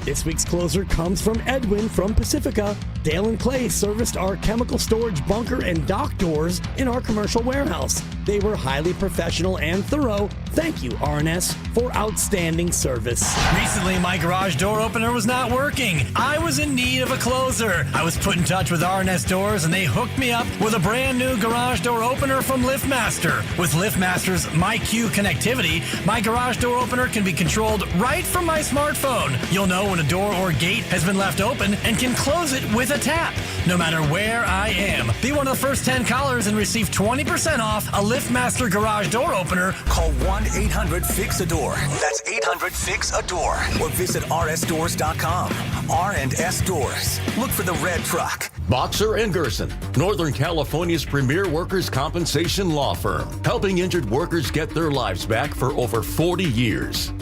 This week's closer comes from Edwin from Pacifica. Dale and Clay serviced our chemical storage bunker and dock doors in our commercial warehouse. They were highly professional and thorough. Thank you, RNS, for outstanding service. Recently, my garage door opener was not working. I was in need of a closer. I was put in touch with RNS Doors, and they hooked me up with a brand new garage door opener from LiftMaster. With LiftMaster's MyQ connectivity, my garage door opener can be controlled right from my smartphone. You'll know when a door or gate has been left open and can close it with a tap, no matter where I am. Be one of the first 10 callers and receive 20% off a LiftMaster garage door opener. Call 1-800-FIX-A-DOOR. That's 800-FIX-A-DOOR. Or visit rsdoors.com. R&S Doors. Look for the red truck. Boxer and Gerson, Northern California's premier workers' compensation law firm, helping injured workers get their lives back for over 40 years.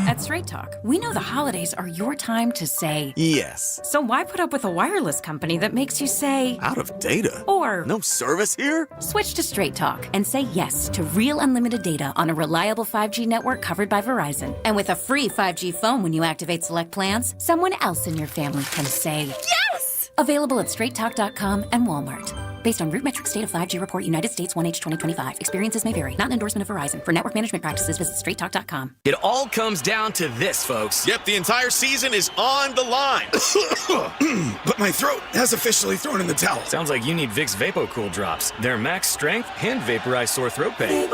At Straight Talk, we know the holidays are your time to say yes. So why put up with a wireless company that makes you say out of data? Or no service here? Switch to Straight Talk and say yes to real unlimited data on a reliable 5G network covered by Verizon. And with a free 5G phone when you activate select plans, someone else in your family can say yes! Available at straighttalk.com and Walmart. Based on RootMetrics State of 5G Report, United States 1H 2025. Experiences may vary. Not an endorsement of Verizon. For network management practices, visit straighttalk.com. It all comes down to this, folks. Yep, the entire season is on the line. But my throat has officially thrown in the towel. Sounds like you need Vick's Vapo Cool Drops. They're max strength and vaporize sore throat pain.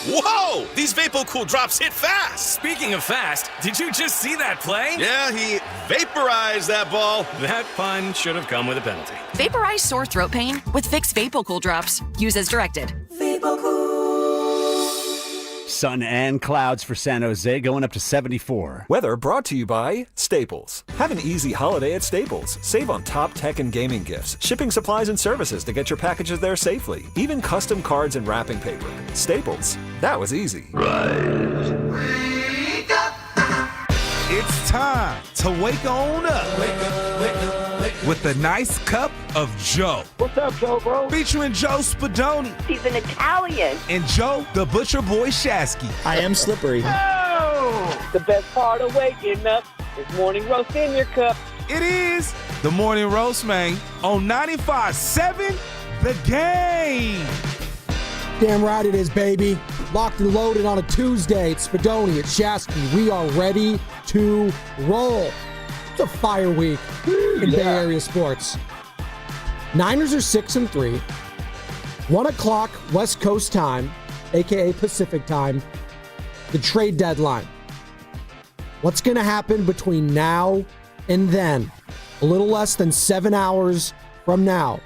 Whoa! These Vapo Cool Drops hit fast! Speaking of fast, did you just see that play? Yeah, he vaporized that ball. That pun should have come with a penalty. Vaporize sore throat pain with Vick's Vapo Cool Drops. Use as directed. Vapo Cool. Sun and clouds for San Jose, going up to 74. Weather brought to you by Staples. Have an easy holiday at Staples. Save on top tech and gaming gifts, shipping supplies and services to get your packages there safely, even custom cards and wrapping paper. Staples. That was easy. Rise. Wake up. It's time to wake on up. Wake up, wake up, wake up. With a nice cup of Joe. What's up, Joe, bro? Featuring Joe Spadoni. He's an Italian. And Joe, the Butcher Boy Shasky. I am slippery. Oh! The best part of waking up is morning roast in your cup. It is the morning roast, man, on 95.7 The Game. Damn right it is, baby. Locked and loaded on a Tuesday. It's Spadoni, it's Shasky. We are ready to roll. It's a fire week in Bay Area sports. Niners are 6-3. 1 o'clock West Coast time, a.k.a. Pacific time, the trade deadline. What's going to happen between now and then? A little less than 7 hours from now.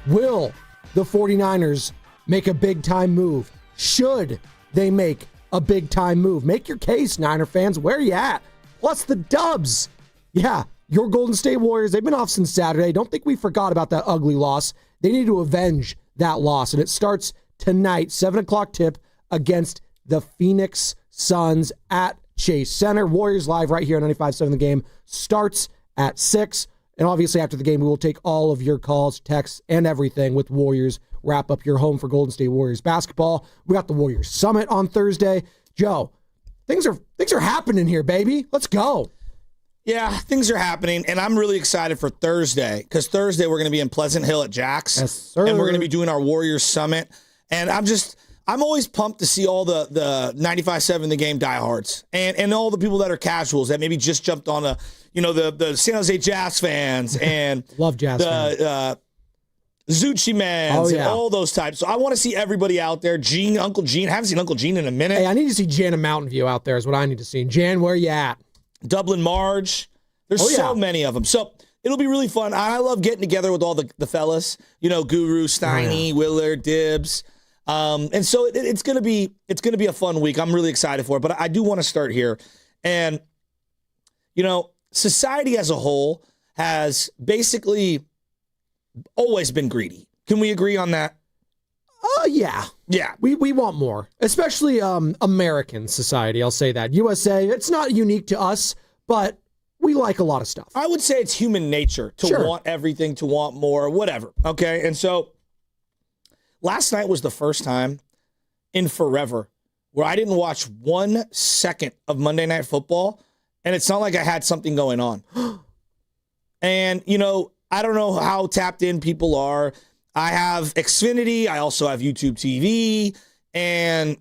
Will the 49ers make a big-time move? Should they make a big-time move? Make your case, Niner fans. Where are you at? Plus the Dubs. Yeah, your Golden State Warriors, they've been off since Saturday. Don't think we forgot about that ugly loss. They need to avenge that loss, and it starts tonight, 7 o'clock tip against the Phoenix Suns at Chase Center. Warriors live right here on 95.7 The Game starts at 6. And obviously after the game, we will take all of your calls, texts, and everything with Warriors. Wrap up your home for Golden State Warriors basketball. We got the Warriors Summit on Thursday. Joe, things are happening here, baby. Let's go. Yeah, things are happening, and I'm really excited for Thursday because Thursday we're going to be in Pleasant Hill at Jack's, yes, sir. And we're going to be doing our Warriors Summit. And I'm always pumped to see all the 95.7 The Game diehards and all the people that are casuals that maybe just jumped on the San Jose Jazz fans and love Jazz fans. Zucchi Mans and all those types. So I want to see everybody out there. Gene, Uncle Gene. I haven't seen Uncle Gene in a minute. Hey, I need to see Jan in Mountain View out there is what I need to see. Jan, where you at? Dublin Marge. There's so many of them. So it'll be really fun. I love getting together with all the fellas. Guru, Steiny, Willard, Dibbs. And so it's gonna be a fun week. I'm really excited for it. But I do want to start here. And society as a whole has basically always been greedy. Can we agree on that? Yeah. Yeah. We want more, especially American society. I'll say that. USA, it's not unique to us, but we like a lot of stuff. I would say it's human nature to want everything, to want more, whatever. Okay. And so last night was the first time in forever where I didn't watch 1 second of Monday Night Football, and it's not like I had something going on. And, I don't know how tapped in people are. I have Xfinity. I also have YouTube TV. And,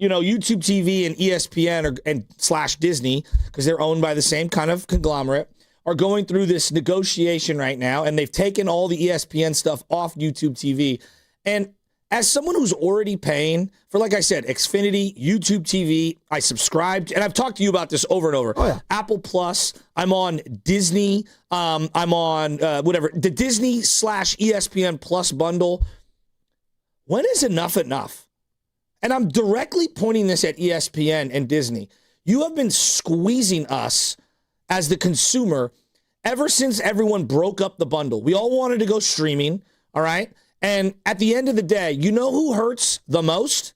YouTube TV and ESPN and / Disney, because they're owned by the same kind of conglomerate, are going through this negotiation right now, and they've taken all the ESPN stuff off YouTube TV. And as someone who's already paying for, like I said, Xfinity, YouTube TV, I subscribed, and I've talked to you about this over and over. Oh, yeah. Apple Plus, I'm on Disney, I'm on the Disney / ESPN Plus bundle. When is enough enough? And I'm directly pointing this at ESPN and Disney. You have been squeezing us as the consumer ever since everyone broke up the bundle. We all wanted to go streaming, all right? And at the end of the day, you know who hurts the most?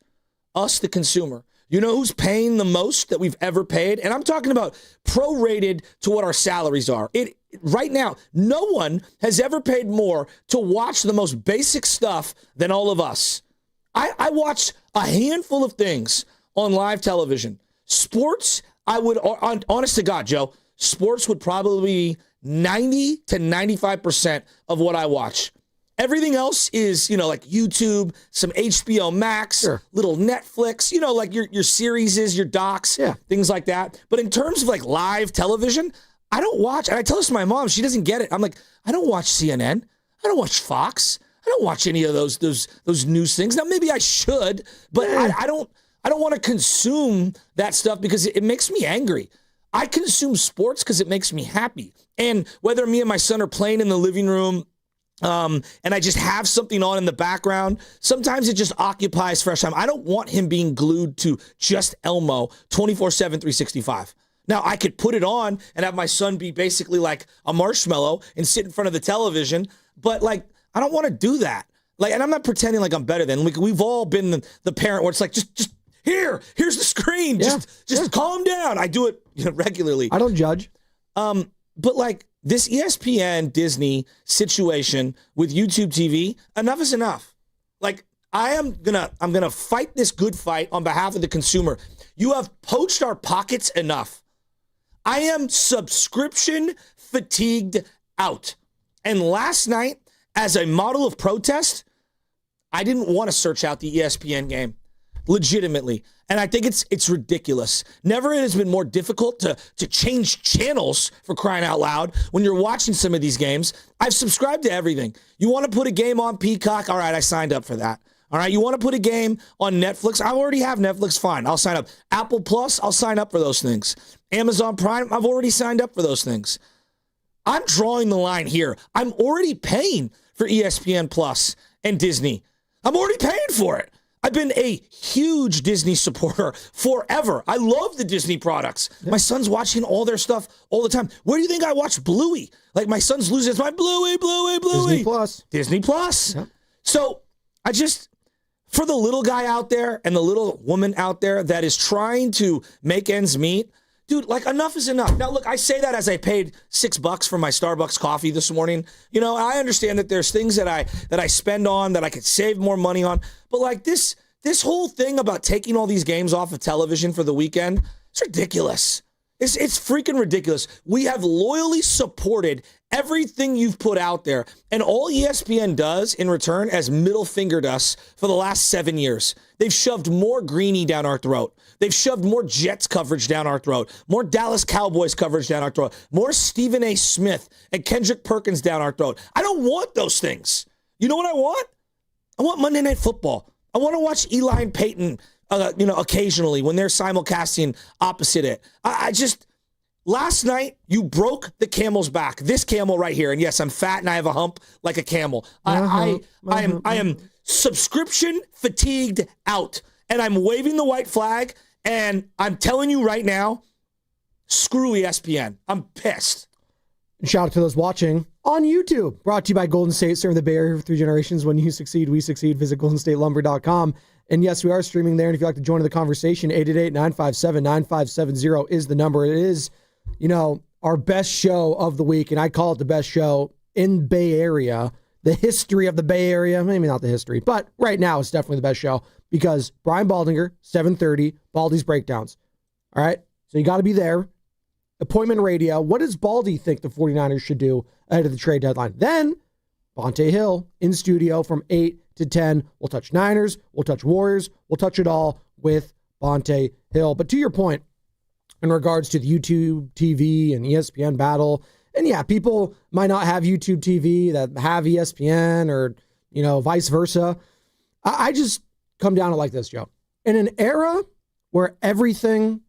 Us, the consumer. You know who's paying the most that we've ever paid? And I'm talking about prorated to what our salaries are. Right now, no one has ever paid more to watch the most basic stuff than all of us. I watch a handful of things on live television. Sports, honest to God, Joe, sports would probably be 90 to 95% of what I watch. Everything else is, like YouTube, some HBO Max, little Netflix, like your series, your docs, things like that. But in terms of like live television, I don't watch, and I tell this to my mom, she doesn't get it. I'm like, I don't watch CNN. I don't watch Fox. I don't watch any of those news things. Now, maybe I should, but I don't want to consume that stuff because it makes me angry. I consume sports because it makes me happy. And whether me and my son are playing in the living room, and I just have something on in the background, sometimes it just occupies fresh time. I don't want him being glued to just Elmo 24/7, 365. Now, I could put it on and have my son be basically like a marshmallow and sit in front of the television, but like, I don't want to do that. Like, and I'm not pretending like I'm better than. Like, we've all been the parent where it's like, just here's the screen. Just calm down. I do it regularly. I don't judge. But like this ESPN Disney situation with YouTube TV, enough is enough. Like, I'm gonna fight this good fight on behalf of the consumer. You have poached our pockets enough. I am subscription fatigued out. And last night, as a model of protest, I didn't want to search out the ESPN game, legitimately. And I think it's ridiculous. Never has been more difficult to change channels, for crying out loud, when you're watching some of these games. I've subscribed to everything. You want to put a game on Peacock? All right, I signed up for that. All right, you want to put a game on Netflix? I already have Netflix. Fine, I'll sign up. Apple Plus, I'll sign up for those things. Amazon Prime, I've already signed up for those things. I'm drawing the line here. I'm already paying for ESPN Plus and Disney. I'm already paying for it. I've been a huge Disney supporter forever. I love the Disney products. Yeah. My son's watching all their stuff all the time. Where do you think I watch Bluey? Like, my son's losing his mind. Bluey. Disney Plus. Yeah. So I just, for the little guy out there and the little woman out there that is trying to make ends meet, dude, like, enough is enough. Now, look, I say that as I paid $6 for my Starbucks coffee this morning. I understand that there's things that I spend on that I could save more money on. But like this whole thing about taking all these games off of television for the weekend, it's ridiculous. It's freaking ridiculous. We have loyally supported everything you've put out there. And all ESPN does in return is middle fingered us for the last 7 years. They've shoved more Greeny down our throat. They've shoved more Jets coverage down our throat, more Dallas Cowboys coverage down our throat, more Stephen A. Smith and Kendrick Perkins down our throat. I don't want those things. You know what I want? I want Monday Night Football. I want to watch Eli and Peyton, occasionally when they're simulcasting opposite it. Last night, you broke the camel's back. This camel right here. And yes, I'm fat and I have a hump like a camel. I am subscription fatigued out. And I'm waving the white flag. And I'm telling you right now, screw ESPN. I'm pissed. Shout out to those watching on YouTube. Brought to you by Golden State, serving the Bay Area for 3 generations. When you succeed, we succeed. Visit goldenstatelumber.com. And yes, we are streaming there. And if you'd like to join the conversation, 888-957-9570 is the number. It is, our best show of the week. And I call it the best show in Bay Area. The history of the Bay Area, maybe not the history, but right now it's definitely the best show. because Brian Baldinger, 7:30, Baldy's Breakdowns. All right? So you got to be there. Appointment radio. What does Baldy think the 49ers should do ahead of the trade deadline? Then, Bonte Hill in studio from 8 to 10. We'll touch Niners. We'll touch Warriors. We'll touch it all with Bonte Hill. But to your point, in regards to the YouTube TV and ESPN battle, and yeah, people might not have YouTube TV that have ESPN or, vice versa. I just come down to like this, Joe. In an era where everything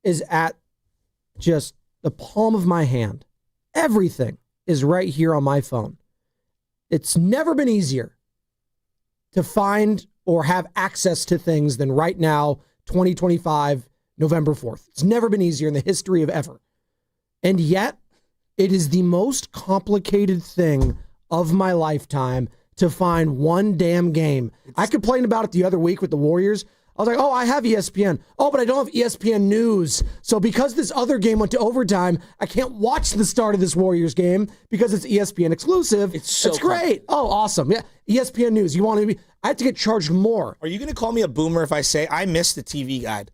is at just the palm of my hand, everything is right here on my phone. It's never been easier to find or have access to things than right now, 2025, November 4th. It's never been easier in the history of ever. And yet, it is the most complicated thing of my lifetime to find one damn game. I complained about it the other week with the Warriors. I was like, I have ESPN. Oh, but I don't have ESPN News. So because this other game went to overtime, I can't watch the start of this Warriors game because it's ESPN exclusive. It's great. Oh, awesome. Yeah, ESPN News. You want to be? I have to get charged more. Are you going to call me a boomer if I say I missed the TV guide?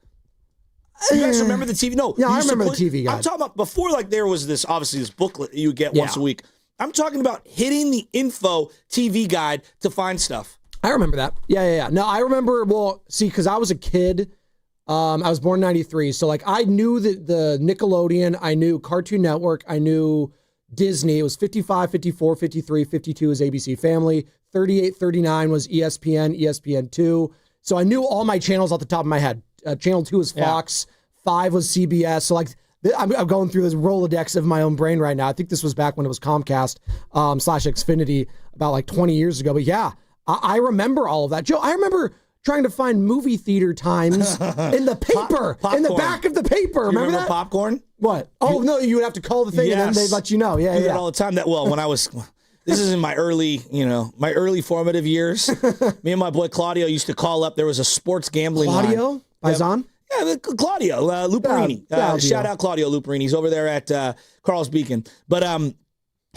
You guys remember the TV? No. Yeah, I remember the TV guide. I'm talking about before, there was this booklet you would get once a week. I'm talking about hitting the info TV guide to find stuff. I remember that. Yeah. No, I remember, because I was a kid. I was born in 93. So, I knew the Nickelodeon. I knew Cartoon Network. I knew Disney. It was 55, 54, 53, 52 was ABC Family. 38, 39 was ESPN, ESPN2. So I knew all my channels off the top of my head. Channel 2 was Fox. 5 was CBS. So, I'm going through this Rolodex of my own brain right now. I think this was back when it was Comcast / Xfinity about 20 years ago. But yeah, I remember all of that. Joe, I remember trying to find movie theater times in the paper, in the back of the paper. Remember that? Popcorn? What? Oh, no, you would have to call the thing and then they'd let you know. Yeah, do that all the time. When I was... This is in my early formative years. Me and my boy Claudio used to call up. There was a sports gambling line. Claudio? Paisan? Yeah, Claudio Luperini. Shout out Claudio Luperini. He's over there at Carl's Beacon. But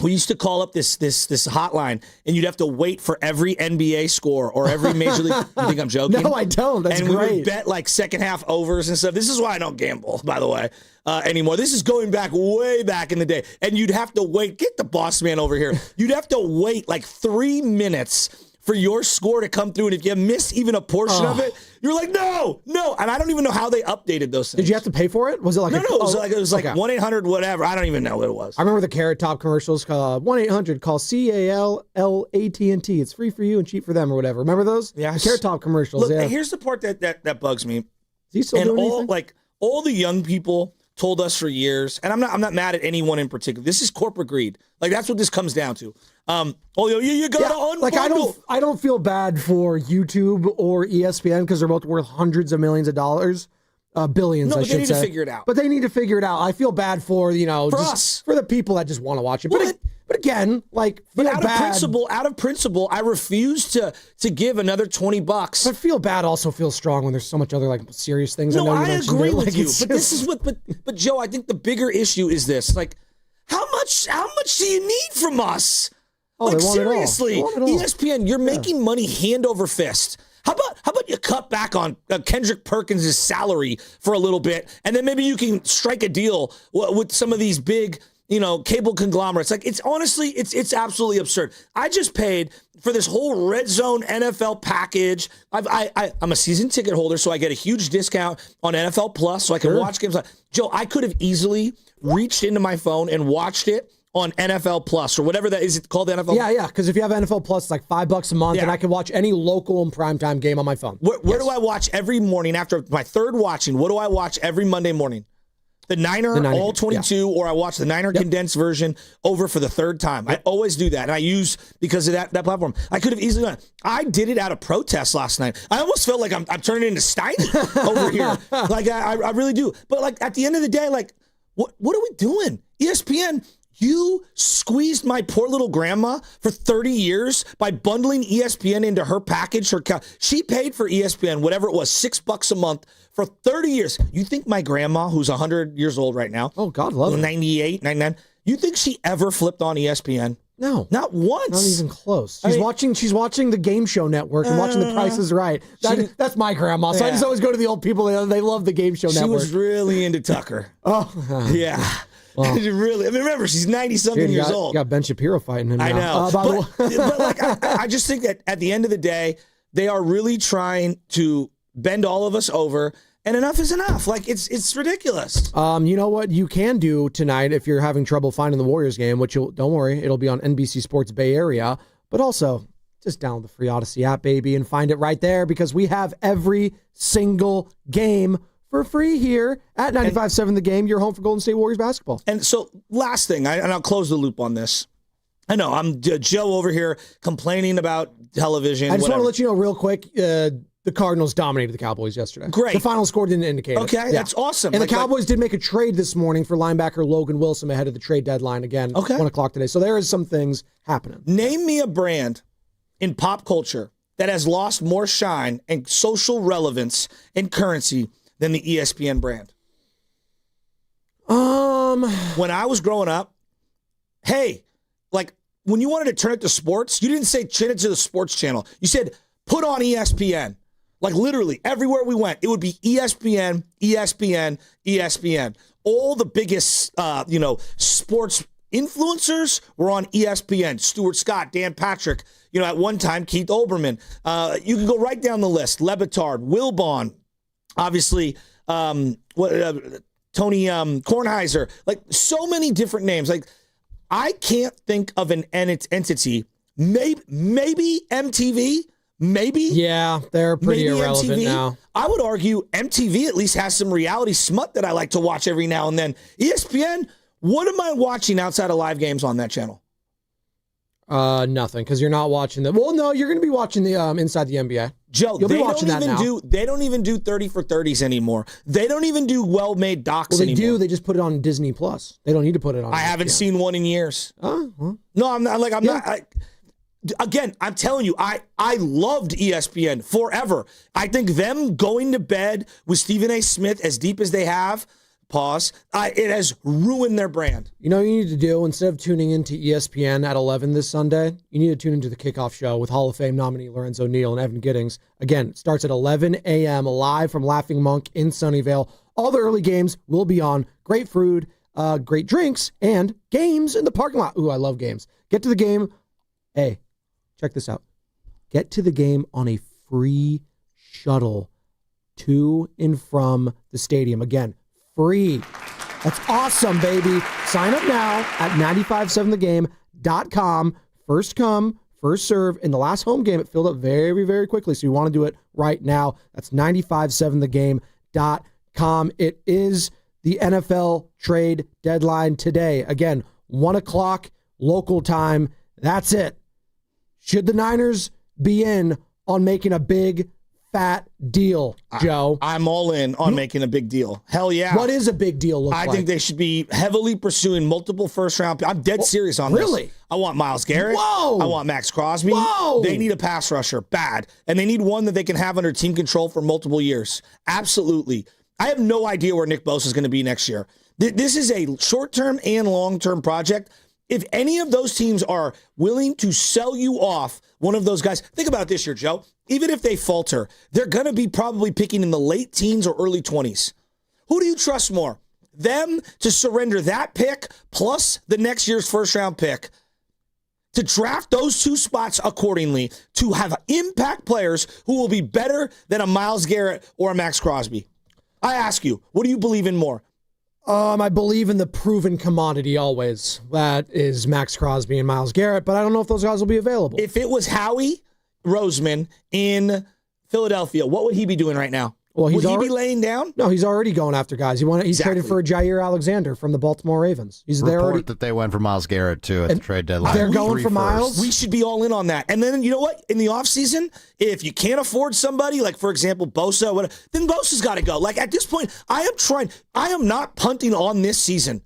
we used to call up this hotline, and you'd have to wait for every NBA score or every Major League. You think I'm joking? No, I don't. That's great. And we would bet second half overs and stuff. This is why I don't gamble, by the way, anymore. This is going back way back in the day. And you'd have to wait. Get the boss man over here. You'd have to wait 3 minutes for your score to come through, and if you miss even a portion of it, you're like, no, and I don't even know how they updated those things. Did you have to pay for it? Was it it was 1-800 whatever. I don't even know what it was. I remember the Carrot Top commercials. 1-800 call CALLATNT. It's free for you and cheap for them or whatever. Remember those? Yeah, the Carrot Top commercials. Look, yeah. Here's the part that bugs me. Is he still doing anything? All the young people told us for years, and I'm not mad at anyone in particular. This is corporate greed. That's what this comes down to. You gotta unbundle. I don't feel bad for YouTube or ESPN because they're both worth hundreds of millions of dollars, billions. I should say. They need to figure it out. But they need to figure it out. I feel bad for us, for the people that just want to watch it. But again, out of principle, I refuse to give another $20. But feel bad also feels strong when there's so much other serious things. No, I agree with you. But this is what. But Joe, I think the bigger issue is this: how much do you need from us? Oh, seriously, ESPN, you're making money hand over fist. How about you cut back on Kendrick Perkins' salary for a little bit, and then maybe you can strike a deal with some of these big, cable conglomerates. It's honestly, it's absolutely absurd. I just paid for this whole Red Zone NFL package. I'm a season ticket holder, so I get a huge discount on NFL Plus, so I can watch games. Joe, I could have easily reached into my phone and watched it on NFL Plus or whatever that is. It called NFL? Yeah. Because if you have NFL Plus, it's $5 a month, and I can watch any local and primetime game on my phone. Where do I watch every morning after my third watching? What do I watch every Monday morning? The Niner all 22, or I watch the Niner condensed version over for the third time. I always do that, and I use because of that platform. I could have easily done it. I did it out of protest last night. I almost felt like I'm turning into Steiny over here. I really do. But at the end of the day, what are we doing? ESPN. You squeezed my poor little grandma for 30 years by bundling ESPN into her package. She paid for ESPN, whatever it was, $6 a month for 30 years. You think my grandma, who's 100 years old right now, oh God, love her, 98, 99, you think she ever flipped on ESPN? No. Not once. Not even close. She's watching the Game Show Network and watching The Price is Right. That's my grandma. So I just always go to the old people. They love the Game Show Network. She was really into Tucker. Yeah. Well, really. I mean, remember, she's 90-something years old. You got Ben Shapiro fighting him I now. know. I just think that at the end of the day, they are really trying to bend all of us over, and enough is enough. Like, it's ridiculous. You know what you can do tonight if you're having trouble finding the Warriors game, which don't worry, it'll be on NBC Sports Bay Area, but also just download the free Odyssey app, baby, and find it right there because we have every single game for free here at 95.7 The Game, your home for Golden State Warriors basketball. And so, last thing, and I'll close the loop on this. I know, I'm Joe over here complaining about television. I just want to let you know real quick, the Cardinals dominated the Cowboys yesterday. Great. The final score didn't indicate it. Okay, that's awesome. And the Cowboys did make a trade this morning for linebacker Logan Wilson ahead of the trade deadline again, 1 o'clock today. So there is some things happening. Name me a brand in pop culture that has lost more shine and social relevance and currency than the ESPN brand. When I was growing up, hey, like when you wanted to turn it to sports, you didn't say turn it to the sports channel. You said put on ESPN. Like literally everywhere we went, it would be ESPN, ESPN, ESPN. All the biggest, sports influencers were on ESPN. Stuart Scott, Dan Patrick, at one time, Keith Olbermann. You can go right down the list. Le Batard, Wilbon, obviously, Tony Kornheiser. Like so many different names. Like I can't think of an entity. Maybe MTV. Maybe. Yeah, they're pretty irrelevant MTV. now. I would argue MTV at least has some reality smut that I like to watch every now and then. ESPN, what am I watching outside of live games on that channel? Nothing, because you're not watching the. Well, no, you're going to be watching the Inside the NBA. Joe, You'll be watching that now. They don't even do 30 for 30s anymore. They don't even do well-made docs anymore. They do. They just put it on Disney Plus. They don't need to put it on. I haven't seen one in years. Well. No, I'm not. Again, I'm telling you, I loved ESPN forever. I think them going to bed with Stephen A. Smith as deep as they have, it has ruined their brand. You know what you need to do? Instead of tuning into ESPN at 11 this Sunday, you need to tune into the kickoff show with Hall of Fame nominee Lorenzo Neal and Evan Giddings. Again, it starts at 11 a.m. live from Laughing Monk in Sunnyvale. All the early games will be on. Great food, great drinks, and games in the parking lot. Ooh, I love games. Get to the game. Hey, check this out. Get to the game on a free shuttle to and from the stadium. Again, free. That's awesome, baby. Sign up now at 957thegame.com. First come, first serve. In the last home game, it filled up very, very quickly, so you want to do it right now. That's 957thegame.com. It is the NFL trade deadline today. Again, 1 o'clock local time. That's it. Should the Niners be in on making a big, fat deal, Joe? I'm all in on making a big deal. Hell yeah. What is a big deal look like? I think they should be heavily pursuing multiple first-round. I'm dead serious on this. Really? I want Myles Garrett. Whoa. I want Max Crosby. Whoa. They need a pass rusher, bad. And they need one that they can have under team control for multiple years. Absolutely. I have no idea where Nick Bosa is going to be next year. This is a short-term and long-term project. If any of those teams are willing to sell you off one of those guys, think about this year, Joe. Even if they falter, they're going to be probably picking in the late teens or early 20s. Who do you trust more? Them to surrender that pick plus the next year's first-round pick to draft those two spots accordingly to have impact players who will be better than a Myles Garrett or a Max Crosby? I ask you, what do you believe in more? I believe in the proven commodity always. That is Max Crosby and Myles Garrett, but I don't know if those guys will be available. If it was Howie Roseman in Philadelphia, what would he be doing right now? Well, would he be laying down? No, he's already going after guys. He's traded for Jair Alexander from the Baltimore Ravens. He's there already. That they went for Myles Garrett, too, at the trade deadline. They're going for Myles? We should be all in on that. And then, you know what? In the offseason, if you can't afford somebody, like, for example, Bosa, then Bosa's got to go. Like, at this point, I am not punting on this season.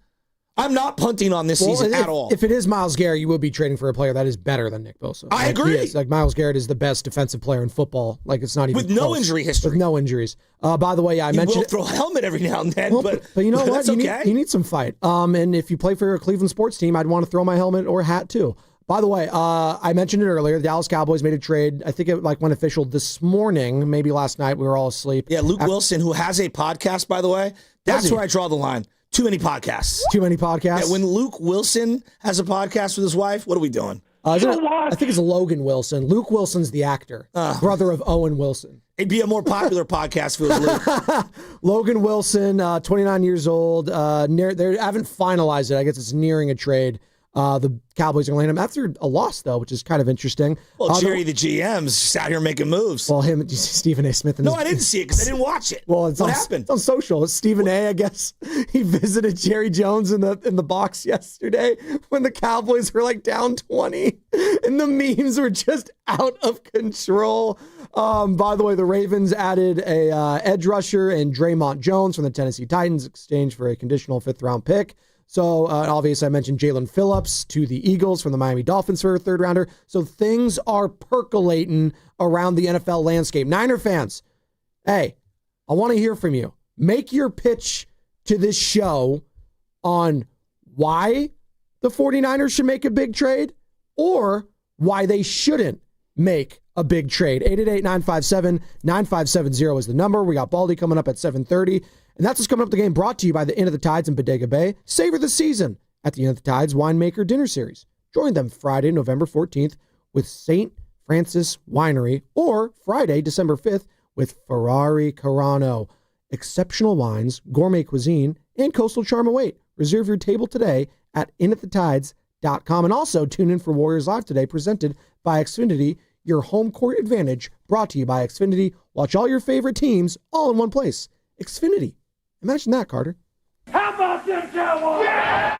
I'm not punting on this season at all. If it is Myles Garrett, you will be trading for a player that is better than Nick Bosa. I agree. Like Myles Garrett is the best defensive player in football. Like it's not even with no close. Injury history. With no injuries. By the way, I mentioned will throw a helmet every now and then, but you know what? That's okay. You need some fight. And if you play for a Cleveland sports team, I'd want to throw my helmet or hat too. By the way, I mentioned it earlier. The Dallas Cowboys made a trade. I think it went official this morning. Maybe last night. We were all asleep. Yeah, Luke Wilson, who has a podcast, by the way. That's where I draw the line. Too many podcasts. Too many podcasts? Yeah, when Luke Wilson has a podcast with his wife, what are we doing? I think it's Logan Wilson. Luke Wilson's the actor, brother of Owen Wilson. It'd be a more popular podcast if it was Luke. Logan Wilson, 29 years old. They haven't finalized it. I guess it's nearing a trade. The Cowboys are going to land him after a loss, though, which is kind of interesting. Well, Jerry, the GM's just out here making moves. Well, him, Stephen A. Smith. No, I didn't see it because I didn't watch it. Well, what happened? It's on social. Stephen A., I guess, he visited Jerry Jones in the box yesterday when the Cowboys were like down 20, and the memes were just out of control. By the way, the Ravens added a edge rusher and Draymond Jones from the Tennessee Titans, exchanged for a conditional 5th-round pick. So, obviously, I mentioned Jalen Phillips to the Eagles from the Miami Dolphins for a 3rd-rounder. So, things are percolating around the NFL landscape. Niner fans, hey, I want to hear from you. Make your pitch to this show on why the 49ers should make a big trade or why they shouldn't make a big trade. 888-957-9570 is the number. We got Baldy coming up at 7:30. And that's what's coming up the game, brought to you by the Inn of the Tides in Bodega Bay. Savor the season at the Inn of the Tides Winemaker Dinner Series. Join them Friday, November 14th with St. Francis Winery, or Friday, December 5th with Ferrari Carano. Exceptional wines, gourmet cuisine, and coastal charm await. Reserve your table today at inatthetides.com. And also tune in for Warriors Live today, presented by Xfinity, your home court advantage, brought to you by Xfinity. Watch all your favorite teams all in one place. Xfinity. Imagine that, Carter. How about them Cowboys? Yeah!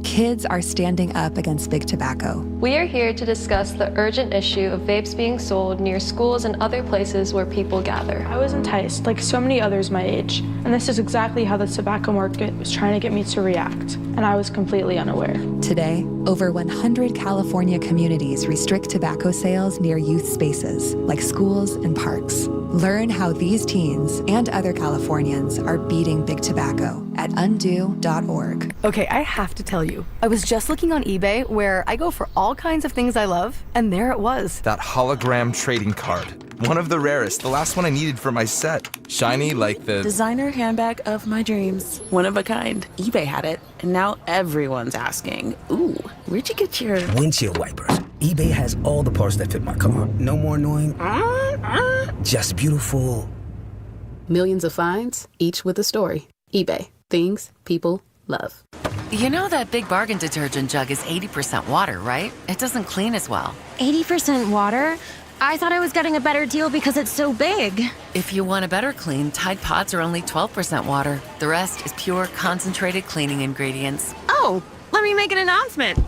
Kids are standing up against big tobacco. We are here to discuss the urgent issue of vapes being sold near schools and other places where people gather. I was enticed, like so many others my age, and this is exactly how the tobacco market was trying to get me to react, and I was completely unaware. Today, over 100 California communities restrict tobacco sales near youth spaces, like schools and parks. Learn how these teens and other Californians are beating big tobacco at undo.org. Okay, I have to tell you, I was just looking on eBay where I go for all kinds of things I love, and there it was. That hologram trading card. One of the rarest, the last one I needed for my set. Shiny like the designer handbag of my dreams. One of a kind. eBay had it, and now everyone's asking, ooh, where'd you get your windshield wipers? eBay has all the parts that fit my car. No more annoying, just beautiful. Millions of finds, each with a story. eBay. Things people love. You know that Big Bargain detergent jug is 80% water, right? It doesn't clean as well. 80% water? I thought I was getting a better deal because it's so big. If you want a better clean, Tide Pods are only 12% water. The rest is pure, concentrated cleaning ingredients. Oh, let me make an announcement.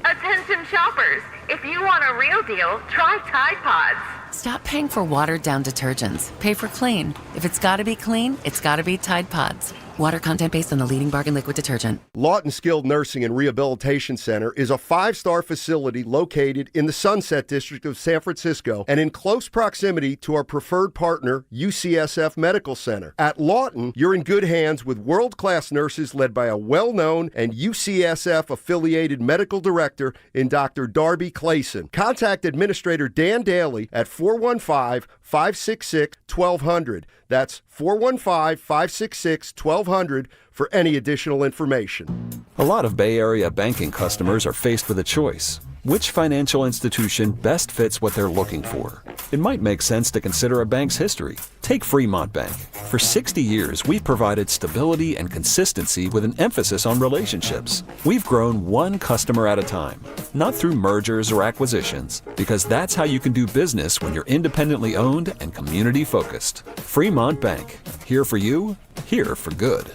Attention shoppers, if you want a real deal, try Tide Pods. Stop paying for watered-down detergents. Pay for clean. If it's gotta be clean, it's gotta be Tide Pods. Water content based on the leading bargain liquid detergent. Lawton Skilled Nursing and Rehabilitation Center is a 5-star facility located in the Sunset District of San Francisco and in close proximity to our preferred partner, UCSF Medical Center. At Lawton, you're in good hands with world-class nurses led by a well-known and UCSF-affiliated medical director in Dr. Darby Clayson. Contact Administrator Dan Daly at 415-566-1200. That's 415-566-1200 for any additional information. A lot of Bay Area banking customers are faced with a choice. Which financial institution best fits what they're looking for? It might make sense to consider a bank's history. Take Fremont Bank. For 60 years, we've provided stability and consistency with an emphasis on relationships. We've grown one customer at a time, not through mergers or acquisitions, because that's how you can do business when you're independently owned and community focused. Fremont Bank. Here for you, here for good.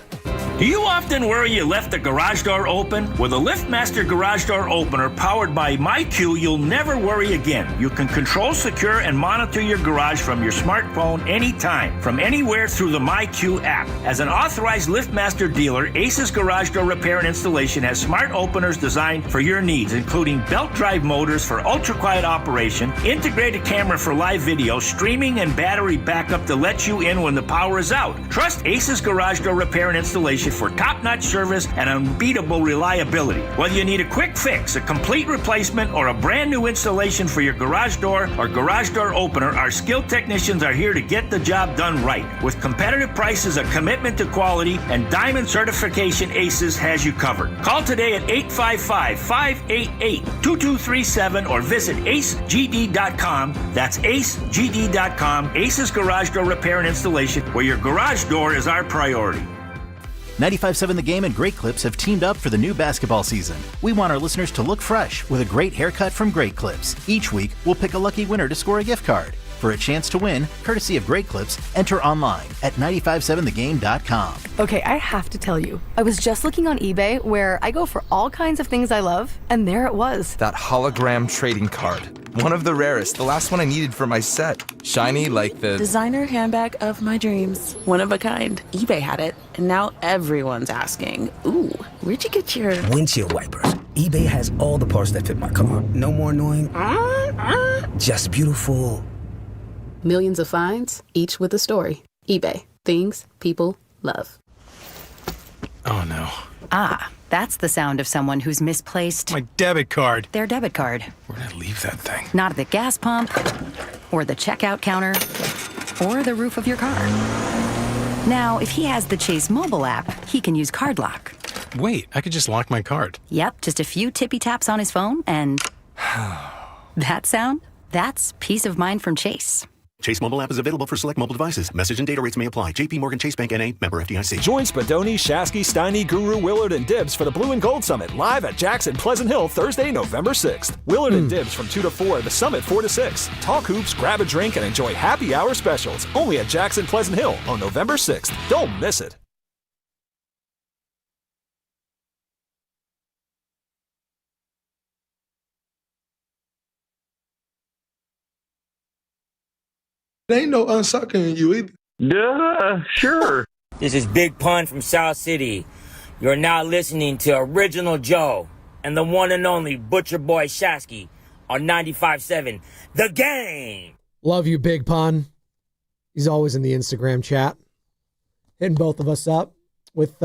Do you often worry you left the garage door open? With a LiftMaster garage door opener powered by MyQ, you'll never worry again. You can control, secure, and monitor your garage from your smartphone anytime, from anywhere through the MyQ app. As an authorized LiftMaster dealer, Ace's Garage Door Repair and Installation has smart openers designed for your needs, including belt drive motors for ultra-quiet operation, integrated camera for live video, streaming, and battery backup to let you in when the power is out. Trust Ace's Garage Door Repair and Installation installation for top-notch service and unbeatable reliability. Whether you need a quick fix, a complete replacement, or a brand new installation for your garage door or garage door opener, our skilled technicians are here to get the job done right. With competitive prices, a commitment to quality, and Diamond certification, Aces has you covered. Call today at 855-588-2237 or visit acegd.com. That's acegd.com. Aces Garage Door Repair and Installation, where your garage door is our priority. 95.7 The Game and Great Clips have teamed up for the new basketball season. We want our listeners to look fresh with a great haircut from Great Clips. Each week, we'll pick a lucky winner to score a gift card. For a chance to win, courtesy of Great Clips, enter online at 957thegame.com. Okay, I have to tell you, I was just looking on eBay where I go for all kinds of things I love, and there it was. That hologram trading card. One of the rarest, the last one I needed for my set. Shiny like the designer handbag of my dreams. One of a kind. eBay had it, and now everyone's asking, ooh, where'd you get your windshield wipers? eBay has all the parts that fit my car. No more annoying, just beautiful. Millions of finds, each with a story. eBay. Things people love. Oh no. Ah, that's the sound of someone who's misplaced my debit card. Their debit card. Where'd I leave that thing? Not at the gas pump, or the checkout counter, or the roof of your car. Now, if he has the Chase mobile app, he can use Card Lock. Wait, I could just lock my card. Yep, just a few tippy taps on his phone, and that sound, that's peace of mind from Chase. Chase mobile app is available for select mobile devices. Message and data rates may apply. JP Morgan Chase Bank N.A. member FDIC. Join Spadoni, Shasky, Steiny, Guru, Willard, and Dibbs for the Blue and Gold Summit live at Jackson Pleasant Hill Thursday, November 6th. Willard and Dibbs from 2 to 4, the Summit 4 to 6. Talk hoops, grab a drink, and enjoy happy hour specials only at Jackson Pleasant Hill on November 6th. Don't miss it. There ain't no unsucking you either. Duh, sure. This is Big Pun from South City. You're now listening to Original Joe and the one and only Butcher Boy Shasky on 95.7 The Game. Love you, Big Pun. He's always in the Instagram chat, hitting both of us up with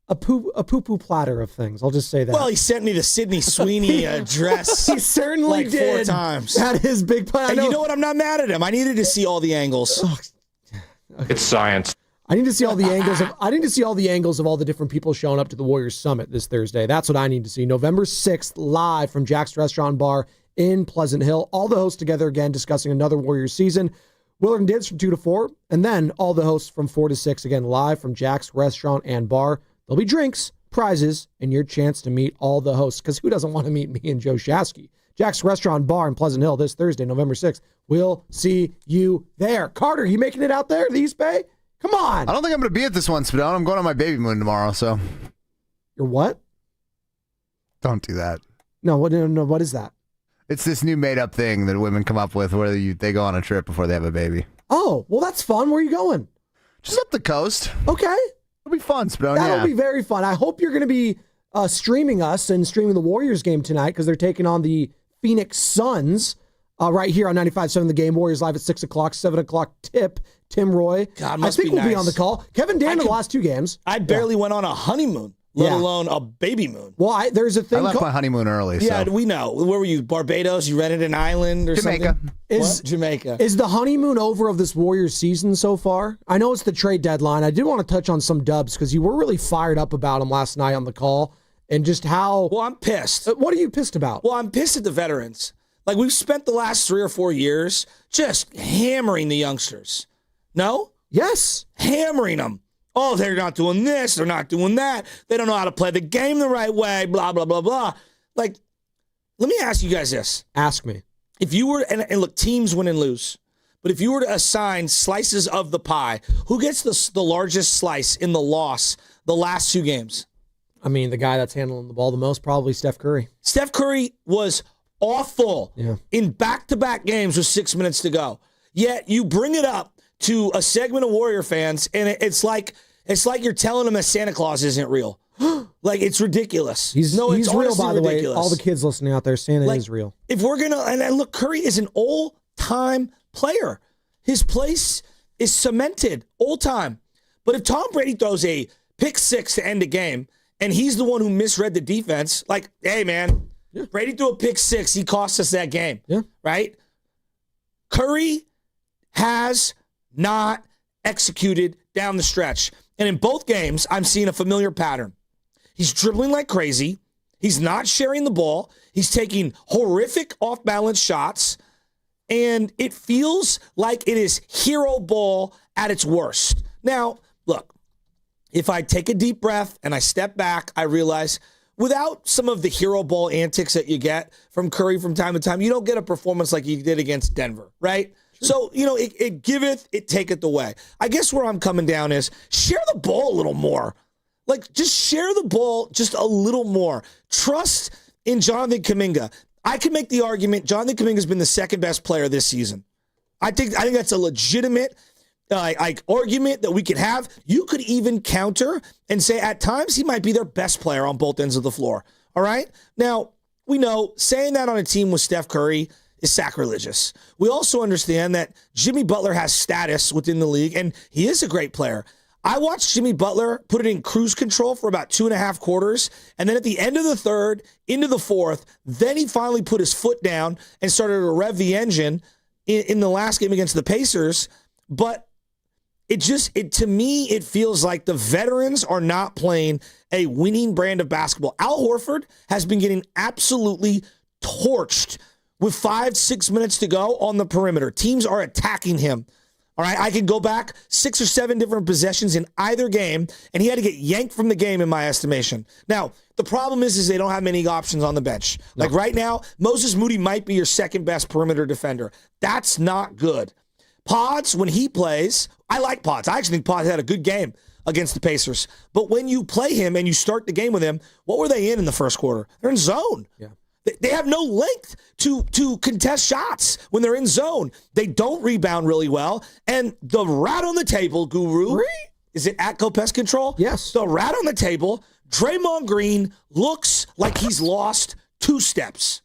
a poo-poo platter of things. I'll just say that. Well, he sent me the Sydney Sweeney dress. He certainly like did. 4 times. That is Big Pun. And you know what? I'm not mad at him. I needed to see all the angles. Okay. It's science. I need to see all the angles of. I need to see all the angles of all the different people showing up to the Warriors Summit this Thursday. That's what I need to see. November 6th, live from Jack's Restaurant Bar in Pleasant Hill. All the hosts together again discussing another Warriors season. Willard and Dibbs from 2 to 4, and then all the hosts from 4 to 6 again live from Jack's Restaurant and Bar. There'll be drinks, prizes, and your chance to meet all the hosts, because who doesn't want to meet me and Joe Shasky? Jack's Restaurant Bar in Pleasant Hill this Thursday, November 6th. We'll see you there. Carter, you making it out there to the East Bay? Come on. I don't think I'm going to be at this one, Spadone. I'm going on my baby moon tomorrow, so. You're what? Don't do that. No, what is that? It's this new made-up thing that women come up with where they go on a trip before they have a baby. Oh, well, that's fun. Where are you going? Just up the coast. Okay. It'll be fun, Spadone. That'll be very fun. I hope you're going to be streaming us and streaming the Warriors game tonight, because they're taking on the Phoenix Suns right here on 95.7 The Game. Warriors live at 6 o'clock, 7 o'clock tip. Tim Roy. God, I think we'll be on the call. Kevin Dan in the last 2 games. I barely went on a honeymoon, let alone a baby moon. Well, there's a thing. I left my honeymoon early. Yeah, so. we know. Where were you? Barbados? You rented an island or Jamaica. something? Jamaica. Is the honeymoon over of this Warriors season so far? I know it's the trade deadline. I did want to touch on some dubs because you were really fired up about them last night on the call and just how. Well, I'm pissed. What are you pissed about? Well, I'm pissed at the veterans. Like, we've spent the last 3 or 4 years just hammering the youngsters. No? Yes. Hammering them. Oh, they're not doing this. They're not doing that. They don't know how to play the game the right way, blah, blah, blah, blah. Like, let me ask you guys this. Ask me. If you were, and look, teams win and lose, but if you were to assign slices of the pie, who gets the largest slice in the loss the last 2 games? I mean, the guy that's handling the ball the most, probably Steph Curry. Steph Curry was awful in back-to-back games with 6 minutes to go. Yet you bring it up to a segment of Warrior fans, and it's like you're telling them that Santa Claus isn't real. Like, it's ridiculous. He's real, by the ridiculous. way. All the kids listening out there, Santa is real. If we're going to, and look, Curry is an all-time player. His place is cemented all-time. But if Tom Brady throws a pick six to end a game, and he's the one who misread the defense, like, hey, man, Brady threw a pick six. He cost us that game, right? Curry has not executed down the stretch. And in both games, I'm seeing a familiar pattern. He's dribbling like crazy. He's not sharing the ball. He's taking horrific off-balance shots. And it feels like it is hero ball at its worst. Now, look, if I take a deep breath and I step back, I realize without some of the hero ball antics that you get from Curry from time to time, you don't get a performance like you did against Denver, right? Sure. So, it giveth, it taketh away. I guess where I'm coming down is share the ball a little more. Like, just share the ball just a little more. Trust in Jonathan Kuminga. I can make the argument Jonathan Kuminga has been the second best player this season. I think that's a legitimate argument that we could have. You could even counter and say at times he might be their best player on both ends of the floor. All right? Now, we know saying that on a team with Steph Curry is sacrilegious. We also understand that Jimmy Butler has status within the league, and he is a great player. I watched Jimmy Butler put it in cruise control for about 2.5 quarters, and then at the end of the third, into the fourth, then he finally put his foot down and started to rev the engine in the last game against the Pacers. But to me, it feels like the veterans are not playing a winning brand of basketball. Al Horford has been getting absolutely torched with 5-6 minutes to go on the perimeter. Teams are attacking him. All right, I can go back 6 or 7 different possessions in either game, and he had to get yanked from the game in my estimation. Now, the problem is they don't have many options on the bench. No. Like right now, Moses Moody might be your second best perimeter defender. That's not good. Pods, when he plays, I like Pods. I actually think Pods had a good game against the Pacers. But when you play him and you start the game with him, what were they in the first quarter? They're in zone. Yeah. They have no length to contest shots when they're in zone. They don't rebound really well. And the rat on the table, Guru, is it at Go Pest Control? Yes. The rat on the table, Draymond Green looks like he's lost 2 steps.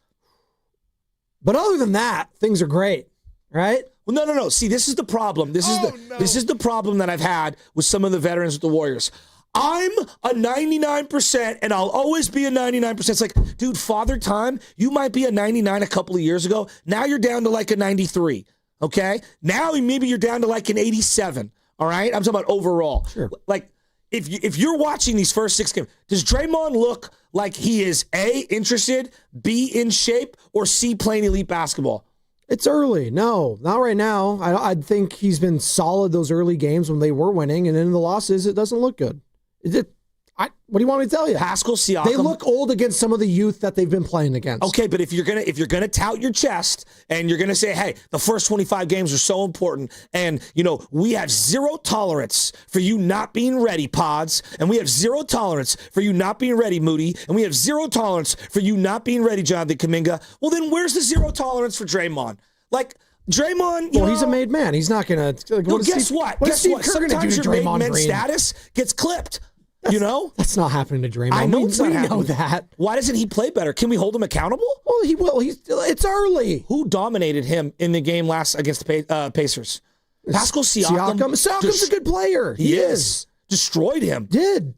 But other than that, things are great, right? Well, no. See, this is the problem. This is the problem that I've had with some of the veterans with the Warriors. I'm a 99%, and I'll always be a 99%. It's like, dude, Father Time, you might be a 99 a couple of years ago. Now you're down to like a 93, okay? Now maybe you're down to like an 87, all right? I'm talking about overall. Sure. Like, if you're watching these first 6 games, does Draymond look like he is A, interested, B, in shape, or C, playing elite basketball? It's early. No, not right now. I think he's been solid those early games when they were winning, and in the losses, it doesn't look good. What do you want me to tell you? Pascal Siakam. They look old against some of the youth that they've been playing against. Okay, but if you're gonna tout your chest and you're gonna say, hey, the first 25 games are so important, and we have zero tolerance for you not being ready, Pods, and we have zero tolerance for you not being ready, Moody, and we have zero tolerance for you not being ready, Jonathan Kuminga. Well, then where's the zero tolerance for Draymond? Like, Draymond, he's a made man. He's not gonna. Guess what? Sometimes your made man status gets clipped. That's not happening to Draymond. I know it's not happening. We know that. Why doesn't he play better? Can we hold him accountable? Well, he will. It's early. Who dominated him in the game last against the Pacers? Pascal Siakam. Siakam's a good player. He is. Destroyed him.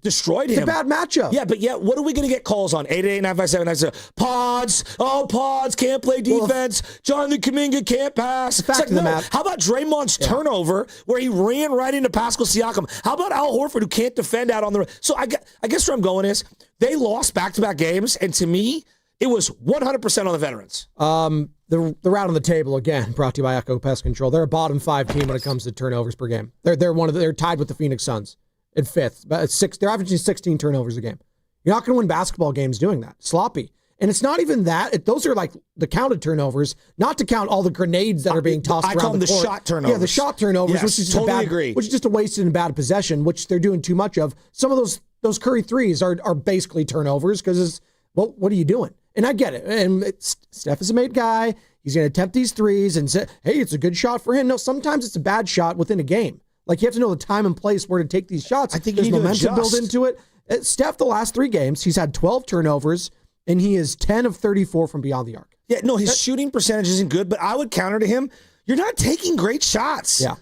Destroyed him. It's a bad matchup. Yeah, but what are we going to get calls on? 888-957-957. Pods. Oh, Pods can't play defense. Jonathan Kuminga can't pass. How about Draymond's turnover where he ran right into Pascal Siakam? How about Al Horford who can't defend out on the... So I guess where I'm going is they lost back-to-back games, and to me, it was 100% on the veterans. The route on the table, again, brought to you by Echo Pest Control. They're a bottom 5 team when it comes to turnovers per game. They're tied with the Phoenix Suns in 5th. But they're averaging 16 turnovers a game. You're not going to win basketball games doing that. Sloppy. And it's not even that. Those are like the counted turnovers, not to count all the grenades that are being tossed around the court. I call them the shot turnovers. Yeah, the shot turnovers, yes, which is totally which is just a wasted and bad possession, which they're doing too much of. Some of those Curry threes are basically turnovers because what are you doing? And I get it. And Steph is a made guy. He's going to attempt these threes and say, hey, it's a good shot for him. No, sometimes it's a bad shot within a game. Like, you have to know the time and place where to take these shots. I think there's momentum built into it. Steph, the last 3 games, he's had 12 turnovers, and he is 10 of 34 from beyond the arc. Yeah, no, his shooting percentage isn't good, but I would counter to him, you're not taking great shots. Yeah.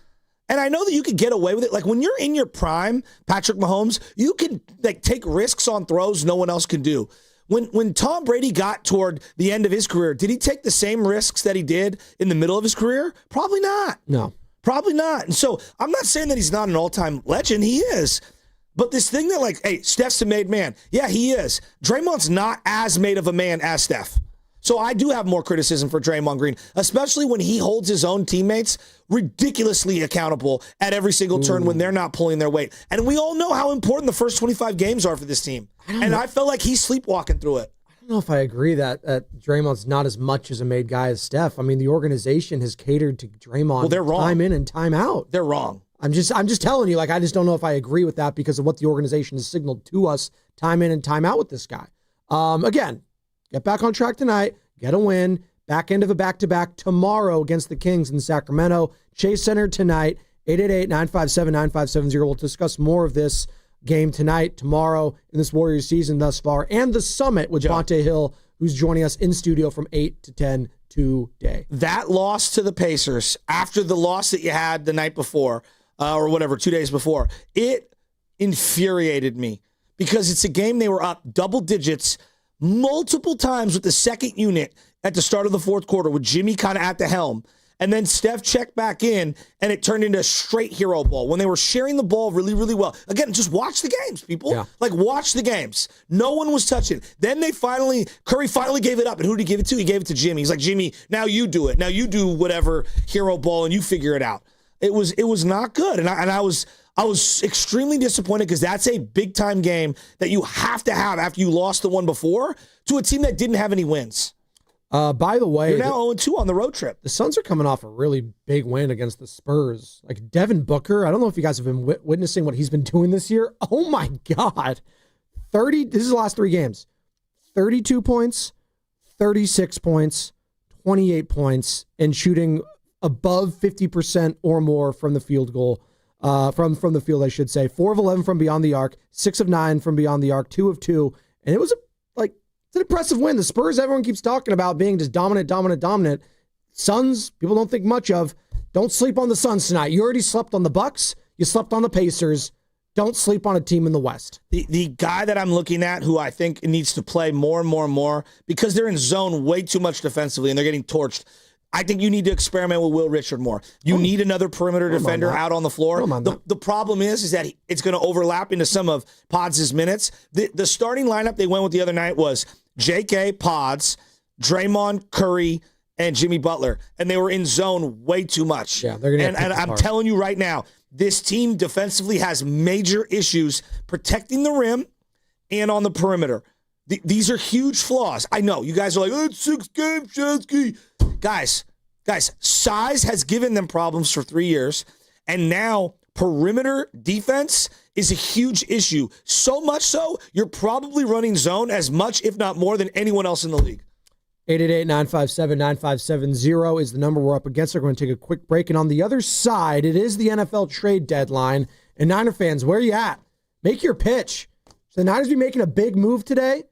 And I know that you could get away with it. Like when you're in your prime, Patrick Mahomes, you can take risks on throws no one else can do. When Tom Brady got toward the end of his career, did he take the same risks that he did in the middle of his career? Probably not. No. Probably not. And so I'm not saying that he's not an all-time legend. He is. But this thing that hey, Steph's a made man. Yeah, he is. Draymond's not as made of a man as Steph. So I do have more criticism for Draymond Green, especially when he holds his own teammates ridiculously accountable at every single turn when they're not pulling their weight. And we all know how important the first 25 games are for this team. I felt like he's sleepwalking through it. I don't know if I agree that Draymond's not as much as a made guy as Steph. I mean, the organization has catered to Draymond they're wrong. Time in and time out. They're wrong. I'm just telling you, I just don't know if I agree with that because of what the organization has signaled to us time in and time out with this guy. Again, get back on track tonight, get a win, back end of a back-to-back tomorrow against the Kings in Sacramento. Chase Center tonight, 888-957-9570. We'll discuss more of this game tonight, tomorrow, in this Warriors season thus far, and the summit with Bonte Hill, who's joining us in studio from 8 to 10 today. That loss to the Pacers, after the loss that you had the night before, or whatever, 2 days before, it infuriated me because it's a game they were up double digits multiple times with the second unit at the start of the fourth quarter with Jimmy kind of at the helm. And then Steph checked back in, and it turned into a straight hero ball when they were sharing the ball really, really well. Again, just watch the games, people. Yeah. Watch the games. No one was touching. Then Curry finally gave it up. And who did he give it to? He gave it to Jimmy. He's like, Jimmy, now you do it. Now you do whatever hero ball, and you figure it out. It was not good. And I was extremely disappointed because that's a big-time game that you have to have after you lost the one before to a team that didn't have any wins. By the way, you're now 0-2 on the road trip. The Suns are coming off a really big win against the Spurs. Devin Booker, I don't know if you guys have been witnessing what he's been doing this year. Oh my God. This is the last 3 games. 32 points, 36 points, 28 points, and shooting above 50% or more from the field goal. From the field, I should say. 4 of 11 from beyond the arc, 6 of 9 from beyond the arc, 2 of 2. And it was it's an impressive win. The Spurs, everyone keeps talking about being just dominant. Suns, people don't think much of. Don't sleep on the Suns tonight. You already slept on the Bucks. You slept on the Pacers. Don't sleep on a team in the West. The guy that I'm looking at who I think needs to play more and more because they're in zone way too much defensively and they're getting torched. I think you need to experiment with Will Richard more. You need another perimeter defender out on the floor. The problem is that it's going to overlap into some of Pods' minutes. The starting lineup they went with the other night was J.K., Pods, Draymond, Curry, and Jimmy Butler. And they were in zone way too much. Yeah, they're going to. And I'm telling you right now, this team defensively has major issues protecting the rim and on the perimeter. These are huge flaws. I know. You guys are like, it's 6 games, Shasky. Guys, size has given them problems for 3 years, and now perimeter defense is a huge issue. So much so, you're probably running zone as much, if not more, than anyone else in the league. 888-957-9570 is the number we're up against. We're going to take a quick break, and on the other side, it is the NFL trade deadline. And Niner fans, where are you at? Make your pitch. Should the Niners be making a big move today,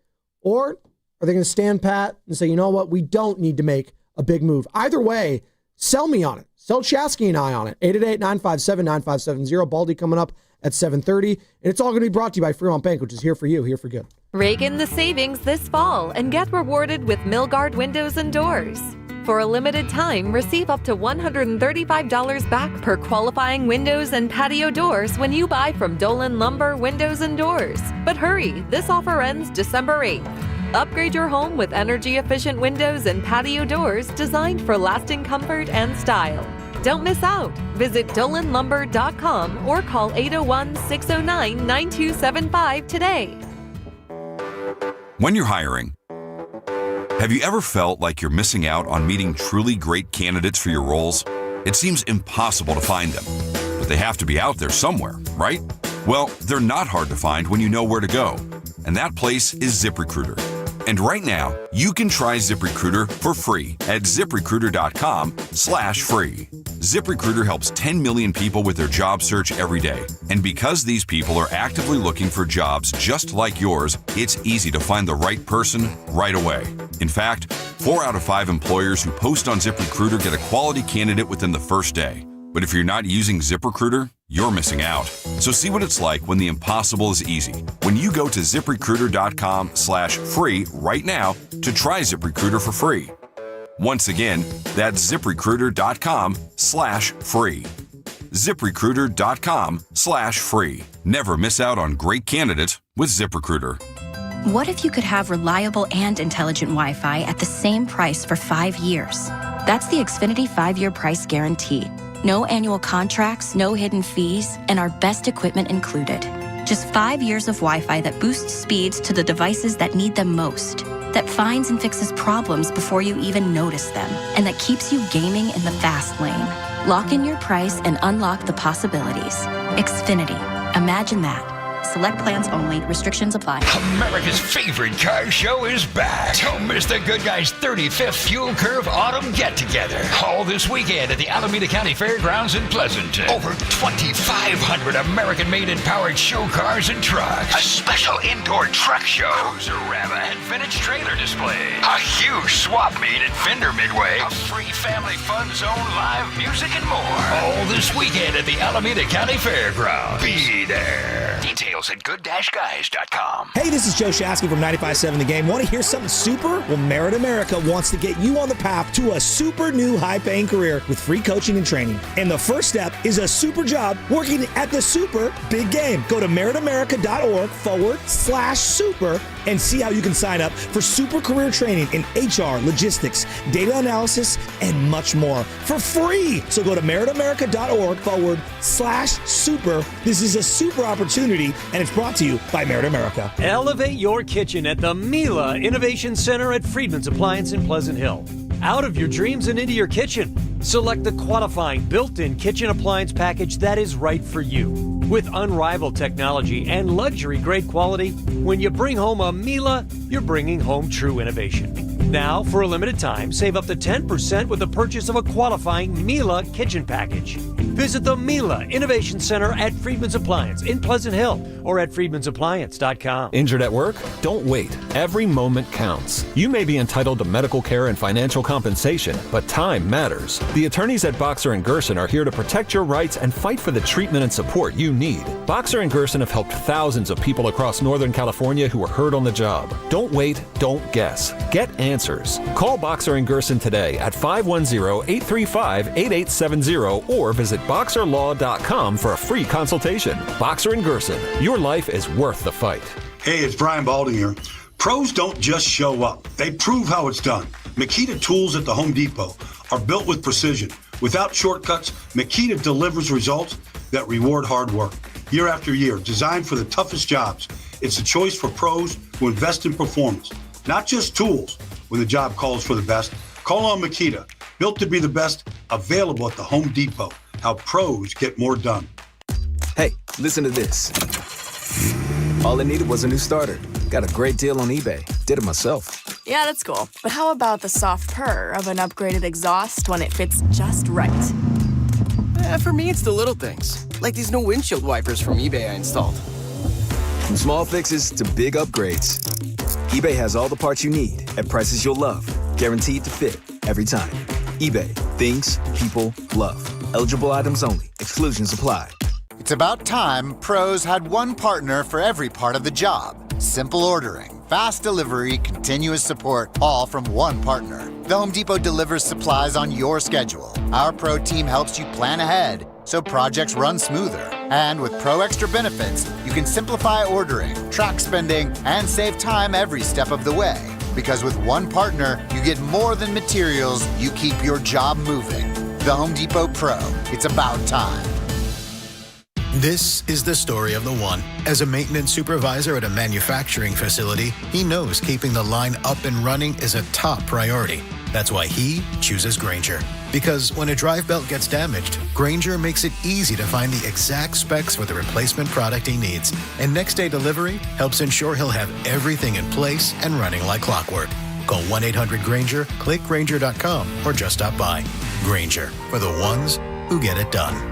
or are they going to stand pat and say, you know what, we don't need to make a big move? Either way, sell me on it. Sell Chasky and I on it. 888-957-9570. Baldy coming up at 7:30. And it's all going to be brought to you by Fremont Bank, which is here for you, here for good. Rake in the savings this fall and get rewarded with Milgard Windows and Doors. For a limited time, receive up to $135 back per qualifying windows and patio doors when you buy from Dolan Lumber Windows and Doors. But hurry, this offer ends December 8th. Upgrade your home with energy-efficient windows and patio doors designed for lasting comfort and style. Don't miss out. Visit DolanLumber.com or call 801-609-9275 today. When you're hiring, have you ever felt like you're missing out on meeting truly great candidates for your roles? It seems impossible to find them, but they have to be out there somewhere, right? Well, they're not hard to find when you know where to go, and that place is ZipRecruiter. And right now, you can try ZipRecruiter for free at ZipRecruiter.com/free. ZipRecruiter helps 10 million people with their job search every day. And because these people are actively looking for jobs just like yours, it's easy to find the right person right away. In fact, 4 out of 5 employers who post on ZipRecruiter get a quality candidate within the first day. But if you're not using ZipRecruiter, you're missing out. So see what it's like when the impossible is easy. When you go to ZipRecruiter.com/free right now to try ZipRecruiter for free. Once again, that's ZipRecruiter.com/free. ZipRecruiter.com/free. Never miss out on great candidates with ZipRecruiter. What if you could have reliable and intelligent Wi-Fi at the same price for 5 years? That's the Xfinity 5-year price guarantee. No annual contracts, no hidden fees, and our best equipment included. Just 5 years of Wi-Fi that boosts speeds to the devices that need them most, that finds and fixes problems before you even notice them, and that keeps you gaming in the fast lane. Lock in your price and unlock the possibilities. Xfinity. Imagine that. Select plans only. Restrictions apply. America's favorite car show is back. Don't miss the Good Guys 35th Fuel Curve Autumn Get-Together. All this weekend at the Alameda County Fairgrounds in Pleasanton. Over 2,500 American-made and powered show cars and trucks. A special indoor truck show. Cruiser-Rama and vintage trailer display. A huge swap meet at Fender Midway. A free family fun zone, live music, and more. All this weekend at the Alameda County Fairgrounds. Be there. Details at good-guys.com. Hey, this is Joe Shasky from 95.7 The Game. Want to hear something super? Well, Merit America wants to get you on the path to a super new high-paying career with free coaching and training. And the first step is a super job working at the super big game. Go to meritamerica.org/super and see how you can sign up for super career training in HR, logistics, data analysis, and much more for free. So go to meritamerica.org/super. This is a super opportunity, and it's brought to you by Merit America. Elevate your kitchen at the Mila Innovation Center at Friedman's Appliance in Pleasant Hill. Out of your dreams and into your kitchen. Select the qualifying built-in kitchen appliance package that is right for you. With unrivaled technology and luxury-grade quality, when you bring home a Mila, you're bringing home true innovation. Now, for a limited time, save up to 10% with the purchase of a qualifying Mila kitchen package. Visit the Mila Innovation Center at Friedman's Appliance in Pleasant Hill or at friedmansappliance.com. Injured at work? Don't wait. Every moment counts. You may be entitled to medical care and financial compensation, but time matters. The attorneys at Boxer & Gerson are here to protect your rights and fight for the treatment and support you need. Boxer & Gerson have helped thousands of people across Northern California who were hurt on the job. Don't wait, don't guess. Get answers. Call Boxer & Gerson today at 510-835-8870 or visit boxerlaw.com for a free consultation. Boxer & Gerson, your life is worth the fight. Hey, it's Brian Baldinger. Pros don't just show up. They prove how it's done. Makita tools at the Home Depot are built with precision. Without shortcuts, Makita delivers results that reward hard work. Year after year, designed for the toughest jobs. It's a choice for pros who invest in performance, not just tools. When the job calls for the best, call on Makita. Built to be the best, available at the Home Depot. How pros get more done. Hey, listen to this. All I needed was a new starter. Got a great deal on eBay. Did it myself. Yeah, that's cool. But how about the soft purr of an upgraded exhaust when it fits just right? For me, it's the little things. Like these new windshield wipers from eBay I installed. From small fixes to big upgrades, eBay has all the parts you need at prices you'll love. Guaranteed to fit every time. eBay. Things people love. Eligible items only. Exclusions apply. It's about time pros had one partner for every part of the job. Simple ordering, fast delivery, continuous support, all from one partner. The Home Depot delivers supplies on your schedule. Our pro team helps you plan ahead so projects run smoother. And with Pro Extra benefits, you can simplify ordering, track spending, and save time every step of the way. Because with one partner, you get more than materials, you keep your job moving. The Home Depot Pro. It's about time. This is the story of the one. As a maintenance supervisor at a manufacturing facility, he knows keeping the line up and running is a top priority. That's why he chooses Grainger. Because when a drive belt gets damaged, Grainger makes it easy to find the exact specs for the replacement product he needs. And next day delivery helps ensure he'll have everything in place and running like clockwork. Call 1-800-GRAINGER, click Grainger.com, or just stop by. Grainger, for the ones who get it done.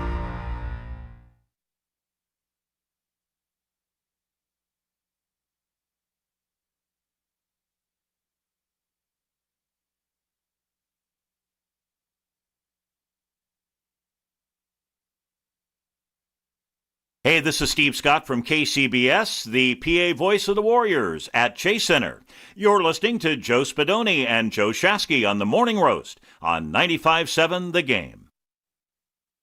Hey, this is Steve Scott from KCBS, the PA voice of the Warriors at Chase Center. You're listening to Joe Spadoni and Joe Shasky on the Morning Roast on 95.7 The Game.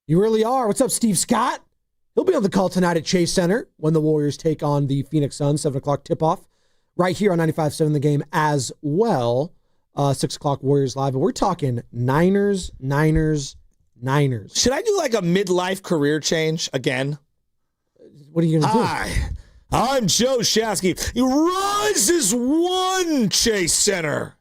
You really are. What's up, Steve Scott? He'll be on the call tonight at Chase Center when the Warriors take on the Phoenix Suns, 7 o'clock tip-off, right here on 95.7 The Game as well. 6 o'clock Warriors Live. And we're talking Niners. Should I do like a midlife career change again? What are you going to do? Hi, I'm Joe Shasky. Rise is one, Chase Center.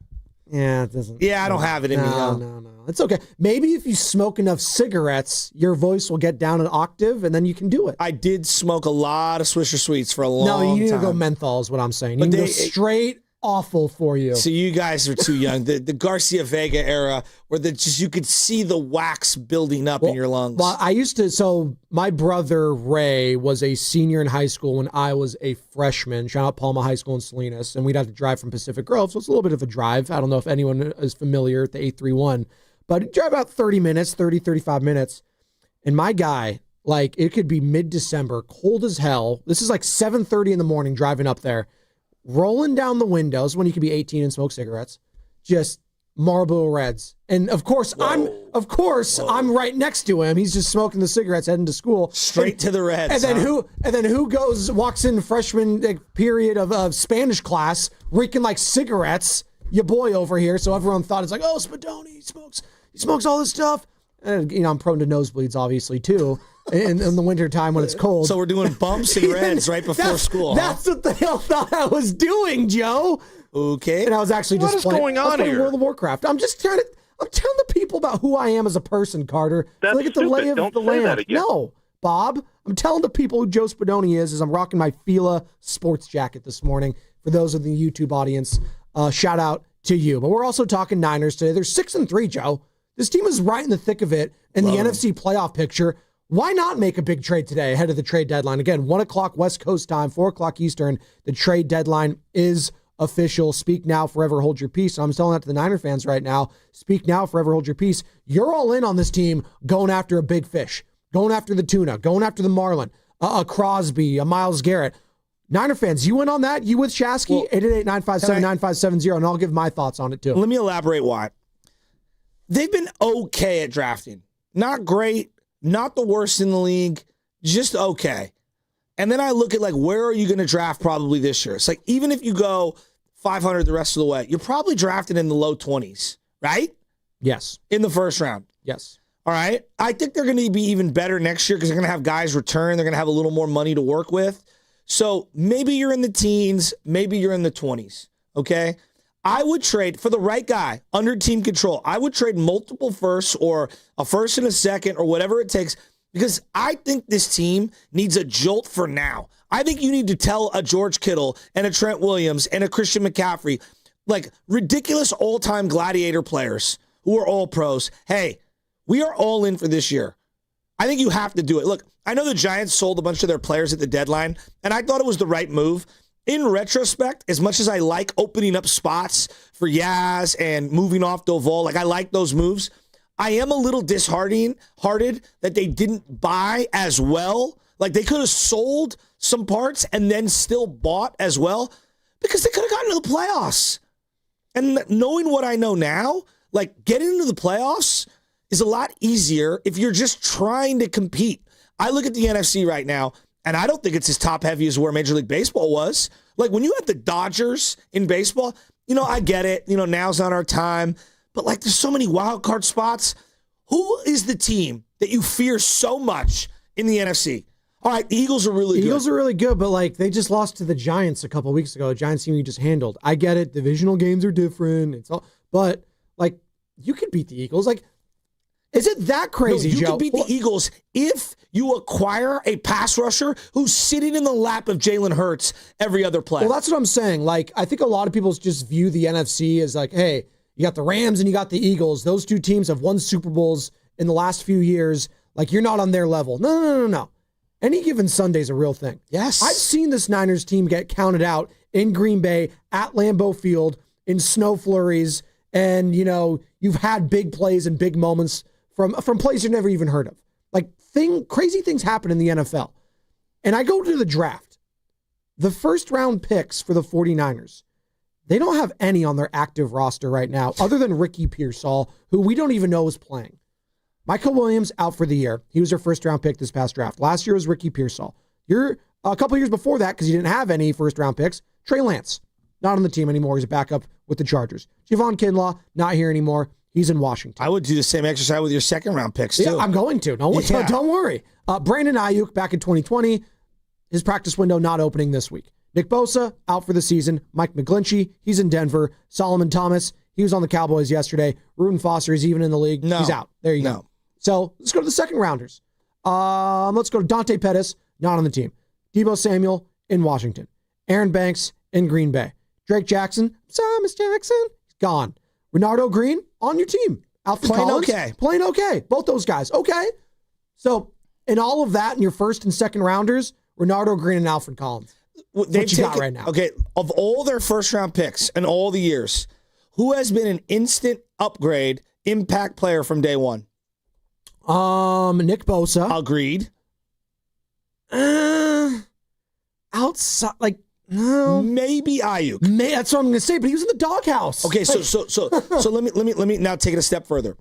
Yeah, it doesn't. Yeah, I don't have it in me. No. It's okay. Maybe if you smoke enough cigarettes, your voice will get down an octave, and then you can do it. I did smoke a lot of Swisher Sweets for a long time. No, you need to go menthol is what I'm saying. You need to go straight awful for you. So you guys are too young. The Garcia Vega era, where you could see the wax building up in your lungs. Well, so my brother Ray was a senior in high school when I was a freshman. Shout out Palma High School in Salinas, and we'd have to drive from Pacific Grove, so it's a little bit of a drive. I don't know if anyone is familiar with the 831, but it'd drive about 35 minutes. And my guy, like, it could be mid-December, cold as hell. This is like 7:30 in the morning driving up there. Rolling down the windows when you could be 18 and smoke cigarettes, just Marlboro Reds. And of course, I'm right next to him. He's just smoking the cigarettes heading to school. Straight to the Reds. And then who walks in freshman period of Spanish class reeking like cigarettes? Your boy over here. So everyone thought it's like, oh, Spadoni, he smokes all this stuff. And I'm prone to nosebleeds, obviously, too. In the wintertime when it's cold. So we're doing bumps and reds right before school. That's what the hell thought I was doing, Joe. Okay. And I was actually What is going on playing here? World of Warcraft. I'm telling the people about who I am as a person, Carter. That's Look at the lay of stupid. the Don't say that land. again. No, Bob. I'm telling the people who Joe Spadoni is I'm rocking my Fila sports jacket this morning. For those of the YouTube audience, shout out to you. But we're also talking Niners today. They're 6-3, Joe. This team is right in the thick of it in the NFC playoff picture. Why not make a big trade today ahead of the trade deadline? Again, 1 o'clock West Coast time, 4 o'clock Eastern. The trade deadline is official. Speak now, forever hold your peace. I'm telling that to the Niner fans right now. Speak now, forever hold your peace. You're all in on this team going after a big fish, going after the tuna, going after the marlin, a Crosby, a Myles Garrett. Niner fans, you in on that? You with Shasky? 888-957-9570, and I'll give my thoughts on it too. Let me elaborate why. They've been okay at drafting. Not great. Not the worst in the league, just okay. And then I look at, like, where are you going to draft probably this year? It's like, even if you go 500 the rest of the way, you're probably drafted in the low 20s, right? Yes. In the first round. Yes. All right. I think they're going to be even better next year because they're going to have guys return. They're going to have a little more money to work with. So maybe you're in the teens, maybe you're in the 20s, okay? I would trade, for the right guy, under team control, I would trade multiple firsts or a first and a second or whatever it takes because I think this team needs a jolt for now. I think you need to tell a George Kittle and a Trent Williams and a Christian McCaffrey, like ridiculous all-time gladiator players who are all pros, hey, we are all in for this year. I think you have to do it. Look, I know the Giants sold a bunch of their players at the deadline, and I thought it was the right move. In retrospect, as much as I like opening up spots for Yaz and moving off Doval, like I like those moves, I am a little disheartened that they didn't buy as well. Like they could have sold some parts and then still bought as well because they could have gotten to the playoffs. And knowing what I know now, like getting into the playoffs is a lot easier if you're just trying to compete. I look at the NFC right now, and I don't think it's as top-heavy as where Major League Baseball was. Like, when you have the Dodgers in baseball, I get it. Now's not our time. But, like, there's so many wild card spots. Who is the team that you fear so much in the NFC? All right, the Eagles are really good. Eagles are really good, but, like, they just lost to the Giants a couple weeks ago. A Giants team you just handled. I get it. Divisional games are different. But, like, you could beat the Eagles. Like, is it that crazy, Joe? You Joe? can beat the Eagles if you acquire a pass rusher who's sitting in the lap of Jalen Hurts every other play. Well, that's what I'm saying. Like, I think a lot of people just view the NFC as like, hey, you got the Rams and you got the Eagles. Those two teams have won Super Bowls in the last few years. Like, you're not on their level. No. Any given Sunday's a real thing. Yes. I've seen this Niners team get counted out in Green Bay at Lambeau Field in snow flurries. And, you've had big plays and big moments from plays you've never even heard of. Like, crazy things happen in the NFL. And I go to the draft. The first round picks for the 49ers, they don't have any on their active roster right now other than Ricky Pearsall, who we don't even know is playing. Michael Williams out for the year. He was their first round pick this past draft. Last year was Ricky Pearsall. A couple years before that, because you didn't have any first round picks, Trey Lance, not on the team anymore. He's a backup with the Chargers. Javon Kinlaw, not here anymore. He's in Washington. I would do the same exercise with your second round picks, too. Yeah, I'm going to. Don't worry. Brandon Ayuk back in 2020. His practice window not opening this week. Nick Bosa, out for the season. Mike McGlinchey, he's in Denver. Solomon Thomas, he was on the Cowboys yesterday. Reuben Foster is even in the league. No. He's out. There you go. So let's go to the second rounders. Let's go to Dante Pettis, not on the team. Deebo Samuel in Washington. Aaron Banks in Green Bay. Drake Jackson, Thomas Jackson, he's gone. Renardo Green on your team. Alfred Collins, playing okay. Both those guys, okay. So in all of that in your first and second rounders, Renardo Green and Alfred Collins. They've got right now. Okay, of all their first round picks in all the years, who has been an instant upgrade impact player from day one? Nick Bosa. Agreed. Outside, like, no. Maybe Ayuk. That's what I'm going to say, but he was in the doghouse. Okay, so let me now take it a step further.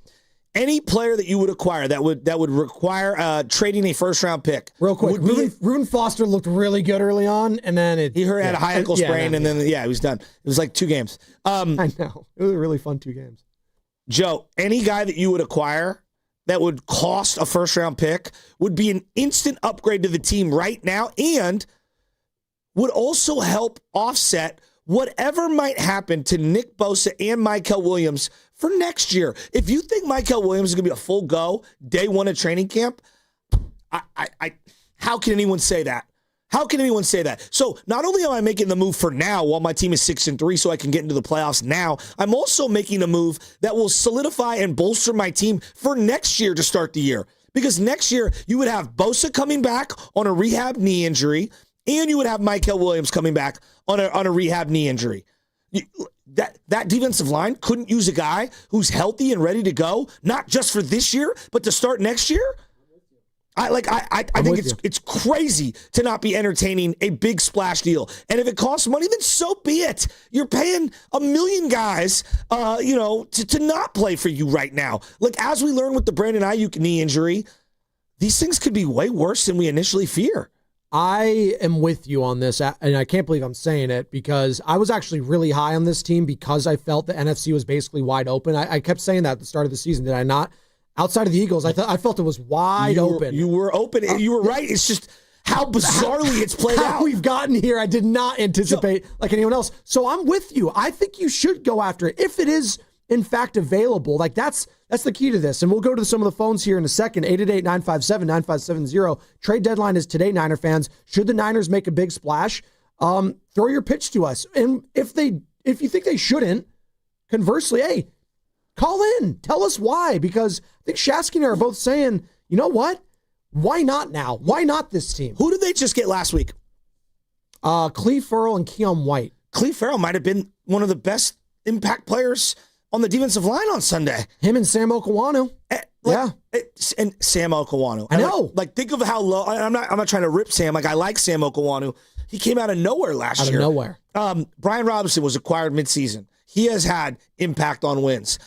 Any player that you would acquire that would require trading a first round pick. Real quick, Reuben Foster looked really good early on, and then he had a high ankle sprain, and then he was done. It was like 2 games. I know. It was a really fun 2 games. Joe, any guy that you would acquire that would cost a first round pick would be an instant upgrade to the team right now, and would also help offset whatever might happen to Nick Bosa and Michael Williams for next year. If you think Michael Williams is going to be a full go day one of training camp, how can anyone say that? How can anyone say that? So not only am I making the move for now while my team is 6-3 so I can get into the playoffs now, I'm also making a move that will solidify and bolster my team for next year to start the year. Because next year you would have Bosa coming back on a rehab knee injury, and you would have Michael Williams coming back on a rehab knee injury. That defensive line couldn't use a guy who's healthy and ready to go, not just for this year, but to start next year. I think it's crazy to not be entertaining a big splash deal. And if it costs money, then so be it. You're paying 1 million guys, to not play for you right now. Like, as we learned with the Brandon Ayuk knee injury, these things could be way worse than we initially fear. I am with you on this, and I can't believe I'm saying it, because I was actually really high on this team because I felt the NFC was basically wide open. I kept saying that at the start of the season, did I not? Outside of the Eagles, I felt it was wide open. You were open, and you were right. It's just how bizarrely it's played out. How we've gotten here, I did not anticipate like anyone else. So I'm with you. I think you should go after it if it is in fact available. Like that's the key to this. And we'll go to some of the phones here in a second. 888-957-9570. Trade deadline is today, Niner fans. Should the Niners make a big splash? Throw your pitch to us. And if you think they shouldn't, conversely, hey, call in. Tell us why. Because I think Shasky and I are both saying, you know what? Why not now? Why not this team? Who did they just get last week? Cleve Farrell and Keon White. Cleve Farrell might have been one of the best impact players on the defensive line on Sunday. Him and Sam Okawanu. And Sam Okawanu. I know. Like think of how low. I'm not trying to rip Sam. Like, I like Sam Okawanu. He came out of nowhere last year. Out of nowhere. Brian Robinson was acquired midseason. He has had impact on wins.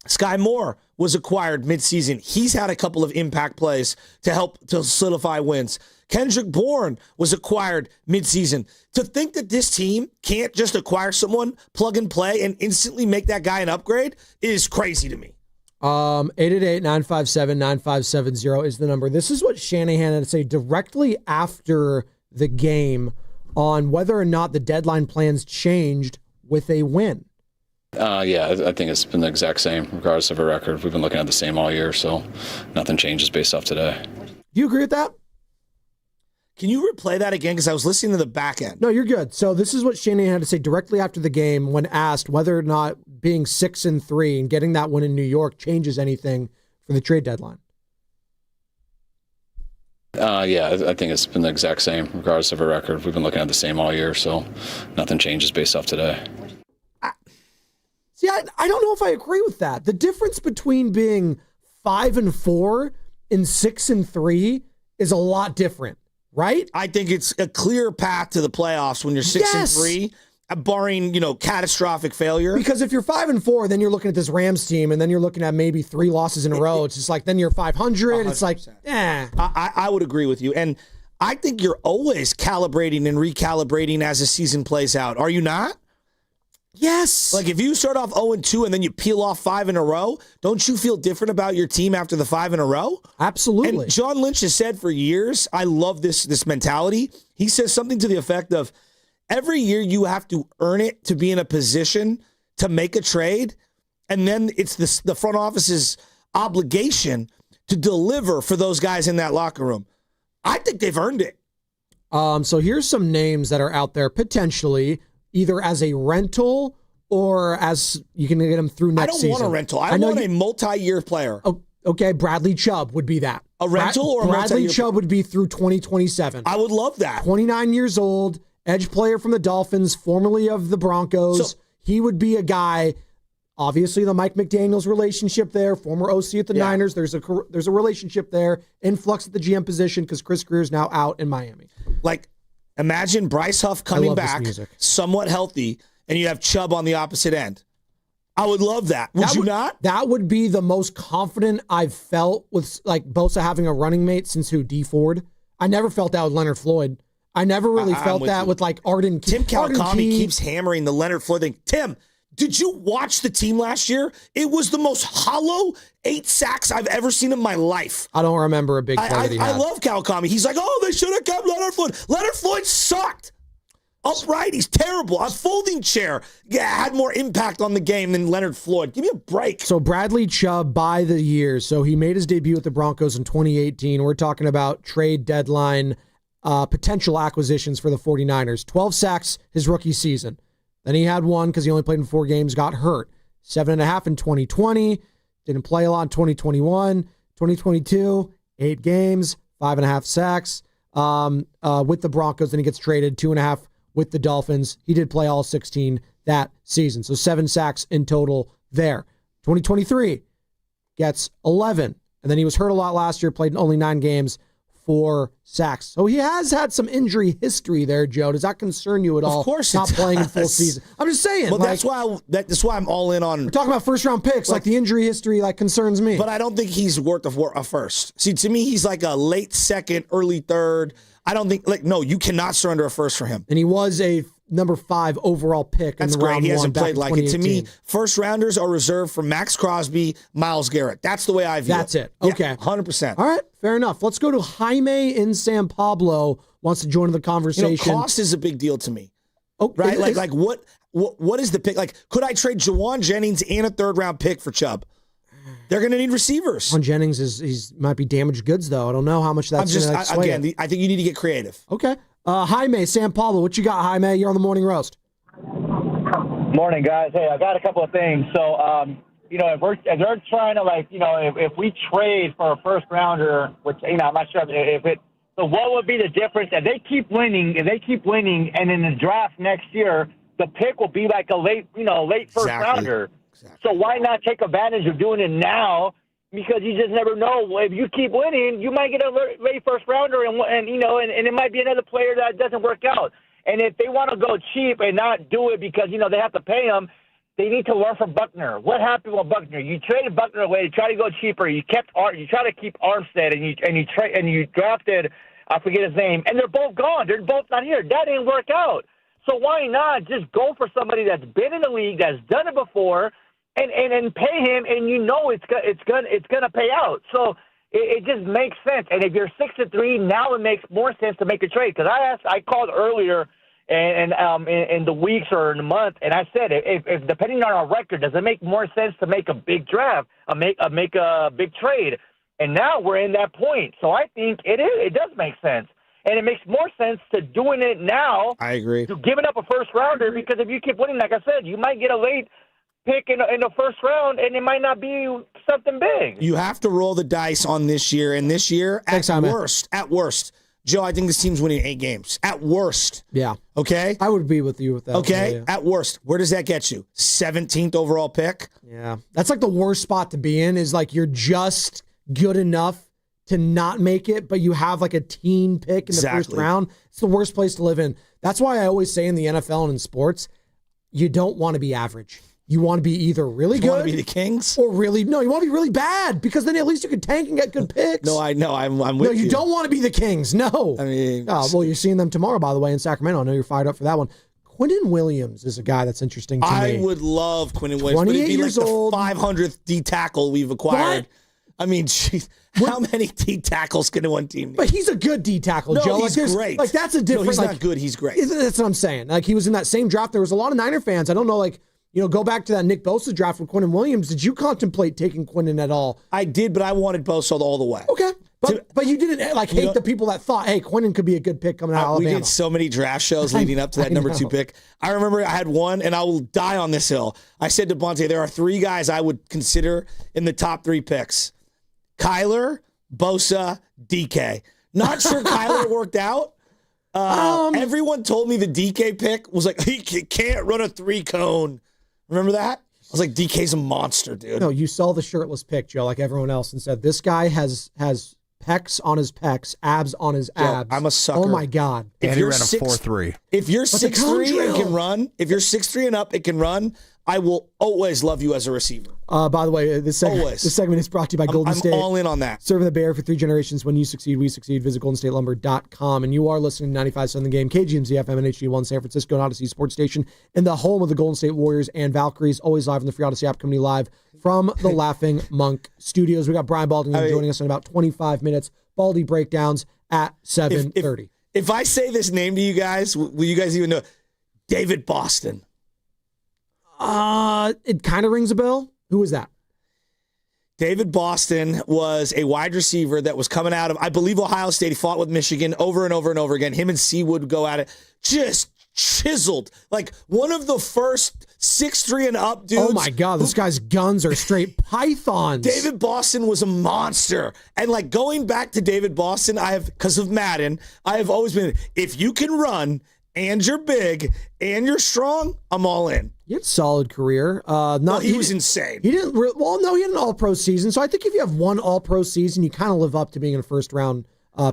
Sky Moore was acquired midseason. He's had a couple of impact plays to help to solidify wins. Kendrick Bourne was acquired midseason. To think that this team can't just acquire someone, plug and play, and instantly make that guy an upgrade is crazy to me. 888-957-9570 is the number. This is what Shanahan had to say directly after the game on whether or not the deadline plans changed with a win. I think it's been the exact same, regardless of a record. We've been looking at the same all year, so nothing changes based off today. Do you agree with that? Can you replay that again? Because I was listening to the back end. No, you're good. So this is what Shanahan had to say directly after the game when asked whether or not being 6-3 and getting that win in New York changes anything for the trade deadline. I think it's been the exact same, regardless of a record. We've been looking at the same all year, so nothing changes based off today. See, I don't know if I agree with that. The difference between being 5-4 and 6-3 is a lot different, right? I think it's a clear path to the playoffs when you're 6-3, barring, catastrophic failure. Because if you're 5-4, then you're looking at this Rams team, and then you're looking at maybe 3 losses in a row. It's just like, then you're 500. 100%. It's like, I would agree with you. And I think you're always calibrating and recalibrating as the season plays out. Are you not? Yes. Like if you start off 0-2 and then you peel off 5 in a row, don't you feel different about your team after the 5 in a row? Absolutely. And John Lynch has said for years, I love this mentality. He says something to the effect of, every year you have to earn it to be in a position to make a trade, and then it's the front office's obligation to deliver for those guys in that locker room. I think they've earned it. So here's some names that are out there potentially, either as a rental or as you can get them through next season. I don't want a rental. I want a multi-year player. Oh, okay, Bradley Chubb would be that. A rental or a Bradley multi-year? Chubb would be through 2027. I would love that. 29 years old, edge player from the Dolphins, formerly of the Broncos. He would be a guy, obviously the Mike McDaniels relationship there, former OC at the Niners. There's a relationship there, influx at the GM position because Chris Greer's now out in Miami. Like, imagine Bryce Huff coming back, somewhat healthy, and you have Chubb on the opposite end. I would love that. Would you not? That would be the most confident I've felt with like Bosa having a running mate since D Ford. I never felt that with Leonard Floyd. I never really felt that with like Arden. Tim Kawakami keeps hammering the Leonard Floyd thing. Tim, did you watch the team last year? It was the most hollow 8 sacks I've ever seen in my life. I don't remember a big play that he had. I love Kawakami. He's like, oh, they should have kept Leonard Floyd. Leonard Floyd sucked. Upright, he's terrible. A folding chair had more impact on the game than Leonard Floyd. Give me a break. So Bradley Chubb by the years. So he made his debut with the Broncos in 2018. We're talking about trade deadline potential acquisitions for the 49ers. 12 sacks his rookie season. Then he had one because he only played in 4 games, got hurt. 7.5 in 2020. Didn't play a lot in 2021. 2022, 8 games, 5.5 sacks with the Broncos. Then he gets traded, 2.5 with the Dolphins. He did play all 16 that season. So 7 sacks in total there. 2023 gets 11. And then he was hurt a lot last year, played in only 9 games, 4 sacks. So he has had some injury history there, Joe. Does that concern you at all? Of course not it playing in does. full season. I'm just saying. Well, like, that's why I'm all in on. We're talking about first round picks. Like the injury history, concerns me. But I don't think he's worth a first. See, to me, he's like a late second, early third. I don't think no, you cannot surrender a first for him. And he was a number 5 overall pick. That's in the great. round He hasn't one played like it. To me, first rounders are reserved for Max Crosby, Myles Garrett. That's the way I view it. That's it. Okay. 100%. All right. Fair enough. Let's go to Jaime in San Pablo. Wants to join the conversation. Cost is a big deal to me. Oh, right? Like what is the pick? Like, could I trade Jawan Jennings and a 3rd round pick for Chubb? They're going to need receivers. Jawan Jennings might be damaged goods though. I don't know how much that's going to sway it. I think you need to get creative. Okay. Jaime, San Pablo, what you got, Jaime? You're on the Morning Roast. Morning, guys. Hey, I got a couple of things. So, if they're trying to if we trade for a first rounder, which I'm not sure if it. So, what would be the difference if they keep winning? And in the draft next year, the pick will be like a late first rounder. Exactly. So why not take advantage of doing it now? Because you just never know. If you keep winning, you might get a late first rounder, and it might be another player that doesn't work out. And if they want to go cheap and not do it because they have to pay him, they need to learn from Buckner. What happened with Buckner? You traded Buckner away to try to go cheaper. You try to keep Armstead, and you drafted, I forget his name, and they're both gone. They're both not here. That didn't work out. So why not just go for somebody that's been in the league, that's done it before, and pay him, and it's gonna pay out. So it just makes sense. And if you're 6-3, now it makes more sense to make a trade. Because I called earlier, and in the weeks or in the month, and I said if depending on our record, does it make more sense to make a big draft, make a big trade? And now we're in that point. So I think it does make sense. And it makes more sense to doing it now. I agree. To giving up a first rounder, because if you keep winning, like I said, you might get a late pick in the first round, and it might not be something big. You have to roll the dice on this year, and this year, at worst, Joe, I think this team's winning 8 games. At worst. Yeah. Okay? I would be with you with that. Okay? Yeah. At worst. Where does that get you? 17th overall pick? Yeah. That's like the worst spot to be in, is like you're just good enough to not make it, but you have like a teen pick in the first round. It's the worst place to live in. That's why I always say in the NFL and in sports, you don't want to be average. You want to be either really good. You want to be the Kings? Or really, no, you want to be really bad because then at least you can tank and get good picks. No, I know. I'm with you. No, you don't want to be the Kings. No. I mean, well, you're seeing them tomorrow, by the way, in Sacramento. I know you're fired up for that one. Quinnen Williams is a guy that's interesting to me. I would love Quinnen Williams, but he'd be like the 500th D tackle we've acquired. What? I mean, geez, how many D tackles can one team need? But he's a good D tackle, no, Joe. He's great. Like, that's a different... No, he's not good. He's great. That's what I'm saying. Like, he was in that same draft. There was a lot of Niner fans. I don't know, like... go back to that Nick Bosa draft with Quinnen Williams. Did you contemplate taking Quinnen at all? I did, but I wanted Bosa all the way. Okay. But you didn't hate the people that thought, hey, Quinnen could be a good pick coming out of Alabama. We did so many draft shows leading up to that number 2 pick. I remember I had one, and I will die on this hill. I said to Bonte, there are 3 guys I would consider in the top 3 picks. Kyler, Bosa, DK. Not sure Kyler worked out. Everyone told me the DK pick was like, he can't run a 3-cone. Remember that? I was like, DK's a monster, dude. No, you saw the shirtless pic, Joe, like everyone else, and said, this guy has pecs on his pecs, abs on his abs. I'm a sucker. Oh, my God. And he ran a 4.3. If you're 6'3" and can run, if you're 6'3" and up, it can run, I will always love you as a receiver. By the way, this segment is brought to you by Golden State. I'm all in on that. Serving the Bay Area for 3 generations. When you succeed, we succeed. Visit GoldenStateLumber.com. And you are listening to 95.7 The Game, KGMZ FM and HD1 San Francisco and Odyssey Sports Station, and the home of the Golden State Warriors and Valkyries, always live on the free Odyssey app, coming live from the Laughing Monk Studios. We got Brian Baldinger joining us in about 25 minutes. Baldy breakdowns at 7:30. If I say this name to you guys, will you guys even know? David Boston. It kind of rings a bell. Who was that? David Boston was a wide receiver that was coming out of, I believe, Ohio State. He fought with Michigan over and over and over again. Him and Seawood go at it. Just chiseled. Like one of the first 6'3" and up dudes. Oh, my God. This guy's guns are straight pythons. David Boston was a monster. And like going back to David Boston, because of Madden, I have always been, if you can run and you're big and you're strong, I'm all in. He had a solid career. He was insane. He didn't. He had an All-Pro season. So I think if you have one All-Pro season, you kind of live up to being a first-round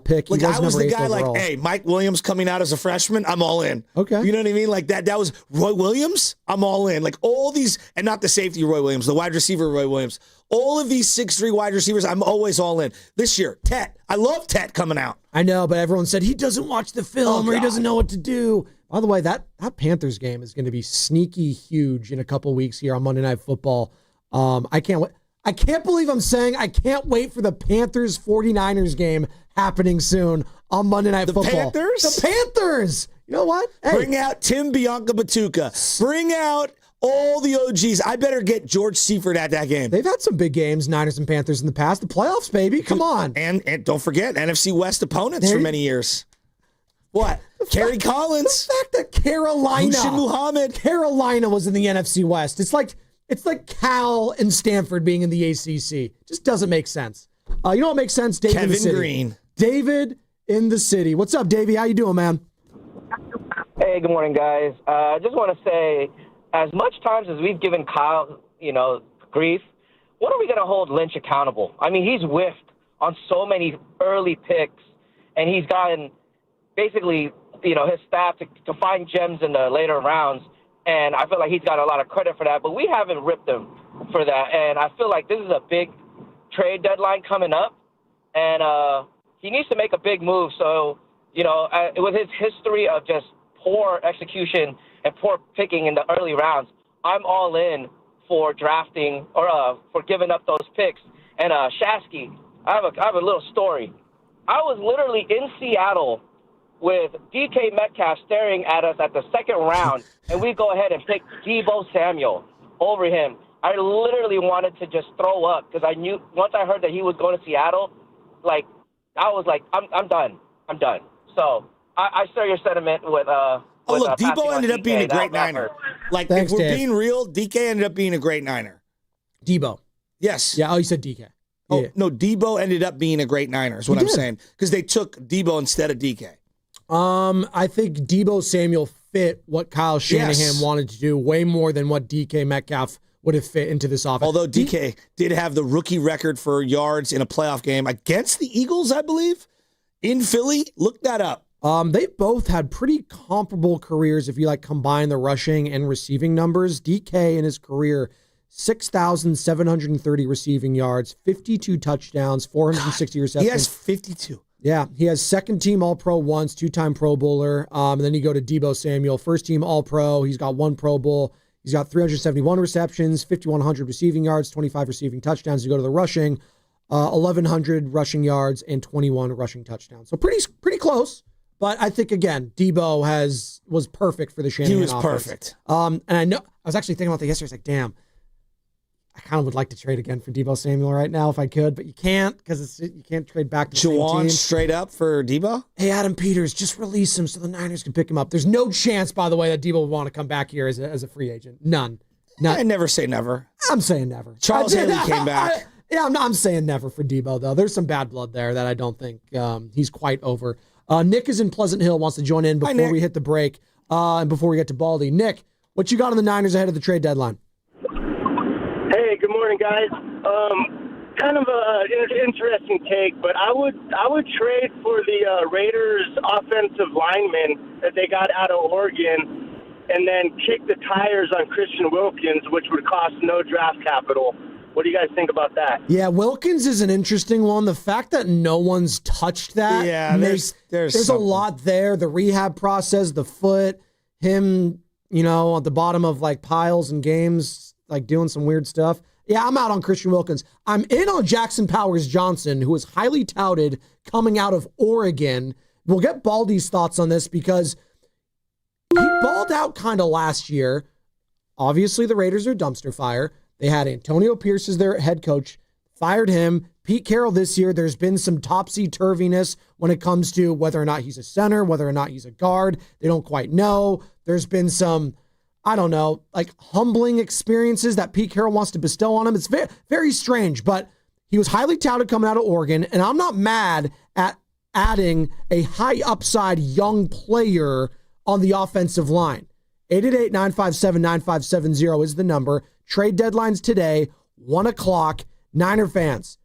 pick. Like I was the guy overall. like, hey, Mike Williams coming out as a freshman, I'm all in. Okay. You know what I mean? Like that was Roy Williams, I'm all in. Like all these, and not the safety Roy Williams, the wide receiver Roy Williams. All of these 6'3" wide receivers, I'm always all in. This year, Tet. I love Tet coming out. I know, but everyone said he doesn't watch the film or he doesn't know what to do. By the way, that Panthers game is going to be sneaky huge in a couple weeks here on Monday Night Football. I can't wait. I can't believe I'm saying I can't wait for the Panthers 49ers game happening soon on Monday Night Football. Panthers? The Panthers. You know what? Hey. Bring out Tim Bianca-Batuka. Bring out all the OGs. I better get George Seifert at that game. They've had some big games, Niners and Panthers, in the past. The playoffs, baby. Come on. And don't forget, NFC West opponents for many years. What? Kerry Collins. The fact that Hussein Muhammad. Carolina was in the NFC West. It's like Cal and Stanford being in the ACC. Just doesn't make sense. You know what makes sense? David in the city. Green. David in the city. What's up, Davey? How you doing, man? Hey, good morning, guys. I just want to say, as much times as we've given Kyle, grief, when are we going to hold Lynch accountable? I mean, he's whiffed on so many early picks, and he's gotten basically, his staff to find gems in the later rounds, and I feel like he's got a lot of credit for that, but we haven't ripped him for that, and I feel like this is a big trade deadline coming up, and he needs to make a big move. So, with his history of just poor execution and poor picking in the early rounds, I'm all in for drafting or for giving up those picks. And Shasky, I have a little story. I was literally in Seattle with DK Metcalf staring at us at the second round, and we go ahead and pick Deebo Samuel over him. I literally wanted to just throw up because I knew once I heard that he was going to Seattle, I was like, I'm done. I'm done. So I share your sentiment with look, Deebo ended up being a great Niner. Thanks, if we're Dave. being real, DK ended up being a great Niner. Deebo. Yes. Yeah, you said DK. Oh, Yeah. no, Deebo ended up being a great Niner is what I'm saying. Because they took Deebo instead of DK. I think Deebo Samuel fit what Kyle Shanahan wanted to do way more than what DK Metcalf would have fit into this offense. Although DK did have the rookie record for yards in a playoff game against the Eagles, I believe, in Philly. Look that up. They both had pretty comparable careers if you combine the rushing and receiving numbers. DK in his career, 6,730 receiving yards, 52 touchdowns, 460 receptions. He has 52. Yeah, he has second-team All-Pro once, two-time Pro Bowler. And then you go to Deebo Samuel, first-team All-Pro. He's got 1 Pro Bowl. He's got 371 receptions, 5,100 receiving yards, 25 receiving touchdowns. You go to the rushing, 1,100 rushing yards and 21 rushing touchdowns. So pretty close. But I think, again, Deebo was perfect for the Shanahan offense. He was perfect. And I know, I was actually thinking about that yesterday. I was like, damn, I kind of would like to trade again for Deebo Samuel right now if I could, but you can't because you can't trade back to the same team. Straight up for Deebo? Hey, Adam Peters, just release him so the Niners can pick him up. There's no chance, by the way, that Deebo would want to come back here as a free agent. None. I never say never. I'm saying never. Charles Haley came back. I'm saying never for Deebo, though. There's some bad blood there that I don't think he's quite over. Nick is in Pleasant Hill, wants to join in before we hit the break and before we get to Baldy. Nick, what you got on the Niners ahead of the trade deadline? Hey, good morning, guys. Kind of an interesting take, but I would trade for the Raiders offensive lineman that they got out of Oregon and then kick the tires on Christian Wilkins, which would cost no draft capital. What do you guys think about that? Yeah, Wilkins is an interesting one. The fact that no one's touched that, there's a lot there. The rehab process, the foot, him, at the bottom of piles and games, doing some weird stuff. Yeah, I'm out on Christian Wilkins. I'm in on Jackson Powers Johnson, who is highly touted coming out of Oregon. We'll get Baldy's thoughts on this because he balled out kind of last year. Obviously, the Raiders are a dumpster fire. They had Antonio Pierce as their head coach, fired him. Pete Carroll this year, there's been some topsy-turviness when it comes to whether or not he's a center, whether or not he's a guard. They don't quite know. There's been some, humbling experiences that Pete Carroll wants to bestow on him. It's very, very strange, but he was highly touted coming out of Oregon, and I'm not mad at adding a high-upside young player on the offensive line. 888-957-9570 is the number. Trade deadlines today, 1 o'clock. Niner fans,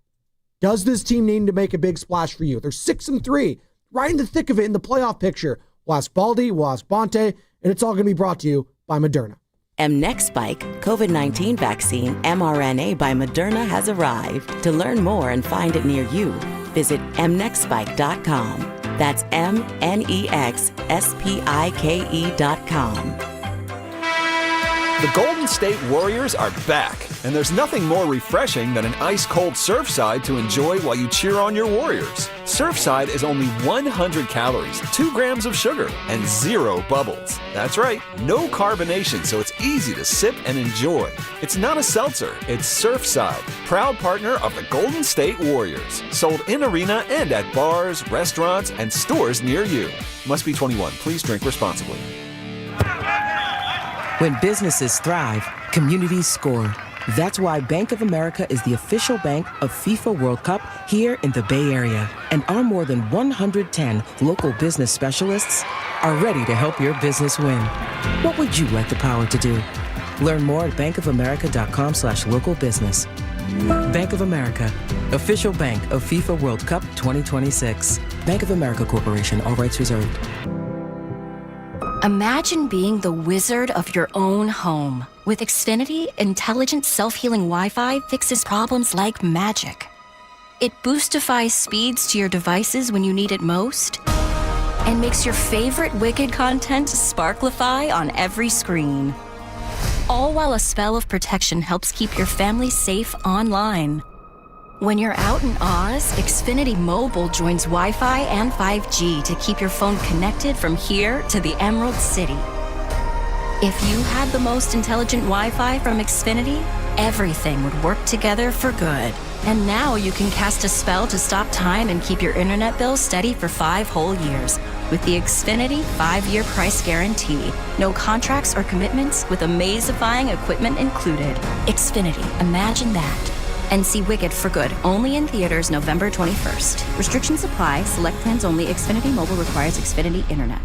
does this team need to make a big splash for you? They're 6-3, right in the thick of it in the playoff picture. We'll ask Baldy, we'll ask Bonte, and it's all going to be brought to you by Moderna. mNEXSpike COVID-19 vaccine mRNA by Moderna has arrived. To learn more and find it near you, visit mnexspike.com. That's mnexspike.com. The Golden State Warriors are back, and there's nothing more refreshing than an ice-cold Surfside to enjoy while you cheer on your Warriors. Surfside is only 100 calories, 2 grams of sugar, and 0 bubbles. That's right, no carbonation, so it's easy to sip and enjoy. It's not a seltzer, it's Surfside, proud partner of the Golden State Warriors. Sold in arena and at bars, restaurants, and stores near you. Must be 21. Please drink responsibly. When businesses thrive, communities score. That's why Bank of America is the official bank of FIFA World Cup here in the Bay Area. And our more than 110 local business specialists are ready to help your business win. What would you like the power to do? Learn more at bankofamerica.com/local business. Bank of America, official bank of FIFA World Cup 2026. Bank of America Corporation, all rights reserved. Imagine being the wizard of your own home. With Xfinity, intelligent self-healing Wi-Fi fixes problems like magic. It boostifies speeds to your devices when you need it most and makes your favorite Wicked content sparklify on every screen. All while a spell of protection helps keep your family safe online. When you're out in Oz, Xfinity Mobile joins Wi-Fi and 5G to keep your phone connected from here to the Emerald City. If you had the most intelligent Wi-Fi from Xfinity, everything would work together for good. And now you can cast a spell to stop time and keep your internet bill steady for 5 whole years with the Xfinity 5-year price guarantee. No contracts or commitments with amazifying equipment included. Xfinity, imagine that. And see Wicked for good, only in theaters November 21st. Restrictions apply. Select plans only. Xfinity Mobile requires Xfinity Internet.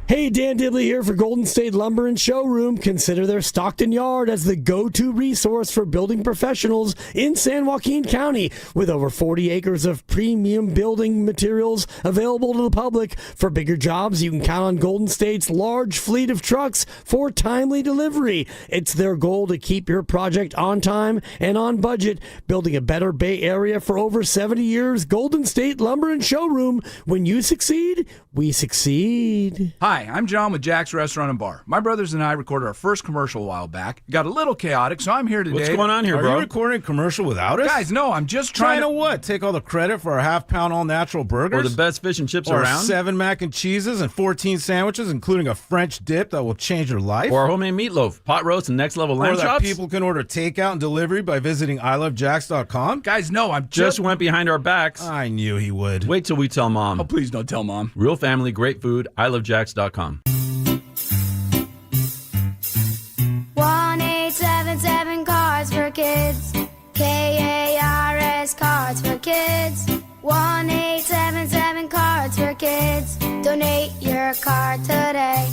Hey, Dan Dibley here for Golden State Lumber and Showroom. Consider their Stockton Yard as the go-to resource for building professionals in San Joaquin County. With over 40 acres of premium building materials available to the public. For bigger jobs, you can count on Golden State's large fleet of trucks for timely delivery. It's their goal to keep your project on time and on budget. Building a better Bay Area for over 70 years. Golden State Lumber and Showroom. When you succeed, we succeed. Hi, I'm John with Jack's Restaurant and Bar. My brothers and I recorded our first commercial a while back. Got a little chaotic, so I'm here today. What's going on here, bro? Are you recording a commercial without us? Guys, no, I'm just trying to what? Take all the credit for our half-pound all-natural burgers? Or the best fish and chips or around? 7 mac and cheeses and 14 sandwiches, including a French dip that will change your life? Or homemade meatloaf, pot roast, and next-level lamb chops? Or that chops? people can order takeout and delivery by visiting ilovejacks.com? Guys, no, I'm just went behind our backs. I knew he would. Wait till we tell Mom. Oh, please don't tell Mom. Real family, great food, ilovejacks.com. 1-877 Cards for Kids. KARS Cards for Kids. 1-877 Cards for Kids. Donate your card today.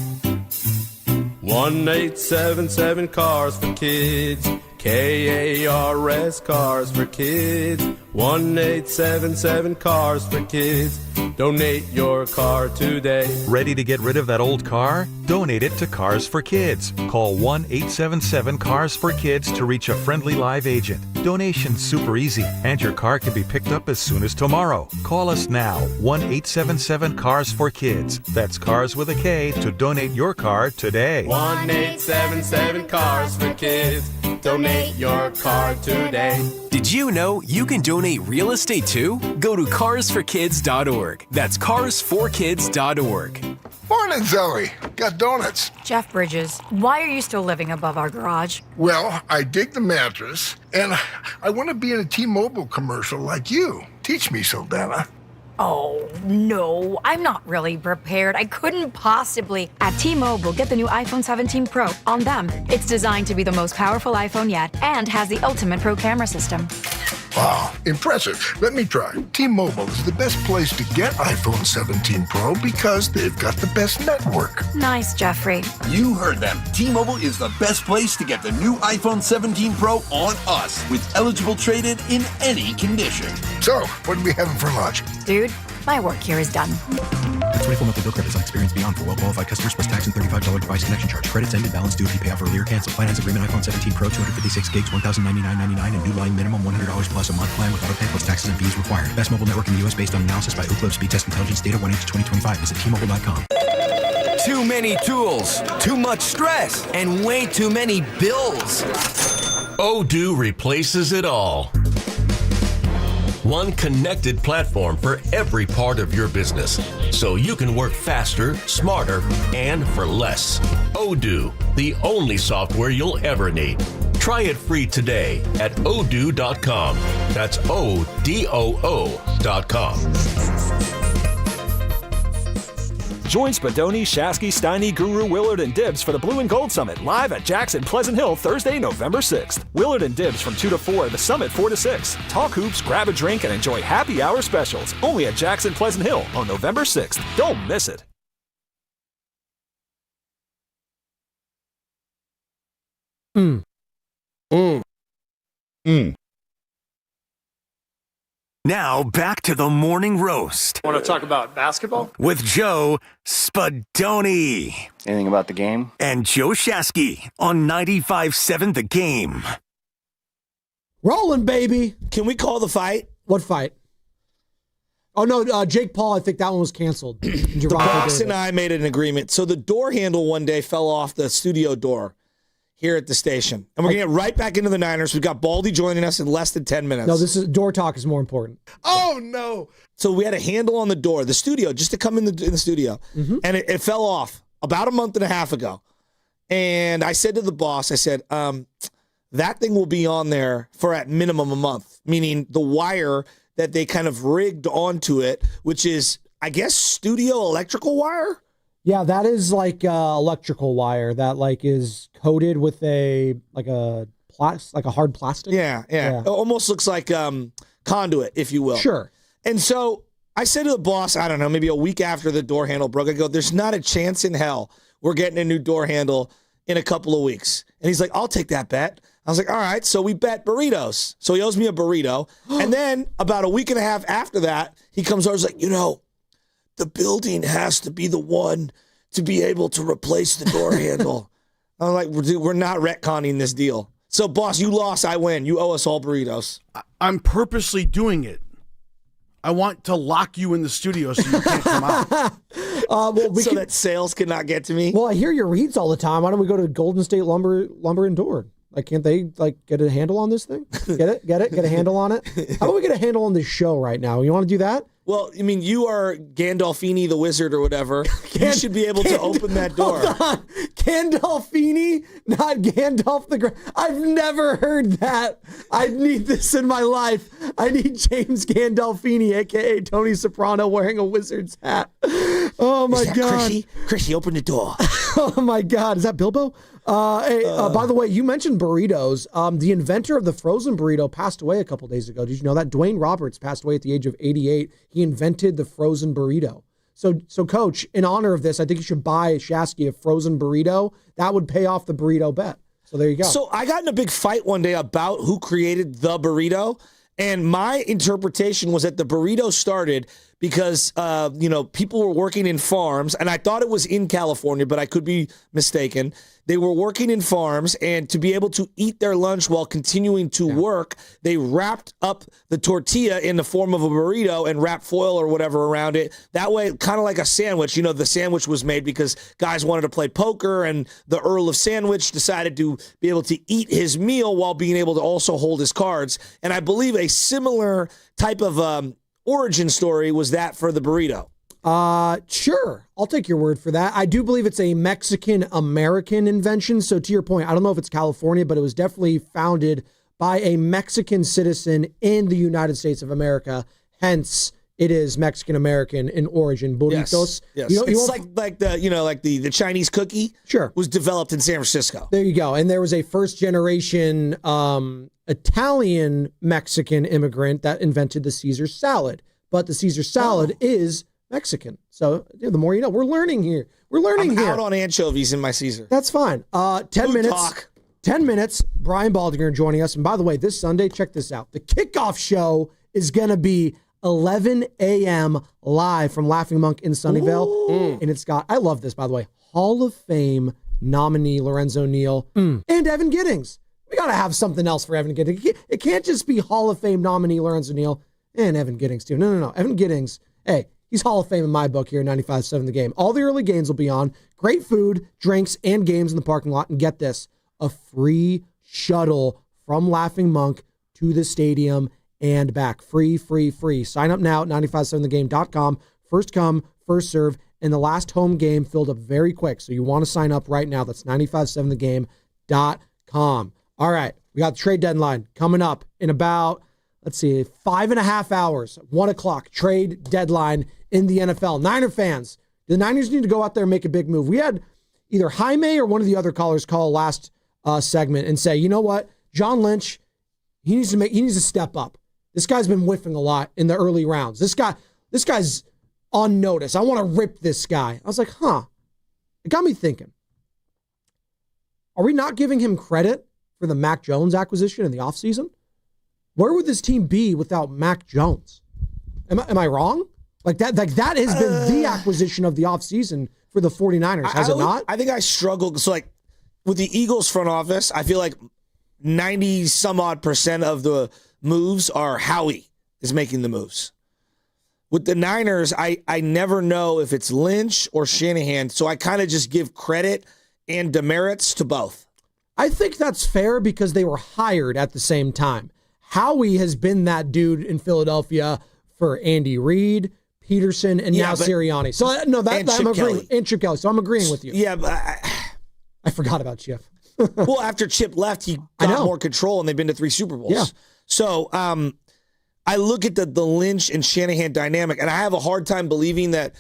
1-877 Cars for Kids. KARS Cars for Kids. 1-877 Cars for Kids. Donate your car today. Ready to get rid of that old car? Donate it to Cars for Kids. Call 1-877-CARS-FOR-KIDS to reach a friendly live agent. Donation's super easy, and your car can be picked up as soon as tomorrow. Call us now, 1-877-CARS-FOR-KIDS. That's Cars with a K to donate your car today. 1-877 Cars for Kids. Donate your car today. Did you know you can donate real estate too? Go to carsforkids.org. That's carsforkids.org. Morning, Zoe. Got donuts. Jeff Bridges, why are you still living above our garage? Well, I dig the mattress, and I want to be in a T-Mobile commercial like you. Teach me, Saldana. Oh, no, I'm not really prepared. I couldn't possibly. At T-Mobile, get the new iPhone 17 Pro on them. It's designed to be the most powerful iPhone yet and has the ultimate pro camera system. Wow, impressive. Let me try. T-Mobile is the best place to get iPhone 17 Pro because they've got the best network. Nice, Jeffrey. You heard them. T-Mobile is the best place to get the new iPhone 17 Pro on us with eligible trade-in in any condition. So, what are we having for lunch? Dude, my work here is done. 24 monthly bill credits on experience beyond for well-qualified customers plus tax and $35 device connection charge. Credits ended, balance due if you pay off earlier. Cancel. Finance agreement iPhone 17 Pro, 256 gigs, $1,099.99 and new line minimum $100 plus a month plan with auto pay plus taxes and fees required. Best mobile network in the U.S. based on analysis by Ookla Speed Test Intelligence data 1/2025. Visit T-Mobile.com. Too many tools, too much stress, and way too many bills. Odoo replaces it all. One connected platform for every part of your business, so you can work faster, smarter, and for less. Odoo, the only software you'll ever need. Try it free today at odoo.com. That's ODOO.com. Join Spadoni, Shasky, Steiny, Guru, Willard, and Dibbs for the Blue and Gold Summit live at Jack's in Pleasant Hill Thursday, November 6th. Willard and Dibbs from 2 to 4, the Summit 4 to 6. Talk hoops, grab a drink, and enjoy happy hour specials only at Jack's in Pleasant Hill on November 6th. Don't miss it. Now back to the morning roast Want to talk about basketball? with Joe Spadoni Anything about the game? and Joe Shasky on 95.7 The Game. Rolling, baby. Can we call the fight? What fight? Oh, no, Jake Paul, I think that one was canceled. The boss and I made an agreement. So the door handle one day fell off the studio door here at the station. And we're going to get right back into the Niners. We've got Baldy joining us in less than 10 minutes. No, this is door talk is more important. Oh, no. So we had a handle on the door, the studio, just to come in the studio. Mm-hmm. And it fell off about a month and a half ago. And I said to the boss, I said, that thing will be on there for at minimum a month, meaning the wire that they kind of rigged onto it, which is, I guess, studio electrical wire? Yeah, that is like electrical wire that like is coated with a hard plastic. Yeah. It almost looks like conduit, if you will. Sure. And so I said to the boss, I don't know, maybe a week after the door handle broke, I go, there's not a chance in hell we're getting a new door handle in a couple of weeks. And he's like, I'll take that bet. I was like, all right. So we bet burritos. So he owes me a burrito. And then about a week and a half after that, he comes over and is like, the building has to be the one to be able to replace the door handle. I'm like, we're not retconning this deal. So, boss, you lost, I win. You owe us all burritos. I'm purposely doing it. I want to lock you in the studio so you can't come out. So that sales cannot get to me? Well, I hear your reads all the time. Why don't we go to Golden State Lumber and Door? Like, can't they get a handle on this thing? Get it? Get a handle on it? How about we get a handle on this show right now? You want to do that? Well, I mean, you are Gandolfini the wizard or whatever. You should be able to open that door. Hold on. Gandolfini, not Gandalf the Grey. I've never heard that. I need this in my life. I need James Gandolfini, a.k.a. Tony Soprano, wearing a wizard's hat. Oh, my God. Chrissy, open the door. Oh, my God. Is that Bilbo? By the way, you mentioned burritos. The inventor of the frozen burrito passed away a couple days ago. Did you know that? Dwayne Roberts passed away at the age of 88. He invented the frozen burrito. So Coach, in honor of this, I think you should buy Shasky a frozen burrito. That would pay off the burrito bet. So there you go. So I got in a big fight one day about who created the burrito. And my interpretation was that the burrito started because, people were working in farms, and I thought it was in California, but I could be mistaken. They were working in farms, and to be able to eat their lunch while continuing to work, they wrapped up the tortilla in the form of a burrito and wrapped foil or whatever around it. That way, kind of like a sandwich. The sandwich was made because guys wanted to play poker, and the Earl of Sandwich decided to be able to eat his meal while being able to also hold his cards. And I believe a similar type of origin story was that for the burrito. Sure. I'll take your word for that. I do believe it's a Mexican-American invention. So to your point, I don't know if it's California, but it was definitely founded by a Mexican citizen in the United States of America. Hence, it is Mexican-American in origin. Burritos. Yes. It's like the Chinese cookie. Sure. Was developed in San Francisco. There you go. And there was a first-generation Italian Mexican immigrant that invented the Caesar salad. But the Caesar salad is Mexican. So the more you know, we're learning here. I'm out on anchovies in my Caesar. That's fine. 10 minutes. 10 minutes. Brian Baldinger joining us. And by the way, this Sunday, check this out. The kickoff show is going to be 11 a.m. live from Laughing Monk in Sunnyvale. And it's got, I love this, by the way, Hall of Fame nominee Lorenzo Neal and Evan Giddings. We got to have something else for Evan Giddings. It can't just be Hall of Fame nominee Lorenzo Neal and Evan Giddings, too. No. Evan Giddings, hey, he's Hall of Fame in my book here in 95.7 The Game. All the early games will be on. Great food, drinks, and games in the parking lot. And get this, a free shuttle from Laughing Monk to the stadium and back. Free. Sign up now at 957thegame.com. First come, first serve. And the last home game filled up very quick. So you want to sign up right now. That's 957thegame.com. All right, we got the trade deadline coming up in about, 5.5 hours, 1 o'clock, trade deadline in the NFL. Niner fans, the Niners need to go out there and make a big move. We had either Jaime or one of the other callers call last segment and say, you know what, John Lynch, he needs to step up. This guy's been whiffing a lot in the early rounds. This guy's on notice. I want to rip this guy. I was like, it got me thinking. Are we not giving him credit for the Mac Jones acquisition in the offseason? Where would this team be without Mac Jones? Am I wrong? Like that has been the acquisition of the offseason for the 49ers, has it not? I think I struggled. So with the Eagles front office, I feel like 90 some odd % of the moves are Howie is making the moves. With the Niners, I never know if it's Lynch or Shanahan, so I kind of just give credit and demerits to both. I think that's fair because they were hired at the same time. Howie has been that dude in Philadelphia for Andy Reid, Peterson, and now Sirianni. So I'm agreeing. And Chip Kelly. So I'm agreeing with you. Yeah, but I forgot about Chip. Well, after Chip left, he got more control, and they've been to 3 Super Bowls. Yeah. So I look at the Lynch and Shanahan dynamic, and I have a hard time believing that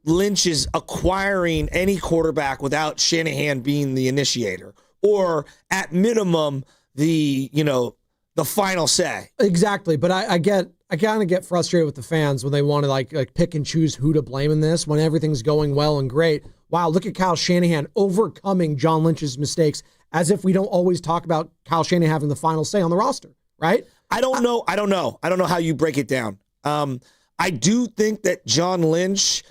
Lynch is acquiring any quarterback without Shanahan being the initiator, or at minimum the final say. Exactly, but I get I kind of get frustrated with the fans when they want to like pick and choose who to blame in this when everything's going well and great. Wow, look at Kyle Shanahan overcoming John Lynch's mistakes as if we don't always talk about Kyle Shanahan having the final say on the roster, right? I don't know how you break it down. I do think that John Lynch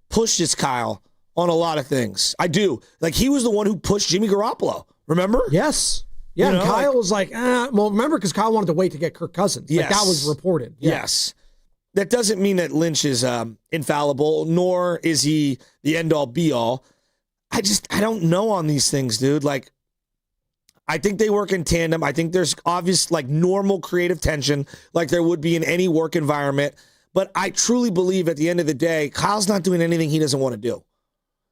pushes Kyle on a lot of things. I do. Like, he was the one who pushed Jimmy Garoppolo. Remember? Yes. Yeah, and Kyle was like, well, remember, because Kyle wanted to wait to get Kirk Cousins. Yes. Like, that was reported. Yeah. Yes. That doesn't mean that Lynch is infallible, nor is he the end-all, be-all. I don't know on these things, dude. Like, I think they work in tandem. I think there's obvious, like, normal creative tension like there would be in any work environment. But I truly believe at the end of the day, Kyle's not doing anything he doesn't want to do.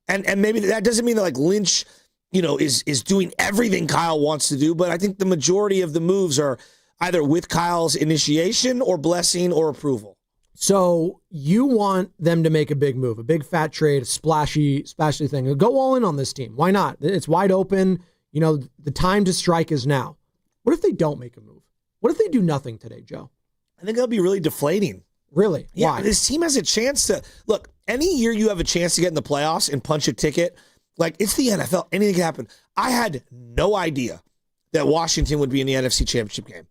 And maybe that doesn't mean that, like, Lynch, is doing everything Kyle wants to do. But I think the majority of the moves are either with Kyle's initiation or blessing or approval. So you want them to make a big move, a big fat trade, a splashy thing. Go all in on this team. Why not? It's wide open. The time to strike is now. What if they don't make a move? What if they do nothing today, Joe? I think that'll be really deflating. Really? Yeah, Why? this team has a chance to look. Any year you have a chance to get in the playoffs and punch a ticket, like, it's the NFL. Anything can happen. I had no idea that Washington would be in the NFC Championship game.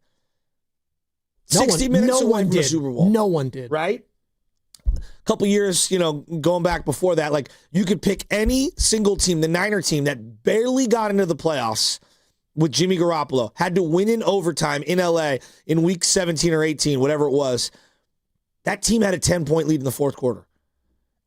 60 minutes away from the Super Bowl. No one did. Right? A couple years, going back before that, like, you could pick any single team, the Niner team that barely got into the playoffs with Jimmy Garoppolo, had to win in overtime in LA in week 17 or 18, whatever it was. That team had a 10-point lead in the fourth quarter.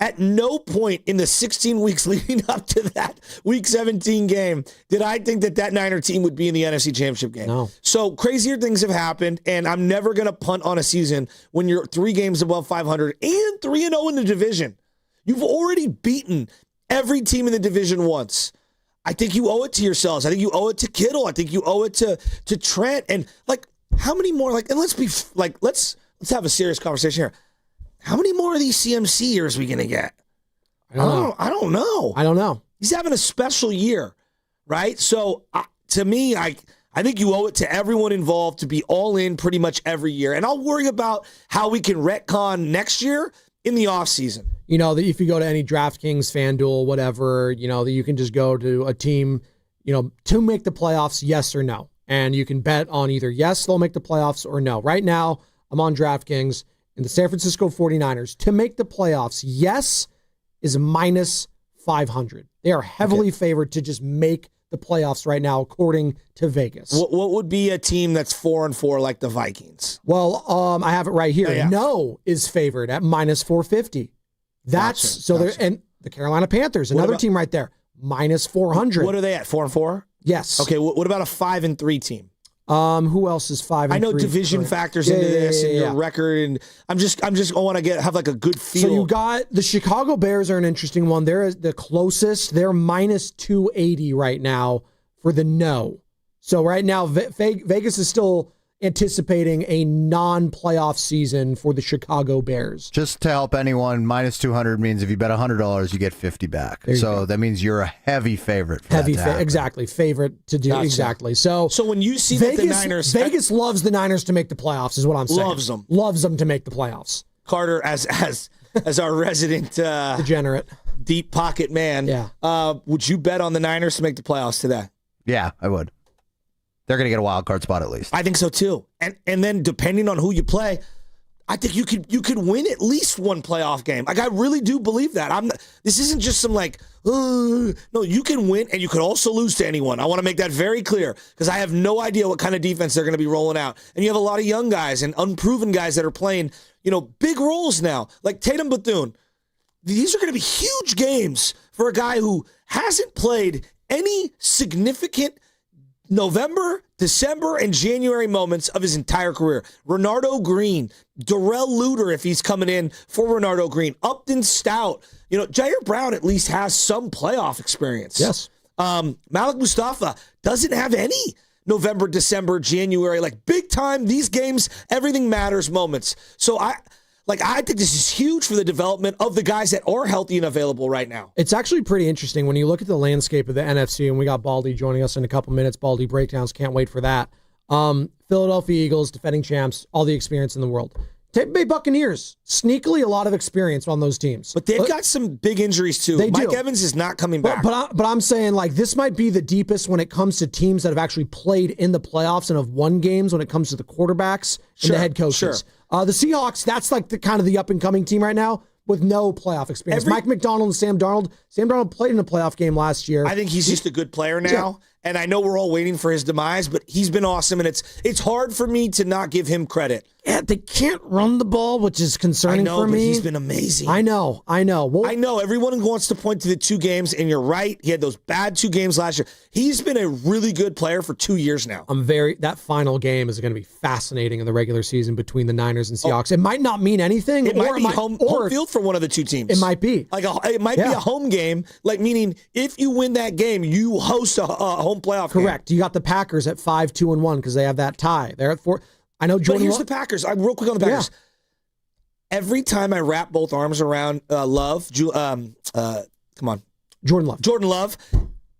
At no point in the 16 weeks leading up to that week 17 game did I think that Niner team would be in the NFC Championship game. No. So crazier things have happened, and I'm never going to punt on a season when you're 3 games above 500 and 3-0 in the division. You've already beaten every team in the division once. I think you owe it to yourselves. I think you owe it to Kittle. I think you owe it to Trent. And, like, how many more? Like, and let's have a serious conversation here. How many more of these CMC years are we going to get? I don't know. He's having a special year, right? So, to me, I think you owe it to everyone involved to be all in pretty much every year. And I'll worry about how we can retcon next year in the offseason. If you go to any DraftKings, FanDuel, whatever, that you can just go to a team, to make the playoffs, yes or no. And you can bet on either yes, they'll make the playoffs, or no. Right now, I'm on DraftKings. And the San Francisco 49ers, to make the playoffs, yes, is minus 500. They are heavily favored to just make the playoffs right now, according to Vegas. What would be a team that's 4-4 like the Vikings? Well, I have it right here. Yeah. No is favored at minus 450. Gotcha. And the Carolina Panthers, another team right there, minus 400. What are they at? 4-4? Yes. Okay. What about a 5-3 team? Who else is 5-3? I know division factors into this and your record, and I want to have like a good feel. So you got the Chicago Bears are an interesting one. They're the closest. They're minus 280 right now for the no. So right now Vegas is still anticipating a non-playoff season for the Chicago Bears. Just to help anyone, minus 200 means if you bet $100, you get 50 back. So that means you're a heavy favorite for exactly. Favorite to do. Gotcha. Exactly. So when you see Vegas, that the Niners... Vegas loves the Niners to make the playoffs is what I'm saying. Loves them to make the playoffs. Carter, as our resident... degenerate. Deep pocket man. Yeah. Would you bet on the Niners to make the playoffs today? Yeah, I would. They're going to get a wild card spot at least. I think so too. And then depending on who you play, I think you could win at least one playoff game. Like, I really do believe that. This isn't just some no, you can win and you could also lose to anyone. I want to make that very clear because I have no idea what kind of defense they're going to be rolling out. And you have a lot of young guys and unproven guys that are playing, big roles now. Like Tatum Bethune. These are going to be huge games for a guy who hasn't played any significant November, December, and January moments of his entire career. Renardo Green, Darrell Luter, if he's coming in for Renardo Green, Upton Stout. Jair Brown at least has some playoff experience. Yes. Malik Mustafa doesn't have any November, December, January, like big time, these games, everything matters moments. So I think this is huge for the development of the guys that are healthy and available right now. It's actually pretty interesting when you look at the landscape of the NFC, and we got Baldy joining us in a couple minutes. Baldy breakdowns, can't wait for that. Philadelphia Eagles, defending champs, all the experience in the world. Tampa Bay Buccaneers, sneakily a lot of experience on those teams. But they've got some big injuries, too. Mike Evans is not coming back. But I'm saying, like, this might be the deepest when it comes to teams that have actually played in the playoffs and have won games when it comes to the quarterbacks and the head coaches. The Seahawks, that's like the kind of the up-and-coming team right now with no playoff experience. Mike McDonald and Sam Darnold. Sam Darnold played in a playoff game last year. I think he's just a good player now. Yeah. And I know we're all waiting for his demise, but he's been awesome, and it's hard for me to not give him credit. Yeah, they can't run the ball, which is concerning for me. But he's been amazing. I know. Well, I know. Everyone wants to point to the 2 games, and you're right. He had those bad 2 games last year. He's been a really good player for 2 years now. That final game is going to be fascinating in the regular season between the Niners and Seahawks. It might not mean anything. It might be home field for one of the 2 teams. It might be. It might be a home game, like meaning if you win that game, you host a home playoff game. Correct. You got the Packers at 5-2-1 because they have that tie. They're at 4. I know Jordan. But here's the Packers. Real quick on the Packers. Yeah. Every time I wrap both arms around Love, Jordan Love,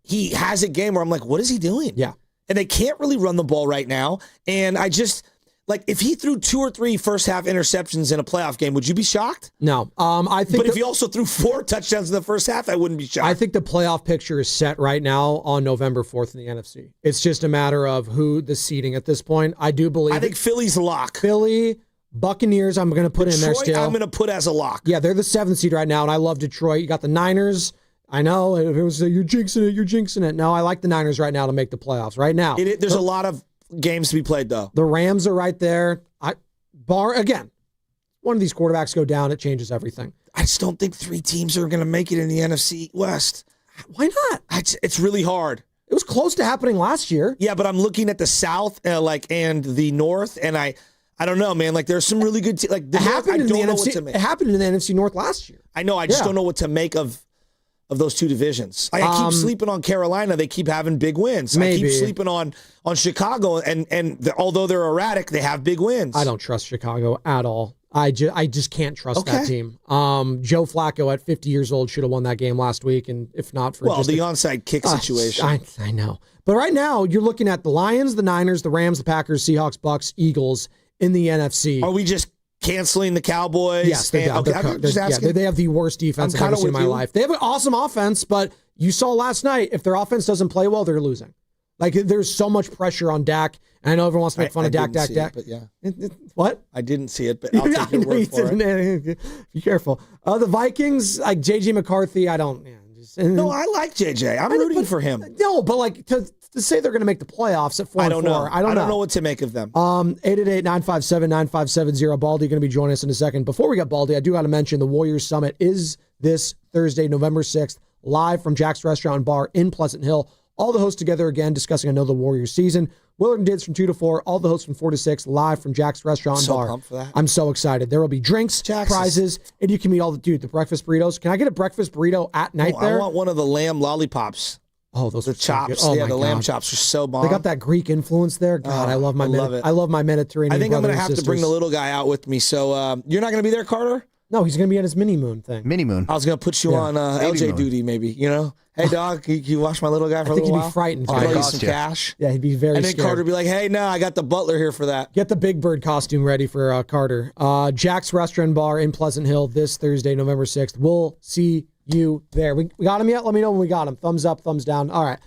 he has a game where I'm like, what is he doing? Yeah. And they can't really run the ball right now. And I just, like, if he threw 2 or 3 first half interceptions in a playoff game, would you be shocked? No. I think. But if he also threw 4 touchdowns in the first half, I wouldn't be shocked. I think the playoff picture is set right now on November 4th in the NFC. It's just a matter of who the seeding at this point. I do believe. I think Philly's a lock. Philly, Buccaneers, I'm going to put in there still. I'm going to put as a lock. Yeah, they're the 7th seed right now, and I love Detroit. You got the Niners. I know if it was you're jinxing it. No, I like the Niners right now to make the playoffs. Right now, there's a lot of games to be played though. The Rams are right there. Again, one of these quarterbacks go down, it changes everything. I just don't think 3 teams are going to make it in the NFC West. Why not? It's really hard. It was close to happening last year. Yeah, but I'm looking at the South, and the North, and I don't know, man. Like, there's some really good teams. Like, It happened in the NFC North last year. I know. I just don't know what to make of those 2 divisions. I keep sleeping on Carolina. They keep having big wins. Maybe. I keep sleeping on Chicago, and although they're erratic, they have big wins. I don't trust Chicago at all. I just can't trust that team. Joe Flacco at 50 years old should have won that game last week, and if not for the onside kick situation. I know. But right now, you're looking at the Lions, the Niners, the Rams, the Packers, Seahawks, Bucks, Eagles in the NFC. Are we just canceling the Cowboys? Yes, they have the worst defense I've ever seen in my life. They have an awesome offense, but you saw last night, if their offense doesn't play well, they're losing. Like, there's so much pressure on Dak. And I know everyone wants to make fun of Dak. But yeah. What? I didn't see it, but I'll take your word for it. Be careful. The Vikings, like J.J. McCarthy, I don't. No, I like J.J. I'm rooting for him. No, but like to say they're going to make the playoffs at 4-4. I don't know what to make of them. 888-957-9570. Baldy going to be joining us in a second. Before we get Baldy, I do got to mention the Warriors Summit is this Thursday, November 6th, live from Jack's Restaurant and Bar in Pleasant Hill. All the hosts together again discussing another Warriors season. Willard and Dids from 2 to 4. All the hosts from 4 to 6 live from Jack's Restaurant and Bar. Pumped for that. I'm so excited. There will be drinks, prizes, and you can meet all the breakfast burritos. Can I get a breakfast burrito at night there? I want one of the lamb lollipops. Oh, those the are chops. So the lamb chops are so bomb. They got that Greek influence there. God, I love my I love my Mediterranean. I think I'm going to have sisters. to bring the little guy out with me. So you're not going to be there, Carter? No, he's going to be on his mini moon thing. Mini moon. I was going to put you on LJ duty, maybe. You know, hey dog, can you watch my little guy for a little while? I think he'd be frightened. I'll play some cash. Yeah, he'd be very. And then scared. Carter would be like, "Hey, no, I got the butler here for that." Get the Big Bird costume ready for Carter. Jack's Restaurant and Bar in Pleasant Hill this Thursday, November 6th. We'll see you there. We got him yet? Let me know when we got him. Thumbs up, thumbs down. All right.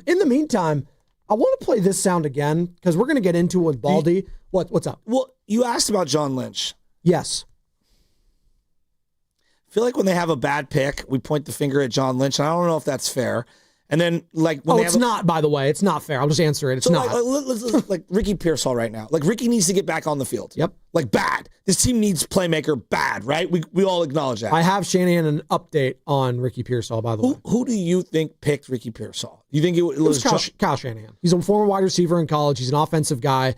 In the meantime, I want to play this sound again because we're going to get into it with Baldy. What's up? Well, you asked about John Lynch. Yes. I feel like when they have a bad pick, we point the finger at John Lynch, and I don't know if that's fair. And then, like, when it's not. By the way, it's not fair. I'll just answer it. It's not. Like Ricky Pearsall right now. Like, Ricky needs to get back on the field. Yep. Like, bad. This team needs playmaker bad, right? We all acknowledge that. I have Shanahan an update on Ricky Pearsall. By the way, who do you think picked Ricky Pearsall? You think it was Kyle Shanahan? He's a former wide receiver in college. He's an offensive guy.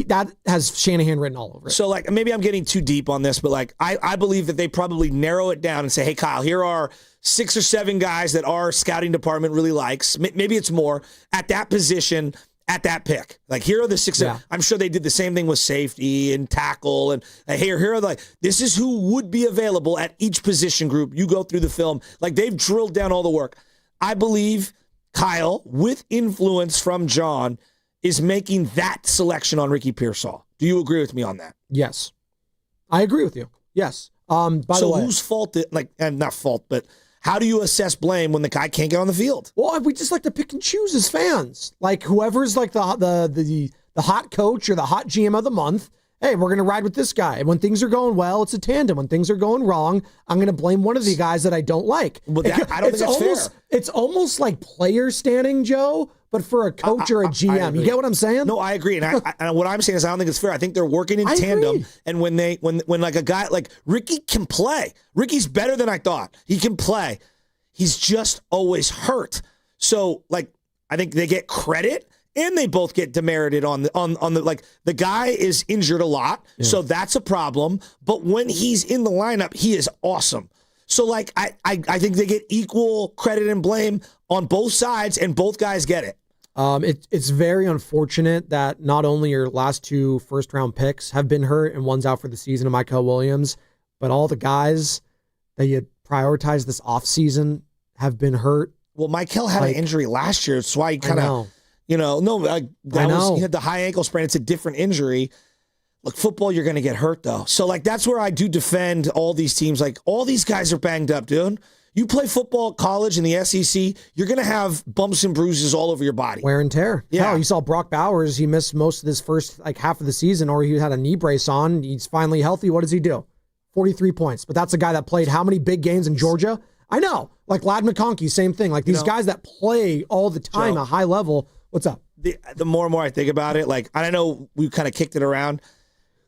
That has Shanahan written all over it. So, like, maybe I'm getting too deep on this, but, like, I believe that they probably narrow it down and say, hey, Kyle, here are 6 or 7 guys that our scouting department really likes. Maybe it's more at that position, at that pick. Like, here are the 6. Yeah. I'm sure they did the same thing with safety and tackle. And here are this is who would be available at each position group. You go through the film. Like, they've drilled down all the work. I believe Kyle, with influence from John, is making that selection on Ricky Pearsall. Do you agree with me on that? Yes. I agree with you. Yes. By the way, whose fault? Not fault, but how do you assess blame when the guy can't get on the field? Well, we just like to pick and choose as fans. Like whoever's like the hot coach or the hot GM of the month. Hey, we're going to ride with this guy. And when things are going well, it's a tandem. When things are going wrong, I'm going to blame one of the guys that I don't like. Well, I don't think that's fair. It's almost like player standing, Joe, but for a coach or a GM. You get what I'm saying? No, I agree. And what I'm saying is I don't think it's fair. I think they're working in tandem. Agree. And when like a guy like Ricky can play. Ricky's better than I thought. He can play. He's just always hurt. So like I think they get credit. And they both get demerited on the like the guy is injured a lot, so that's a problem. But when he's in the lineup, he is awesome. So like I think they get equal credit and blame on both sides, and both guys get it. It's very unfortunate that not only your last 2 first-round picks have been hurt and one's out for the season of Michael Williams, but all the guys that you prioritize this offseason have been hurt. Well, Michael had an injury last year. That's why he kind of... he had the high ankle sprain. It's a different injury. Look, football, you're going to get hurt, though. So, like, that's where I do defend all these teams. Like, all these guys are banged up, dude. You play football at college in the SEC, you're going to have bumps and bruises all over your body. Wear and tear. Yeah. Hell, you saw Brock Bowers. He missed most of his first, half of the season, or he had a knee brace on. He's finally healthy. What does he do? 43 points. But that's a guy that played how many big games in Georgia? I know. Like, Ladd McConkey, same thing. Like, these guys that play all the time at a high level. What's up? The more and more I think about it, like, I know we kind of kicked it around.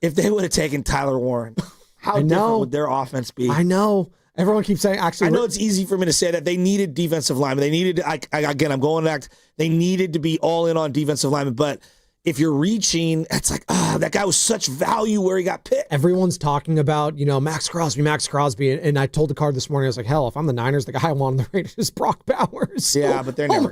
If they would have taken Tyler Warren, how different would their offense be? I know. Everyone keeps saying, actually, I know it's easy for me to say that they needed defensive linemen. They needed, again, I'm going back. They needed to be all in on defensive linemen. But if you're reaching, it's like, that guy was such value where he got picked. Everyone's talking about, Max Crosby. And I told the card this morning, I was like, hell, if I'm the Niners, the guy I want on the Raiders is Brock Bowers. Yeah, but they're never.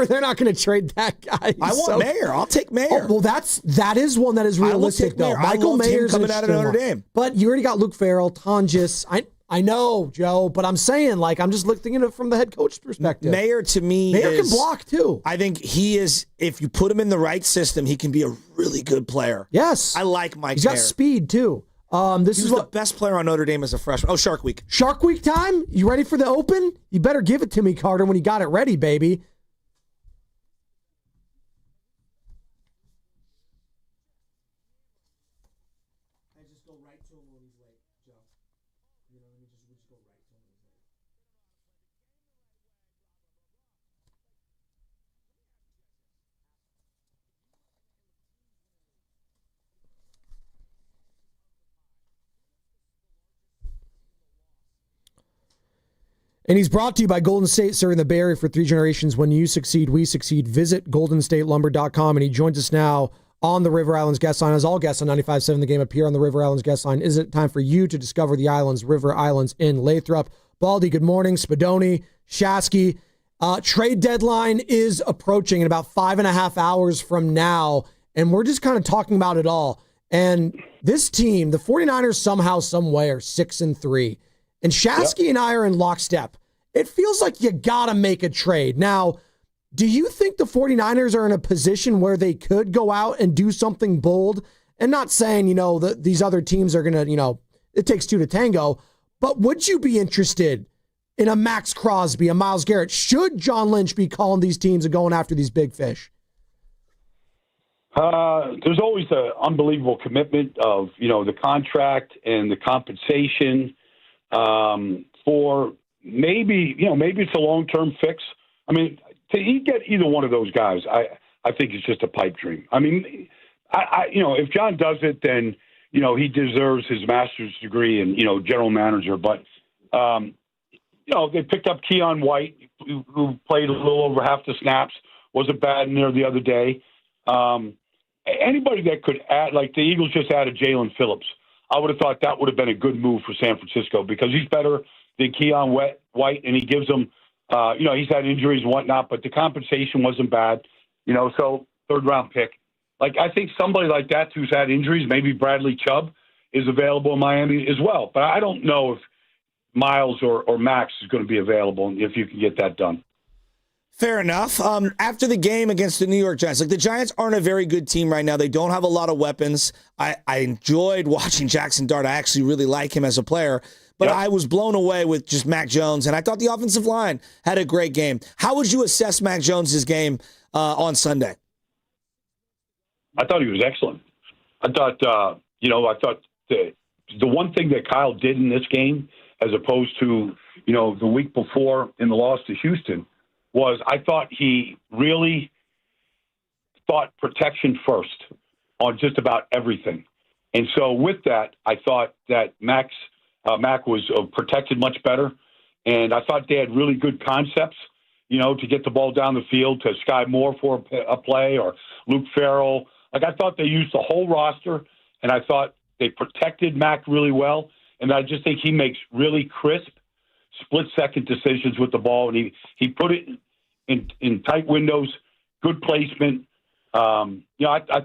They're not going to trade that guy. I want Mayer. I'll take Mayer. Well, that is one that is realistic, though. Michael Mayer's coming out of Notre Dame. But you already got Luke Farrell, Tonjes. I know, Joe, but I'm saying, I'm just looking at it from the head coach's perspective. Mayer, to me, can block, too. I think he is, if you put him in the right system, he can be a really good player. Yes. I like Mike He's got speed, too. This is the best player on Notre Dame as a freshman. Oh, Shark Week. Shark Week time? You ready for the Open? You better give it to me, Carter, when you got it ready, baby. And he's brought to you by Golden State, serving the Bay Area for 3 generations. When you succeed, we succeed. Visit goldenstatelumber.com. And he joins us now on the River Islands guest line. As all guests on 95.7 The Game appear on the River Islands guest line, is it time for you to discover the islands, River Islands in Lathrop? Baldy, good morning. Spadoni, Shasky. Trade deadline is approaching in about 5.5 hours from now. And we're just kind of talking about it all. And this team, the 49ers, somehow, some way, are 6-3. And Shasky and I are in lockstep. It feels like you got to make a trade. Now, do you think the 49ers are in a position where they could go out and do something bold? And not saying, that these other teams are going to, it takes 2 to tango. But would you be interested in a Max Crosby, a Myles Garrett? Should John Lynch be calling these teams and going after these big fish? There's always an unbelievable commitment of, the contract and the compensation for maybe it's a long-term fix. I mean, to get either one of those guys, I think it's just a pipe dream. I mean, if John does it, then, he deserves his master's degree and, general manager. But, they picked up Keon White, who played a little over half the snaps, wasn't bad in there the other day. Anybody that could add, like the Eagles just added Jalen Phillips. I would have thought that would have been a good move for San Francisco because he's better than Keon White, and he gives them, he's had injuries and whatnot, but the compensation wasn't bad, so third-round pick. Like, I think somebody like that who's had injuries, maybe Bradley Chubb, is available in Miami as well. But I don't know if Miles or Max is going to be available if you can get that done. Fair enough. After the game against the New York Giants, like the Giants aren't a very good team right now. They don't have a lot of weapons. I enjoyed watching Jackson Dart. I actually really like him as a player. But I was blown away with just Mac Jones, and I thought the offensive line had a great game. How would you assess Mac Jones' game on Sunday? I thought he was excellent. I thought the one thing that Kyle did in this game, as opposed to, the week before in the loss to Houston, was I thought he really thought protection first on just about everything. And so with that, I thought that Mac was protected much better. And I thought they had really good concepts, to get the ball down the field to Sky Moore for a play or Luke Farrell. Like, I thought they used the whole roster, and I thought they protected Mac really well. And I just think he makes really crisp, split-second decisions with the ball, and he put it in tight windows, good placement. I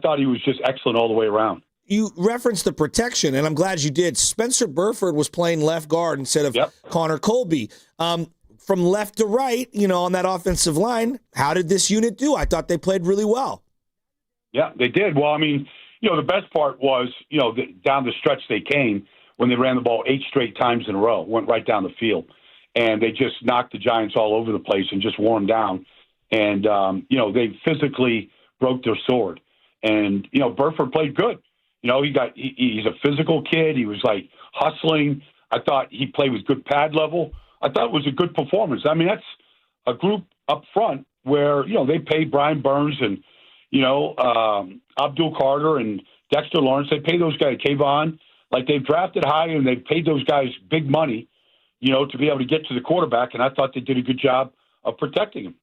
thought he was just excellent all the way around. You referenced the protection, and I'm glad you did. Spencer Burford was playing left guard instead of Connor Colby. From left to right, on that offensive line, how did this unit do? I thought they played really well. Yeah, they did. Well, I mean, the best part was, down the stretch they came when they ran the ball 8 straight times in a row, went right down the field. And they just knocked the Giants all over the place and just wore them down. And, they physically broke their sword. And, Burford played good. He's a physical kid. He was, hustling. I thought he played with good pad level. I thought it was a good performance. I mean, that's a group up front where, they paid Brian Burns and, Abdul Carter and Dexter Lawrence. They pay those guys, Kayvon. They've drafted high and they've paid those guys big money, to be able to get to the quarterback, and I thought they did a good job of protecting him.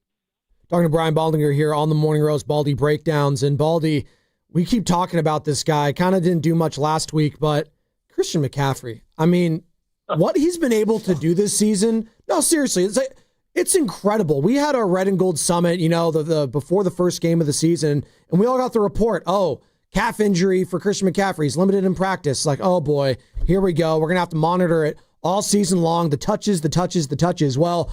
Talking to Brian Baldinger here on the Morning Roast Baldy Breakdowns. And Baldy, we keep talking about this guy. Kind of didn't do much last week, but Christian McCaffrey. I mean, what he's been able to do this season, no, seriously, it's incredible. We had our Red and Gold Summit, the before the first game of the season, and we all got the report, calf injury for Christian McCaffrey. He's limited in practice. Oh boy, here we go. We're going to have to monitor it all season long. The touches. Well,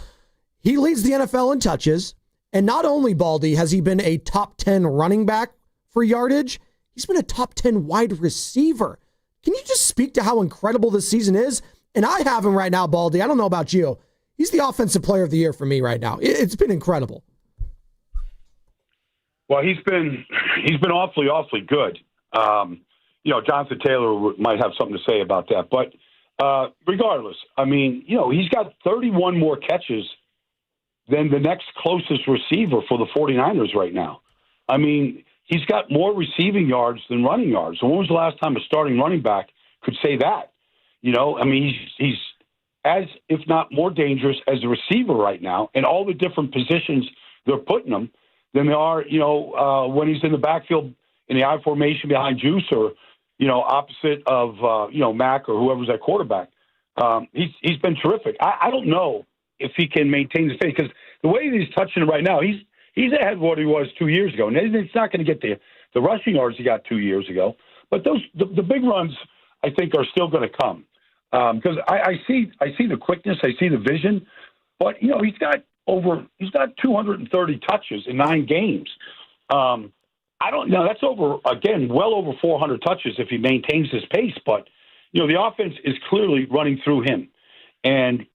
he leads the NFL in touches. And not only, Baldy, has he been a top 10 running back for yardage, he's been a top 10 wide receiver. Can you just speak to how incredible this season is? And I have him right now, Baldy. I don't know about you. He's the offensive player of the year for me right now. It's been incredible. Well, he's been awfully good. Jonathan Taylor might have something to say about that. But regardless, I mean, he's got 31 more catches than the next closest receiver for the 49ers right now. I mean, he's got more receiving yards than running yards. So when was the last time a starting running back could say that? I mean, he's as, if not more dangerous as a receiver right now, and all the different positions they're putting him than they are, when he's in the backfield in the I formation behind Juice or, opposite of, Mac or whoever's at quarterback. He's been terrific. I don't know if he can maintain his pace because the way he's touching it right now, he's ahead of what he was 2 years ago. And it's not going to get the rushing yards he got 2 years ago. But the big runs, I think, are still going to come. Because I see the quickness, I see the vision, but he's got 230 touches in 9 games. I don't know. That's well over 400 touches if he maintains his pace. But the offense is clearly running through him, and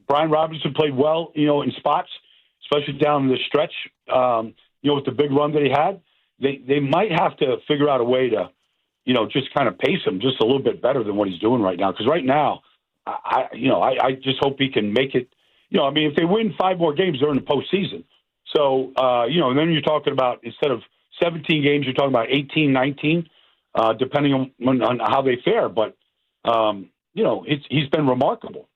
Brian Robinson played well, in spots, especially down the stretch. With the big run that he had, they might have to figure out a way to. Just kind of pace him just a little bit better than what he's doing right now. Because right now, I just hope he can make it. If they win 5 more games, they're in the postseason. So, and then you're talking about, instead of 17 games, you're talking about 18, 19, depending on how they fare. But, he's been remarkable.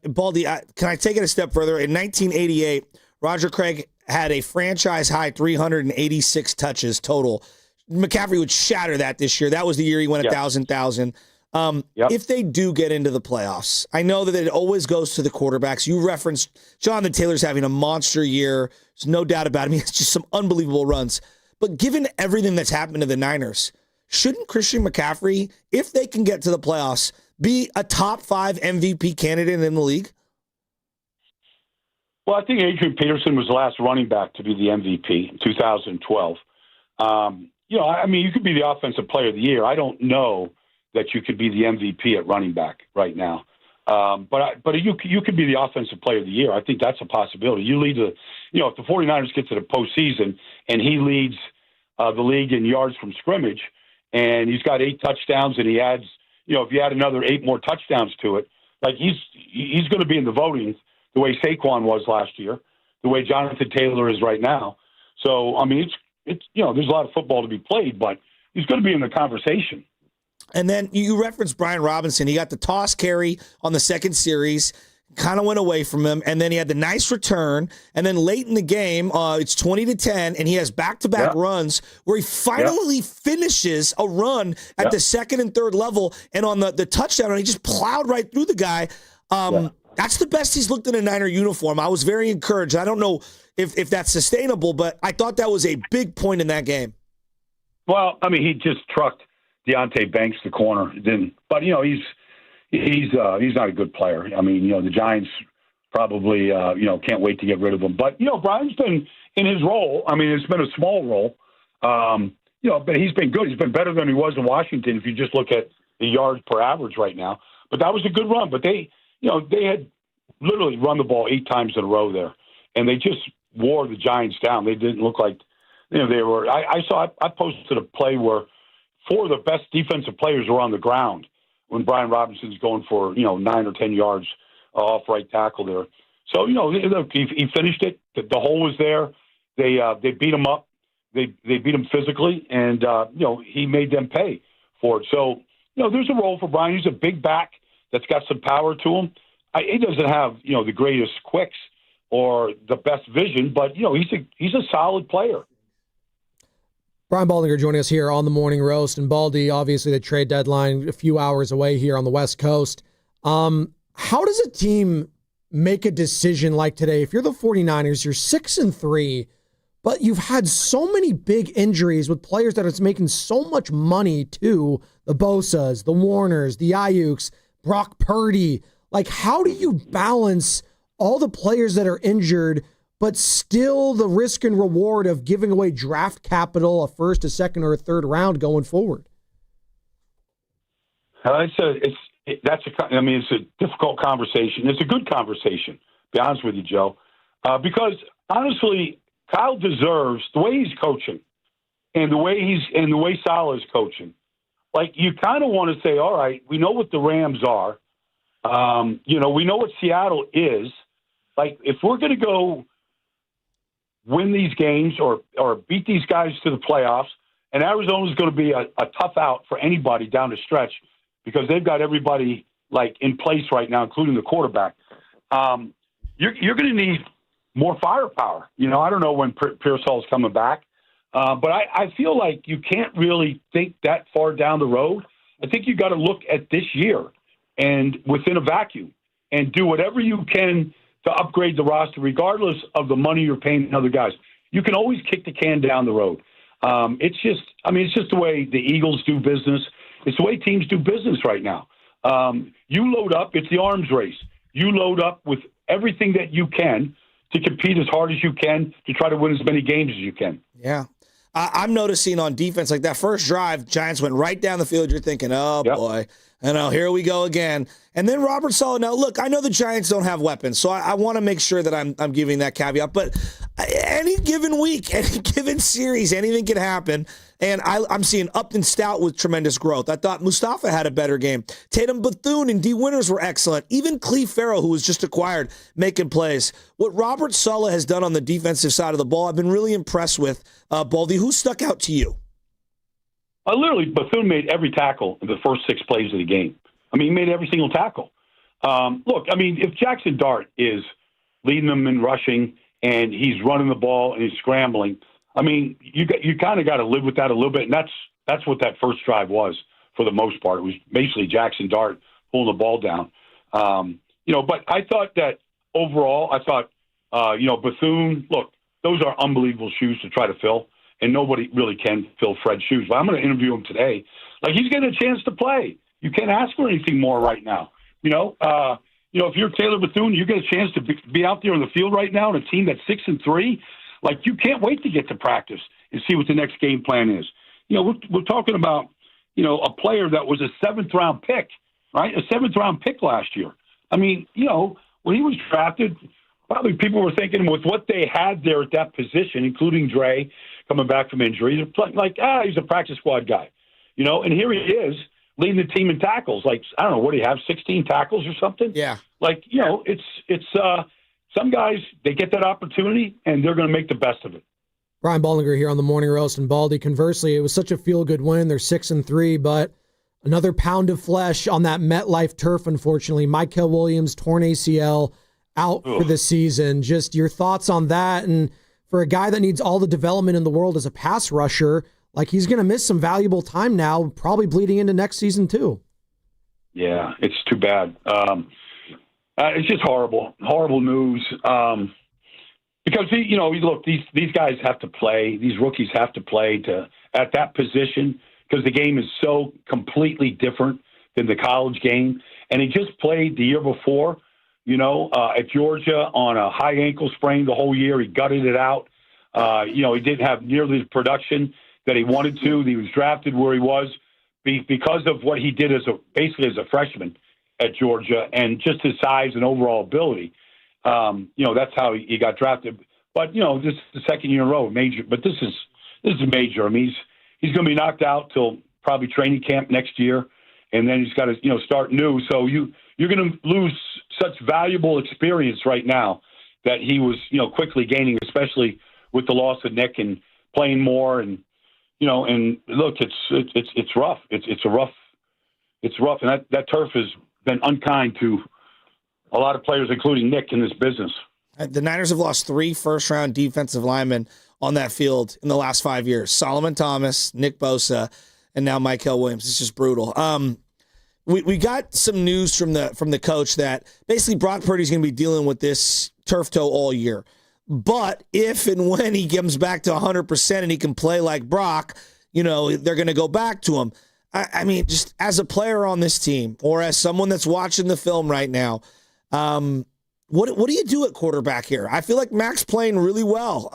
Baldy, can I take it a step further? In 1988, Roger Craig had a franchise-high 386 touches total. McCaffrey would shatter that this year. That was the year he went 1,000. If they do get into the playoffs, I know that it always goes to the quarterbacks. You referenced Jonathan Taylor's having a monster year. There's no doubt about it. It's just some unbelievable runs. But given everything that's happened to the Niners, shouldn't Christian McCaffrey, if they can get to the playoffs, be a top 5 MVP candidate in the league? Well, I think Adrian Peterson was the last running back to be the MVP in 2012. I mean, you could be the offensive player of the year. I don't know that you could be the MVP at running back right now. But you could be the offensive player of the year. I think that's a possibility. You lead if the 49ers get to the postseason and he leads the league in yards from scrimmage and he's got 8 touchdowns and he adds, if you add another 8 more touchdowns to it, like he's going to be in the voting the way Saquon was last year, the way Jonathan Taylor is right now. So, I mean, it's there's a lot of football to be played, but he's going to be in the conversation. And then you referenced Brian Robinson. He got the toss carry on the second series, kind of went away from him, and then he had the nice return. And then late in the game, it's 20-10, and he has back-to-back runs where he finally finishes a run at the second and third level, and on the touchdown, and he just plowed right through the guy. That's the best he's looked in a Niner uniform. I was very encouraged. I don't know if that's sustainable, but I thought that was a big point in that game. Well, I mean, he just trucked Deonte Banks, the corner. But he's not a good player. I mean, the Giants probably can't wait to get rid of him. But Brian's been in his role. I mean, it's been a small role. But he's been good. He's been better than he was in Washington if you just look at the yards per average right now. But that was a good run. But they had literally run the ball 8 times in a row there, and they just wore the Giants down. They didn't look like they were. I posted a play where 4 of the best defensive players were on the ground when Brian Robinson's going for 9 or 10 yards off right tackle there. So he finished it. The hole was there. They beat him up. They beat him physically, and he made them pay for it. So there's a role for Brian. He's a big back that's got some power to him. He doesn't have the greatest quicks or the best vision, but he's a solid player. Brian Baldinger joining us here on the Morning Roast, and Baldy, obviously the trade deadline a few hours away here on the West Coast. How does a team make a decision like today? If you're the 49ers, you're 6-3, but you've had so many big injuries with players that are making so much money too, the Bosas, the Warners, the Ayuks, Brock Purdy. Like, how do you balance all the players that are injured, but still the risk and reward of giving away draft capital, a first, a second, or a third round going forward? It's a difficult conversation. It's a good conversation, to be honest with you, Joe, because honestly, Kyle deserves the way he's coaching and the way Saleh is coaching. Like, you kind of want to say, all right, we know what the Rams are. We know what Seattle is. Like, if we're going to go win these games or beat these guys to the playoffs, and Arizona's going to be a tough out for anybody down the stretch because they've got everybody like in place right now, including the quarterback. You're going to need more firepower. I don't know when Pearsall's coming back. But I feel like you can't really think that far down the road. I think you got to look at this year and within a vacuum and do whatever you can to upgrade the roster, regardless of the money you're paying other guys. You can always kick the can down the road. It's just the way the Eagles do business. It's the way teams do business right now. You load up. It's the arms race. You load up with everything that you can to compete as hard as you can to try to win as many games as you can. Yeah. I'm noticing on defense, like that first drive, Giants went right down the field. You're thinking, oh, boy, here we go again. And then Robert Saleh. Now, look, I know the Giants don't have weapons, so I want to make sure that I'm giving that caveat. But any given week, any given series, anything can happen. And I'm seeing Upton Stout with tremendous growth. I thought Mustafa had a better game. Tatum Bethune and D. Winters were excellent. Even Cleve Farrell, who was just acquired, making plays. What Robert Saleh has done on the defensive side of the ball, I've been really impressed with. Baldy, who stuck out to you? Literally, Bethune made every tackle in the first 6 plays of the game. I mean, he made every single tackle. Look, I mean, if Jackson Dart is leading them in rushing and he's running the ball and he's scrambling, I mean, you kind of got to live with that a little bit, and that's what that first drive was for the most part. It was basically Jackson Dart pulling the ball down. But I thought that overall, Bethune, look, those are unbelievable shoes to try to fill, and nobody really can fill Fred's shoes. But I'm going to interview him today. Like, he's getting a chance to play. You can't ask for anything more right now. if you're Taylor Bethune, you get a chance to be out there on the field right now on a team that's 6-3. Like, you can't wait to get to practice and see what the next game plan is. We're talking about, a player that was a 7th-round pick, right? A 7th-round pick last year. I mean, when he was drafted, probably people were thinking with what they had there at that position, including Dre coming back from injury, like, he's a practice squad guy, and here he is leading the team in tackles. Like, I don't know, what do you have, 16 tackles or something? Yeah. Like, it's some guys, they get that opportunity, and they're going to make the best of it. Brian Baldinger here on the Morning Roast, and Baldy, conversely, it was such a feel-good win. They're 6-3, but another pound of flesh on that MetLife turf, unfortunately. Mykel Williams, torn ACL, out for the season. Just your thoughts on that, and for a guy that needs all the development in the world as a pass rusher, like, he's going to miss some valuable time now, probably bleeding into next season too. Yeah, it's too bad. It's just horrible news. Because, look, these guys have to play. These rookies have to play at that position because the game is so completely different than the college game. And he just played the year before, at Georgia on a high ankle sprain the whole year. He gutted it out. He didn't have nearly the production that he wanted to. He was drafted where he was because of what he did basically as a freshman at Georgia and just his size and overall ability. That's how he got drafted. But, this is the second year in a row, major. But this is major. I mean, he's going to be knocked out till probably training camp next year, and then he's got to, start new. So you're going to lose such valuable experience right now that he was, quickly gaining, especially with the loss of Nick and playing more. And, and look, it's rough. It's rough. And that turf has been unkind to a lot of players, including Nick, in this business. The Niners have lost 3 first-round defensive linemen on that field in the last 5 years. Solomon Thomas, Nick Bosa, and now Mykel Williams. It's just brutal. We got some news from the coach that basically Brock Purdy's going to be dealing with this turf toe all year. But if and when he comes back to 100% and he can play like Brock, they're going to go back to him. I mean, just as a player on this team or as someone that's watching the film right now, what do you do at quarterback here? I feel like Mac's playing really well.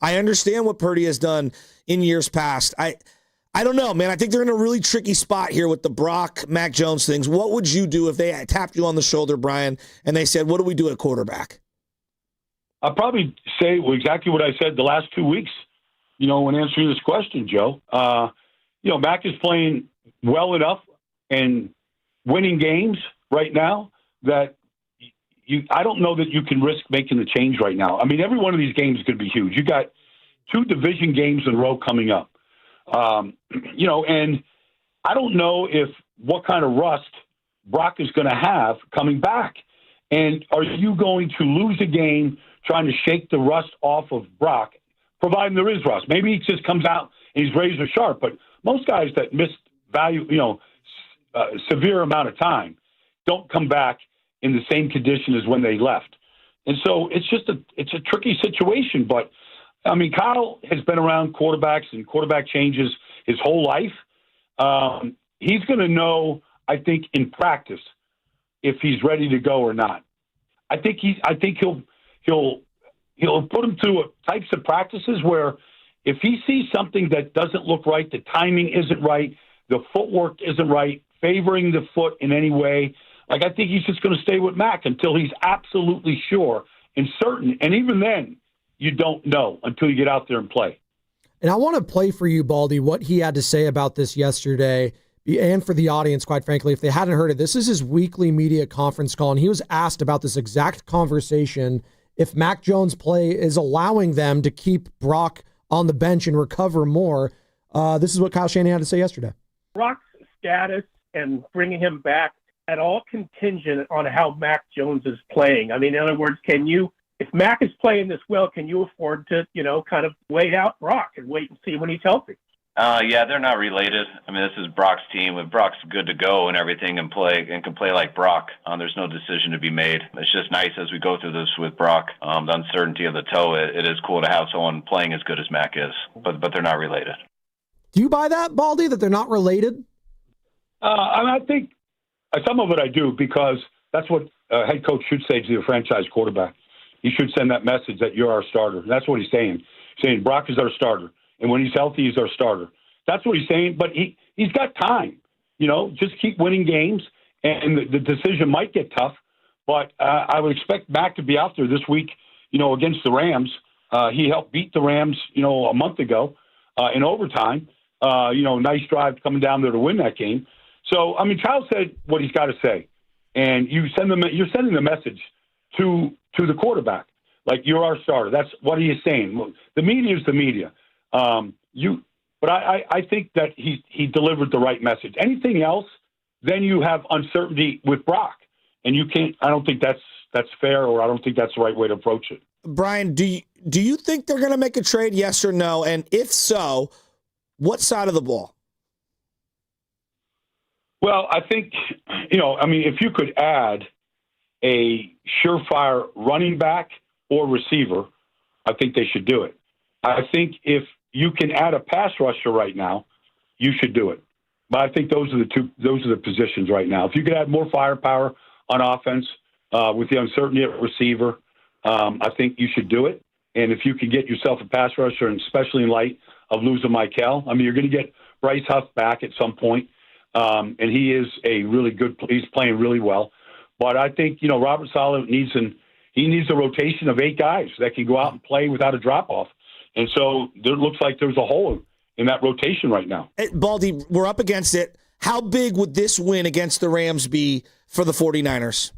I understand what Purdy has done in years past. I don't know, man. I think they're in a really tricky spot here with the Brock, Mac Jones things. What would you do if they tapped you on the shoulder, Brian, and they said, what do we do at quarterback? I'll probably say exactly what I said the last 2 weeks, when answering this question, Joe. Mac is playing well enough and winning games right now that I don't know that you can risk making the change right now. I mean, every one of these games is going to be huge. You got 2 division games in a row coming up. And I don't know what kind of rust Brock is going to have coming back. And are you going to lose a game trying to shake the rust off of Brock, providing there is rust? Maybe he just comes out and he's razor sharp, but most guys that miss severe amount of time don't come back in the same condition as when they left. And so it's a tricky situation. But, I mean, Kyle has been around quarterbacks and quarterback changes his whole life. He's going to know, I think, in practice if he's ready to go or not. I think he'll put him through types of practices where if he sees something that doesn't look right, the timing isn't right, the footwork isn't right, favoring the foot in any way, I think he's just going to stay with Mac until he's absolutely sure and certain. And even then, you don't know until you get out there and play. And I want to play for you, Baldy, what he had to say about this yesterday, and for the audience, quite frankly, if they hadn't heard it. This is his weekly media conference call, and he was asked about this exact conversation, if Mac Jones' play is allowing them to keep Brock on the bench and recover more. This is what Kyle Shanahan had to say yesterday. Brock's status and bringing him back at all contingent on how Mac Jones is playing. I mean, in other words, if Mac is playing this well, can you afford to, kind of wait out Brock and wait and see when he's healthy? Yeah, they're not related. I mean, this is Brock's team. If Brock's good to go and everything and can play like Brock, there's no decision to be made. It's just nice as we go through this with Brock, the uncertainty of the toe. It is cool to have someone playing as good as Mac is, but they're not related. Do you buy that, Baldy, that they're not related? I think some of it I do because that's what a head coach should say to the franchise quarterback. He should send that message that you're our starter. That's what he's saying. He's saying Brock is our starter, and when he's healthy, he's our starter. That's what he's saying. But he's got time. Just keep winning games, and the decision might get tough. But I would expect Mac to be out there this week. Against the Rams. He helped beat the Rams. A month ago in overtime. Nice drive coming down there to win that game. So Kyle said what he's got to say, and you're sending the message to the quarterback, like you're our starter. That's what he is saying. The media is the media. But I think that he delivered the right message. Anything else, then you have uncertainty with Brock, and you can't. I don't think that's fair, or I don't think that's the right way to approach it. Brian, do you think they're going to make a trade? Yes or no? And if so, what side of the ball? Well, I think if you could add a surefire running back or receiver, I think they should do it. I think if you can add a pass rusher right now, you should do it. But I think those are the positions right now. If you could add more firepower on offense with the uncertainty at receiver, I think you should do it. And if you can get yourself a pass rusher, and especially in light of losing Michael, you're going to get Bryce Huff back at some point, and he is he's playing really well. But I think Robert Saleh needs a rotation of 8 guys that can go out and play without a drop off. And so there looks like there's a hole in that rotation right now. Hey, Baldy, we're up against it. How big would this win against the Rams be for the 49ers?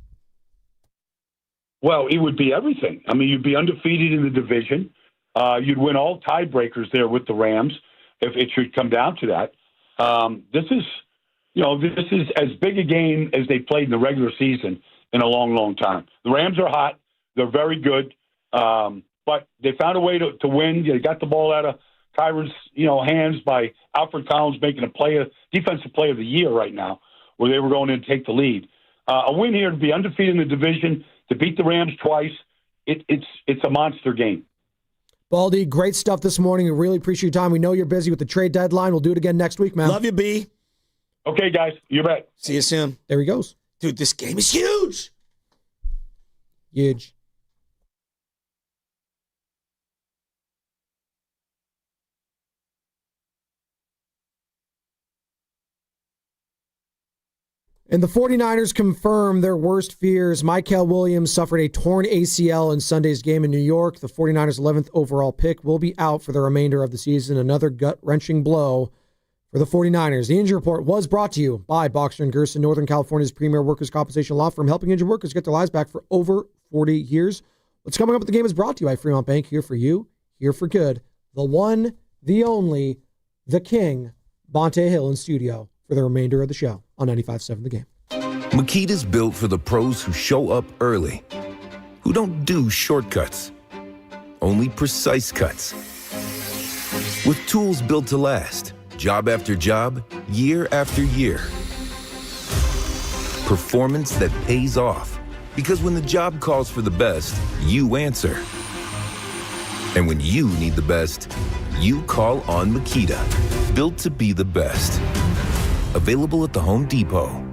Well, it would be everything. You'd be undefeated in the division. You'd win all tiebreakers there with the Rams if it should come down to that. This is as big a game as they played in the regular season in a long, long time. The Rams are hot. They're very good. But they found a way to win. They got the ball out of Kyron's hands by Alfred Collins making a defensive play of the year right now, where they were going in to take the lead. A win here to be undefeated in the division, to beat the Rams twice, it's a monster game. Baldy, great stuff this morning. We really appreciate your time. We know you're busy with the trade deadline. We'll do it again next week, man. Love you, B. Okay, guys. You bet. See you soon. There he goes. Dude, this game is huge. Huge. And the 49ers confirm their worst fears. Michael Williams suffered a torn ACL in Sunday's game in New York. The 49ers' 11th overall pick will be out for the remainder of the season. Another gut-wrenching blow for the 49ers. The injury report was brought to you by Boxer & Gerson, Northern California's premier workers' compensation law firm, helping injured workers get their lives back for over 40 years. What's coming up with the game is brought to you by Fremont Bank, here for you, here for good. The one, the only, the king, Bonte Hill in studio for the remainder of the show on 95.7 The Game. Makita's built for the pros who show up early, who don't do shortcuts, only precise cuts. With tools built to last, job after job, year after year. Performance that pays off, because when the job calls for the best, you answer. And when you need the best, you call on Makita. Built to be the best. Available at the Home Depot.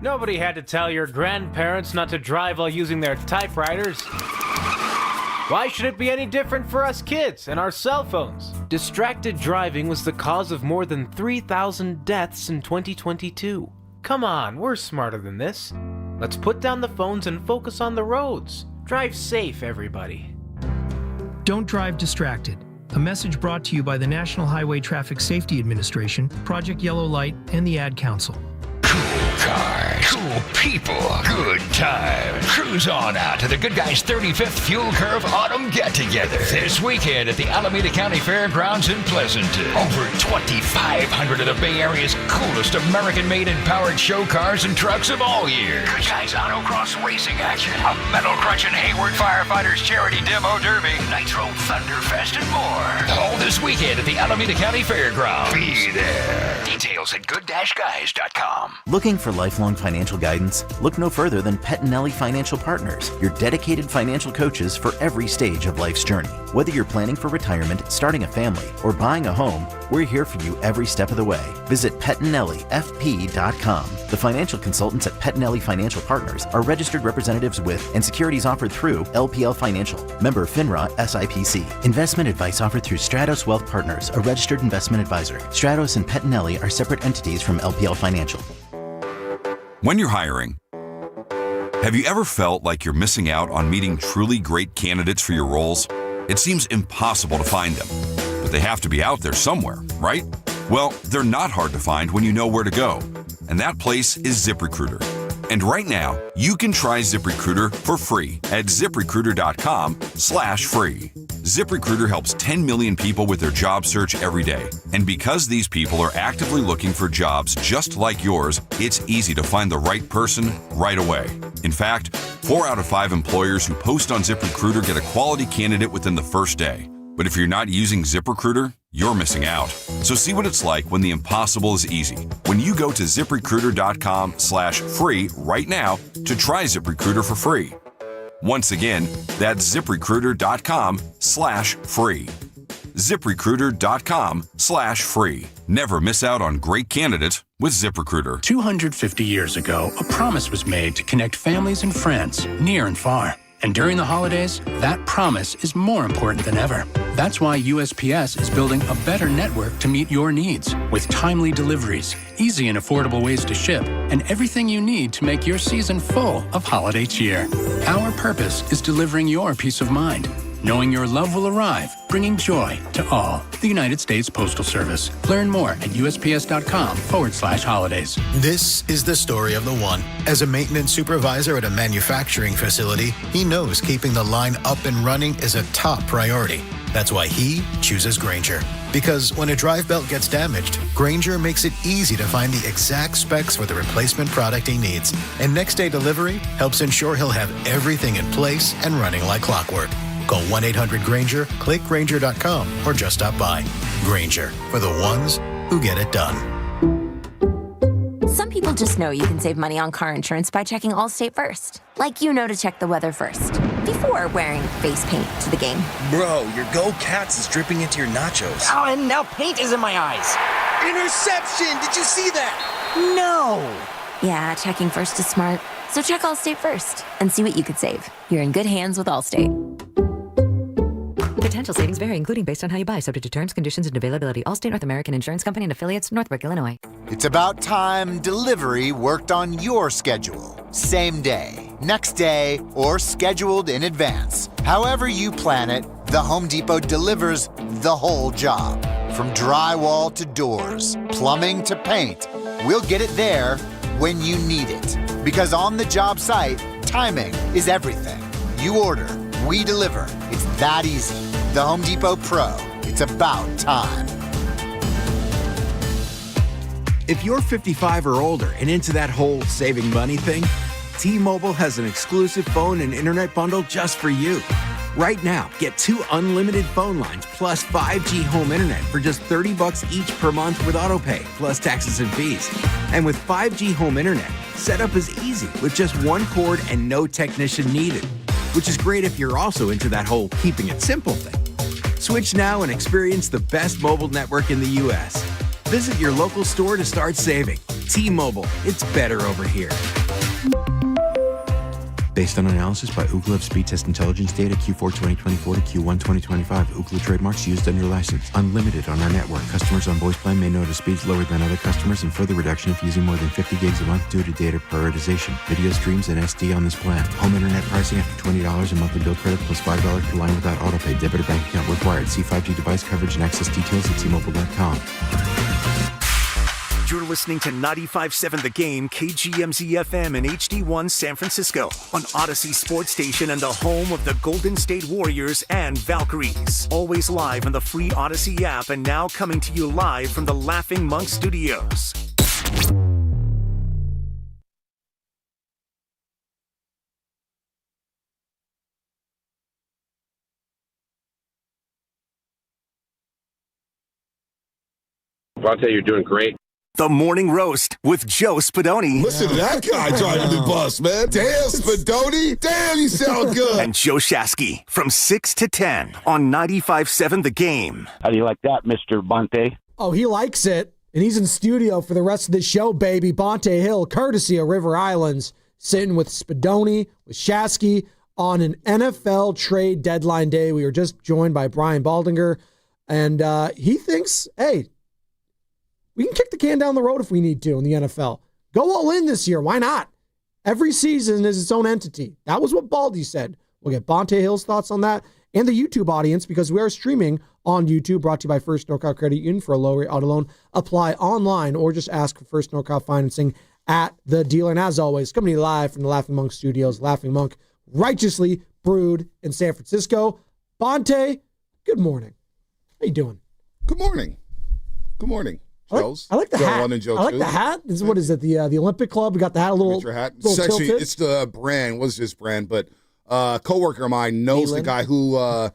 Nobody had to tell your grandparents not to drive while using their typewriters. Why should it be any different for us kids and our cell phones? Distracted driving was the cause of more than 3,000 deaths in 2022. Come on, we're smarter than this. Let's put down the phones and focus on the roads. Drive safe, everybody. Don't drive distracted. A message brought to you by the National Highway Traffic Safety Administration, Project Yellow Light, and the Ad Council. Cars, cool people, good time. Cruise on out to the Good Guys 35th Fuel Curve Autumn Get-Together this weekend at the Alameda County Fairgrounds in Pleasanton. Over 2,500 of the Bay Area's coolest American-made and powered show cars and trucks of all years. Good Guys Autocross racing action, a metal-crunching Hayward Firefighters Charity Demo Derby, Nitro Thunderfest, and more. All this weekend at the Alameda County Fairgrounds. Be there. Details at good-guys.com. Looking for for lifelong financial guidance? Look no further than Pettinelli Financial Partners, your dedicated financial coaches for every stage of life's journey. Whether you're planning for retirement, starting a family, or buying a home, we're here for you every step of the way. Visit PettinelliFP.com. The financial consultants at Pettinelli Financial Partners are registered representatives with and securities offered through LPL Financial. Member FINRA SIPC. Investment advice offered through Stratos Wealth Partners, a registered investment advisor. Stratos and Pettinelli are separate entities from LPL Financial. When you're hiring, have you ever felt like you're missing out on meeting truly great candidates for your roles? It seems impossible to find them, but they have to be out there somewhere, right? Well, they're not hard to find when you know where to go, and that place is ZipRecruiter. And right now, you can try ZipRecruiter for free at ZipRecruiter.com/free. ZipRecruiter helps 10 million people with their job search every day. And because these people are actively looking for jobs just like yours, it's easy to find the right person right away. In fact, 4 out of 5 employers who post on ZipRecruiter get a quality candidate within the first day. But if you're not using ZipRecruiter, you're missing out. So see what it's like when the impossible is easy. When you go to ZipRecruiter.com/free right now to try ZipRecruiter for free. Once again, that's ZipRecruiter.com/free. ZipRecruiter.com/free. Never miss out on great candidates with ZipRecruiter. 250 years ago, a promise was made to connect families and friends near and far. And during the holidays, that promise is more important than ever. That's why USPS is building a better network to meet your needs with timely deliveries, easy and affordable ways to ship, and everything you need to make your season full of holiday cheer. Our purpose is delivering your peace of mind, knowing your love will arrive, bringing joy to all. The United States Postal Service. Learn more at USPS.com/holidays. This is the story of the one. As a maintenance supervisor at a manufacturing facility, he knows keeping the line up and running is a top priority. That's why he chooses Grainger. Because when a drive belt gets damaged, Grainger makes it easy to find the exact specs for the replacement product he needs. And next day delivery helps ensure he'll have everything in place and running like clockwork. Call 1-800-GRAINGER, click Grainger.com, or just stop by. Grainger, for the ones who get it done. Some people just know you can save money on car insurance by checking Allstate first. Like you know to check the weather first, before wearing face paint to the game. Bro, your Go Cats is dripping into your nachos. Oh, and now paint is in my eyes. Interception! Did you see that? No! Yeah, checking first is smart. So check Allstate first and see what you could save. You're in good hands with Allstate. Potential savings vary, including based on how you buy, subject to terms, conditions, and availability. Allstate North American Insurance Company and affiliates, Northbrook, Illinois. It's about time delivery worked on your schedule. Same day, next day, or scheduled in advance. However you plan it, the Home Depot delivers the whole job. From drywall to doors, plumbing to paint, we'll get it there when you need it. Because on the job site, timing is everything. You order, we deliver. It's that easy. The Home Depot Pro. It's about time. If you're 55 or older and into that whole saving money thing, T-Mobile has an exclusive phone and internet bundle just for you. Right now, get 2 unlimited phone lines plus 5G home internet for just $30 each per month with autopay, plus taxes and fees. And with 5G home internet, setup is easy with just 1 cord and no technician needed, which is great if you're also into that whole keeping it simple thing. Switch now and experience the best mobile network in the U.S. Visit your local store to start saving. T-Mobile, it's better over here. Based on analysis by Ookla of speed test intelligence data Q4 2024 to Q1 2025, Ookla trademarks used under license. Unlimited on our network. Customers on voice plan may notice speeds lower than other customers and further reduction if using more than 50 gigs a month due to data prioritization. Video streams and SD on this plan. Home internet pricing after $20 a monthly bill credit plus $5 per line without autopay. Debit or bank account required. See 5G device coverage and access details at T-Mobile.com. You're listening to 95.7 The Game, KGMZ-FM and HD1 San Francisco on Odyssey Sports Station and the home of the Golden State Warriors and Valkyries. Always live on the free Odyssey app and now coming to you live from the Laughing Monk Studios. Vontae, you're doing great. The Morning Roast with Joe Spadoni. Listen to that guy driving the bus, man. Damn, Spadoni. Damn, you sound good. And Joe Shasky from 6 to 10 on 95.7 The Game. How do you like that, Mr. Bonte? Oh, he likes it. And he's in studio for the rest of the show, baby. Bonte Hill, courtesy of River Islands, sitting with Spadoni, with Shasky on an NFL trade deadline day. We were just joined by Brian Baldinger. And he thinks, hey, we can kick the can down the road if we need to in the NFL. Go all in this year. Why not? Every season is its own entity. That was what Baldy said. We'll get Bonte Hill's thoughts on that and the YouTube audience because we are streaming on YouTube, brought to you by First NorCal Credit Union. For a low-rate auto loan, apply online or just ask for First NorCal Financing at the dealer. And as always, coming to you live from the Laughing Monk Studios, Laughing Monk, righteously brewed in San Francisco. Bonte, good morning. How you doing? Good morning. Good morning. Joe's. I like the Joe hat. 1 and Joe I like 2. the hat. What is it? The Olympic Club. We got the hat a little. Your hat. Little It's actually tilted. it's the brand. What's this brand? But a coworker of mine knows the guy who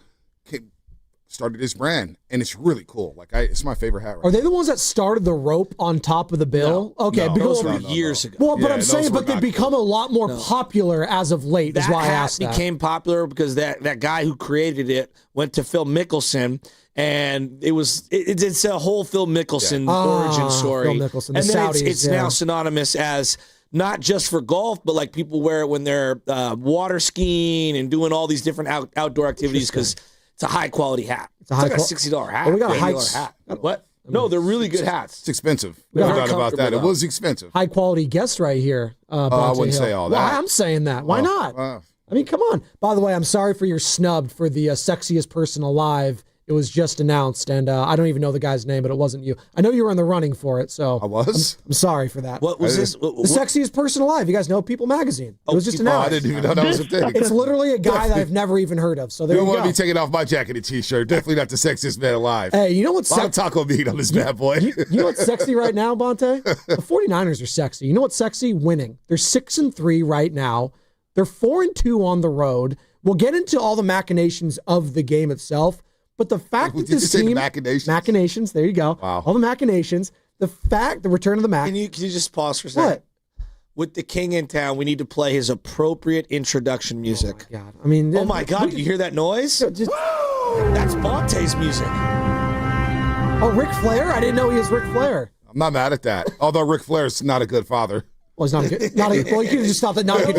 started this brand, and it's really cool. It's my favorite hat. Are they the ones that started the rope on top of the bill? No. Okay, No. because Those were years ago. Well, but Yeah, I'm saying, those were but they've not become a lot more popular as of late. Is That why I hat asked that. became popular because that guy who created it went to Phil Mickelson, and it's a whole Phil Mickelson origin story. Phil Mickelson, the and then Saudis, it's now synonymous as not just for golf, but like people wear it when they're water skiing and doing all these different outdoor activities because it's a high quality hat. It's like a $60 hat. Well, we got a $80 hat. What? No, they're really good hats. It's expensive. Yeah. No doubt about that. It Comfortable, was expensive. High quality guest right here. I Bonte wouldn't Hill. say all Well, that. I'm saying that. Why not? I mean, come on. By the way, I'm sorry for your snub for the sexiest person alive. It was just announced, and I don't even know the guy's name, but it wasn't you. I know you were in the running for it, so I was. I'm sorry for that. What was this? The sexiest person alive. You guys know People Magazine. It was just announced. I didn't even know that was a thing. It's literally a guy that I've never even heard of. So there You you don't go. want to be taking off my jacket and t-shirt. Definitely not the sexiest man alive. Hey, you know what's a lot of taco meat on this bad boy. You know what's sexy right now, Bonte? The 49ers are sexy. You know what's sexy? Winning. They're 6-3 right now. They're 4-2 on the road. We'll get into all the machinations of the game itself. But the fact that this team... Machinations, there you go. Wow. All the machinations. The return of the Mac. Can you just pause for a second? What? With the king in town, we need to play his appropriate introduction music. Oh, my God. I mean... Oh, my God. Did you hear that noise? That's Bonte's music. Oh, Ric Flair? I didn't know he was Ric Flair. I'm not mad at that. Although Ric Flair's not a good father. Well, he's not a good... well, you could have just stopped that. Not a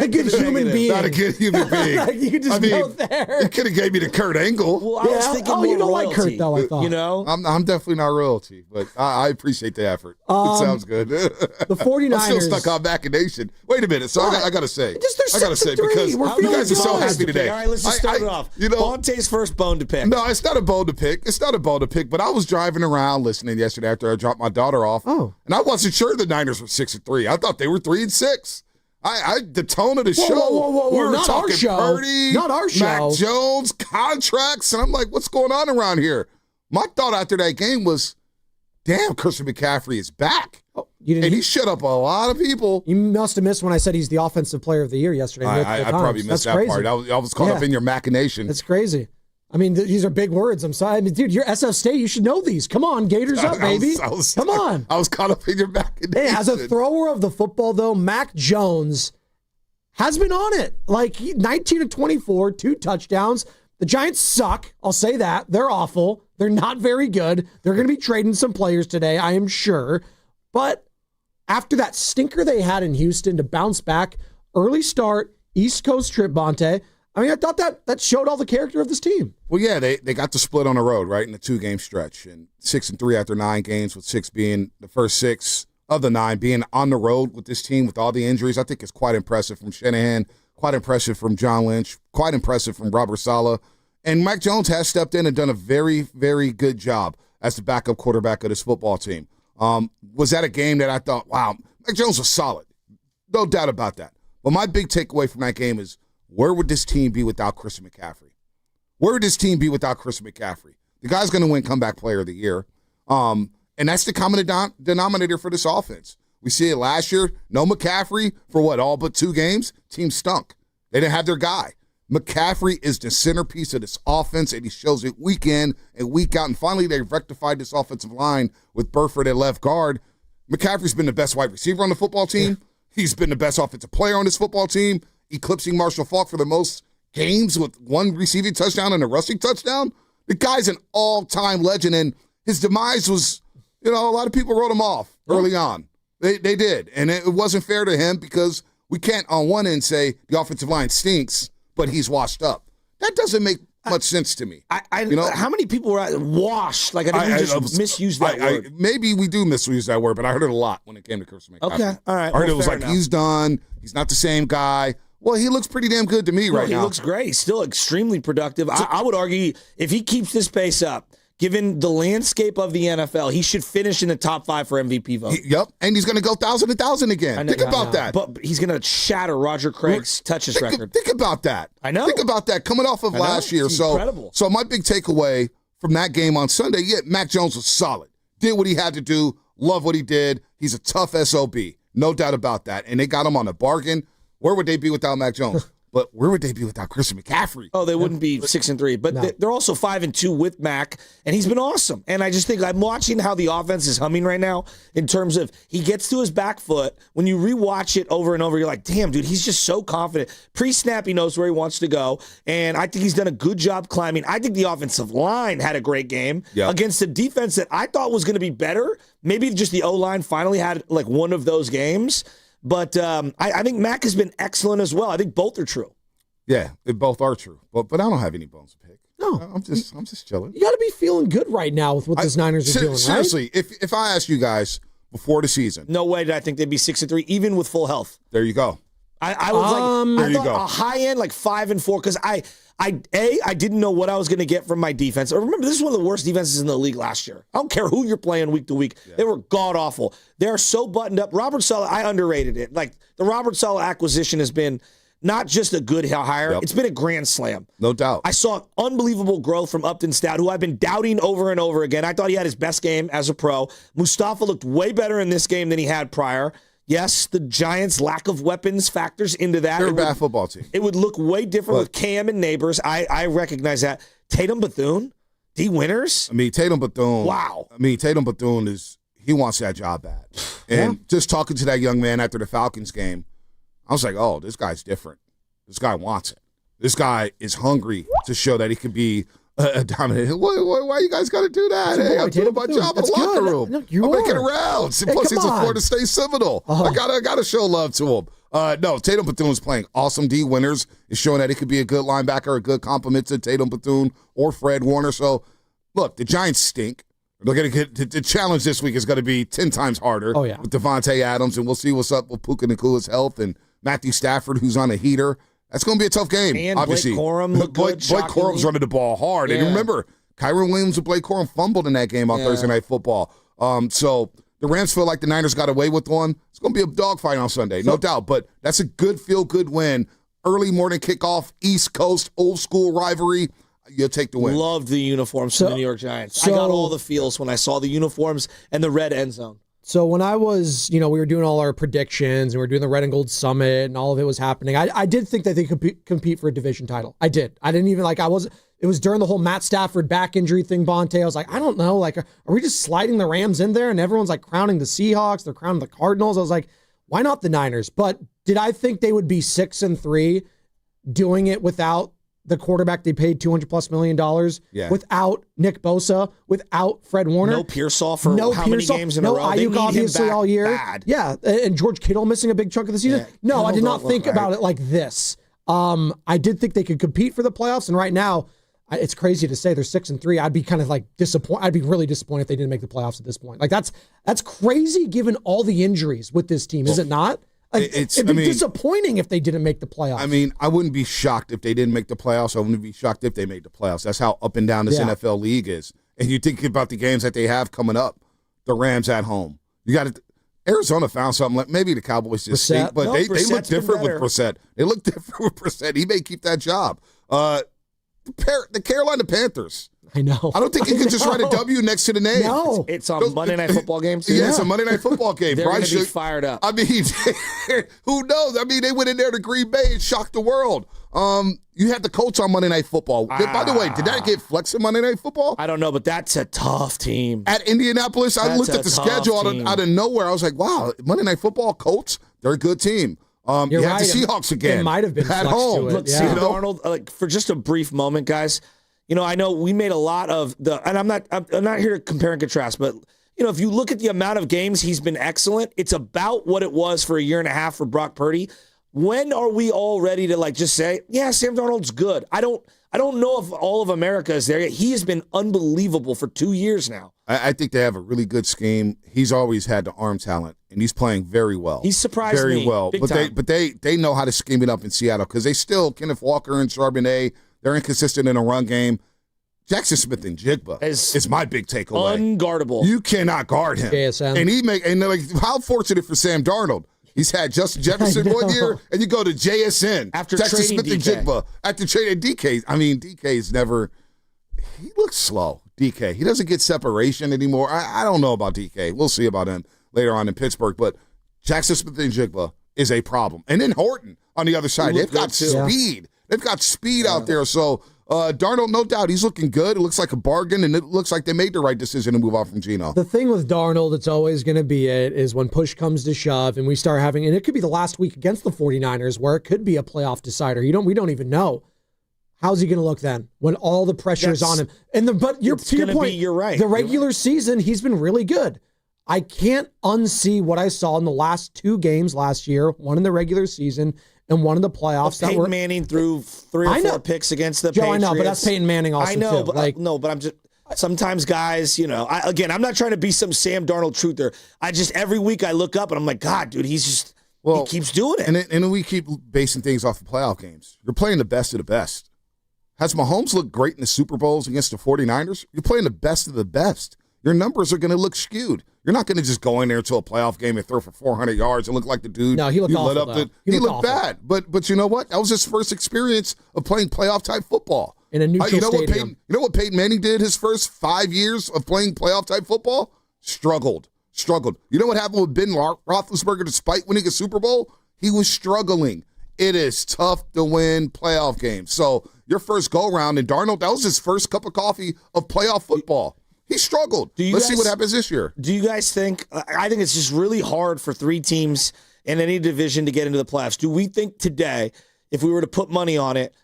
good human being. Not a good human being. You could just go there. You could have gave me the Kurt Angle. Well, I was thinking more you don't royalty, like Kurt, though, I thought. You know? I'm definitely not royalty, but I appreciate the effort. It sounds good. The 49ers... I'm still stuck on machination. Wait a minute. So I got to say. Just I got to say, because you guys are so happy today. All right, let's just start it off. You know, Bonte's first bone to pick. No, it's not a bone to pick. It's not a bone to pick, but I was driving around listening yesterday after I dropped my daughter off. Oh. And I wasn't sure the Niners were 6-3. I thought they were 3-6. The tone of the show. Whoa. We were Not our talking show. Purdy, Not our show. Mac Jones, contracts, and I'm like, what's going on around here? My thought after that game was, damn, Christian McCaffrey is back. Oh, you didn't and he shut up a lot of people. You must have missed when I said he's the offensive player of the year yesterday. I probably missed that part. I was caught up in your machination. That's crazy. I mean, these are big words. I'm sorry. I mean, dude, you're SF State. You should know these. Come on, Gators up, baby. Come on. I was caught up in your machination. Hey, as a thrower of the football, though, Mac Jones has been on it. Like 19-24, 2 touchdowns. The Giants suck. I'll say that. They're awful. They're not very good. They're going to be trading some players today, I am sure. But after that stinker they had in Houston to bounce back, early start, East Coast trip, Bonte, I mean, I thought that showed all the character of this team. Well, yeah, they got to split on the road, right, in the 2-game stretch. And 6-3 after 9 games, with 6 being the first 6 of the 9 being on the road with this team with all the injuries. I think it's quite impressive from Shanahan, quite impressive from John Lynch, quite impressive from Robert Saleh. And Mac Jones has stepped in and done a very, very good job as the backup quarterback of this football team. Was that a game that I thought, wow, Mac Jones was solid? No doubt about that. But my big takeaway from that game is, where would this team be without Christian McCaffrey? Where would this team be without Christian McCaffrey? The guy's going to win comeback player of the year. And that's the common denominator for this offense. We see it last year. No McCaffrey for all but 2 games. Team stunk. They didn't have their guy. McCaffrey is the centerpiece of this offense, and he shows it week in and week out. And finally, they rectified this offensive line with Burford at left guard. McCaffrey's been the best wide receiver on the football team. He's been the best offensive player on this football team, eclipsing Marshall Faulk for the most games with one receiving touchdown and a rushing touchdown. The guy's an all-time legend, and his demise was, a lot of people wrote him off early on. They did, and it wasn't fair to him because we can't on one end say the offensive line stinks, but he's washed up. That doesn't make much sense to me. How many people were washed? Like, I think we just misused that word. Maybe we do misuse that word, but I heard it a lot when it came to Christian McCaffrey. Okay, all right. I heard it was fair like, enough. he's done. He's not the same guy. Well, he looks pretty damn good to me right now. He looks great. He's still extremely productive. I would argue if he keeps this pace up, given the landscape of the NFL, he should finish in the top 5 for MVP vote. Yep, and he's going to go 1,000 again. Think about that. But he's going to shatter Roger Craig's touches record. Think about that. I know. Think about that coming off of last year. It's incredible. So my big takeaway from that game on Sunday, Mac Jones was solid. Did what he had to do. Love what he did. He's a tough SOB. No doubt about that. And they got him on a bargain. Where would they be without Mac Jones? But where would they be without Christian McCaffrey? Oh, they wouldn't be 6-3. But they're also 5-2 with Mac, and he's been awesome. And I just think I'm watching how the offense is humming right now in terms of he gets to his back foot. When you rewatch it over and over, you're like, damn, dude, he's just so confident. Pre-snap, he knows where he wants to go, and I think he's done a good job climbing. I think the offensive line had a great game against a defense that I thought was going to be better. Maybe just the O-line finally had like one of those games. But I think Mac has been excellent as well. I think both are true. Yeah, they both are true. But I don't have any bones to pick. No, I'm just chilling. You got to be feeling good right now with what the Niners are doing, seriously, right? if I asked you guys before the season, no way did I think they'd be 6-3, even with full health. There you go. I was I thought a high end like 5-4 because I didn't know what I was going to get from my defense. Remember, this is one of the worst defenses in the league last year. I don't care who you're playing week to week. Yeah. They were god awful. They're so buttoned up. Robert Saleh, I underrated it. Like the Robert Saleh acquisition has been not just a good hire. It's been a grand slam. No doubt. I saw unbelievable growth from Upton Stout, who I've been doubting over and over again. I thought he had his best game as a pro. Mustafa looked way better in this game than he had prior. Yes, the Giants' lack of weapons factors into that. They're a bad football team. It would look way different with Cam and Neighbors. I recognize that. Tatum Bethune, D. Winters. Tatum Bethune. Wow. Tatum Bethune he wants that job bad. And just talking to that young man after the Falcons game, I was like, oh, this guy's different. This guy wants it. This guy is hungry to show that he could be a dominant. Why you guys got to do that? Hey, I'm doing my job in the locker room. No, I'm making rounds. Plus, he's a Florida State Seminole. I gotta show love to him. No, Tatum Bethune is playing awesome. D. Winters is showing that he could be a good linebacker, a good complement to Tatum Bethune or Fred Warner. So, look, the Giants stink. They're going to get the challenge this week is going to be 10 times harder with Devontae Adams, and we'll see what's up with Puka Nakua's health and Matthew Stafford, who's on a heater. That's going to be a tough game, and obviously. Blake Corum looked good. Blake Corum's running the ball hard. And remember, Kyron Williams and Blake Corum fumbled in that game on Thursday Night Football. So the Rams feel like the Niners got away with one. It's going to be a dogfight on Sunday, no doubt. But that's a good feel-good win. Early morning kickoff, East Coast, old-school rivalry. You'll take the win. Loved the uniforms from the New York Giants. I got all the feels when I saw the uniforms and the red end zone. So when I was, we were doing all our predictions and we were doing the Red and Gold Summit and all of it was happening, I did think that they could compete for a division title. I did. I didn't even it was during the whole Matt Stafford back injury thing, Bonte. I was like, I don't know. Like, are we just sliding the Rams in there? And everyone's like crowning the Seahawks. They're crowning the Cardinals. I was like, why not the Niners? But did I think they would be 6-3 doing it without the quarterback they paid $200+ million, without Nick Bosa, without Fred Warner? No Pearsall for how many games in a row? No Ayuk obviously all year. Bad. Yeah, and George Kittle missing a big chunk of the season. Yeah, no, I did not think about it like this. I did think they could compete for the playoffs, and right now, it's crazy to say they're 6-3. I'd be kind of like disappointed. I'd be really disappointed if they didn't make the playoffs at this point. Like that's crazy given all the injuries with this team, is it not? Like, it'd be disappointing if they didn't make the playoffs. I wouldn't be shocked if they didn't make the playoffs. I wouldn't be shocked if they made the playoffs. That's how up and down this NFL league is. And you think about the games that they have coming up. The Rams at home. You got to. Arizona found something. Like maybe the Cowboys just stink, but they look different with Brissett. They look different with Brissett. He may keep that job. The Carolina Panthers. I know. I don't think you can just write a W next to the name. No. It's on Monday Night Football games. Yeah, it's a Monday Night Football game. They're going to be fired up. I mean, who knows? I mean, they went in there to Green Bay and shocked the world. You had the Colts on Monday Night Football. By the way, did that get flexed in Monday Night Football? I don't know, but that's a tough team. At Indianapolis, I looked at the schedule out of nowhere. I was like, wow, Monday Night Football, Colts, they're a good team. You You're have right. the Seahawks again. It might have been at flexed home. to it. Look, Sam Darnold, like, for just a brief moment, guys, I know we made a lot of and I'm not here to compare and contrast, but if you look at the amount of games he's been excellent, it's about what it was for a year and a half for Brock Purdy. When are we all ready to just say, yeah, Sam Darnold's good? I don't know if all of America is there yet. He has been unbelievable for 2 years now. I think they have a really good scheme. He's always had the arm talent, and he's playing very well. He's surprised very me. well. Big But time. they know how to scheme it up in Seattle because they still Kenneth Walker and Charbonnet. They're inconsistent in a run game. Jackson Smith and Jigba is my big takeaway. Unguardable. You cannot guard him. JSN. And how fortunate for Sam Darnold. He's had Justin Jefferson 1 year, and you go to JSN after Jackson trading Smith DK. and Jigba after trading DK. I mean, DK's never. He looks slow. DK. He doesn't get separation anymore. I don't know about DK. We'll see about him later on in Pittsburgh. But Jackson Smith and Jigba is a problem. And then Horton on the other side. They've got speed. They've got speed out there. So Darnold, no doubt, he's looking good. It looks like a bargain, and it looks like they made the right decision to move off from Geno. The thing with Darnold, it's always going to be is when push comes to shove and we start having, and it could be the last week against the 49ers where it could be a playoff decider. We don't even know. How's he going to look then when all the pressure is on him? But to your point, you're right. The regular season, he's been really good. I can't unsee what I saw in the last 2 games last year, one in the regular season and one in the playoffs. Peyton Manning threw 3 or 4 picks against the Patriots. I know, but that's Peyton Manning also, I know, too. but I'm just sometimes guys, I'm not trying to be some Sam Darnold truther. Every week I look up and I'm like, God, dude, he keeps doing it. And then we keep basing things off of playoff games. You're playing the best of the best. Has Mahomes looked great in the Super Bowls against the 49ers? You're playing the best of the best. Your numbers are going to look skewed. You're not going to just go in there into a playoff game and throw for 400 yards and look like the dude. No, he looked awful, lit up. He looked bad. But you know what? That was his first experience of playing playoff-type football. In a neutral stadium. You know what Peyton Manning did his first 5 years of playing playoff-type football? Struggled. You know what happened with Ben Roethlisberger despite winning a Super Bowl? He was struggling. It is tough to win playoff games. So your first go-around, and Darnold, that was his first cup of coffee of playoff football. He struggled. Let's see what happens this year. Do you guys think – I think it's just really hard for 3 teams in any division to get into the playoffs. Do we think today, if we were to put money on it,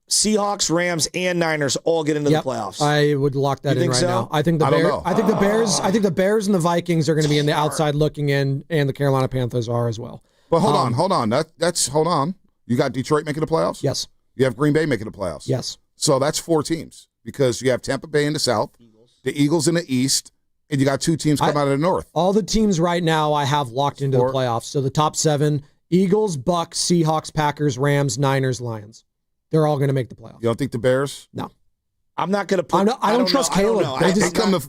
Seahawks, Rams, and Niners all get into the playoffs? I would lock that in right now. I think the Bears and the Vikings are going to be in the outside looking in, and the Carolina Panthers are as well. But hold on. Hold on. You got Detroit making the playoffs? Yes. You have Green Bay making the playoffs? Yes. So that's 4 teams because you have Tampa Bay in the South, the Eagles in the East, and you got 2 teams coming out of the North. All the teams right now I have locked into the playoffs. So the top 7, Eagles, Bucks, Seahawks, Packers, Rams, Niners, Lions. They're all going to make the playoffs. You don't think the Bears? No. I'm not going to put. I don't trust Caleb.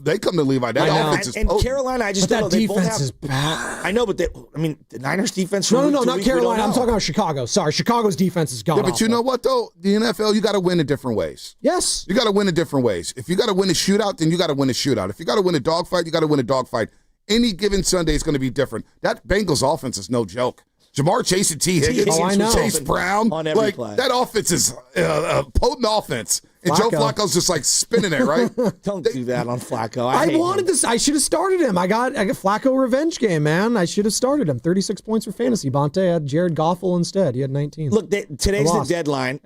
They come to Levi. That offense is and potent. Carolina, I just but don't that know. defense is bad. I know, but the Niners defense. No, not Carolina. I'm talking about Chicago. Sorry, Chicago's defense is gone. Yeah, but you know what though? The NFL, you got to win in different ways. Yes, you got to win in different ways. If you got to win a shootout, then you got to win a shootout. If you got to win a dogfight, you got to win a dogfight. Any given Sunday is going to be different. That Bengals offense is no joke. Jamar Chase and T. Higgins, Chase Brown, on every play. That offense is a potent offense. And Joe Flacco's just like spinning it, right? Don't do that on Flacco. I wanted this. I should have started him. I got Flacco revenge game, man. I should have started him. 36 points for fantasy. Bonte had Jared Goffel instead. He had 19. Look, today's the deadline.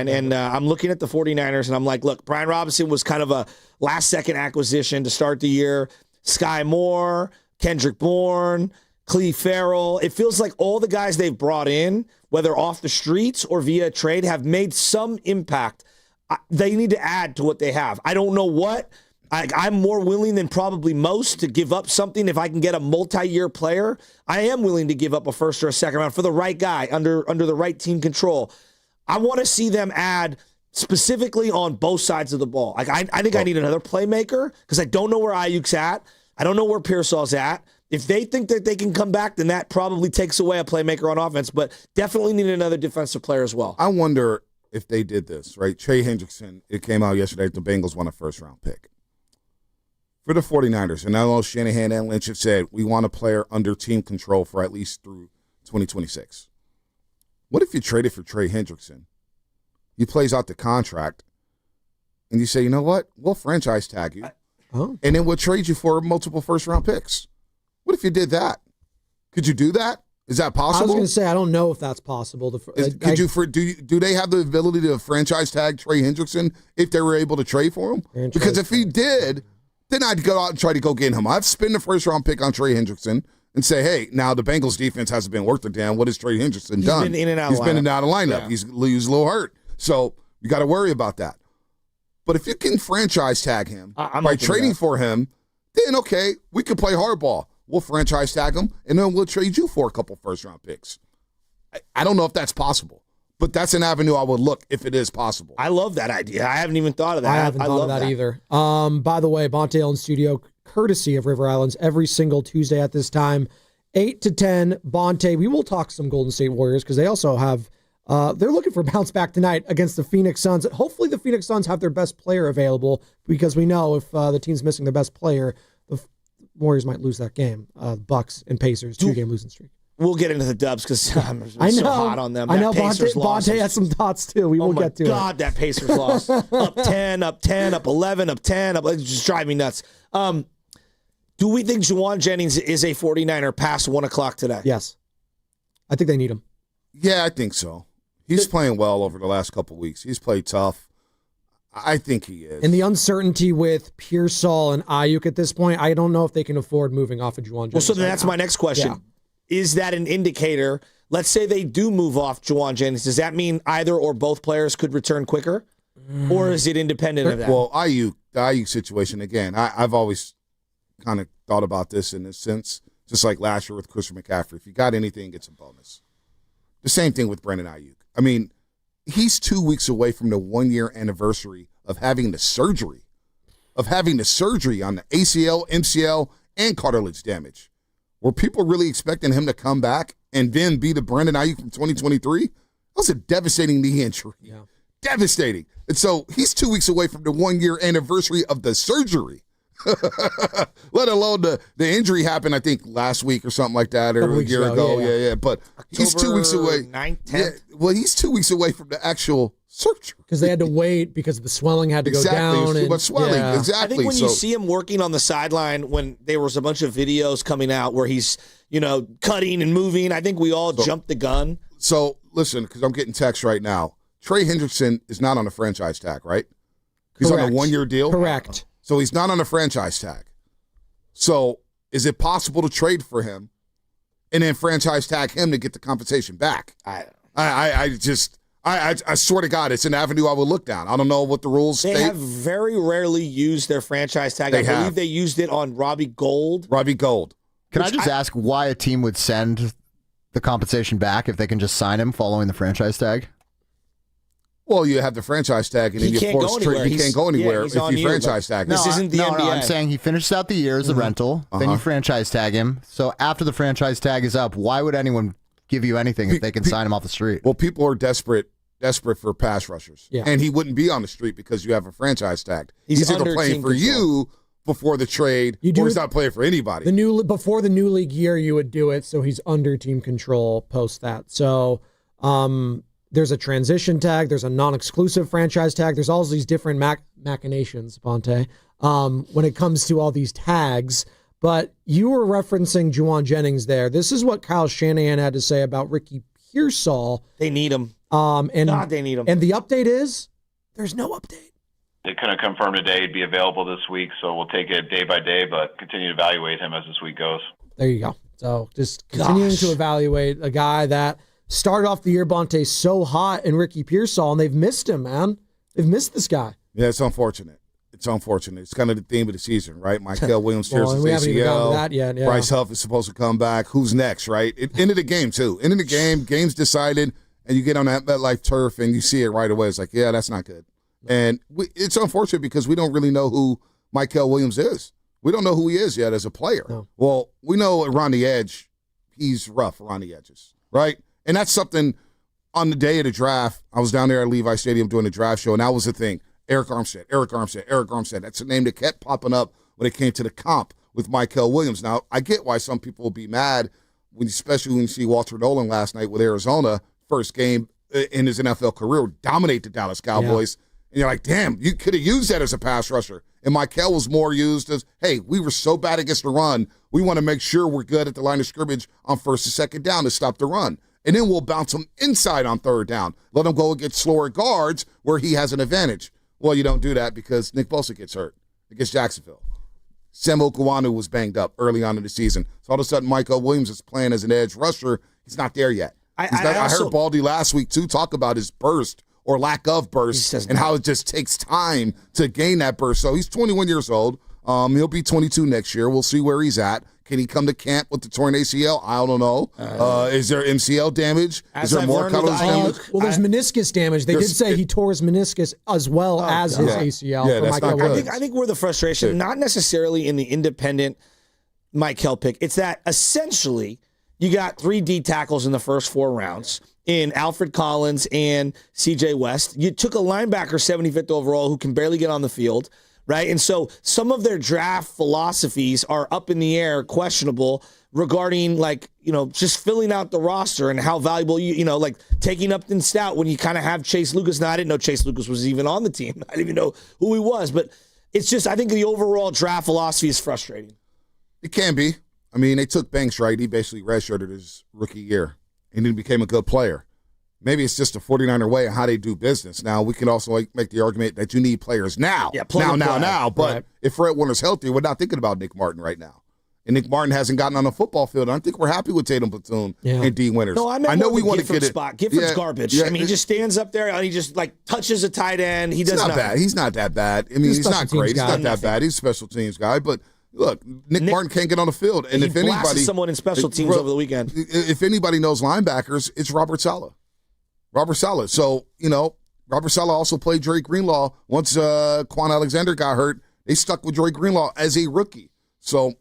And I'm looking at the 49ers, and I'm like, look, Brian Robinson was kind of a last-second acquisition to start the year. Sky Moore, Kendrick Bourne, Cleve Farrell. It feels like all the guys they've brought in, whether off the streets or via trade, have made some impact. They need to add to what they have. I don't know what. I'm more willing than probably most to give up something if I can get a multi-year player. I am willing to give up a first or a second round for the right guy under the right team control. I want to see them add specifically on both sides of the ball. I think I need another playmaker because I don't know where Ayuk's at. I don't know where Pearsall's at. If they think that they can come back, then that probably takes away a playmaker on offense, but definitely need another defensive player as well. I wonder if they did this, right? Trey Hendrickson, it came out yesterday that the Bengals won a first-round pick. For the 49ers, and I know Shanahan and Lynch have said, we want a player under team control for at least through 2026. What if you traded for Trey Hendrickson? He plays out the contract, and you say, you know what? We'll franchise tag you, and then we'll trade you for multiple first-round picks. What if you did that? Could you do that? Is that possible? I was going to say, I don't know if that's possible. Do they have the ability to franchise tag Trey Hendrickson if they were able to trade for him? Because if he did, then I'd go out and try to go get him. I'd spend the first-round pick on Trey Hendrickson and say, hey, now the Bengals defense hasn't been worth a damn. What has Trey Hendrickson done? He's been in and out of lineup. Yeah. He's a little hurt. So you got to worry about that. But if you can franchise tag him by trading for him, then, okay, we could play hardball. We'll franchise tag him, and then we'll trade you for a couple first-round picks. I don't know if that's possible, but that's an avenue I would look if it is possible. I love that idea. I haven't even thought of that. I haven't thought of that either. By the way, Bonte in studio, courtesy of River Islands, every single Tuesday at this time, 8 to 10. Bonte, we will talk some Golden State Warriors because they also have they're looking for a bounce back tonight against the Phoenix Suns. Hopefully the Phoenix Suns have their best player available because we know if the team's missing their best player, the Warriors might lose that game. Bucks and Pacers, 2-game losing streak. We'll get into the Dubs because I'm I know, so hot on them. I know Bonte has some thoughts too. We will get to it. Oh, my God, that Pacers loss. Up 10, up 10, up 11, up 10. It just drive me nuts. Do we think Juwan Jennings is a 49er past 1 o'clock today? Yes. I think they need him. Yeah, I think so. He's playing well over the last couple of weeks. He's played tough. I think he is. And the uncertainty with Pearsall and Ayuk at this point, I don't know if they can afford moving off of Juwan Jennings. Well, so then that's my next question. Yeah. Is that an indicator? Let's say they do move off Juwan Jennings. Does that mean either or both players could return quicker? Or is it independent of that? Well, the Ayuk situation, again, I've always kind of thought about this in this sense, just like last year with Christian McCaffrey. If you got anything, it's a bonus. The same thing with Brandon Ayuk. I mean, he's 2 weeks away from the 1-year anniversary of having the surgery on the ACL, MCL, and cartilage damage. Were people really expecting him to come back and then be the Brandon Ayuk from 2023? That was a devastating knee injury. Yeah. Devastating. And so he's 2 weeks away from the 1-year anniversary of the surgery. Let alone the injury happened, I think, last week or something like that, or a year ago. Yeah. But he's 2 weeks away. 9th, 10th. Yeah, well, he's 2 weeks away from the actual surgery. Because they had to wait because the swelling had to go down. Too much swelling. Yeah. Exactly. I think when you see him working on the sideline, when there was a bunch of videos coming out where he's, cutting and moving, I think we all jumped the gun. So, listen, because I'm getting text right now. Trey Hendrickson is not on a franchise tag, right? He's Correct. on a 1-year deal? Correct. So he's not on a franchise tag. So is it possible to trade for him and then franchise tag him to get the compensation back? I swear to God, it's an avenue I would look down. I don't know what the rules state. They have very rarely used their franchise tag. I believe they used it on Robbie Gould. Can I just ask why a team would send the compensation back if they can just sign him following the franchise tag? Well, you have the franchise tag, and then you force trade. He can't go anywhere if you franchise tag him. This isn't the NBA. No, I'm saying he finishes out the year as a rental, then you franchise tag him. So after the franchise tag is up, why would anyone give you anything if they can sign him off the street? Well, people are desperate for pass rushers. Yeah. And he wouldn't be on the street because you have a franchise tag. He's either playing for you before the trade, or he's not playing for anybody. Before the new league year, you would do it, so he's under team control post that. So there's a transition tag, there's a non-exclusive franchise tag, there's all these different machinations, Bonte, when it comes to all these tags. But you were referencing Juwan Jennings there. This is what Kyle Shanahan had to say about Ricky Pearsall. They need him. God, they need him. And the update is, there's no update. They couldn't confirm today he'd be available this week, so we'll take it day by day, but continue to evaluate him as this week goes. There you go. So just continuing to evaluate a guy that started off the year, Bonte, so hot, and Ricky Pearsall, and they've missed him, man. They've missed this guy. Yeah, it's unfortunate. It's kind of the theme of the season, right? Michael Williams tears his we haven't even gotten to ACL. that yet. Yeah. Bryce Huff is supposed to come back. Who's next, right? End of the game, too. End of the game, game's decided, and you get on that MetLife turf, and you see it right away. It's like, yeah, that's not good. And it's unfortunate because we don't really know who Michael Williams is. We don't know who he is yet as a player. No. Well, we know around the edge, he's rough around the edges, right? And that's something on the day of the draft, I was down there at Levi Stadium doing the draft show, and that was the thing. Eric Armstead. That's the name that kept popping up when it came to the comp with Mykel Williams. Now, I get why some people will be mad, especially when you see Walter Nolan last night with Arizona, first game in his NFL career, dominate the Dallas Cowboys. Yeah. And you're like, damn, you could have used that as a pass rusher. And Mykel was more used as, hey, we were so bad against the run, we want to make sure we're good at the line of scrimmage on first and second down to stop the run. And then we'll bounce him inside on third down. Let him go against slower guards where he has an advantage. Well, you don't do that because Nick Bosa gets hurt against Jacksonville. Sam Okuwanu was banged up early on in the season. So all of a sudden, Mykel Williams is playing as an edge rusher. He's not there yet. I heard Baldy last week, too, talk about his burst or lack of burst and how it just takes time to gain that burst. So he's 21 years old. He'll be 22 next year. We'll see where he's at. Can he come to camp with the torn ACL? I don't know. Is there MCL damage? Is there more colors damage? Well, there's meniscus damage. They did say he tore his meniscus as well as his ACL. Yeah, that's not good. I think we're the frustration, not necessarily in the independent Mykel pick. It's that essentially you got 3 D tackles in the first 4 rounds in Alfred Collins and C.J. West. You took a linebacker 75th overall who can barely get on the field. Right. And so some of their draft philosophies are up in the air, questionable regarding just filling out the roster and how valuable like taking Upton Stout when you kind of have Chase Lucas. Now, I didn't know Chase Lucas was even on the team. I didn't even know who he was. But it's just, I think the overall draft philosophy is frustrating. It can be. I mean, they took Banks, right? He basically redshirted his rookie year and then became a good player. Maybe it's just a 49er way of how they do business. Now, we can also make the argument that you need players now. Yeah, now. But right. If Fred Warner's healthy, we're not thinking about Nick Martin right now. And Nick Martin hasn't gotten on the football field. I think we're happy with Tatum Platoon and D. Winters. No, I know we want to get it. Spot. Gifford's garbage. Yeah, I mean, he just stands up there and he just touches a tight end. He does not nothing. bad. He's not that bad. I mean, he's not great. He's not that bad. He's a special teams guy. But look, Nick Martin can't get on the field. And if anybody, someone in special teams over the weekend. If anybody knows linebackers, it's Robert Saleh. So, Robert Saleh also played Dre Greenlaw. Once Quan Alexander got hurt, they stuck with Dre Greenlaw as a rookie. So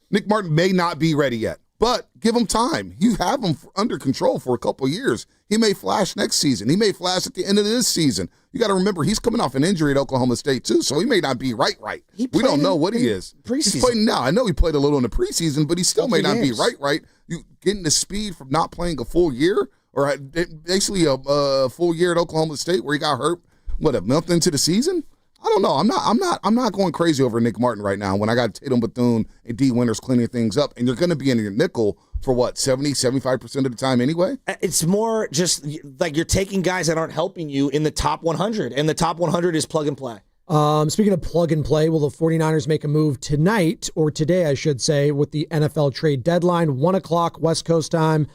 Nick Martin may not be ready yet, but give him time. You have him under control for a couple of years. He may flash next season. He may flash at the end of this season. You got to remember, he's coming off an injury at Oklahoma State, too, so he may not be right. We don't know what he is. Preseason. He's playing now. I know he played a little in the preseason, but he still may not be right. You getting the speed from not playing a full year, or basically a full year at Oklahoma State where he got hurt, a month into the season? I don't know. I'm not going crazy over Nick Martin right now when I got Tatum Bethune and D. Winters cleaning things up, and you're going to be in your nickel for 75% of the time anyway? It's more just like you're taking guys that aren't helping you in the top 100, and the top 100 is plug and play. Speaking of plug and play, will the 49ers make a move tonight, or today, I should say, with the NFL trade deadline? 1 o'clock West Coast time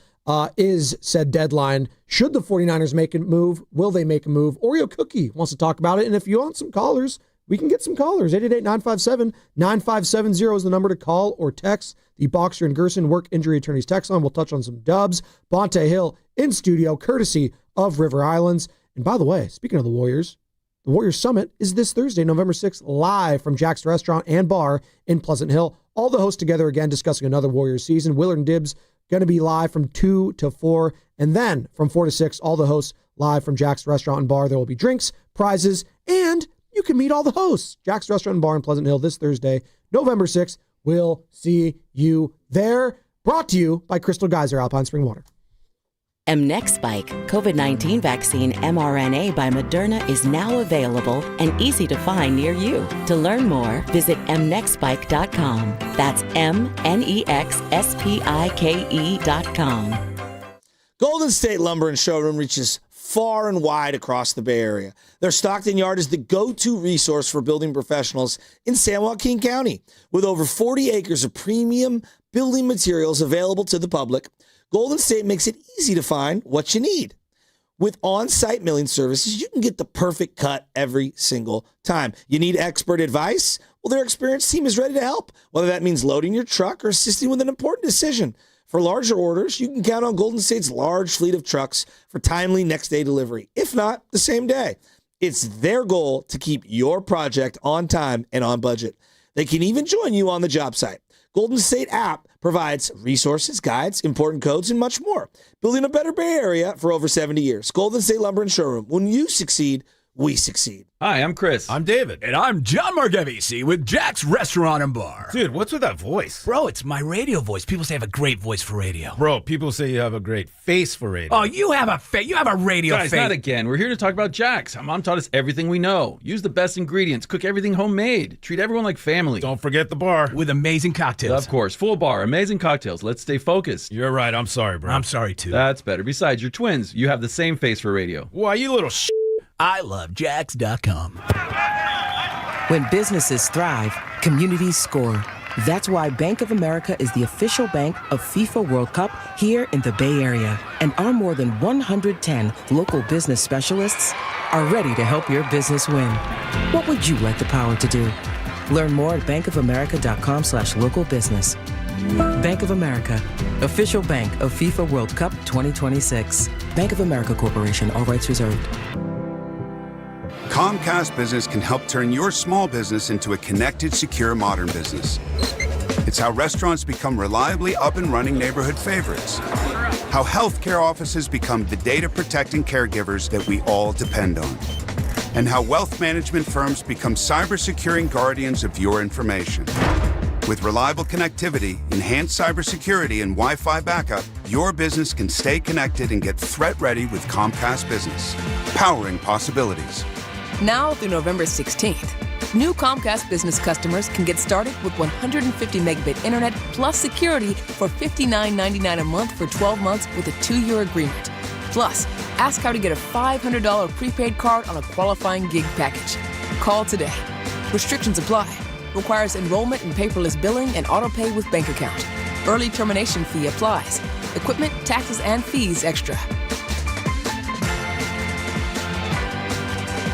is said deadline. Should the 49ers make a move? Will they make a move? Oreo Cookie wants to talk about it. And if you want some callers, we can get some callers. 888-957-9570 is the number to call or text. The Boxer and Gerson Work Injury Attorneys text line. We'll touch on some dubs. Bonte Hill in studio, courtesy of River Islands. And by the way, speaking of the Warriors Summit is this Thursday, November 6th, live from Jack's Restaurant and Bar in Pleasant Hill. All the hosts together again discussing another Warriors season. Willard and Dibbs going to be live from 2 to 4. And then from 4 to 6, all the hosts live from Jack's Restaurant and Bar. There will be drinks, prizes, and you can meet all the hosts. Jack's Restaurant and Bar in Pleasant Hill this Thursday, November 6th. We'll see you there. Brought to you by Crystal Geyser Alpine Spring Water. Mnexspike COVID-19 vaccine mRNA by Moderna is now available and easy to find near you. To learn more, visit mnexspike.com. That's MNEXSPIKE.com. Golden State Lumber and Showroom reaches far and wide across the Bay Area. Their Stockton yard is the go-to resource for building professionals in San Joaquin County. With over 40 acres of premium building materials available to the public, Golden State makes it easy to find what you need. With on-site milling services, you can get the perfect cut every single time. You need expert advice? Well, their experienced team is ready to help, whether that means loading your truck or assisting with an important decision. For larger orders, you can count on Golden State's large fleet of trucks for timely next-day delivery, if not the same day. It's their goal to keep your project on time and on budget. They can even join you on the job site. Golden State app provides resources, guides, important codes, and much more. Building a better Bay Area for over 70 years. Golden State Lumber and Showroom. When you succeed, we succeed. Hi, I'm Chris. I'm David. And I'm John Margevisi with Jack's Restaurant and Bar. Dude, what's with that voice? Bro, it's my radio voice. People say I have a great voice for radio. Bro, people say you have a great face for radio. Oh, you have a radio Guys, face. not again. We're here to talk about Jack's. Mom taught us everything we know. Use the best ingredients. Cook everything homemade. Treat everyone like family. Don't forget the bar. With amazing cocktails. Of course. Full bar. Amazing cocktails. Let's stay focused. You're right. I'm sorry, bro. I'm sorry, too. That's better. Besides, you're twins. You have the same face for radio. Why, you little I love Jax.com. When businesses thrive, communities score. That's why Bank of America is the official bank of FIFA World Cup here in the Bay Area. And our more than 110 local business specialists are ready to help your business win. What would you like the power to do? Learn more at bankofamerica.com/local business. Bank of America, official bank of FIFA World Cup 2026. Bank of America Corporation, all rights reserved. Comcast Business can help turn your small business into a connected, secure, modern business. It's how restaurants become reliably up and running neighborhood favorites. How healthcare offices become the data-protecting caregivers that we all depend on. And how wealth management firms become cyber-securing guardians of your information. With reliable connectivity, enhanced cybersecurity, and Wi-Fi backup, your business can stay connected and get threat-ready with Comcast Business. Powering possibilities. Now through November 16th, new Comcast Business customers can get started with 150 megabit internet plus security for $59.99 a month for 12 months with a 2-year agreement. Plus, ask how to get a $500 prepaid card on a qualifying gig package. Call today. Restrictions apply. Requires enrollment in paperless billing and autopay with bank account. Early termination fee applies. Equipment, taxes, and fees extra.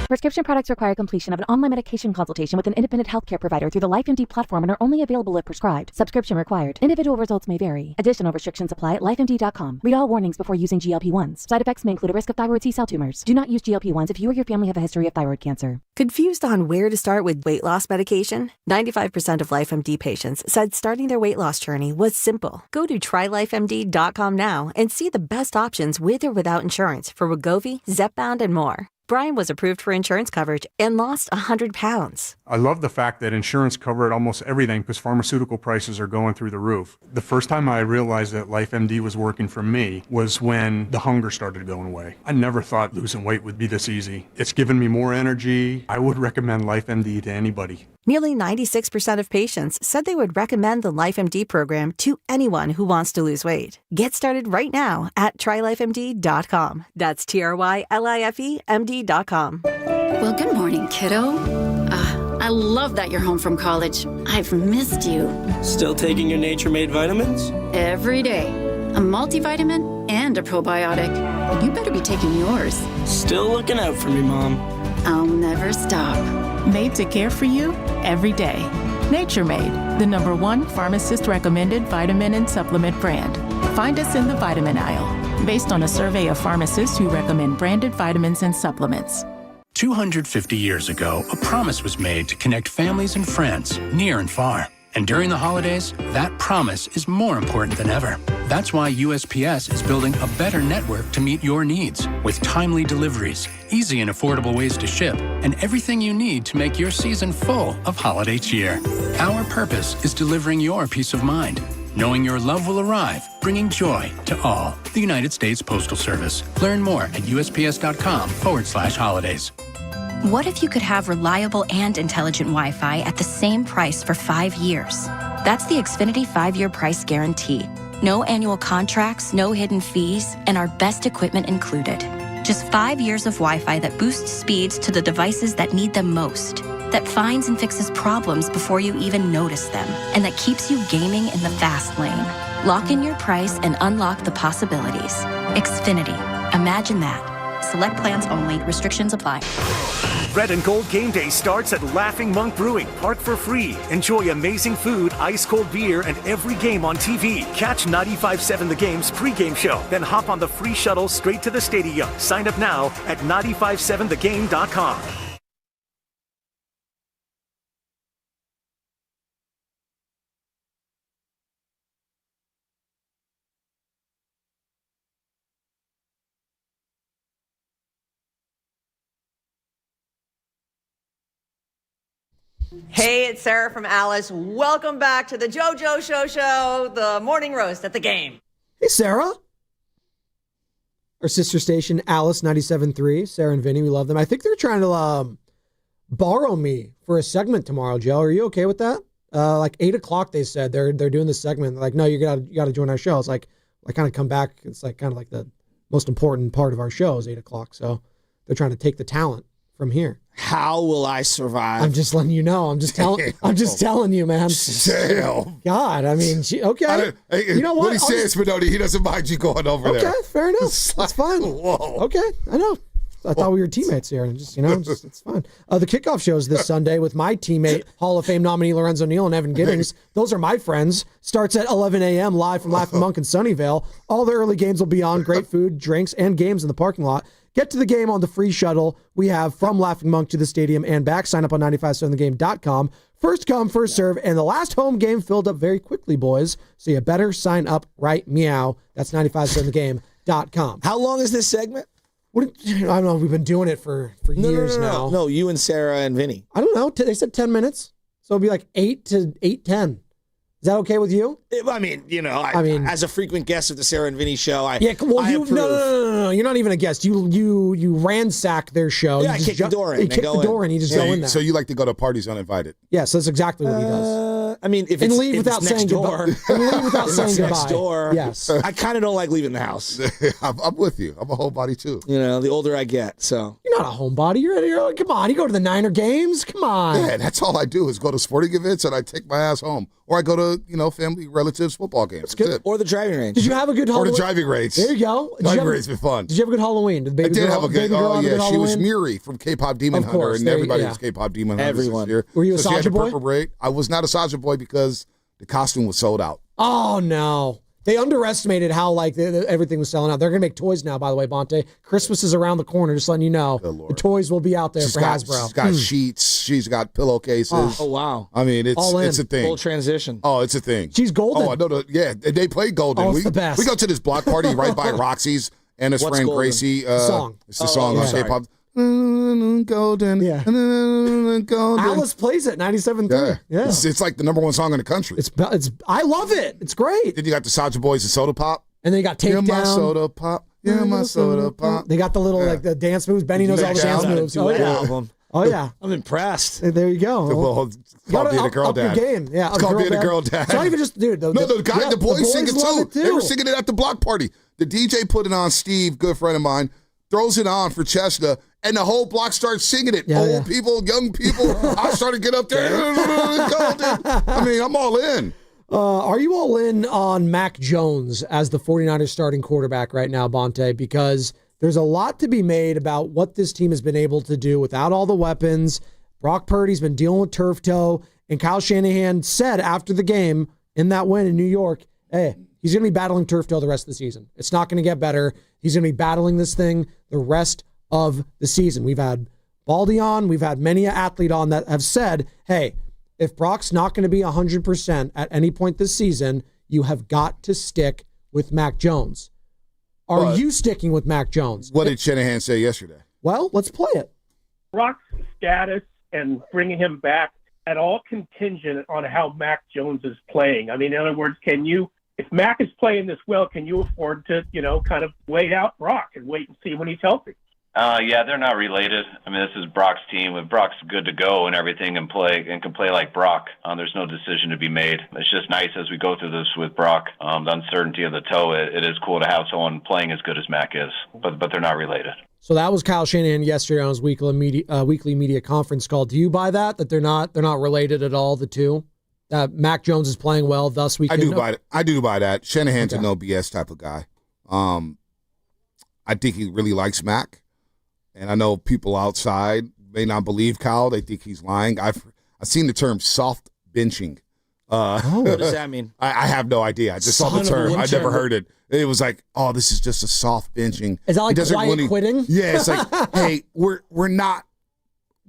Prescription products require completion of an online medication consultation with an independent healthcare provider through the LifeMD platform and are only available if prescribed. Subscription required. Individual results may vary. Additional restrictions apply at lifemd.com. Read all warnings before using GLP-1s. Side effects may include a risk of thyroid C-cell tumors. Do not use GLP-1s if you or your family have a history of thyroid cancer. Confused on where to start with weight loss medication? 95% of LifeMD patients said starting their weight loss journey was simple. Go to trylifemd.com now and see the best options with or without insurance for Wegovy, Zepbound, and more. Brian was approved for insurance coverage and lost 100 pounds. I love the fact that insurance covered almost everything because pharmaceutical prices are going through the roof. The first time I realized that LifeMD was working for me was when the hunger started going away. I never thought losing weight would be this easy. It's given me more energy. I would recommend LifeMD to anybody. Nearly 96% of patients said they would recommend the LifeMD program to anyone who wants to lose weight. Get started right now at trylifemd.com. That's TRYLIFEMD.com. Well, good morning, kiddo. I love that you're home from college. I've missed you. Still taking your nature-made vitamins? Every day. A multivitamin and a probiotic. You better be taking yours. Still looking out for me, Mom. I'll never stop. Made to care for you every day. Nature Made, the #1 pharmacist-recommended vitamin and supplement brand. Find us in the vitamin aisle, based on a survey of pharmacists who recommend branded vitamins and supplements. 250 years ago, a promise was made to connect families and friends near and far. And during the holidays, that promise is more important than ever. That's why USPS is building a better network to meet your needs with timely deliveries, easy and affordable ways to ship, and everything you need to make your season full of holiday cheer. Our purpose is delivering your peace of mind, knowing your love will arrive, bringing joy to all. The United States Postal Service. Learn more at USPS.com/holidays. What if you could have reliable and intelligent Wi-Fi at the same price for 5 years? That's the Xfinity 5-year price guarantee. No annual contracts, no hidden fees, and our best equipment included. Just 5 years of Wi-Fi that boosts speeds to the devices that need them most, that finds and fixes problems before you even notice them, and that keeps you gaming in the fast lane. Lock in your price and unlock the possibilities. Xfinity. Imagine that. Select plans only. Restrictions apply. Red and Gold Game Day starts at Laughing Monk Brewing. Park for free. Enjoy amazing food, ice-cold beer, and every game on TV. Catch 95.7 The Game's pregame show. Then hop on the free shuttle straight to the stadium. Sign up now at 957thegame.com. Hey, it's Sarah from Alice. Welcome back to the JoJo Show, the morning roast at the game. Hey, Sarah. Our sister station, Alice 97.3. Sarah and Vinny, we love them. I think they're trying to borrow me for a segment tomorrow, Joe. Are you okay with that? Like 8 o'clock, they said they're doing this segment. They're like, no, you gotta join our show. It's like, I kind of come back. It's like kind of like the most important part of our show is 8 o'clock. So they're trying to take the talent from here. How will I survive? I'm just letting you know. I'm just telling you, man. Damn. God, I mean, okay. You know what? What he says, Spinoni, he doesn't mind you going over there. Okay, fair enough. That's fine. Whoa. Okay, I know. I thought we were teammates here, and just it's fine. The kickoff shows this Sunday with my teammate, Hall of Fame nominee Lorenzo Neal and Evan Giddings. Those are my friends. Starts at 11 a.m. live from Laughing Monk in Sunnyvale. All the early games will be on. Great food, drinks, and games in the parking lot. Get to the game on the free shuttle we have from Laughing Monk to the stadium and back. Sign up on 957thegame.com. First come, first serve, and the last home game filled up very quickly, boys. So you better sign up right meow. That's 957thegame.com. How long is this segment? I don't know. We've been doing it for years now. No, you and Sarah and Vinny. I don't know. They said 10 minutes. So it'll be like 8 to 8:10. Is that okay with you? I mean, as a frequent guest of the Sarah and Vinny show, I approve. No. You're not even a guest. You ransack their show. Yeah, I kick the door in. You kick the door in. You just go in there. So you like to go to parties uninvited? Yes, that's exactly what he does. I mean, if and it's, leave if without it's saying next door, goodbye. And leave without saying goodbye. Next door. Yes. I kind of don't like leaving the house. I'm with you. I'm a homebody too. The older I get, so. You're not a homebody. You're come on. You go to the Niner games. Come on. Yeah, that's all I do is go to sporting events and I take my ass home. Or I go to, family, relatives, football games. That's it. Or the driving range. Did you have a good Halloween? Or the driving range. There you go. Driving range been fun. Did you have a good Halloween? I did have a good, she was Halloween? Miri from K-Pop Demon Hunter, and everybody was K-Pop Demon Hunter Everyone. this year. Were you a so Saja boy? Braid. I was not a Saja boy because the costume was sold out. Oh, no. They underestimated how everything was selling out. They're going to make toys now, by the way, Bonte. Christmas is around the corner, just letting you know. The toys will be out there for Hasbro. She's got sheets. She's got pillowcases. Oh, wow. I mean, it's a thing. Full transition. Oh, it's a thing. She's golden. Oh, I know. They play golden. Oh, it's the best. We go to this block party right by Roxy's and his friend golden? Gracie. Song. It's the song on K-pop. Golden. Yeah. Golden. Alice plays it, 97.3. Yeah. It's like the number one song in the country. I love it. It's great. Then you got the Saja Boys and Soda Pop. And then you got Takedown. Yeah, my soda pop. Yeah, my soda pop. They got the little the dance moves. Benny knows all the dance moves. Oh, yeah. Oh, yeah. I'm impressed. There you go. Well, it's called being a girl dad. Your game. Yeah, it's called being a girl dad. It's not even just, dude. The boys sing it too. It too. They were singing it at the block party. The DJ put it on, Steve, good friend of mine, throws it on for Chestnut, and the whole block starts singing it. Old people, young people. I started to get up there. I mean, I'm all in. Are you all in on Mac Jones as the 49ers starting quarterback right now, Bonte? Because there's a lot to be made about what this team has been able to do without all the weapons. Brock Purdy's been dealing with turf toe, and Kyle Shanahan said after the game in that win in New York, hey, he's going to be battling turf toe the rest of the season. It's not going to get better. He's going to be battling this thing the rest of the season. We've had Baldy on. We've had many an athlete on that have said, hey, if Brock's not going to be 100% at any point this season, you have got to stick with Mac Jones. Are you sticking with Mac Jones? What did Shanahan say yesterday? Well, let's play it. Brock's status and bringing him back at all contingent on how Mac Jones is playing. I mean, in other words, if Mac is playing this well, can you afford to, kind of wait out Brock and wait and see when he's healthy? Yeah, they're not related. I mean, this is Brock's team. If Brock's good to go and everything and can play like Brock, there's no decision to be made. It's just nice as we go through this with Brock, the uncertainty of the toe. It is cool to have someone playing as good as Mac is, but they're not related. So that was Kyle Shanahan yesterday on his weekly media conference call. Do you buy that they're not related at all, the two? That Mac Jones is playing well, thus we can... I do buy that. Shanahan's a no BS type of guy. I think he really likes Mac. And I know people outside may not believe Kyle. They think he's lying. I've seen the term soft benching. What does that mean? I have no idea. I just saw the term. I never heard it. It was like, oh, this is just a soft benching. Is that like quiet quitting? Yeah, it's like, hey, we're not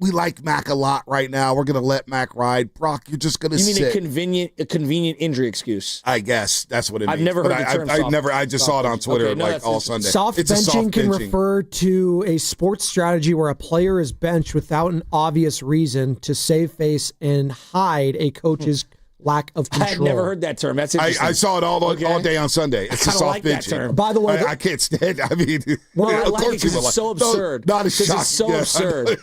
we like Mac a lot right now. We're going to let Mac ride. Brock, you're just going to sit. You mean a convenient injury excuse? I guess that's what it means. I've never heard the term I just saw it on Twitter all Sunday. Soft benching can refer to a sports strategy where a player is benched without an obvious reason to save face and hide a coach's lack of control. I had never heard that term. That's interesting. I saw it all day on Sunday. It's a soft like that benching. term. By the way, I can't stand it. I mean, I of like course it because it's so absurd. Not a shock. It's so absurd.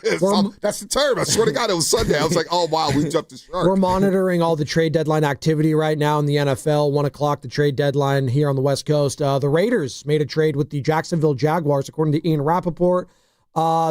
That's the term. I swear to God, it was Sunday. I was like, oh, wow, we jumped the shark. We're monitoring all the trade deadline activity right now in the NFL. 1 o'clock, the trade deadline here on the West Coast. The Raiders made a trade with the Jacksonville Jaguars, according to Ian Rappaport.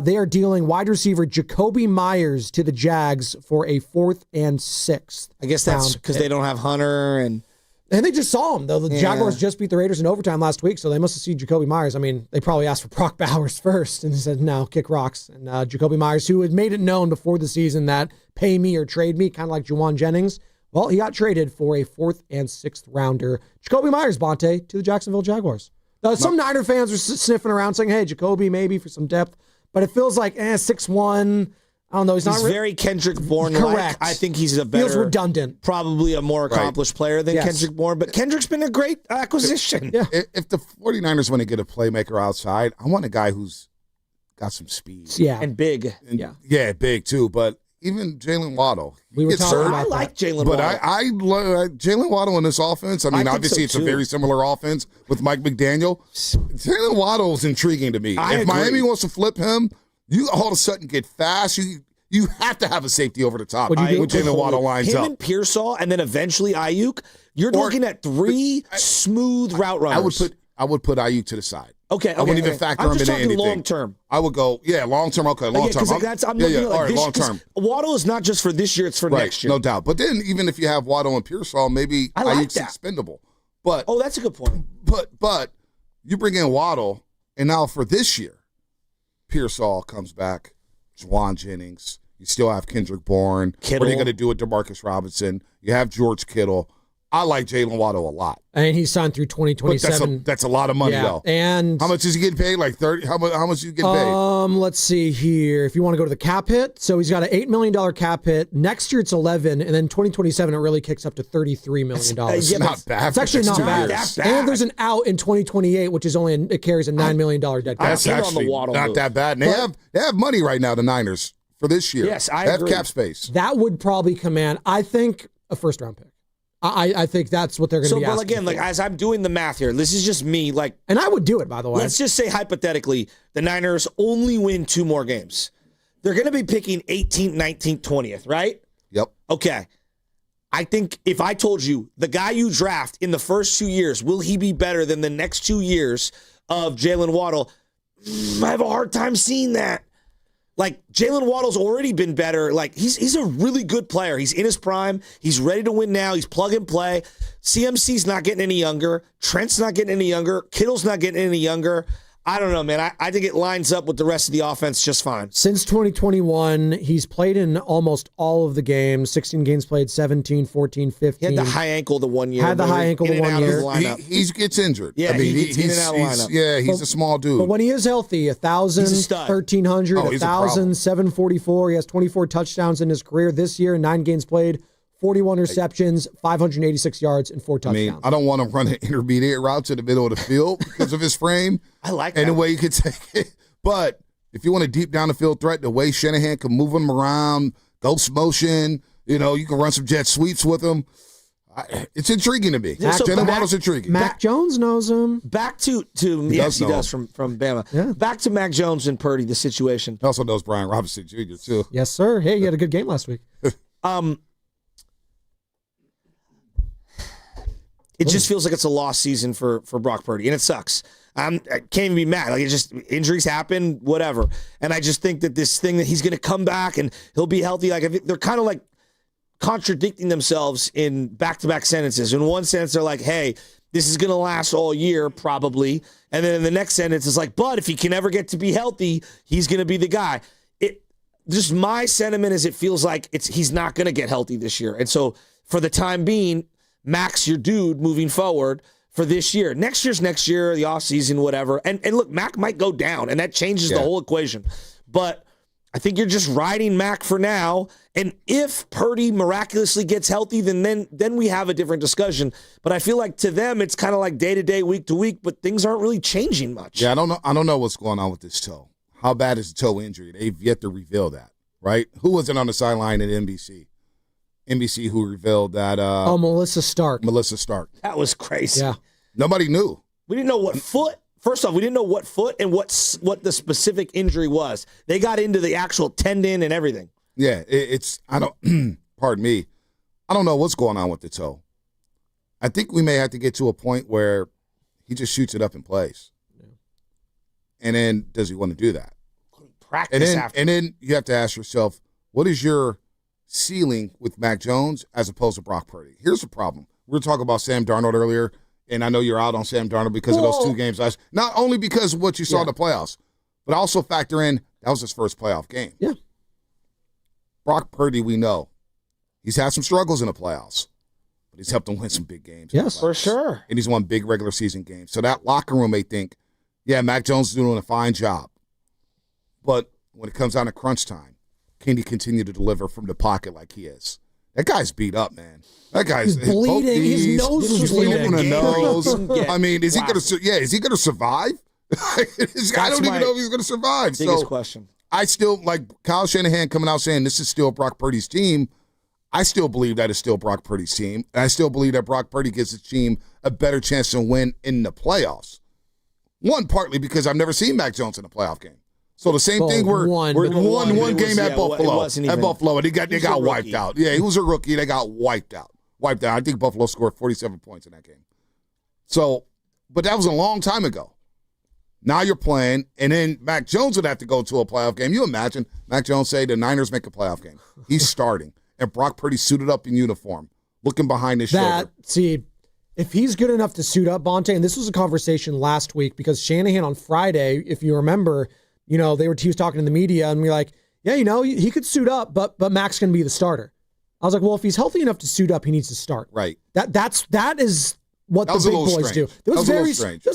They are dealing wide receiver Jacoby Myers to the Jags for a 4th and 6th. I guess that's because they don't have Hunter and they just saw him, though. The Jaguars just beat the Raiders in overtime last week, so they must have seen Jacoby Myers. I mean, they probably asked for Brock Bowers first, and they said, no, kick rocks. And Jacoby Myers, who had made it known before the season that pay me or trade me, kind of like Juwan Jennings, well, he got traded for a 4th and 6th rounder. Jacoby Myers, Bonte, to the Jacksonville Jaguars. Some Niner fans are sniffing around saying, hey, Jacoby maybe for some depth. But it feels like 6'1". I don't know. He's very Kendrick Bourne. Correct. I think he's a better, feels redundant, probably a more accomplished player than Kendrick Bourne. But Kendrick's been a great acquisition. Yeah. If the 49ers want to get a playmaker outside, I want a guy who's got some speed. Yeah, and big. Yeah, big too. But even Jalen Waddle, we were talking about I like Jalen Waddle. But I love Jalen Waddle in this offense. I mean, obviously it's a very similar offense with Mike McDaniel. Jalen Waddle is intriguing to me. If Miami wants to flip him, you all of a sudden get fast. You have to have a safety over the top when Jalen Waddle lines up. Him and Pearsall, and then eventually Ayuk. You're looking at 3 smooth route runners. I would put Ayuk to the side. Okay, I wouldn't even factor him into anything. Long term. I would go, long term. Okay, long term. I'm looking at all right, long term. Waddle is not just for this year; it's for next year, no doubt. But then, even if you have Waddle and Pearsall, maybe Ayuk's expendable. But that's a good point. But you bring in Waddle, and now for this year, Pearsall comes back, Juwan Jennings. You still have Kendrick Bourne. Kittle. What are you going to do with DeMarcus Robinson? You have George Kittle. I like Jalen Waddle a lot. And he's signed through 2027. That's a lot of money, though. And how much is he getting paid? Like 30? How much is he getting paid? Let's see here. If you want to go to the cap hit, so he's got an $8 million cap hit. Next year it's 11, and then 2027 it really kicks up to $33 million. It's not bad. It's actually not bad. And there's an out in 2028, which is it carries a $9 million dead cap. That's actually not that bad. And they have money right now, the Niners, for this year. Yes, I agree. They have cap space. That would probably command, I think, a first-round pick. I think that's what they're going to be asking. So, but again, like as I'm doing the math here, this is just me. And I would do it, by the way. Let's just say hypothetically, the Niners only win 2 more games. They're going to be picking 18th, 19th, 20th, right? Yep. Okay. I think if I told you the guy you draft in the first 2 years, will he be better than the next 2 years of Jalen Waddle? I have a hard time seeing that. Like, Jalen Waddle's already been better. Like, he's a really good player. He's in his prime. He's ready to win now. He's plug and play. CMC's not getting any younger. Trent's not getting any younger. Kittle's not getting any younger. I don't know, man. I think it lines up with the rest of the offense just fine. Since 2021, he's played in almost all of the games. 16 games played, 17, 14, 15. He had the high ankle the 1 year. Had the high ankle the 1 year. He gets injured. Yeah, I mean, he gets in and out of the lineup. Yeah, he's a small dude. But when he is healthy, 1,000, 1,300, 1,000, 744. He has 24 touchdowns in his career this year, 9 games played. 41 receptions, 586 yards, and 4 touchdowns. I mean, I don't want to run an intermediate route to the middle of the field because of his frame. I like that. Any way you could take it. But if you want a deep down the field threat, the way Shanahan can move him around, ghost motion, you can run some jet sweeps with him. It's intriguing to me. Jalen Waddle's intriguing. Mac Jones knows him. Back to yes, he does from Bama. Yeah. Back to Mac Jones and Purdy, the situation. He also knows Brian Robinson Jr., too. Yes, sir. Hey, he had a good game last week. It just feels like it's a lost season for Brock Purdy, and it sucks. I can't even be mad. Like, it just, injuries happen, whatever. And I just think that this thing that he's going to come back and he'll be healthy, like they're kind of like contradicting themselves in back-to-back sentences. In one sentence, they're like, hey, this is going to last all year, probably. And then in the next sentence, it's like, but if he can ever get to be healthy, he's going to be the guy. Just my sentiment is it feels like he's not going to get healthy this year. And so for the time being, Mac's your dude moving forward for this year. Next year's next year, the offseason, whatever. And look, Mac might go down, and that changes the whole equation. But I think you're just riding Mac for now. And if Purdy miraculously gets healthy, then we have a different discussion. But I feel like to them, it's kind of like day to day, week to week, but things aren't really changing much. Yeah, I don't know what's going on with this toe. How bad is the toe injury? They've yet to reveal that, right? Who wasn't on the sideline at NBC? NBC who revealed that. Melissa Stark. Melissa Stark. That was crazy. Yeah. Nobody knew. We didn't know what foot. First off, we didn't know what foot and what the specific injury was. They got into the actual tendon and everything. Yeah, I don't, pardon me, I don't know what's going on with the toe. I think we may have to get to a point where he just shoots it up and plays. Yeah. And then does he want to do that? Practice and then you have to ask yourself, what is your ceiling with Mac Jones as opposed to Brock Purdy? Here's the problem. We were talking about Sam Darnold earlier, and I know you're out on Sam Darnold because of those 2 games last. Not only because of what you saw in the playoffs, but also factor in that was his first playoff game. Yeah. Brock Purdy, we know. He's had some struggles in the playoffs, but he's helped him win some big games. Yes, for sure. And he's won big regular season games. So that locker room may think, yeah, Mac Jones is doing a fine job. But when it comes down to crunch time, can he continue to deliver from the pocket like he is? That guy's beat up, man. That guy's bleeding. His nose was bleeding. The nose. I mean, is he going to? Yeah, is he going to survive? I don't even know if he's going to survive. Biggest question. I still like Kyle Shanahan coming out saying this is still Brock Purdy's team. I still believe that is still Brock Purdy's team. And I still believe that Brock Purdy gives his team a better chance to win in the playoffs. One, partly because I've never seen Mac Jones in a playoff game. So the same thing, we're one game at Buffalo. At Buffalo, and they got wiped out. Yeah, he was a rookie. They got wiped out. I think Buffalo scored 47 points in that game. So, but that was a long time ago. Now you're playing, and then Mac Jones would have to go to a playoff game. You imagine Mac Jones say the Niners make a playoff game. He's starting, and Brock Purdy suited up in uniform, looking behind his shoulder. See, if he's good enough to suit up, Bonte, and this was a conversation last week because Shanahan on Friday, if you remember, he was talking to the media, and we're like, yeah, he could suit up, but Mac's going to be the starter. I was like, well, if he's healthy enough to suit up, he needs to start. Right. That is what the big boys do. It was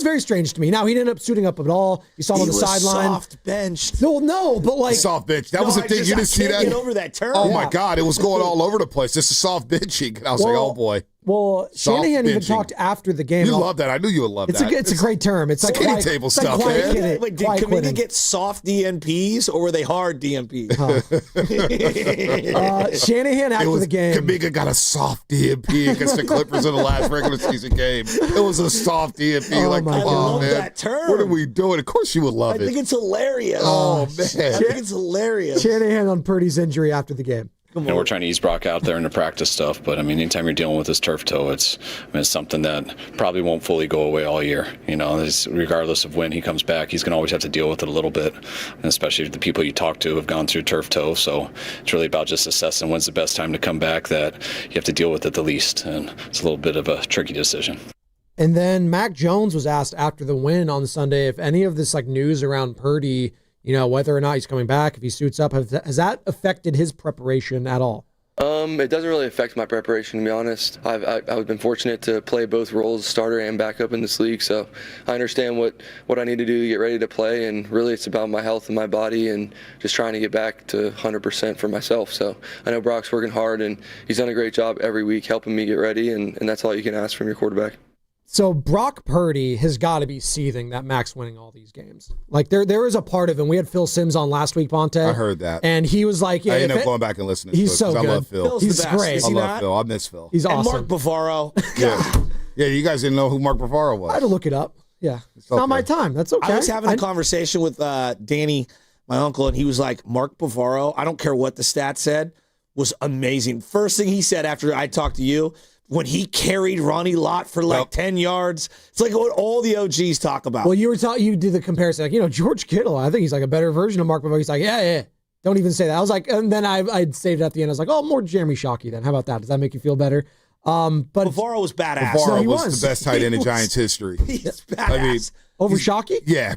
very strange to me. Now, he didn't end up suiting up at all. You saw him on the sideline. Soft bench. No, but like soft bench. That was the thing. You didn't see that. Get over that term. Oh my God, it was going all over the place. This is soft benching. And I was like, oh boy. Well, Shanahan even talked after the game. You love that. I knew you would love that. It's a great term. It's like kitty table stuff, man. Wait, did Kaminga get soft DNPs or were they hard DNPs? Shanahan after the game. Kaminga got a soft DNP against the Clippers in the last regular season game. It was a soft DNP. I love that term. What are we doing? Of course you would love it. I think it's hilarious. Oh, man. I think it's hilarious. Shanahan on Purdy's injury after the game. We're trying to ease Brock out there in the practice stuff, but anytime you're dealing with this turf toe, it's something that probably won't fully go away all year. Regardless of when he comes back, he's going to always have to deal with it a little bit, and especially the people you talk to have gone through turf toe. So it's really about just assessing when's the best time to come back that you have to deal with it the least, and it's a little bit of a tricky decision. And then Mac Jones was asked after the win on Sunday if any of this news around Purdy, whether or not he's coming back, if he suits up, has that affected his preparation at all? It doesn't really affect my preparation, to be honest. I've been fortunate to play both roles, starter and backup in this league, so I understand what I need to do to get ready to play, and really it's about my health and my body and just trying to get back to 100% for myself. So I know Brock's working hard, and he's done a great job every week helping me get ready, and that's all you can ask from your quarterback. So Brock Purdy has got to be seething that Mac's winning all these games. There is a part of him. We had Phil Sims on last week, Ponte. I heard that. And he was like, I ended up going back and listening to it. He's so good. I love Phil. He's great. I love Phil. I miss Phil. He's awesome. And Mark Bavaro. Yeah, you guys didn't know who Mark Bavaro was. I had to look it up. Yeah. It's not my time. That's okay. I was having a conversation with Danny, my uncle, and he was like, Mark Bavaro, I don't care what the stats said, was amazing. First thing he said after I talked to you, when he carried Ronnie Lott for 10 yards. It's like what all the OGs talk about. Well, you did the comparison. George Kittle, I think he's like a better version of Mark Bavaro. He's like, yeah. Don't even say that. I was like, and then I'd saved it at the end. I was like, oh, more Jeremy Shockey then. How about that? Does that make you feel better? But Bavaro was badass. Bavaro was the best tight end in Giants history. He's badass. Over Shockey? Yeah.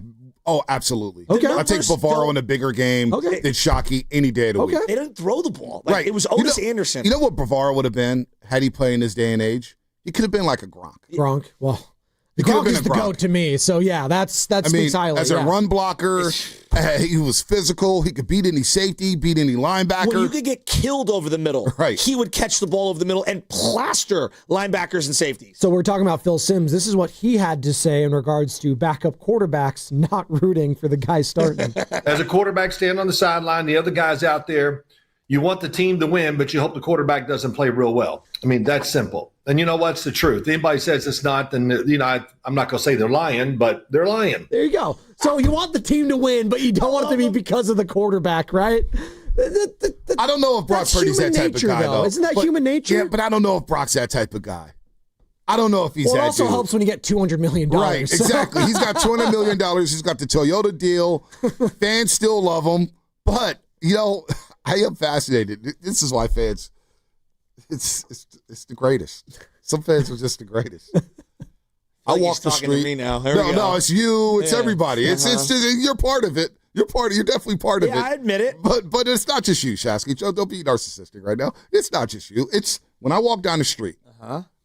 Oh, absolutely. Okay. I take Bavaro in a bigger game than Shockey any day of the week. They didn't throw the ball. Right. It was Otis Anderson. You know what Bavaro would have been had he played in this day and age? He could have been like a Gronk. Gronk. Well, Gronk is the GOAT to me. So, yeah, that speaks highly. As a run blocker, he was physical. He could beat any safety, beat any linebacker. When you could get killed over the middle, he would catch the ball over the middle and plaster linebackers and safeties. So we're talking about Phil Simms. This is what he had to say in regards to backup quarterbacks not rooting for the guy starting. As a quarterback standing on the sideline, the other guys out there, you want the team to win, but you hope the quarterback doesn't play real well. I mean, that's simple. And you know what's the truth? If anybody says it's not, then, I'm not going to say they're lying, but they're lying. There you go. So you want the team to win, but you don't want it to be because of the quarterback, right? I don't know if Brock Purdy's that type of guy, though. Isn't that human nature? Yeah, but I don't know if Brock's that type of guy. I don't know if he's that dude. It also helps when you get $200 million. Right, exactly. He's got $200 million. He's got the Toyota deal. Fans still love him. But, I am fascinated. This is why fans, it's the greatest. Some fans are just the greatest. I walk the street. To me now. No, it's you. It's everybody. It's just, you're part of it. You're definitely part of it. Yeah, I admit it. But it's not just you, Shasky. Don't be narcissistic right now. It's not just you. It's when I walk down the street.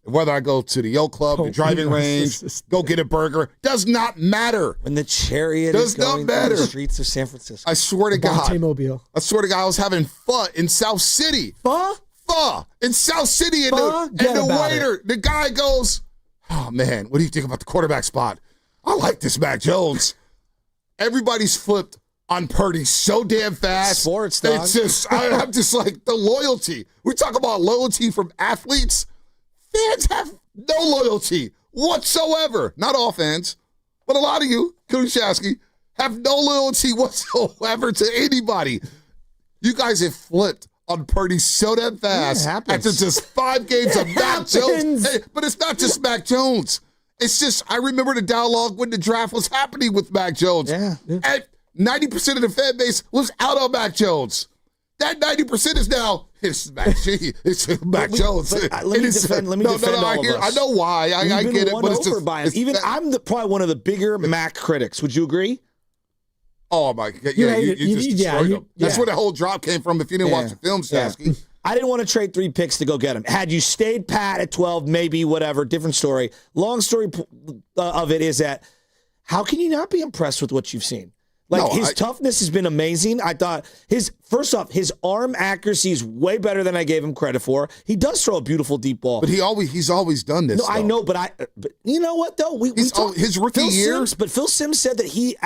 Whether I go to the Yacht Club, the driving range, go get a burger, does not matter. When the chariot is going through the streets of San Francisco. I swear to God. Mobile. I swear to God, I was having pho in South City. Pho? Pho in South City. And the waiter, the guy goes, oh, man, what do you think about the quarterback spot? I like this Mac Jones. Everybody's flipped on Purdy so damn fast. Sports, dog. It's just, I'm just like, the loyalty. We talk about loyalty from athletes. Fans have no loyalty whatsoever. Not all fans, but a lot of you, Kushasky, have no loyalty whatsoever to anybody. You guys have flipped on Purdy so damn fast after just 5 games of Mac Jones. Hey, but it's not just Mac Jones. It's just, I remember the dialogue when the draft was happening with Mac Jones. Yeah. And 90% of the fan base was out on Mac Jones. That 90% is now, it's Mac Jones. Let me defend all of us. I know why. I get it. But it's just, I'm probably one of the bigger Mac critics. Would you agree? Oh, my God. Yeah, you just destroyed him. That's where the whole drop came from if you didn't watch the film, Sasky. I didn't want to trade 3 picks to go get him. Had you stayed pat at 12, maybe, whatever, different story. Long story of it is that how can you not be impressed with what you've seen? His toughness has been amazing. I thought his arm accuracy is way better than I gave him credit for. He does throw a beautiful deep ball. But he's always done this. No, though. I know, but you know what though? His rookie year. But Phil Simms said that he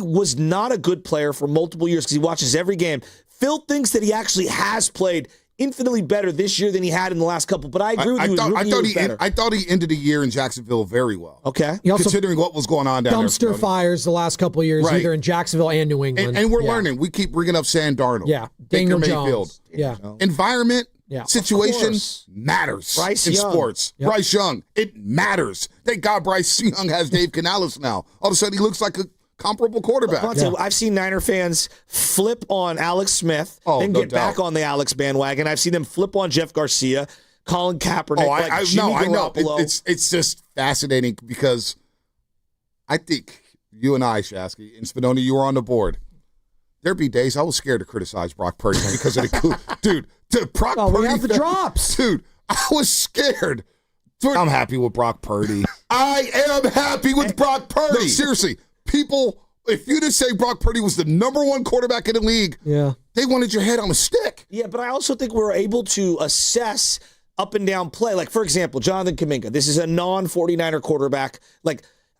was not a good player for multiple years because he watches every game. Phil thinks that he actually has played infinitely better this year than he had in the last couple. But I agree with you. I thought he ended the year in Jacksonville very well. Okay. Considering what was going on down there. Dumpster fires the last couple of years, either in Jacksonville and New England. And we're learning. We keep bringing up Sam Darnold. Yeah. Daniel Jones. Yeah. Environment, situation matters in sports. Yep. Bryce Young, it matters. Thank God Bryce Young has Dave Canales now. All of a sudden he looks like a comparable quarterback. I've seen Niner fans flip on Alex Smith and get back on the Alex bandwagon. I've seen them flip on Jeff Garcia, Colin Kaepernick. I know. It's just fascinating because I think you and I, Shasky, and Spadoni, you were on the board. There'd be days I was scared to criticize Brock Purdy because of the dude. Brock Purdy. We have the drops, dude. I was scared. I'm happy with Brock Purdy. I am happy with Brock Purdy. No, seriously. People, if you didn't say Brock Purdy was the number 1 quarterback in the league, they wanted your head on a stick. Yeah, but I also think we're able to assess up and down play. Like, for example, Jonathan Kuminga. This is a non-49er quarterback.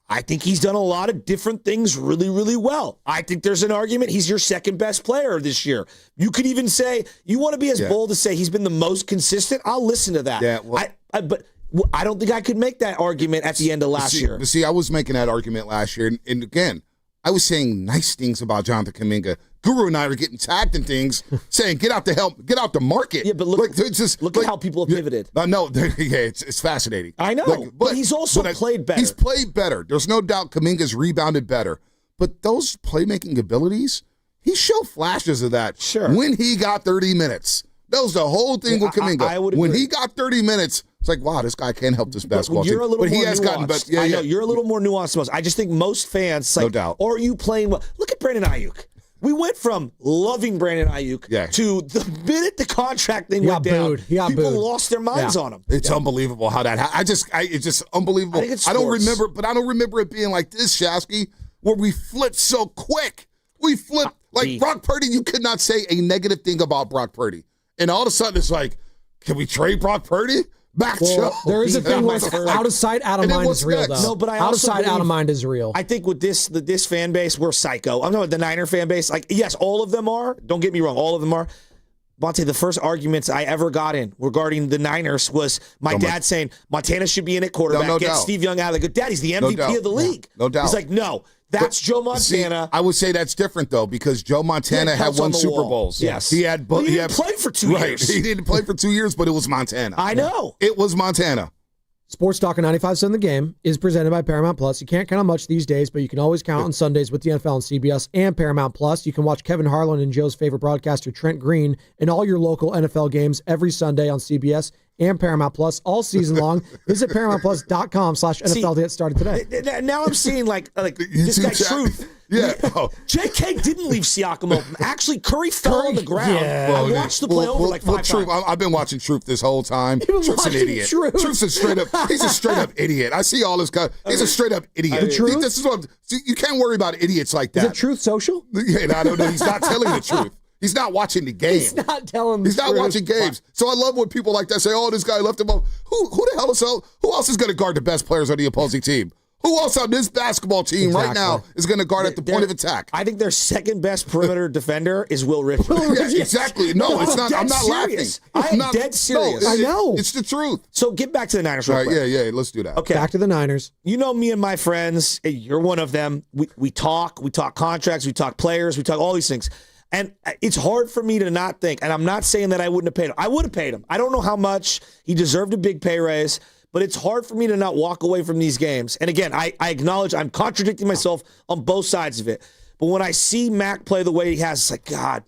I think he's done a lot of different things really, really well. I think there's an argument he's your second best player this year. You could even say, you want to be as bold to say he's been the most consistent? I'll listen to that. Yeah, well, but I don't think I could make that argument at the end of last year. But see, I was making that argument last year. And again, I was saying nice things about Jonathan Kuminga. Guru and I are getting tagged in things, saying get out the market. Yeah, but look at how people have pivoted. No, it's fascinating. I know, but he's also played better. He's played better. There's no doubt Kuminga's rebounded better. But those playmaking abilities, he showed flashes of that when he got 30 minutes. That was the whole thing with Kuminga. I would agree. When he got 30 minutes, it's like, wow, this guy can help this basketball team. But he has gotten better. I know, you're a little more nuanced than most. I just think most fans, no doubt. Or are you playing well? Look at Brandon Ayuk. We went from loving Brandon Ayuk to the minute the contract thing went down, people lost their minds on him. It's unbelievable how that happened. It's just unbelievable. I don't remember it being like this, Shasky, where we flipped so quick. We flipped like Brock Purdy. You could not say a negative thing about Brock Purdy, and all of a sudden it's like, can we trade Brock Purdy? There is a thing where out of sight, out of mind is real, though. No, but out of sight, out of mind is real. I think with this fan base, we're psycho. I'm talking about the Niner fan base. Like, yes, all of them are. Don't get me wrong, all of them are. Monte, the first arguments I ever got in regarding the Niners was my dad saying Montana should be in at quarterback. No get doubt. Steve Young out of the good. Daddy's the MVP of the league. No doubt. He's like, no. That's Joe Montana. See, I would say that's different, though, because Joe Montana had won Super Bowls. Yes. He didn't play for 2 years. He didn't play for 2 years, but it was Montana. I know. It was Montana. Sports Talk on 95.7 The Game is presented by Paramount Plus. You can't count on much these days, but you can always count on Sundays with the NFL on CBS and Paramount Plus. You can watch Kevin Harlan and Joe's favorite broadcaster, Trent Green, in all your local NFL games every Sunday on CBS and Paramount Plus all season long. Visit ParamountPlus.com/NFL to get started today. Now I'm seeing like this guy Truth. Yeah. JK didn't leave Siakam open. Actually, Curry fell on the ground. Yeah. I watched the play over like 5 Truth, times. I've been watching Truth this whole time. Truth's an idiot. Truth's a straight up. He's a straight up idiot. I see all this guy. He's a straight up idiot. Truth? This is what you can't worry about idiots like that. Is it Truth Social? Yeah, I don't know. He's not telling the truth. He's not watching the game. He's not telling the He's not truth. watching games. So I love when people like that say, "Oh, this guy left him up." Who the hell is who else is going to guard the best players on the opposing team? Who else on this basketball team right now is going to guard at the point of attack? I think their second best perimeter defender is Will Richards. Yeah, exactly. No, it's not. I'm not serious. laughing. I am dead serious. No, I know. It's the truth. So get back to the Niners real Right, quick. yeah, let's do that. Okay. Back to the Niners. You know me and my friends. You're one of them. We talk contracts, we talk players, we talk all these things. And it's hard for me to not think, and I'm not saying that I wouldn't have paid him. I would have paid him. I don't know how much. He deserved a big pay raise, but it's hard for me to not walk away from these games. And again, I acknowledge I'm contradicting myself on both sides of it. But when I see Mac play the way he has, it's like, God,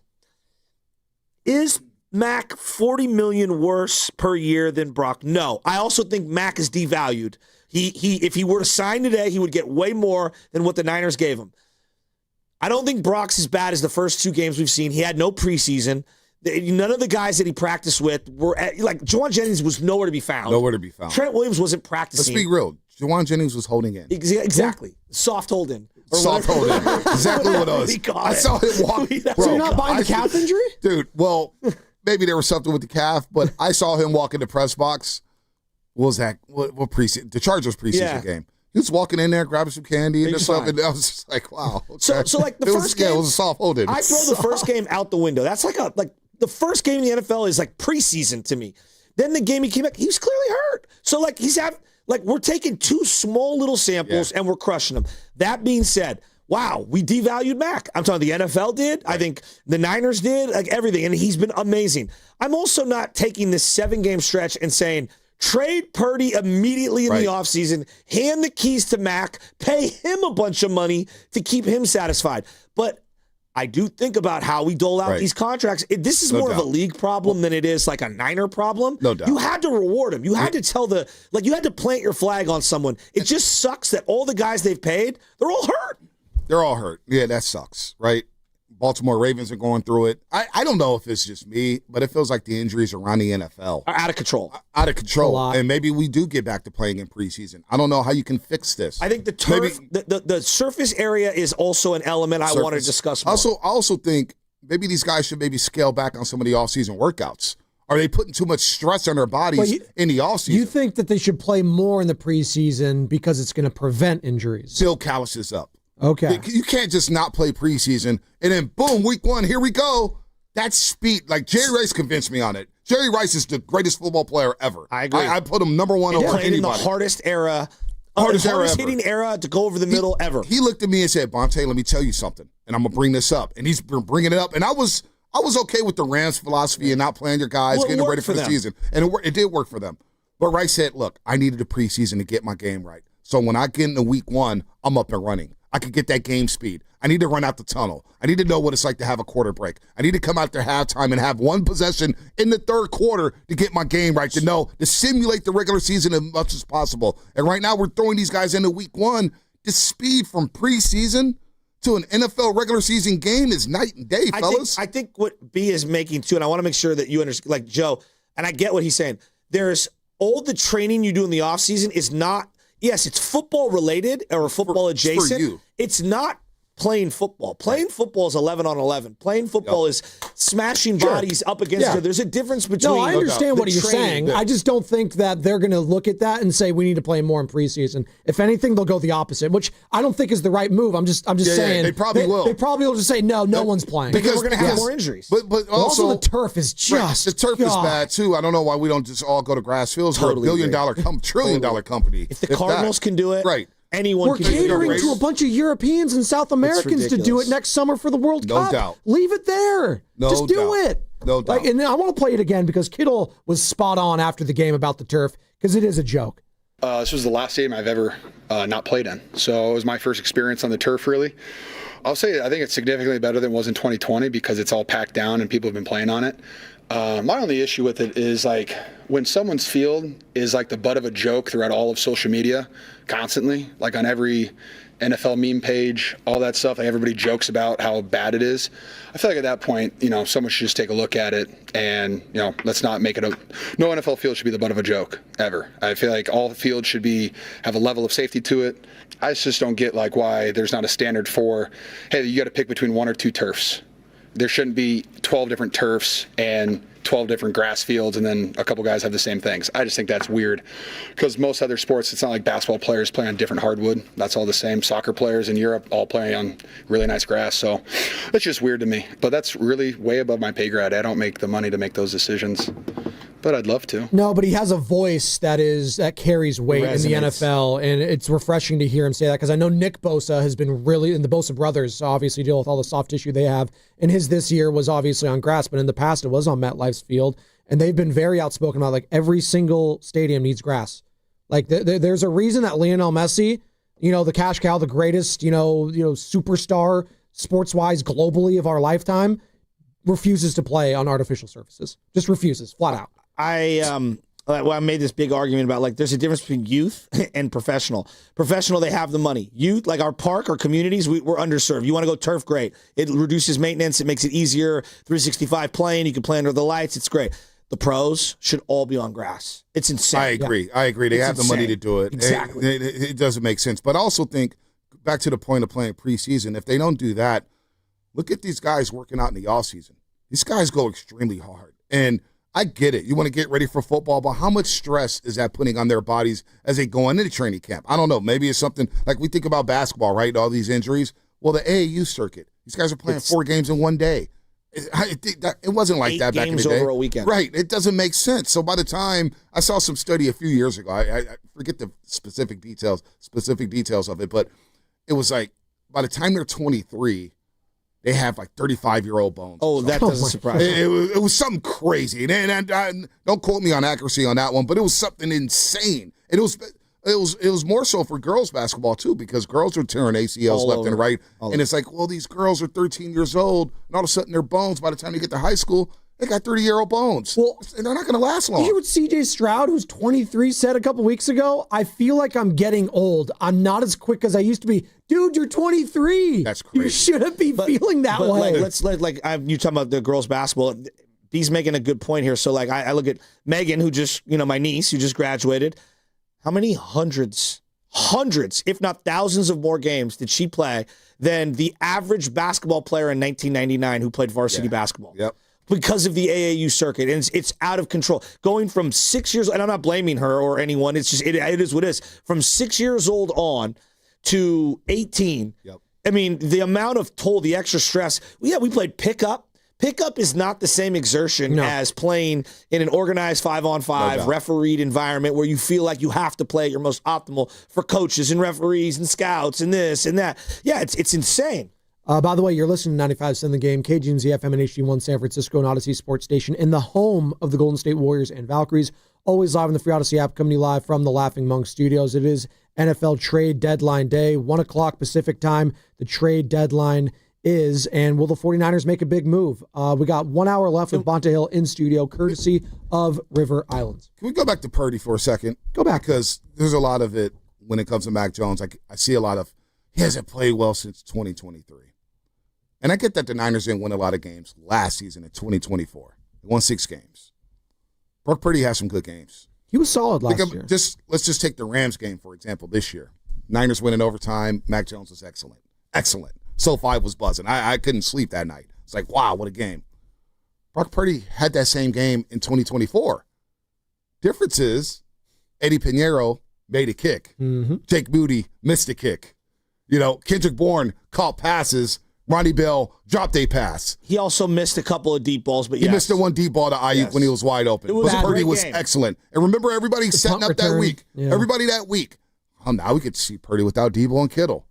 is Mac $40 million worse per year than Brock? No. I also think Mac is devalued. He if he were to sign today, he would get way more than what the Niners gave him. I don't think Brock's as bad as the first 2 games we've seen. He had no preseason. None of the guys that he practiced with were like Juwan Jennings was nowhere to be found. Nowhere to be found. Trent Williams wasn't practicing. Let's be real. Juwan Jennings was holding in. Exactly. Soft holding. Soft holding. Exactly what it was. I saw him walk. So you're not buying the calf injury? Dude, well, maybe there was something with the calf, but I saw him walk in the press box. What was that? What preseason? The Chargers preseason game. He was walking in there, grabbing some candy and stuff, and I was just like, wow. Okay. So like the first game, it was a soft holding. I throw the first game out the window. That's like the first game in the NFL is like preseason to me. Then the game he came back, he was clearly hurt. So like we're taking 2 small little samples and we're crushing them. That being said, wow, we devalued Mac. I'm talking the NFL did. I think the Niners did, like everything, and he's been amazing. I'm also not taking this 7-game stretch and saying, trade Purdy immediately in the offseason, hand the keys to Mac, pay him a bunch of money to keep him satisfied. But I do think about how we dole out these contracts. This is more of a league problem than it is like a Niner problem. No doubt. You had to reward him. You had to tell you had to plant your flag on someone. It just sucks that all the guys they've paid, they're all hurt. They're all hurt. Yeah, that sucks, right? Baltimore Ravens are going through it. I don't know if it's just me, but it feels like the injuries around the NFL are out of control. Out of control. And maybe we do get back to playing in preseason. I don't know how you can fix this. I think the turf, the surface area is also an element I want to discuss more. I also think maybe these guys should maybe scale back on some of the offseason workouts. Are they putting too much stress on their bodies in the offseason? You think that they should play more in the preseason because it's going to prevent injuries? Build calluses up. Okay. You can't just not play preseason and then boom, week 1, here we go. That's speed. Like Jerry Rice convinced me on it. Jerry Rice is the greatest football player ever. I agree. I put him number 1 over anybody. In the hardest era, hitting era to go over the middle ever. He looked at me and said, "Bonte, let me tell you something." And I'm gonna bring this up. And he's been bringing it up. And I was okay with the Rams philosophy and not playing your guys, getting ready for the season. And it did work for them. But Rice said, "Look, I needed a preseason to get my game right. So when I get into week 1, I'm up and running. I could get that game speed. I need to run out the tunnel. I need to know what it's like to have a quarter break. I need to come out there halftime and have 1 possession in the 3rd quarter to get my game right, to simulate the regular season as much as possible." And right now we're throwing these guys into week 1. The speed from preseason to an NFL regular season game is night and day, fellas. I think what B is making too, and I want to make sure that you understand, like Joe, and I get what he's saying. There's all the training you do in the offseason is not, yes, it's football related or football adjacent. For you. It's not playing football. Playing football is 11 on 11. Playing football is smashing bodies up against each other. There's a difference between. No, I understand what you're saying. I just don't think that they're going to look at that and say we need to play more in preseason. If anything, they'll go the opposite, which I don't think is the right move. I'm just saying they probably will. They probably will just say no one's playing because we're going to have more injuries. But also the turf is just the turf is bad too. I don't know why we don't just all go to grass fields. Totally We're a $1 trillion dollar company. If the Cardinals can do it, right. Anyone We're can catering to a bunch of Europeans and South Americans to do it next summer for the World Cup. No doubt. Leave it there. Just do it. No doubt. And I want to play it again because Kittle was spot on after the game about the turf because it is a joke. This was the last stadium I've ever not played in. So it was my first experience on the turf, really. I'll say I think it's significantly better than it was in 2020 because it's all packed down and people have been playing on it. My only issue with it is like when someone's field is like the butt of a joke throughout all of social media constantly, like on every NFL meme page, all that stuff, like everybody jokes about how bad it is. I feel like at that point, someone should just take a look at it and, let's not make it no NFL field should be the butt of a joke ever. I feel like all fields should have a level of safety to it. I just don't get like why there's not a standard for, hey, you got to pick between one or two turfs. There shouldn't be 12 different turfs and 12 different grass fields and then a couple guys have the same things. I just think that's weird because most other sports, it's not like basketball players play on different hardwood. That's all the same. Soccer players in Europe all play on really nice grass. So it's just weird to me. But that's really way above my pay grade. I don't make the money to make those decisions. But I'd love to. No, but he has a voice that carries weight in the NFL, and it's refreshing to hear him say that because I know Nick Bosa has been really, and the Bosa brothers obviously deal with all the soft tissue they have, and his this year was obviously on grass, but in the past it was on MetLife's field, and they've been very outspoken about like every single stadium needs grass. Like there's a reason that Lionel Messi, the cash cow, the greatest, superstar sports-wise globally of our lifetime, refuses to play on artificial surfaces. Just refuses, flat out. I made this big argument about like there's a difference between youth and professional. Professional, they have the money. Youth, like our park, our communities, we're underserved. You want to go turf, great. It reduces maintenance. It makes it easier. 365 playing. You can play under the lights. It's great. The pros should all be on grass. It's insane. I agree. Yeah. I agree. They have the money to do it. Exactly. It doesn't make sense. But I also think, back to the point of playing preseason, if they don't do that, look at these guys working out in the offseason. These guys go extremely hard. And I get it. You want to get ready for football, but how much stress is that putting on their bodies as they go into the training camp? I don't know. Maybe it's something like we think about basketball, right? All these injuries. Well, the AAU circuit. These guys are playing 4 games in one day. It wasn't like that back in the day. 8 games over a weekend. Right. It doesn't make sense. So by the time I saw some study a few years ago, I forget the specific details of it, but it was like by the time they're 23, they have like 35-year-old bones. Oh, that doesn't surprise me. It was something crazy. And don't quote me on accuracy on that one, but it was something insane. And it was more so for girls basketball too, because girls are tearing ACLs all left over. And right. And it's like, well, these girls are 13 years old, and all of a sudden their bones, by the time they get to high school, they got 30-year-old bones. Well, and they're not going to last long. You hear what C.J. Stroud, who's 23, said a couple weeks ago? I feel like I'm getting old. I'm not as quick as I used to be. Dude, you're 23. That's crazy. You shouldn't be feeling that way. You talking about the girls basketball. He's making a good point here. So like I look at Megan, who just, my niece, who just graduated. How many hundreds, if not thousands of more games did she play than the average basketball player in 1999 who played varsity basketball? Yep. Because of the AAU circuit, and it's out of control. Going from 6 years, and I'm not blaming her or anyone, it's just, it is what it is. From 6 years old on to 18, yep. I mean, the amount of toll, the extra stress. We played pickup. Pickup is not the same exertion as playing in an organized 5-on-5 refereed environment where you feel like you have to play at your most optimal for coaches and referees and scouts and this and that. Yeah, it's insane. By the way, you're listening to 95.7 The Game, KGMZ FM and HD1 San Francisco and Odyssey Sports Station in the home of the Golden State Warriors and Valkyries. Always live on the free Odyssey app, coming to you live from the Laughing Monk Studios. It is NFL trade deadline day, 1 o'clock Pacific time. The trade deadline is, and will the 49ers make a big move? We got 1 hour left with Bonta Hill in studio, courtesy of River Islands. Can we go back to Purdy for a second? Go back. Because there's a lot of it when it comes to Mac Jones. I see a lot of He hasn't played well since 2023. And I get that the Niners didn't win a lot of games last season in 2024. They won 6 games. Brock Purdy has some good games. He was solid last year. Let's just take the Rams game, for example, this year. Niners win in overtime. Mac Jones was excellent. Excellent. SoFi was buzzing. I couldn't sleep that night. It's like, wow, what a game. Brock Purdy had that same game in 2024. Difference is Eddie Pinheiro made a kick. Mm-hmm. Jake Moody missed a kick. Kendrick Bourne caught passes. Ronnie Bell dropped a pass. He also missed a couple of deep balls, but he missed the one deep ball to Ayuk when he was wide open. But Purdy was excellent. And remember, everybody setting up that week. Yeah. Everybody that week. Oh, now we get to see Purdy without Debo and Kittle.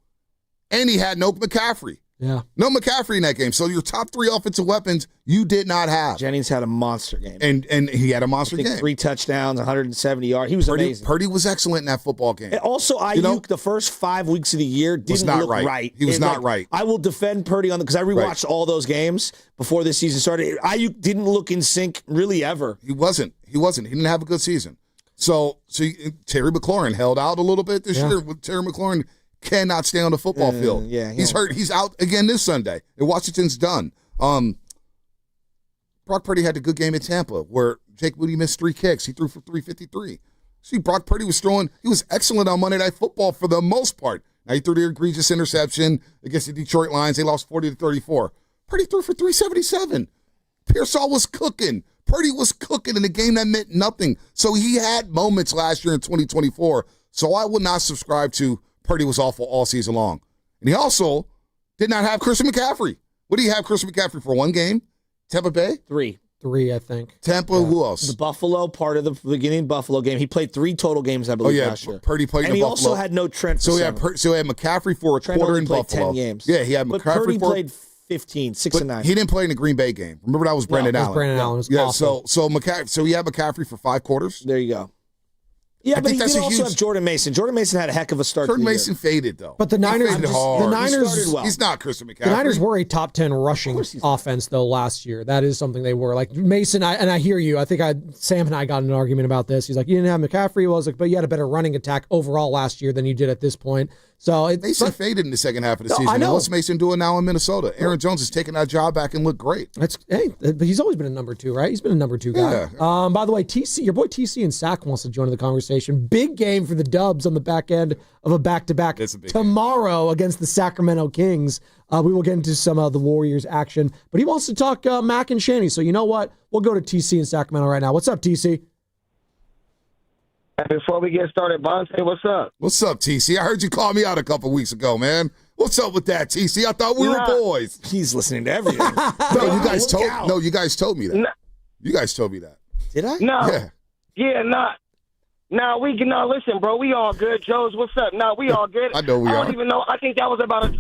And he had no McCaffrey. Yeah. No McCaffrey in that game. So your top 3 offensive weapons you did not have. Jennings had a monster game. And he had a monster game. 3 touchdowns, 170 yards. He was amazing. Purdy was excellent in that football game. And also, Ayuk, the first 5 weeks of the year, didn't look right. He was not right. I will defend Purdy on because I rewatched all those games before this season started. Ayuk didn't look in sync really ever. He wasn't. He didn't have a good season. So Terry McLaurin held out a little bit this year. Terry McLaurin cannot stay on the football field. Yeah, he's hurt. He's out again this Sunday. And Washington's done. Brock Purdy had a good game in Tampa where Jake Moody missed 3 kicks. He threw for 353. See, Brock Purdy was throwing. He was excellent on Monday Night Football for the most part. Now he threw the egregious interception against the Detroit Lions. They lost 40-34. Purdy threw for 377. Pearsall was cooking. Purdy was cooking in a game that meant nothing. So he had moments last year in 2024. So I would not subscribe to Purdy was awful all season long. And he also did not have Christian McCaffrey. What do you have Christian McCaffrey for? 1 game? Tampa Bay? 3, I think. Tampa, who else? The Buffalo, part of the beginning Buffalo game. He played 3 total games, I believe, last year. Purdy played in Buffalo. And he Buffalo. also had no Trent. So he had McCaffrey for a Trent quarter in played Buffalo. 10 games. Yeah, he had McCaffrey but Purdy for played 15, 6 and 9. He didn't play in the Green Bay game. Remember that was Brandon Allen. Brandon Allen was awesome. So he had McCaffrey for 5 quarters. There you go. Yeah, but he did also have Jordan Mason. Jordan Mason had a heck of a start. Jordan Mason faded though. But the Niners, he's not Christian McCaffrey. The Niners were a top 10 rushing offense though last year. That is something they were. Like Mason, I hear you. I think Sam and I got in an argument about this. He's like, you didn't have McCaffrey. Well, I was like, but you had a better running attack overall last year than you did at this point. So Mason faded in the second half of the season. I know. What's Mason doing now in Minnesota? Aaron Jones is taking that job back and look great. But he's always been a number 2, right? He's been a number 2 guy. Yeah. By the way, your boy TC in Sac wants to join the conversation. Big game for the Dubs on the back end of a back-to-back tomorrow against the Sacramento Kings. We will get into some of the Warriors action, but he wants to talk Mac and Shanny. So you know what? We'll go to TC in Sacramento right now. What's up, TC? Before we get started, Bonte, what's up? What's up, TC? I heard you call me out a couple weeks ago, man. What's up with that, TC? I thought we were boys. He's listening to everything. You guys told me that. You guys told me that. Did I? No. Yeah, listen, bro, we all good. Joe's, what's up? No, we all good. I know we are. I don't even know. I think that was about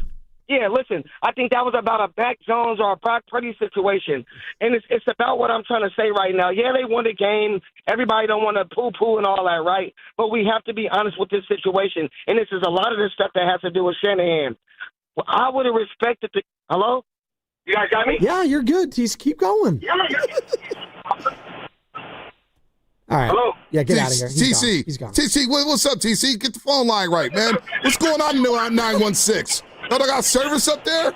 I think that was about a Mac Jones or a Brock Purdy situation. And it's about what I'm trying to say right now. Yeah, they won the game. Everybody don't want to poo-poo and all that, right? But we have to be honest with this situation. And this is a lot of this stuff that has to do with Shanahan. Well, I would have respected the – hello? You guys got me? Yeah, you're good. TC, keep going. All right. Hello? Yeah, get out of here. He's gone. TC, what's up, TC? Get the phone line right, man. What's going on in 916? Oh, they got service up there?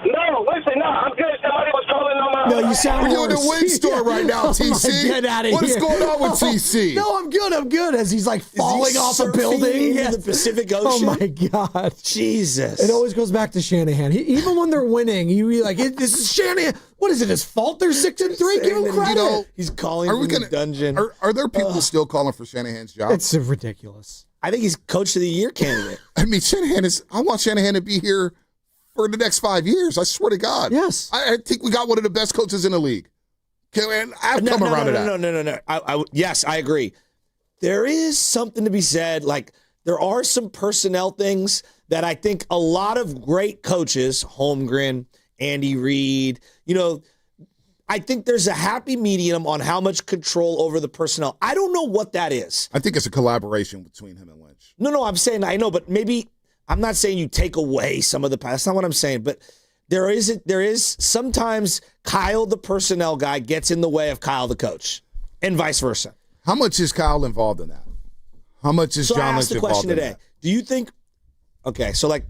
No, listen, I'm good. Somebody was calling on my... No, you sound You're in the wing store right now, TC. Get out of here. What is going on with TC? No, I'm good. As he's like falling off a building into the Pacific Ocean. Oh, my God. Jesus. It always goes back to Shanahan. Even when they're winning, you like, this is Shanahan. What is it, his fault they're 6-3? Give him credit. He's calling from the dungeon. Are there people still calling for Shanahan's job? It's ridiculous. I think he's Coach of the Year candidate. I mean, I want Shanahan to be here for the next 5 years. I swear to God. Yes. I think we got one of the best coaches in the league. I've come around to that. No. Yes, I agree. There is something to be said. Like, there are some personnel things that I think a lot of great coaches, Holmgren, Andy Reid, I think there's a happy medium on how much control over the personnel. I don't know what that is. I think it's a collaboration between him and Lynch. No, I'm saying, I know, but maybe, I'm not saying you take away some of the past. That's not what I'm saying, but there is sometimes Kyle, the personnel guy, gets in the way of Kyle, the coach, and vice versa. How much is Kyle involved in that? How much is John Lynch involved in that? Do you think Okay, so like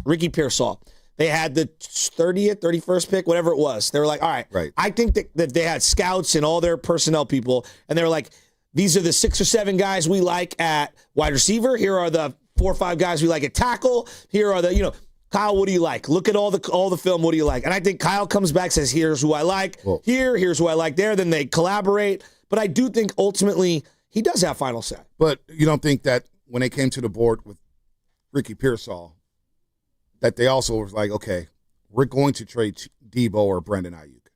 Ricky Pearsall, they had the 30th, 31st pick, whatever it was. They were like, all right. I think that they had scouts and all their personnel people, and they were like, these are the 6 or 7 guys we like at wide receiver. Here are the 4 or 5 guys we like at tackle. Here are the, Kyle, what do you like? Look at all the film. What do you like? And I think Kyle comes back, says, here's who I like. Here's who I like there. Then they collaborate. But I do think ultimately he does have final say. But you don't think that when they came to the board with Ricky Pearsall, that they also was like, okay, we're going to trade Debo or Brandon Ayuk.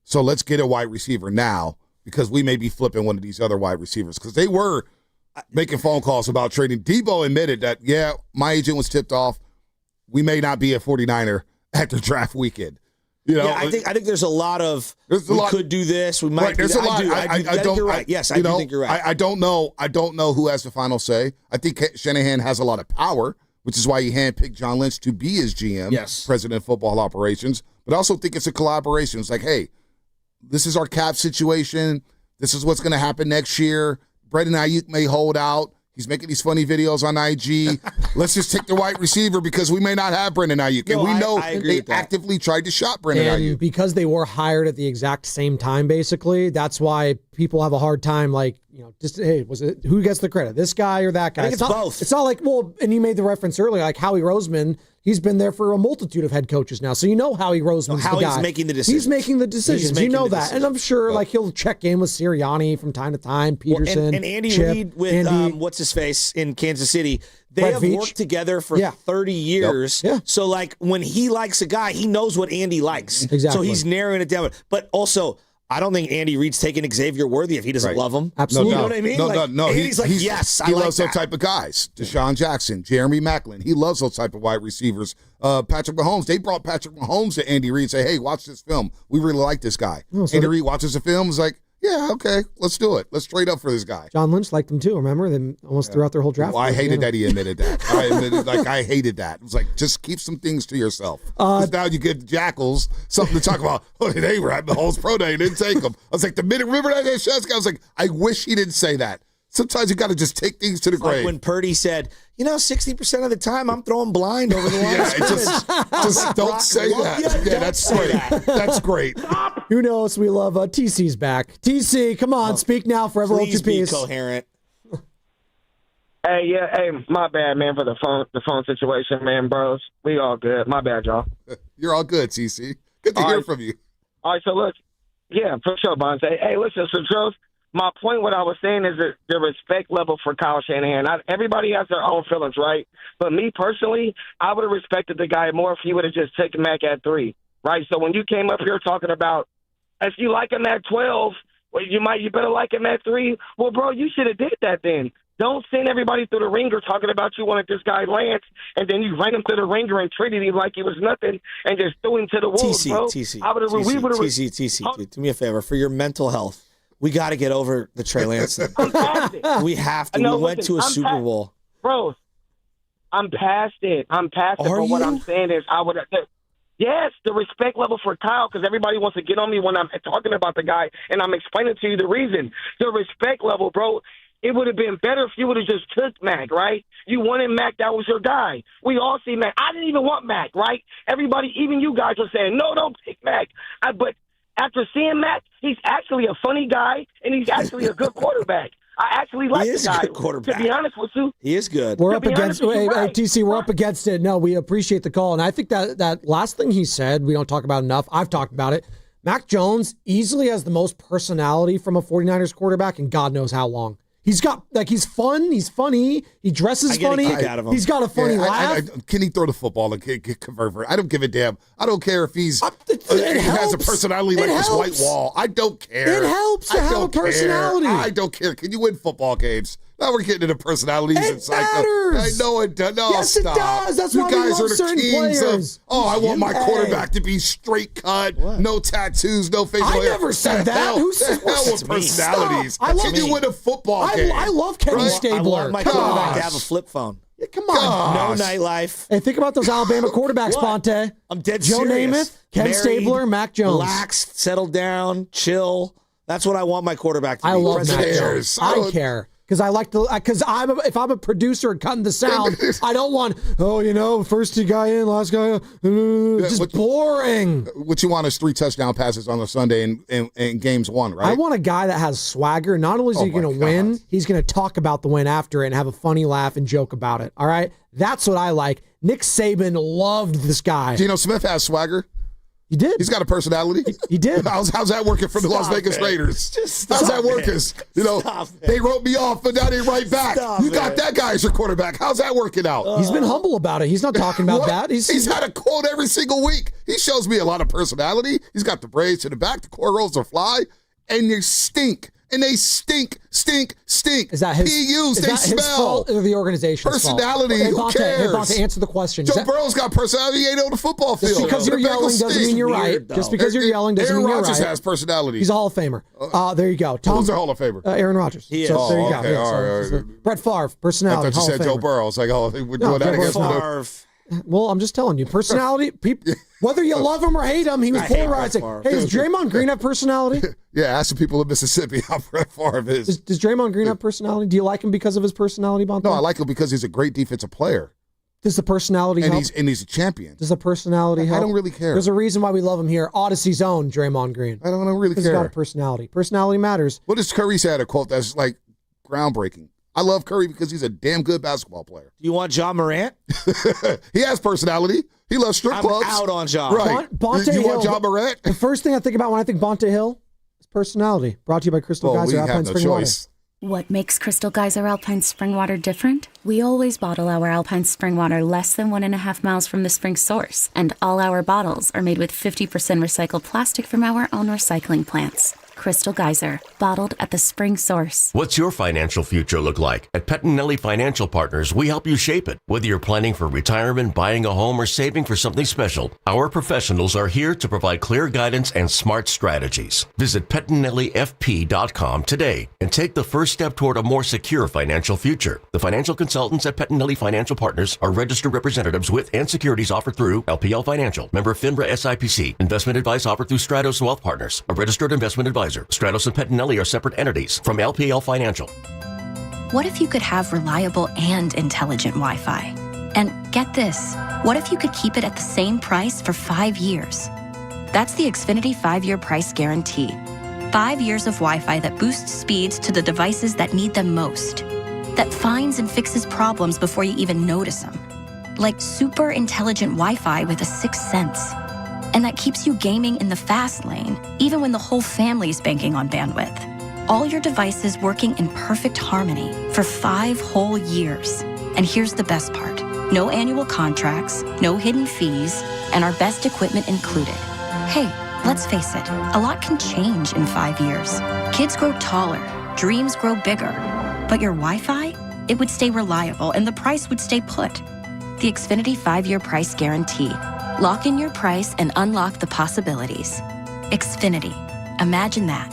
So let's get a wide receiver now, because we may be flipping one of these other wide receivers. Because they were making phone calls about trading. Debo admitted that, yeah, my agent was tipped off. We may not be a 49er at the draft weekend. Yeah, I think there's a lot of could do this. We might. Right, there's a lot. I don't. You're right. Yes, I do think you're right. I don't know. I don't know who has the final say. I think Shanahan has a lot of power, which is why he handpicked John Lynch to be his GM, president of football operations. But I also think it's a collaboration. It's like, hey, this is our cap situation. This is what's going to happen next year. Brandon Ayuk may hold out. He's making these funny videos on IG. Let's just take the wide receiver because we may not have Brandon Ayuk. And we know they actively tried to shop Brandon Ayuk. Because they were hired at the exact same time, basically, that's why people have a hard time, just, hey, was it who gets the credit? This guy or that guy? I think it's both. It's not like, and you made the reference earlier, like Howie Roseman. He's been there for a multitude of head coaches now. So Howie Roseman's the guy. He's making the decisions. He's making the decisions. You know that. And I'm sure he'll check in with Sirianni from time to time, Peterson. And Andy Chip, Reid with what's-his-face in Kansas City. They have worked together for 30 years. Yep. Yeah. So, when he likes a guy, he knows what Andy likes. Exactly. So he's narrowing it down. But also, I don't think Andy Reid's taking Xavier Worthy if he doesn't love him. Absolutely. You know what I mean? No. Andy's yes, I like that. He loves those type of guys. Deshaun Jackson, Jeremy Maclin. He loves those type of wide receivers. Patrick Mahomes. They brought Patrick Mahomes to Andy Reid and say, hey, watch this film. We really like this guy. Andy Reid watches the film. Is like, yeah, okay, let's do it. Let's trade up for this guy. John Lynch liked him too. Remember, they almost threw out their whole draft. Well, I hated that he admitted that. I hated that. It was like, just keep some things to yourself. Now you give Jackals something to talk about. Oh, they were at the Mahomes Pro Day and didn't take them. I was like, remember that Shesky? I was like, I wish he didn't say that. Sometimes you got to just take things to the grave. Like when Purdy said, 60% of the time I'm throwing blind over the line. just don't say that. Yeah, that's great. That's great. Who knows? We love TC's back. TC, come on, speak now. Forever hold your peace. Be coherent. Hey, my bad, man, for the phone situation, man, bros. We all good. My bad, y'all. You're all good, TC. Good to hear from you. All right, so look, for sure, Bonds. Hey, listen, so Joe, my point, what I was saying is that the respect level for Kyle Shanahan. Everybody has their own feelings, right? But me personally, I would have respected the guy more if he would have just taken Mac at 3, right? So when you came up here talking about if you like him at 12, well, you better like him at 3. Well, bro, you should have did that then. Don't send everybody through the ringer talking about you wanted this guy Lance, and then you ran him through the ringer and treated him like he was nothing and just threw him to the wolves, bro. TC, do me a favor. For your mental health, we got to get over the Trey Lance thing. I'm past it. We have to. We went to a Super Bowl. Bro, I'm past it. But what I'm saying is I would have – yes, the respect level for Kyle, because everybody wants to get on me when I'm talking about the guy, and I'm explaining to you the reason. The respect level, bro, it would have been better if you would have just took Mac, right? You wanted Mac. That was your guy. We all see Mac. I didn't even want Mac, right? Everybody, even you guys were saying, no, don't pick Mac. But after seeing Mac, he's actually a funny guy, and he's actually a good quarterback. I actually like the guy. To be honest with you, he is good. We're up against TC. We're up against it. No, we appreciate the call, and I think that last thing he said we don't talk about enough. I've talked about it. Mac Jones easily has the most personality from a 49ers quarterback, and God knows how long. He's got he's fun. He's funny. He dresses funny. He's got a funny laugh. Can he throw the football and get convert? I don't give a damn. I don't care if he has a personality like this white wall. I don't care. It helps to have a personality. I don't care. Can you win football games? Now we're getting into personalities and matters. I know it does. No, yes, stop. It does. That's you why guys we are love certain players. I want my quarterback to be straight cut, no tattoos, no facial hair. I never said that. Who said hell with personalities? Can you win a football game? I love Kenny Stabler. I want my quarterback to have a flip phone. Yeah, come on. No nightlife. Hey, think about those Alabama quarterbacks, Ponte. I'm dead Joe serious. Namath, Ken Stabler, Mac Jones. Relaxed, settle down, chill. That's what I want my quarterback to be. I love Mac Jones. I care. Because if I'm a producer and cutting the sound, I don't want, first guy in, last guy out. Just boring. What you want is 3 touchdown passes on a Sunday in games won, right? I want a guy that has swagger. Not only is he going to win, he's going to talk about the win after it and have a funny laugh and joke about it. All right? That's what I like. Nick Saban loved this guy. Geno Smith has swagger. He did. He's got a personality. He did. How's that working for the Las Vegas Raiders? How's that working? They wrote me off, but now they right back. You got that guy as your quarterback. How's that working out? He's been humble about it. He's not talking about that. He's had a quote every single week. He shows me a lot of personality. He's got the braids to the back. The cornrows are fly. And they stink. And they stink. Is that his? His fault or the organization's personality? Fault? Who cares? Hey, Bonte, answer the question. Joe Burrow's got personality. He ain't on the football field. Just because you're yelling doesn't mean you're right. Just because you're yelling doesn't mean you're right. Aaron Rodgers has personality. He's a Hall of Famer. There you go. Who's a Hall of Famer? Aaron Rodgers. He is. So there you go. Okay, all right. Brett Favre, personality. I thought you said Joe Burrow. It's like, we're doing that against Favre. Well, I'm just telling you, personality. People, whether you love him or hate him, he was polarizing. Hey, does Draymond Green have personality? Yeah, ask the people in Mississippi how Brett Favre is. Does Draymond Green have personality? Do you like him because of his personality, Bonte? No, I like him because he's a great defensive player. Does the personality help? He's a champion. Does the personality help? I don't really care. There's a reason why we love him here. Odyssey's own Draymond Green. I don't really care. He's got a personality. Personality matters. What does Curry say? A quote that's like groundbreaking. I love Curry because he's a damn good basketball player. Do you want John Morant? He has personality. He loves strip clubs. I'm out on John. Right. Bonte you Hill, want John Morant? The first thing I think about when I think Bonte Hill is personality. Brought to you by Crystal Geyser Alpine Spring Water. What makes Crystal Geyser Alpine Spring Water different? We always bottle our Alpine Spring Water less than 1.5 miles from the spring source, and all our bottles are made with 50% recycled plastic from our own recycling plants. Crystal Geyser, bottled at the spring source. What's your financial future look like? At Pettinelli Financial Partners, we help you shape it. Whether you're planning for retirement, buying a home, or saving for something special, our professionals are here to provide clear guidance and smart strategies. Visit PettinelliFP.com today and take the first step toward a more secure financial future. The financial consultants at Pettinelli Financial Partners are registered representatives with and securities offered through LPL Financial, member FINRA SIPC. Investment advice offered through Stratos Wealth Partners, a registered investment advisor. Stratos and Pettinelli are separate entities from LPL Financial. What if you could have reliable and intelligent Wi-Fi? And get this, what if you could keep it at the same price for 5 years? That's the Xfinity 5-year price guarantee. 5 years of Wi-Fi that boosts speeds to the devices that need them most. That finds and fixes problems before you even notice them. Like super intelligent Wi-Fi with a sixth sense. And that keeps you gaming in the fast lane, even when the whole family's banking on bandwidth. All your devices working in perfect harmony for 5 whole years. And here's the best part. No annual contracts, no hidden fees, and our best equipment included. Hey, let's face it, a lot can change in 5 years. Kids grow taller, dreams grow bigger. But your Wi-Fi? It would stay reliable and the price would stay put. The Xfinity 5-year price guarantee. Lock in your price and unlock the possibilities. Xfinity. Imagine that.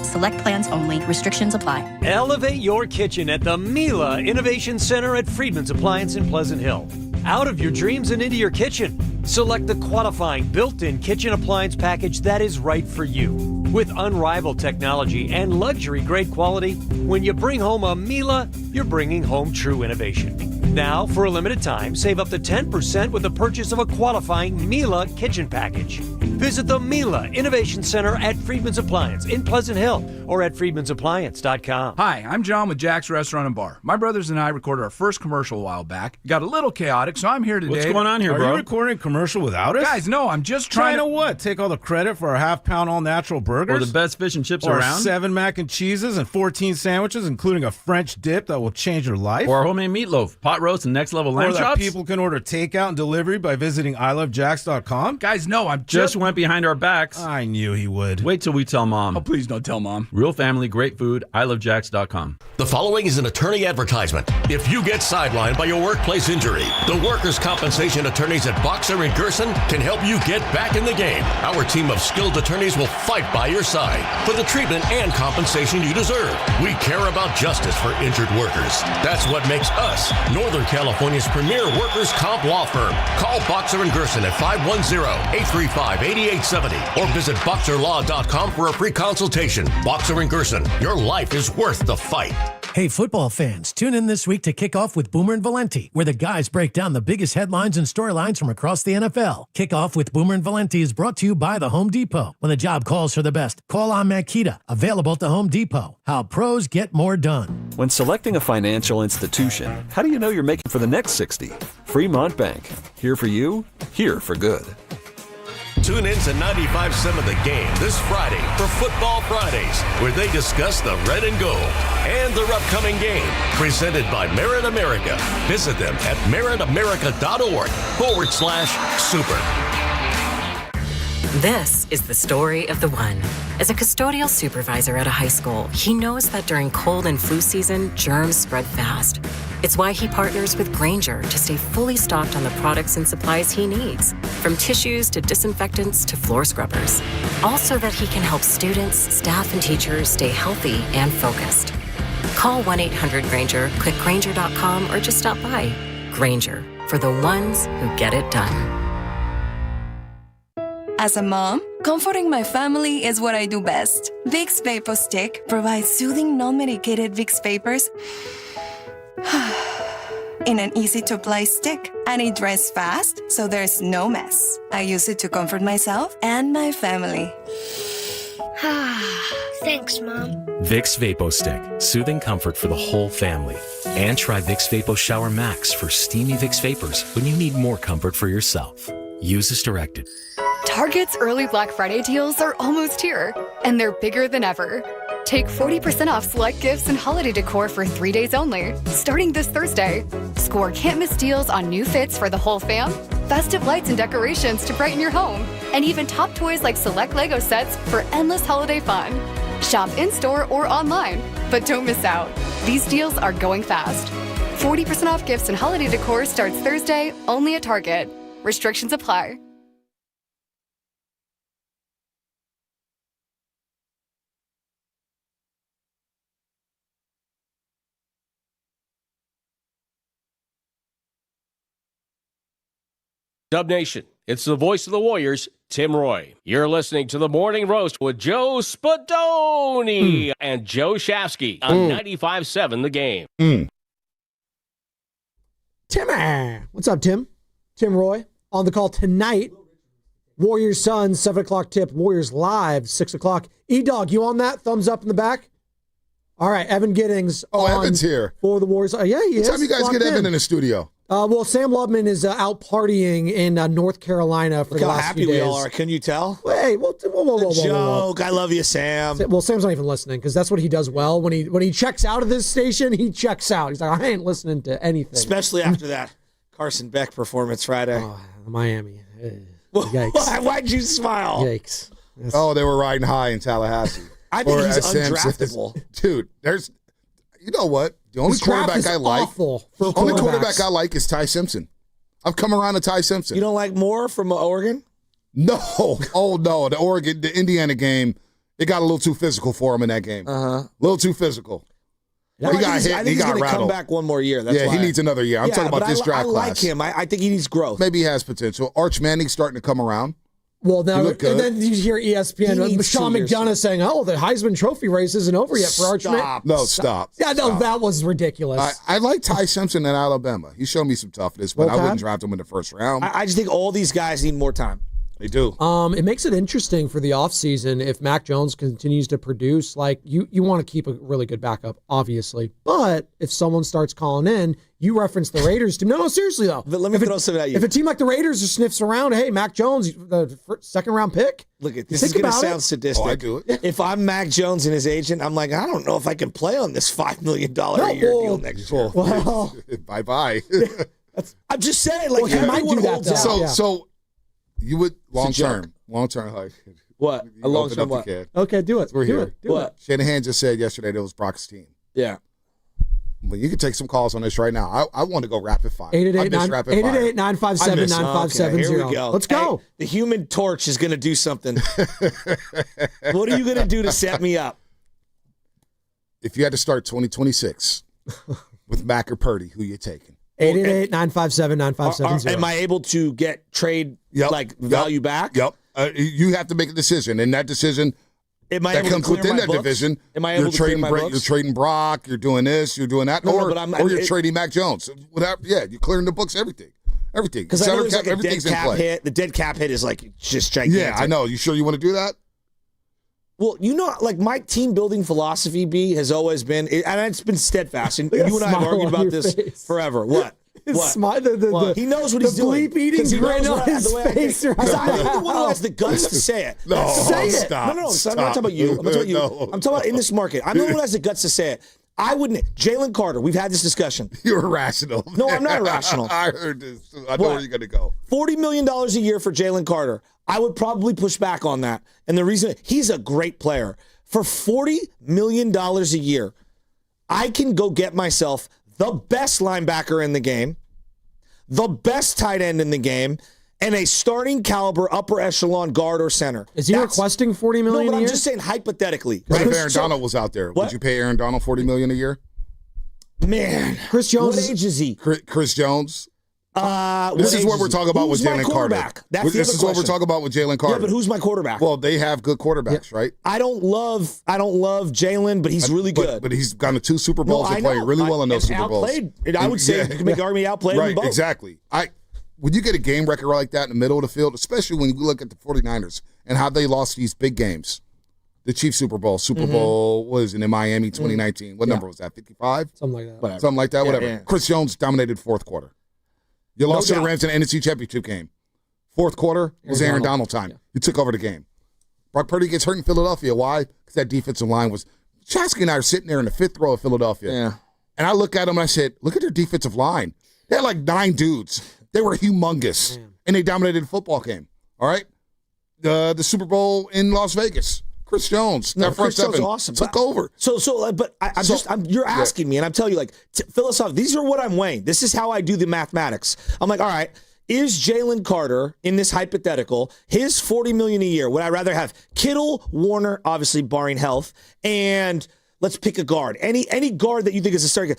Select plans only. Restrictions apply. Elevate your kitchen at the Mila Innovation Center at Friedman's Appliance in Pleasant Hill. Out of your dreams and into your kitchen. Select the qualifying built-in kitchen appliance package that is right for you. With unrivaled technology and luxury-grade quality, when you bring home a Mila, you're bringing home true innovation. Now, for a limited time, save up to 10% with the purchase of a qualifying Mila kitchen package. Visit the Mila Innovation Center at Friedman's Appliance in Pleasant Hill or at friedmansappliance.com. Hi, I'm John with Jack's Restaurant and Bar. My brothers and I recorded our first commercial a while back. It got a little chaotic, so I'm here today. What's going on here, bro? Are you recording a commercial without us? Guys, no, I'm just trying to what? Take all the credit for our half-pound all-natural burgers? Or the best fish and chips or around? 7 mac and cheeses and 14 sandwiches, including a French dip that will change your life? Or our homemade meatloaf, pot roast, and next-level lamb chops? Or that people can order takeout and delivery by visiting ilovejacks.com? Guys, no, I'm just went behind our backs. I knew he would. Wait till we tell Mom. Oh, please don't tell Mom. Real family, great food, ilovejacks.com. The following is an attorney advertisement. If you get sidelined by a workplace injury, the workers' compensation attorneys at Boxer and Gerson can help you get back in the game. Our team of skilled attorneys will fight by your side for the treatment and compensation you deserve. We care about justice for injured workers. That's what makes us Northern California's premier workers' comp law firm. Call Boxer and Gerson at 510-835-8870 or visit boxerlaw.com for a free consultation. Boxer and Gerson, your life is worth the fight. Hey, football fans, tune in this week to kick off with Boomer and Valenti, where the guys break down the biggest headlines and storylines from across the NFL. Kick off with Boomer and Valenti is brought to you by the Home Depot. When the job calls for the best, call on Makita, available at the Home Depot. How pros get more done. When selecting a financial institution, how do you know you're making for the next 60? Fremont Bank. Here for you, here for good. Tune in to 95.7 The Game this Friday for Football Fridays, where they discuss the red and gold and their upcoming game. Presented by Merit America. Visit them at meritamerica.org/super. This is the story of the one. As a custodial supervisor at a high school, he knows that during cold and flu season, germs spread fast. It's why he partners with Grainger to stay fully stocked on the products and supplies he needs, from tissues to disinfectants to floor scrubbers. All so that he can help students, staff, and teachers stay healthy and focused. Call 1-800-GRAINGER, click Grainger.com, or just stop by. Grainger, for the ones who get it done. As a mom, comforting my family is what I do best. Vicks Vapo Stick provides soothing, non-medicated Vicks vapors in an easy-to-apply stick, and it dries fast, so there's no mess. I use it to comfort myself and my family. Thanks, Mom. Vicks Vapo Stick, soothing comfort for the whole family. And try Vicks Vapo Shower Max for steamy Vicks vapors when you need more comfort for yourself. Use as directed. Target's early Black Friday deals are almost here, and they're bigger than ever. Take 40% off select gifts and holiday decor for 3 days only, starting this Thursday. Score can't-miss deals on new fits for the whole fam, festive lights and decorations to brighten your home, and even top toys like select Lego sets for endless holiday fun. Shop in-store or online, but don't miss out. These deals are going fast. 40% off gifts and holiday decor starts Thursday, only at Target. Restrictions apply. Dub Nation, it's the voice of the Warriors, Tim Roy. You're listening to the Morning Roast with Joe Spadoni and Joe Shafsky on 95.7 The Game. Tim, what's up, Tim? Tim Roy on the call tonight. Warriors Suns, 7 o'clock tip. Warriors live, 6 o'clock. E-Dog, you on that? Thumbs up in the back? All right, Evan Giddings. Oh, Evan's here. For the Warriors. Yeah, he is. What time you guys get Evan in the studio? Well, Sam Lubman is out partying in North Carolina for the last few days. Look how happy we all are. Can you tell? Hey, whoa. Joke. I love you, Sam. Well, Sam's not even listening because that's what he does well. When he checks out of this station, he checks out. He's like, I ain't listening to anything. Especially after that Carson Beck performance Friday. Oh, Miami. Yikes. Why'd you smile? Yikes. Oh, they were riding high in Tallahassee. I think he's undraftable. Dude, you know what? The only quarterback I like. The only quarterback I like is Ty Simpson. I've come around to Ty Simpson. You don't like Moore from Oregon? No. Oh no. The Indiana game, it got a little too physical for him in that game. A little too physical. He got hit. He got rattled. Come back one more year. He needs another year. I'm talking about this draft class. I like him. I think he needs growth. Maybe he has potential. Arch Manning's starting to come around. Well, now and then you hear ESPN, Sean McDonough saying, "Oh, the Heisman Trophy race isn't over yet for Arch Manning." No, stop. Yeah, no, that was ridiculous. I like Ty Simpson in Alabama. He showed me some toughness, but I wouldn't draft him in the first round. I just think all these guys need more time. They do. It makes it interesting for the offseason if Mac Jones continues to produce. Like, you want to keep a really good backup, obviously. But if someone starts calling in, you reference the Raiders team. No, seriously, though. But let me throw something at you. If a team like the Raiders just sniffs around, hey, Mac Jones, the second-round pick. Look, this is going to sound sadistic. Oh, I do it. If I'm Mac Jones and his agent, I'm like, I don't know if I can play on this $5 million a year deal next year. Well, bye-bye. I'm just saying, like, he might do that, though. So you would long-term, like, what? A long-term what? Okay, do it. We're here. Do it. Shanahan just said yesterday that it was Brock's team. Yeah. Well, you can take some calls on this right now. I want to go rapid fire. 888-957-9570. Here we go. Let's go. Hey, the Human Torch is going to do something. What are you going to do to set me up? If you had to start 2026 with Mac or Purdy, who you taking? 888-957-9570. Am I able to get trade value back? Yep. You have to make a decision, and that decision, that comes within that division. Am I able to clear my books? You're trading Brock. You're doing this. You're doing that. Or you're trading Mac Jones. Whatever. Yeah, you're clearing the books. Everything. Because I know there's like a dead cap hit. The dead cap hit is like just gigantic. Yeah, I know. You sure you want to do that? Well, like my team building philosophy, B, has always been, and it's been steadfast. And you and I have argued about this forever. What? What? He knows what he's doing. The bleep-eating grin on his face right now. I'm the one who has the guts to say it. No, say it. Stop, No, stop. I'm not talking about you. I'm talking about you. No. I'm talking about in this market. I'm the one who has the guts to say it. I wouldn't. Jalen Carter, we've had this discussion. You're irrational. No, I'm not irrational. I heard this. I know where you're going to go. $40 million a year for Jalen Carter. I would probably push back on that. And the reason, he's a great player. For $40 million a year, I can go get myself the best linebacker in the game, the best tight end in the game, and a starting caliber upper echelon guard or center. Is he requesting $40 million No, but a year? I'm just saying hypothetically. What if Aaron Donald was out there? Would you pay Aaron Donald $40 million a year? Man, Chris Jones. What age is he? Chris Jones. This is what we're talking about with Jalen Carter. This is what we're talking about with Jalen Carter. Yeah, but who's my quarterback? Well, they have good quarterbacks, right? I don't love Jalen, but he's really good. But he's gone to 2 Super Bowls and played really well in those Super Bowls. I would say you can make an argument outplayed right, them both. Exactly. When you get a game record like that in the middle of the field, especially when you look at the 49ers and how they lost these big games, the Chiefs Super Bowl was in Miami 2019. What number was that? 55? Something like that. Something like that. Whatever. Yeah. Chris Jones dominated fourth quarter. You lost to the Rams in the NFC Championship game. Fourth quarter was Aaron Donald time. Yeah. You took over the game. Brock Purdy gets hurt in Philadelphia. Why? Because that defensive line was. Chasky and I are sitting there in the 5th row of Philadelphia. Yeah. And I look at them and I said, look at their defensive line. They had like 9 dudes. They were humongous. Man. And they dominated the football game. All right? The Super Bowl in Las Vegas. Chris Jones, that front seven, awesome. took over. You're asking me, and I'm telling you, like, philosophically, these are what I'm weighing. This is how I do the mathematics. I'm like, all right, is Jalen Carter in this hypothetical, his $40 million a year? Would I rather have Kittle, Warner, obviously barring health, and let's pick a guard. Any guard that you think is a starting.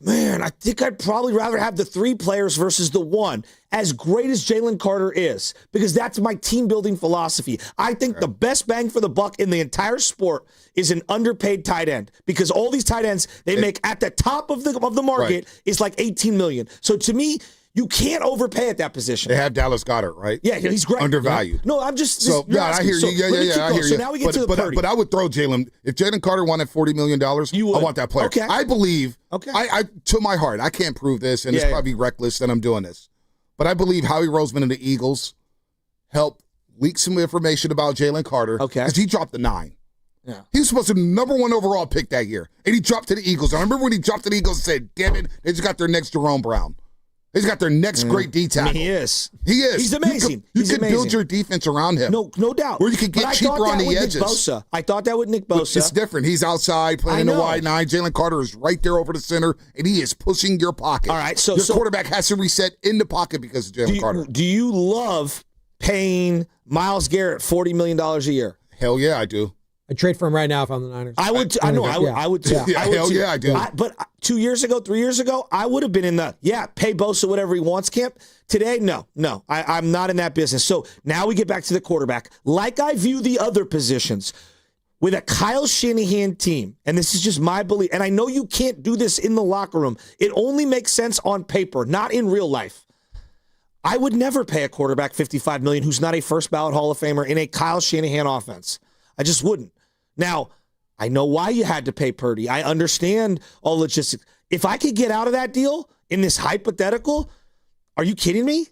Man, I think I'd probably rather have the 3 players versus the 1. As great as Jalen Carter is, because that's my team building philosophy. I think the best bang for the buck in the entire sport is an underpaid tight end, because all these tight ends they make at the top of the market is like $18 million. So to me, you can't overpay at that position. They have Dallas Goedert, right? Yeah, he's great. Undervalued. No, I'm just. I hear you. I hear you. So now we get to the Purdy. But I would throw Jalen. If Jalen Carter wanted $40 million, I want that player. Okay. I believe, okay. I to my heart, I can't prove this, and it's probably reckless that I'm doing this. But I believe Howie Roseman and the Eagles helped leak some information about Jalen Carter. Okay. Because he dropped the 9. Yeah. He was supposed to be the number 1 overall pick that year. And he dropped to the Eagles. I remember when he dropped to the Eagles and said, damn it, they just got their next Jerome Brown. He's got their next great D tackle. I mean, he is. He is. He's amazing. You can build your defense around him. No doubt. Where you can get cheaper on the edges. Bosa. I thought that with Nick Bosa. But it's different. He's outside playing the wide 9. Jalen Carter is right there over the center, and he is pushing your pocket. All right. Your quarterback has to reset in the pocket because of Jalen Carter. Do you love paying Myles Garrett $40 million a year? Hell yeah, I do. I'd trade for him right now if I'm the Niners. I would. I would too. Yeah, hell yeah, I do. But 2 years ago, 3 years ago, I would have been in the pay Bosa whatever he wants camp. Today, no. I'm not in that business. So now we get back to the quarterback. Like I view the other positions, with a Kyle Shanahan team, and this is just my belief, and I know you can't do this in the locker room. It only makes sense on paper, not in real life. I would never pay a quarterback $55 million who's not a first ballot Hall of Famer in a Kyle Shanahan offense. I just wouldn't. Now, I know why you had to pay Purdy. I understand all logistics. If I could get out of that deal in this hypothetical, are you kidding me?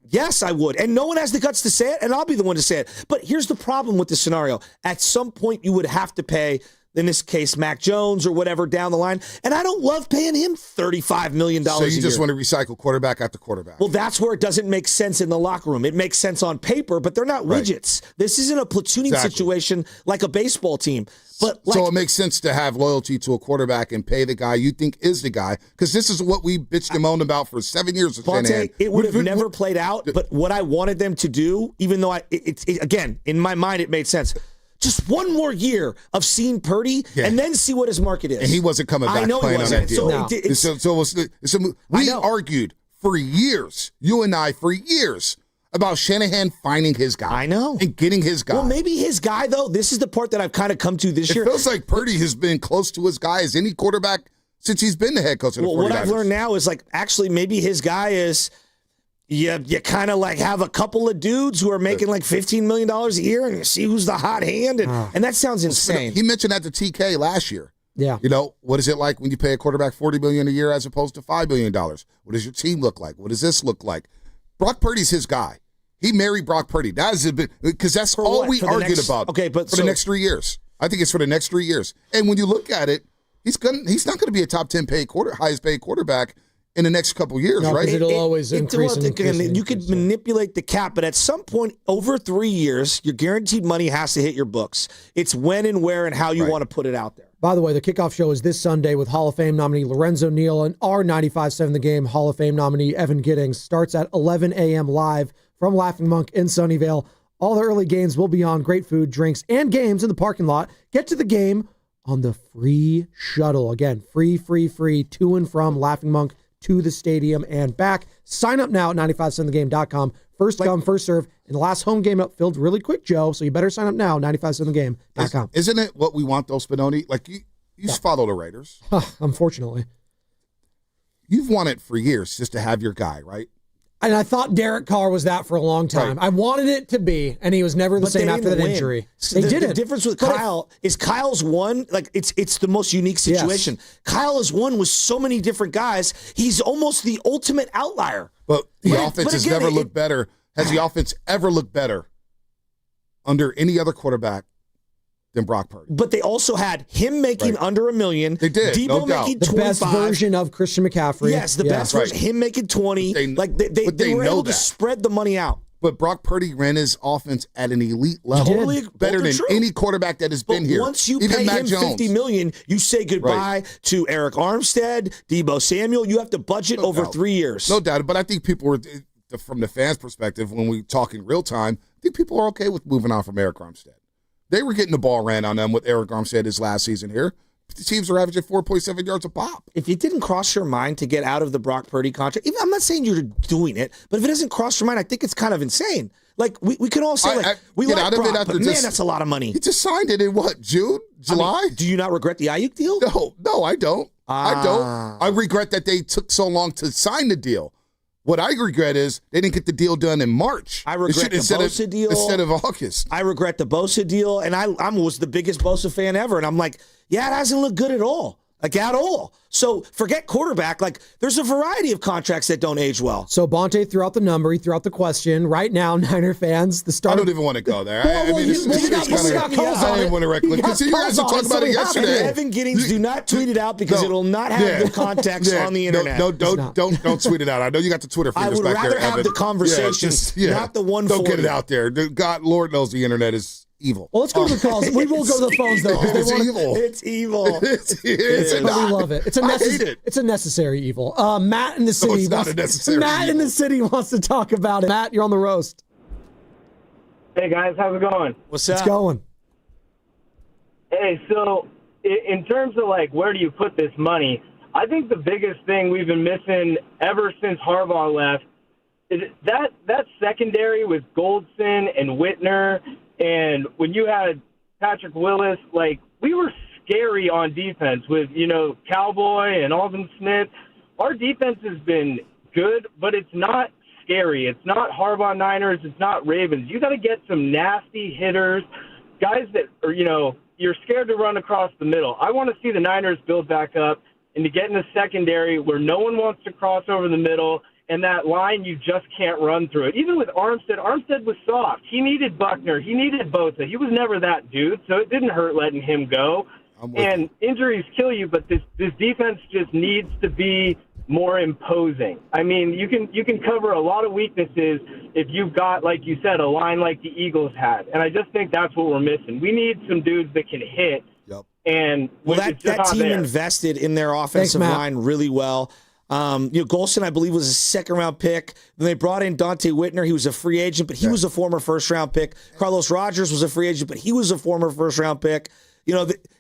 Yes, I would. And no one has the guts to say it, and I'll be the one to say it. But here's the problem with the scenario. At some point, you would have to pay, in this case, Mac Jones or whatever down the line. And I don't love paying him $35 million a year. So you just want to recycle quarterback after quarterback. Well, that's where it doesn't make sense in the locker room. It makes sense on paper, but they're not widgets. This isn't a platooning situation like a baseball team. But so it makes sense to have loyalty to a quarterback and pay the guy you think is the guy, because this is what we bitched and moaned about for 7 years. Ponte, it would have never played out, but what I wanted them to do, even though again, in my mind, it made sense. Just one more year of seeing Purdy and then see what his market is. And he wasn't coming back playing on that deal. We argued for years, you and I, for years. about Shanahan finding his guy. I know. And getting his guy. Well, maybe his guy, though, this is the part that I've kind of come to this year. It feels like Purdy has been close to his guy as any quarterback since he's been the head coach of the 49ers. What I've learned now is, like, actually maybe his guy is you kind of like have a couple of dudes who are making like $15 million a year and you see who's the hot hand. And that sounds insane. He mentioned that to TK last year. Yeah. You know, what is it like when you pay a quarterback $40 million a year as opposed to $5 million? What does your team look like? What does this look like? Brock Purdy's his guy. He married Brock Purdy. That is because that's all we argued about. Okay, but for the next 3 years, I think it's for the next 3 years. And when you look at it, he's not going to be a top 10 highest paid quarterback in the next couple of years, right? It'll always increase. You could manipulate the cap, but at some point over 3 years, your guaranteed money has to hit your books. It's when and where and how you want to put it out there. By the way, the kickoff show is this Sunday with Hall of Fame nominee Lorenzo Neal and our 95.7 The Game Hall of Fame nominee Evan Giddings. Starts at 11 a.m. live from Laughing Monk in Sunnyvale. All the early games will be on. Great food, drinks, and games in the parking lot. Get to the game on the free shuttle. Again, free to and from Laughing Monk to the stadium and back. Sign up now at 957thegame.com. First come, first serve. And the last home game up filled really quick, Joe, so you better sign up now, 957thegame.com. Isn't it what we want, though, Spinoni? Like, you follow the Raiders. Unfortunately. You've wanted for years just to have your guy, right? And I thought Derek Carr was that for a long time. Right. I wanted it to be, and he was never the same after that injury. So the difference with Kyle is Kyle's one, like it's the most unique situation. Yes. Kyle has won with so many different guys. He's almost the ultimate outlier. But the offense has never looked better. Has the offense ever looked better under any other quarterback than Brock Purdy? But they also had him making under $1 million. They did. Debo making 25. The best version of Christian McCaffrey. Yes, the best version. Him making 20. They were able to spread the money out. But Brock Purdy ran his offense at an elite level. Totally better than any quarterback that has been here. Once you pay him $50 million, you say goodbye to Eric Armstead, Debo Samuel. You have to budget over 3 years. No doubt. But I think people were, from the fans' perspective, when we talk in real time, I think people are okay with moving on from Eric Armstead. They were getting the ball ran on them with Eric Armstead his last season here. The teams are averaging 4.7 yards a pop. If it didn't cross your mind to get out of the Brock Purdy contract, I'm not saying you're doing it, but if it doesn't cross your mind, I think it's kind of insane. Like, we can all say, we get like out of Brock, it after but man, that's a lot of money. He just signed it in what, June? July? I mean, do you not regret the Ayuk deal? No, I don't. I don't. I regret that they took so long to sign the deal. What I regret is they didn't get the deal done in March. I regret the Bosa deal. Instead of August. I regret the Bosa deal, and I was the biggest Bosa fan ever, and I'm like, yeah, it hasn't looked good at all. Like, at all. So forget quarterback. Like, there's a variety of contracts that don't age well. So Bonte threw out the number. He threw out the question. Right now, Niner fans, the start. I don't even want to go there. I don't even want to recollect. Because you guys were talking about it yesterday. Evan Giddings, do not tweet it out because it'll not have the context on the internet. Don't tweet it out. I know you got the Twitter fingers back there, Evan. I would rather have the conversation, not the 140. Don't get it out there. God, Lord knows the internet is evil. Well, let's go to the calls. We will go to the phones, though. It's evil. It's evil. We love it. It's a necessary evil. Matt in the city. No, it's not a necessary Matt in the city wants to talk about it. Matt, you're on the roast. Hey, guys. How's it going? What's up? It's going. Hey, so in terms of, like, where do you put this money, I think the biggest thing we've been missing ever since Harbaugh left is that secondary with Goldson and Whitner. And when you had Patrick Willis, like, we were scary on defense with, Cowboy and Alvin Smith. Our defense has been good, but it's not scary. It's not Harbaugh Niners. It's not Ravens. You got to get some nasty hitters, guys that are, you're scared to run across the middle. I want to see the Niners build back up and to get in the secondary where no one wants to cross over the middle. And that line, you just can't run through it. Even with Armstead was soft. He needed Buckner. He needed Bosa. He was never that dude, so it didn't hurt letting him go. And injuries kill you, but this defense just needs to be more imposing. I mean, you can cover a lot of weaknesses if you've got, like you said, a line like the Eagles had. And I just think that's what we're missing. We need some dudes that can hit. Yep. And that team invested in their offensive line really well. Golston, I believe, was a second-round pick. Then they brought in Dante Whitner. He was a free agent, but he was a former first-round pick. Carlos Rogers was a free agent, but he was a former first-round pick.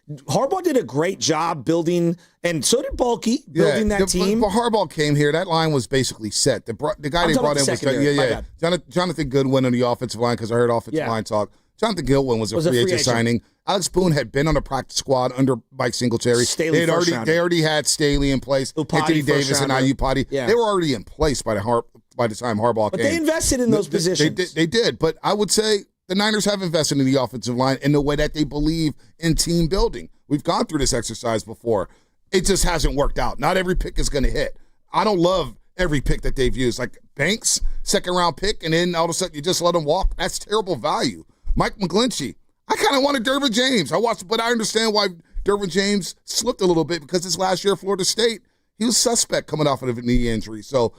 Harbaugh did a great job building, and so did Bulky, building that team. But Harbaugh came here, that line was basically set. The guy they brought in was Jonathan Goodwin on the offensive line, because I heard offensive line talk. Jonathan Goodwin was a free agent signing. Alex Boone had been on the practice squad under Mike Singletary. They already had Staley in place, Anthony Davis and Iupati. Yeah. They were already in place by the time Harbaugh came. But they invested in those positions. They did, but I would say the Niners have invested in the offensive line in the way that they believe in team building. We've gone through this exercise before. It just hasn't worked out. Not every pick is going to hit. I don't love every pick that they've used. Like Banks, second-round pick, and then all of a sudden you just let him walk. That's terrible value. Mike McGlinchey, I kind of wanted Dervin James. But I understand why Dervin James slipped a little bit, because his last year at Florida State, he was suspect coming off of a knee injury. So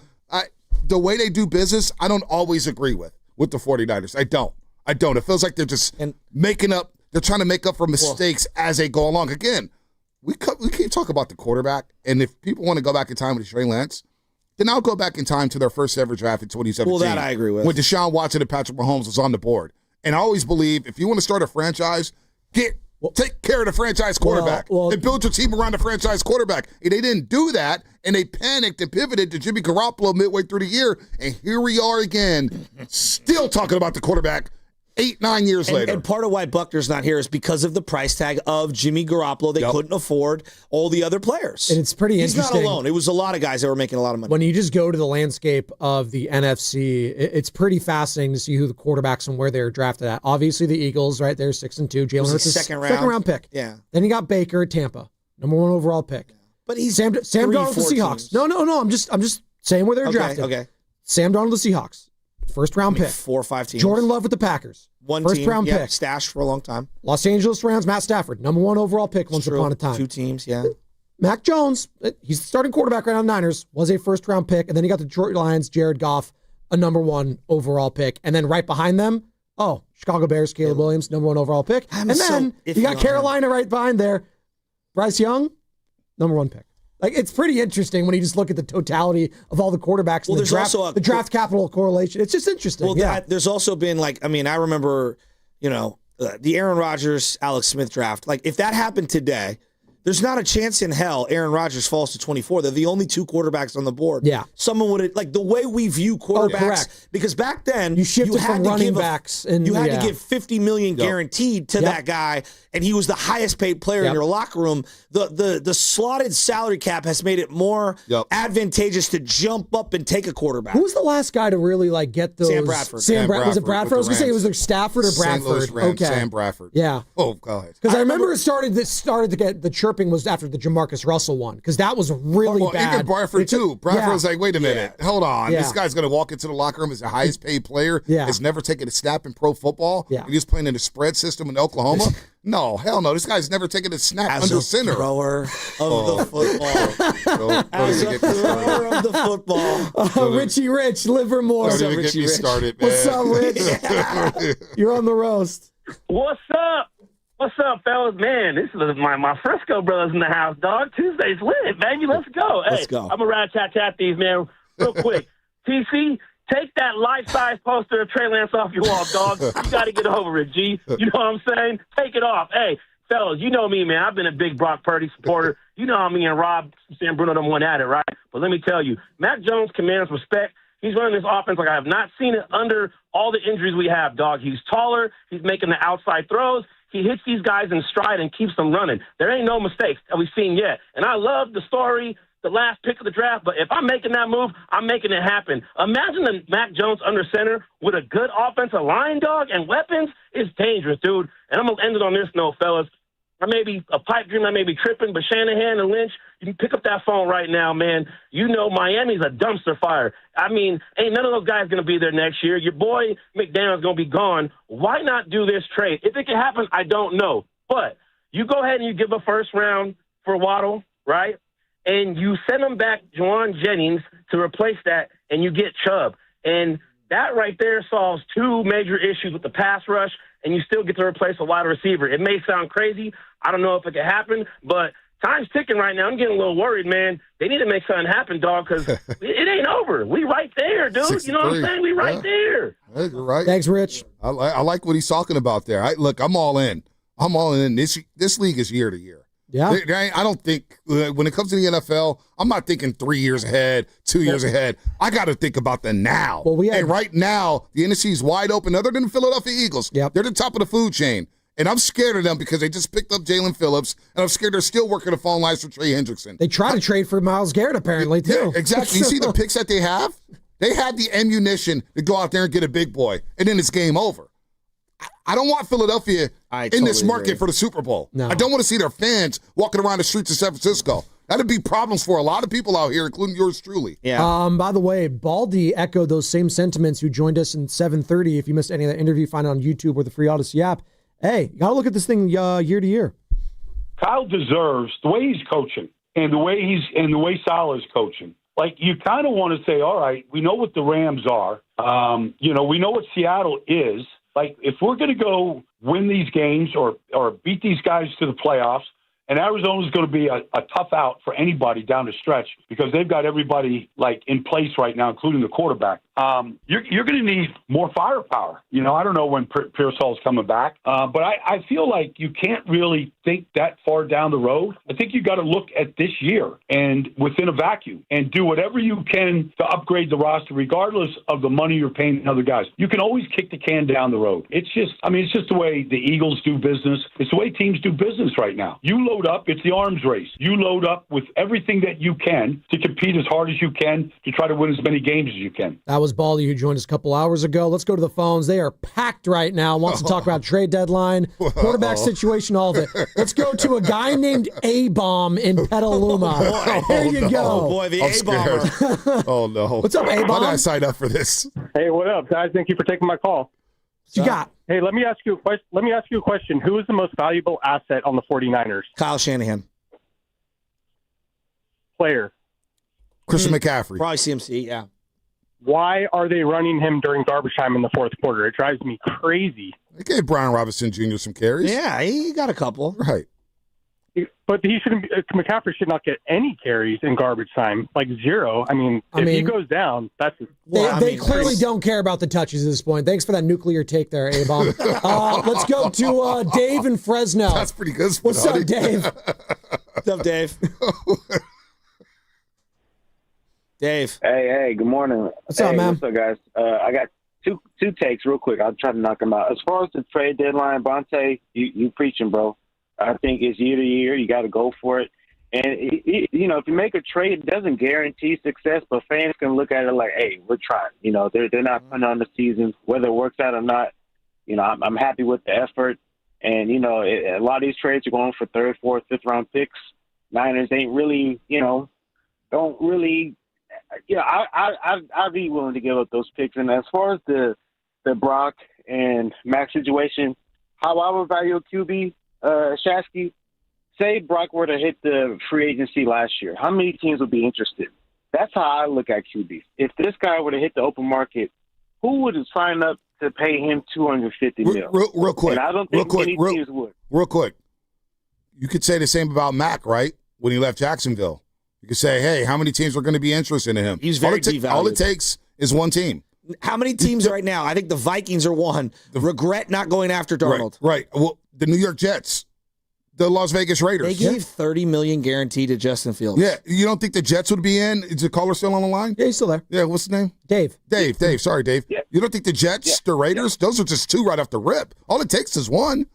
the way they do business, I don't always agree with the 49ers. I don't. It feels like they're just making up. They're trying to make up for mistakes as they go along. Again, we can't talk about the quarterback. And if people want to go back in time with Trey Lance, then I'll go back in time to their first ever draft in 2017. Well, that I agree with. When Deshaun Watson and Patrick Mahomes was on the board. And I always believe if you want to start a franchise, take care of the franchise quarterback and build your team around the franchise quarterback. And they didn't do that, and they panicked and pivoted to Jimmy Garoppolo midway through the year. And here we are again, still talking about the quarterback 8-9 years later. And part of why Buckner's not here is because of the price tag of Jimmy Garoppolo. They couldn't afford all the other players. And it's pretty interesting. He's not alone. It was a lot of guys that were making a lot of money. When you just go to the landscape of the NFC, it's pretty fascinating to see who the quarterbacks and where they're drafted at. Obviously, the Eagles, right? They're 6-2. Jalen Hurts is second round pick. Yeah. Then you got Baker at Tampa, number 1 overall pick. But he's Sam Darnold, the Seahawks. No. I'm just saying where they're drafted. Okay. Sam Darnold, the Seahawks, first round pick. 4 or 5 teams. Jordan Love with the Packers. First round pick. Stashed for a long time. Los Angeles Rams, Matt Stafford, number 1 overall pick once upon a time. 2 teams, yeah. Mac Jones, he's the starting quarterback right now in the Niners, was a first round pick. And then you got the Detroit Lions, Jared Goff, a number 1 overall pick. And then right behind them, Chicago Bears, Caleb Williams, number 1 overall pick. And then you got Carolina right behind there. Bryce Young, number 1 pick. Like, it's pretty interesting when you just look at the totality of all the quarterbacks. Well, the draft capital correlation. It's just interesting. Well, there's also been I remember, the Aaron Rodgers, Alex Smith draft. Like, if that happened today, there's not a chance in hell Aaron Rodgers falls to 24. They're the only 2 quarterbacks on the board. Yeah. Someone would, the way we view quarterbacks, because back then you shifted from running backs. You had to give $50 million guaranteed to that guy, and he was the highest paid player in your locker room. The slotted salary cap has made it more advantageous to jump up and take a quarterback. Who was the last guy to really get those? Sam Bradford. Was it Bradford? I was going to say it was Stafford or Bradford. Okay. Sam Bradford. Yeah. Oh, go ahead. Because I remember it started to get the chirping was after the Jamarcus Russell one, because that was really bad. Even Bradford too. Bradford was like, wait a minute, hold on. This guy's going to walk into the locker room as the highest paid player. Has never taken a snap in pro football. And he's playing in the spread system in Oklahoma. No, hell no. This guy's never taken a snap under center. Thrower of the football. As a thrower of the football. Richie Rich, Livermore. Don't even get me started, man. What's up, Rich? You're on the roast. What's up? What's up, fellas? Man, this is my Frisco brothers in the house, dog. Tuesday's lit, baby. Let's go. Let's go. I'm going to rat-tat-tat these, man, real quick. TC, take that life-size poster of Trey Lance off your wall, dog. You got to get over it, G. You know what I'm saying? Take it off. Hey, fellas, you know me, man. I've been a big Brock Purdy supporter. You know how me and Rob San Bruno them went at it, right? But let me tell you, Mac Jones commands respect. He's running this offense like I have not seen it under all the injuries we have, dog. He's taller. He's making the outside throws. He hits these guys in stride and keeps them running. There ain't no mistakes that we've seen yet. And I love the story, the last pick of the draft, but if I'm making that move, I'm making it happen. Imagine the Mac Jones under center with a good offensive line, dog, and weapons. It's dangerous, dude. And I'm going to end it on this note, fellas. I may be a pipe dream, I may be tripping, but Shanahan and Lynch, you can pick up that phone right now, man. You know Miami's a dumpster fire. I mean, ain't none of those guys going to be there next year. Your boy McDaniel's going to be gone. Why not do this trade? If it can happen, I don't know. But you go ahead and you give a first round for Waddle, right? And you send him back Juwan Jennings to replace that, and you get Chubb. And that right there solves 2 major issues with the pass rush, and you still get to replace a wide receiver. It may sound crazy. I don't know if it can happen, but time's ticking right now. I'm getting a little worried, man. They need to make something happen, dog, because it ain't over. We right there, dude. 63. You know what I'm saying? We right there. You're right. Thanks, Rich. I like what he's talking about there. Look, I'm all in. I'm all in. This league is year to year. Yeah. I don't think when it comes to the NFL, I'm not thinking 3 years ahead, 2 years ahead. I got to think about the now. Well, and right now, the NFC is wide open, other than the Philadelphia Eagles. Yep. They're the top of the food chain. And I'm scared of them because they just picked up Jalen Phillips, and I'm scared they're still working the phone lines for Trey Hendrickson. They try to trade for Myles Garrett, apparently, too. Yeah, exactly. You see the picks that they have? They had the ammunition to go out there and get a big boy, and then it's game over. I don't want Philadelphia in this market for the Super Bowl. No. I don't want to see their fans walking around the streets of San Francisco. That'd be problems for a lot of people out here, including yours truly. Yeah. By the way, Baldy echoed those same sentiments who joined us in 7:30. If you missed any of that interview, find it on YouTube or the free Odyssey app. Hey, you got to look at this thing year to year. Kyle deserves the way he's coaching and the way Salah's coaching. Like, you kind of want to say, all right, we know what the Rams are. We know what Seattle is. Like, if we're going to go win these games or beat these guys to the playoffs, and Arizona's going to be a tough out for anybody down the stretch because they've got everybody like in place right now, including the quarterback. You're going to need more firepower. I don't know when Pearsall's coming back, but I feel like you can't really think that far down the road. I think you got to look at this year and within a vacuum and do whatever you can to upgrade the roster, regardless of the money you're paying other guys. You can always kick the can down the road. It's just the way the Eagles do business. It's the way teams do business right now. You load up. It's the arms race. You load up with everything that you can to compete as hard as you can to try to win as many games as you can. That was Baldy, who joined us a couple hours ago. Let's go to the phones. They are packed right now. Wants to talk about trade deadline, quarterback situation, all of it. Let's go to a guy named A-Bomb in Petaluma. There you go. Oh, boy, the A-Bomber. Oh, no. What's up, A-Bomb? Why did I sign up for this? Hey, what up, guys? Thank you for taking my call. What you got? Hey, let me ask you a question. Who is the most valuable asset on the 49ers? Kyle Shanahan. Player. Christian McCaffrey. Probably CMC, yeah. Why are they running him during garbage time in the fourth quarter? It drives me crazy. They gave Brian Robinson Jr. some carries. Yeah, he got a couple. Right. But McCaffrey should not get any carries in garbage time, like zero. If he goes down, that's They clearly don't care about the touches at this point. Thanks for that nuclear take there, A-Bomb. Let's go to Dave in Fresno. That's pretty good. What's up, Dave? What's up, Dave? Dave. Hey, good morning. What's up, man? What's up, guys? I got two takes real quick. I'll try to knock them out. As far as the trade deadline, Bonte, you preaching, bro. I think it's year to year. You got to go for it. And, if you make a trade, it doesn't guarantee success, but fans can look at it like, hey, we're trying. They're not putting on the season. Whether it works out or not, I'm happy with the effort. And, a lot of these trades are going for third, fourth, fifth round picks. Niners ain't really, don't really I'd be willing to give up those picks. And as far as the Brock and Max situation, how I would value a QB, Shasky, say Brock were to hit the free agency last year, how many teams would be interested? That's how I look at QBs. If this guy were to hit the open market, who would sign up to pay him $250 million? Real quick. And I don't think many teams would. Real quick. You could say the same about Mac, right? When he left Jacksonville. You could say, hey, how many teams are going to be interested in him? He's very devalued. All it takes is one team. How many teams right now? I think the Vikings are one. Regret not going after Darnold. Right. Well, the New York Jets, the Las Vegas Raiders. They gave $30 million guaranteed to Justin Fields. Yeah. You don't think the Jets would be in? Is the caller still on the line? Yeah, he's still there. Yeah, what's his name? Dave. Dave. Sorry, Dave. Yeah. You don't think the Jets, the Raiders, those are just two right off the rip. All it takes is one.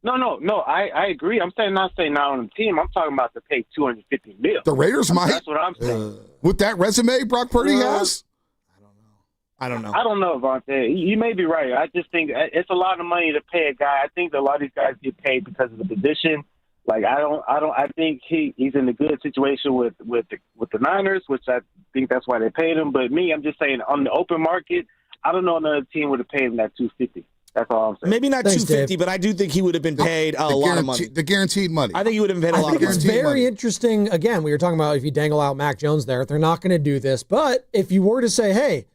No. I agree. I'm not saying not on the team. I'm talking about to pay $250 million. The Raiders might. That's what I'm saying. With that resume Brock Purdy has? I don't know. I don't know, Vontae. You may be right. I just think it's a lot of money to pay a guy. I think that a lot of these guys get paid because of the position. Like I think he's in a good situation with the Niners, which I think that's why they paid him. But me, I'm just saying on the open market, I don't know another team would have paid him that $250. That's all I'm saying. Maybe not $250, but I do think he would have been paid a lot of money. The guaranteed money. I think he would have been paid a lot of money. It's very interesting. Again, we were talking about if you dangle out Mac Jones there, they're not going to do this. But if you were to say, hey,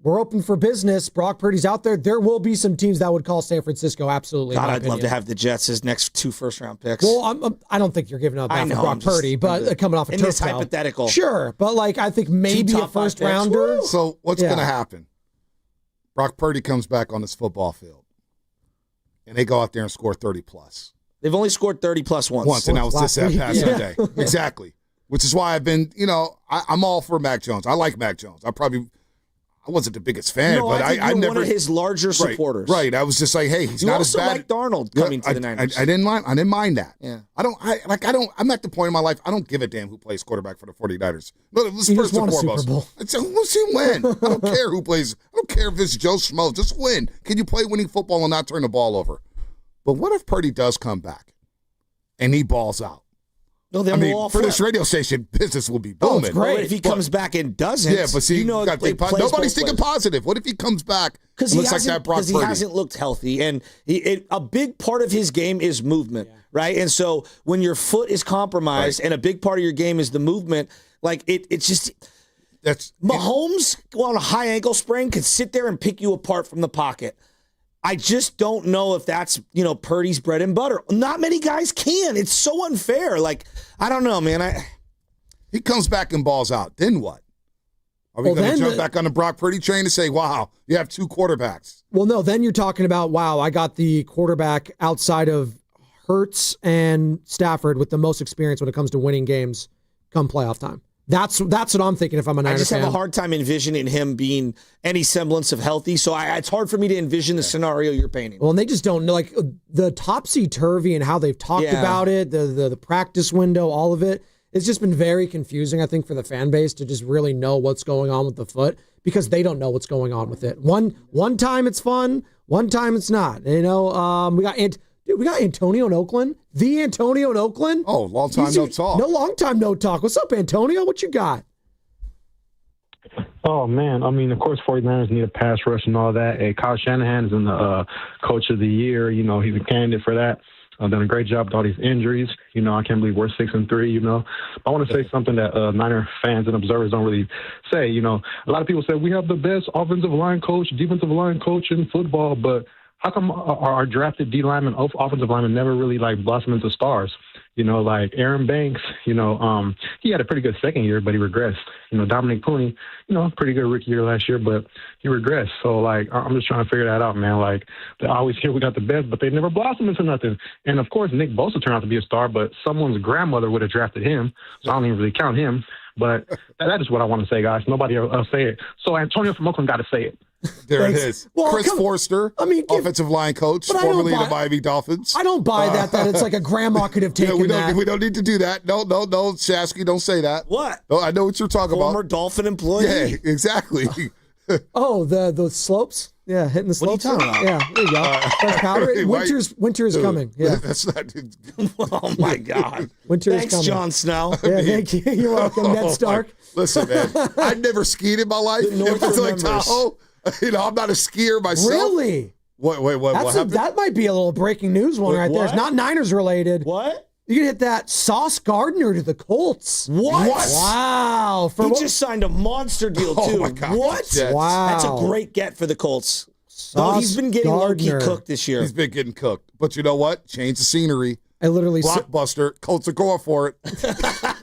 we're open for business, Brock Purdy's out there will be some teams that would call San Francisco absolutely. God, I'd love to have the Jets as next 2 first-round picks. Well, I don't think you're giving up that for Brock Purdy, but coming off a in turf this hypothetical. Sure, but I think maybe a first-rounder. So what's going to happen? Brock Purdy comes back on this football field. and they go out there and score 30-plus. They've only scored 30-plus once. And that was just that past Sunday. Exactly. Which is why I've been, I'm all for Mac Jones. I like Mac Jones. I wasn't the biggest fan, but I never. One of his larger supporters. Right. I was just like, hey, he's not as bad. You also like Darnold coming to the Niners. I didn't mind that. Yeah. I'm at the point in my life, I don't give a damn who plays quarterback for the 49ers. No, let's You first just and want a foremost. Super Bowl. Let's see win. I don't care who plays. I don't care if it's Joe Schmo. Just win. Can you play winning football and not turn the ball over? But what if Purdy does come back and he balls out? No, then we'll all for this radio station, business will be booming. It's great. If he comes back and doesn't, but see, nobody's thinking positive. What if he comes back and looks like that Brock Purdy? Because he hasn't looked healthy, and a big part of his game is movement, right? And so when your foot is compromised and a big part of your game is the movement, like it's just Mahomes on a high ankle sprain could sit there and pick you apart from the pocket. I just don't know if that's, Purdy's bread and butter. Not many guys can. It's so unfair. Like, I don't know, man. He comes back and balls out. Then what? Are we going to jump back on the Brock Purdy train and say, wow, you have two quarterbacks? Well, no, then you're talking about, wow, I got the quarterback outside of Hurts and Stafford with the most experience when it comes to winning games come playoff time. That's what I'm thinking if I'm a Niners fan. I just have a hard time envisioning him being any semblance of healthy, so it's hard for me to envision the scenario you're painting. Well, and they just don't know, like, the topsy-turvy and how they've talked about it, the practice window, all of it. It's just been very confusing, I think, for the fan base to just really know what's going on with the foot because they don't know what's going on with it. One time it's fun, one time it's not. We got Antonio in Oakland. The Antonio in Oakland. Oh, long time no talk. No, long time no talk. What's up, Antonio? What you got? Oh, man. I mean, of course, 49ers need a pass rush and all that. Hey, Kyle Shanahan is in the Coach of the Year. He's a candidate for that. Done a great job with all these injuries. I can't believe we're 6-3, I want to say something that Niner fans and observers don't really say. A lot of people say we have the best offensive line coach, defensive line coach in football, but how come our drafted D linemen, offensive linemen, never really blossom into stars? Like Aaron Banks, he had a pretty good second year, but he regressed. Dominic Pooney, pretty good rookie year last year, but he regressed. So, I'm just trying to figure that out, man. They always hear we got the best, but they never blossom into nothing. And, of course, Nick Bosa turned out to be a star, but someone's grandmother would have drafted him, so I don't even really count him. But that is what I want to say, guys. Nobody else say it. So Antonio from Oakland got to say it. There it is. Well, Chris Forster, offensive line coach, formerly the Miami Dolphins. I don't buy that it's like a grandma could have taken that. We don't need to do that. No, Shasky, don't say that. What? No, I know what you're talking about. Former Dolphin employee? Yeah, exactly. The slopes? Yeah, hitting the slopes. What are you talking about? Yeah, there you go. Fresh powder. Winter is coming. Yeah. That's not. Oh, my God. Winter Thanks, is coming. Jon Snow. Yeah, thank you. You're welcome, Ned Stark. Listen, man, I've never skied in my life. It was like Tahoe. I'm not a skier myself. Really? What happened? That might be a little breaking news one right there. It's not Niners related. What? You can hit that Sauce Gardner to the Colts. What? Wow. He just signed a monster deal, too. Oh, my God. What? Wow. That's a great get for the Colts. He's been getting low-key cooked this year. He's been getting cooked. But you know what? Change the scenery. I literally Blockbuster. Colts are going for it.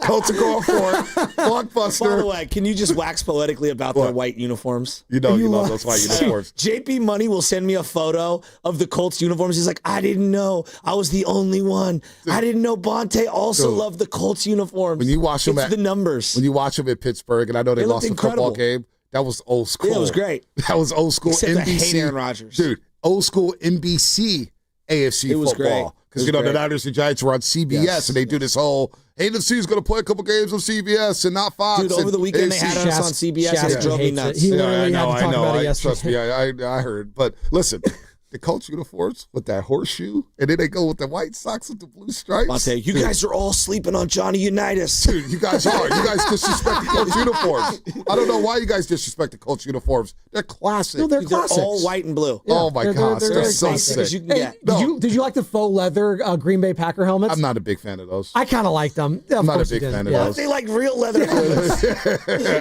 Colts are going for it. Blockbuster. By the way, can you just wax poetically about their white uniforms? You love those white uniforms. JP Money will send me a photo of the Colts uniforms. He's like, I didn't know. I was the only one. I didn't know Bonte also loved the Colts uniforms. When you watch them the numbers. When you watch them at Pittsburgh, and I know they lost the football game, that was old school. Yeah, it was great. That was old school Except NBC. I hate Aaron Rodgers. Dude, old school NBC AFC it was football. Great. Because, the Niners and Giants were on CBS, and they do this whole, AFC is going to play a couple games on CBS and not Fox. Dude, over the weekend they had us on CBS, and it drove me nuts. He literally had to talk about it yesterday. Trust me, I heard. But listen, the Colts uniforms with that horseshoe, and then they go with the white socks with the blue stripes. Monte, you guys are all sleeping on Johnny Unitas. Dude, you guys are. You guys disrespect the Colts uniforms. I don't know why you guys disrespect the Colts uniforms. They're classic. No, they're classics. They're all white and blue. Yeah, oh, my gosh. They're so sick. Did you like the faux leather Green Bay Packer helmets? I'm not a big fan of those. I kind of like them. I'm not a big fan of those. They like real leather helmets.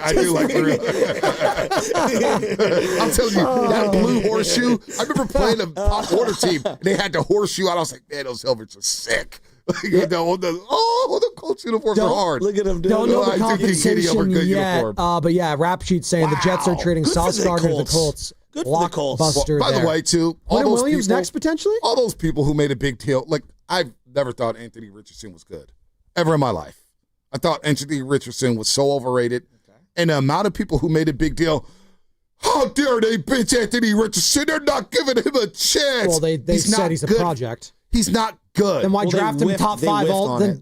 I do like real. I'm telling you, that blue horseshoe, I remember playing a Pop Warner team, and they had the horseshoe out. I was like, man, those helmets are sick. The Colts uniforms are hard. Look at them, dude. Don't know the I think he's getting over compensation good yet, uniform. but yeah, Rap Sheet saying the Jets are trading Sauce Gardner to the Colts. Good for the Colts. Blockbuster By the there. way, too, all Quentin those Williams people, next potentially? all those people who made a big deal. Like, I've never thought Anthony Richardson was good, ever in my life. I thought Anthony Richardson was so overrated. Okay. And the amount of people who made a big deal, how dare they bench Anthony Richardson? They're not giving him a chance. Well, they said he's a project. He's not good. Then why draft him top 5? Then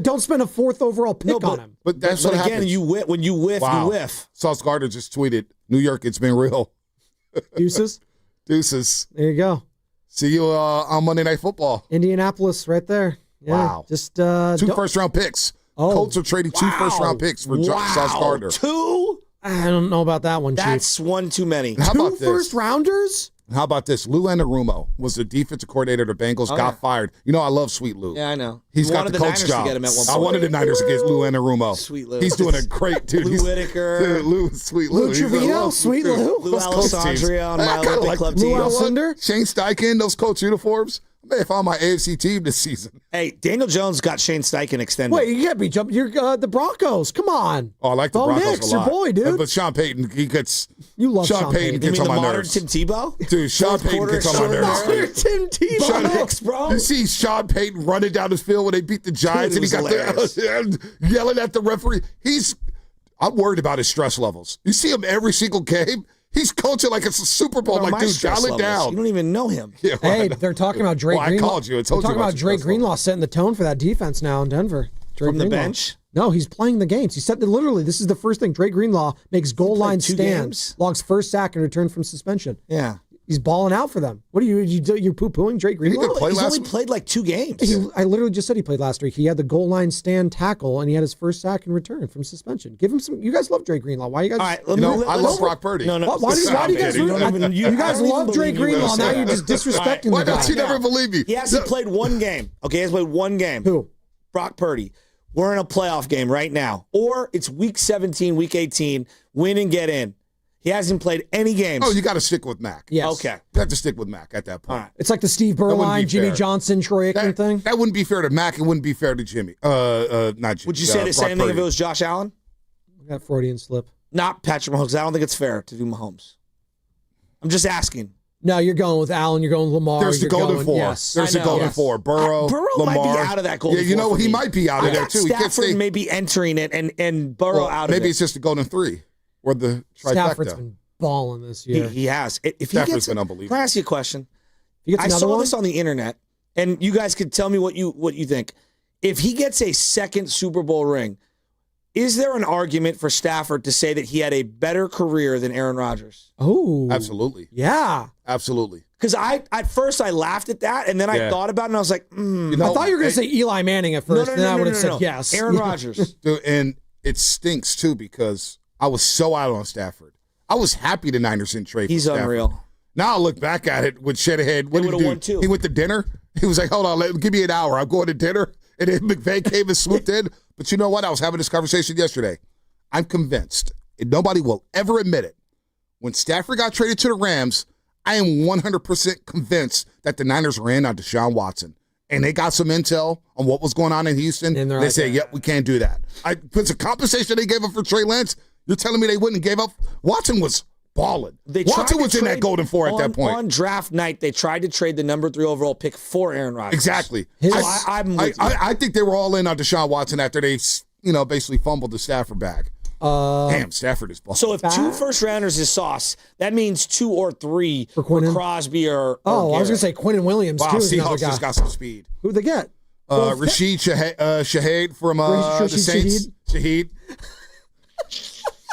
don't spend a 4th overall pick on him. But that's what again, happens. you whiff. When you whiff, you whiff. Sauce Gardner just tweeted, New York, it's been real. Deuces? Deuces. There you go. See you on Monday Night Football. Indianapolis right there. Yeah, wow. Just 2 first-round picks. Colts are trading 2 first-round picks for Sauce Gardner. 2? I don't know about that one, Chief. That's one too many. How about this? 2 first-rounders? How about this? Lou Anarumo was the defensive coordinator of the Bengals, got fired. You know, I love Sweet Lou. Yeah, I know. He's got the coach job. I wanted the Niners to get Lou Anarumo. Sweet Lou. He's doing a great dude. Lou Whitaker. Sweet Lou. Lou Trevino, Sweet Lou. Lou Alessandria on my Olympic club team. Lou Alcindor. Shane Steichen, those coach uniforms. I may have found my AFC team this season. Hey, Daniel Jones got Shane Steichen extended. Wait, you can't be jumping. You're the Broncos. Come on. Oh, I like the Bo Broncos Nix, a lot. your boy, dude. But Sean Payton, he gets. You love Sean Payton. You Gets mean on the my modern nerves. Tim Tebow? Dude, Sean Payton gets on my nerves. Modern Tim Tebow. Bo Nix, bro. You see Sean Payton running down the field when they beat the Giants, Dude, and he got yelling at the referee. I'm worried about his stress levels. You see him every single game. He's coaching like it's a Super Bowl. Bro, like, dude, dial it down. You don't even know him. Yeah, Hey, they're talking about Drake Greenlaw. I called you. I told they're you talking about Drake Greenlaw setting the tone for that defense now in Denver. Drake From the Greenlaw. bench? No, he's playing the games. He said that literally, this is the first thing. Drake Greenlaw makes goal line 2 stands, games? logs first sack and return from suspension. Yeah. He's balling out for them. What are you're poo-pooing Drake Greenlaw? play He's last only week? played like 2 games. I literally just said he played last week. He had the goal line stand tackle, and he had his first sack and return from suspension. Give him some. You guys love Drake Greenlaw. Why you guys? All right, I love Brock Purdy. No. Why do you guys? You guys love Drake Greenlaw. Now you're just disrespecting Why the guy. don't you never believe me? He hasn't played 1 game. Okay, he has played 1 game. Who? Brock Purdy. We're in a playoff game right now. Or it's week 17, week 18, win and get in. He hasn't played any games. Oh, you got to stick with Mac. Yes. Okay. You have to stick with Mac at that point. All right. It's like the Steve wouldn't Berline, be Jimmy fair. Johnson, Troy Aikman thing. That wouldn't be fair to Mac. It wouldn't be fair to Jimmy. Not Jimmy. Would you say the same thing if it was Josh Allen? That Freudian slip. Not Patrick Mahomes. I don't think it's fair to do Mahomes. I'm just asking. No, you're going with Allen. You're going Lamar. There's the you're golden going, 4. Yes. There's the golden 4. Burrow, Burrow Lamar. might be out of that golden 4. Yeah, you know, for he me. might be out of there, too. He can't Stafford stay. may be entering it and Burrow out of it. Maybe it's just the golden 3 or the trifecta. Stafford's been balling this year. He has. If he Stafford's gets, been unbelievable. Can I ask you a question? He gets I another saw one? this on the internet, and you guys could tell me what you think. If he gets a second Super Bowl ring, is there an argument for Stafford to say that he had a better career than Aaron Rodgers? Oh, Absolutely. yeah. Absolutely. Because at first I laughed at that, and then I thought about it, and I was like, You know, I thought you were going to say Eli Manning at first, and then I would have said yes. Aaron Rodgers. Dude, and it stinks, too, because I was so out on Stafford. I was happy the Niners didn't trade for He's Stafford. unreal. Now I look back at it with Shanahan. What They did he would've do? won, too. He went to dinner. He was like, hold on, give me an hour. I'm going to dinner. And then McVay came and swooped in. But you know what? I was having this conversation yesterday. I'm convinced, and nobody will ever admit it, when Stafford got traded to the Rams, I am 100% convinced that the Niners ran on Deshaun Watson. And they got some intel on what was going on in Houston. And They like, said, yep, we can't do that. Because the compensation they gave up for Trey Lance, you're telling me they wouldn't give up? Watson was balling. Watson was in that golden 4 at that point. On draft night, they tried to trade the number 3 overall pick for Aaron Rodgers. Exactly. I'm with you. I think they were all in on Deshaun Watson after they, basically fumbled the Stafford bag. Damn, Stafford is balling. So if 2 first-rounders is sauce, that means 2 or 3 for Crosby or I was going to Garrett. say Quentin Williams, Wow, too. is another Seahawks guy. just got some speed. Who'd they get? Rashid Shaheed from the Saints. Shaheed.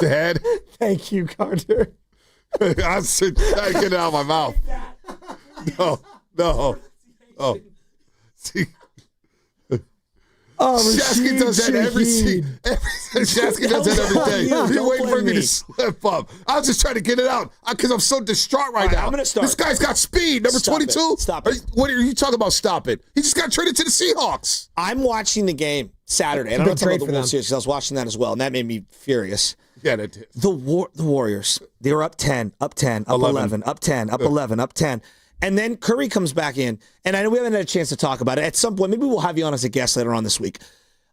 Shaheed. Thank you, Carter. I said, get it out of my mouth. No. Oh. See. Shasky does that every Shasky does that every day. You're waiting for me to slip up. I was just trying to get it out because I'm so distraught right now. I'm going to start. This guy's got speed. Number 22? Stop it. What are you talking about? Stop it. He just got traded to the Seahawks. I'm watching the game Saturday. And I'm not talking about the World Series because I was watching that as well, and that made me furious. Yeah, that did. The Warriors, they were up 10, up 11, up 10, up 11, up 10. And then Curry comes back in, and I know we haven't had a chance to talk about it. At some point, maybe we'll have you on as a guest later on this week.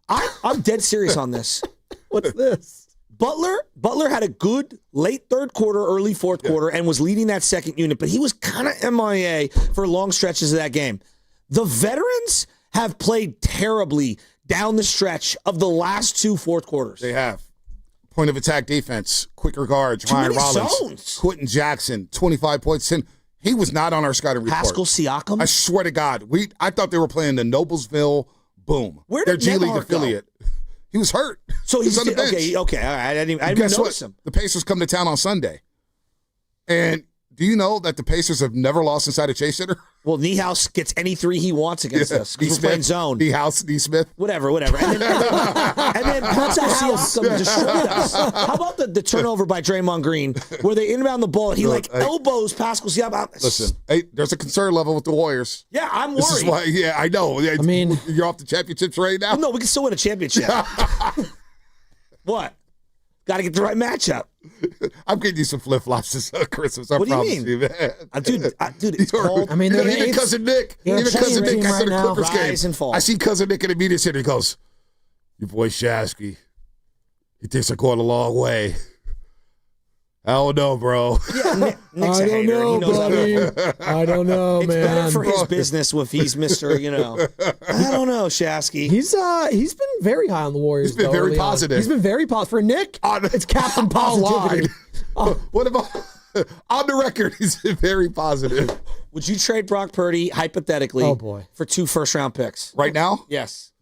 I'm dead serious on this. What's this? Butler had a good late third quarter, early fourth quarter, and was leading that second unit, but he was kind of MIA for long stretches of that game. The veterans have played terribly down the stretch of the last 2 fourth quarters. They have. Point of attack defense, quicker guards, Ryan Rollins, Quentin Jackson, 25 points. He was not on our scouting report. Pascal Siakam? I swear to God. I thought they were playing the Noblesville Boom. Where their did G League Nembhard affiliate. He was hurt. So he's on the bench. Okay, all right. I didn't even notice him. The Pacers come to town on Sunday. And do you know that the Pacers have never lost inside a Chase Center? Well, Niehaus gets any 3 he wants against us. We're playing zone. Niehaus, Smith. Whatever. And then Pascal Siakam destroyed us. How about the turnover by Draymond Green where they inbound the ball? He elbows Pascal Siakam. Listen, there's a concern level with the Warriors. Yeah, I'm worried. This is why, I know. I mean, you're off the championships right now? No, we can still win a championship. What? Got to get the right matchup. I'm getting you some flip-flops this Christmas. What do you promise mean? you, man. Dude, it's cold. I mean, even Cousin Nick. Even Cousin Nick after the Clippers Rise game. and fall. I see Cousin Nick in the media center. He goes, your boy Shasky, he thinks they're going a long way. I don't know, bro. Yeah, Nick's a hater. Know, he knows buddy. I don't know, it's man. It's better for his business if he's Mr., I don't know, Shasky. He's been very high on the Warriors. He's been very positive. He's been very positive. For Nick, it's Captain Positivity. What about on the record? He's been very positive. Would you trade Brock Purdy, hypothetically, for 2 first-round picks? Right now? Yes.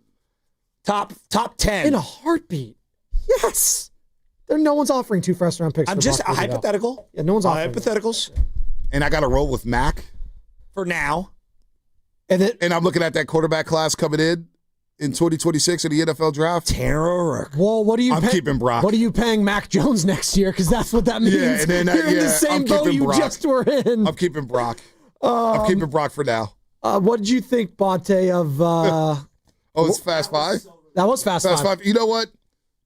Top 10. In a heartbeat. Yes. No one's offering 2 first-round picks. I'm just a hypothetical. Yeah, no one's offering hypotheticals. And I got to roll with Mac for now. And I'm looking at that quarterback class coming in 2026 in the NFL draft. Terror. Well, what are you? I'm keeping Brock. What are you paying Mac Jones next year? Because that's what that means. Yeah, and then you're in the same boat you just were in. I'm keeping Brock. I'm keeping Brock for now. What did you think, Bonte, of? It's Fast Five. That was Fast Five. You know what?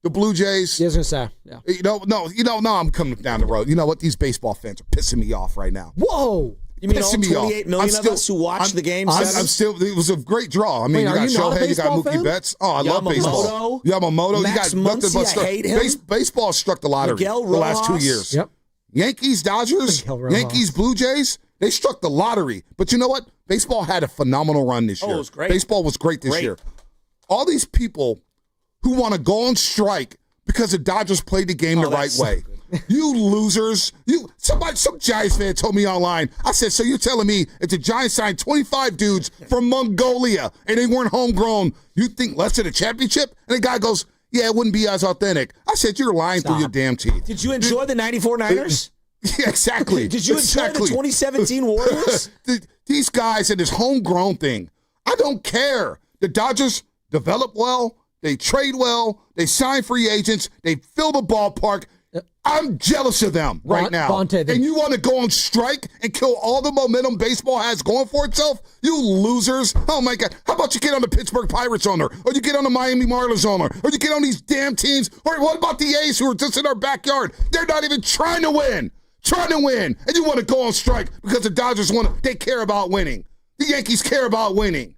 The Blue Jays. I was gonna say, yeah. No, I'm coming down the road. You know what? These baseball fans are pissing me off right now. Whoa. You mean all 28 million of us who watched the game? I'm still. It was a great draw. I mean, you got Shohei, you got Mookie Betts. Oh, I love baseball. Yamamoto, you got nothing but stuff. Baseball struck the lottery the last 2 years. Yep. Yankees, Dodgers, Yankees, Blue Jays. They struck the lottery. But you know what? Baseball had a phenomenal run this year. It was great. Baseball was great this year. All these people who want to go on strike because the Dodgers played the game the right way. You losers. Some Giants fan told me online, I said, so you're telling me if the Giants signed 25 dudes from Mongolia and they weren't homegrown, you think less of the championship? And the guy goes, yeah, it wouldn't be as authentic. I said, you're lying through your damn teeth. Did you enjoy the 94 Niners? Yeah, exactly. Did you enjoy the 2017 Warriors? These guys and this homegrown thing, I don't care. The Dodgers develop well. They trade well. They sign free agents. They fill the ballpark. I'm jealous of them right now. And you want to go on strike and kill all the momentum baseball has going for itself? You losers. Oh, my God. How about you get on the Pittsburgh Pirates owner? Or you get on the Miami Marlins owner? Or you get on these damn teams? Or what about the A's who are just in our backyard? They're not even trying to win. And you want to go on strike because the Dodgers they care about winning. The Yankees care about winning.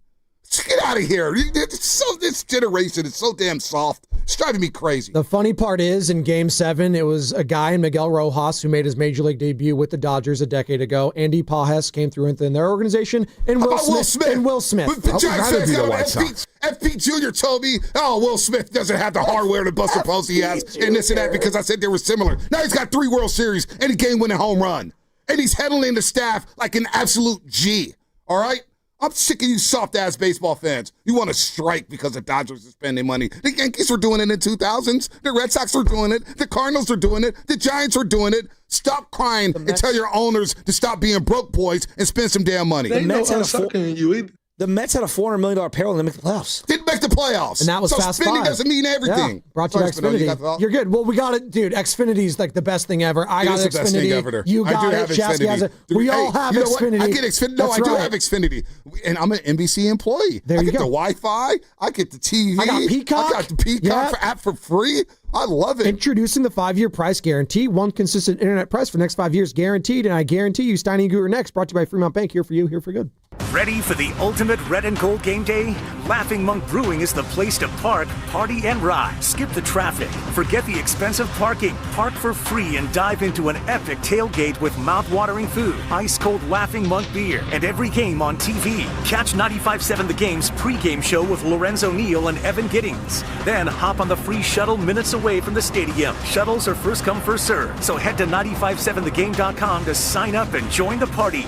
Get out of here. This generation is so damn soft. It's driving me crazy. The funny part is, in Game 7, it was a guy in Miguel Rojas who made his Major League debut with the Dodgers a decade ago. Andy Pajes came through in their organization, and Will Smith. The Giants fans got FP Jr. told me, Will Smith doesn't have the hardware to bust the post he has, and this and that, because I said they were similar. Now he's got 3 World Series and a game-winning home run. And he's handling the staff like an absolute G. All right? I'm sick of you soft-ass baseball fans. You want to strike because the Dodgers are spending money. The Yankees were doing it in the 2000s. The Red Sox were doing it. The Cardinals are doing it. The Giants are doing it. Stop crying and tell your owners to stop being broke boys and spend some damn money. The Mets had a $400 million payroll and they make the playoffs. Didn't make the playoffs. And that was Fast spending 5. Doesn't mean everything. Yeah. Brought to you Xfinity. You're good. Well, we got it, dude. Xfinity's like the best thing ever. I got Xfinity. You got it. Shasky has it. We all have Xfinity. I get Xfinity. No, I do have Xfinity. And I'm an NBC employee. I get the Wi-Fi. I get the TV. I got Peacock. I got the Peacock app for free. I love it. Introducing the 5-year price guarantee. One consistent internet price for the next 5 years guaranteed. And I guarantee you, Steiny and Goo are next. Brought to you by Fremont Bank. Here for you, here for good. Ready for the ultimate red and gold game day? Laughing Monk Brewing is the place to park, party, and ride. Skip the traffic. Forget the expensive parking. Park for free and dive into an epic tailgate with mouth-watering food, ice-cold Laughing Monk beer, and every game on TV. Catch 95.7 The Game's pregame show with Lorenzo Neal and Evan Giddings. Then hop on the free shuttle minutes away from the stadium. Shuttles are first come, first serve. So head to 957thegame.com to sign up and join the party.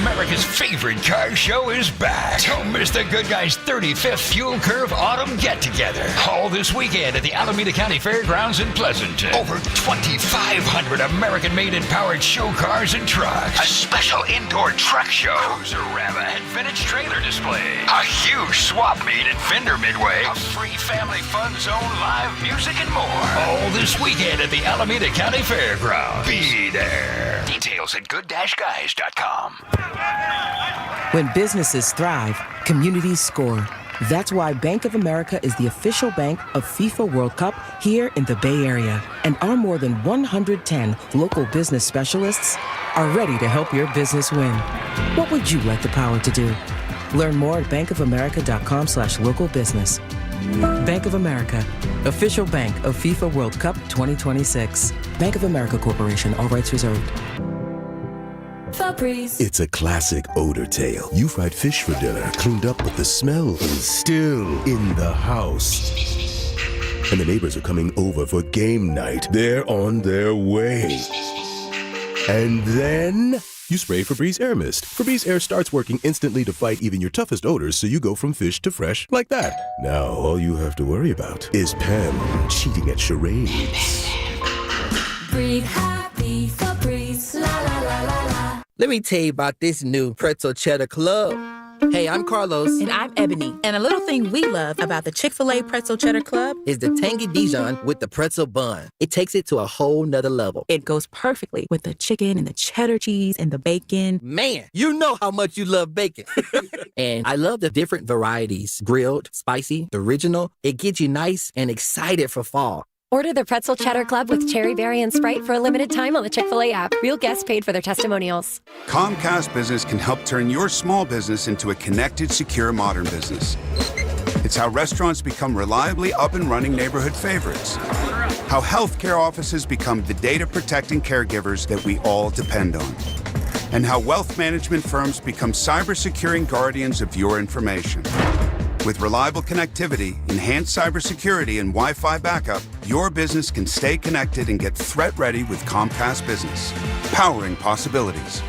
America's favorite car show is back. Don't miss the Good Guys 35th Fuel Curve Autumn Get-Together. All this weekend at the Alameda County Fairgrounds in Pleasanton. Over 2,500 American-made and powered show cars and trucks. A special indoor truck show. Cruiser-Rama and vintage trailer display. A huge swap meet at Fender Midway. A free family fun zone, live music, and more. All this weekend at the Alameda County Fairgrounds. Be there. Details at good-guys.com. When businesses thrive, communities score. That's why Bank of America is the official bank of FIFA World Cup here in the Bay Area. And our more than 110 local business specialists are ready to help your business win. What would you like the power to do? Learn more at bankofamerica.com/local business. Bank of America, official bank of FIFA World Cup 2026. Bank of America Corporation, all rights reserved. Febreze. It's a classic odor tale. You fried fish for dinner, cleaned up, but the smell is still in the house. And the neighbors are coming over for game night. They're on their way. And then you spray Febreze Air Mist. Febreze Air starts working instantly to fight even your toughest odors, so you go from fish to fresh like that. Now all you have to worry about is Pam cheating at charades. Breathe happy, Febreze, la la la la la. Let me tell you about this new Pretzel Cheddar Club. Hey, I'm Carlos. And I'm Ebony. And a little thing we love about the Chick-fil-A Pretzel Cheddar Club is the tangy Dijon with the pretzel bun. It takes it to a whole nother level. It goes perfectly with the chicken and the cheddar cheese and the bacon. Man, you know how much you love bacon. And I love the different varieties. Grilled, spicy, original. It gets you nice and excited for fall. Order the Pretzel Cheddar Club with Cherry Berry and Sprite for a limited time on the Chick-fil-A app. Real guests paid for their testimonials. Comcast Business can help turn your small business into a connected, secure, modern business. It's how restaurants become reliably up and running neighborhood favorites. How healthcare offices become the data-protecting caregivers that we all depend on. And how wealth management firms become cyber-securing guardians of your information. With reliable connectivity, enhanced cybersecurity, and Wi-Fi backup, your business can stay connected and get threat-ready with Comcast Business, powering possibilities.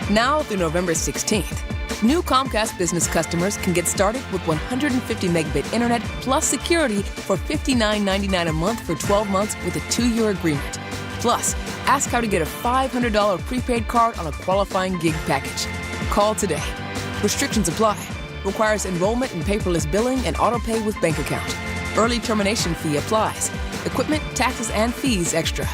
Now through November 16th, new Comcast Business customers can get started with 150 megabit internet plus security for $59.99 a month for 12 months with a 2-year agreement. Plus, ask how to get a $500 prepaid card on a qualifying gig package. Call today. Restrictions apply. Requires enrollment in paperless billing and auto-pay with bank account. Early termination fee applies. Equipment, taxes, and fees extra.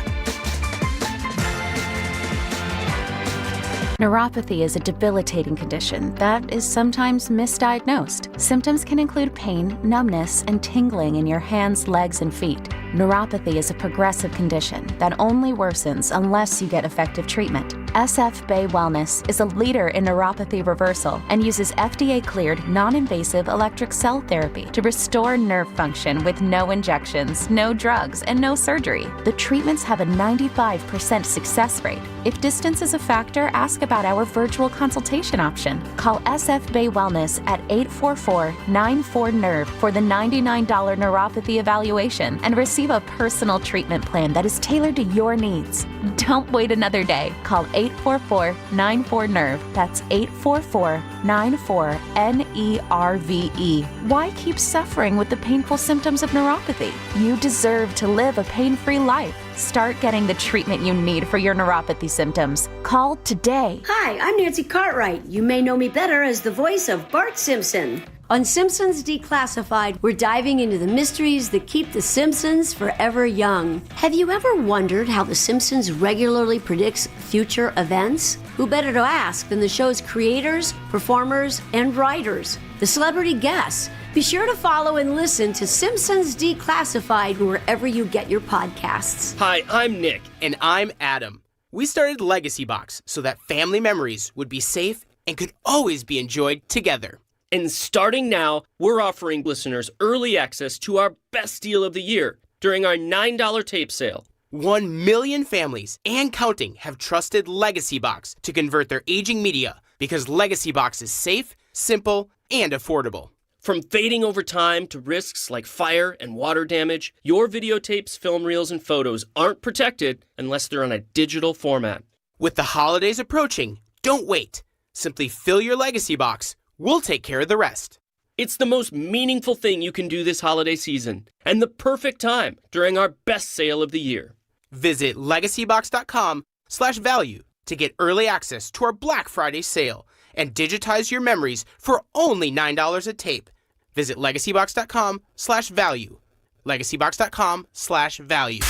Neuropathy is a debilitating condition that is sometimes misdiagnosed. Symptoms can include pain, numbness, and tingling in your hands, legs, and feet. Neuropathy is a progressive condition that only worsens unless you get effective treatment. SF Bay Wellness is a leader in neuropathy reversal and uses FDA-cleared, non-invasive electric cell therapy to restore nerve function with no injections, no drugs, and no surgery. The treatments have a 95% success rate. If distance is a factor, ask about our virtual consultation option. Call SF Bay Wellness at 844-94-NERVE for the $99 neuropathy evaluation and receive a personal treatment plan that is tailored to your needs. Don't wait another day. Call 844-94-NERVE. That's 844-94-NERVE. Why keep suffering with the painful symptoms of neuropathy? You deserve to live a pain-free life. Start getting the treatment you need for your neuropathy symptoms. Call today. Hi, I'm Nancy Cartwright. You may know me better as the voice of Bart Simpson. On Simpsons Declassified, we're diving into the mysteries that keep The Simpsons forever young. Have you ever wondered how The Simpsons regularly predicts future events? Who better to ask than the show's creators, performers, and writers, the celebrity guests? Be sure to follow and listen to Simpsons Declassified wherever you get your podcasts. Hi, I'm Nick. And I'm Adam. We started Legacy Box so that family memories would be safe and could always be enjoyed together. And starting now, we're offering listeners early access to our best deal of the year during our $9 tape sale. 1 million families and counting have trusted Legacy Box to convert their aging media because Legacy Box is safe, simple, and affordable. From fading over time to risks like fire and water damage, your videotapes, film reels, and photos aren't protected unless they're on a digital format. With the holidays approaching, don't wait. Simply fill your Legacy Box. We'll take care of the rest. It's the most meaningful thing you can do this holiday season, and the perfect time during our best sale of the year. Visit legacybox.com/value to get early access to our Black Friday sale and digitize your memories for only $9 a tape. Visit legacybox.com/value. legacybox.com/value.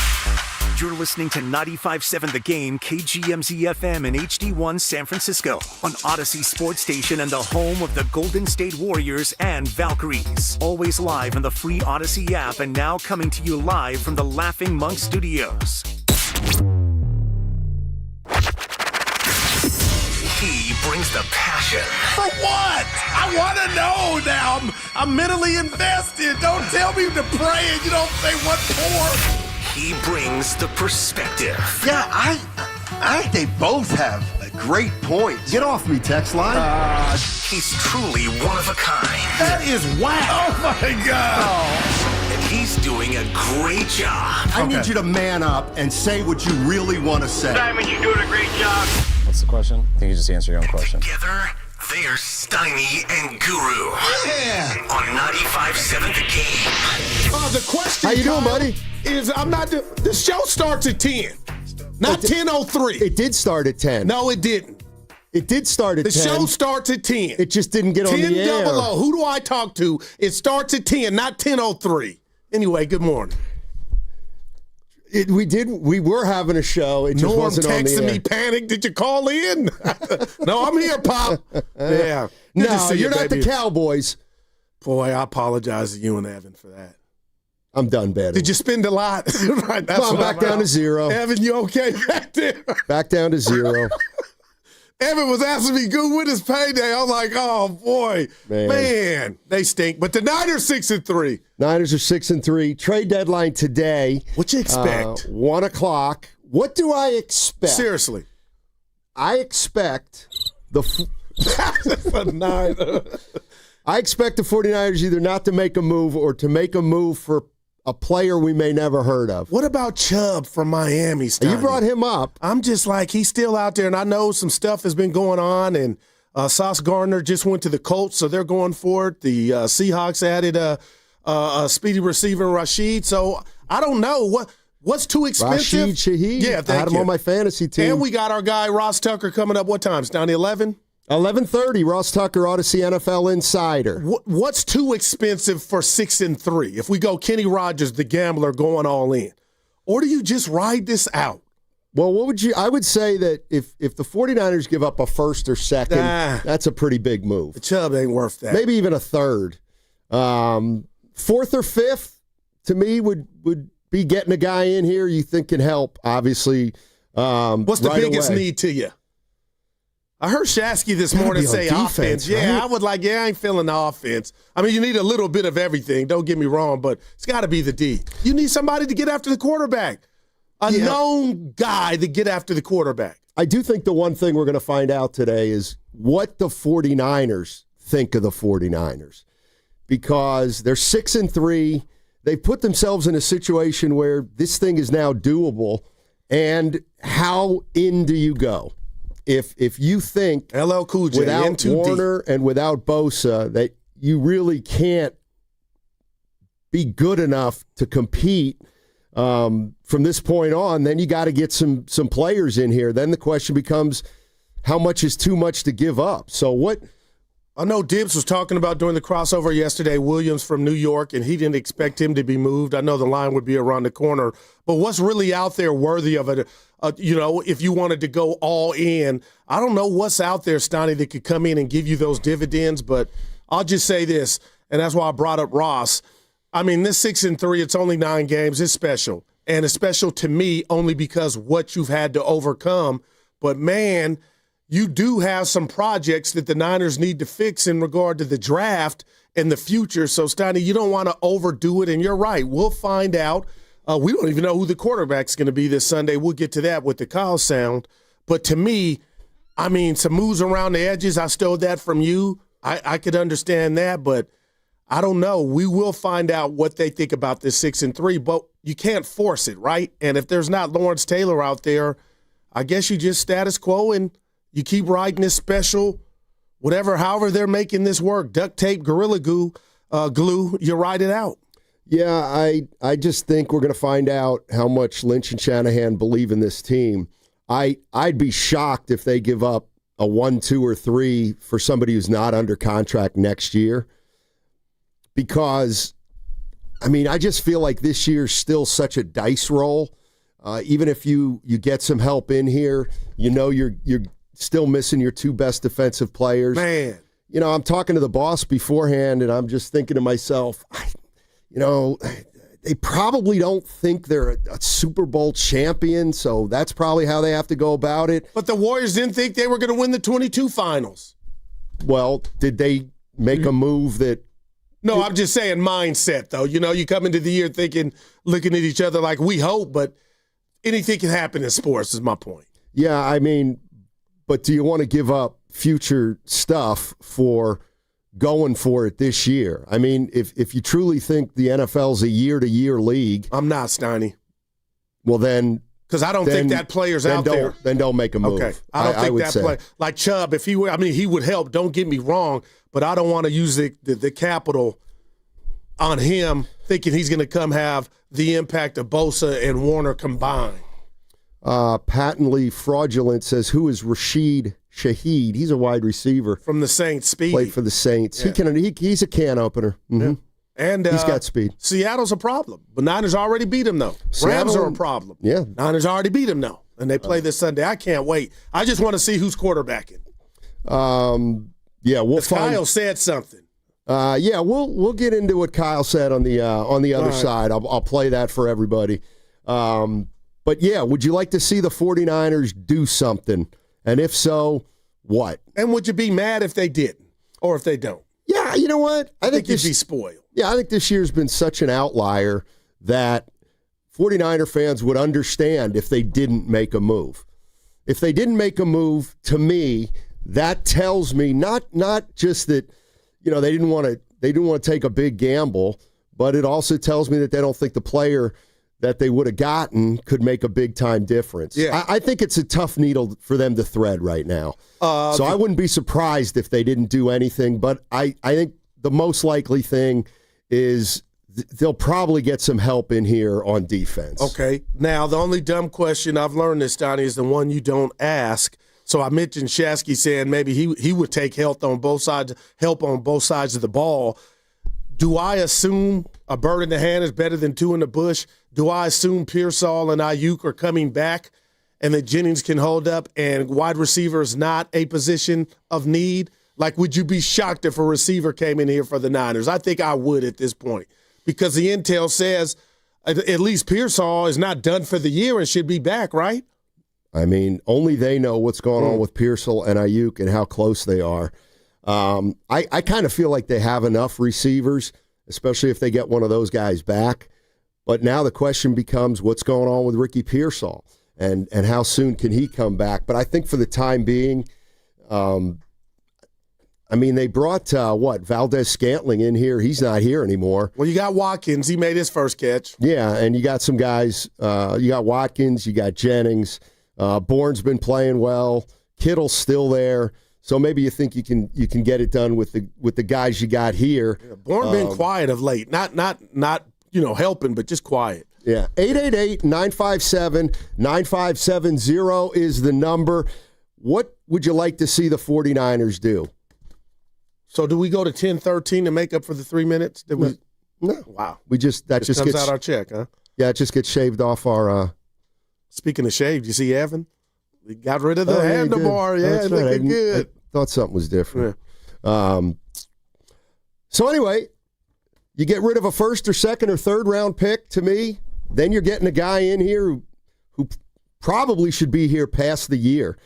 You're listening to 95.7 The Game, KGMZ FM and HD1 San Francisco on Odyssey Sports Station and the home of the Golden State Warriors and Valkyries. Always live on the free Odyssey app and now coming to you live from the Laughing Monk Studios. He brings the passion. For what? I want to know now. I'm mentally invested. Don't tell me to pray and you don't say what for. He brings the perspective. Yeah, I think they both have great points. Get off me, text line. He's truly one of a kind. That is whack. Oh, my God. And he's doing a great job. I need you to man up and say what you really want to say. Simon, you're doing a great job. What's the question? I think you just answer your own question. Together, they're Steiny and Guru. Yeah. On 95.7 The Game. The question, how you doing, buddy? Is I'm not. The show starts at 10, not 10:03. It did start at 10. No, it didn't. It did start at 10. The show starts at 10. It just didn't get on the air. 10:00. Who do I talk to? It starts at 10, not 10:03. Anyway, good morning. We were having a show. It just Norm wasn't on the texting air. me, panic. Did you call in? No, I'm here, Pop. Yeah. Good to No, see you're you, not baby. the Cowboys. Boy, I apologize to you and Evan for that. I'm done betting. Did you spend a lot? Right, that's Come on, back down to zero. Evan, you okay back there? Back down to zero. Evan was asking me, "Good, when is payday?" I'm like, "Oh boy, man, they stink." But the Niners 6-3. Niners are 6-3. Trade deadline today. What you expect? 1 o'clock. What do I expect? Seriously, I expect the. I expect the 49ers either not to make a move or to make a move for a player we may never heard of. What about Chubb from Miami? Steiny? You brought him up. I'm just like, he's still out there, and I know some stuff has been going on, and Sauce Gardner just went to the Colts, so they're going for it. The Seahawks added a speedy receiver, Rashid, so I don't know. What's too expensive? Rashid Shaheed. Yeah, I had him on my fantasy team. And we got our guy, Ross Tucker, coming up. What time? It's down to 11? 11:30, Ross Tucker, Odyssey NFL Insider. What's too expensive for 6-3? If we go Kenny Rogers, the gambler, going all in. Or do you just ride this out? Well, what would you – I would say that if the 49ers give up a first or second, that's a pretty big move. The Chubb ain't worth that. Maybe even a third. Fourth or fifth, to me, would be getting a guy in here you think can help, obviously. What's the biggest need to you? I heard Shasky this morning say offense. Right? Yeah, I would I ain't feeling the offense. I mean, you need a little bit of everything. Don't get me wrong, but it's got to be the D. You need somebody to get after the quarterback. A known guy to get after the quarterback. I do think the one thing we're going to find out today is what the 49ers think of the 49ers. Because they're 6-3. They put themselves in a situation where this thing is now doable. And how in do you go? If you think LL Cool J, without Warner and without Bosa that you really can't be good enough to compete from this point on, then you got to get some players in here. Then the question becomes, how much is too much to give up? So what? I know Dibbs was talking about during the crossover yesterday, Williams from New York, and he didn't expect him to be moved. I know the line would be around the corner. But what's really out there worthy of it, if you wanted to go all in, I don't know what's out there, Steiny, that could come in and give you those dividends. But I'll just say this, and that's why I brought up Ross. I mean, this 6-3, it's only 9 games. It's special. And it's special to me only because what you've had to overcome. But, man, you do have some projects that the Niners need to fix in regard to the draft and the future. So, Steiny, you don't want to overdo it, and you're right. We'll find out. We don't even know who the quarterback's going to be this Sunday. We'll get to that with the Kyle sound. But to me, I mean, some moves around the edges, I stole that from you. I could understand that, but I don't know. We will find out what they think about this 6-3, but you can't force it, right? And if there's not Lawrence Taylor out there, I guess you just status quo and you keep riding this special, however they're making this work, duct tape, Gorilla glue, you ride it out. Yeah, I just think we're going to find out how much Lynch and Shanahan believe in this team. I'd be shocked if they give up a 1, 2, or 3 for somebody who's not under contract next year. Because, I mean, I just feel like this year's still such a dice roll. Even if you get some help in here, you're still missing your 2 best defensive players. Man. I'm talking to the boss beforehand, and I'm just thinking to myself, they probably don't think they're a Super Bowl champion, so that's probably how they have to go about it. But the Warriors didn't think they were going to win the 22 finals. Well, did they make a move that... No, I'm just saying mindset, though. You come into the year looking at each other like we hope, but anything can happen in sports is my point. Yeah, I mean, but do you want to give up future stuff for going for it this year? I mean, if you truly think the NFL's a year-to-year league... I'm not, Steiny. Well, then... Because I don't think that player's out there. Then don't make a move. Okay. I don't think that player... Like Chubb, if he were... I mean, he would help. Don't get me wrong, but I don't want to use the capital on him thinking he's going to come have the impact of Bosa and Warner combined. Patently Fraudulent says, who is Rashid Shaheed? He's a wide receiver. From the Saints, speed. Played for the Saints. Yeah. He's a can opener. Mm-hmm. Yeah. And he's got speed. Seattle's a problem. But Niners already beat him, though. Rams are a problem. Yeah. Niners already beat him, though. And they play this Sunday. I can't wait. I just want to see who's quarterbacking. Yeah, we'll find. Kyle said something. We'll get into what Kyle said on the other side. I'll play that for everybody. But yeah, would you like to see the 49ers do something? And if so, what? And would you be mad if they didn't or if they don't? Yeah, you know what? I think you'd be spoiled. Yeah, I think this year's been such an outlier that 49er fans would understand if they didn't make a move. If they didn't make a move, to me, that tells me not just that, they didn't want to take a big gamble, but it also tells me that they don't think the player that they would have gotten could make a big-time difference. Yeah. I think it's a tough needle for them to thread right now. So I wouldn't be surprised if they didn't do anything, but I think the most likely thing is they'll probably get some help in here on defense. Okay. Now, the only dumb question I've learned this, Donnie, is the one you don't ask. So I mentioned Shasky saying maybe he would take help on both sides of the ball. Do I assume a bird in the hand is better than 2 in the bush? Do I assume Pearsall and Ayuk are coming back and that Jennings can hold up and wide receiver is not a position of need? Like, would you be shocked if a receiver came in here for the Niners? I think I would at this point because the intel says at least Pearsall is not done for the year and should be back, right? I mean, only they know what's going on with Pearsall and Ayuk and how close they are. I kind of feel like they have enough receivers, especially if they get one of those guys back. But now the question becomes what's going on with Ricky Pearsall and how soon can he come back? But I think for the time being, they brought, Valdez-Scantling in here. He's not here anymore. Well, you got Watkins. He made his first catch. Yeah, and you got some guys. You got Watkins. You got Jennings. Bourne's been playing well. Kittle's still there. So maybe you think you can get it done with the guys you got here. Yeah, Bourne been quiet of late. Not helping, but just quiet. Yeah. 888-957-9570 is the number. What would you like to see the 49ers do? So do we go to 10-13 to make up for the 3 minutes? No. Wow. That just comes gets out our check, huh? Yeah, it just gets shaved off our Speaking of shaved, you see Evan? We got rid of the handlebar. Yeah, looking good. I thought something was different. Yeah. So anyway, you get rid of a first or second or third round pick to me, then you're getting a guy in here who probably should be here past the year.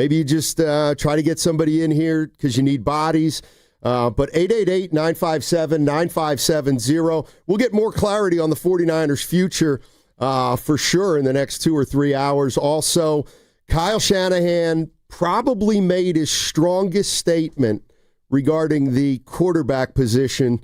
Maybe you just try to get somebody in here because you need bodies. But 888-957-9570. We'll get more clarity on the 49ers' future for sure in the next 2 or 3 hours. Also, Kyle Shanahan probably made his strongest statement regarding the quarterback position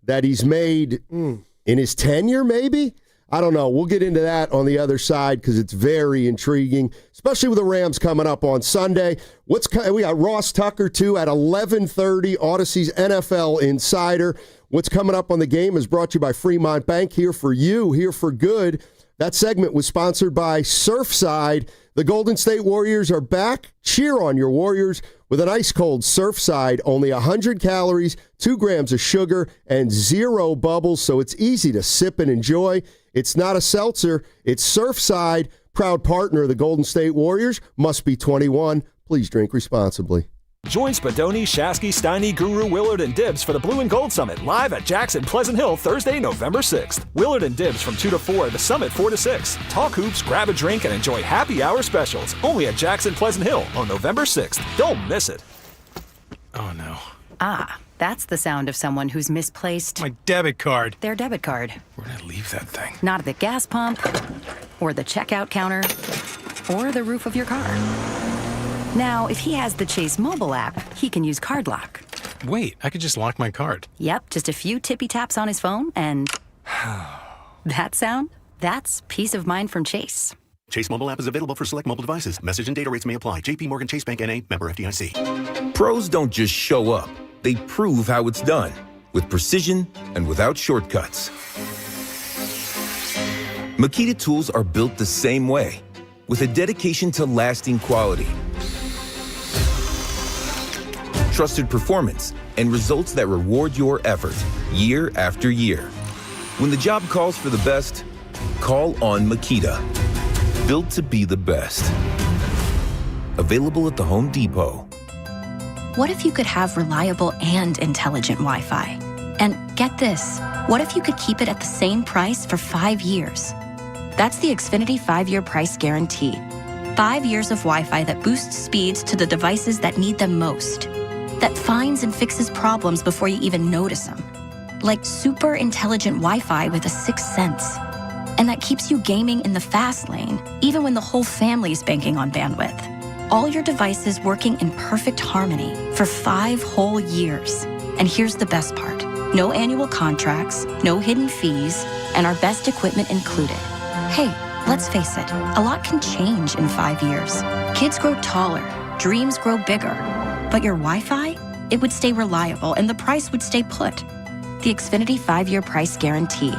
that he's made in his tenure, maybe? I don't know. We'll get into that on the other side because it's very intriguing, especially with the Rams coming up on Sunday. We got Ross Tucker, too, at 11:30, Odyssey's NFL Insider. What's coming up on the game is brought to you by Fremont Bank, here for you, here for good. That segment was sponsored by Surfside. The Golden State Warriors are back. Cheer on your Warriors with an ice-cold Surfside. Only 100 calories, 2 grams of sugar, and 0 bubbles, so it's easy to sip and enjoy. It's not a seltzer. It's Surfside, proud partner of the Golden State Warriors. Must be 21. Please drink responsibly. Join Spadoni, Shasky, Steiny, Guru, Willard, and Dibbs for the Blue and Gold Summit live at Jackson Pleasant Hill Thursday, November 6th. Willard and Dibbs from 2 to 4, the Summit 4 to 6. Talk hoops, grab a drink, and enjoy happy hour specials only at Jackson Pleasant Hill on November 6th. Don't miss it. Oh, no. Ah, that's the sound of someone who's misplaced my debit card. Their debit card. Where'd I leave that thing? Not at the gas pump, or the checkout counter, or the roof of your car. Now, if he has the Chase mobile app, he can use Card Lock. Wait, I could just lock my card. Yep, just a few tippy taps on his phone, and that sound, that's peace of mind from Chase. Chase mobile app is available for select mobile devices. Message and data rates may apply. JP Morgan Chase Bank N.A., member FDIC. Pros don't just show up. They prove how it's done, with precision and without shortcuts. Makita tools are built the same way, with a dedication to lasting quality, trusted performance, and results that reward your effort year after year. When the job calls for the best, call on Makita. Built to be the best. Available at the Home Depot. What if you could have reliable and intelligent Wi-Fi? And get this, what if you could keep it at the same price for 5 years? That's the Xfinity 5-year price guarantee. 5 years of Wi-Fi that boosts speeds to the devices that need them most. That finds and fixes problems before you even notice them. Like super intelligent Wi-Fi with a 6th sense. And that keeps you gaming in the fast lane, even when the whole family's banking on bandwidth. All your devices working in perfect harmony for 5 whole years. And here's the best part. No annual contracts, no hidden fees, and our best equipment included. Hey, let's face it, a lot can change in 5 years. Kids grow taller, dreams grow bigger. But your Wi-Fi? It would stay reliable and the price would stay put. The Xfinity 5-year price guarantee.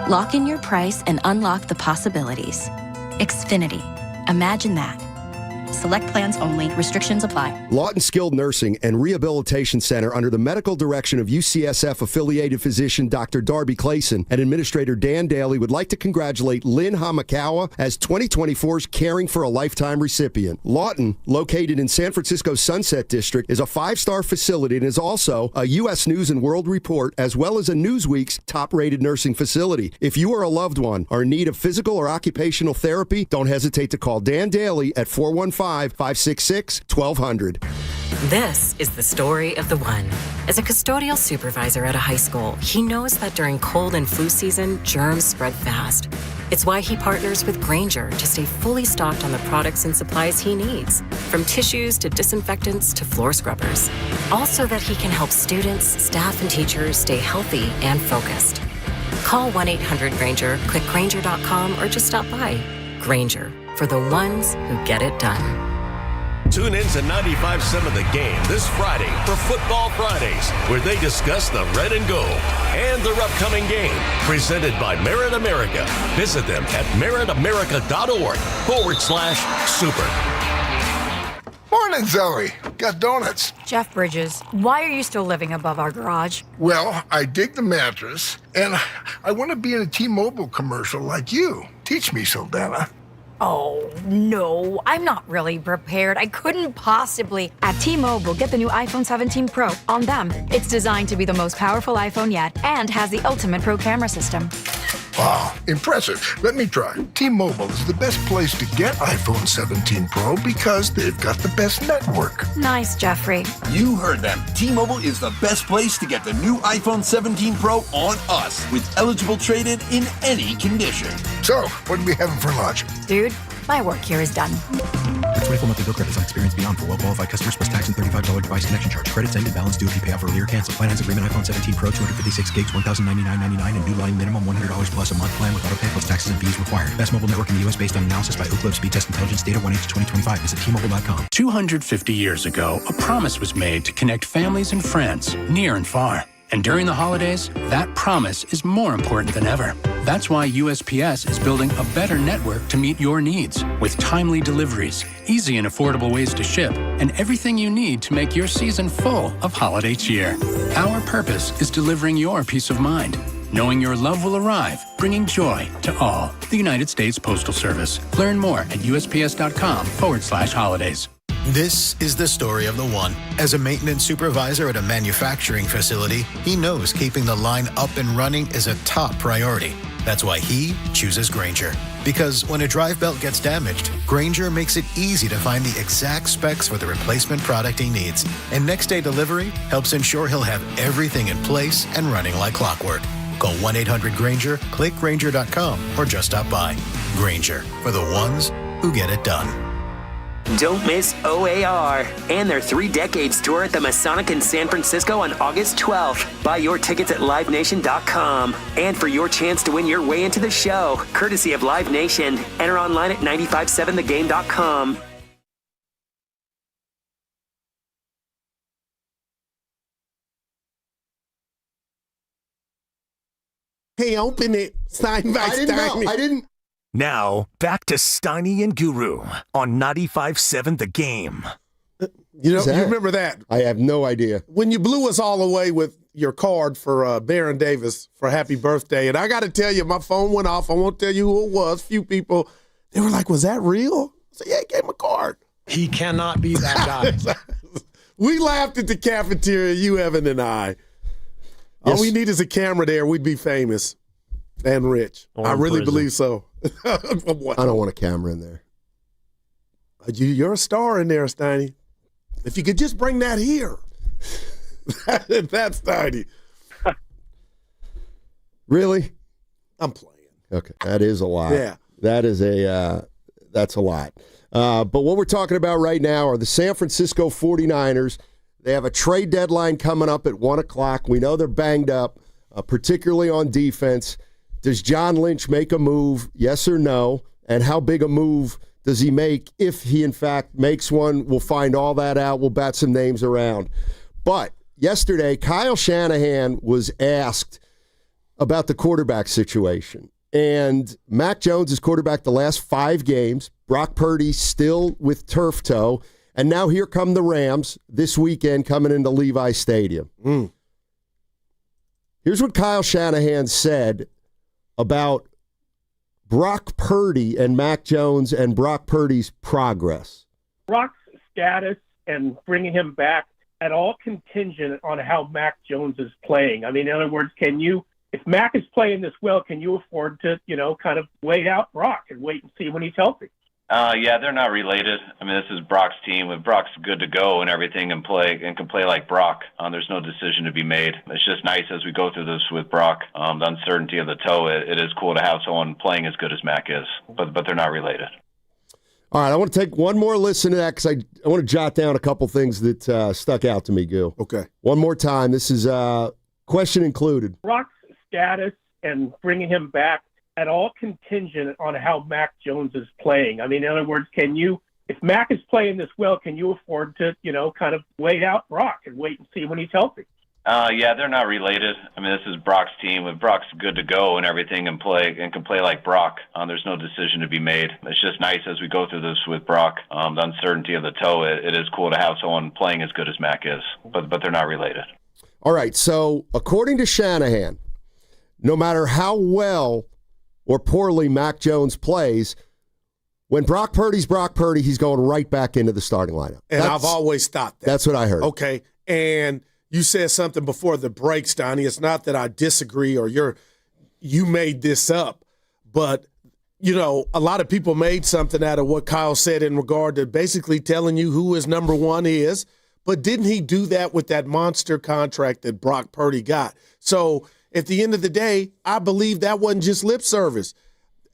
Lock in your price and unlock the possibilities. Xfinity. Imagine that. Select plans only. Restrictions apply. Lawton Skilled Nursing and Rehabilitation Center, under the medical direction of UCSF-affiliated physician Dr. Darby Clayson and Administrator Dan Daly, would like to congratulate Lynn Hamakawa as 2024's Caring for a Lifetime recipient. Lawton, located in San Francisco's Sunset District, is a 5-star facility and is also a U.S. News and World Report, as well as a Newsweek's top-rated nursing facility. If you or a loved one are in need of physical or occupational therapy, don't hesitate to call Dan Daly at 415-566-1200. This is the story of the one. As a custodial supervisor at a high school, he knows that during cold and flu season, germs spread fast. It's why he partners with Grainger to stay fully stocked on the products and supplies he needs, from tissues to disinfectants to floor scrubbers. Also that he can help students, staff, and teachers stay healthy and focused. Call 1-800-GRAINGER, click Grainger.com, or just stop by. Grainger, for the ones who get it done. Tune in to 95.7 The Game this Friday for Football Fridays, where they discuss the red and gold and their upcoming game, presented by Merit America. Visit them at meritamerica.org/super. Morning, Zoe. Got donuts. Jeff Bridges, why are you still living above our garage? Well, I dig the mattress, and I want to be in a T-Mobile commercial like you. Teach me, Saldana. Oh, no, I'm not really prepared. I couldn't possibly. At T-Mobile, get the new iPhone 17 Pro on them. It's designed to be the most powerful iPhone yet and has the ultimate pro camera system. Wow, impressive. Let me try. T-Mobile is the best place to get iPhone 17 Pro because they've got the best network. Nice, Jeffrey. You heard them. T-Mobile is the best place to get the new iPhone 17 Pro on us with eligible trade-in in any condition. So, what are we having for lunch? Dude, my work here is done. The 24 monthly bill credits on experience beyond for well-qualified customers plus tax and $35 device connection charge. Credits ended. Balance due if you pay off earlier. Cancel. Finance agreement iPhone 17 Pro 256 gigs, $1,099.99 and new line minimum $100 plus a month plan with auto pay plus taxes and fees required. Best mobile network in the U.S. based on analysis by Ookla Speed Test Intelligence data 1H2025. Visit T-Mobile.com. 250 years ago, a promise was made to connect families and friends near and far. And during the holidays, that promise is more important than ever. That's why USPS is building a better network to meet your needs with timely deliveries, easy and affordable ways to ship, and everything you need to make your season full of holiday cheer. Our purpose is delivering your peace of mind, knowing your love will arrive, bringing joy to all. The United States Postal Service. Learn more at USPS.com/holidays. This is the story of the one. As a maintenance supervisor at a manufacturing facility, he knows keeping the line up and running is a top priority. That's why he chooses Grainger. Because when a drive belt gets damaged, Grainger makes it easy to find the exact specs for the replacement product he needs. And next day delivery helps ensure he'll have everything in place and running like clockwork. Call 1-800-GRAINGER, click Grainger.com, or just stop by. Grainger, for the ones who get it done. Don't miss OAR and their 3 Decades tour at the Masonic in San Francisco on August 12th. Buy your tickets at livenation.com. And for your chance to win your way into the show, courtesy of Live Nation, enter online at 957thegame.com. Hey, open it. Stein by Stein. I didn't. Now, back to Steiny and Guru on 95.7 The Game. You remember that? I have no idea. When you blew us all away with your card for Baron Davis for happy birthday, and I got to tell you, my phone went off. I won't tell you who it was. Few people, they were like, was that real? I said, yeah, he gave him a card. He cannot be that guy. We laughed at the cafeteria, you, Evan, and I. Yes. All we need is a camera there. We'd be famous and rich. I really believe so. I don't want a camera in there. You're a star in there, Steiny. If you could just bring that here. That's Steiny. Really? I'm playing. Okay, that is a lot. Yeah. That's a lot. But what we're talking about right now are the San Francisco 49ers. They have a trade deadline coming up at 1 o'clock. We know they're banged up, particularly on defense. Does John Lynch make a move, yes or no? And how big a move does he make if he, in fact, makes one? We'll find all that out. We'll bat some names around. But yesterday, Kyle Shanahan was asked about the quarterback situation. And Mac Jones is quarterback the last 5 games. Brock Purdy still with turf toe. And now here come the Rams this weekend coming into Levi Stadium. Here's what Kyle Shanahan said about Brock Purdy and Mac Jones and Brock Purdy's progress. Brock's status and bringing him back at all contingent on how Mac Jones is playing. I mean, in other words, if Mac is playing this well, can you afford to, kind of wait out Brock and wait and see when he's healthy? Yeah, they're not related. I mean, this is Brock's team. If Brock's good to go and everything and can play like Brock, there's no decision to be made. It's just nice as we go through this with Brock, the uncertainty of the toe. It is cool to have someone playing as good as Mac is, but they're not related. All right, I want to take one more listen to that because I want to jot down a couple things that stuck out to me, Gil. Okay. One more time. This is question included. Brock's status and bringing him back at all contingent on how Mac Jones is playing. I mean, in other words, if Mac is playing this well, can you afford to, kind of wait out Brock and wait and see when he's healthy? Yeah, they're not related. I mean, this is Brock's team. If Brock's good to go and everything and can play like Brock, there's no decision to be made. It's just nice as we go through this with Brock, the uncertainty of the toe. It is cool to have someone playing as good as Mac is, but they're not related. All right, so according to Shanahan, no matter how well or poorly Mac Jones plays, when Brock Purdy's Brock Purdy, he's going right back into the starting lineup. And I've always thought that. That's what I heard. Okay, and you said something before the break, Steiny. It's not that I disagree or you're you made this up, but a lot of people made something out of what Kyle said in regard to basically telling you who his number one is. But didn't he do that with that monster contract that Brock Purdy got? So at the end of the day, I believe that wasn't just lip service.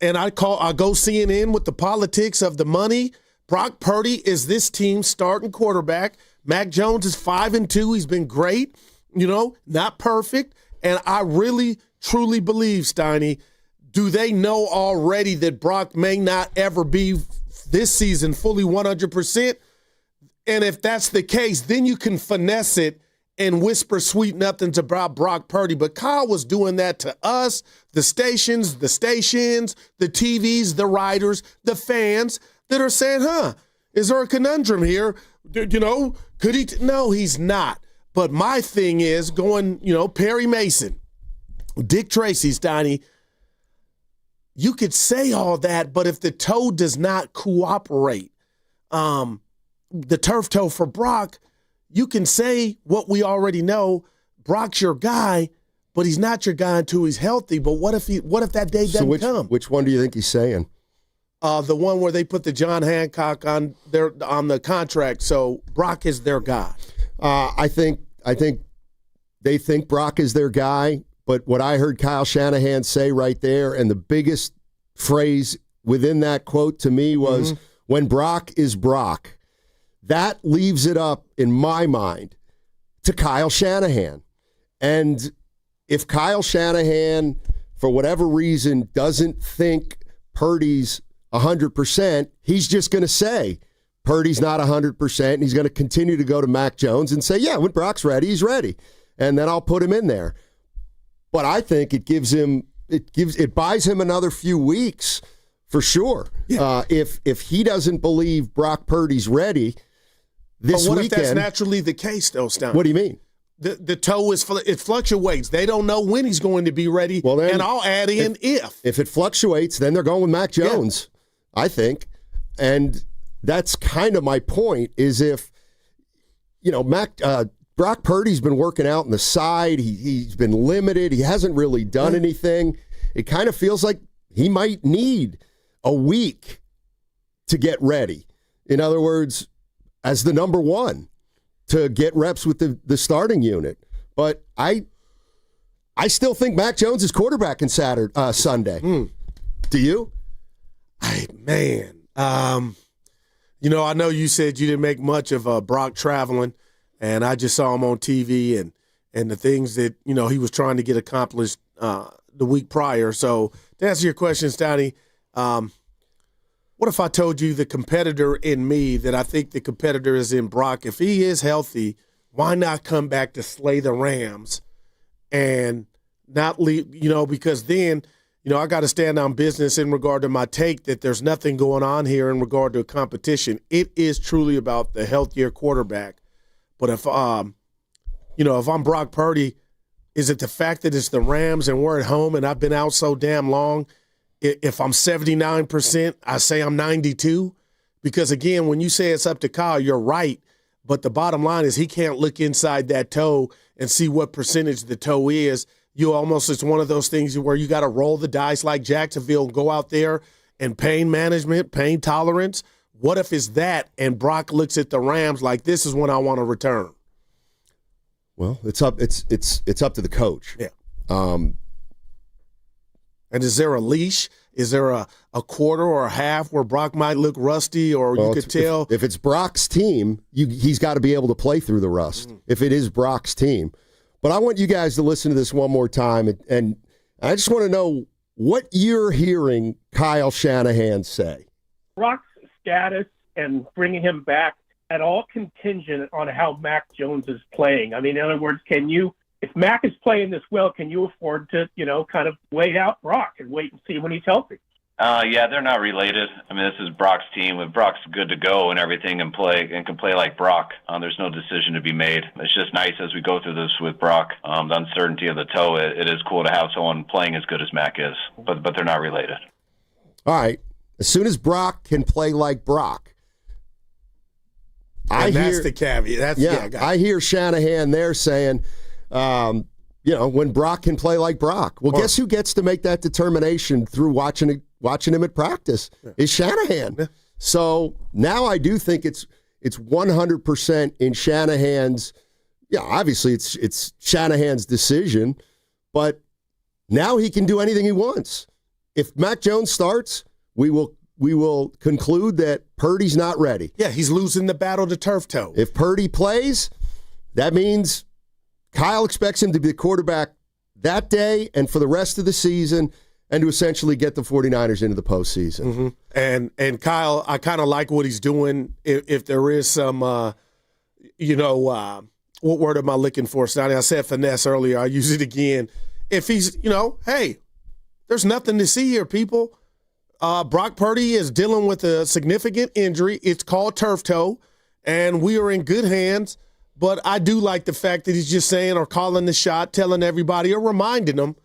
And I go CNN with the politics of the money. Brock Purdy is this team's starting quarterback. Mac Jones is 5-2. He's been great, not perfect. And I really, truly believe, Steiny, do they know already that Brock may not ever be this season fully 100%? And if that's the case, then you can finesse it and whisper sweet nothings about Brock Purdy. But Kyle was doing that to us, the stations, the TVs, the writers, the fans that are saying, is there a conundrum here? Could he? No, he's not. But my thing is going, Perry Mason, Dick Tracy, Steiny, you could say all that, but if the toe does not cooperate, the turf toe for Brock, you can say what we already know. Brock's your guy, but he's not your guy until he's healthy. But what if that day doesn't come? Which one do you think he's saying? The one where they put the John Hancock on the contract, so Brock is their guy. I think they think Brock is their guy, but what I heard Kyle Shanahan say right there, and the biggest phrase within that quote to me was, when Brock is Brock. That leaves it up, in my mind, to Kyle Shanahan. And if Kyle Shanahan, for whatever reason, doesn't think Purdy's 100%, he's just going to say Purdy's not 100%, and he's going to continue to go to Mac Jones and say, when Brock's ready, he's ready. And then I'll put him in there. But I think it buys him another few weeks for sure. Yeah. If he doesn't believe Brock Purdy's ready this weekend. But what if that's naturally the case, though, Stein? What do you mean? The toe it fluctuates. They don't know when he's going to be ready. Well, then, and I'll add in if it fluctuates, then they're going with Mac Jones. Yeah. I think, and that's kind of my point. Is if Brock Purdy's been working out on the side. He's been limited. He hasn't really done anything. It kind of feels like he might need a week to get ready. In other words, as the number one, to get reps with the starting unit. But I still think Mac Jones is quarterback in Sunday. Do you? I know you said you didn't make much of Brock traveling, and I just saw him on TV and the things that, he was trying to get accomplished the week prior. So to answer your question, Steiny, what if I told you the competitor in me, that I think the competitor is in Brock? If he is healthy, why not come back to slay the Rams and not leave, because then, I got to stand on business in regard to my take that there's nothing going on here in regard to a competition. It is truly about the healthier quarterback. But if I'm Brock Purdy, is it the fact that it's the Rams and we're at home and I've been out so damn long? If I'm 79%, I say I'm 92. Because, again, when you say it's up to Kyle, you're right. But the bottom line is he can't look inside that toe and see what percentage the toe is. It's one of those things where you got to roll the dice like Jacksonville and go out there and pain management, pain tolerance. What if it's that and Brock looks at the Rams like, this is when I want to return? Well, it's up to the coach. Yeah. And is there a leash? Is there a quarter or a half where Brock might look rusty, or you could tell? If it's Brock's team, he's got to be able to play through the rust, if it is Brock's team. But I want you guys to listen to this one more time, and I just want to know what you're hearing Kyle Shanahan say. Brock's status and bringing him back at all contingent on how Mac Jones is playing. I mean, in other words, if Mac is playing this well, can you afford to, kind of wait out Brock and wait and see when he's healthy? Yeah, they're not related. I mean, this is Brock's team. If Brock's good to go and everything and can play like Brock, there's no decision to be made. It's just nice as we go through this with Brock, the uncertainty of the toe. It is cool to have someone playing as good as Mac is, but they're not related. All right. As soon as Brock can play like Brock, that's the caveat. I hear Shanahan there saying, when Brock can play like Brock. Well, guess who gets to make that determination through watching him at practice? Is Shanahan. Yeah. So now I do think it's 100% in Shanahan's. Yeah, obviously it's Shanahan's decision, but now he can do anything he wants. If Mac Jones starts, we will conclude that Purdy's not ready. Yeah, he's losing the battle to turf toe. If Purdy plays, that means Kyle expects him to be the quarterback that day and for the rest of the season, and to essentially get the 49ers into the postseason. Mm-hmm. And Kyle, I kind of like what he's doing. If there is some, what word am I looking for, Stoney? I said finesse earlier. I'll use it again. If he's, hey, there's nothing to see here, people. Brock Purdy is dealing with a significant injury. It's called turf toe, and we are in good hands. But I do like the fact that he's just saying or calling the shot, telling everybody or reminding them,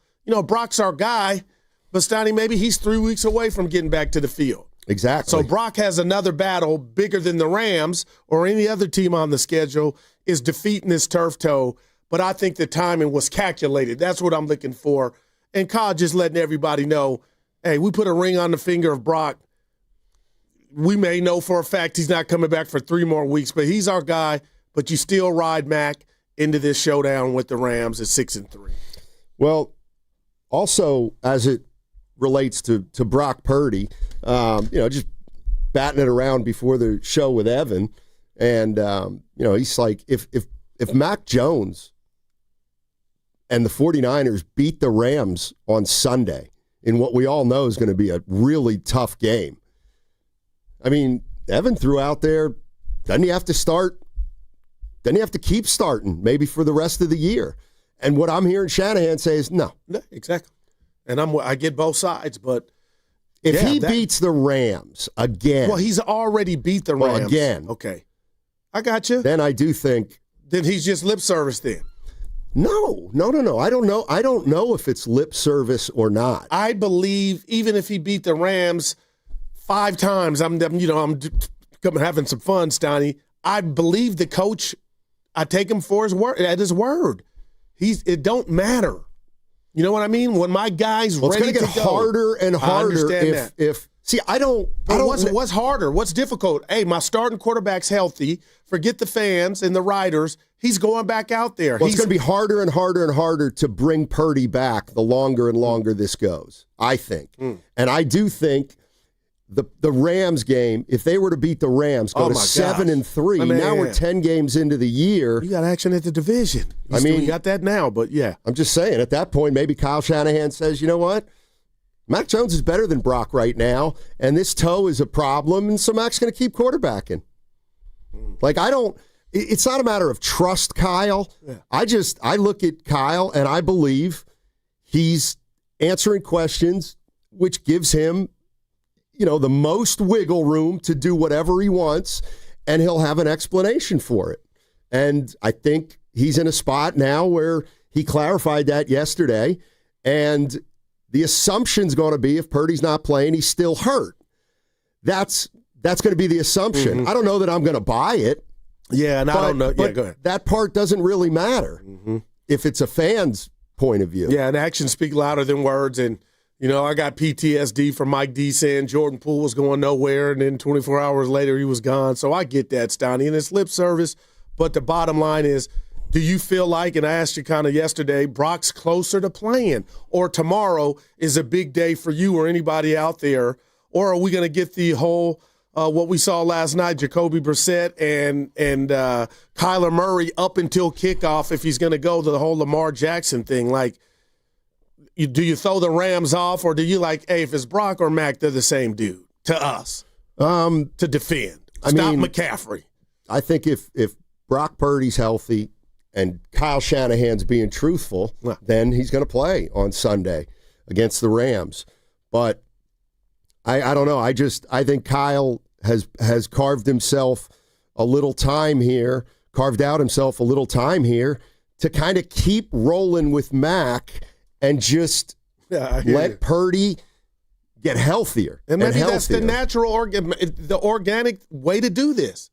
Brock's our guy. But, Stoney, maybe he's 3 weeks away from getting back to the field. Exactly. So Brock has another battle bigger than the Rams or any other team on the schedule is defeating this turf toe. But I think the timing was calculated. That's what I'm looking for. And Kyle just letting everybody know, hey, we put a ring on the finger of Brock. We may know for a fact he's not coming back for 3 more weeks, but he's our guy. But you still ride Mac into this showdown with the Rams at 6-3. Well, also, as it relates to Brock Purdy, just batting it around before the show with Evan, and he's like, if Mac Jones and the 49ers beat the Rams on Sunday in what we all know is going to be a really tough game. I mean, Evan threw out there, doesn't he have to start? Doesn't he have to keep starting maybe for the rest of the year? And what I'm hearing Shanahan say is no. Exactly. And I get both sides, but if he beats the Rams again. Well, he's already beat the Rams. Again. Okay. I got you. Then I do think. Then he's just lip service then. No. I don't know if it's lip service or not. I believe even if he beat the Rams 5 times, I'm having some fun, Stoney. I believe the coach. I take him for his word. At his word. It don't matter. You know what I mean? When my guy's ready to go. It's going to get harder and harder What's harder? What's difficult? Hey, my starting quarterback's healthy. Forget the fans and the riders. He's going back out there. Well, it's going to be harder and harder and harder to bring Purdy back the longer and longer this goes, I think. And I do think the Rams game, if they were to beat the Rams, go to 7-3. Now we're 10 games into the year. You got action at the division. You got that now, but yeah. I'm just saying, at that point, maybe Kyle Shanahan says, you know what? Mac Jones is better than Brock right now, and this toe is a problem, and so Mac's going to keep quarterbacking. It's not a matter of trust Kyle. Yeah. I look at Kyle, and I believe he's answering questions, which gives him the most wiggle room to do whatever he wants, and he'll have an explanation for it. And I think he's in a spot now where he clarified that yesterday, and the assumption's going to be if Purdy's not playing, he's still hurt. That's going to be the assumption. I don't know that I'm going to buy it. Yeah, and I don't know. Yeah, go ahead. That part doesn't really matter if it's a fan's point of view. Yeah, and actions speak louder than words, and I got PTSD from Mike D saying Jordan Poole was going nowhere, and then 24 hours later he was gone. So I get that, Stoney, and it's lip service. But the bottom line is, do you feel like, and I asked you kind of yesterday, Brock's closer to playing, or tomorrow is a big day for you or anybody out there, or are we going to get the whole what we saw last night, Jacoby Brissett and Kyler Murray up until kickoff if he's going to go to the whole Lamar Jackson thing? Do you throw the Rams off, or do you hey, if it's Brock or Mac, they're the same dude to us to defend? Stop McCaffrey. I think if Brock Purdy's healthy and Kyle Shanahan's being truthful, then he's going to play on Sunday against the Rams. But I don't know. I think Kyle has carved out himself a little time here to kind of keep rolling with Mac and just let Purdy get healthier. And maybe that's the natural, the organic way to do this.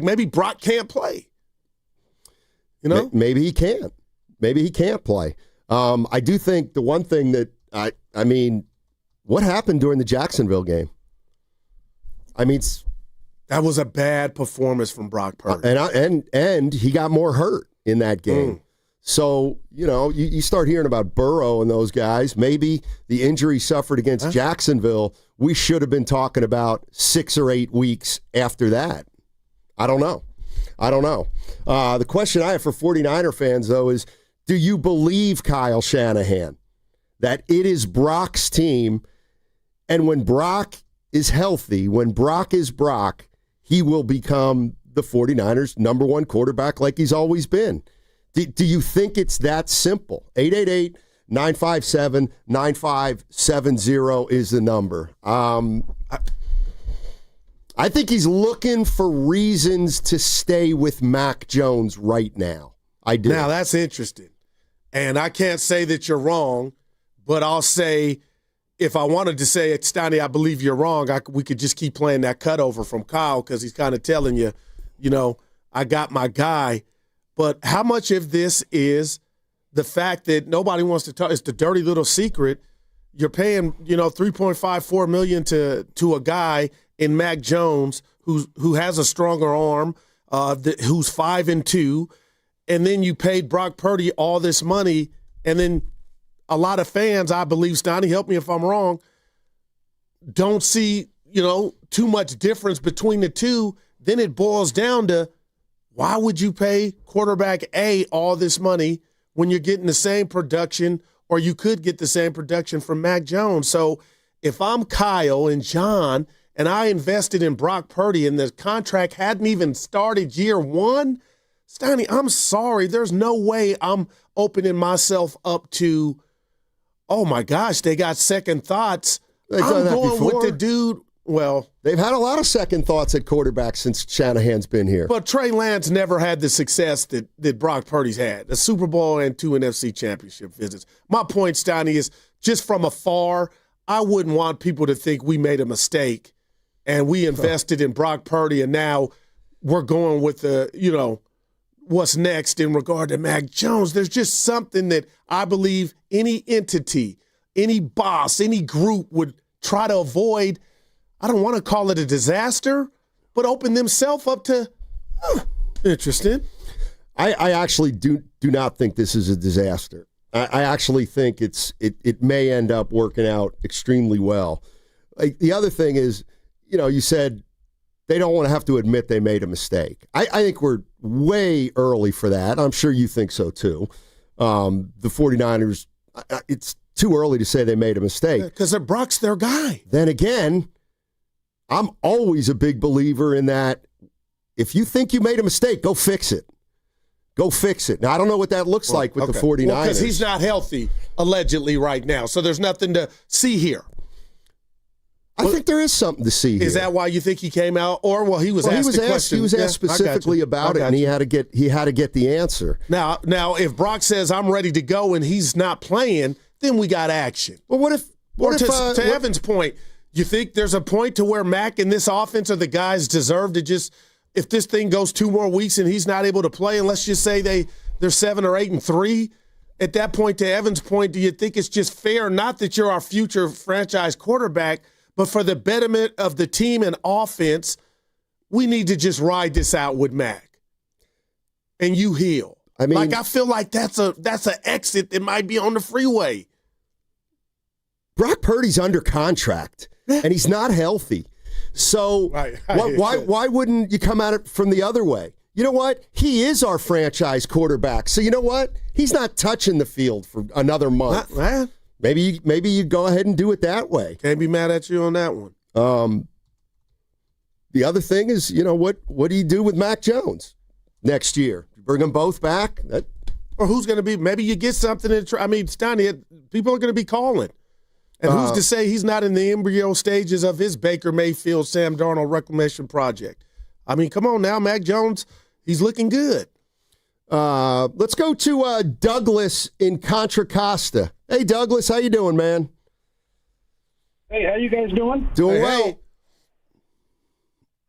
Maybe Brock can't play. Maybe he can't. maybe he can't play. I do think the one thing that I mean, what happened during the Jacksonville game? I mean, that was a bad performance from Brock Purdy, and he got more hurt in that game. So, you start hearing about Burrow and those guys. Maybe the injury suffered against Jacksonville, we should have been talking about 6 or 8 weeks after that. I don't know. The question I have for 49er fans, though, is do you believe Kyle Shanahan that it is Brock's team, and when Brock is healthy, when Brock is Brock, he will become the 49ers' number one quarterback like he's always been? Do you think it's that simple? 888-957-9570 is the number. I think he's looking for reasons to stay with Mac Jones right now. I do. Now, that's interesting. And I can't say that you're wrong, but I'll say, if I wanted to say, Steiny, I believe you're wrong, we could just keep playing that cutover from Kyle because he's kind of telling you, I got my guy. But how much of this is the fact that nobody wants to talk? It's the dirty little secret. You're paying, $3.54 million to a guy in Mac Jones who has a stronger arm, who's 5-2, and then you paid Brock Purdy all this money, and then a lot of fans, I believe, Steiny, help me if I'm wrong, don't see, too much difference between the two. Then it boils down to, why would you pay quarterback A all this money when you're getting the same production, or you could get the same production from Mac Jones? So if I'm Kyle and John and I invested in Brock Purdy and the contract hadn't even started year one, Steiny, I'm sorry. There's no way I'm opening myself up to, oh my gosh, they got second thoughts. I'm going with the dude. Well, they've had a lot of second thoughts at quarterback since Shanahan's been here. But Trey Lance never had the success that Brock Purdy's had. A Super Bowl and 2 NFC championship visits. My point, Steiny, is just from afar, I wouldn't want people to think we made a mistake and we invested in Brock Purdy and now we're going with what's next in regard to Mac Jones. There's just something that I believe any entity, any boss, any group would try to avoid. I don't want to call it a disaster, but open themselves up to interesting. I actually do not think this is a disaster. I actually think it may end up working out extremely well. Like, the other thing is, you said they don't want to have to admit they made a mistake. I think we're way early for that. I'm sure you think so too. The 49ers, it's too early to say they made a mistake. Because Brock's their guy. Then again, I'm always a big believer in that if you think you made a mistake, go fix it. Go fix it. Now, I don't know what that looks like with the 49ers. Because he's not healthy, allegedly, right now. So there's nothing to see here. I think there is something to see here. Is that why you think he came out? Or, he was asked the question. He was asked specifically about it, and he had to get the answer. Now, if Brock says, I'm ready to go, and he's not playing, then we got action. Well, to Evan's point, you think there's a point to where Mac and this offense are the guys deserve to just, if this thing goes 2 more weeks and he's not able to play, and let's just say they're 7 or 8-3, at that point, to Evan's point, do you think it's just fair, not that you're our future franchise quarterback, but for the betterment of the team and offense, we need to just ride this out with Mac and you heal? I mean, I feel like that's an exit that might be on the freeway. Brock Purdy's under contract, and he's not healthy. So why wouldn't you come at it from the other way? You know what? He is our franchise quarterback. So you know what? He's not touching the field for another month. Maybe you go ahead and do it that way. Can't be mad at you on that one. The other thing is, what do you do with Mac Jones next year? Bring them both back? Or who's going to be? Maybe you get something. Steiny, people are going to be calling. And who's to say he's not in the embryo stages of his Baker Mayfield, Sam Darnold reclamation project? I mean, come on now, Mac Jones, he's looking good. Let's go to Douglas in Contra Costa. Hey, Douglas, how you doing, man? Hey, how you guys doing? Doing well.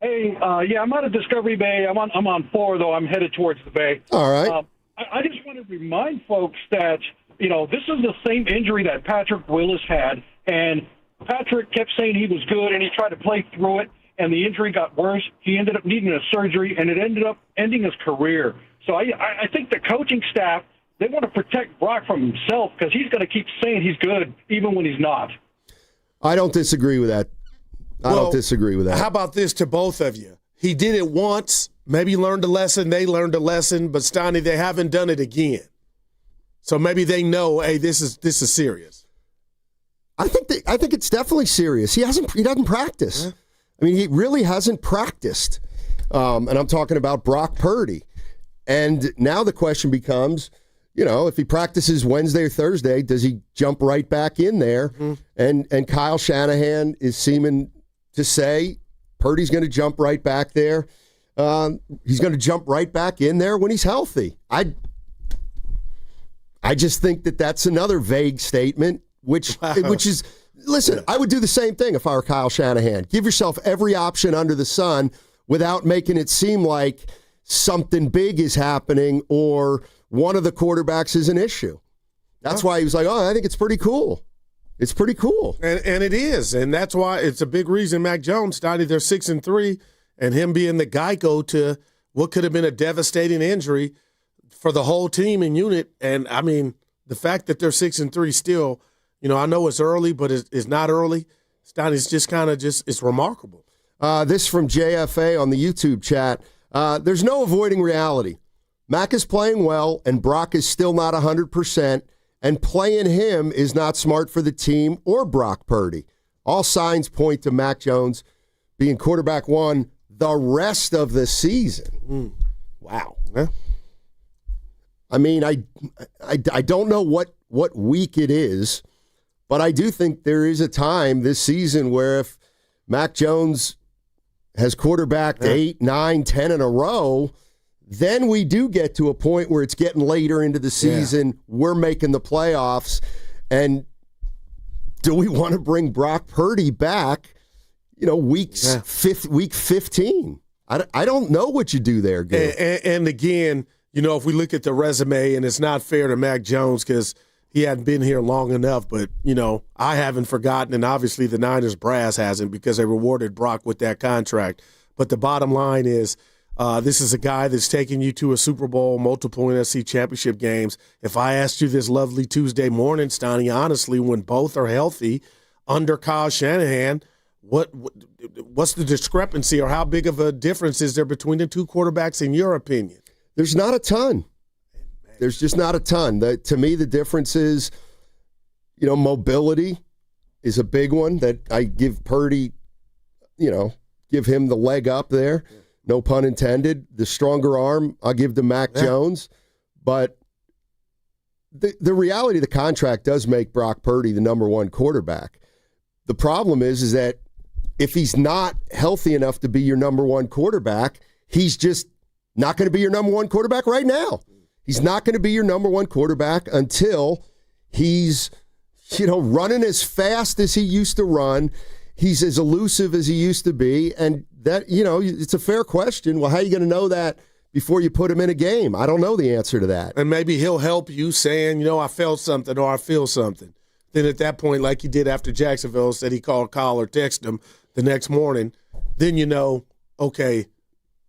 Hey, I'm out of Discovery Bay. I'm on 4, though. I'm headed towards the bay. All right. I just want to remind folks that, this is the same injury that Patrick Willis had, and Patrick kept saying he was good, and he tried to play through it, and the injury got worse. He ended up needing a surgery, and it ended up ending his career. So I think the coaching staff, they want to protect Brock from himself because he's going to keep saying he's good even when he's not. I don't disagree with that. I don't disagree with that. How about this to both of you? He did it once, maybe learned a lesson, they learned a lesson, but Steiny, they haven't done it again. So maybe they know, hey, this is serious. I think it's definitely serious. He doesn't practice. Yeah. I mean, he really hasn't practiced. And I'm talking about Brock Purdy. And now the question becomes, if he practices Wednesday or Thursday, does he jump right back in there? Mm-hmm. And Kyle Shanahan is seeming to say Purdy's going to jump right back there. He's going to jump right back in there when he's healthy. I just think that's another vague statement, which is, listen, I would do the same thing if I were Kyle Shanahan. Give yourself every option under the sun without making it seem like something big is happening or one of the quarterbacks is an issue. That's why he was like, I think it's pretty cool. It's pretty cool. And it is. And that's why it's a big reason Mac Jones started their 6-3 and him being the Geico to what could have been a devastating injury for the whole team and unit. And, I mean, the fact that they're 6-3 still, I know it's early, but it's not early. It's just kind of it's remarkable. This from JFA on the YouTube chat. There's no avoiding reality. Mac is playing well, and Brock is still not 100%, and playing him is not smart for the team or Brock Purdy. All signs point to Mac Jones being quarterback one the rest of the season. Wow. Yeah. I mean, I don't know what week it is, but I do think there is a time this season where if Mac Jones has quarterbacked 8, 9, 10 in a row, then we do get to a point where it's getting later into the season. Yeah. We're making the playoffs. And do we want to bring Brock Purdy back, week 15? I don't know what you do there, Gabe. And again, if we look at the resume, and it's not fair to Mac Jones because he hadn't been here long enough, but, I haven't forgotten, and obviously the Niners brass hasn't because they rewarded Brock with that contract. But the bottom line is this is a guy that's taken you to a Super Bowl, multiple NFC championship games. If I asked you this lovely Tuesday morning, Stoney, honestly, when both are healthy under Kyle Shanahan, what's the discrepancy or how big of a difference is there between the two quarterbacks in your opinion? There's not a ton. There's just not a ton. To me, the difference is, mobility is a big one that I give Purdy, give him the leg up there. Yeah. No pun intended. The stronger arm, I'll give to Mac Jones. But the reality of the contract does make Brock Purdy the number one quarterback. The problem is that if he's not healthy enough to be your number one quarterback, he's just not going to be your number one quarterback right now. He's not going to be your number one quarterback until he's, running as fast as he used to run. He's as elusive as he used to be. And that, it's a fair question. Well, how are you going to know that before you put him in a game? I don't know the answer to that. And maybe he'll help you saying, I felt something or I feel something. Then at that point, like he did after Jacksonville, said he called Kyle or texted him the next morning, then okay,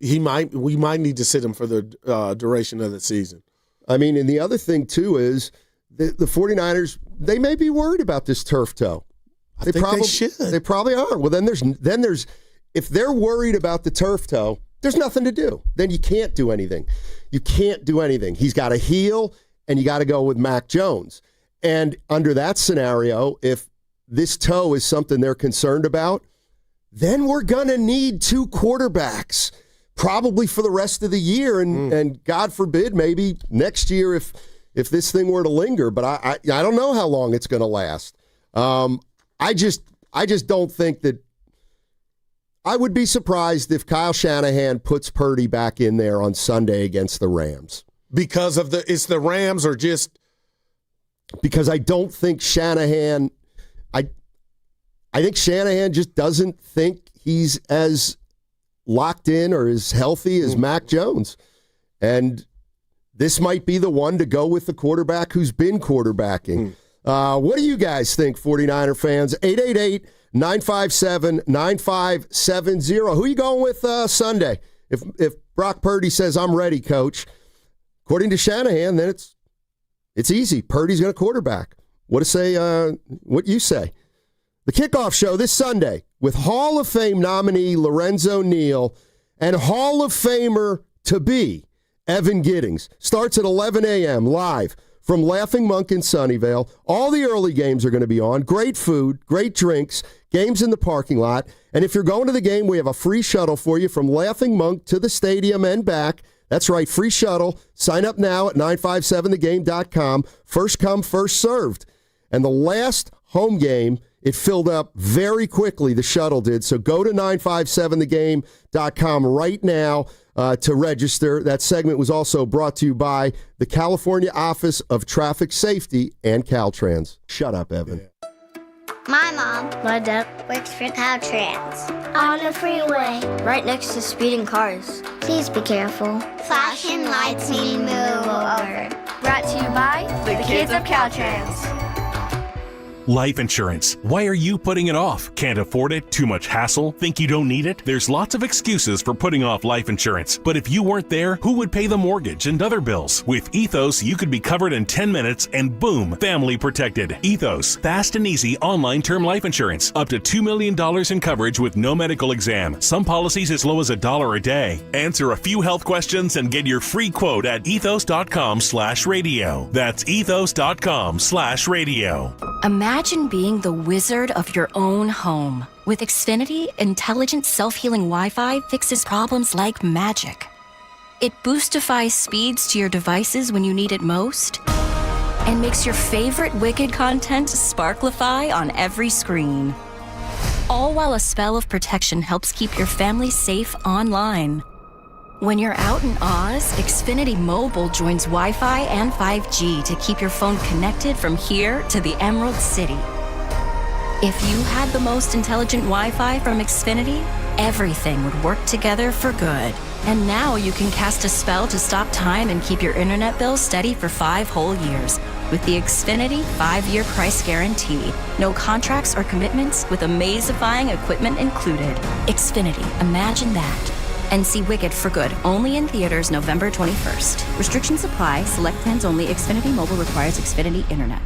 we might need to sit him for the duration of the season. I mean, and the other thing, too, is the 49ers, they may be worried about this turf toe. I think they should. They probably are. Well, then there's if they're worried about the turf toe, there's nothing to do. Then you can't do anything. You can't do anything. He's got to heal, and you got to go with Mac Jones. And under that scenario, if this toe is something they're concerned about, then we're going to need two quarterbacks probably for the rest of the year. And God forbid, maybe next year if this thing were to linger. But I don't know how long it's going to last. I just don't think that – I would be surprised if Kyle Shanahan puts Purdy back in there on Sunday against the Rams. Because of it's the Rams or just – Because I don't think Shanahan – I think Shanahan just doesn't think he's as locked in or as healthy as Mac Jones. And this might be the one to go with the quarterback who's been quarterbacking. What do you guys think, 49er fans? 888-957-9570. Who are you going with Sunday? If Brock Purdy says, I'm ready, coach, according to Shanahan, then it's easy. Purdy's going to quarterback. What you say? The kickoff show this Sunday with Hall of Fame nominee Lorenzo Neal and Hall of Famer to be Evan Giddings. Starts at 11 a.m. live from Laughing Monk in Sunnyvale. All the early games are going to be on. Great food, great drinks, games in the parking lot. And if you're going to the game, we have a free shuttle for you from Laughing Monk to the stadium and back. That's right, free shuttle. Sign up now at 957thegame.com. First come, first served. And the last home game, it filled up very quickly, the shuttle did. So go to 957thegame.com right now to register. That segment was also brought to you by the California Office of Traffic Safety and Caltrans. Shut up, Evan. My mom, my dad, works for Caltrans. On the freeway, right next to speeding cars. Please be careful. Flashing lights mean move over. Brought to you by the kids of Caltrans. Life insurance. Why are you putting it off? Can't afford it? Too much hassle? Think you don't need it? There's lots of excuses for putting off life insurance. But if you weren't there, who would pay the mortgage and other bills? With Ethos, you could be covered in 10 minutes and boom, family protected. Ethos, fast and easy online term life insurance. Up to $2 million in coverage with no medical exam. Some policies as low as $1 a day. Answer a few health questions and get your free quote at ethos.com/radio. That's ethos.com/radio. Imagine being the wizard of your own home. With Xfinity, intelligent self-healing Wi-Fi fixes problems like magic. It boostifies speeds to your devices when you need it most and makes your favorite Wicked content sparklify on every screen. All while a spell of protection helps keep your family safe online. When you're out in Oz, Xfinity Mobile joins Wi-Fi and 5G to keep your phone connected from here to the Emerald City. If you had the most intelligent Wi-Fi from Xfinity, everything would work together for good. And now you can cast a spell to stop time and keep your internet bill steady for 5 whole years with the Xfinity 5-year price guarantee. No contracts or commitments with amazifying equipment included. Xfinity, imagine that. And see Wicked for good, only in theaters November 21st. Restrictions apply. Select plans only. Xfinity Mobile requires Xfinity Internet.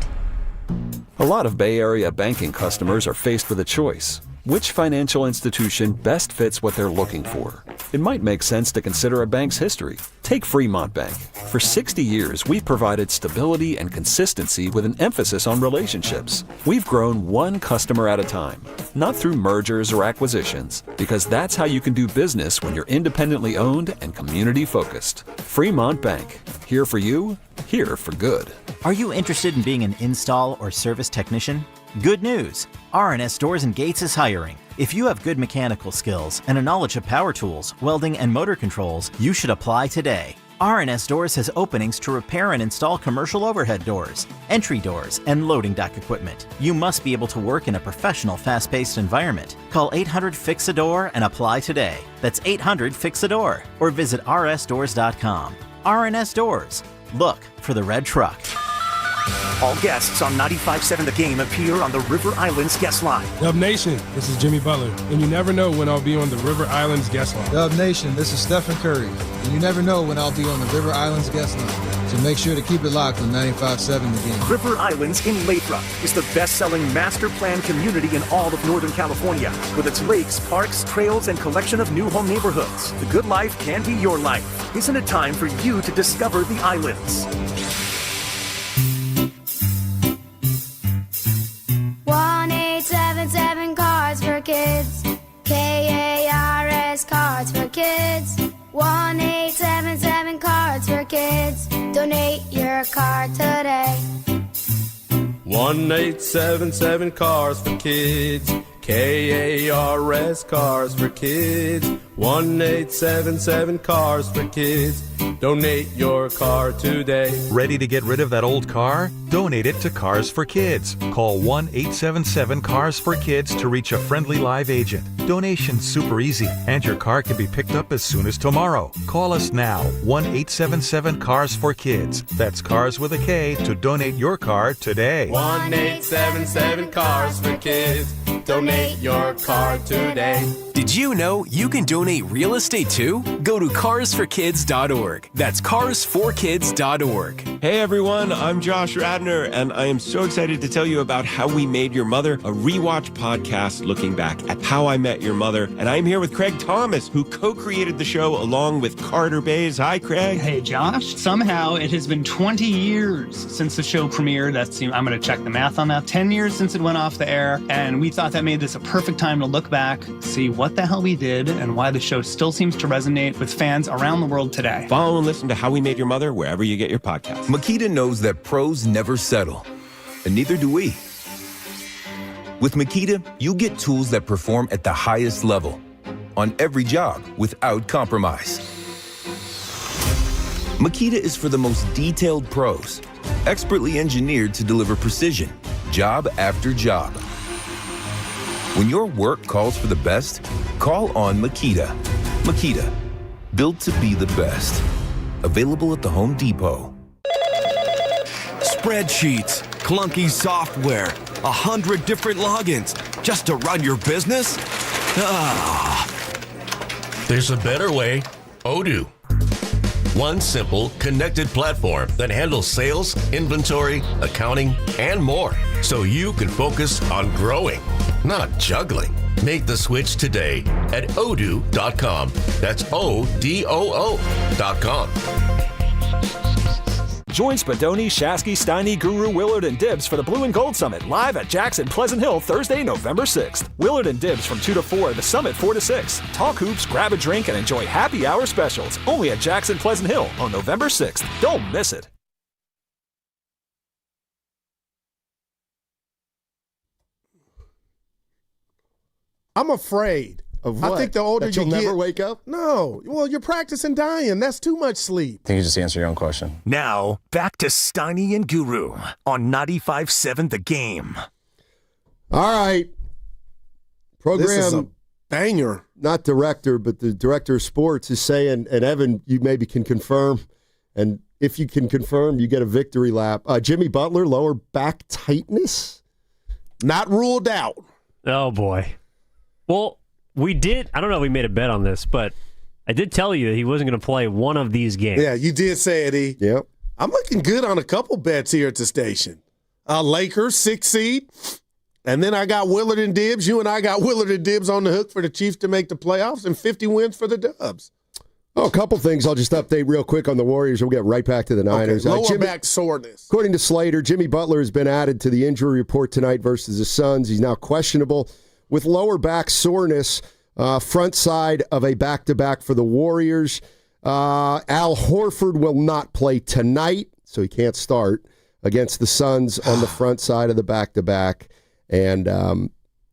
A lot of Bay Area banking customers are faced with a choice. Which financial institution best fits what they're looking for? It might make sense to consider a bank's history. Take Fremont Bank. For 60 years, we've provided stability and consistency with an emphasis on relationships. We've grown one customer at a time, not through mergers or acquisitions, because that's how you can do business when you're independently owned and community focused. Fremont Bank. Here for you, here for good. Are you interested in being an install or service technician? Good news! R&S Doors and Gates is hiring. If you have good mechanical skills and a knowledge of power tools, welding, and motor controls, you should apply today. R&S Doors has openings to repair and install commercial overhead doors, entry doors, and loading dock equipment. You must be able to work in a professional, fast-paced environment. Call 800-FIX-A-DOOR and apply today. That's 800-FIX-A-DOOR or visit rsdoors.com. R&S Doors. Look for the red truck. All guests on 95.7 The Game appear on the River Islands guest line. Dub Nation, this is Jimmy Butler, and you never know when I'll be on the River Islands guest line. Dub Nation, this is Stephen Curry, and you never know when I'll be on the River Islands guest line. So make sure to keep it locked on 95.7 The Game. River Islands in Lathrop is the best-selling master plan community in all of Northern California, with its lakes, parks, trails, and collection of new home neighborhoods. The good life can be your life. Isn't it time for you to discover the islands? 1-877 Cards for Kids. KARS Cards for Kids. 1-877 Cards for Kids. Donate your card today. 1-877 Cars for Kids. KARS Cars for Kids. 1-877 Cars for Kids. Donate your car today. Ready to get rid of that old car? Donate it to Cars for Kids. Call 1-877-CARS-FOR-KIDS to reach a friendly live agent. Donation's super easy, and your car can be picked up as soon as tomorrow. Call us now, 1-877-CARS-FOR-KIDS. That's Cars with a K to donate your car today. 1-877-CARS-FOR-KIDS. Donate your car today. Did you know you can donate real estate too? Go to carsforkids.org. That's carsforkids.org. Hey everyone, I'm Josh Radner, and I am so excited to tell you about How We Made Your Mother, a rewatch podcast looking back at How I Met Your Mother. And I'm here with Craig Thomas, who co-created the show along with Carter Bays. Hi, Craig. Hey, Josh. Somehow it has been 20 years since the show premiered. I'm going to check the math on that. 10 years since it went off the air, and we thought that made this a perfect time to look back, see what the hell we did, and why the show still seems to resonate with fans around the world today. Follow and listen to How We Made Your Mother wherever you get your podcasts. Makita knows that pros never settle, and neither do we. With Makita, you get tools that perform at the highest level on every job without compromise. Makita is for the most detailed pros, expertly engineered to deliver precision, job after job. When your work calls for the best, call on Makita. Makita, built to be the best. Available at the Home Depot. Spreadsheets, clunky software, 100 different logins just to run your business? There's a better way. Odoo. One simple, connected platform that handles sales, inventory, accounting, and more, so you can focus on growing, not juggling. Make the switch today at odoo.com. That's ODOO.com. Join Spadoni, Shasky, Steiny, Guru, Willard, and Dibbs for the Blue and Gold Summit live at Jackson Pleasant Hill Thursday, November 6th. Willard and Dibbs from 2 to 4, the Summit 4 to 6. Talk hoops, grab a drink, and enjoy happy hour specials only at Jackson Pleasant Hill on November 6th. Don't miss it. I'm afraid. Of what? I think the older that you'll you get, never wake up? No. Well, you're practicing dying. That's too much sleep. I think you just answer your own question. Now, back to Steiny and Guru on 95.7 The Game. All right. Program. This is a banger. Not director, but the director of sports is saying, and Evan, you maybe can confirm, and if you can confirm, you get a victory lap. Jimmy Butler, lower back tightness? Not ruled out. Oh, boy. Well, we did. I don't know if we made a bet on this, but I did tell you that he wasn't going to play one of these games. Yeah, you did say it, E. Yep. I'm looking good on a couple bets here at the station. Lakers, 6 seed. And then I got Willard and Dibbs. You and I got Willard and Dibbs on the hook for the Chiefs to make the playoffs and 50 wins for the Dubs. Oh, a couple things I'll just update real quick on the Warriors. We'll get right back to the Niners. Okay, lower back soreness. According to Slater, Jimmy Butler has been added to the injury report tonight versus the Suns. He's now questionable with lower back soreness, front side of a back-to-back for the Warriors. Al Horford will not play tonight, so he can't start against the Suns on the front side of the back-to-back. And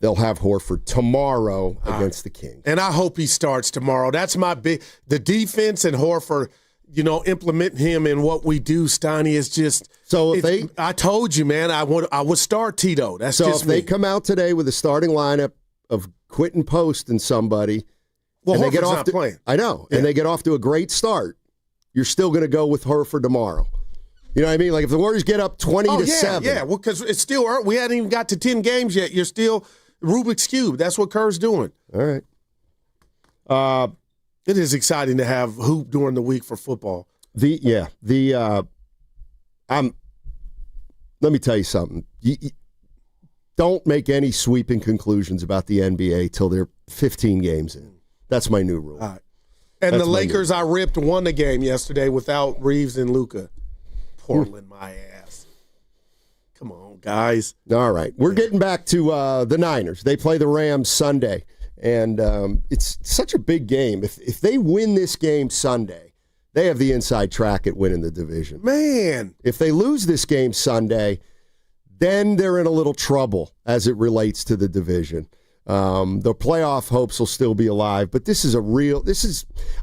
they'll have Horford tomorrow against the Kings. And I hope he starts tomorrow. That's my big – the defense and Horford, implementing him in what we do, Steiny, is just – So if I told you, man, I would start Tito. That's so just if me. they come out today with a starting lineup of Quentin Post and somebody, well, and they get Horford's off not to, playing. I know, Yeah. and they get off to a great start, you're still going to go with Horford tomorrow. You know what I mean? Like if the Warriors get up 20-7. Yeah, well, because it's still early. We hadn't even got to 10 games yet. You're still Rubik's Cube. That's what Kerr's doing. All right. It is exciting to have hoop during the week for football. Let me tell you something. Don't make any sweeping conclusions about the NBA till they're 15 games in. That's my new rule. All right. And the Lakers, I ripped, won the game yesterday without Reeves and Luka. Portland, my ass. Come on, guys. All right. We're getting back to the Niners. They play the Rams Sunday, and it's such a big game. If they win this game Sunday, they have the inside track at winning the division. Man. If they lose this game Sunday, then they're in a little trouble as it relates to the division. The playoff hopes will still be alive, but this is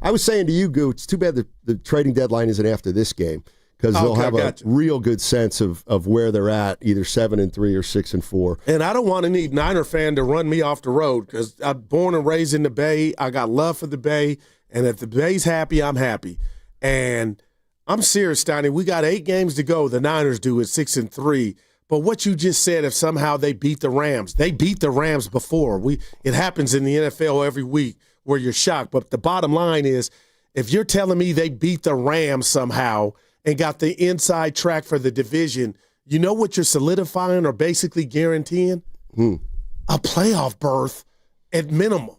I was saying to you, Goo, it's too bad the trading deadline isn't after this game, because they'll have a real good sense of where they're at, either 7-3 or 6-4. And I don't want any Niner fan to run me off the road, because I'm born and raised in the Bay. I got love for the Bay, and if the Bay's happy, I'm happy. And I'm serious, Steiny. We got 8 games to go. The Niners do at 6-3. But what you just said, if somehow they beat the Rams, they beat the Rams before. It happens in the NFL every week where you're shocked. But the bottom line is, if you're telling me they beat the Rams somehow and got the inside track for the division, you know what you're solidifying or basically guaranteeing? A playoff berth at minimum.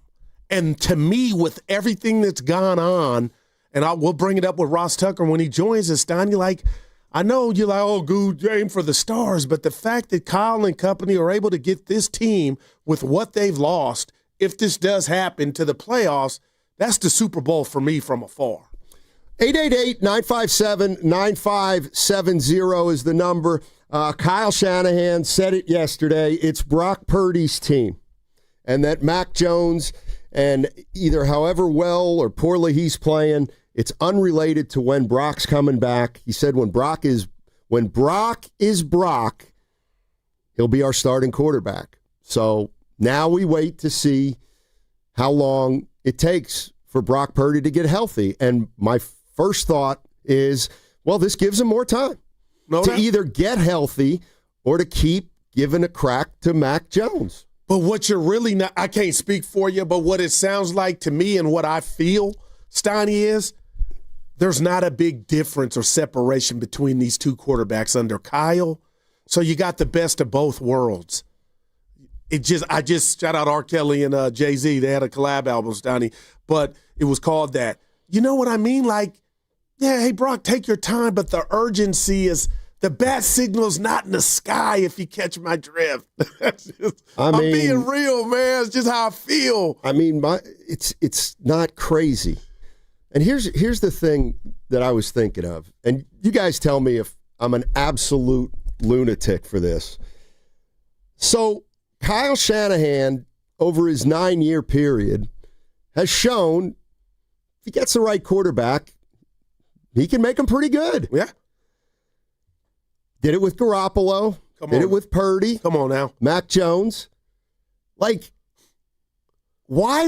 And to me, with everything that's gone on, and we'll bring it up with Ross Tucker when he joins us, Steiny, I know you're like, oh, good, aim for the stars, but the fact that Kyle and company are able to get this team with what they've lost, if this does happen to the playoffs, that's the Super Bowl for me from afar. 888-957-9570 is the number. Kyle Shanahan said it yesterday. It's Brock Purdy's team, and that Mac Jones, and either however well or poorly he's playing, it's unrelated to when Brock's coming back. He said when Brock is Brock, he'll be our starting quarterback. So now we wait to see how long it takes for Brock Purdy to get healthy. And my first thought is, well, this gives him more time to either get healthy or to keep giving a crack to Mac Jones. But what you're really not, I can't speak for you, but what it sounds like to me and what I feel, Steiny, is there's not a big difference or separation between these two quarterbacks under Kyle. So you got the best of both worlds. I just shout out R. Kelly and Jay-Z. They had a collab album, Steiny, but it was called that. You know what I mean? Yeah, hey, Brock, take your time, but the urgency is the bat signal's not in the sky, if you catch my drift. I'm being real, man. It's just how I feel. I mean, it's not crazy. And here's the thing that I was thinking of, and you guys tell me if I'm an absolute lunatic for this. So Kyle Shanahan, over his 9-year period, has shown if he gets the right quarterback, he can make him pretty good. Yeah. Did it with Garoppolo. Did it with Purdy. Come on now. Mac Jones. Why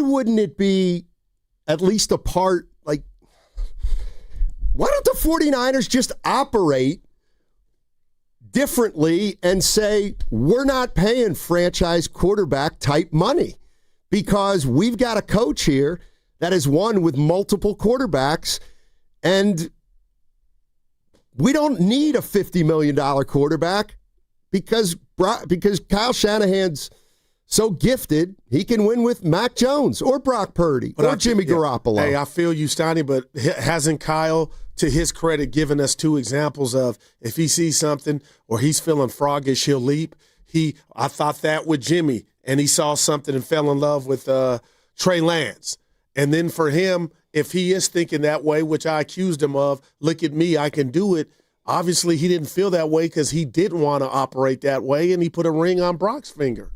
wouldn't it be at least a part? Why don't the 49ers just operate differently and say, we're not paying franchise quarterback type money because we've got a coach here that has won with multiple quarterbacks, and we don't need a $50 million quarterback because Kyle Shanahan's so gifted, he can win with Mac Jones or Brock Purdy or Jimmy Garoppolo. Hey, I feel you, Steiny, but hasn't Kyle, to his credit, given us 2 examples of if he sees something or he's feeling froggish, he'll leap? I thought that with Jimmy, and he saw something and fell in love with Trey Lance. And then for him, if he is thinking that way, which I accused him of, look at me, I can do it. Obviously, he didn't feel that way because he didn't want to operate that way, and he put a ring on Brock's finger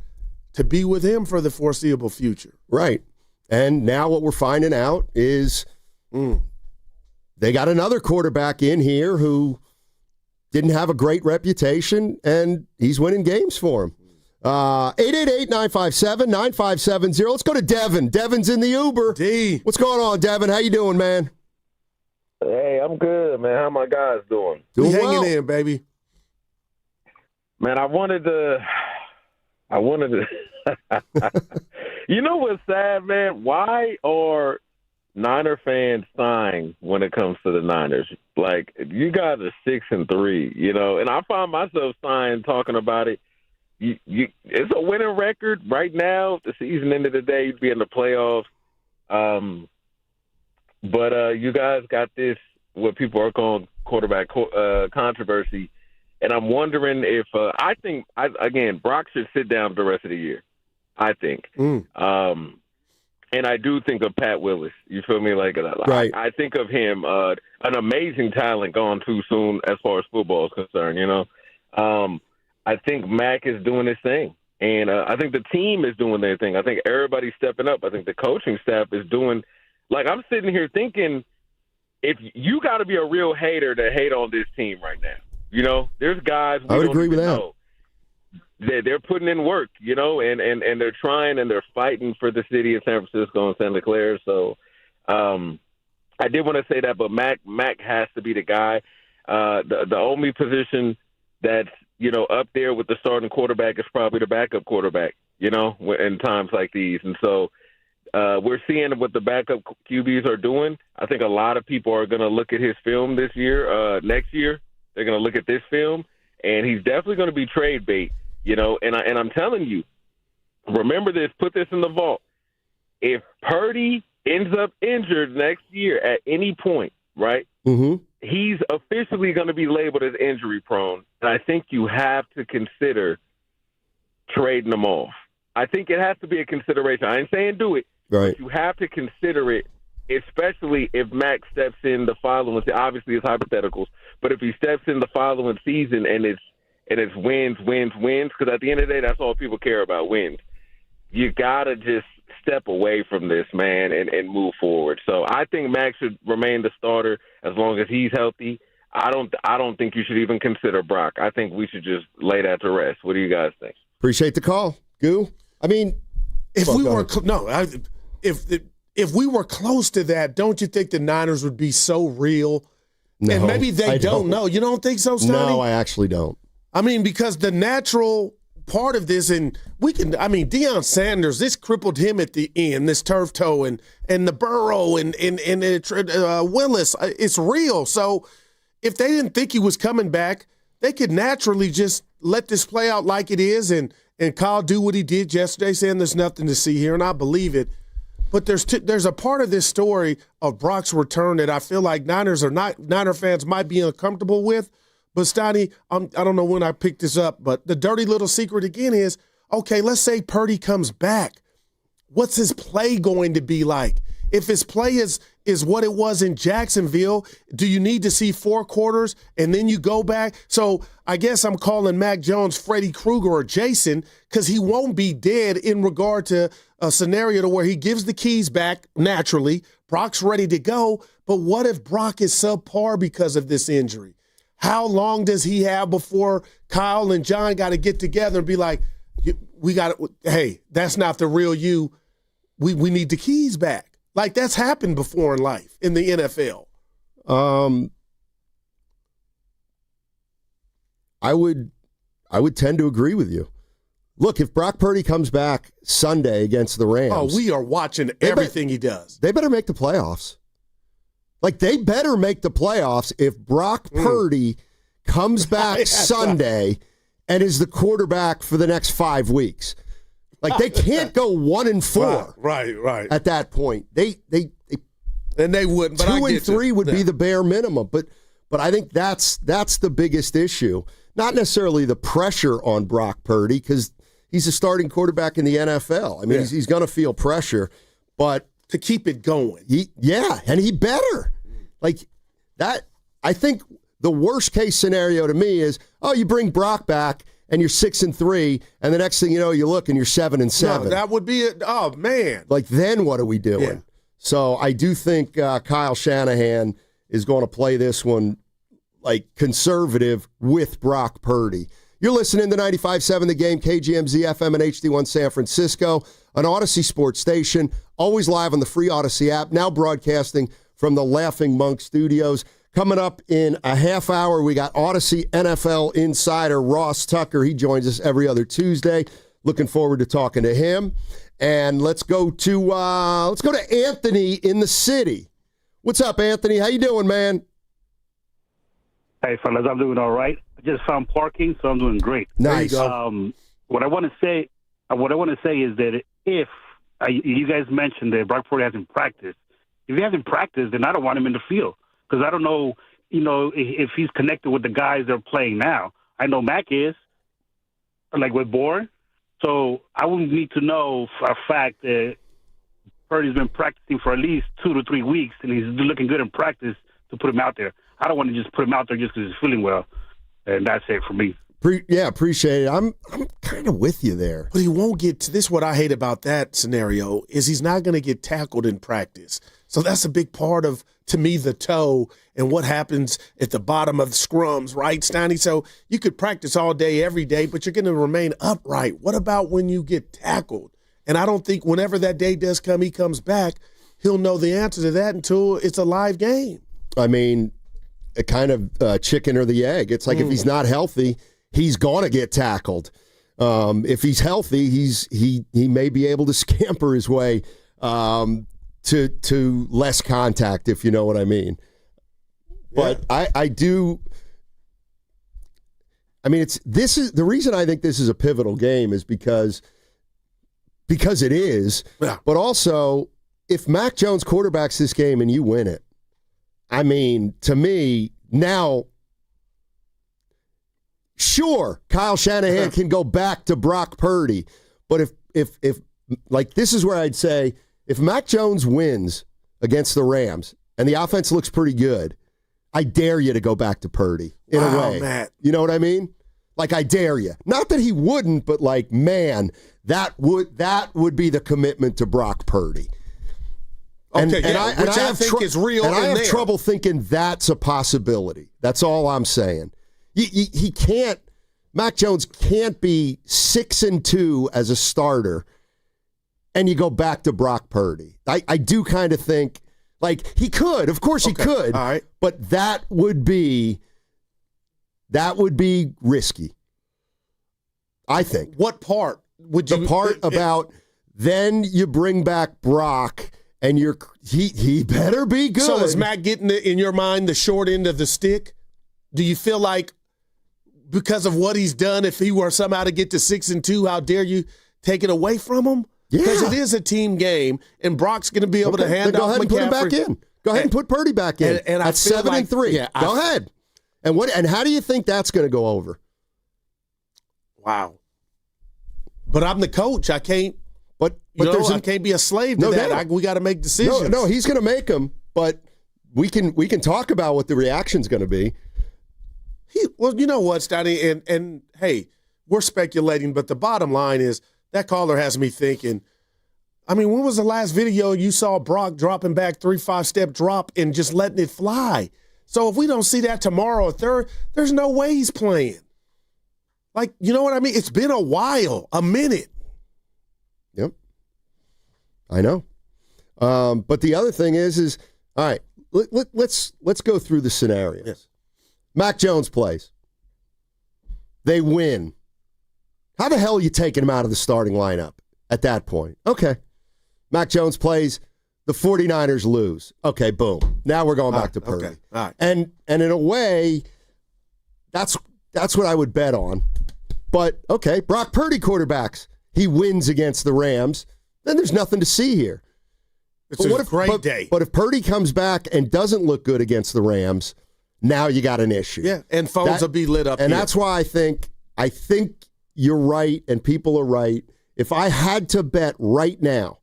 to be with him for the foreseeable future. Right. And now what we're finding out is they got another quarterback in here who didn't have a great reputation, and he's winning games for him. 888-957-9570. Let's go to Devin. Devin's in the Uber. D. What's going on, Devin? How you doing, man? Hey, I'm good, man. How my guys doing? Doing hanging in, baby. Man, I wanted to you know what's sad, man? Why are Niner fans sighing when it comes to the Niners? You got a 6-3, and I find myself sighing talking about it. It's a winning record right now. The season end of the day, you'd be in the playoffs. But you guys got this, what people are calling quarterback controversy. And I'm wondering if I think Brock should sit down the rest of the year. I think, and I do think of Pat Willis. You feel me? Right. I think of him, an amazing talent gone too soon as far as football is concerned. I think Mac is doing his thing. And I think the team is doing their thing. I think everybody's stepping up. I think the coaching staff is doing – like, I'm sitting here thinking, if you got to be a real hater to hate on this team right now. You know, there's guys we I would don't agree with even that. know. They're putting in work, you know, and they're trying and they're fighting for the city of San Francisco and Santa Clara. So I did want to say that, but Mac has to be the guy. The only position that's, you know, up there with the starting quarterback is probably the backup quarterback, you know, in times like these. And so we're seeing what the backup QBs are doing. I think a lot of people are going to look at his film this year, next year. They're going to look at this film, and he's definitely going to be trade bait. You know, and I'm telling you, remember this, put this in the vault. If Purdy ends up injured next year at any point, right, he's officially going to be labeled as injury prone. And I think you have to consider trading him off. I think it has to be a consideration. I ain't saying do it, right. But you have to consider it, especially if Mac steps in the following – obviously it's hypotheticals, but if he steps in the following season and it's wins, because at the end of the day, that's all people care about, wins. You got to just step away from this, man, and move forward. So I think Max should remain the starter as long as he's healthy. I don't think you should even consider Brock. I think we should just lay that to rest. What do you guys think? Appreciate the call. Goo? I mean, if we were close to that, don't you think the Niners would be so real? No, and maybe they I don't know. You don't think so, Stoney? No, I actually don't. I mean, because the natural part of this, and Deion Sanders, this crippled him at the end, this turf toe, and the Burrow, and Willis, it's real. So if they didn't think he was coming back, they could naturally just let this play out like it is, and Kyle do what he did yesterday, saying there's nothing to see here, and I believe it. But there's a part of this story of Brock's return that I feel like Niner fans might be uncomfortable with. But, Stoney, I don't know when I picked this up, but the dirty little secret again is, okay, let's say Purdy comes back. What's his play going to be like? If his play is what it was in Jacksonville, do you need to see 4 quarters and then you go back? So I guess I'm calling Mac Jones Freddy Krueger or Jason because he won't be dead in regard to a scenario to where he gives the keys back naturally. Brock's ready to go. But what if Brock is subpar because of this injury? How long does he have before Kyle and John got to get together and be like, hey, that's not the real you. We need the keys back. Like, that's happened before in life in the NFL. I would tend to agree with you. Look, if Brock Purdy comes back Sunday against the Rams. We are watching everything he does. They better make the playoffs. Like, they better make the playoffs if Brock Purdy comes back Sunday and is the quarterback for the next 5 weeks. Like, they can't go 1-4. Right. At that point, they wouldn't. But 2 and 3 would be the bare minimum. But I think that's the biggest issue. Not necessarily the pressure on Brock Purdy because he's a starting quarterback in the NFL. I mean, he's going to feel pressure, but to keep it going. And he better. Like that, I think the worst case scenario to me is, you bring Brock back and you're 6-3, and the next thing you know, you look and you're 7-7. No, that would be it. Oh, man. Like, then what are we doing? Yeah. So I do think Kyle Shanahan is going to play this one like conservative with Brock Purdy. You're listening to 95.7 The Game, KGMZ FM and HD1 San Francisco, an Odyssey sports station, always live on the free Odyssey app, now broadcasting from the Laughing Monk Studios. Coming up in a half hour, we got Odyssey NFL insider Ross Tucker. He joins us every other Tuesday. Looking forward to talking to him. And let's go to Anthony in the city. What's up, Anthony? How you doing, man? Hey, fellas, I'm doing all right. I just found parking, so I'm doing great. Nice. What I want to say is that if you guys mentioned that Brock Purdy hasn't practiced, if he hasn't practiced, then I don't want him in the field because I don't know, if he's connected with the guys that are playing now. I know Mac is, like with Bourne, so I would need to know for a fact that Purdy's been practicing for at least 2 to 3 weeks and he's looking good in practice to put him out there. I don't want to just put him out there just because he's feeling well, and that's it for me. Appreciate it. I'm kind of with you there. But he won't get to this. What I hate about that scenario is he's not going to get tackled in practice. So that's a big part of, to me, the toe and what happens at the bottom of the scrums, right, Steiny? So you could practice all day, every day, but you're going to remain upright. What about when you get tackled? And I don't think whenever that day does come, he comes back, he'll know the answer to that until it's a live game. I mean, a kind of chicken or the egg. It's like if he's not healthy, he's going to get tackled. If he's healthy, he may be able to scamper his way to less contact, if you know what I mean. But I do. I mean, this is the reason I think this is a pivotal game is because it is. Yeah. But also, if Mac Jones quarterbacks this game and you win it, I mean, to me now. Sure, Kyle Shanahan can go back to Brock Purdy, but if like this is where I'd say if Mac Jones wins against the Rams and the offense looks pretty good, I dare you to go back to Purdy in a way. Matt. You know what I mean? Like I dare you. Not that he wouldn't, but like man, that would be the commitment to Brock Purdy. And, okay, which I think is real. And I have trouble thinking that's a possibility. That's all I'm saying. He can't. Mac Jones can't be 6-2 as a starter, and you go back to Brock Purdy. I do kind of think like he could. Of course, he could. All right, but that would be risky. I think. What part would you? The part about then you bring back Brock. And he better be good. So is Mac getting, in your mind, the short end of the stick? Do you feel like because of what he's done, if he were somehow to get to 6-2, how dare you take it away from him? Yeah. Because it is a team game, and Brock's going to be able to hand off McCaffrey. Go ahead and put him back in. Go ahead and put Purdy back in. And at 7-3. Yeah, go ahead. And how do you think that's going to go over? Wow. But I'm the coach. I can't. But I can't be a slave to that. We got to make decisions. No, he's going to make them. But we can talk about what the reaction's going to be. Well, you know what, Steiny, and hey, we're speculating, but the bottom line is that caller has me thinking. I mean, when was the last video you saw Brock dropping back 3-5 step drop and just letting it fly? So if we don't see that tomorrow or third, there's no way he's playing. Like, you know what I mean? It's been a while, a minute. Yep. I know. But the other thing is all right, let's go through the scenarios. Yes. Mac Jones plays. They win. How the hell are you taking him out of the starting lineup at that point? Okay. Mac Jones plays. The 49ers lose. Okay, boom. Now we're going back to Purdy. Okay. All right. And in a way, that's what I would bet on. But, okay, Brock Purdy quarterbacks. He wins against the Rams. Then there's nothing to see here. It's a great day. But if Purdy comes back and doesn't look good against the Rams, now you got an issue. Yeah, and phones will be lit up. And that's why I think you're right and people are right. If I had to bet right now,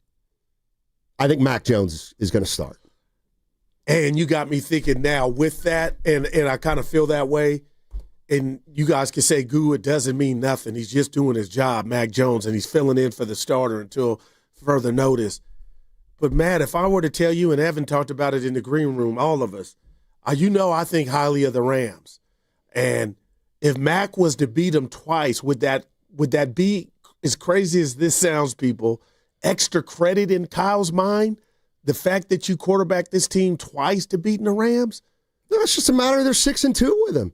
I think Mac Jones is going to start. And you got me thinking now with that, and I kind of feel that way. And you guys can say, "Goo, it doesn't mean nothing. He's just doing his job, Mac Jones, and he's filling in for the starter until further notice." But, Matt, if I were to tell you, and Evan talked about it in the green room, all of us, I think highly of the Rams. And if Mac was to beat them twice, would that be, as crazy as this sounds, people, extra credit in Kyle's mind? The fact that you quarterback this team twice to beating the Rams? No, it's just a matter of they're 6-2 with him.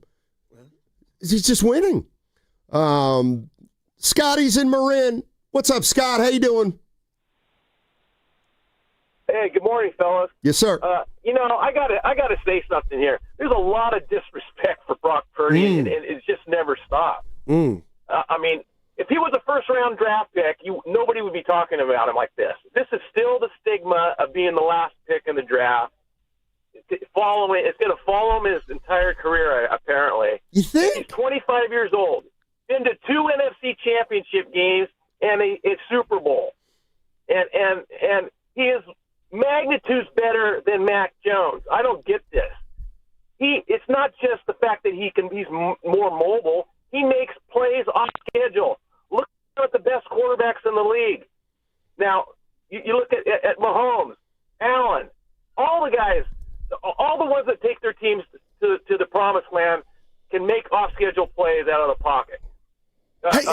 He's just winning. Scotty's in Marin. What's up, Scott? How you doing? Hey, good morning, fellas. Yes, sir. I gotta say something here. There's a lot of disrespect for Brock Purdy, and it's just never stopped. I mean, if he was a first-round draft pick, nobody would be talking about him like this. This is still the stigma of being the last pick in the draft. It's going to follow him his entire career, apparently. You think? He's 25 years old, been to 2 NFC championship games and a Super Bowl, and he is magnitudes better than Mac Jones. I don't get this. It's not just the fact that he's more mobile. He makes plays off schedule. Look at the best quarterbacks in the league. Now, you look at Mahomes, Allen, all the guys, all the ones that take their teams to the promised land can make off-schedule plays out of the pocket.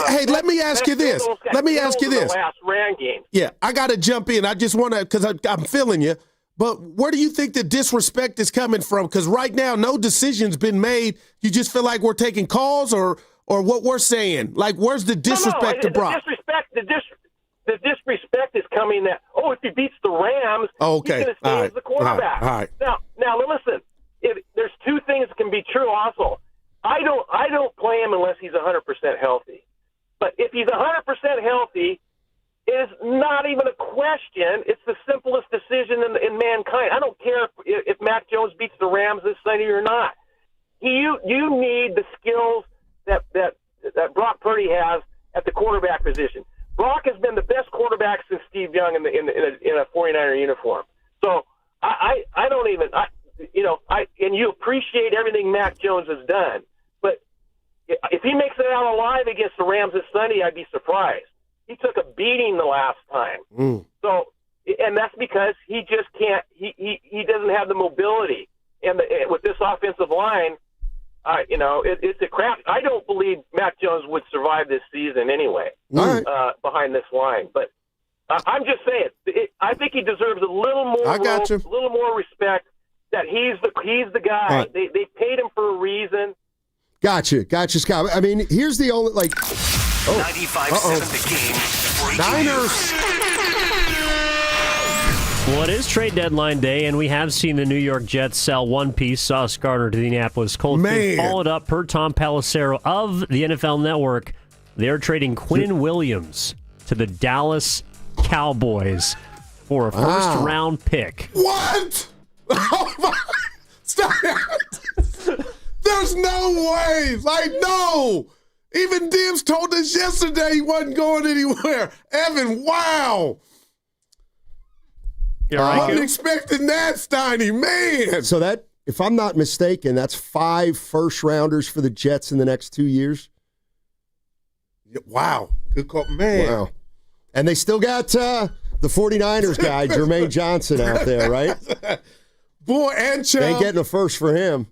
Hey, let me ask you this. Let me ask you this. Last ran game. Yeah, I got to jump in. I just want to, because I'm feeling you. But where do you think the disrespect is coming from? Because right now, no decision's been made. You just feel like we're taking calls or what we're saying? Like, where's the disrespect to Brock? The disrespect is coming that, if he beats the Rams, he's going to stay as the quarterback. All right. Now listen, there's two things that can be true also. I don't play him unless he's 100% healthy. But if he's 100% healthy, it is not even a question. It's the simplest decision in mankind. I don't care if Mac Jones beats the Rams this Sunday or not. You need the skills that Brock Purdy has at the quarterback position. Brock has been the best quarterback since Steve Young in a 49er uniform. So I don't even and you appreciate everything Mac Jones has done, but if he makes it out alive against the Rams this Sunday, I'd be surprised. He took a beating the last time. So, and that's because he just can't. He doesn't have the mobility, and with this offensive line, it's a crap. I don't believe Mac Jones would survive this season anyway behind this line. But I'm just saying, I think he deserves a little more. I got you. A little more respect. That he's the guy. Right. They paid him for a reason. Gotcha, Scott. I mean, here's the only 95.7 The Game. Niners. Well, it is trade deadline day, and we have seen the New York Jets sell one piece, Sauce Gardner, to the Indianapolis Colts. They followed up per Tom Pelissero of the NFL Network. They're trading Quinnen Williams to the Dallas Cowboys for a first-round pick. What? Oh my! Stop it! There's no way. No. Even Dibbs told us yesterday he wasn't going anywhere. Evan, wow. I wasn't expecting that, Steiny, man. So that, if I'm not mistaken, that's 5 first-rounders for the Jets in the next 2 years. Wow. Good call, man. Wow. And they still got the 49ers guy, Jermaine Johnson, out there, right? Boy, and Chubb. They ain't getting a first for him.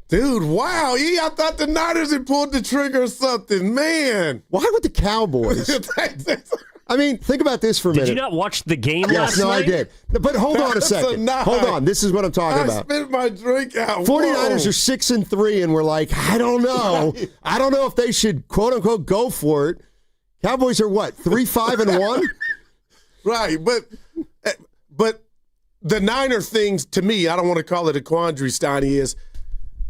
Dude, wow. I thought the Niners had pulled the trigger or something. Man. Why would the Cowboys? I mean, think about this for a minute. Did you not watch the game last night? Yes, no, I did. But hold on a second. Hold on. This is what I'm talking about. I spit my drink out. 49ers are 6-3, and we're like, I don't know. I don't know if they should, quote-unquote, go for it. Cowboys are what, 3-5-1? Right, but the Niner things, to me, I don't want to call it a quandary, Steiny, is,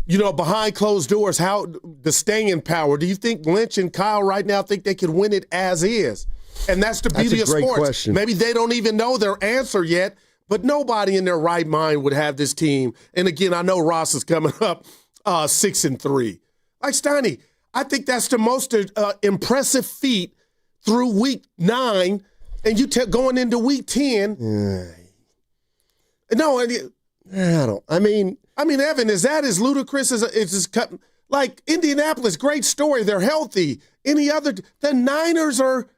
behind closed doors, how the staying power. Do you think Lynch and Kyle right now think they could win it as is? And that's the beauty of sports. Question. Maybe they don't even know their answer yet, but nobody in their right mind would have this team. And again, I know Ross is coming up 6-3. Like Steiny, I think that's the most impressive feat through week 9, and you going into week 10. No, I don't. I mean, Evan, is that as ludicrous as it's cut? Like Indianapolis, great story. They're healthy. The Niners are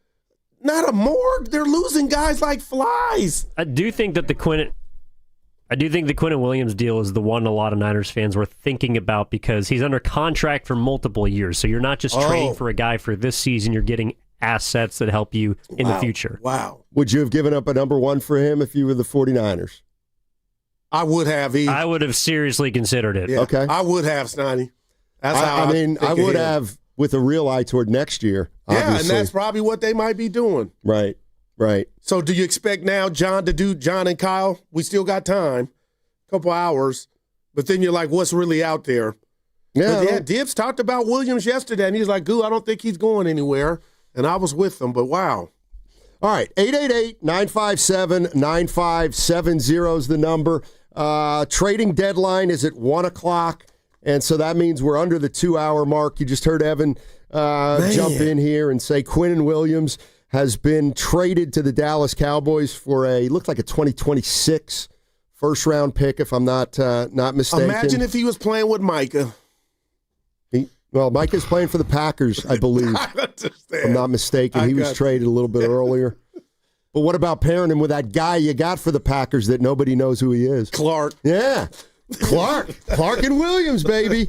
not a morgue. They're losing guys like flies. I do think the Quinnen Williams deal is the one a lot of Niners fans were thinking about because he's under contract for multiple years. So you're not just trading for a guy for this season. You're getting assets that help you in the future. Wow. Would you have given up a number 1 for him if you were the 49ers? I would have. I would have seriously considered it. Yeah, okay. I would have, Snotty. That's how I would have with a real eye toward next year. Obviously. Yeah, and that's probably what they might be doing. Right. So do you expect now John and Kyle? We still got time, a couple hours, but then you're like, what's really out there? Yeah, Dibbs talked about Williams yesterday, and he's like, I don't think he's going anywhere. And I was with them, but wow. All right, 888-957-9570 is the number. Trading deadline is at 1 o'clock, and so that means we're under the 2-hour mark. You just heard Evan jump in here and say Quinnen Williams has been traded to the Dallas Cowboys for looked like a 2026 first-round pick, if I'm not mistaken. Imagine if he was playing with Micah. Well, Mike is playing for the Packers, I believe. I understand. If I'm not mistaken. He was traded a little bit earlier. But what about pairing him with that guy you got for the Packers that nobody knows who he is? Clark. Yeah. Clark and Williams, baby.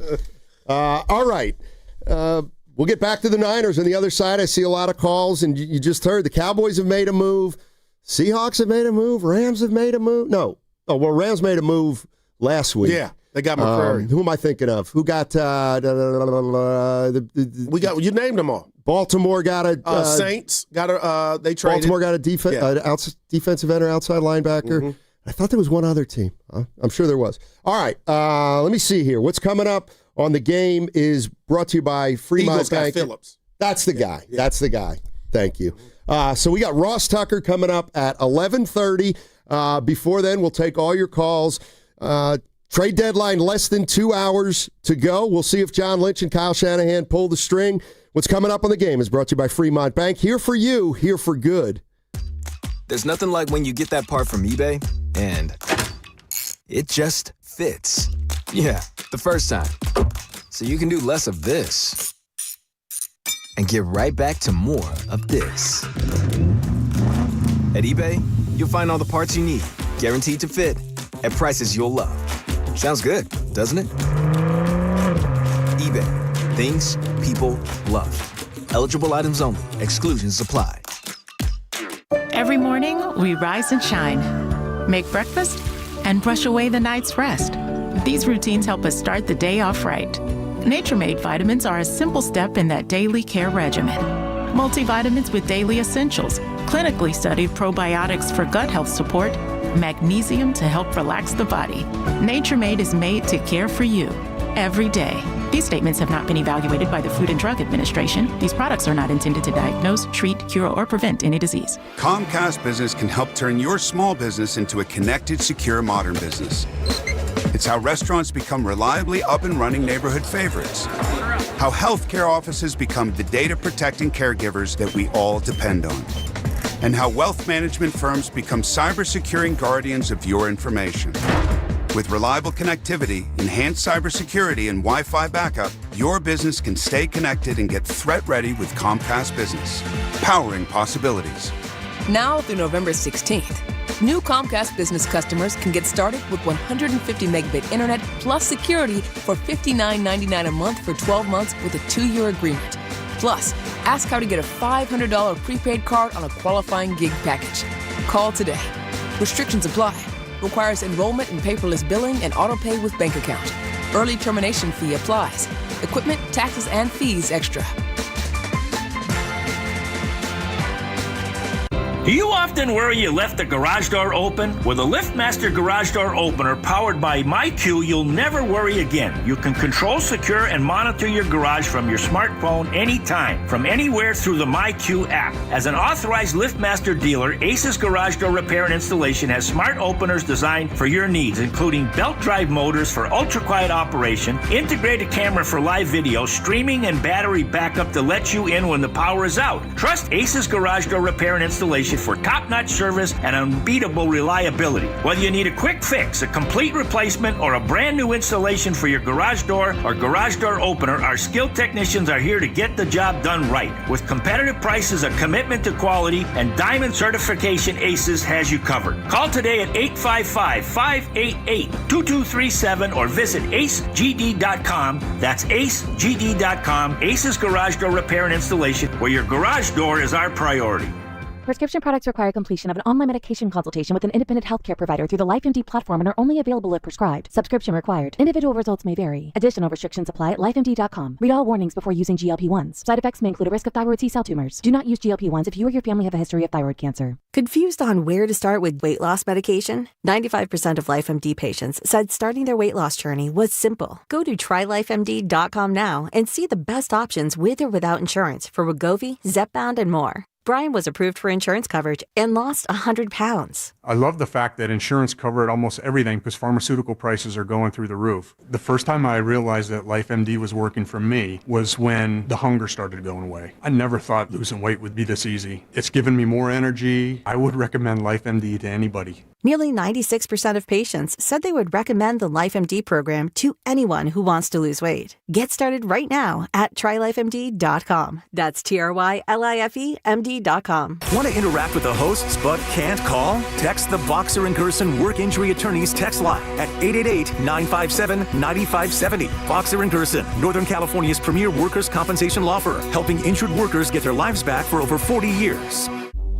All right. We'll get back to the Niners. On the other side, I see a lot of calls, and you just heard the Cowboys have made a move. Seahawks have made a move. Rams have made a move. No. Oh, well, Rams made a move last week. Yeah, they got McCaffrey. Who am I thinking of? Who got we got you named them all. Baltimore got a Saints got a they traded. Baltimore got a defensive end or outside linebacker. Mm-hmm. I thought there was one other team. I'm sure there was. All right, let me see here. What's coming up on the game is brought to you by Fremont Bank. Phillips. That's the guy. Yeah. That's the guy. Thank you. So we got Ross Tucker coming up at 11:30. Before then, we'll take all your calls. Trade deadline less than 2 hours to go. We'll see if John Lynch and Kyle Shanahan pull the string. What's coming up on the game is brought to you by Fremont Bank. Here for you, here for good. There's nothing like when you get that part from eBay and it just fits. Yeah, the first time. So you can do less of this and get right back to more of this. At eBay, you'll find all the parts you need, guaranteed to fit, at prices you'll love. Sounds good, doesn't it? eBay. Things people love. Eligible items only. Exclusions apply. Every morning, we rise and shine, make breakfast, and brush away the night's rest. These routines help us start the day off right. Nature-Made vitamins are a simple step in that daily care regimen. Multivitamins with daily essentials, clinically studied probiotics for gut health support, magnesium to help relax the body. Nature-Made is made to care for you every day. These statements have not been evaluated by the Food and Drug Administration. These products are not intended to diagnose, treat, cure, or prevent any disease. Comcast Business can help turn your small business into a connected, secure, modern business. It's how restaurants become reliably up and running neighborhood favorites. How healthcare offices become the data-protecting caregivers that we all depend on. And how wealth management firms become cyber-securing guardians of your information. With reliable connectivity, enhanced cybersecurity, and Wi-Fi backup, your business can stay connected and get threat-ready with Comcast Business. Powering possibilities. Now through November 16th, new Comcast Business customers can get started with 150 megabit internet plus security for $59.99 a month for 12 months with a 2-year agreement. Plus, ask how to get a $500 prepaid card on a qualifying gig package. Call today. Restrictions apply. Requires enrollment in paperless billing and auto-pay with bank account. Early termination fee applies. Equipment, taxes, and fees extra. Do you often worry you left the garage door open? With a LiftMaster garage door opener powered by MyQ, you'll never worry again. You can control, secure, and monitor your garage from your smartphone anytime, from anywhere through the MyQ app. As an authorized LiftMaster dealer, Ace's Garage Door Repair and Installation has smart openers designed for your needs, including belt drive motors for ultra-quiet operation, integrated camera for live video, streaming, and battery backup to let you in when the power is out. Trust Ace's Garage Door Repair and Installation for top-notch service and unbeatable reliability. Whether you need a quick fix, a complete replacement, or a brand new installation for your garage door or garage door opener, our skilled technicians are here to get the job done right. With competitive prices, a commitment to quality, and diamond certification, Aces has you covered. Call today at 855-588-2237 or visit acegd.com. That's acegd.com. Aces Garage Door Repair and Installation, where your garage door is our priority. Prescription products require completion of an online medication consultation with an independent healthcare provider through the LifeMD platform and are only available if prescribed. Subscription required. Individual results may vary. Additional restrictions apply at lifemd.com. Read all warnings before using GLP-1s. Side effects may include a risk of thyroid C-cell tumors. Do not use GLP-1s if you or your family have a history of thyroid cancer. Confused on where to start with weight loss medication? 95% of LifeMD patients said starting their weight loss journey was simple. Go to trylifemd.com now and see the best options with or without insurance for Wegovy, Zepbound, and more. Brian was approved for insurance coverage and lost 100 pounds. I love the fact that insurance covered almost everything because pharmaceutical prices are going through the roof. The first time I realized that LifeMD was working for me was when the hunger started going away. I never thought losing weight would be this easy. It's given me more energy. I would recommend LifeMD to anybody. Nearly 96% of patients said they would recommend the LifeMD program to anyone who wants to lose weight. Get started right now at trylifemd.com. That's TRYLIFEMD.com. Want to interact with the hosts but can't call? Text the Boxer and Gerson Work Injury Attorneys text line at 888-957-9570. Boxer and Gerson, Northern California's premier workers' compensation law firm, helping injured workers get their lives back for over 40 years.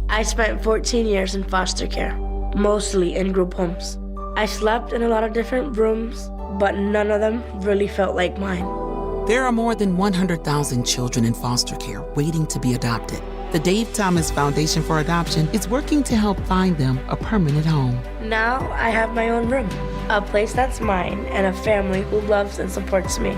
I spent 14 years in foster care, mostly in group homes. I slept in a lot of different rooms, but none of them really felt like mine. There are more than 100,000 children in foster care waiting to be adopted. The Dave Thomas Foundation for Adoption is working to help find them a permanent home. Now I have my own room, a place that's mine, and a family who loves and supports me.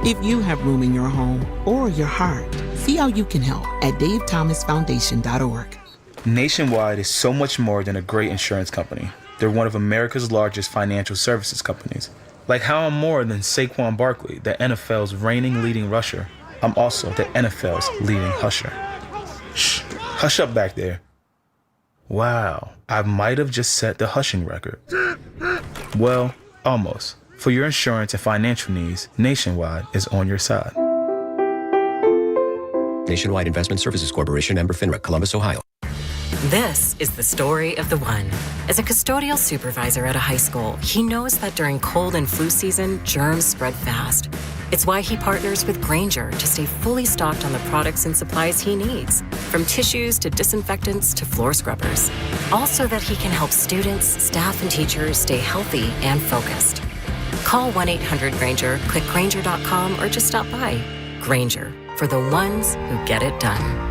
If you have room in your home or your heart, see how you can help at davethomasfoundation.org. Nationwide is so much more than a great insurance company. They're one of America's largest financial services companies. Like how I'm more than Saquon Barkley, the NFL's reigning leading rusher. I'm also the NFL's leading husher. Shh, hush up back there. Wow, I might have just set the hushing record. Well, almost. For your insurance and financial needs, Nationwide is on your side. Nationwide Investment Services Corporation, member FINRA, Columbus, Ohio. This is the story of the one. As a custodial supervisor at a high school, he knows that during cold and flu season, germs spread fast. It's why he partners with Grainger to stay fully stocked on the products and supplies he needs, from tissues to disinfectants to floor scrubbers. All so that he can help students, staff, and teachers stay healthy and focused. Call 1-800-GRAINGER, click Grainger.com, or just stop by. Grainger, for the ones who get it done.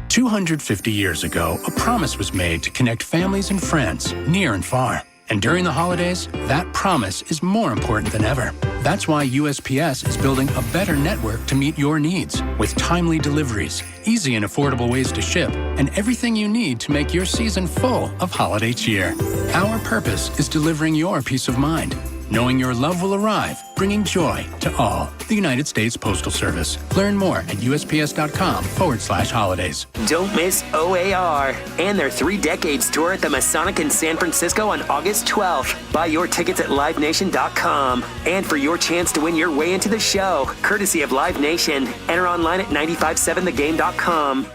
250 years ago, a promise was made to connect families and friends near and far. And during the holidays, that promise is more important than ever. That's why USPS is building a better network to meet your needs, with timely deliveries, easy and affordable ways to ship, and everything you need to make your season full of holiday cheer. Our purpose is delivering your peace of mind, knowing your love will arrive, bringing joy to all. The United States Postal Service. Learn more at USPS.com/holidays. Don't miss OAR and their 3 Decades tour at the Masonic in San Francisco on August 12th. Buy your tickets at LiveNation.com. And for your chance to win your way into the show, courtesy of Live Nation, enter online at 957thegame.com.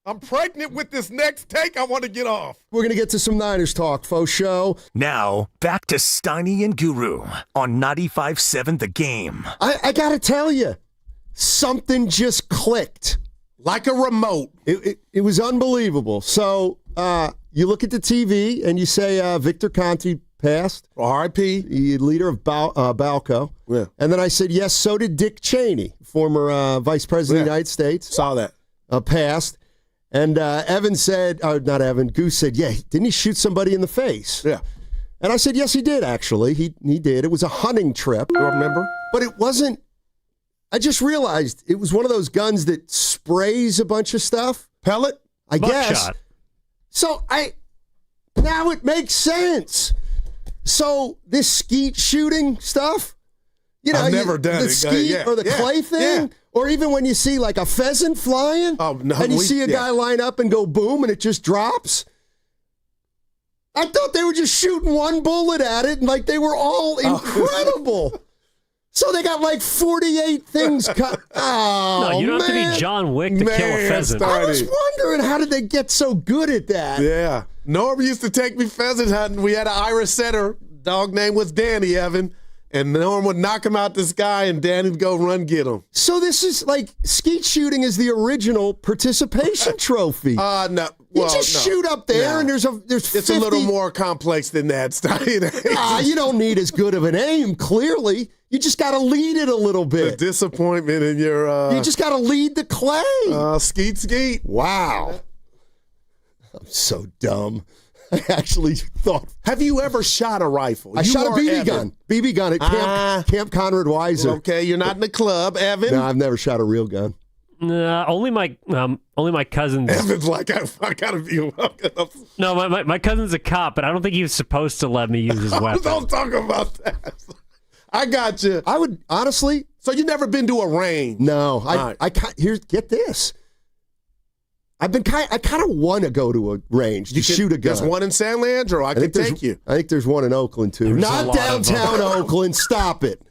I'm pregnant with this next take. I want to get off. We're going to get to some Niners talk, faux show. Now, back to Steiny and Guru on 95.7 The Game. I got to tell you, something just clicked. Like a remote. It was unbelievable. So you look at the TV and you say Victor Conti passed. R.I.P. The leader of Balco. Yeah. And then I said, yes, so did Dick Cheney, former vice president of the United States. Saw that. Passed. And Evan said, not Evan, Goose said, yeah, didn't he shoot somebody in the face? Yeah. And I said, yes, he did, actually. He did. It was a hunting trip. You remember? But it wasn't, I just realized it was one of those guns that sprays a bunch of stuff. Pellet? I guess. Buckshot. So now it makes sense. So this skeet shooting stuff, you know, I've never done the it. skeet or the clay thing, or even when you see like a pheasant flying, and you see a guy line up and go boom, and it just drops. I thought they were just shooting one bullet at it, and like they were all incredible. So they got like 48 things cut. Oh, no, you don't have to be John Wick to kill a pheasant. I was wondering, how did they get so good at that? Yeah. Norm used to take me pheasant hunting. We had an Irish setter. Dog name was Danny, Evan. And Norm would knock him out the sky, and Danny would go run get him. So this is like skeet shooting is the original participation trophy. No. You Well, just shoot up there, and there's It's 50. a little more complex than that, Stein. You don't need as good of an aim, clearly. You just got to lead it a little The bit. disappointment in your... you just got to lead the clay. Skeet. Wow. I'm so dumb. I actually thought... Have you ever shot a rifle? I shot a BB gun. BB gun at Camp Conrad Weiser. Okay, you're not in the club, Evan. No, I've never shot a real gun. Only my cousins. Evan's like, I gotta be. No, my cousin's a cop, but I don't think he was supposed to let me use his weapon. Don't talk about that. I got you. I would honestly. So you never been to a range? No. I can't. Get this. I kind of want to go to a range to shoot a gun. There's one in San Leandro. I can take you. I think there's one in Oakland, too. Not downtown Oakland. Stop it.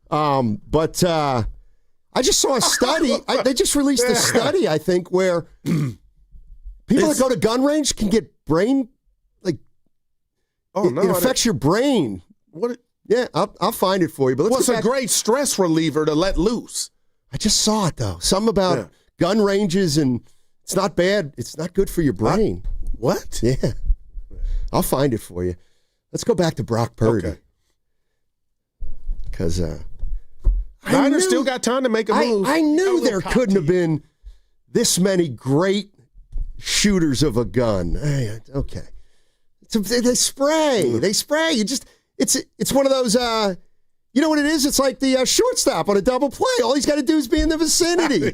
But I just saw a study. They just released a study, I think, where people that go to gun range can get brain, it affects your brain. What? Yeah, I'll find it for you. But it's a great stress reliever to let loose. I just saw it, though. Something about gun ranges, and it's not bad. It's not good for your brain. What? Yeah. I'll find it for you. Let's go back to Brock Purdy. Okay. Because Niners still got time to make a move. I knew there couldn't have been this many great shooters of a gun. Okay. They spray. They spray. It's one of those, you know what it is? It's like the shortstop on a double play. All he's got to do is be in the vicinity.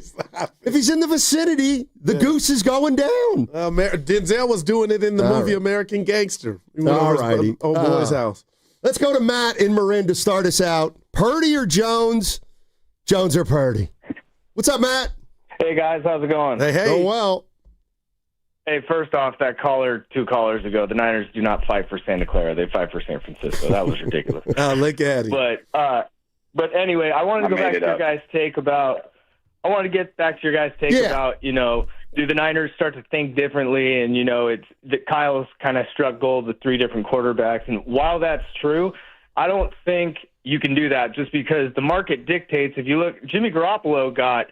If he's in the vicinity, the goose is going down. Denzel was doing it in the movie American Gangster. All righty. Old boy's house. Let's go to Matt in Marin to start us out. Purdy or Jones? Jones or Purdy? What's up, Matt? Hey, guys. How's it going? Hey. Oh, well. Hey, first off, that caller 2 callers ago, the Niners do not fight for Santa Clara. They fight for San Francisco. That was ridiculous. Look at him. But anyway, I wanted to get back to your guys' take about, do the Niners start to think differently? And, Kyle's kind of struck gold with 3 different quarterbacks. And while that's true, I don't think you can do that just because the market dictates. If you look, Jimmy Garoppolo got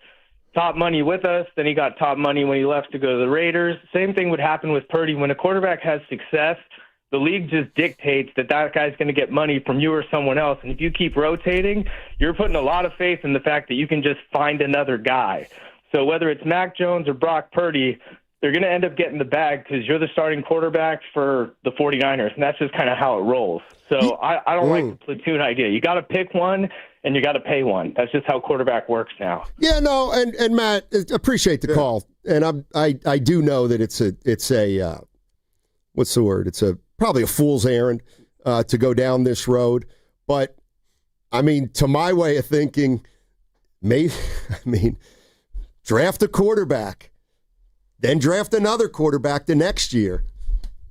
top money with us, then he got top money when he left to go to the Raiders. Same thing would happen with Purdy. When a quarterback has success, the league just dictates that guy's going to get money from you or someone else. And if you keep rotating, you're putting a lot of faith in the fact that you can just find another guy. So whether it's Mac Jones or Brock Purdy, they're going to end up getting the bag because you're the starting quarterback for the 49ers, and that's just kind of how it rolls. So I don't like the platoon idea. You got to pick one, and you got to pay one. That's just how quarterback works now. Yeah, no, and Matt, appreciate the call, and I do know that it's a what's the word? It's probably a fool's errand to go down this road, but I mean, to my way of thinking, draft a quarterback, then draft another quarterback the next year,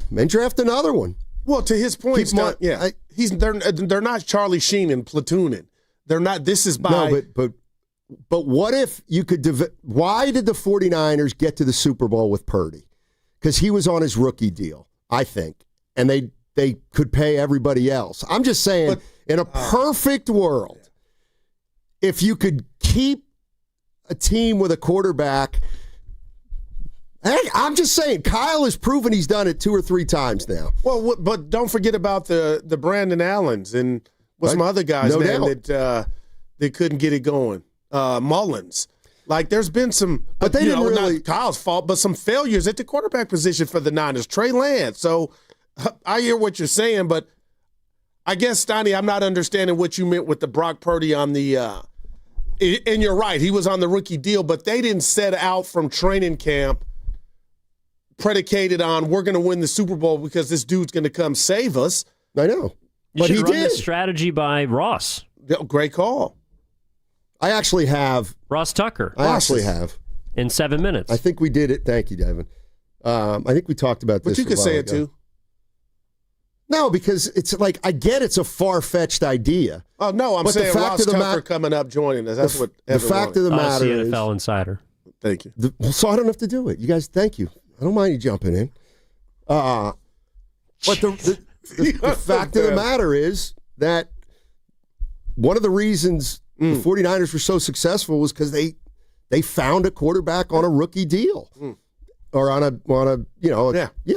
then draft another one. Well, to his point, they're not Charlie Sheen and platooning. They're not. This is by. No, but what if you could? Why did the 49ers get to the Super Bowl with Purdy? Because he was on his rookie deal, I think, and they could pay everybody else. I'm just saying, in a perfect world, if you could keep a team with a quarterback. I'm just saying, Kyle has proven he's done it 2 or 3 times now. Well, but don't forget about the Brandon Allens and some other guys that couldn't get it going. Mullins. Like, there's been some, but they didn't really, not Kyle's fault, but some failures at the quarterback position for the Niners. Trey Lance. So I hear what you're saying, but I guess, Steiny, I'm not understanding what you meant with the Brock Purdy on the and you're right, he was on the rookie deal, but they didn't set out from training camp predicated on we're going to win the Super Bowl because this dude's going to come save us. I know. But he did. This strategy by Ross. Great call. I actually have. Ross Tucker. I actually have. In 7 minutes. I think we did it. Thank you, Devin. I think we talked about this. But you could say it too. No, because it's like, I get it's a far-fetched idea. Oh, no, I'm saying Ross Tucker coming up joining us. That's what the fact of the matter is. NFL Insider. Thank you. So I don't have to do it. You guys, thank you. I don't mind you jumping in. But the fact of the matter is that one of the reasons the 49ers were so successful was because they found a quarterback on a rookie deal. Or on a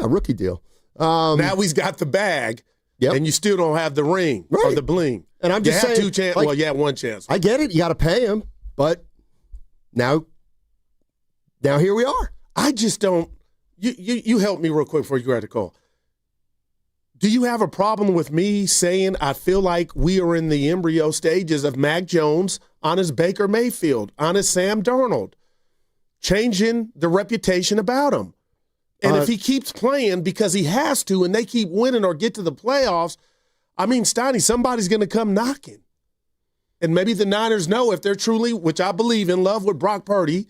rookie deal. Now he's got the bag, and you still don't have the ring or the bling. And I'm just saying, 2 chances. Well, you had 1 chance. I get it. You got to pay him, but now here we are. I just don't. You help me real quick before you grab the call. Do you have a problem with me saying I feel like we are in the embryo stages of Mac Jones on his Baker Mayfield, on his Sam Darnold, changing the reputation about him? And if he keeps playing because he has to and they keep winning or get to the playoffs, I mean, Steiny, somebody's going to come knocking. And maybe the Niners know if they're truly, which I believe, in love with Brock Purdy,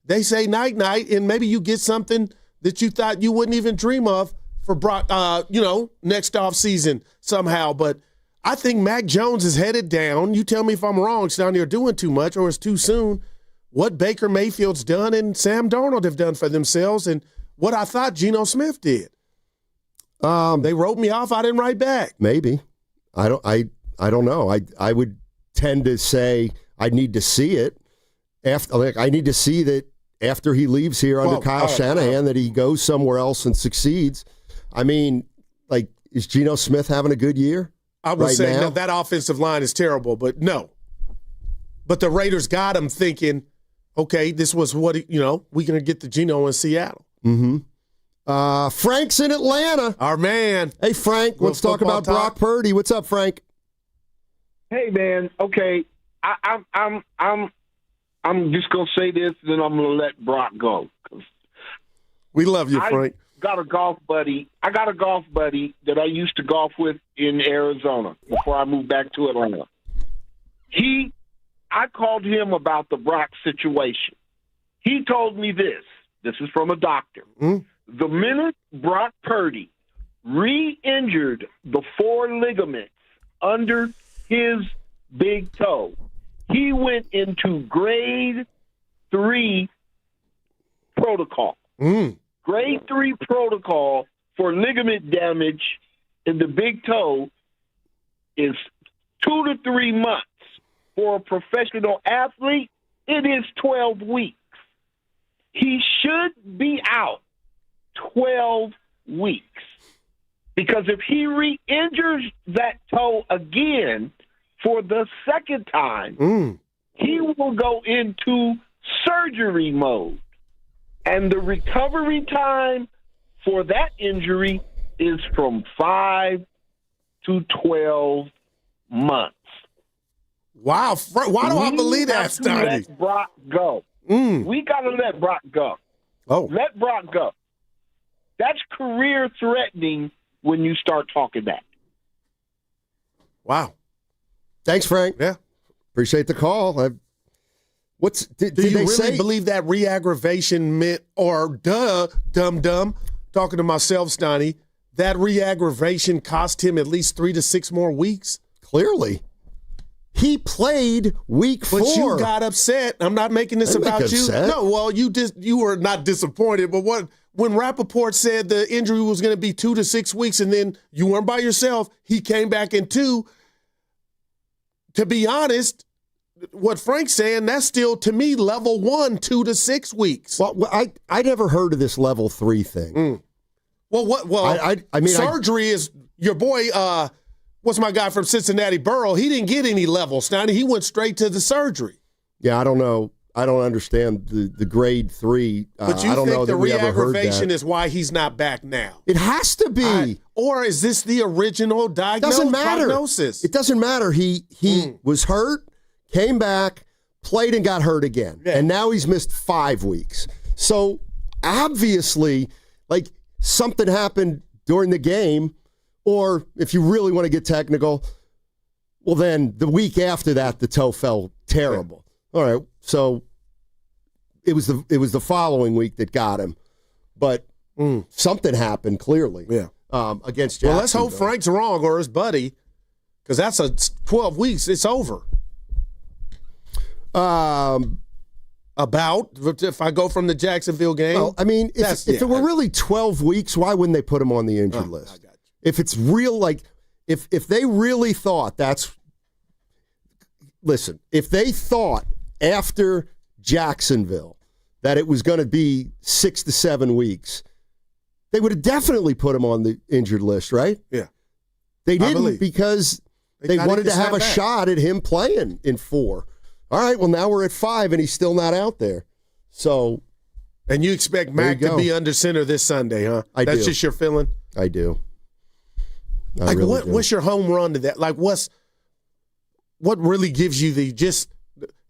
they say night-night, and maybe you get something that you thought you wouldn't even dream of for Brock, next offseason somehow. But I think Mac Jones is headed down. You tell me if I'm wrong. It's down there doing too much or it's too soon. What Baker Mayfield's done and Sam Darnold have done for themselves and what I thought Geno Smith did. They wrote me off. I didn't write back. Maybe. I don't know. I would tend to say I need to see it. I need to see that after he leaves here under Kyle Shanahan that he goes somewhere else and succeeds. I mean, is Geno Smith having a good year? I would say no, that offensive line is terrible, but no. But the Raiders got him thinking, okay, this was what, we're going to get the Geno in Seattle. Mm-hmm. Frank's in Atlanta. Our man. Hey, Frank, let's talk about Brock Purdy. What's up, Frank? Hey, man. Okay, I'm just going to say this, then I'm going to let Brock go. We love you, Frank. I got a golf buddy that I used to golf with in Arizona before I moved back to Atlanta. I called him about the Brock situation. He told me this. This is from a doctor. The minute Brock Purdy re-injured the 4 ligaments under his big toe, he went into grade 3 protocol. Grade 3 protocol for ligament damage in the big toe is 2 to 3 months. For a professional athlete, it is 12 weeks. He should be out 12 weeks. Because if he re-injures that toe again for the second time, he will go into surgery mode. And the recovery time for that injury is from 5 to 12 months. Wow. Why do I believe that, Stoney? Let Brock go. We got to let Brock go. Let Brock go. That's career threatening when you start talking that. Wow. Thanks, Frank. Yeah. Appreciate the call. Do you really believe that re-aggravation meant, or dumb, talking to myself, Stoney, that re-aggravation cost him at least 3 to 6 more weeks? Clearly. He played week 4. But you got upset. I'm not making this about you. Upset. No, well, you were not disappointed. But when Rappaport said the injury was going to be 2 to 6 weeks and then you weren't by yourself, he came back in 2. To be honest, what Frank's saying, that's still, to me, level 1, 2 to 6 weeks. Well, I never heard of this level 3 thing. Well, I mean, surgery is your boy. What's my guy from Cincinnati, Burrow? He didn't get any levels. Now he went straight to the surgery. Yeah, I don't know. I don't understand the grade 3. But you I don't think know the that we ever heard re-aggravation that. is why he's not back now? It has to be. Or is this the original Doesn't matter. prognosis? It doesn't matter. He was hurt, came back, played and got hurt again. Yeah. And now he's missed 5 weeks. So obviously, something happened during the game, or if you really want to get technical, well, then the week after that, the toe fell terrible. Yeah. All right. So it was the following week that got him. But something happened, clearly. Yeah. Against Well, let's hope Jacksonville. Frank's wrong or his buddy, because that's 12 weeks. It's over. If I go from the Jacksonville game. Well, I mean, if it were really 12 weeks, why wouldn't they put him on the injured list? I got you. If it's real, if they really thought if they thought after Jacksonville that it was going to be 6 to 7 weeks, they would have definitely put him on the injured list, right? Yeah. They didn't because they wanted to have a shot at him playing in 4. All right, well, now we're at 5, and he's still not out there. So, and you expect Mac to be under center this Sunday, huh? That's just your feeling? I do. What's your home run to that? What really gives you the just?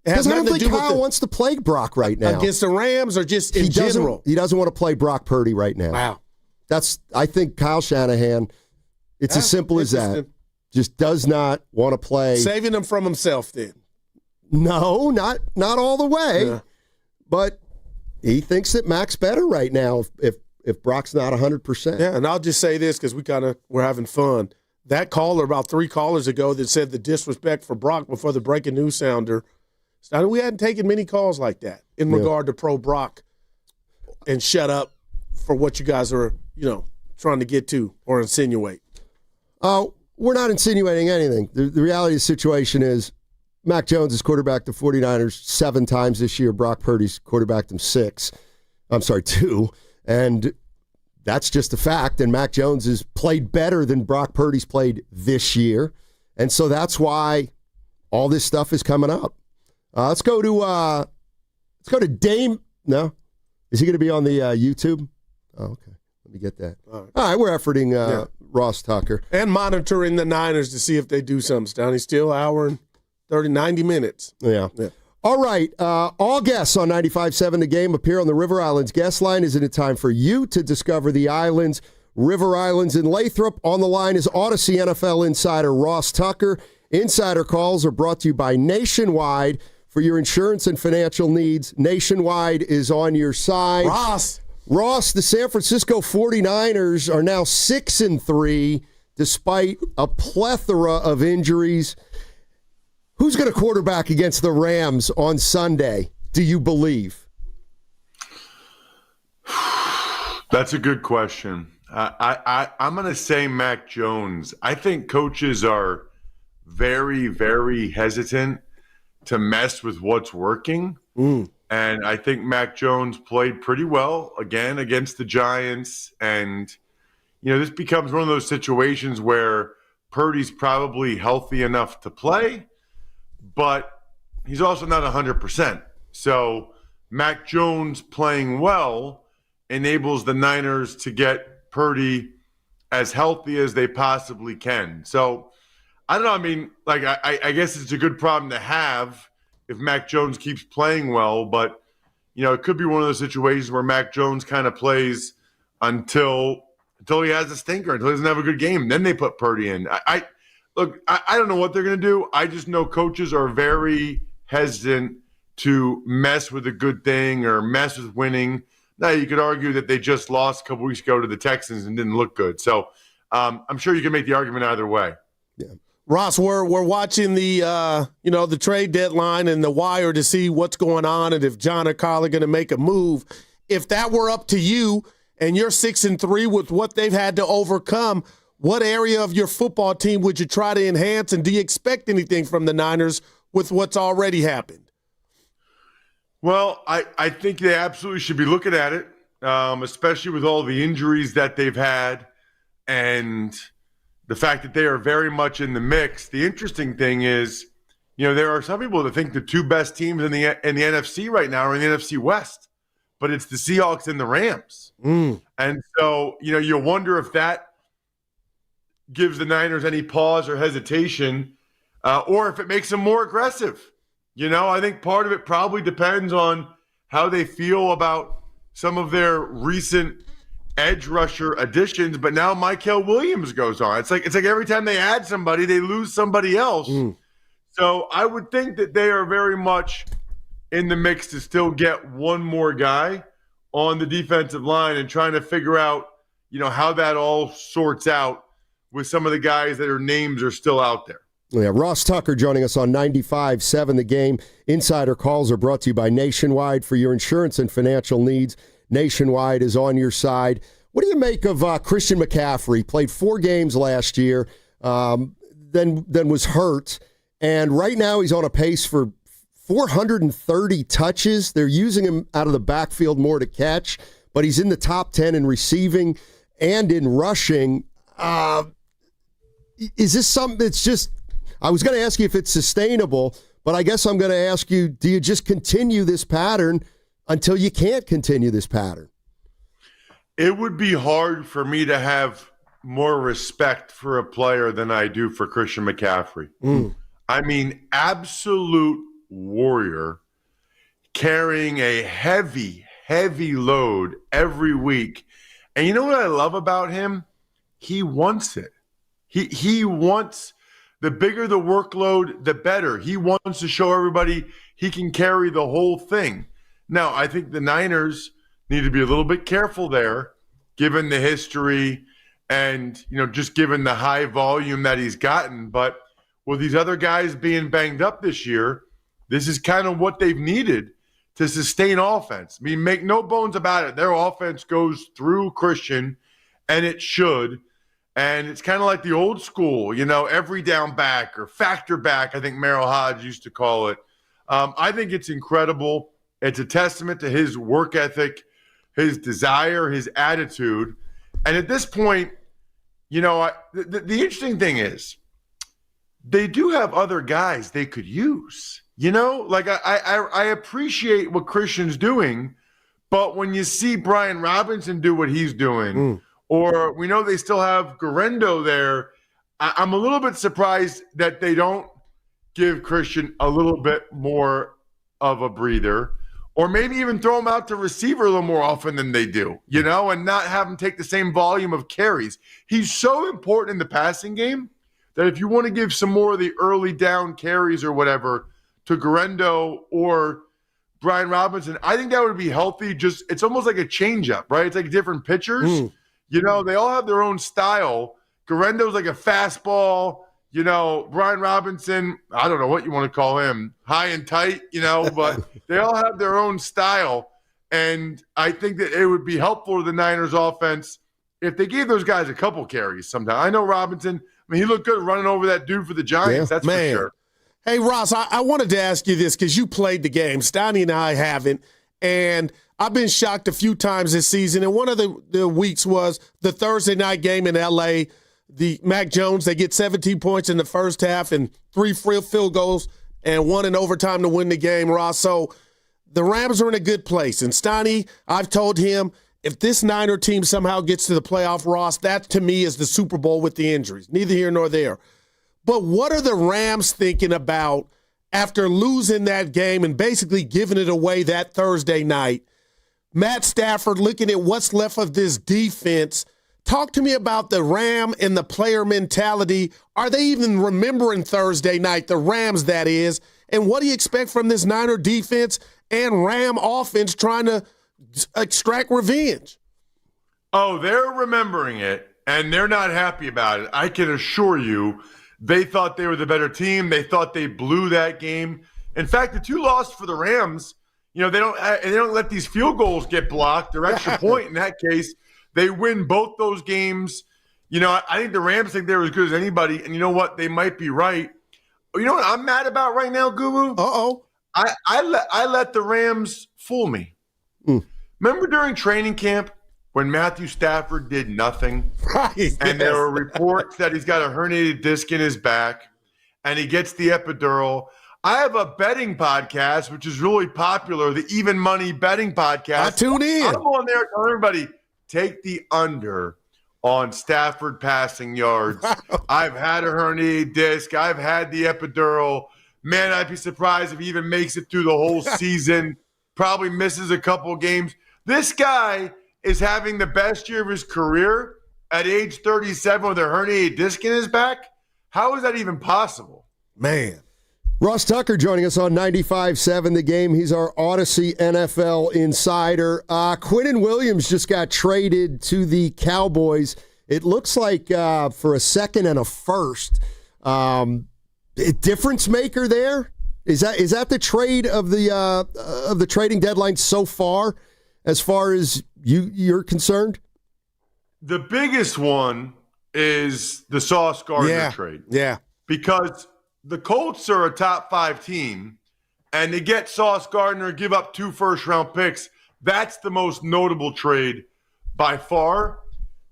Because I don't think Kyle wants to play Brock right now against the Rams, or just in general. He doesn't want to play Brock Purdy right now. Wow, I think Kyle Shanahan. It's as simple as that. Just does not want to play. Saving him from himself, then. No, not all the way. Yeah. But he thinks that Mac's better right now if Brock's not 100%. Yeah, and I'll just say this because we're having fun. That caller about 3 callers ago that said the disrespect for Brock before the breaking news sounder, we hadn't taken many calls like that in regard to pro Brock and shut up for what you guys are, trying to get to or insinuate. We're not insinuating anything. The reality of the situation is Mac Jones has quarterbacked the 49ers 7 times this year. Brock Purdy's quarterbacked them 2. And that's just a fact. And Mac Jones has played better than Brock Purdy's played this year. And so that's why all this stuff is coming up. Let's go to Dame. No? Is he going to be on the YouTube? Oh, okay. Let me get that. All right, we're efforting Ross Tucker. And monitoring the Niners to see if they do something. Stoney, still hour and 90 minutes. Yeah. All right. All guests on 95.7 The Game appear on the River Islands guest line. Isn't it time for you to discover the islands? River Islands in Lathrop. On the line is Odyssey NFL insider Ross Tucker. Insider calls are brought to you by Nationwide. For your insurance and financial needs, Nationwide is on your side. Ross, the San Francisco 49ers are now 6-3 despite a plethora of injuries. Who's going to quarterback against the Rams on Sunday, do you believe? That's a good question. I'm going to say Mac Jones. I think coaches are very, very hesitant to mess with what's working. And I think Mac Jones played pretty well, again, against the Giants. And, this becomes one of those situations where Purdy's probably healthy enough to play, but he's also not 100%. So Mac Jones playing well enables the Niners to get Purdy as healthy as they possibly can. So I don't know. I mean, I guess it's a good problem to have if Mac Jones keeps playing well, but, it could be one of those situations where Mac Jones kind of plays until he has a stinker, until he doesn't have a good game. Then they put Purdy in. I don't know what they're going to do. I just know coaches are very hesitant to mess with a good thing or mess with winning. Now, you could argue that they just lost a couple weeks ago to the Texans and didn't look good. So I'm sure you can make the argument either way. Yeah. Ross, we're watching the the trade deadline and the wire to see what's going on and if John or Carl are going to make a move. If that were up to you and you're 6-3 with what they've had to overcome, what area of your football team would you try to enhance, and do you expect anything from the Niners with what's already happened? Well, I think they absolutely should be looking at it, especially with all the injuries that they've had and the fact that they are very much in the mix. The interesting thing is, there are some people that think the 2 best teams in the NFC right now are in the NFC West, but it's the Seahawks and the Rams. And so, you wonder if that gives the Niners any pause or hesitation, or if it makes them more aggressive. I think part of it probably depends on how they feel about some of their recent edge rusher additions, but now Michael Williams goes on. It's like every time they add somebody, they lose somebody else. So I would think that they are very much in the mix to still get one more guy on the defensive line and trying to figure out, how that all sorts out with some of the guys that their names are still out there. Yeah, Ross Tucker joining us on 95.7 The Game. Insider calls are brought to you by Nationwide. For your insurance and financial needs, Nationwide is on your side. What do you make of Christian McCaffrey? Played 4 games last year, then was hurt, and right now he's on a pace for 430 touches. They're using him out of the backfield more to catch, but he's in the top 10 in receiving and in rushing. Is this something that's just, I was going to ask you if it's sustainable, but I guess I'm going to ask you, do you just continue this pattern until you can't continue this pattern? It would be hard for me to have more respect for a player than I do for Christian McCaffrey. I mean, absolute warrior, carrying a heavy, heavy load every week. And you know what I love about him? He wants it. He wants, the bigger the workload, the better. He wants to show everybody he can carry the whole thing. Now, I think the Niners need to be a little bit careful there, given the history and, just given the high volume that he's gotten. But with these other guys being banged up this year, this is kind of what they've needed to sustain offense. I mean, make no bones about it. Their offense goes through Christian, and it should. And it's kind of like the old school, every down back or factor back, I think Merrill Hodge used to call it. I think it's incredible. It's a testament to his work ethic, his desire, his attitude. And at this point, the interesting thing is they do have other guys they could use. I appreciate what Christian's doing, but when you see Brian Robinson do what he's doing, or we know they still have Guerrero there, I'm a little bit surprised that they don't give Christian a little bit more of a breather, or maybe even throw him out to receiver a little more often than they do, and not have him take the same volume of carries. He's so important in the passing game that if you want to give some more of the early down carries or whatever to Guerrero or Brian Robinson, I think that would be healthy. It's almost like a changeup, right? It's like different pitchers. They all have their own style. Guerrero's like a fastball. Brian Robinson, I don't know what you want to call him, high and tight, but they all have their own style. And I think that it would be helpful to the Niners offense if they gave those guys a couple carries sometime. I know Robinson, he looked good running over that dude for the Giants. That's for sure. Hey, Ross, I wanted to ask you this because you played the game. Stoney and I haven't. And I've been shocked a few times this season. And one of the weeks was the Thursday night game in L.A., the Mac Jones, they get 17 points in the first half and 3 field goals and 1 in overtime to win the game, Ross. So the Rams are in a good place. And Stoney, I've told him, if this Niner team somehow gets to the playoff, Ross, that to me is the Super Bowl with the injuries. Neither here nor there. But what are the Rams thinking about after losing that game and basically giving it away that Thursday night? Matt Stafford looking at what's left of this defense. Talk to me about the Ram and the player mentality. Are they even remembering Thursday night, the Rams that is? And what do you expect from this Niner defense and Ram offense trying to extract revenge? Oh, they're remembering it, and they're not happy about it. I can assure you they thought they were the better team. They thought they blew that game. In fact, the 2 losses for the Rams, they don't let these field goals get blocked or extra point in that case. They win both those games. I think the Rams think they're as good as anybody. And you know what? They might be right. You know what I'm mad about right now, Guru? Uh-oh. I let the Rams fool me. Remember during training camp when Matthew Stafford did nothing? Right. And there were reports that he's got a herniated disc in his back and he gets the epidural. I have a betting podcast, which is really popular, the Even Money Betting Podcast. I tune in. I'm on there telling everybody, take the under on Stafford passing yards. I've had a herniated disc. I've had the epidural. Man, I'd be surprised if he even makes it through the whole season. Probably misses a couple games. This guy is having the best year of his career at age 37 with a herniated disc in his back. How is that even possible? Man. Ross Tucker joining us on 95.7 The Game. He's our Odyssey NFL insider. Quinnen Williams just got traded to the Cowboys. It looks like for a second and a first. A difference maker there? Is that the trade of the trading deadline so far as you're concerned? The biggest one is the Sauce Gardner trade. Yeah. Because the Colts are a top 5 team, and they get Sauce Gardner, give up 2 first-round picks. That's the most notable trade by far.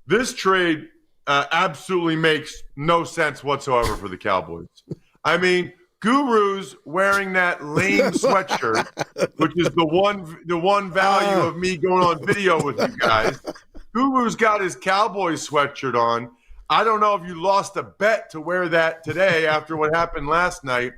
This trade absolutely makes no sense whatsoever for the Cowboys. I mean, Guru's wearing that lame sweatshirt, which is the one value of me going on video with you guys. Guru's got his Cowboys sweatshirt on. I don't know if you lost a bet to wear that today after what happened last night.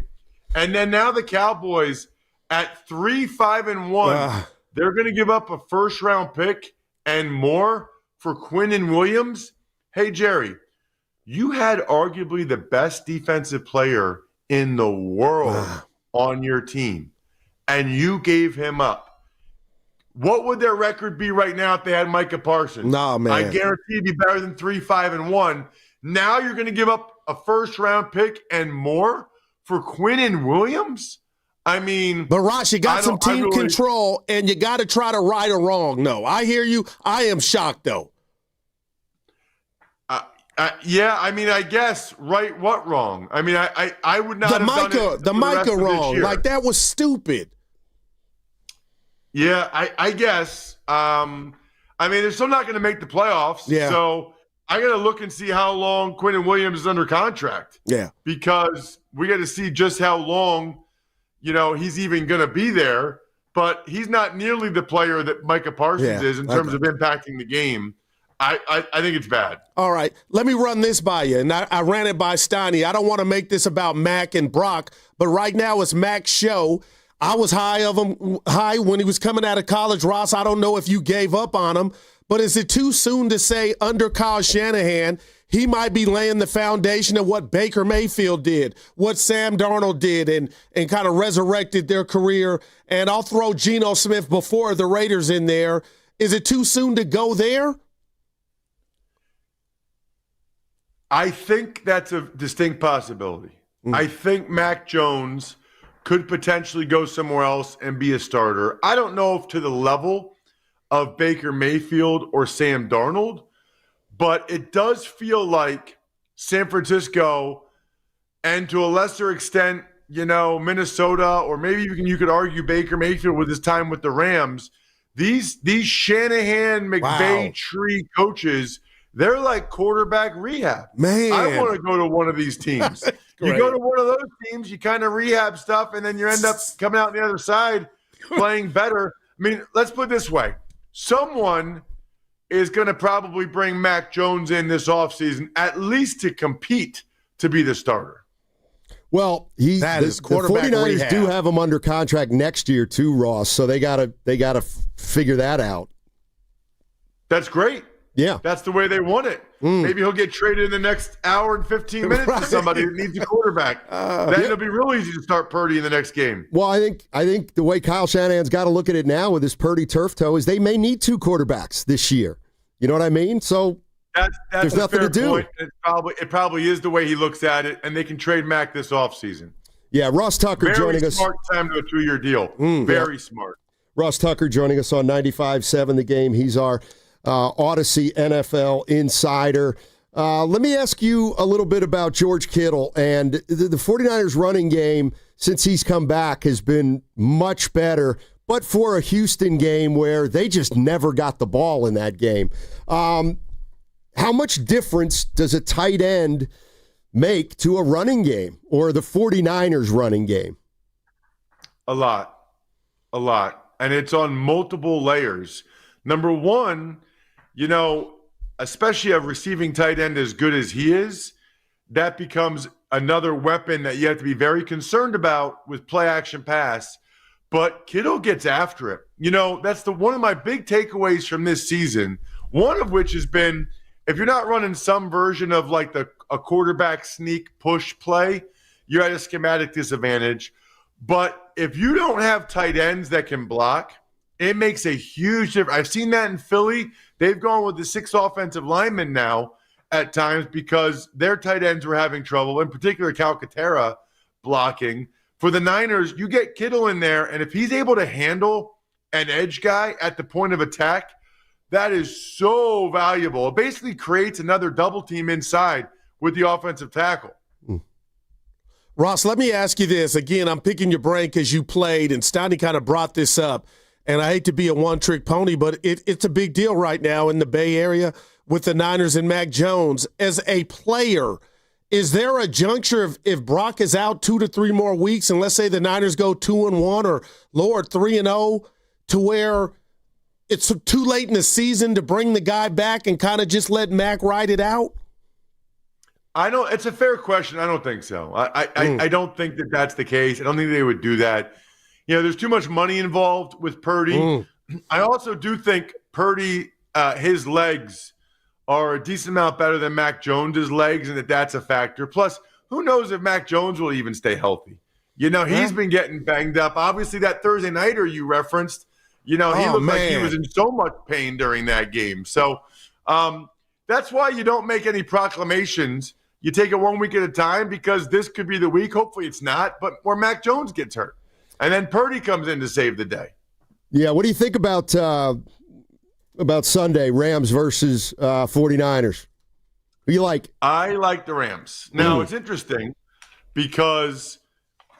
And then now the Cowboys at 3-5-1, they're going to give up a first-round pick and more for Quinnen Williams. Hey, Jerry, you had arguably the best defensive player in the world on your team, and you gave him up. What would their record be right now if they had Micah Parsons? Nah, man. I guarantee it'd be better than 3-5-1. Now you're going to give up a first-round pick and more for Quinnen Williams? I mean, but Ross, you got some team control, and you got to try to right or wrong. No, I hear you. I am shocked, though. Yeah, I mean, I guess right what wrong? I mean, I would not have done it the Micah wrong. Like, that was stupid. Yeah, I guess. I mean, they're still not going to make the playoffs. Yeah. So I got to look and see how long Quinnen Williams is under contract. Yeah. Because we got to see just how long, he's even going to be there. But he's not nearly the player that Micah Parsons is in terms of impacting the game. I think it's bad. All right. Let me run this by you. And I ran it by Steiny. I don't want to make this about Mac and Brock, but right now it's Mac's show. I was high when he was coming out of college. Ross, I don't know if you gave up on him, but is it too soon to say under Kyle Shanahan, he might be laying the foundation of what Baker Mayfield did, what Sam Darnold did, and kind of resurrected their career? And I'll throw Geno Smith before the Raiders in there. Is it too soon to go there? I think that's a distinct possibility. I think Mac Jones could potentially go somewhere else and be a starter. I don't know if to the level of Baker Mayfield or Sam Darnold, but it does feel like San Francisco and to a lesser extent, Minnesota, or maybe you could argue Baker Mayfield with his time with the Rams. These Shanahan, McVay tree coaches, they're like quarterback rehab. Man, I want to go to one of these teams. You go to one of those teams, you kind of rehab stuff, and then you end up coming out on the other side playing better. I mean, let's put it this way. Someone is going to probably bring Mac Jones in this offseason, at least to compete to be the starter. Well, the 49ers do have him under contract next year too, Ross, so they gotta figure that out. That's great. Yeah. That's the way they want it. Maybe he'll get traded in the next hour and 15 minutes to somebody that needs a quarterback. Then it'll be real easy to start Purdy in the next game. Well, I think the way Kyle Shanahan's got to look at it now with his Purdy turf toe is they may need two quarterbacks this year. You know what I mean? So that's there's nothing to do. Point. It probably is the way he looks at it, and they can trade Mac this offseason. Yeah, Ross Tucker joining us. Very smart time to a 2-year deal. Very smart. Ross Tucker joining us on 95.7 The Game. He's our Odyssey NFL insider. Let me ask you a little bit about George Kittle. And the 49ers running game, since he's come back, has been much better, but for a Houston game where they just never got the ball in that game. How much difference does a tight end make to a running game or the 49ers running game? A lot. And it's on multiple layers. Number one, especially a receiving tight end as good as he is, that becomes another weapon that you have to be very concerned about with play action pass. But Kittle gets after it. That's one of my big takeaways from this season, one of which has been if you're not running some version of like a quarterback sneak push play, you're at a schematic disadvantage. But if you don't have tight ends that can block, it makes a huge difference. I've seen that in Philly. They've gone with the 6 offensive linemen now at times because their tight ends were having trouble, in particular Calcaterra blocking. For the Niners, you get Kittle in there, and if he's able to handle an edge guy at the point of attack, that is so valuable. It basically creates another double team inside with the offensive tackle. Ross, let me ask you this. Again, I'm picking your brain because you played, and Steiny kind of brought this up. And I hate to be a one-trick pony, but it's a big deal right now in the Bay Area with the Niners and Mac Jones. As a player, is there a juncture if Brock is out 2 to 3 more weeks, and let's say the Niners go 2-1 or Lord 3-0, to where it's too late in the season to bring the guy back and kind of just let Mac ride it out? It's a fair question. I don't think so. I don't think that that's the case. I don't think they would do that. There's too much money involved with Purdy. I also do think Purdy, his legs are a decent amount better than Mac Jones's legs, and that's a factor. Plus, who knows if Mac Jones will even stay healthy? He's been getting banged up. Obviously, that Thursday nighter you referenced, He looked like he was in so much pain during that game. So that's why you don't make any proclamations. You take it 1 week at a time, because this could be the week. Hopefully it's not, but where Mac Jones gets hurt. And then Purdy comes in to save the day. Yeah, what do you think about Sunday, Rams versus 49ers? Who you like? I like the Rams. Now, it's interesting because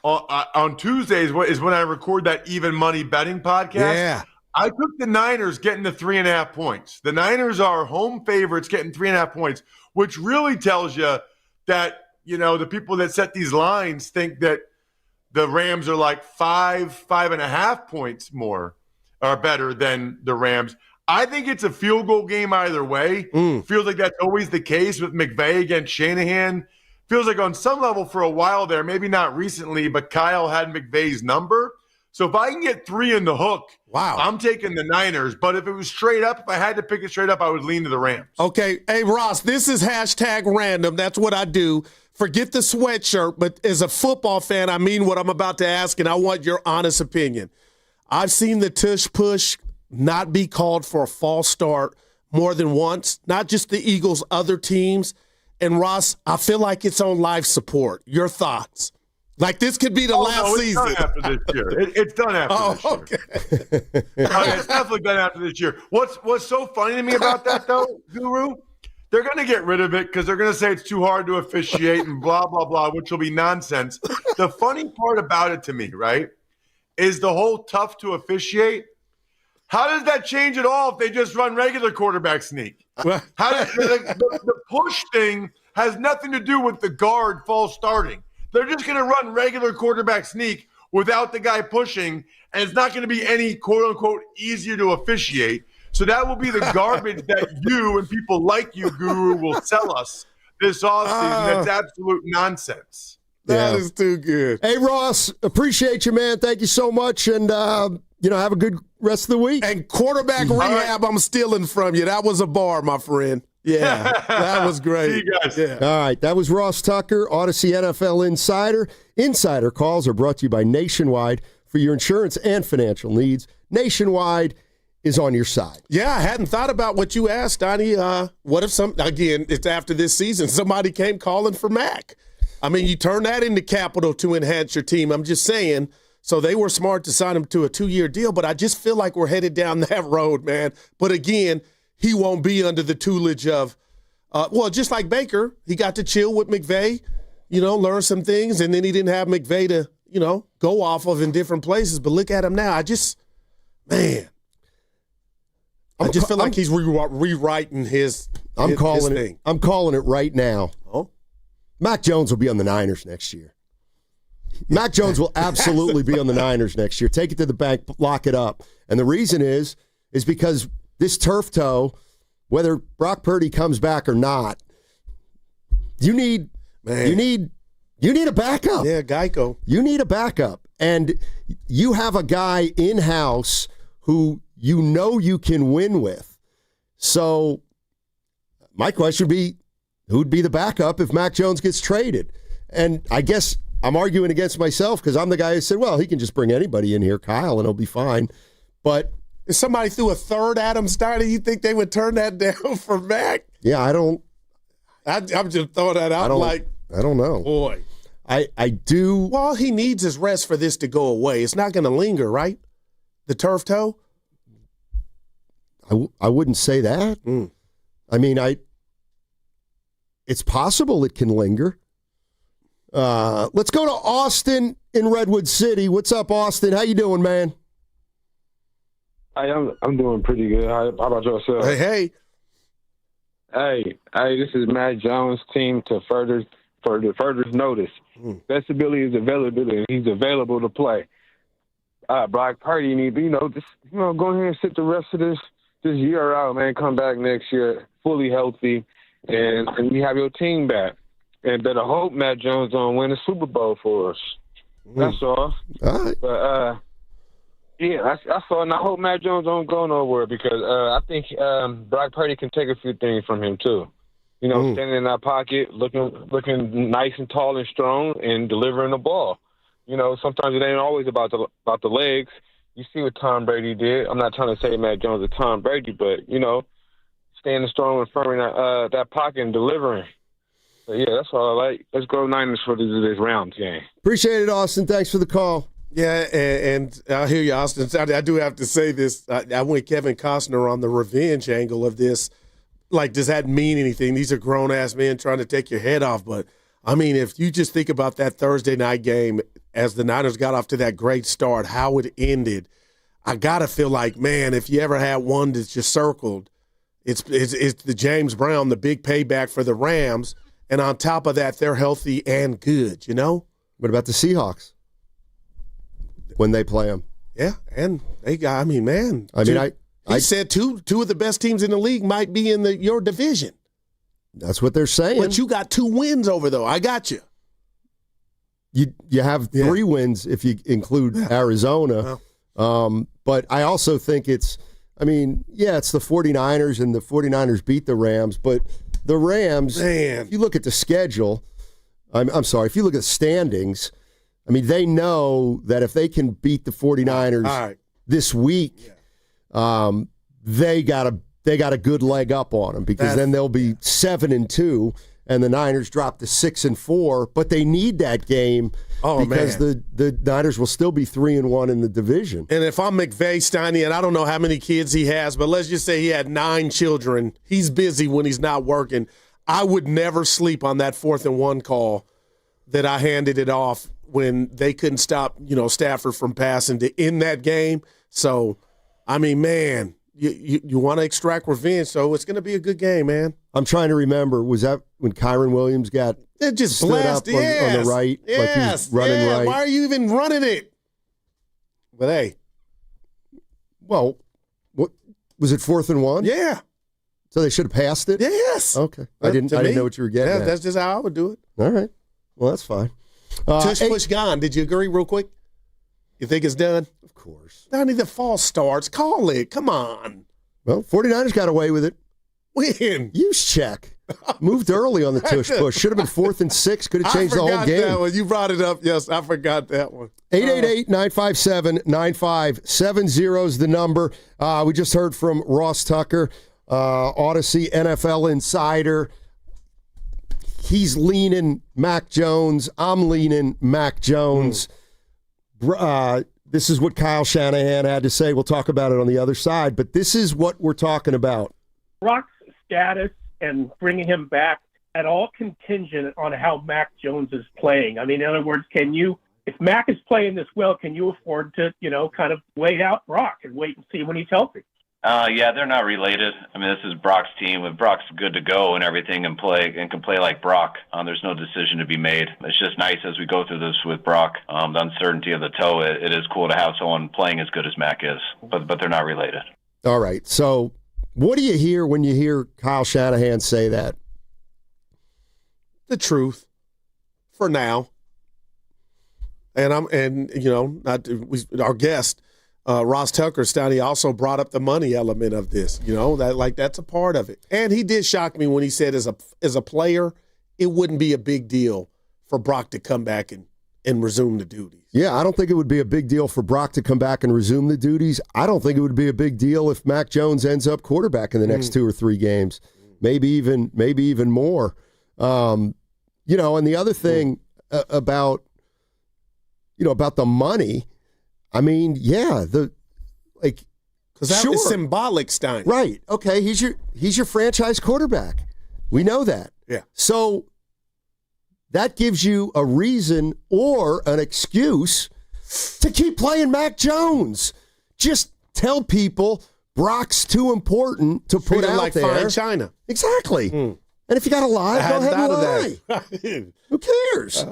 on Tuesdays is when I record that Even Money betting podcast. Yeah. I took the Niners getting the 3.5 points. The Niners are home favorites getting 3.5 points, which really tells you that, the people that set these lines think that the Rams are like 5.5 points more or better than the Rams. I think it's a field goal game either way. Feels like that's always the case with McVay against Shanahan. Feels like on some level for a while there, maybe not recently, but Kyle had McVay's number. So if I can get 3 in the hook, I'm taking the Niners. But if it was straight up, if I had to pick it straight up, I would lean to the Rams. Okay. Hey, Ross, this is #random. That's what I do. Forget the sweatshirt, but as a football fan, I mean what I'm about to ask, and I want your honest opinion. I've seen the tush push not be called for a false start more than once, not just the Eagles, other teams. And, Ross, I feel like it's on life support. Your thoughts? Like, this could be the last season. It's done after this year. It's done after this year. Okay. It's definitely done after this year. What's so funny to me about that, though, Guru? They're going to get rid of it because they're going to say it's too hard to officiate and blah, blah, blah, which will be nonsense. The funny part about it to me, right, is the whole tough to officiate. How does that change at all if they just run regular quarterback sneak? How does the push thing has nothing to do with the guard false starting. They're just going to run regular quarterback sneak without the guy pushing, and it's not going to be any quote-unquote easier to officiate. So that will be the garbage that you and people like you, Guru, will sell us this offseason. That's absolute nonsense. That is too good. Hey, Ross, appreciate you, man. Thank you so much, and have a good rest of the week. And quarterback rehab, I'm stealing from you. That was a bar, my friend. Yeah, that was great. See you guys. Yeah. All right, that was Ross Tucker, Odyssey NFL Insider. Insider calls are brought to you by Nationwide for your insurance and financial needs. Nationwide is on your side. Yeah, I hadn't thought about what you asked, Donnie. What if it's after this season, somebody came calling for Mac? I mean, you turn that into capital to enhance your team. I'm just saying. So they were smart to sign him to a 2-year deal, but I just feel like we're headed down that road, man. But again, he won't be under the tutelage of, just like Baker, he got to chill with McVay, learn some things, and then he didn't have McVay to, go off of in different places. But look at him now. I just feel like he's rewriting his thing. I'm calling it right now. Oh, Mac Jones will be on the Niners next year. Mac Jones will absolutely be on the Niners next year. Take it to the bank, lock it up. And the reason is because this turf toe, whether Brock Purdy comes back or not, you need a backup. Yeah, Geico. You need a backup. And you have a guy in-house who you can win with. So my question would be, who'd be the backup if Mac Jones gets traded? And I guess I'm arguing against myself because I'm the guy who said, well, he can just bring anybody in here, Kyle, and he'll be fine. But if somebody threw a third Adam Steiner, you think they would turn that down for Mac? Yeah, I'm just throwing that out I don't know. Boy. I do. Well, he needs his rest for this to go away. It's not going to linger, right? The turf toe? I wouldn't say that. I mean, it's possible it can linger. Let's go to Austin in Redwood City. What's up, Austin? How you doing, man? I'm doing pretty good. How about yourself? Hey. Hey, this is Matt Jones' team to further notice. Best ability is availability, and he's available to play. Brock Purdy need to, go ahead and sit the rest of this year out, man. Come back next year fully healthy, and you have your team back. And better hope Matt Jones don't win a Super Bowl for us. That's all. All right. But that's all. And I hope Matt Jones don't go nowhere because I think Brock Purdy can take a few things from him too. Standing in that pocket, looking nice and tall and strong, and delivering the ball. Sometimes it ain't always about the legs. you see what Tom Brady did. I'm not trying to say Mac Jones is Tom Brady, but, standing strong and firm in that pocket and delivering. So, yeah, that's all I like. Let's go Niners for this round game. Appreciate it, Austin. Thanks for the call. Yeah, and I hear you, Austin. I do have to say this. I went Kevin Costner on the revenge angle of this. Like, does that mean anything? These are grown-ass men trying to take your head off. But, I mean, if you just think about that Thursday night game, as the Niners got off to that great start, how it ended, I got to feel like, man, if you ever had one that's just circled, it's the James Brown, the big payback for the Rams. And on top of that, they're healthy and good, What about the Seahawks when they play them? Yeah, and they got, I said two of the best teams in the league might be in your division. That's what they're saying. But you got 2 wins over, though. I got you. You have 3 wins if you include Arizona. But I also think it's the 49ers, and the 49ers beat the Rams. But the Rams, if you look at the schedule, I'm sorry, if you look at the standings, they know that if they can beat the 49ers this week, they got a good leg up on them, because then they'll be 7-2, and the Niners drop to 6-4. But they need that game because the Niners will still be 3-1 in the division. And if I'm McVay, Steiny, and I don't know how many kids he has, but let's just say he had 9 children. He's busy when he's not working. I would never sleep on that 4th-and-1 call that I handed it off when they couldn't stop, Stafford from passing to end that game. So, man, you want to extract revenge, so it's going to be a good game, man. I'm trying to remember, was that when Kyron Williams got just stood blasted up on the right? Yes, like he was running right? Why are you even running it? But hey. Well, what was it, 4th-and-1? Yeah. So they should have passed it? Yes. Okay. I didn't know what you were getting at. That's just how I would do it. All right. Well, that's fine. Push gone. Did you agree real quick? You think it's done? Of course. Not even false starts. Call it. Come on. Well, 49ers got away with it. When? Use check. Moved early on the tush push. Should have been 4th and 6. Could have changed the whole game. I forgot that one. You brought it up. Yes, I forgot that one. 888-957-9570 is the number. We just heard from Ross Tucker, Odyssey NFL Insider. He's leaning Mac Jones. I'm leaning Mac Jones. This is what Kyle Shanahan had to say. We'll talk about it on the other side, but this is what we're talking about. Brock's status and bringing him back at all contingent on how Mac Jones is playing. In other words, if Mac is playing this well, can you afford to, kind of wait out Brock and wait and see when he's healthy? Yeah, they're not related. This is Brock's team. If Brock's good to go and everything and can play like Brock, there's no decision to be made. It's just nice as we go through this with Brock, the uncertainty of the toe. It is cool to have someone playing as good as Mac is, but they're not related. All right. So what do you hear when you hear Kyle Shanahan say that? The truth, for now. And our guest. Ross Tucker, Stoney, also brought up the money element of this. That's a part of it. And he did shock me when he said as a player, it wouldn't be a big deal for Brock to come back and resume the duties. Yeah, I don't think it would be a big deal for Brock to come back and resume the duties. I don't think it would be a big deal if Mac Jones ends up quarterback in the next 2 or 3 games, maybe even more. And the other thing about the money. Because that is symbolic, Stein. Right. Okay. He's your franchise quarterback. We know that. Yeah. So that gives you a reason or an excuse to keep playing Mac Jones. Just tell people Brock's too important to put out like there. Fine China. Exactly. And if you got to lie, go ahead and lie. Who cares?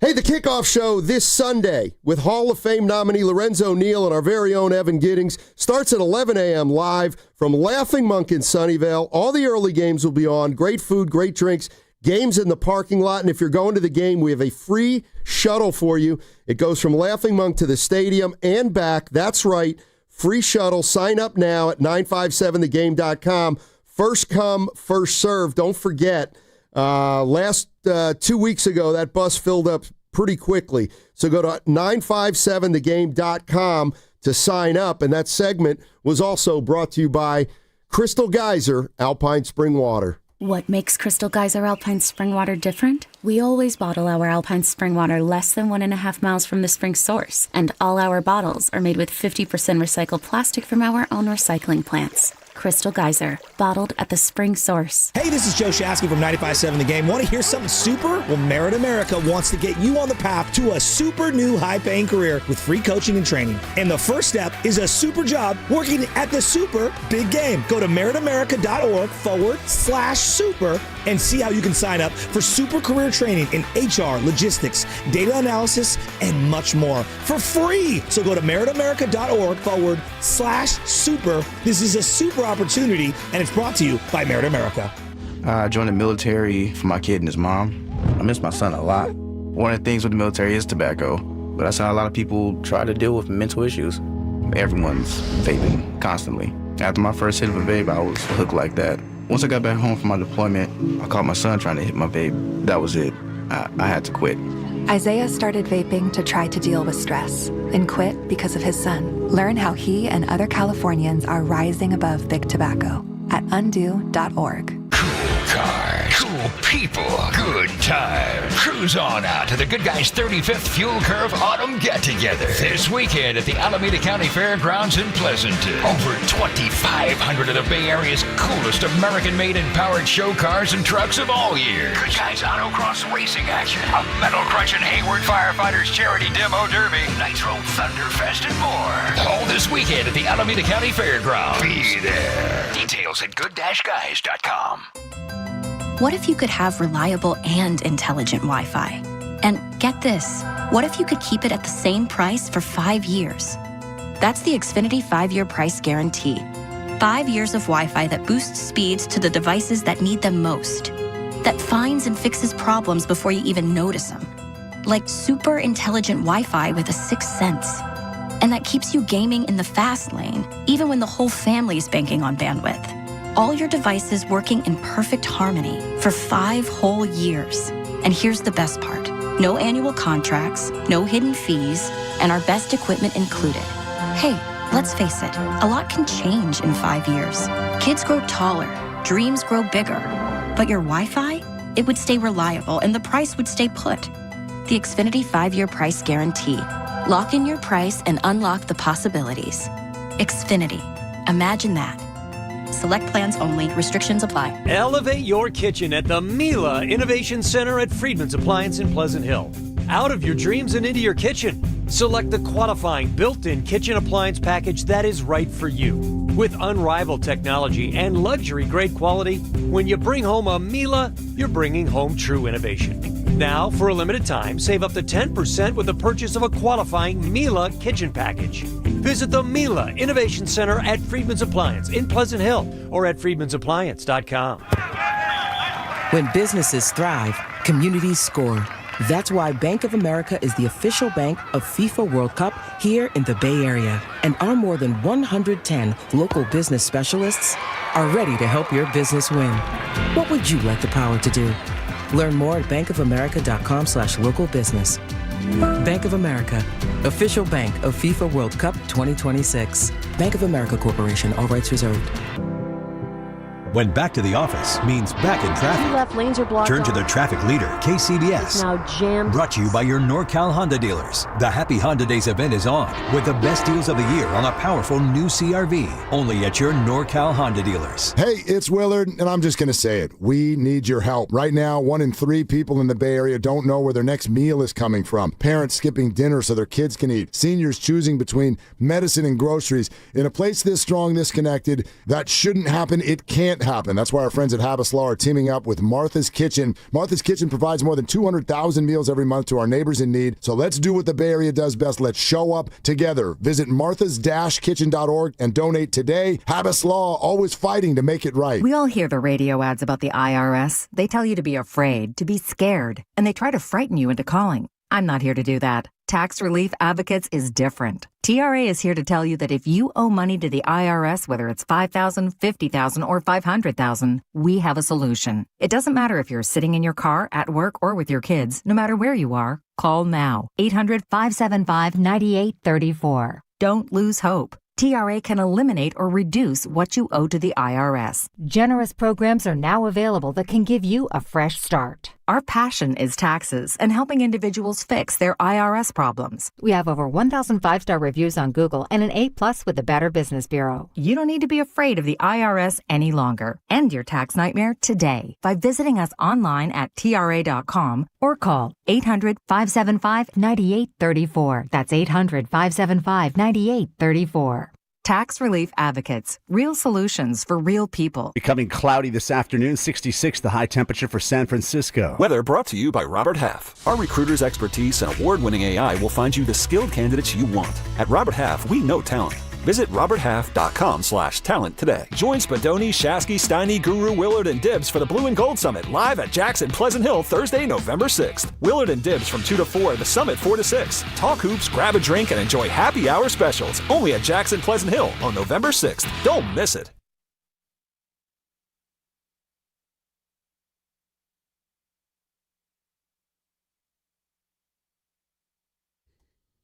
Hey, the kickoff show this Sunday with Hall of Fame nominee Lorenzo Neal and our very own Evan Giddings starts at 11 a.m. live from Laughing Monk in Sunnyvale. All the early games will be on. Great food, great drinks, games in the parking lot. And if you're going to the game, we have a free shuttle for you. It goes from Laughing Monk to the stadium and back. That's right, free shuttle. Sign up now at 957thegame.com. First come, first serve. Don't forget. Last 2 weeks ago, that bus filled up pretty quickly. So go to 957thegame.com to sign up. And that segment was also brought to you by Crystal Geyser Alpine Spring Water. What makes Crystal Geyser Alpine Spring Water different? We always bottle our Alpine Spring Water less than 1.5 miles from the spring source, and all our bottles are made with 50% recycled plastic from our own recycling plants. Crystal Geyser, bottled at the spring source. Hey, this is Joe Shasky from 95.7 The Game. Want to hear something super? Well, Merit America wants to get you on the path to a super new high-paying career with free coaching and training. And the first step is a super job working at the super big game. Go to meritamerica.org/super and see how you can sign up for super career training in HR, logistics, data analysis, and much more for free. So go to meritamerica.org/super. This is a super opportunity, and it's brought to you by Merit America. I joined the military for my kid and his mom. I miss my son a lot. One of the things with the military is tobacco, but I saw a lot of people try to deal with mental issues. Everyone's vaping constantly. After my first hit of a vape, I was hooked like that. Once I got back home from my deployment, I caught my son trying to hit my vape. That was it. I had to quit. Isaiah started vaping to try to deal with stress and quit because of his son. Learn how he and other Californians are rising above big tobacco at undo.org. Cars, cool people, good time. Cruise on out to the Good Guys 35th Fuel Curve Autumn Get-Together this weekend at the Alameda County Fairgrounds in Pleasanton. Over 2,500 of the Bay Area's coolest American-made and powered show cars and trucks of all years. Good Guys Autocross racing action, a metal-crunching Hayward Firefighters Charity Demo Derby, Nitro Thunderfest, and more. All this weekend at the Alameda County Fairgrounds. Be there. Details at good-guys.com. What if you could have reliable and intelligent Wi-Fi? And get this, what if you could keep it at the same price for 5 years? That's the Xfinity 5-year price guarantee. 5 years of Wi-Fi that boosts speeds to the devices that need them most. That finds and fixes problems before you even notice them. Like super intelligent Wi-Fi with a sixth sense. And that keeps you gaming in the fast lane, even when the whole family's banking on bandwidth. All your devices working in perfect harmony for 5 whole years. And here's the best part. No annual contracts, no hidden fees, and our best equipment included. Hey, let's face it, a lot can change in 5 years. Kids grow taller, dreams grow bigger. But your Wi-Fi? It would stay reliable and the price would stay put. The Xfinity 5-year price guarantee. Lock in your price and unlock the possibilities. Xfinity. Imagine that. Select plans only. Restrictions apply. Elevate your kitchen at the Mila Innovation Center at Friedman's Appliance in Pleasant Hill. Out of your dreams and into your kitchen. Select the qualifying built-in kitchen appliance package that is right for you. With unrivaled technology and luxury-grade quality, when you bring home a Mila, you're bringing home true innovation. Now, for a limited time, save up to 10% with the purchase of a qualifying Mila kitchen package. Visit the Mila Innovation Center at Friedman's Appliance in Pleasant Hill or at friedmansappliance.com. When businesses thrive, communities score. That's why Bank of America is the official bank of FIFA World Cup here in the Bay Area. And our more than 110 local business specialists are ready to help your business win. What would you like the power to do? Learn more at bankofamerica.com/local business. Bank of America, official bank of FIFA World Cup 2026. Bank of America Corporation, all rights reserved. When back to the office means back in traffic. Left lanes are blocked. Turn to the traffic leader, KCBS. It's now jammed. Brought to you by your NorCal Honda dealers. The Happy Honda Days event is on with the best deals of the year on a powerful new CRV. Only at your NorCal Honda dealers. Hey, it's Willard, and I'm just going to say it. We need your help. Right now, 1 in 3 people in the Bay Area don't know where their next meal is coming from. Parents skipping dinner so their kids can eat. Seniors choosing between medicine and groceries. In a place this strong, this connected, that shouldn't happen. It can't happen. That's why our friends at Habas Law are teaming up with Martha's Kitchen. Martha's Kitchen provides more than 200,000 meals every month to our neighbors in need. So let's do what the Bay Area does best. Let's show up together. Visit marthas-kitchen.org and donate today. Habas Law, always fighting to make it right. We all hear the radio ads about the IRS. They tell you to be afraid, to be scared, and they try to frighten you into calling. I'm not here to do that. Tax Relief Advocates is different. TRA is here to tell you that if you owe money to the IRS, whether it's $5,000, $50,000, or $500,000, we have a solution. It doesn't matter if you're sitting in your car, at work, or with your kids. No matter where you are, Call now. 800-575-9834. Don't lose hope. TRA can eliminate or reduce what you owe to the IRS. Generous programs are now available that can give you a fresh start. Our passion is taxes and helping individuals fix their IRS problems. We have over 1,000 5-star reviews on Google and an A+ with the Better Business Bureau. You don't need to be afraid of the IRS any longer. End your tax nightmare today by visiting us online at TRA.com or call 800-575-9834. That's 800-575-9834. Tax Relief Advocates. Real solutions for real people. Becoming cloudy this afternoon, 66 the high temperature for San Francisco. Weather brought to you by Robert Half. Our recruiters' expertise and award-winning AI will find you the skilled candidates you want. At Robert Half, we know talent. Visit roberthalf.com/talent today. Join Spadoni, Shasky, Steiny, Guru, Willard, and Dibbs for the Blue and Gold Summit live at Jackson Pleasant Hill Thursday, November 6th. Willard and Dibbs from 2 to 4, the Summit 4 to 6. Talk hoops, grab a drink, and enjoy happy hour specials only at Jackson Pleasant Hill on November 6th. Don't miss it.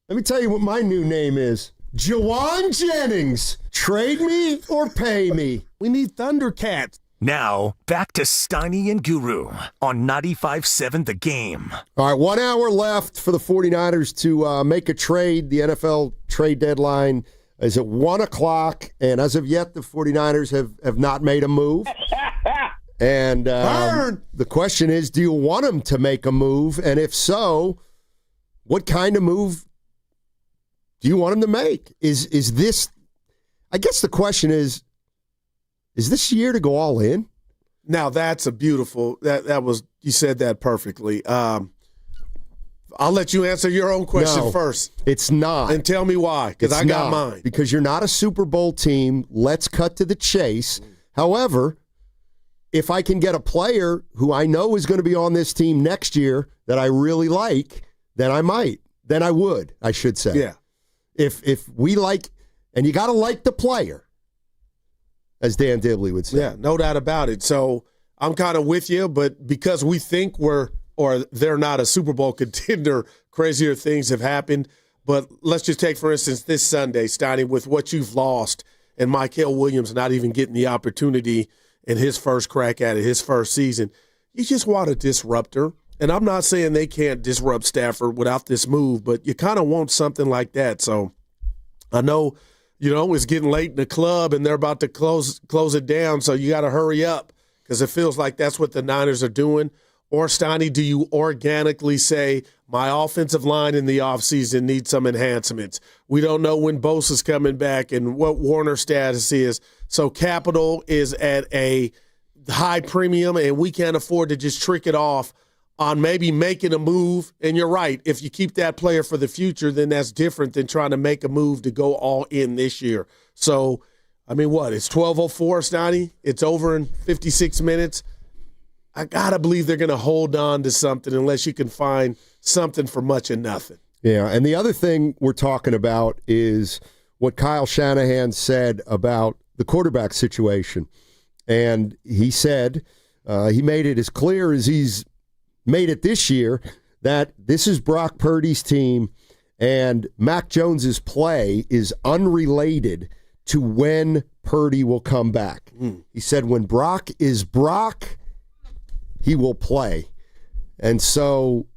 Let me tell you what my new name is. Jawan Jennings. Trade me or pay me. We need Thundercats. Now, back to Steiny and Guru on 95.7 The Game. All right, 1 hour left for the 49ers to make a trade. The NFL trade deadline is at 1 o'clock, and as of yet, the 49ers have not made a move. And the question is, do you want them to make a move? And if so, what kind of move do you want him to make? Is this, I guess the question is this year to go all in? Now that's a beautiful, that was, you said that perfectly. I'll let you answer your own question first. It's not. And tell me why, because I got mine. Because you're not a Super Bowl team. Let's cut to the chase. However, if I can get a player who I know is going to be on this team next year that I really like, then I might. Then I would, I should say. Yeah. If we like, and you got to like the player, as Dan Dibley would say. Yeah, no doubt about it. So I'm kind of with you, but because we think they're not a Super Bowl contender, crazier things have happened. But let's just take, for instance, this Sunday, Steiny, with what you've lost and Mykel Williams not even getting the opportunity in his first crack at it, his first season. You just want a disruptor. And I'm not saying they can't disrupt Stafford without this move, but you kind of want something like that. So I know, it's getting late in the club and they're about to close it down, so you got to hurry up because it feels like that's what the Niners are doing. Or, Steiny, do you organically say, my offensive line in the offseason needs some enhancements? We don't know when Bosa's coming back and what Warner's status is. So capital is at a high premium and we can't afford to just trick it off on maybe making a move. And you're right, if you keep that player for the future, then that's different than trying to make a move to go all in this year. So, I mean, it's 12:04, Steiny? It's over in 56 minutes. I got to believe they're going to hold on to something unless you can find something for much of nothing. Yeah, and the other thing we're talking about is what Kyle Shanahan said about the quarterback situation. And he said, he made it as clear as he's made it this year that this is Brock Purdy's team and Mac Jones's play is unrelated to when Purdy will come back. He said when Brock is Brock, he will play. And so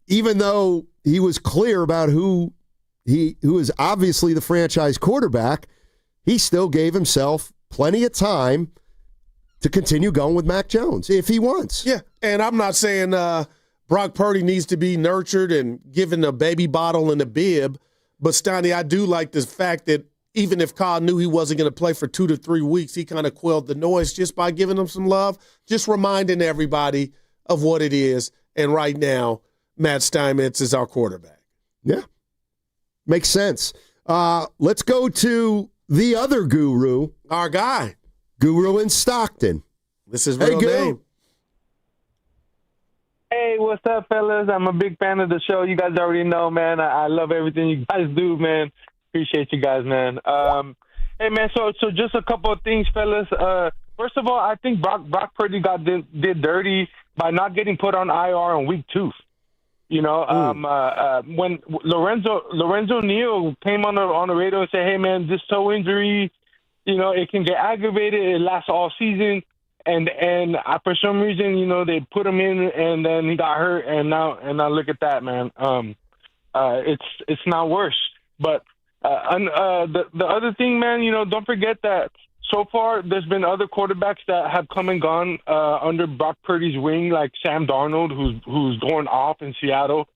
even though he was clear about who is obviously the franchise quarterback, he still gave himself plenty of time to continue going with Mac Jones if he wants. Yeah, and I'm not saying Brock Purdy needs to be nurtured and given a baby bottle and a bib, but Steiny, I do like the fact that even if Kyle knew he wasn't going to play for 2 to 3 weeks, he kind of quelled the noise just by giving him some love, just reminding everybody of what it is. And right now, Matt Steinmetz is our quarterback. Yeah, makes sense. Let's go to the other guru. Our guy. Guru in Stockton. This is real name. Hey, what's up, fellas? I'm a big fan of the show. You guys already know, man. I love everything you guys do, man. Appreciate you guys, man. Hey, man, so just a couple of things, fellas. First of all, I think Brock Purdy did dirty by not getting put on IR in week 2. When Lorenzo Neal came on the radio and said, "Hey man, this toe injury, it can get aggravated. It lasts all season." And for some reason, they put him in, and then he got hurt, and now look at that, man. It's not worse. But the other thing, man, don't forget that so far there's been other quarterbacks that have come and gone under Brock Purdy's wing, like Sam Darnold, who's going off in Seattle.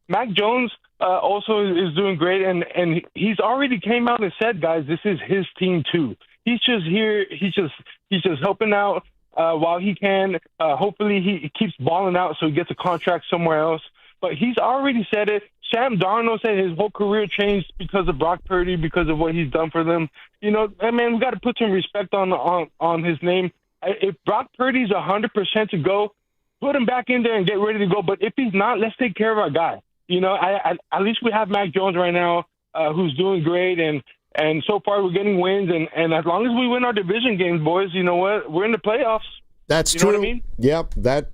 Mac Jones also is doing great, and he's already came out and said, guys, this is his team too. He's just here. He's just helping out while he can. Hopefully he keeps balling out so he gets a contract somewhere else. But he's already said it. Sam Darnold said his whole career changed because of Brock Purdy, because of what he's done for them. Man, we got to put some respect on his name. If Brock Purdy's 100% to go, put him back in there and get ready to go. But if he's not, let's take care of our guy. At least we have Mac Jones right now, who's doing great, and so far we're getting wins. And as long as we win our division games, boys, you know what? We're in the playoffs. That's you true. Know what I mean? Yep. That's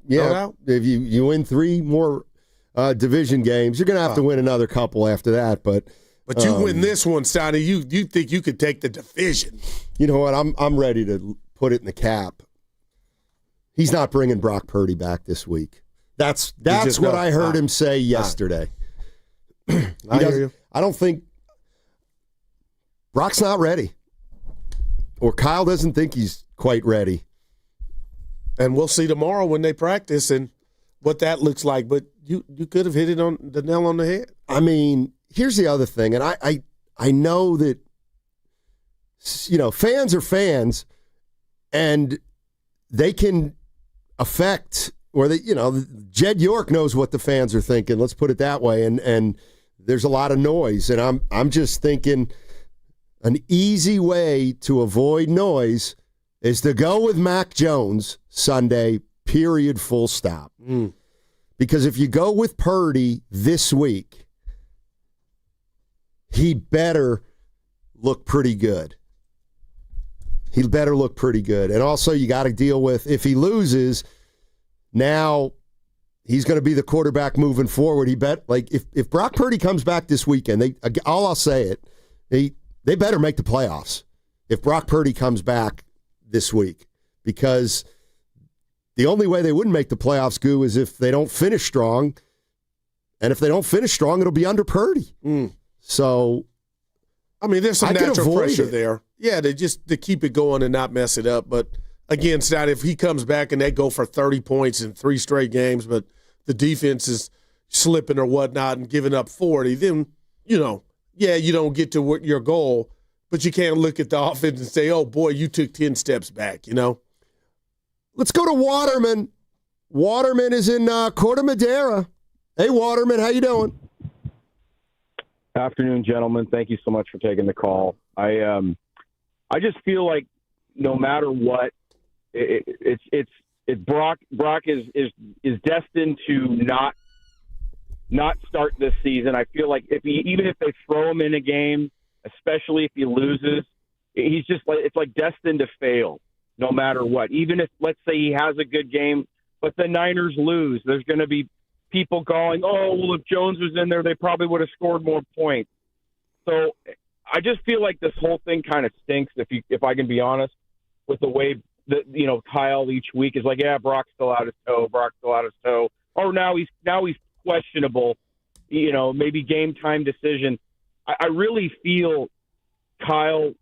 no doubt. If you win 3 more division games, you're going to have to win another couple after that. But you win this one, Sonny. You think you could take the division? You know what? I'm ready to put it in the cap. He's not bringing Brock Purdy back this week. That's what I heard him say yesterday. I hear you. I don't think Brock's not ready, or Kyle doesn't think he's quite ready. And we'll see tomorrow when they practice and what that looks like. But you could have hit it on the nail on the head. I mean, here's the other thing, and I know that fans are fans, and they can affect, or Jed York knows what the fans are thinking. Let's put it that way. And there's a lot of noise, and I'm just thinking an easy way to avoid noise is to go with Mac Jones Sunday, period, full stop. Because if you go with Purdy this week, he better look pretty good. He better look pretty good. And also you got to deal with, if he loses, now he's going to be the quarterback moving forward. If Brock Purdy comes back this weekend, I'll say it, they better make the playoffs if Brock Purdy comes back this week, because the only way they wouldn't make the playoffs, Goo, is if they don't finish strong. And if they don't finish strong, it'll be under Purdy. So, I mean, there's some natural pressure there. Yeah, to keep it going and not mess it up. But again, Scott, if he comes back and they go for 30 points in 3 straight games, but the defense is slipping or whatnot and giving up 40, then, you don't get to your goal, but you can't look at the offense and say, oh, boy, you took 10 steps back, Let's go to Waterman. Waterman is in Corte Madera. Hey, Waterman, how you doing? Afternoon, gentlemen. Thank you so much for taking the call. I just feel like no matter what, Brock is destined to not start this season. I feel like even if they throw him in a game, especially if he loses, he's just it's like destined to fail no matter what. Even if, let's say, he has a good game, but the Niners lose, there's going to be people going, oh, well, if Jones was in there, they probably would have scored more points. So I just feel like this whole thing kind of stinks, if I can be honest, with the way that, Kyle each week is like, yeah, Brock's still out his toe. Or now he's questionable, maybe game time decision. I really feel Kyle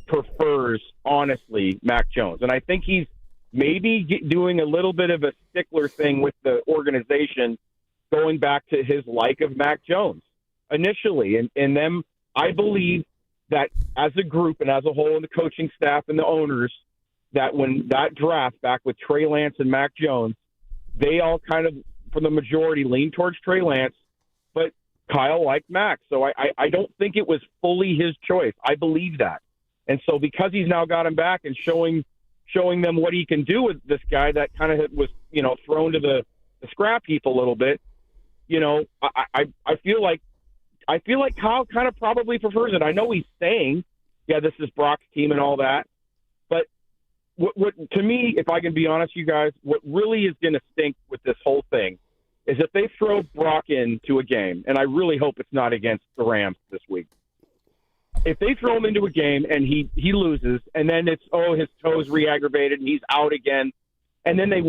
prefers, honestly, Mac Jones. And I think he's maybe doing a little bit of a stickler thing with the organization, going back to his like of Mac Jones initially. And then I believe that as a group and as a whole, and the coaching staff and the owners, that when that draft back with Trey Lance and Mac Jones, they all kind of, for the majority, leaned towards Trey Lance, but Kyle liked Mac. So I don't think it was fully his choice. I believe that. And so because he's now got him back and showing them what he can do with this guy that kind of was, thrown to the scrap heap a little bit, I feel like Kyle kind of probably prefers it. I know he's saying, yeah, this is Brock's team and all that. But what to me, if I can be honest, you guys, what really is going to stink with this whole thing is if they throw Brock into a game, and I really hope it's not against the Rams this week. If they throw him into a game and he loses, and then it's, his toe's re-aggravated and he's out again, and then he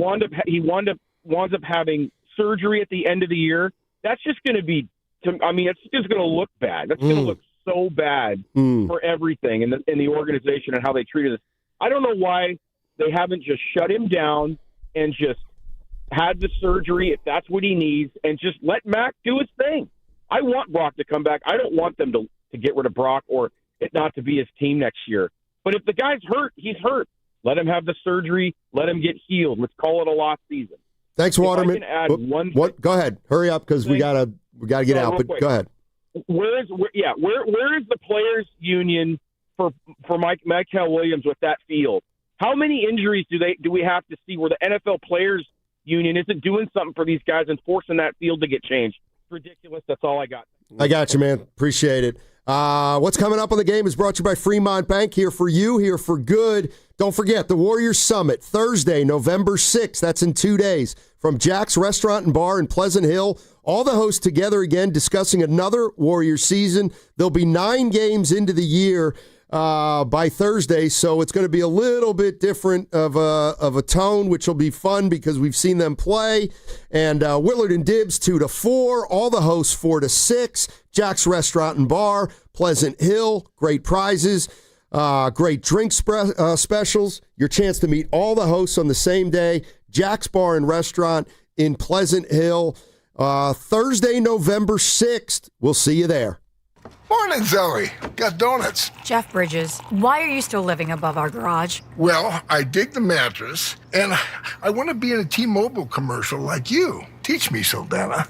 winds up having surgery at the end of the year, that's just going to be, it's just going to look bad. That's going to look so bad for everything in the organization and how they treated us. I don't know why they haven't just shut him down and just had the surgery if that's what he needs and just let Mac do his thing. I want Brock to come back. I don't want them to get rid of Brock or it not to be his team next year. But if the guy's hurt, he's hurt. Let him have the surgery. Let him get healed. Let's call it a lost season. Thanks, Waterman. Go ahead. Hurry up because we gotta get out. But quick. Go ahead. Where is the players' union for Michael Williams with that field? How many injuries do we have to see where the NFL players' union isn't doing something for these guys and forcing that field to get changed? It's ridiculous. That's all I got. I got you, man. Appreciate it. What's coming up on the game is brought to you by Fremont Bank. Here for you, here for good. Don't forget the Warriors Summit, Thursday, November 6th. That's in 2 days. From Jack's Restaurant and Bar in Pleasant Hill. All the hosts together again discussing another Warriors season. There'll be 9 games into the year by Thursday, so it's going to be a little bit different of a tone, which will be fun because we've seen them play. And Willard and Dibbs 2 to 4, all the hosts 4 to 6. Jack's Restaurant and Bar, Pleasant Hill, great prizes, great drink specials. Your chance to meet all the hosts on the same day. Jack's Bar and Restaurant in Pleasant Hill, Thursday, November 6th. We'll see you there. Morning, Zoe. Got donuts. Jeff Bridges, why are you still living above our garage? Well, I dig the mattress, and I want to be in a T-Mobile commercial like you. Teach me, Saldana.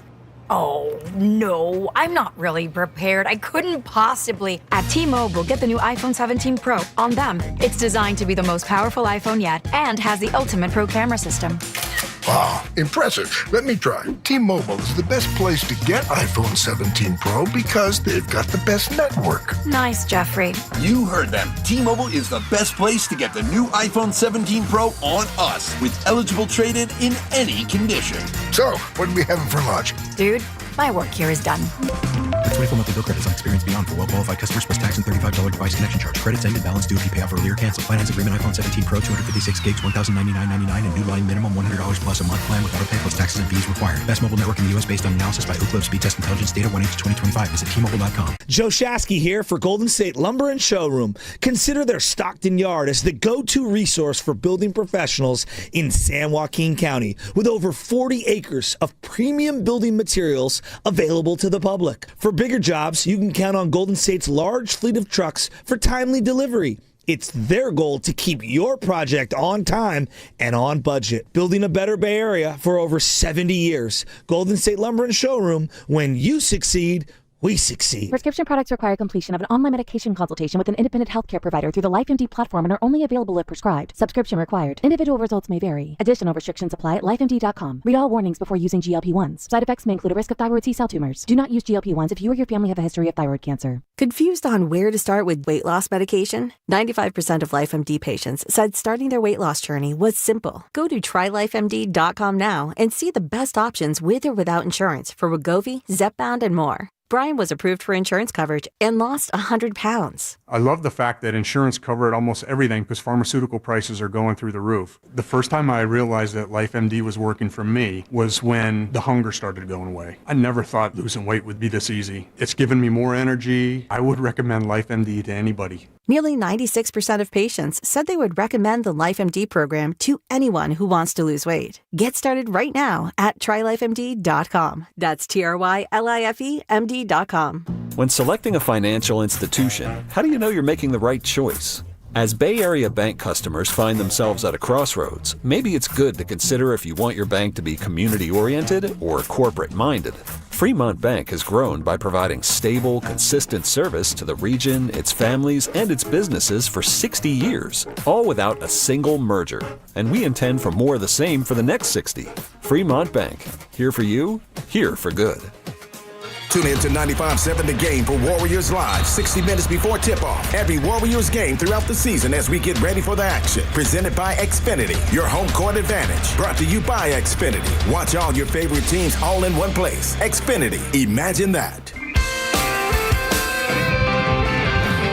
Oh, no, I'm not really prepared. I couldn't possibly. At T-Mobile, get the new iPhone 17 Pro on them. It's designed to be the most powerful iPhone yet and has the ultimate pro camera system. Wow, impressive. Let me try. T-Mobile is the best place to get iPhone 17 Pro because they've got the best network. Nice, Jeffrey. You heard them. T-Mobile is the best place to get the new iPhone 17 Pro on us with eligible trade-in in any condition. So, what are we having for lunch? Dude, my work here is done. The 24 monthly bill credits on experience beyond for well-qualified customers plus tax and $35 device connection charge. Credits end and balance due if you pay off earlier. Cancel. Finance agreement iPhone 17 Pro 256 gigs, $1,099.99 and new line minimum $100 plus a month plan with auto pay plus taxes and fees required. Best mobile network in the U.S. based on analysis by Ookla Speed Test Intelligence data 1H2025. Visit T-Mobile.com. Joe Shasky here for Golden State Lumber and Showroom. Consider their Stockton yard as the go-to resource for building professionals in San Joaquin County with over 40 acres of premium building materials available to the public. For bigger jobs, you can count on Golden State's large fleet of trucks for timely delivery. It's their goal to keep your project on time and on budget. Building a better Bay Area for over 70 years. Golden State Lumber and Showroom. When you succeed, we succeed. Prescription products require completion of an online medication consultation with an independent healthcare provider through the LifeMD platform and are only available if prescribed. Subscription required. Individual results may vary. Additional restrictions apply at lifemd.com. Read all warnings before using GLP-1s. Side effects may include a risk of thyroid C-cell tumors. Do not use GLP-1s if you or your family have a history of thyroid cancer. Confused on where to start with weight loss medication? 95% of LifeMD patients said starting their weight loss journey was simple. Go to trylifemd.com now and see the best options with or without insurance for Wegovy, Zepbound, and more. Brian was approved for insurance coverage and lost 100 pounds. I love the fact that insurance covered almost everything because pharmaceutical prices are going through the roof. The first time I realized that LifeMD was working for me was when the hunger started going away. I never thought losing weight would be this easy. It's given me more energy. I would recommend LifeMD to anybody. Nearly 96% of patients said they would recommend the LifeMD program to anyone who wants to lose weight. Get started right now at trylifemd.com. That's TRYLIFEMD.com. When selecting a financial institution, how do you know you're making the right choice? As Bay Area bank customers find themselves at a crossroads, maybe it's good to consider if you want your bank to be community-oriented or corporate-minded. Fremont Bank has grown by providing stable, consistent service to the region, its families, and its businesses for 60 years, all without a single merger. And we intend for more of the same for the next 60. Fremont Bank, here for you, here for good. Tune in to 95.7 The Game for Warriors Live 60 minutes before tip-off. Every Warriors game throughout the season as we get ready for the action. Presented by Xfinity, your home court advantage. Brought to you by Xfinity. Watch all your favorite teams all in one place. Xfinity. Imagine that.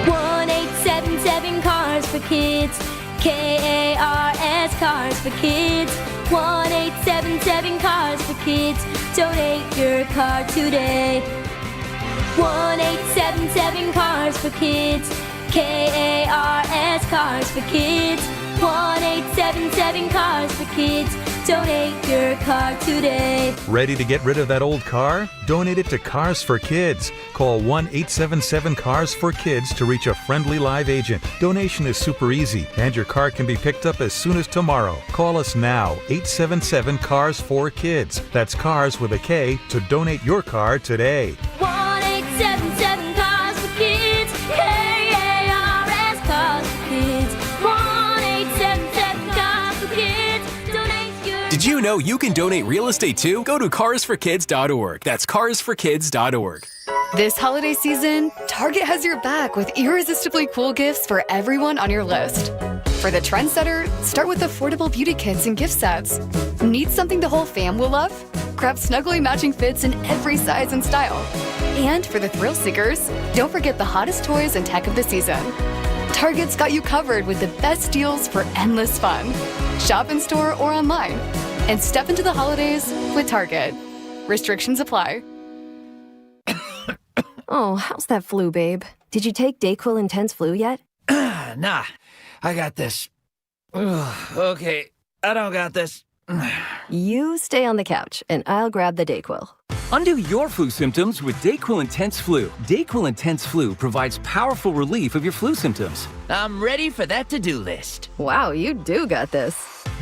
1-877 Cars for Kids. KARS Cars for Kids. 1-877 Cars for Kids. Donate your car today. 1-877 Cars for Kids. KARS Cars for Kids. 1-877 Cars for Kids. Donate your car today. Ready to get rid of that old car? Donate it to Cars for Kids. Call 1-877-CARS-FOR-KIDS to reach a friendly live agent. Donation is super easy, and your car can be picked up as soon as tomorrow. Call us now, 877-CARS-FOR-KIDS. That's cars with a K to donate your car today. 1-877 Cars for Kids. KARS Cars for Kids. 1-877 Cars for Kids. Donate your. Did you know you can donate real estate too? Go to carsforkids.org. That's carsforkids.org. This holiday season, Target has your back with irresistibly cool gifts for everyone on your list. For the trendsetter, start with affordable beauty kits and gift sets. Need something the whole fam will love? Grab snuggly matching fits in every size and style. And for the thrill seekers, don't forget the hottest toys and tech of the season. Target's got you covered with the best deals for endless fun. Shop in store or online. And step into the holidays with Target. Restrictions apply. Oh, how's that flu, babe? Did you take DayQuil Intense Flu yet? Nah, I got this. Ugh, okay, I don't got this. You stay on the couch, and I'll grab the DayQuil. Undo your flu symptoms with DayQuil Intense Flu. DayQuil Intense Flu provides powerful relief of your flu symptoms. I'm ready for that to-do list. Wow, you do got this.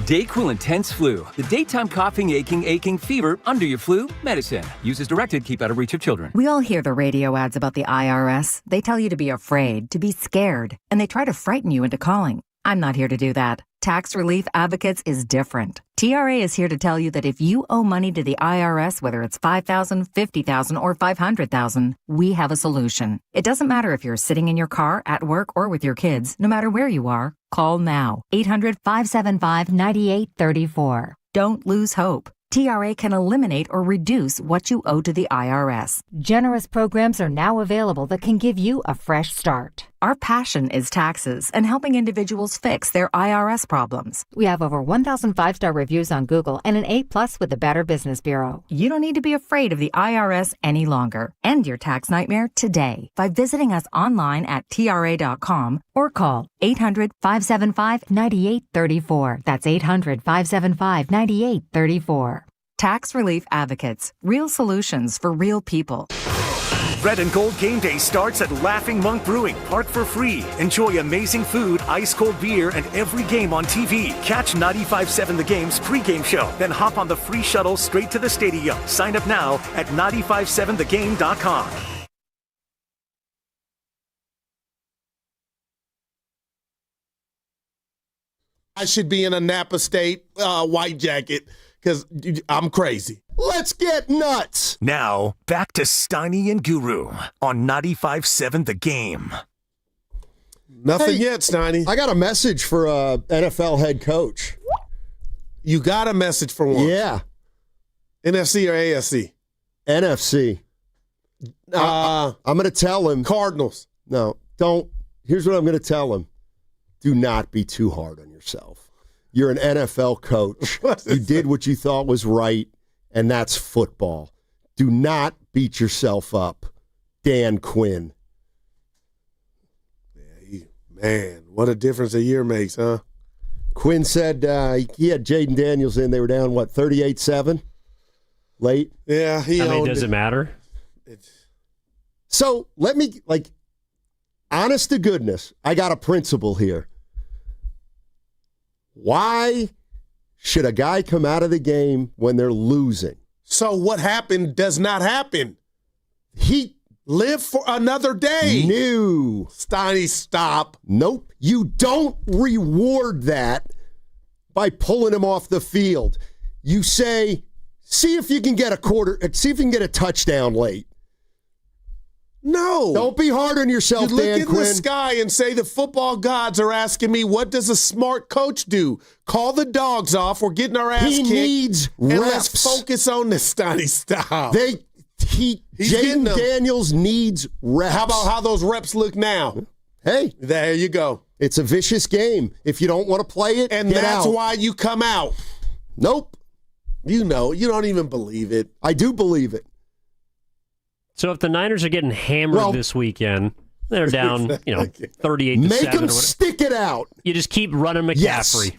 DayQuil Intense Flu. The daytime coughing, aching, fever, under your flu, medicine. Use as directed, keep out of reach of children. We all all hear the radio ads about the IRS. They tell you to be afraid, to be scared, and they try to frighten you into calling. I'm not here to do that. Tax Relief Advocates is different. TRA is here to tell you that if you owe money to the IRS, whether it's $5,000, $50,000, or $500,000, we have a solution. It doesn't matter if you're sitting in your car, at work, or with your kids. No matter where you are, call now. 800-575-9834. Don't lose hope. TRA can eliminate or reduce what you owe to the IRS. Generous programs are now available that can give you a fresh start. Our passion is taxes and helping individuals fix their IRS problems. We have over 1,000 5-star reviews on Google and an A+ with the Better Business Bureau. You don't need to be afraid of the IRS any longer. End your tax nightmare today by visiting us online at TRA.com or call 800-575-9834. That's 800-575-9834. Tax Relief Advocates. Real solutions for real people. Red and Gold Game Day starts at Laughing Monk Brewing. Park for free. Enjoy amazing food, ice-cold beer, and every game on TV. Catch 95.7 The Game's pregame show. Then hop on the free shuttle straight to the stadium. Sign up now at 957thegame.com. I should be in a Napa State white jacket because I'm crazy. Let's get nuts. Now, back to Steiny and Guru on 95.7 The Game. Nothing yet, Steiny. I got a message for a NFL head coach. You got a message for one? Yeah. NFC or AFC? NFC. I'm going to tell him. Cardinals. No, don't. Here's what I'm going to tell him. Do not be too hard on yourself. You're an NFL coach. You did what you thought was right, and that's football. Do not beat yourself up. Dan Quinn. Man, what a difference a year makes, huh? Quinn said he had Jaden Daniels in. They were down, 38-7? Late? Yeah, does it matter? So let me, honest to goodness, I got a principle here. Why should a guy come out of the game when they're losing? So what happened does not happen. He lived for another day. No. Steiny, stop. Nope. You don't reward that by pulling him off the field. You say, see if you can get a touchdown late. No. Don't be hard on yourself, you look Dan in Quinn. the sky and say the football gods are asking me, what does a smart coach do? Call the dogs off. We're getting our ass kicked. He needs and reps. let's focus on this, Stoney. Stop. Jaden Daniels needs reps. How about how those reps look now? Hey. There you go. It's a vicious game. If you don't want to play it, and get that's out. why you come out. Nope. You know, you don't even believe it. I do believe it. So if the Niners are getting hammered this weekend, they're down, 38-7. Make them stick it out. You just keep running McCaffrey. Yes.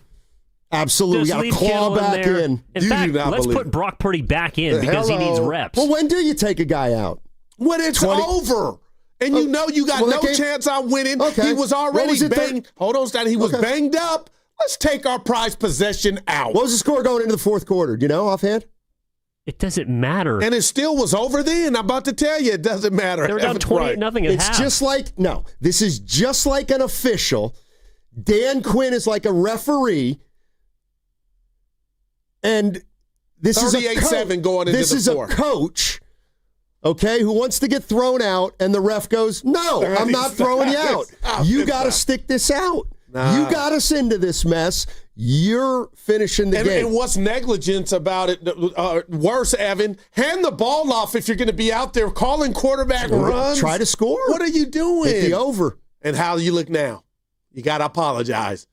Absolutely. Just You got to claw back in. In fact, let's put Brock Purdy back in because he needs reps. Well, when do you take a guy out? When it's over. And you know you got no chance on winning. Okay. He was already banged. Hold on, Stan. He was banged up. Let's take our prized possession out. What was the score going into the fourth quarter? Do you know offhand? It doesn't matter. And it still was over then. I'm about to tell you, it doesn't matter. They were down 28-0 at It's half. just like, this is just like an official. Dan Quinn is like a referee. And this is a 38-7 going into the fourth. This is a coach, okay, who wants to get thrown out, and the ref goes, no, I'm not throwing you out. You got to stick this out. You got us into this mess. You're finishing the game. And what's negligence about it? Worse, Evan, hand the ball off if you're going to be out there calling quarterback runs. Try to score. What are you doing? Hit the over. And how do you look now? You got to apologize.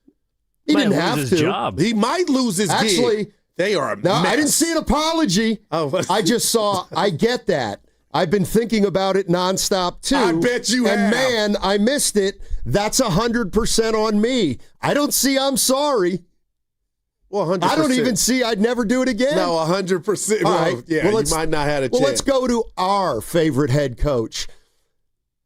He didn't have his to. job. He might lose his Actually, gig. They are a no, mess. I didn't see an apology. I just saw, I get that. I've been thinking about it nonstop, too. I bet you and have. man, I missed it. That's 100% on me. I don't see I'm sorry. Well, 100%. I don't even see I'd never do it again. No, 100%. All right. Yeah, you might not have had a chance. Well, let's go to our favorite head coach.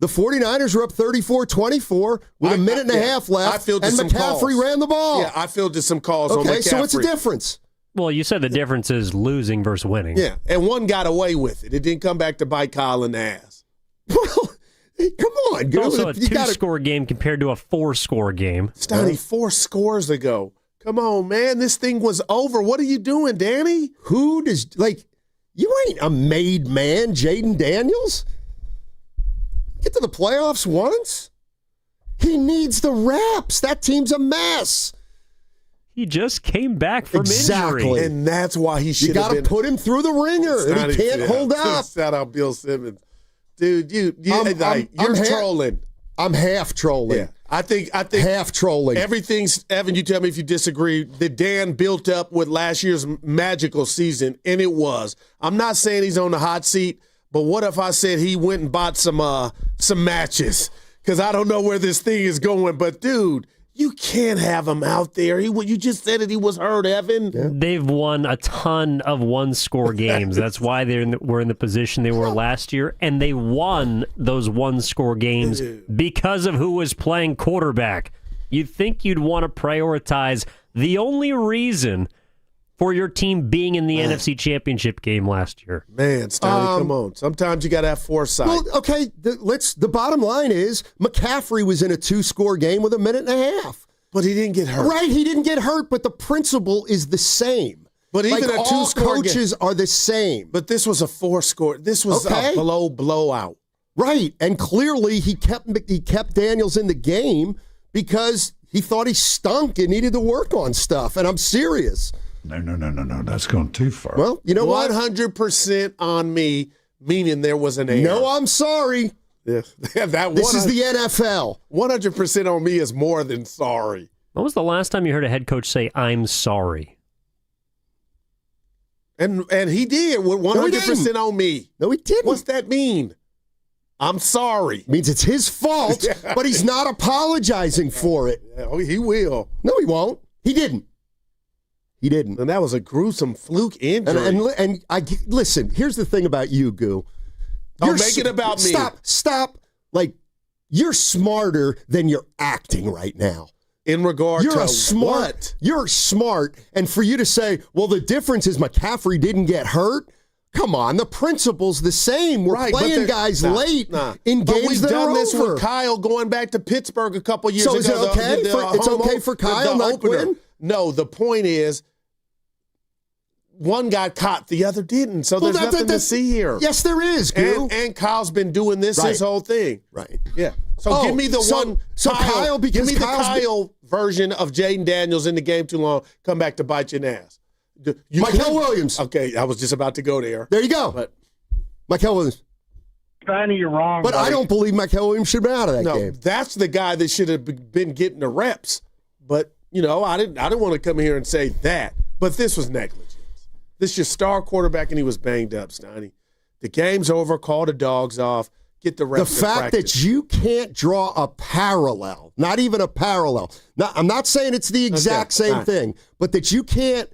The 49ers were up 34-24 with a minute and a half left, I fielded and some McCaffrey calls. ran the ball. Yeah, I fielded some calls on McCaffrey. Okay, so what's the difference? Well, you said the difference is losing versus winning. Yeah, and one got away with it. It didn't come back to bite Kyle in the ass. Well, come on. It's also a two-score game compared to a four-score game. Stoney, 4 scores ago. Come on, man. This thing was over. What are you doing, Danny? Who does, you ain't a made man, Jaden Daniels. Get to the playoffs once. He needs the reps. That team's a mess. He just came back from Exactly. injury. And that's why he should You have got to been. put him through the ringer, and he can't hold up. Shout out Bill Simmons. Dude, you're I'm trolling. I'm half trolling. Yeah. I think half trolling. Everything's, Evan, you tell me if you disagree, that Dan built up with last year's magical season, and it was. I'm not saying he's on the hot seat, but what if I said he went and bought some matches? Because I don't know where this thing is going. But, dude, you can't have him out there. You just said it. He was hurt, Evan. Yeah. They've won a ton of one-score games. That's why we're in the position they were last year, and they won those one-score games because of who was playing quarterback. You'd think you'd want to prioritize the only reason for your team being in the NFC Championship game last year. Man, Stoney, come on. Sometimes you got to have foresight. Well, okay, the bottom line is McCaffrey was in a 2-score game with a minute and a half. But he didn't get hurt. Right, he didn't get hurt, but the principle is the same. But even a 2-score coaches are the same. But this was a 4-score. This was a blowout. Right, and clearly he kept Daniels in the game because he thought he stunk and needed to work on stuff, and I'm serious. No. That's gone too far. Well, you know what? 100% on me, meaning there was an error. No, I'm sorry. Yeah, this is the NFL. 100% on me is more than sorry. When was the last time you heard a head coach say, "I'm sorry"? And he did with 100% on me. No, he didn't. What's that mean? I'm sorry. It means it's his fault, but he's not apologizing for it. Yeah, he will. No, he won't. He didn't. He didn't. And that was a gruesome fluke injury. And I listen, here's the thing about you, Goo. Make it about me. Stop. You're smarter than you're acting right now. In regard to what? You're smart. And for you to say, well, the difference is McCaffrey didn't get hurt. Come on, the principle's the same. We're playing guys late in games that are over. We've done this with Kyle going back to Pittsburgh a couple years ago. So is it okay? It's okay for Kyle not to win? No, the point is, one got caught, the other didn't. So there's nothing to see here. Yes, there is, Gil. And Kyle's been doing this his whole thing. Right. Yeah. So give me the one. So Kyle, give because me the Kyle's Kyle version of Jaden Daniels in the game too long. Come back to bite you in the ass. Michael Williams. Okay, I was just about to go there. There you go. But Michael Williams. Steiny, you're wrong. But buddy. I don't believe Michael Williams should have been out of that game. That's the guy that should have been getting the reps. But I didn't want to come here and say that. But this was negligence. This is your star quarterback, and he was banged up, Steiny. The game's over. Call the dogs off. Get the reps. The fact that you can't draw a parallel, not even a parallel. Now, I'm not saying it's the exact same thing, but that you can't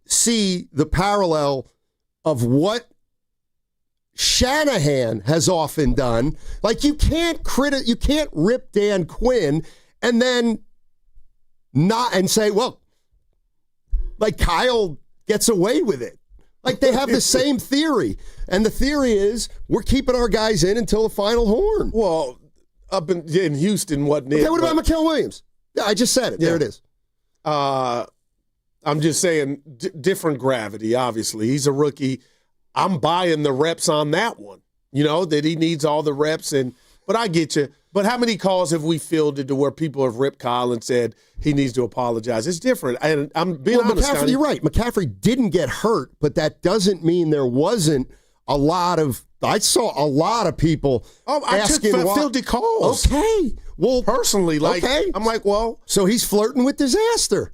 see the parallel of what Shanahan has often done. Like you can't rip Dan Quinn and then not and say, well, like Kyle gets away with it. Like they have the same theory. And the theory is we're keeping our guys in until the final horn. Well, up in Houston wasn't it? Okay, what about Michael Williams? Yeah, I just said it. Yeah. There it is. I'm just saying different gravity, obviously. He's a rookie. I'm buying the reps on that one. That he needs all the reps. But I get you. But how many calls have we fielded to where people have ripped Kyle and said he needs to apologize? It's different. And I'm being honest. McCaffrey, you're right. McCaffrey didn't get hurt, but that doesn't mean there wasn't a lot of – I saw a lot of people asking I took 50 calls. Okay. Well, personally, I'm like, well. So he's flirting with disaster.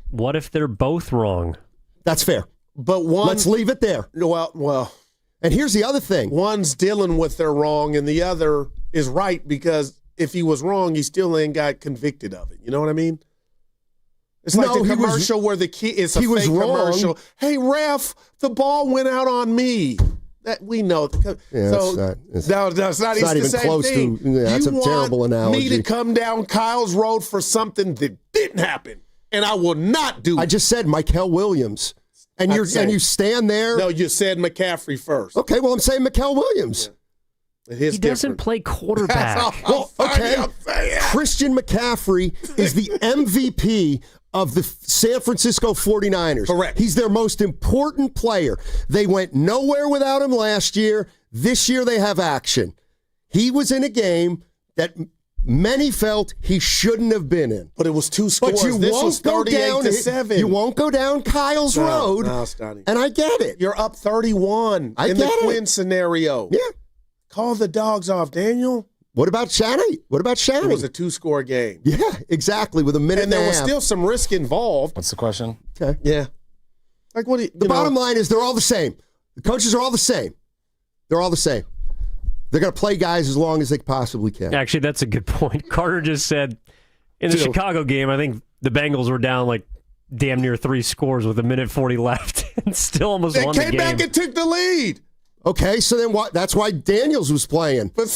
What if they're both wrong? That's fair. But let's leave it there. Well. And here's the other thing. One's dealing with their wrong, and the other is right because if he was wrong, he still ain't got convicted of it. You know what I mean? It's like the commercial where the key is a fake commercial. Hey, ref, the ball went out on me. That we know. Yeah, so it's not even close thing. to. Yeah, that's a terrible analogy. Me to come down Kyle's road for something that didn't happen, and I will not do it. I just said Michael Williams. And you stand there. No, you said McCaffrey first. Okay, well, I'm saying Michael Williams. Yeah. He doesn't play quarterback. Well, okay. Christian McCaffrey is the MVP of the San Francisco 49ers. Correct. He's their most important player. They went nowhere without him last year. This year they have action. He was in a game that many felt he shouldn't have been in. But it was 2 scores. But you this won't was go down 38-7. You won't go down Kyle's road. No, Stoney. And I get it. You're up 31 in the Quinn scenario. Yeah. Call the dogs off, Daniel. What about Shannon? It was a 2-score game. Yeah, exactly, with a minute and a half. And there was still some risk involved. What's the question? Okay. Yeah. Like what? The bottom line is they're all the same. The coaches are all the same. They're all the same. They're going to play guys as long as they possibly can. Actually, that's a good point. Carter just said in the Chicago game, I think the Bengals were down like damn near 3 scores with 1:40 left and still almost won the game. They came back and took the lead. Okay, so then what? That's why Daniels was playing. But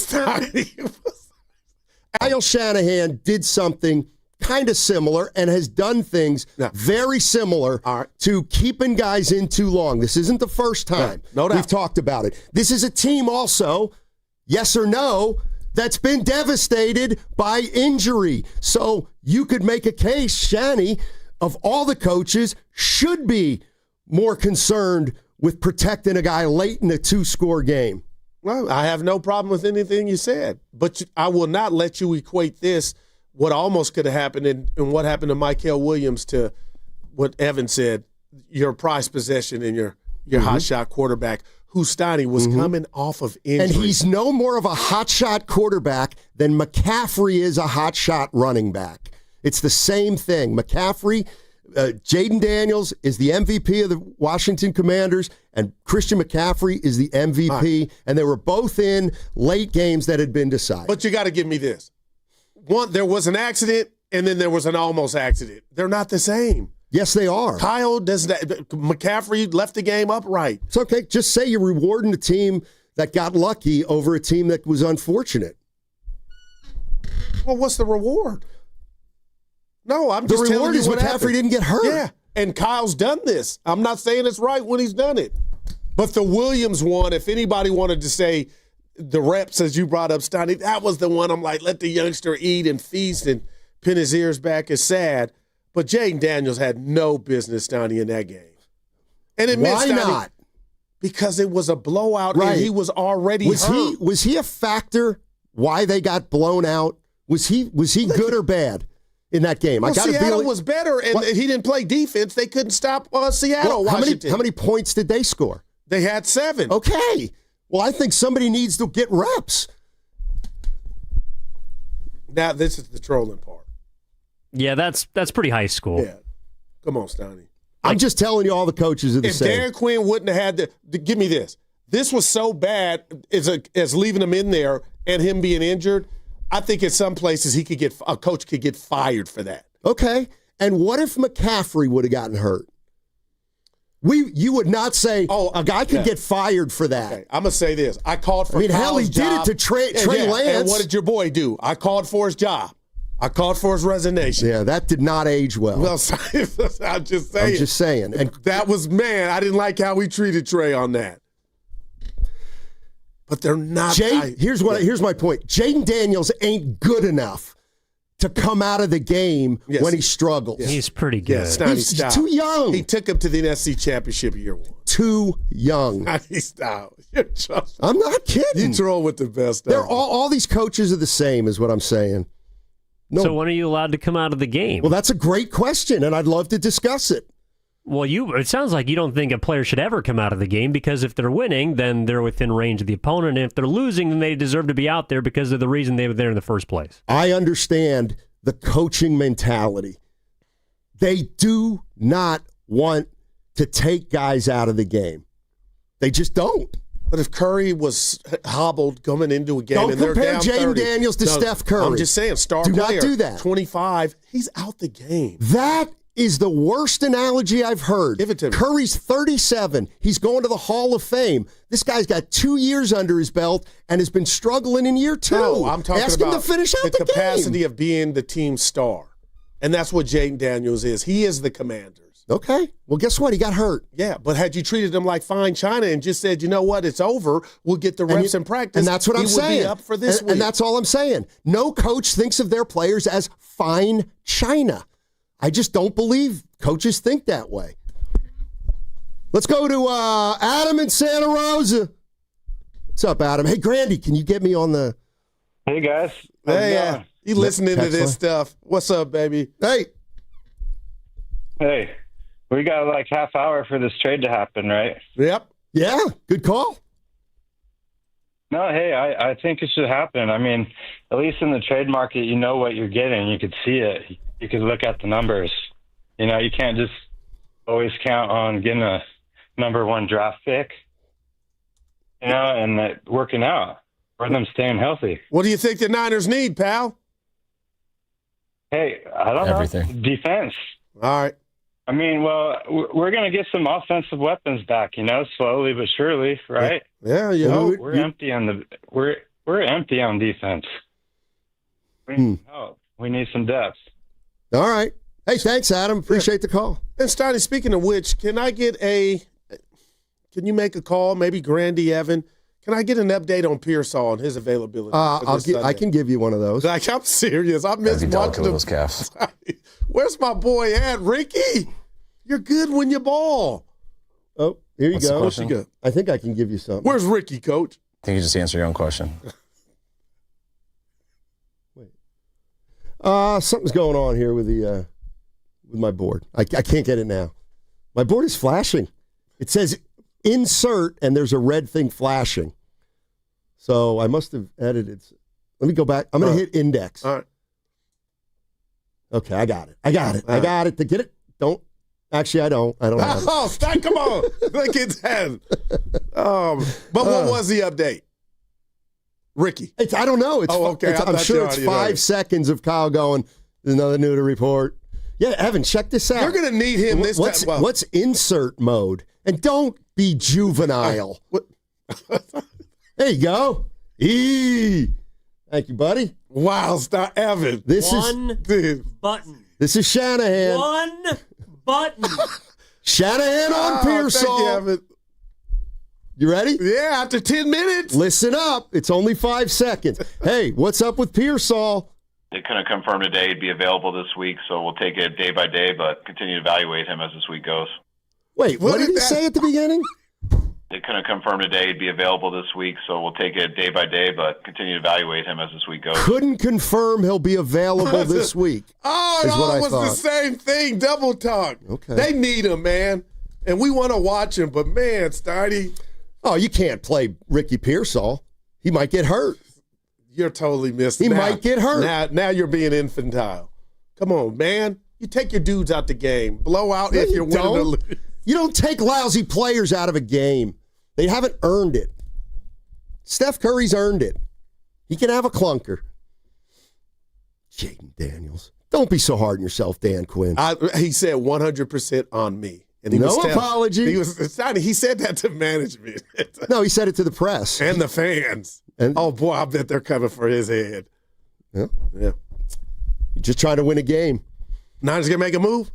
Kyle Shanahan did something kind of similar and has done things very similar to keeping guys in too long. This isn't the first time we've talked about it. This is a team also, yes or no, that's been devastated by injury. So you could make a case, Shanny, of all the coaches, should be more concerned with protecting a guy late in a 2-score game. Well, I have no problem with anything you said, but I will not let you equate this, what almost could have happened and what happened to Michael Williams, to what Evan said, your prized possession and your hotshot quarterback, who Steiny was coming off of injury. And he's no more of a hotshot quarterback than McCaffrey is a hotshot running back. It's the same thing. McCaffrey, Jaden Daniels is the MVP of the Washington Commanders, and Christian McCaffrey is the MVP, and they were both in late games that had been decided. But you got to give me this. One, there was an accident, and then there was an almost accident. They're not the same. Yes, they are. Kyle does that. McCaffrey left the game upright. It's okay. Just say you're rewarding a team that got lucky over a team that was unfortunate. Well, what's the reward? No, I'm just telling you what happened. McCaffrey didn't get hurt. Yeah, and Kyle's done this. I'm not saying it's right when he's done it. But the Williams one, if anybody wanted to say the reps, as you brought up, Steiny, that was the one I'm like, let the youngster eat and feast and pin his ears back is sad. But Jaden Daniels had no business, Steiny, in that game. And why not? Because it was a blowout, and he was already hurt. Was he a factor why they got blown out? Was he good or bad in that game? Well, Seattle was better, and he didn't play defense. They couldn't stop Seattle. Washington. How many points did they score? They had 7. Okay. Well, I think somebody needs to get reps. Now, this is the trolling part. Yeah, that's pretty high school. Yeah. Come on, Stoney. I'm just telling you, all the coaches are the same. If Darren Quinn wouldn't have had give me this. This was so bad as leaving him in there and him being injured. I think in some places a coach could get fired for that. Okay. And what if McCaffrey would have gotten hurt? You would not say, a guy could get fired for that. Okay. I'm going to say this. I called for he did it to Trey Lance. And what did your boy do? I called for his job. I called for his resignation. Yeah, that did not age well. Well, I'm just saying. And that was, I didn't like how we treated Trey on that. But they're not. Here's my point. Jaden Daniels ain't good enough to come out of the game when he struggles. Yes. He's pretty good. He's too young. He took him to the NFC Championship year 1. Too young. I'm not kidding. You troll with the best. They're all these coaches are the same, is what I'm saying. No. So when are you allowed to come out of the game? Well, that's a great question, and I'd love to discuss it. Well, it sounds like you don't think a player should ever come out of the game because if they're winning, then they're within range of the opponent. And if they're losing, then they deserve to be out there because of the reason they were there in the first place. I understand the coaching mentality. They do not want to take guys out of the game. They just don't. But if Curry was hobbled coming into a game don't and they're compare down Jaden 30, Daniels to Steph Curry. I'm just saying, star do player. Do not do that. 25, he's out the game. That is the worst analogy I've heard. Give it to me. Curry's 37. He's going to the Hall of Fame. This guy's got 2 years under his belt and has been struggling in year 2. No, I'm talking Ask about him to finish out the capacity game. of being the team star. And that's what Jaden Daniels is. He is the Commanders. Okay. Well, guess what? He got hurt. Yeah, but had you treated him like fine china and just said, you know what, it's over, we'll get the reps in practice. And that's what I'm saying. He would be up for this week. And that's all I'm saying. No coach thinks of their players as fine china. I just don't believe coaches think that way. Let's go to Adam in Santa Rosa. What's up, Adam? Hey, Grandy, can you get me on the... Hey, guys. Hey, you listening to this stuff. What's up, baby? Hey. Hey. We got like half hour for this trade to happen, right? Yep. Yeah, good call. No, hey, I think it should happen. I mean, at least in the trade market, you know what you're getting. You could see it. You could look at the numbers. You know, you can't just always count on getting a number 1 draft pick, you know, and that working out or them staying healthy. What do you think the Niners need, pal? Hey, I don't know. Defense. All right. I mean, well, we're going to get some offensive weapons back, you know, slowly but surely, right? Yeah, we're empty on we're empty on defense. We need help. We need some depth. All right. Hey, thanks, Adam. Appreciate the call. And Stoney, speaking of which, can you make a call? Maybe Grandy Evan. Can I get an update on Pearsall and his availability? I can give you one of those. Like, I'm serious. I missed watching those calves. Where's my boy at, Ricky? You're good when you ball. Oh, here you go. What's the question? I think I can give you something. Where's Ricky, Coach? I think you just answered your own question. Wait. Something's going on here with the with my board. I can't get it now. My board is flashing. It says insert, and there's a red thing flashing. So I must have edited. Let me go back. I'm going to hit index. All right. Okay, I got it. I got it. To get it, don't. Actually, I don't. I don't have it. Oh, stop, come on. Look at that. But what was the update? Ricky. I don't know. okay. I'm sure it's 5 seconds of Kyle going, there's another new to report. Yeah, Evan, check this out. You're going to need him this time. Well, what's insert mode? And don't be juvenile. There you go. Thank you, buddy. Wow, stop, Evan. One button. This is Shanahan. One button. Shanahan on Pearsall. Thank you, Evan. You ready? Yeah, after 10 minutes. Listen up. It's only 5 seconds. Hey, what's up with Pearsall? They couldn't confirm today he'd be available this week, so we'll take it day by day, but continue to evaluate him as this week goes. Wait, what did he say at the beginning? They couldn't confirm today he'd be available this week, so we'll take it day by day, but continue to evaluate him as this week goes. Couldn't confirm he'll be available this week. Oh, it was the same thing. Double talk. Okay. They need him, man. And we want to watch him, but man, Steiny. Oh, you can't play Ricky Pearsall. He might get hurt. You're totally missed. He might get hurt. Now you're being infantile. Come on, man. You take your dudes out the game. Blow out No, if you're winning or losing. You don't take lousy players out of a game. They haven't earned it. Steph Curry's earned it. He can have a clunker. Jaden Daniels. Don't be so hard on yourself, Dan Quinn. He said 100% on me. And he no apology. He said that to management. No, he said it to the press. And the fans. Oh, boy, I bet they're coming for his head. Yeah. Yeah. Just trying to win a game. Niners going to make a move?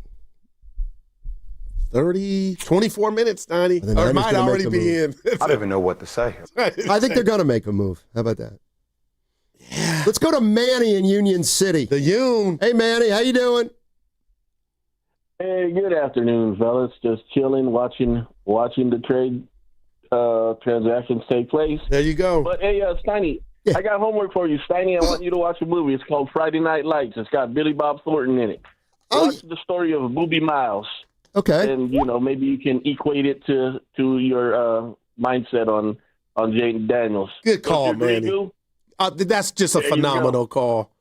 24 minutes, Steiny. Or it might already be in. I don't even know what to say. I think they're going to make a move. How about that? Yeah. Let's go to Manny in Union City. The Union. Hey, Manny, how you doing? Hey, good afternoon, fellas. Just chilling, watching the trade transactions take place. There you go. But hey, Steiny, I got homework for you, Steiny. I want you to watch a movie. It's called Friday Night Lights. It's got Billy Bob Thornton in it. Watch the story of Booby Miles. Okay. And maybe you can equate it to your mindset on Jaden Daniels. Good call, Manny. That's just a phenomenal call.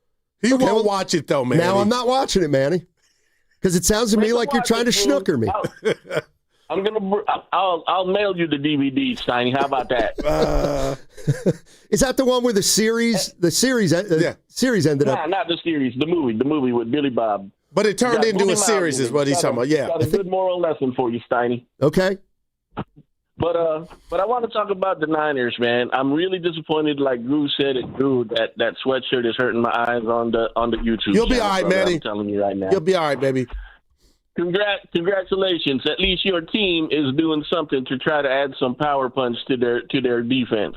He won't watch it though, Manny. Now I'm not watching it, Manny, because it sounds to me like you're trying to snooker me. I'll mail you the DVD, Steiny. How about that? Is that the one where the series ended up? Not the series. The movie with Billy Bob. But it turned into a series, is what he's talking about. Yeah, got a good moral lesson for you, Steiny. Okay. But I want to talk about the Niners, man. I'm really disappointed. Like Drew said, that sweatshirt is hurting my eyes on the YouTube. You'll be all right, Manny. I'm telling you right now. You'll be all right, baby. Congratulations. At least your team is doing something to try to add some power punch to their defense.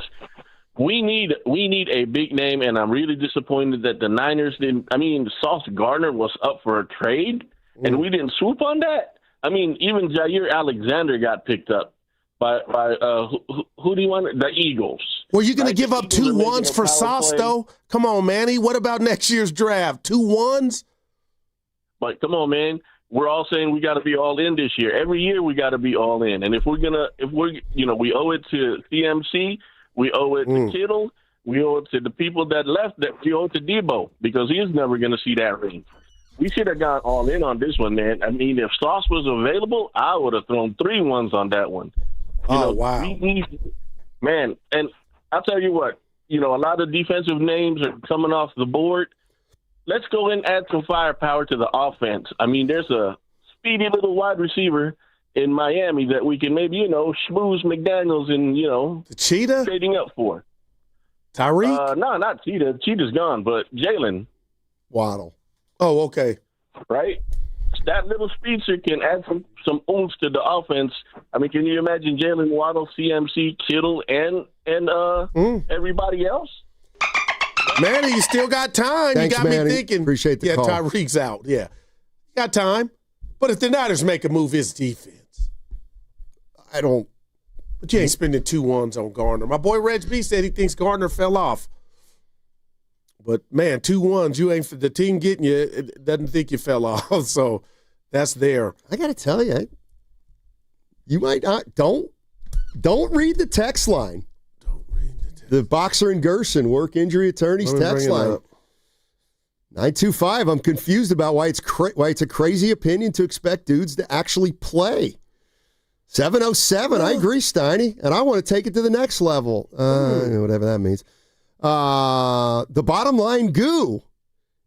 We need a big name, and I'm really disappointed that the Niners didn't. I mean, Sauce Gardner was up for a trade, and we didn't swoop on that. I mean, even Jair Alexander got picked up by who do you want? The Eagles. Well, you're going to give up 2 ones for Sauce, though? Come on, Manny. What about next year's draft? 2 ones? But come on, man. We're all saying we got to be all in this year. Every year we got to be all in, and if we owe it to CMC. We owe it to Kittle. We owe it to the people that left. That we owe it to Debo because he's never going to see that ring. We should have gone all in on this one, man. I mean, if Sauce was available, I would have thrown 3 ones on that one. Wow. Man, and I'll tell you what, a lot of defensive names are coming off the board. Let's go and add some firepower to the offense. I mean, there's a speedy little wide receiver in Miami that we can maybe, schmooze McDaniels and, the Cheetah trading up for. Tyreek? No, not Cheetah. Cheetah's gone, but Jalen Waddle. Oh, okay. Right? That little speedster can add some oomph to the offense. I mean, can you imagine Jalen Waddle, CMC, Kittle, and everybody else? Manny, you still got time. Thanks, you got Manny. me thinking. Appreciate the call. Tyreek's out. Yeah. Got time. But if the Niners make a move, it's defense. But you ain't spending 2 ones on Gardner. My boy Reg B said he thinks Gardner fell off. But, man, 2 ones, you ain't for the team getting you. It doesn't think you fell off. So that's there. I got to tell you, you might not. Don't read the text line. Don't read the text. The Boxer and Gerson work injury attorneys text line. 925. I'm confused about why it's a crazy opinion to expect dudes to actually play. 707. I agree, Steiny, and I want to take it to the next level. Whatever that means. The bottom line goo.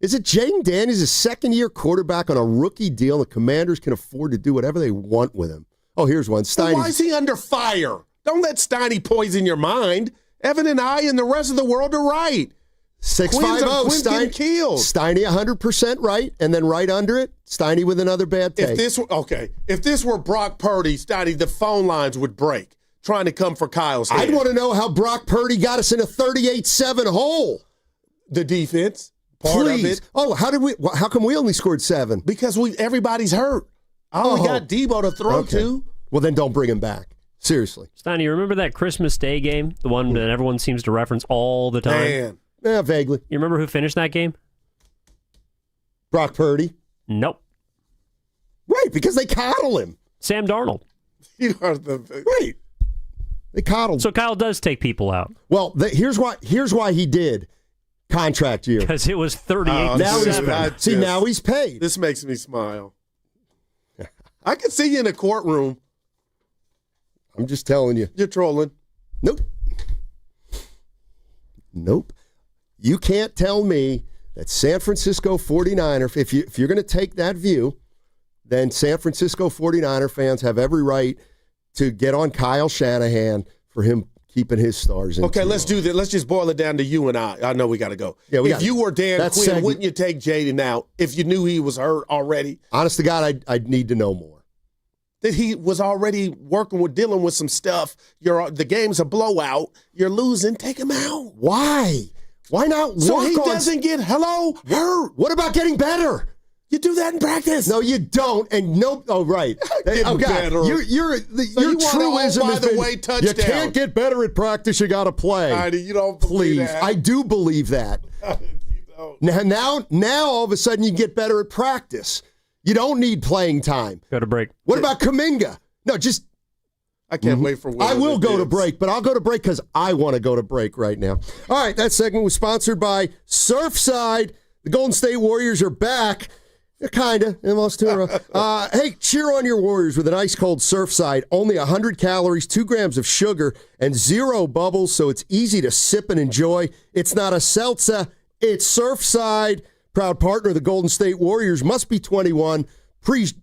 Is it Jaden Daniels, a second-year quarterback on a rookie deal? The Commanders can afford to do whatever they want with him. Oh, here's one. Steiny. Why is he under fire? Don't let Steiny poison your mind. Evan and I and the rest of the world are right. 650 Steiny 100% right, and then right under it, Steiny with another bad take. If this were Brock Purdy, Steiny, the phone lines would break trying to come for Kyle's head. I'd want to know how Brock Purdy got us in a 38-7 hole. The defense, part of it. Oh, how come we only scored 7? Because everybody's hurt. I only got Debo to throw to. well, then don't bring him back. Seriously. Steiny, you remember that Christmas Day game? The one that everyone seems to reference all the time? Man. Yeah, vaguely. You remember who finished that game? Brock Purdy. Nope. Right, because they coddle him. Sam Darnold. You are the right. They coddled. So Kyle does take people out. Well, here's why he did contract year. Because it was 38 now he's paid. This makes me smile. I can see you in a courtroom. I'm just telling you. You're trolling. Nope. You can't tell me that San Francisco 49er, if you're going to take that view, then San Francisco 49er fans have every right to get on Kyle Shanahan for him keeping his stars in. Okay, too let's long. do this. Let's just boil it down to you and I. I know we got to go. Yeah, if you were Dan Quinn, wouldn't you take Jaden out if you knew he was hurt already? Honest to God, I'd need to know more. That he was already dealing with some stuff. The game's a blowout. You're losing. Take him out. Why? Why not? So he doesn't get hurt. What about getting better? You do that in practice. No, you don't. And no. Oh, right. Get better. Your truism is touchdown. You can't get better at practice. You got to play. You don't believe Please, that. I do believe that. Now, all of a sudden, you get better at practice. You don't need playing time. Go to break. What about Kuminga? No, just. I can't wait for I will go to break, but I'll go to break because I want to go to break right now. All right, that segment was sponsored by Surfside. The Golden State Warriors are back. Kind of. They lost 2 in a row. Hey, cheer on your Warriors with an ice-cold Surfside. Only 100 calories, 2 grams of sugar, and 0 bubbles, so it's easy to sip and enjoy. It's not a seltzer. It's Surfside. Proud partner of the Golden State Warriors. Must be 21. Please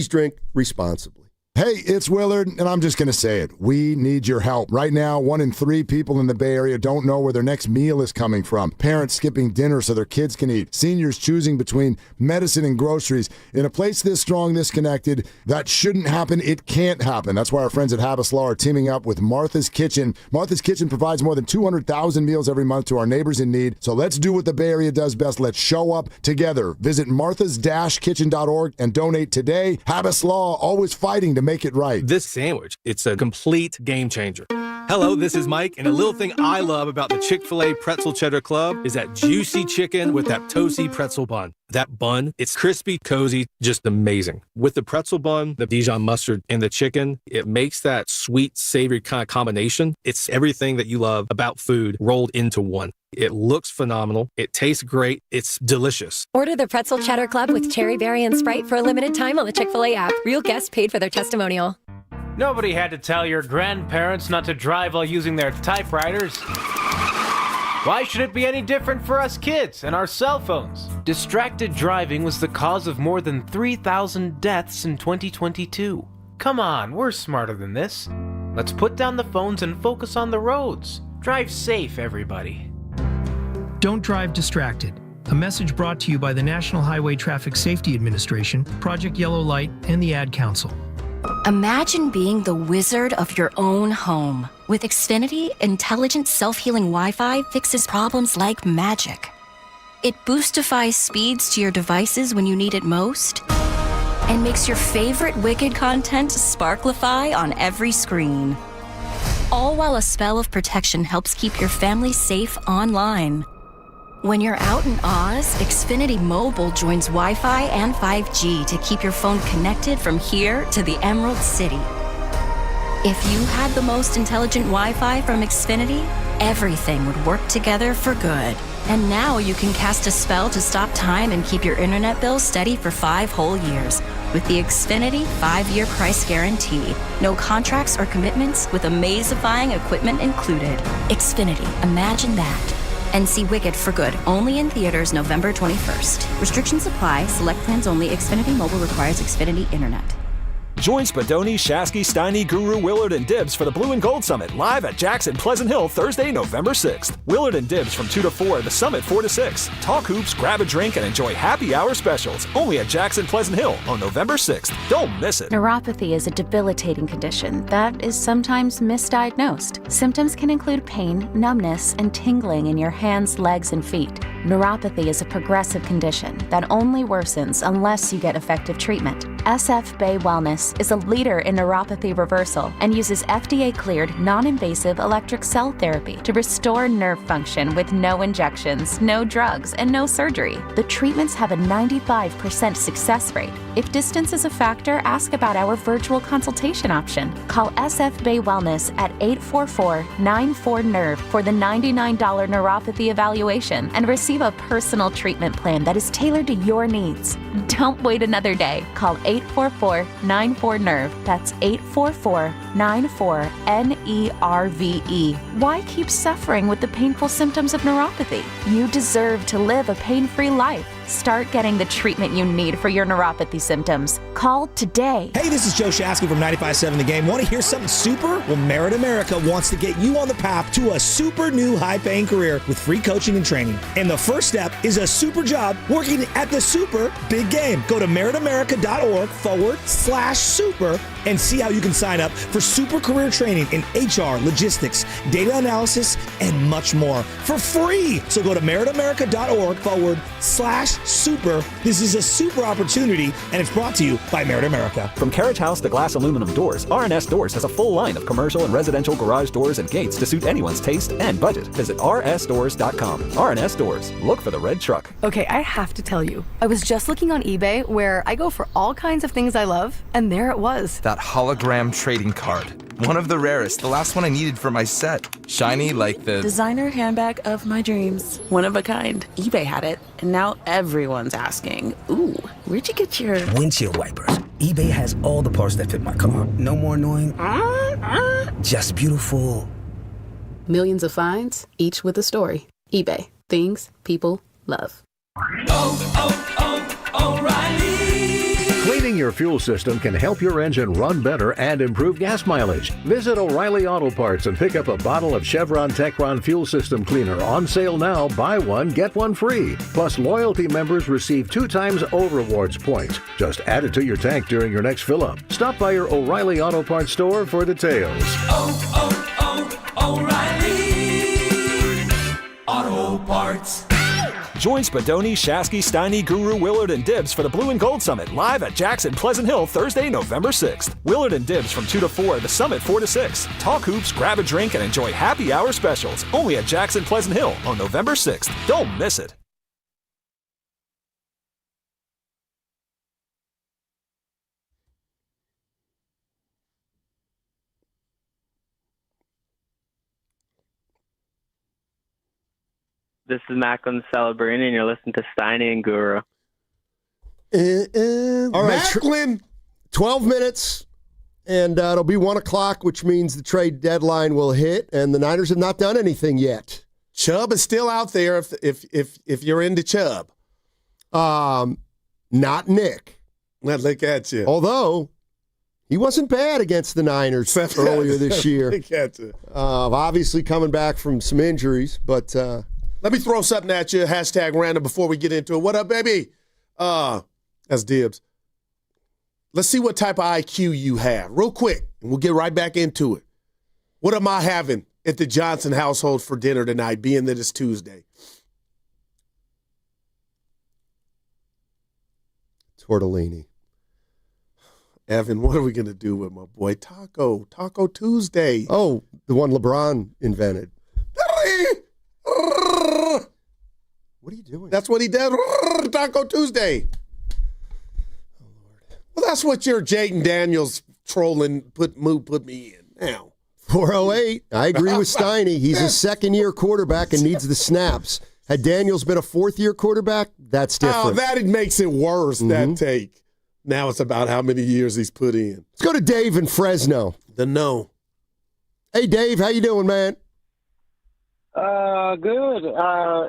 drink responsibly. Hey, it's Willard, and I'm just going to say it. We need your help. Right now, 1 in 3 people in the Bay Area don't know where their next meal is coming from. Parents skipping dinner so their kids can eat. Seniors choosing between medicine and groceries. In a place this strong, this connected, that shouldn't happen. It can't happen. That's why our friends at Habas Law are teaming up with Martha's Kitchen. Martha's Kitchen provides more than 200,000 meals every month to our neighbors in need. So let's do what the Bay Area does best. Let's show up together. Visit marthas-kitchen.org and donate today. Habas Law, always fighting to make it right. This sandwich, it's a complete game changer. Hello, this is Mike, and a little thing I love about the Chick-fil-A Pretzel Cheddar Club is that juicy chicken with that toasty pretzel bun. That bun, it's crispy, cozy, just amazing. With the pretzel bun, the Dijon mustard, and the chicken, it makes that sweet, savory kind of combination. It's everything that you love about food rolled into one. It looks phenomenal. It tastes great. It's delicious. Order the Pretzel Cheddar Club with Cherry Berry and Sprite for a limited time on the Chick-fil-A app. Real guests paid for their testimonial. Nobody had to tell your grandparents not to drive while using their typewriters. Why should it be any different for us kids and our cell phones? Distracted driving was the cause of more than 3,000 deaths in 2022. Come on, we're smarter than this. Let's put down the phones and focus on the roads. Drive safe, everybody. Don't drive distracted. A message brought to you by the National Highway Traffic Safety Administration, Project Yellow Light, and the Ad Council. Imagine being the wizard of your own home. With Xfinity, intelligent self-healing Wi-Fi fixes problems like magic. It boostifies speeds to your devices when you need it most, and makes your favorite Wicked content sparklify on every screen. All while a spell of protection helps keep your family safe online. When you're out in Oz, Xfinity Mobile joins Wi-Fi and 5G to keep your phone connected from here to the Emerald City. If you had the most intelligent Wi-Fi from Xfinity, everything would work together for good. And now you can cast a spell to stop time and keep your internet bill steady for 5 whole years with the Xfinity 5-year price guarantee. No contracts or commitments with amazifying equipment included. Xfinity, imagine that. And see Wicked for good, only in theaters November 21st. Restrictions apply. Select plans only. Xfinity Mobile requires Xfinity Internet. Join Spadoni, Shasky, Steiny, Guru, Willard, and Dibbs for the Blue and Gold Summit live at Jackson Pleasant Hill Thursday, November 6th. Willard and Dibbs from 2 to 4, the Summit 4 to 6. Talk hoops, grab a drink, and enjoy happy hour specials only at Jackson Pleasant Hill on November 6th. Don't miss it. Neuropathy is a debilitating condition that is sometimes misdiagnosed. Symptoms can include pain, numbness, and tingling in your hands, legs, and feet. Neuropathy is a progressive condition that only worsens unless you get effective treatment. SF Bay Wellness is a leader in neuropathy reversal and uses FDA-cleared, non-invasive electric cell therapy to restore nerve function with no injections, no drugs, and no surgery. The treatments have a 95% success rate. If distance is a factor, ask about our virtual consultation option. Call SF Bay Wellness at 844-94-NERVE for the $99 neuropathy evaluation and receive a personal treatment plan that is tailored to your needs. Don't wait another day. Call 844-94-NERVE. That's 844-94-NERVE. Why keep suffering with the painful symptoms of neuropathy? You deserve to live a pain-free life. Start getting the treatment you need for your neuropathy symptoms. Call today. Hey, this is Joe Shasky from 95.7 The Game. Want to hear something super? Well, Merit America wants to get you on the path to a super new high-paying career with free coaching and training. And the first step is a super job working at the super big game. Go to meritamerica.org/super and see how you can sign up for super career training in HR, logistics, data analysis, and much more for free. So go to meritamerica.org/super. This is a super opportunity, and it's brought to you by Merit America. From carriage house to glass aluminum doors, RNS Doors has a full line of commercial and residential garage doors and gates to suit anyone's taste and budget. Visit rsdoors.com. RNS Doors. Look for the red truck. Okay, I have to tell you, I was just looking on eBay where I go for all kinds of things I love, and there it was. That hologram trading card. One of the rarest, the last one I needed for my set. Shiny like the designer handbag of my dreams. One of a kind. eBay had it, and now everyone's asking, ooh, where'd you get your windshield wipers? eBay has all the parts that fit my car. No more annoying, just beautiful. Millions of finds, each with a story. eBay. Things people love. Cleaning your fuel system can help your engine run better and improve gas mileage. Visit O'Reilly Auto Parts and pick up a bottle of Chevron Techron Fuel System Cleaner on sale now. Buy one, get one free. Plus, loyalty members receive 2 times O-Rewards points. Just add it to your tank during your next fill-up. Stop by your O'Reilly Auto Parts store for details. O'Reilly Auto Parts. Join Spadoni, Shasky, Steiny, Guru, Willard, and Dibbs for the Blue and Gold Summit live at Jackson Pleasant Hill Thursday, November 6th. Willard and Dibbs from 2 to 4, the Summit 4 to 6. Talk hoops, grab a drink, and enjoy happy hour specials only at Jackson Pleasant Hill on November 6th. Don't miss it. This is Macklin Celebrini, and you're listening to Steiny and Guru. All right, Macklin. 12 minutes, and it'll be 1 o'clock, which means the trade deadline will hit, and the Niners have not done anything yet. Chubb is still out there if you're into Chubb. Not Nick. Well, look at you. Although, he wasn't bad against the Niners earlier this year. Look at you. Obviously coming back from some injuries, but... Let me throw something at you, hashtag random, before we get into it. What up, baby? That's Dibs. Let's see what type of IQ you have. Real quick, and we'll get right back into it. What am I having at the Johnson household for dinner tonight, being that it's Tuesday? Tortellini. Evan, what are we going to do with my boy Taco Tuesday? Oh, the one LeBron invented. What are you doing? That's what he did. Taco Tuesday. Oh, Lord. Well, that's what your Jaden Daniels trolling put me in now. 408. I agree with Steiny. He's a second-year quarterback and needs the snaps. Had Daniels been a fourth-year quarterback, that's different. Oh, that makes it worse, that take. Now it's about how many years he's put in. Let's go to Dave in Fresno. The no. Hey, Dave. How you doing, man? Good.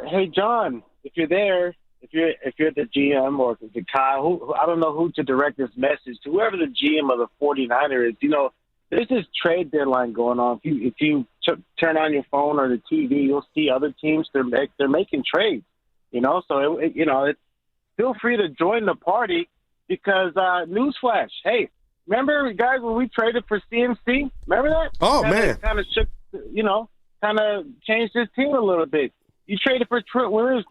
Hey, John, if you're there, if you're the GM or the Kyle, I don't know who to direct this message to. Whoever the GM of the 49ers is, there's this trade deadline going on. If you turn on your phone or the TV, you'll see other teams. They're making trades. So it's feel free to join the party because newsflash. Hey, remember guys when we traded for CMC? Remember that? Oh man, kind of shook. Kind of changed his team a little bit. You traded for Trent Williams,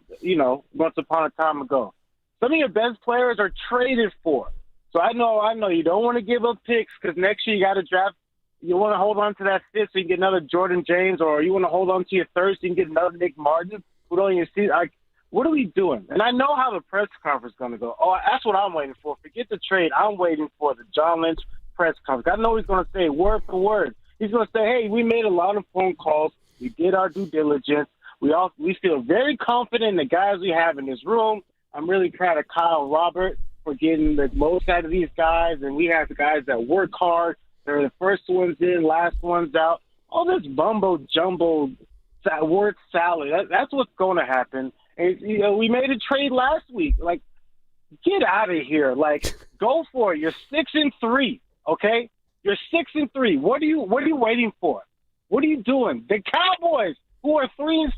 once upon a time ago. Some of your best players are traded for. So I know you don't want to give up picks because next year you got to draft. You want to hold on to that fifth so you can get another Jordan James, or you want to hold on to your third so you can get another Nick Martin who don't even see. Like, what are we doing? And I know how the press conference is going to go. Oh, that's what I'm waiting for. Forget the trade. I'm waiting for the John Lynch press conference. I know he's going to say word for word. He's going to say, hey, we made a lot of phone calls. We did our due diligence. We feel very confident in the guys we have in this room. I'm really proud of Kyle and Robert for getting the most out of these guys. And we have the guys that work hard. They're the first ones in, last ones out. All this bumbo-jumbo word salad, that's what's going to happen. And, we made a trade last week. Like, get out of here. Like, go for it. You're 6-3, okay? You're 6-3. What are you waiting for? What are you doing? The Cowboys, who are 3-6,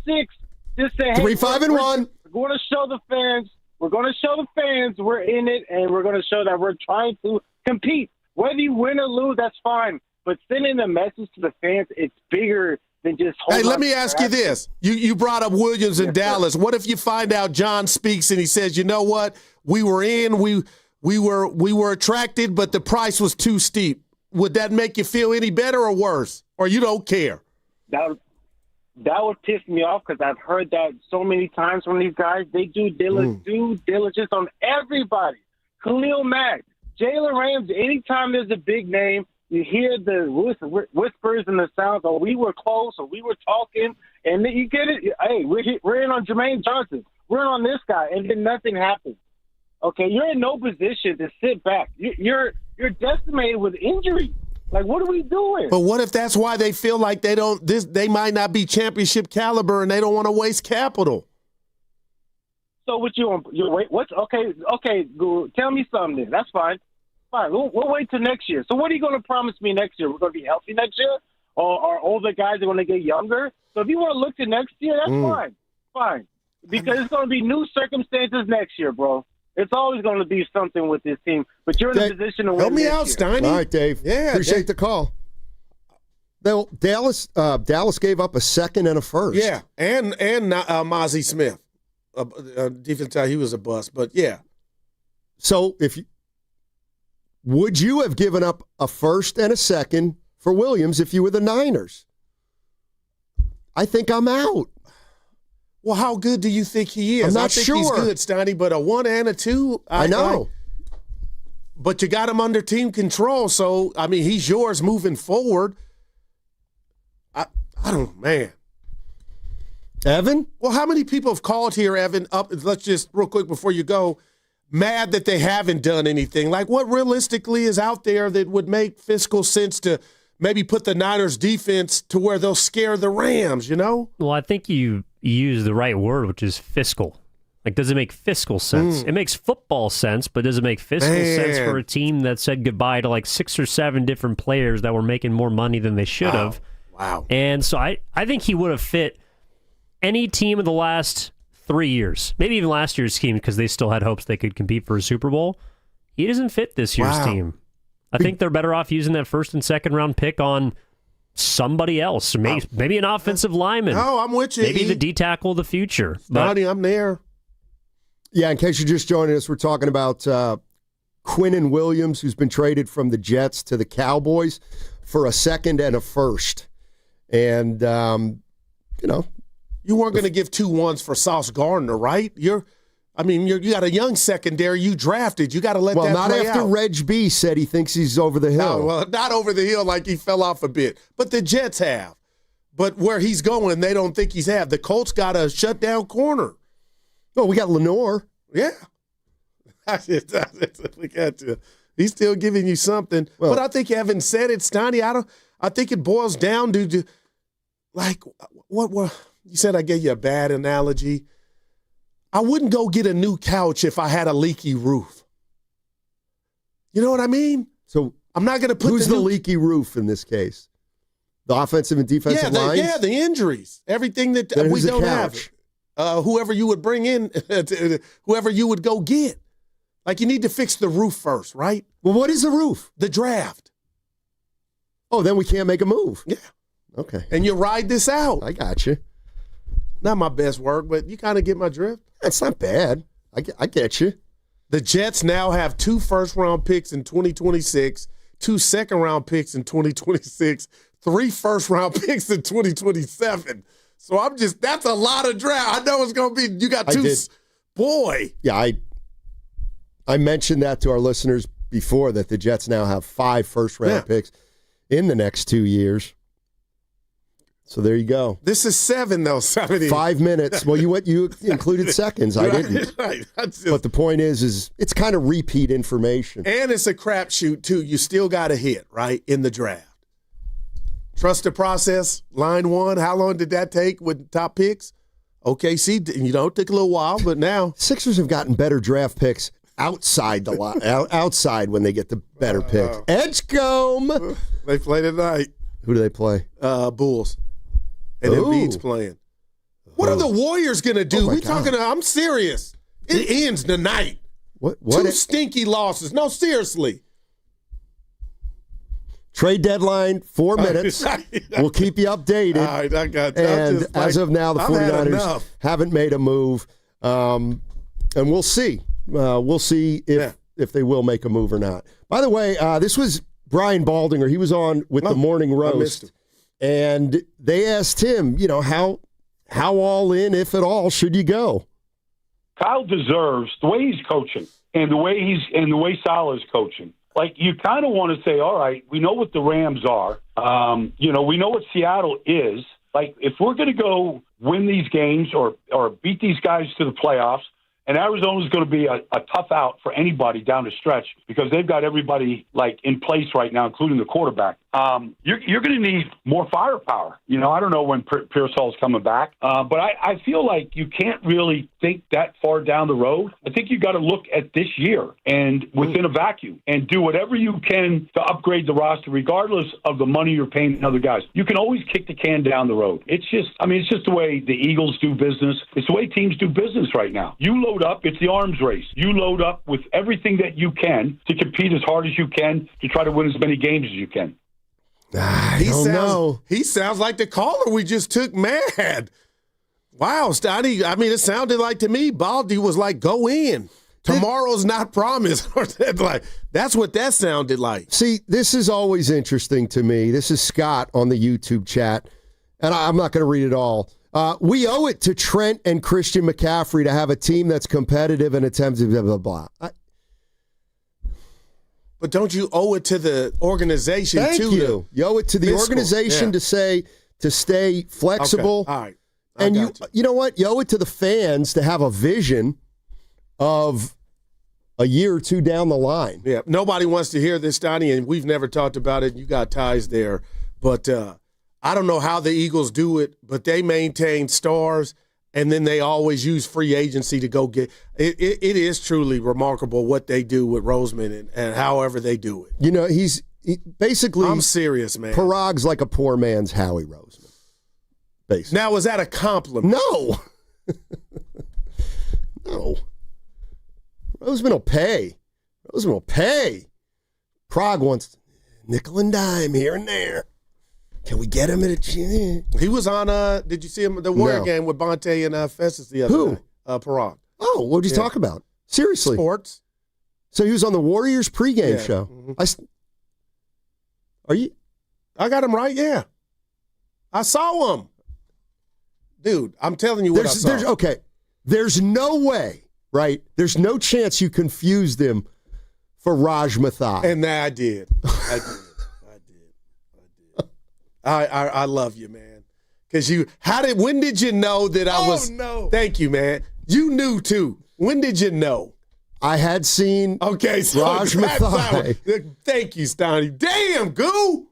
just say, hey, 3-5-1. We're going to show the fans. We're going to show the fans we're in it, and we're going to show that we're trying to compete. Whether you win or lose, that's fine. But sending a message to the fans, it's bigger than just holding. Hey, let me ask you this. You brought up Williams in Dallas. What if you find out John speaks and he says, you know what? We were in, we were attracted, but the price was too steep. Would that make you feel any better or worse? Or you don't care? That would piss me off because I've heard that so many times from these guys. They do due diligence on everybody. Khalil Mack, Jalen Ramsey. Anytime there's a big name, you hear the whispers and the sounds, or we were close, or we were talking, and then you get it. Hey, we're in on Jermaine Johnson. We're in on this guy, and then nothing happens. Okay, you're in no position to sit back. You're decimated with injury. Like, what are we doing? But what if that's why they feel like they might not be championship caliber and they don't want to waste capital? So what you wait? What's okay? Guru, tell me something. Then. That's fine. Fine. We'll wait till next year. So what are you going to promise me next year? We're going to be healthy next year, or are older guys are going to get younger? So if you want to look to next year, that's fine. Because it's going to be new circumstances next year, bro. It's always going to be something with this team. But you're in a position to win. Help me out, Steiny. All right, Dave. Yeah, appreciate the call. Dallas gave up a second and a first. Yeah, and Mozzie Smith, defense guy, he was a bust. But yeah. So would you have given up a first and a second for Williams if you were the Niners? I think I'm out. Well, how good do you think he is? I'm not I think sure. He's good, Steiny, but a 1 and a 2. I know. But you got him under team control, so, I mean, he's yours moving forward. I don't, man. Evan? Well, how many people have called here, Evan, let's just, real quick before you go, mad that they haven't done anything? Like, what realistically is out there that would make fiscal sense to maybe put the Niners defense to where they'll scare the Rams, you know? Well, I think you use the right word, which is fiscal. Like, does it make fiscal sense? It makes football sense, but does it make fiscal sense for a team that said goodbye to like 6 or 7 different players that were making more money than they should have? Wow. And so I think he would have fit any team of the last 3 years, maybe even last year's team, because they still had hopes they could compete for a Super Bowl. He doesn't fit this year's team. I think they're better off using that first and second round pick on somebody else, maybe an offensive lineman. No, I'm with you. Maybe the D tackle of the future. Donnie, I'm there. Yeah, in case you're just joining us, we're talking about Quinnen Williams, who's been traded from the Jets to the Cowboys for a second and a first. And, you weren't going to give 2 1s for Sauce Gardner, right? You got a young secondary you drafted. You got to let that play out. Well, not after Reg B said he thinks he's over the hill. No, well, not over the hill like he fell off a bit. But the Jets have. But where he's going, they don't think he's have. The Colts got a shutdown corner. Oh, we got Lenore. Yeah. We got to. He's still giving you something. Well, but I think Evan said it, Steiny. I think it boils down to like what you said. I gave you a bad analogy. I wouldn't go get a new couch if I had a leaky roof. You know what I mean? So I'm not going to put who's the leaky roof in this case? The offensive and defensive lines? Yeah, the injuries. Everything that we don't have. Whoever you would bring in, whoever you would go get. Like, you need to fix the roof first, right? Well, what is the roof? The draft. Oh, then we can't make a move. Yeah. Okay. And you ride this out. I got you. Not my best work, but you kind of get my drift. That's not bad. I get you. The Jets now have 2 first-round picks in 2026, 2 second-round picks in 2026, 3 first-round picks in 2027. So that's a lot of draft. I know it's going to be, you got 2. Boy. Yeah, I mentioned that to our listeners before, that the Jets now have 5 first-round picks in the next 2 years. So there you go. This is 7, though. 5 minutes. Well, you included seconds. I didn't. Right. But the point is it's kind of repeat information. And it's a crapshoot, too. You still got to hit, right, in the draft. Trust the process. Line 1, how long did that take with top picks? OKC, it took a little while, but now. Sixers have gotten better draft picks outside the line, outside when they get the better picks. Edgecombe. They play tonight. Who do they play? Bulls. And Embiid's playing. What are the Warriors going to do? I'm serious. It ends tonight. What 2 stinky losses. No, seriously. Trade deadline, 4 minutes. We'll keep you updated. All right, I got that. And as of now, the 49ers haven't made a move. And we'll see. We'll see if they will make a move or not. By the way, this was Brian Baldinger. He was on with the Morning Roast. And they asked him, how all in, if at all, should you go? Kyle deserves the way he's coaching and the way Sal is coaching. Like, you kind of want to say, all right, we know what the Rams are. We know what Seattle is. Like, if we're going to go win these games or beat these guys to the playoffs, and Arizona's going to be a tough out for anybody down the stretch because they've got everybody in place right now, including the quarterback. You're going to need more firepower. I don't know when Pearsall's coming back, but I feel like you can't really think that far down the road. I think you got to look at this year and within a vacuum and do whatever you can to upgrade the roster, regardless of the money you're paying other guys. You can always kick the can down the road. It's just the way the Eagles do business. It's the way teams do business right now. You load up. It's the arms race. You load up with everything that you can to compete as hard as you can to try to win as many games as you can. I don't know. He sounds like the caller we just took mad. Wow, Stoddy. It sounded like to me, Baldy was like, go in. Tomorrow's not promised. That's what that sounded like. See, this is always interesting to me. This is Scott on the YouTube chat, and I'm not going to read it all. We owe it to Trent and Christian McCaffrey to have a team that's competitive and attempts blah, blah, blah. But don't you owe it to the organization, Thank you. You owe it to the organization to stay flexible. Okay. All right. And you know what? You owe it to the fans to have a vision of a year or two down the line. Yeah. Nobody wants to hear this, Donnie, and we've never talked about it. You got ties there. But I don't know how the Eagles do it, but they maintain stars, and then they always use free agency to go get it. It is truly remarkable what they do with Roseman and however they do it. He basically. I'm serious, man. Parag's like a poor man's Howie Roseman. Basically. Now, is that a compliment? No. No. Roseman will pay. Prague wants nickel and dime here and there. Can we get him at a chin? He was on, did you see him at the Warrior game with Bonte and Festus the other day? Parag. Oh, what did you talk about? Seriously. Sports. So he was on the Warriors pregame show. Mm-hmm. Are you? I got him right, yeah. I saw him. Dude, I'm telling you what I saw. Okay, there's no way, right? There's no chance you confused him for Raj Mathai. And I did. I love you, man. Because when did you know that I was? No. Thank you, man. You knew too. When did you know? I had seen Raj Mathai. Thank you, Stoney. Damn, Goo.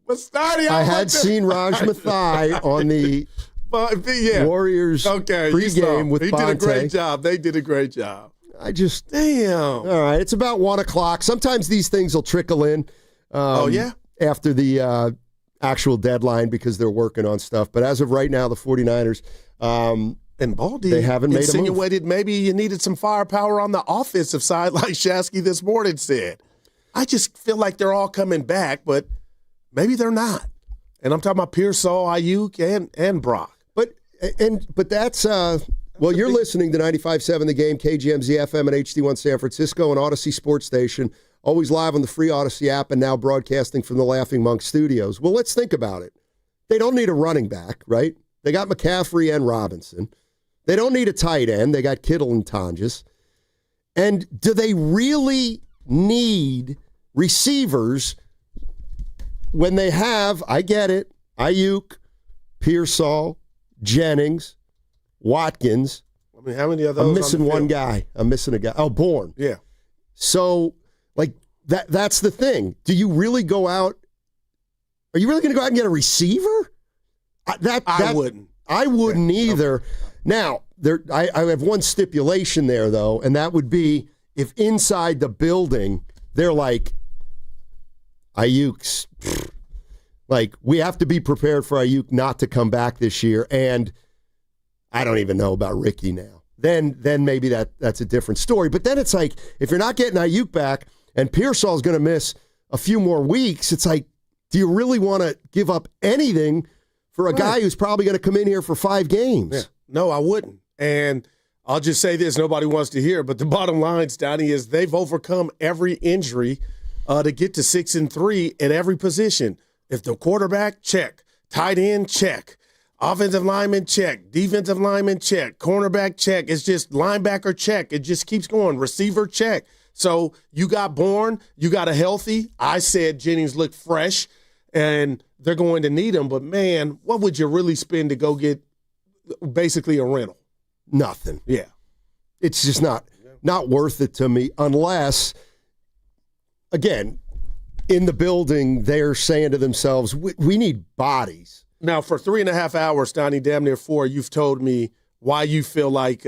But Stoney, I had seen Raj Mathai on the Warriors pregame with Bonte. He did a great job. They did a great job. Damn. All right, it's about 1:00. Sometimes these things will trickle in. After the actual deadline because they're working on stuff. But as of right now, the 49ers and Baldy, they haven't made a move. Insinuated maybe you needed some firepower on the offensive side, like Shasky this morning said. I just feel like they're all coming back, but maybe they're not. And I'm talking about Pearsall, Ayuk, and Brock. But that's Well, you're listening to 95.7 The Game, KGMZ FM and HD1 San Francisco and Odyssey Sports Station, always live on the free Odyssey app and now broadcasting from the Laughing Monk Studios. Well, let's think about it. They don't need a running back, right? They got McCaffrey and Robinson. They don't need a tight end. They got Kittle and Tonjes. And do they really need receivers when they have, I get it, Ayuk, Pearsall, Jennings, Watkins. I mean, how many of those? I'm missing on the one field? guy. I'm missing a guy. Oh, Bourne. Yeah. So, like, that's the thing. Do you really go out? Are you really going to go out and get a receiver? I wouldn't. I wouldn't either. Now, I have one stipulation there, though, and that would be if inside the building they're like, Ayuk's, like, we have to be prepared for Ayuk not to come back this year, and I don't even know about Ricky now. Then maybe that's a different story. But then it's like, if you're not getting Ayuk back and Pearsall's going to miss a few more weeks, it's like, do you really want to give up anything for a guy who's probably going to come in here for 5 games? Yeah. No, I wouldn't. And I'll just say this, nobody wants to hear, but the bottom line, Stoney, is they've overcome every injury to get to 6-3 at every position. If the quarterback, check. Tight end, check. Offensive lineman, check. Defensive lineman, check. Cornerback, check. It's just linebacker, check. It just keeps going. Receiver, check. So you got Bourne. You got a healthy. I said Jennings looked fresh, and they're going to need him. But, man, what would you really spend to go get basically a rental? Nothing. Yeah. It's just not worth it to me unless, again, in the building, they're saying to themselves, we need bodies. Now, for 3.5 hours, Donnie, damn near 4, you've told me why you feel like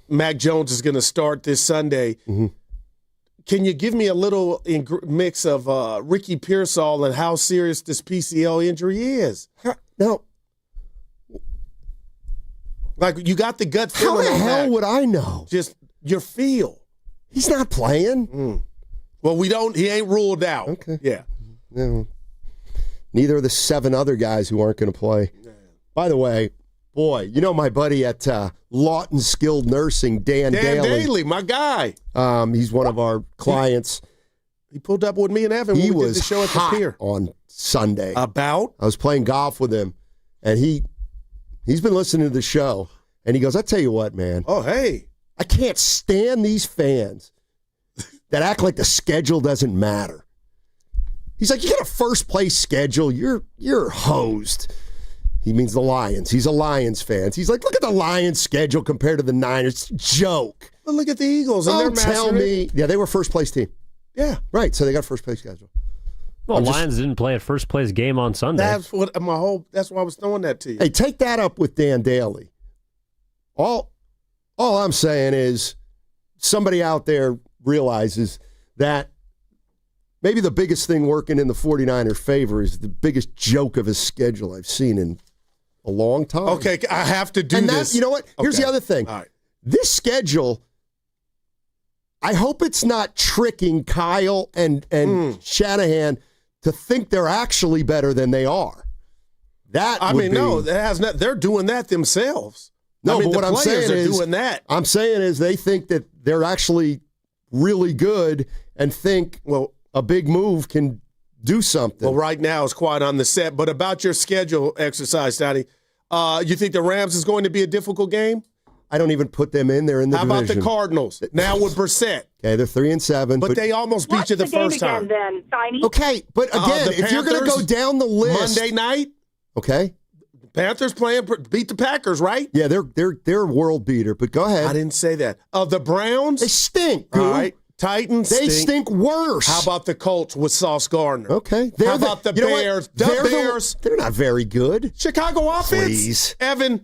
Mac Jones is going to start this Sunday. Mm-hmm. Can you give me a little mix of Ricky Pearsall and how serious this PCL injury is? No. Like, you got the gut feeling. How the hell would I know? Just your feel. He's not playing. Well, he ain't ruled out. Okay. Yeah. No. Neither are the 7 other guys who aren't going to play. By the way, boy, you know my buddy at Lawton Skilled Nursing, Dan Daly, my guy. He's one of our clients. He pulled up with me and Evan when we did the show at the pier on Sunday. About? I was playing golf with him, and he's been listening to the show, and he goes, I tell you what, man. Oh, hey. I can't stand these fans that act like the schedule doesn't matter. He's like, you got a first-place schedule. You're hosed. He means the Lions. He's a Lions fan. He's like, look at the Lions schedule compared to the Niners. Joke. Well, look at the Eagles. And Don't tell me. Yeah, they were first-place team. Yeah. Right, so they got a first-place schedule. Well, Lions didn't play a first-place game on Sunday. That's why I was throwing that to you. Hey, take that up with Dan Daly. All I'm saying is somebody out there realizes that maybe the biggest thing working in the 49ers' favor is the biggest joke of his schedule I've seen in a long time. Okay, I have to do this. You know what? Here's the other thing. All right. This schedule, I hope it's not tricking Kyle and Shanahan to think they're actually better than they are. They're doing that themselves. No, but what I'm saying is doing that. I'm saying is they think that they're actually really good and think, well, a big move can do something. Well, right now it's quiet on the set. But about your schedule exercise, Daddy, you think the Rams is going to be a difficult game? I don't even put them in there in the division. How about the Cardinals? Now with Brissett. Okay, they're 3-7. But they almost beat you the first time. Then, Tiny? Okay, but again, if you're going to go down the list. Monday night. Okay. Panthers beat the Packers, right? Yeah, they're a world beater, but go ahead. I didn't say that. The Browns? They stink, All right. Titans They stink worse. How about the Colts with Sauce Gardner? Okay. How about the Bears? Bears. They're not very good. Chicago offense? Please. Evan,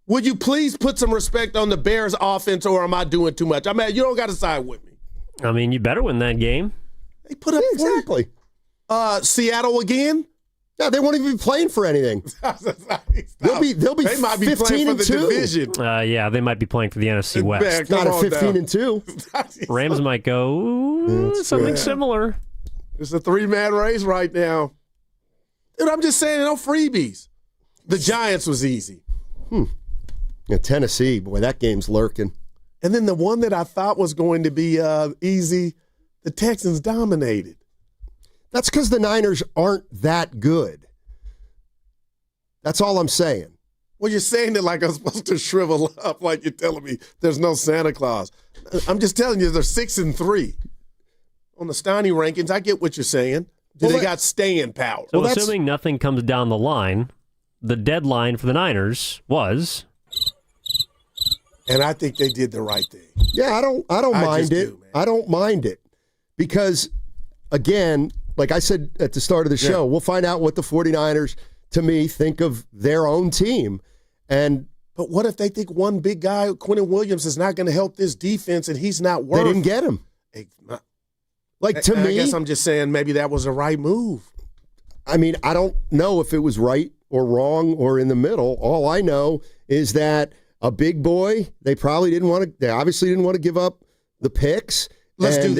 would you please put some respect on the Bears offense, or am I doing too much? I mean, you don't got to side with me. I mean, you better win that game. They put up exactly. Seattle again? No, they won't even be playing for anything. They'll be They might be playing for the 15-2. division. Yeah, they might be playing for the NFC West. Not a 15-2. Rams might go something similar. It's a 3-man race right now. Dude, I'm just saying, no freebies. The Giants was easy. Yeah, Tennessee, boy, that game's lurking. And then the one that I thought was going to be easy, the Texans dominated. That's because the Niners aren't that good. That's all I'm saying. Well, you're saying it like I'm supposed to shrivel up, like you're telling me there's no Santa Claus. I'm just telling you they're 6-3 on the Steiny rankings. I get what you're saying. They got staying power. So assuming nothing comes down the line, the deadline for the Niners was... And I think they did the right thing. Yeah, I don't mind it. I don't mind it. Because, again, like I said at the start of the show, we'll find out what the 49ers, to me, think of their own team. But what if they think one big guy, Quinnen Williams, is not going to help this defense and he's not worth... They didn't get him. Like, to me... I guess I'm just saying maybe that was a right move. I mean, I don't know if it was right or wrong or in the middle. All I know is that a big boy, they obviously didn't want to give up the picks.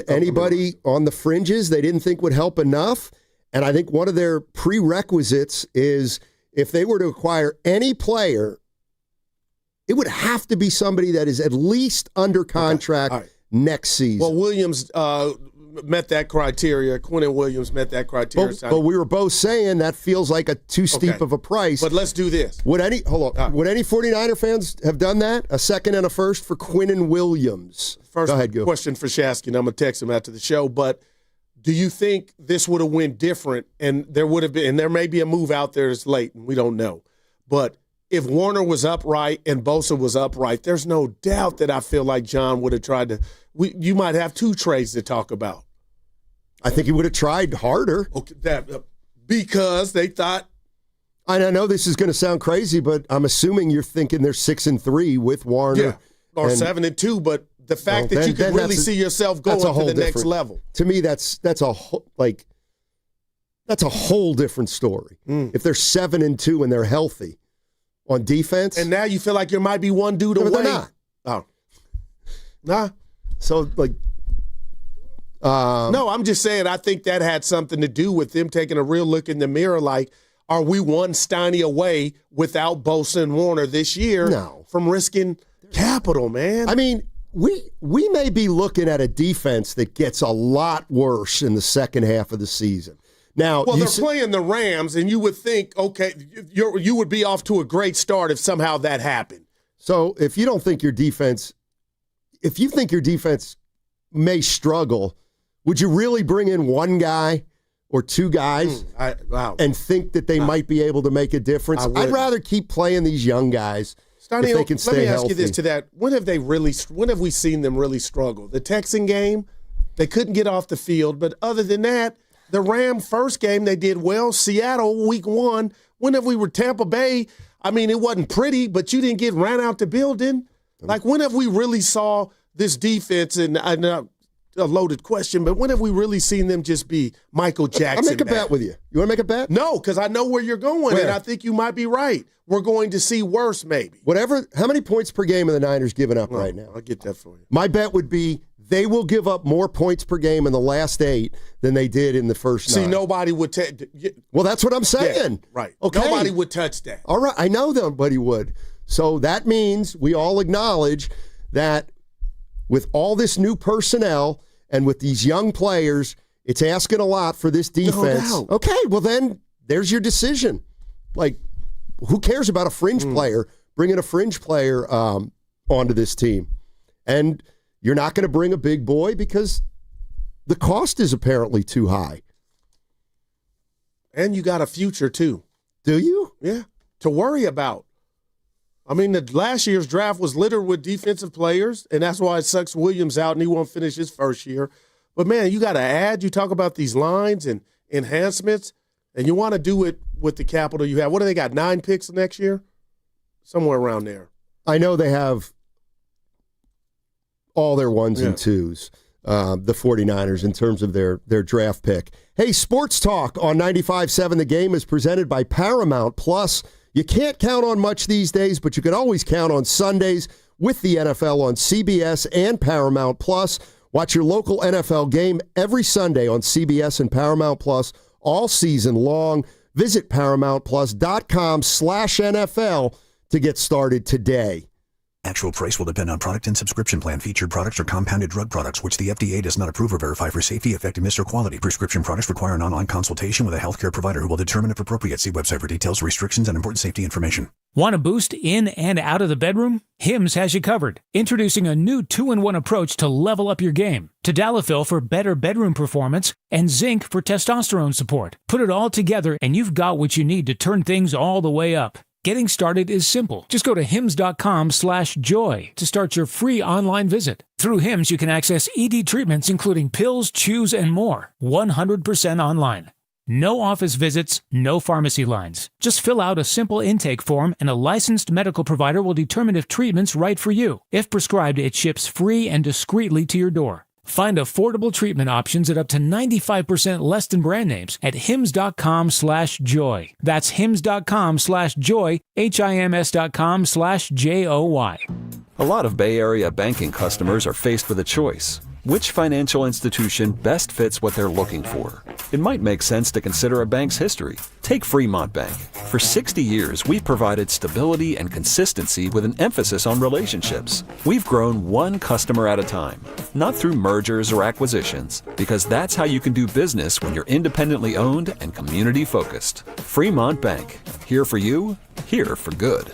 Anybody on the fringes they didn't think would help enough. And I think one of their prerequisites is if they were to acquire any player, it would have to be somebody that is at least under contract next season. Well, Williams met that criteria. Quinnen Williams met that criteria. But we were both saying that feels like a too steep of a price. But let's do this. Would any 49er fans have done that? A second and a first for Quinnen Williams? First Go ahead, Gil. question for Shasky, and I'm going to text him after the show. But do you think this would have went different, and there would have been, and there may be a move out there that's late, and we don't know. But if Warner was upright and Bosa was upright, there's no doubt that I feel like John would have tried to. You might have two trades to talk about. I think he would have tried harder. Okay, because they thought. I know this is going to sound crazy, but I'm assuming you're thinking they're 6-3 with Warner. Yeah, or 7-2. But the fact that you can really see yourself going to the next level. To me, that's a whole different story. If they're 7-2 and they're healthy on defense, and now you feel like you might be one dude away. But they're not. Oh, nah. So no, I'm just saying I think that had something to do with them taking a real look in the mirror like, are we one Steiny away without Bosa and Warner this year from risking capital, man? I mean, we may be looking at a defense that gets a lot worse in the second half of the season. Now, they're playing the Rams, and you would think, okay, you would be off to a great start if somehow that happened. So if you think your defense may struggle, would you really bring in one guy or two guys and think that they might be able to make a difference? I'd rather keep playing these young guys if they can stay healthy. Let me ask you this to that. When have we seen them really struggle? The Texan game, they couldn't get off the field, but other than that, the Ram first game, they did well. Seattle, week 1. Whenever we were Tampa Bay, I mean, it wasn't pretty, but you didn't get ran out the building. Like, when have we really saw this defense, and I know a loaded question, but when have we really seen them just be Michael Jackson? I'll make a bet with you. You want to make a bet? No, because I know where you're going, and I think you might be right. We're going to see worse, maybe. How many points per game are the Niners giving up right now? I'll get that for you. My bet would be they will give up more points per game in the last 8 than they did in the first 9. See, nobody would well, that's what I'm saying. Yeah, right. Okay. Nobody would touch that. All right. I know nobody would. So that means we all acknowledge that with all this new personnel and with these young players, it's asking a lot for this defense. No doubt. Okay, well then there's your decision. Like, who cares about a fringe player, bringing a fringe player onto this team? And you're not going to bring a big boy because the cost is apparently too high. And you got a future, too. Do you? Yeah, to worry about. I mean, the last year's draft was littered with defensive players, and that's why it sucks Williams out and he won't finish his first year. But, man, you got to add. You talk about these lines and enhancements, and you want to do it with the capital you have. What do they got, 9 picks next year? Somewhere around there. I know they have all their 1s and 2s, the 49ers, in terms of their draft pick. Hey, Sports Talk on 95.7 The Game is presented by Paramount Plus. You can't count on much these days, but you can always count on Sundays with the NFL on CBS and Paramount Plus. Watch your local NFL game every Sunday on CBS and Paramount Plus all season long. Visit ParamountPlus.com/NFL to get started today. Actual price will depend on product and subscription plan. Featured products are compounded drug products, which the FDA does not approve or verify for safety, effectiveness, or quality. Prescription products require an online consultation with a healthcare provider who will determine if appropriate. See website for details, restrictions, and important safety information. Want a boost in and out of the bedroom? Hims has you covered. Introducing a new 2-in-1 approach to level up your game. Tadalafil for better bedroom performance and zinc for testosterone support. Put it all together and you've got what you need to turn things all the way up. Getting started is simple. Just go to hims.com/joy to start your free online visit. Through Hims, you can access ED treatments including pills, chews, and more. 100% online. No office visits, no pharmacy lines. Just fill out a simple intake form and a licensed medical provider will determine if treatment's right for you. If prescribed, it ships free and discreetly to your door. Find affordable treatment options at up to 95% less than brand names at hims.com/joy. That's hims.com/joy, hims.com/joy. A lot of Bay Area banking customers are faced with a choice. Which financial institution best fits what they're looking for? It might make sense to consider a bank's history. Take Fremont Bank. For 60 years, we've provided stability and consistency with an emphasis on relationships. We've grown one customer at a time, not through mergers or acquisitions, because that's how you can do business when you're independently owned and community focused. Fremont Bank. Here for you, here for good.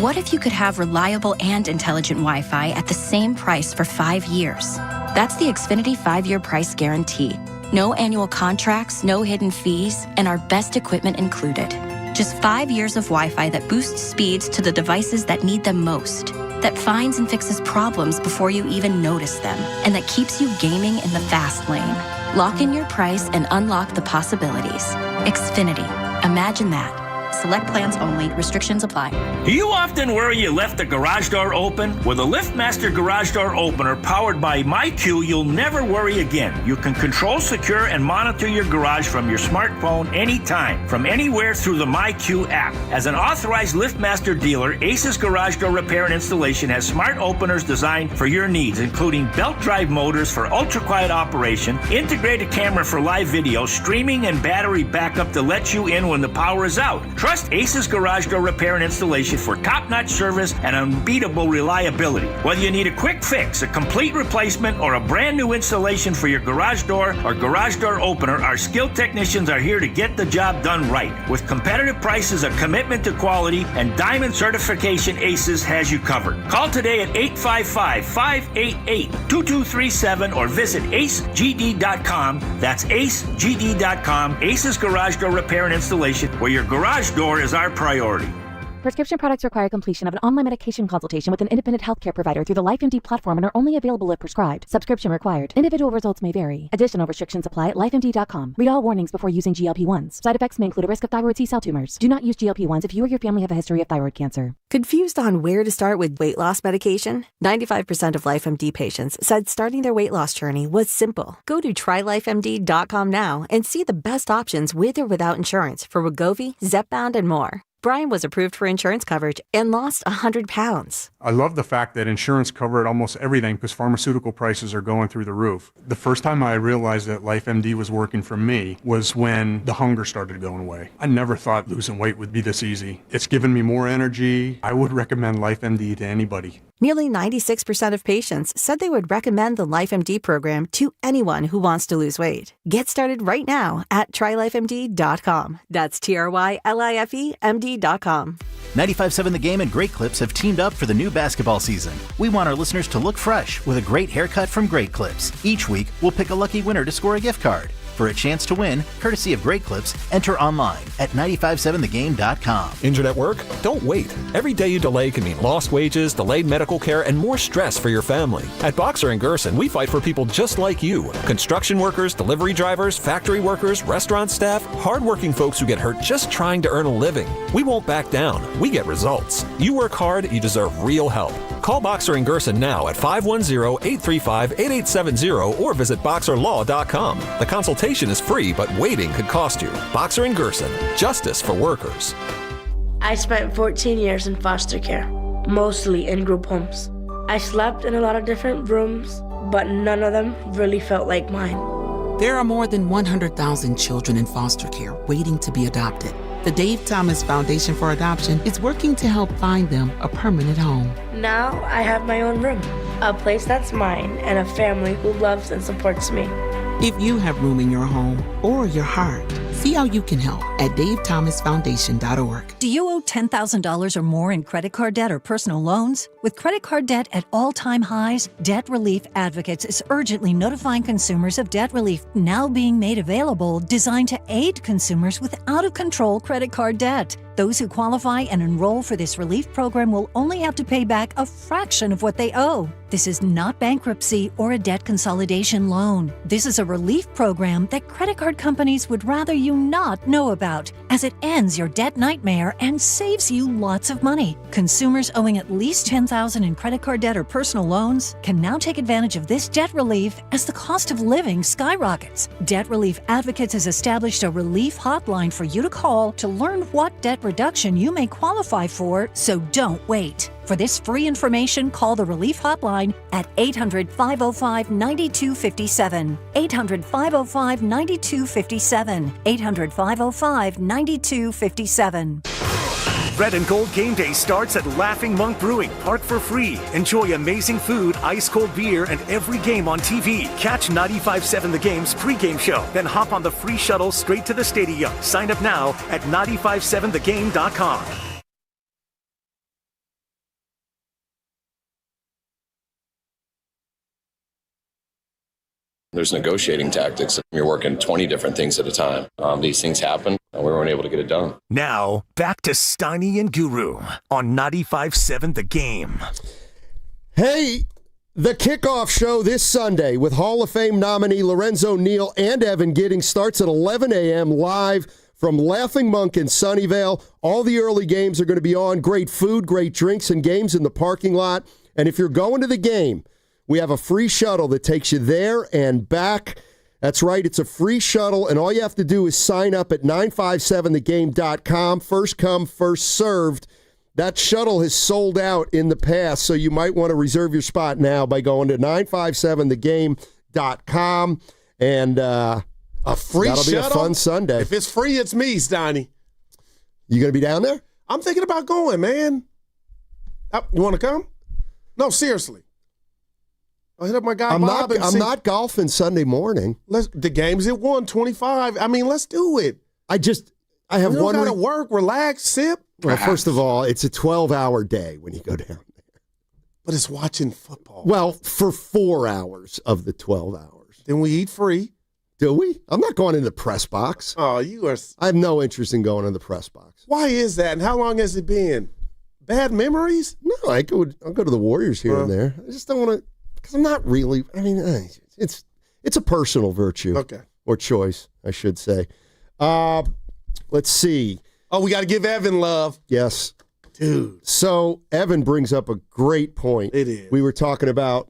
What if you could have reliable and intelligent Wi-Fi at the same price for 5 years? That's the Xfinity 5-year price guarantee. No annual contracts, no hidden fees, and our best equipment included. Just 5 years of Wi-Fi that boosts speeds to the devices that need them most, that finds and fixes problems before you even notice them, and that keeps you gaming in the fast lane. Lock in your price and unlock the possibilities. Xfinity. Imagine that. Select plans only. Restrictions apply. Do you often worry you left the garage door open? With a LiftMaster garage door opener powered by MyQ, you'll never worry again. You can control, secure, and monitor your garage from your smartphone anytime, from anywhere through the MyQ app. As an authorized LiftMaster dealer, Ace's Garage Door Repair and Installation has smart openers designed for your needs, including belt drive motors for ultra-quiet operation, integrated camera for live video, streaming, and battery backup to let you in when the power is out. Trust Ace's Garage Door Repair and Installation for top-notch service and unbeatable reliability. Whether you need a quick fix, a complete replacement, or a brand new installation for your garage door or garage door opener, our skilled technicians are here to get the job done right. With competitive prices, a commitment to quality, and diamond certification, Aces has you covered. Call today at 855-588-2237 or visit acegd.com. That's acegd.com. Ace's Garage Door Repair and Installation, where your garage door is our priority. Prescription products require completion of an online medication consultation with an independent healthcare provider through the LifeMD platform and are only available if prescribed. Subscription required. Individual results may vary. Additional restrictions apply at lifemd.com. Read all warnings before using GLP-1s. Side effects may include a risk of thyroid C-cell tumors. Do not use GLP-1s if you or your family have a history of thyroid cancer. Confused on where to start with weight loss medication? 95% of LifeMD patients said starting their weight loss journey was simple. Go to trylifemd.com now and see the best options with or without insurance for Wegovy, Zepbound, and more. Brian was approved for insurance coverage and lost 100 pounds. I love the fact that insurance covered almost everything because pharmaceutical prices are going through the roof. The first time I realized that LifeMD was working for me was when the hunger started going away. I never thought losing weight would be this easy. It's given me more energy. I would recommend LifeMD to anybody. Nearly 96% of patients said they would recommend the LifeMD program to anyone who wants to lose weight. Get started right now at trylifemd.com. That's TRYLIFEMD.com. 95.7 The Game and Great Clips have teamed up for the new basketball season. We want our listeners to look fresh with a great haircut from Great Clips. Each week, we'll pick a lucky winner to score a gift card. For a chance to win, courtesy of Great Clips, enter online at 957thegame.com. Injured at work? Don't wait. Every day you delay can mean lost wages, delayed medical care, and more stress for your family. At Boxer & Gerson, we fight for people just like you. Construction workers, delivery drivers, factory workers, restaurant staff, hardworking folks who get hurt just trying to earn a living. We won't back down. We get results. You work hard, you deserve real help. Call Boxer & Gerson now at 510-835-8870 or visit boxerlaw.com. The consultation is free, but waiting could cost you. Boxer & Gerson, justice for workers. I spent 14 years in foster care, mostly in group homes. I slept in a lot of different rooms, but none of them really felt like mine. There are more than 100,000 children in foster care waiting to be adopted. The Dave Thomas Foundation for Adoption is working to help find them a permanent home. Now I have my own room, a place that's mine, and a family who loves and supports me. If you have room in your home or your heart, see how you can help at davethomasfoundation.org. Do you owe $10,000 or more in credit card debt or personal loans? With credit card debt at all-time highs, Debt Relief Advocates is urgently notifying consumers of debt relief now being made available, designed to aid consumers with out-of-control credit card debt. Those who qualify and enroll for this relief program will only have to pay back a fraction of what they owe. This is not bankruptcy or a debt consolidation loan. This is a relief program that credit card companies would rather you not know about, as it ends your debt nightmare and saves you lots of money. Consumers owing at least $10,000 in credit card debt or personal loans can now take advantage of this debt relief as the cost of living skyrockets. Debt Relief Advocates has established a relief hotline for you to call to learn what debt reduction you may qualify for, so don't wait. For this free information, call the Relief Hotline at 800-505-9257. 800-505-9257. 800-505-9257. Red and Gold Game Day starts at Laughing Monk Brewing. Park for free. Enjoy amazing food, ice-cold beer, and every game on TV. Catch 95.7 The Game's pregame show. Then hop on the free shuttle straight to the stadium. Sign up now at 957thegame.com. There's negotiating tactics. You're working 20 different things at a time. These things happen, and we weren't able to get it done. Now, back to Steiny and Guru on 95.7 The Game. Hey, the kickoff show this Sunday with Hall of Fame nominee Lorenzo Neal and Evan Giddings starts at 11 a.m. live from Laughing Monk in Sunnyvale. All the early games are going to be on. Great food, great drinks, and games in the parking lot. And if you're going to the game, we have a free shuttle that takes you there and back. That's right, it's a free shuttle, and all you have to do is sign up at 957thegame.com. First come, first served. That shuttle has sold out in the past, so you might want to reserve your spot now by going to 957thegame.com. And a free shuttle? That'll be a fun Sunday. If it's free, it's me, Steiny. You going to be down there? I'm thinking about going, man. You want to come? No, seriously. I'll hit up my guy Bob. I'm not golfing Sunday morning. The game's at 1:25. I mean, let's do it. I have you one. Got to work, relax, sip. Well, first of all, it's a 12-hour day when you go down there. But it's watching football. Well, for 4 hours of the 12 hours. Then we eat free. Do we? I'm not going in the press box. Oh, you are. I have no interest in going in the press box. Why is that? And how long has it been? Bad memories? No, I'll go to the Warriors here and there. I just don't want to. Because I'm not really, it's a personal virtue. Okay. Or choice, I should say. Let's see. Oh, we got to give Evan love. Yes. Dude. So Evan brings up a great point. It is. We were talking about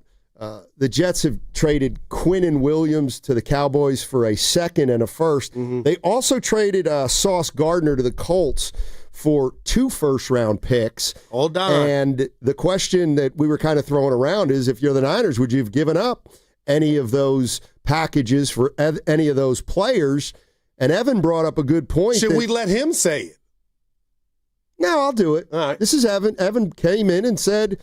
the Jets have traded Quinnen Williams to the Cowboys for a second and a first. Mm-hmm. They also traded Sauce Gardner to the Colts for 2 first-round picks. Hold on. And the question that we were kind of throwing around is, if you're the Niners, would you have given up any of those packages for any of those players? And Evan brought up a good point. Should we let him say it? No, I'll do it. All right. This is Evan. Evan came in and said,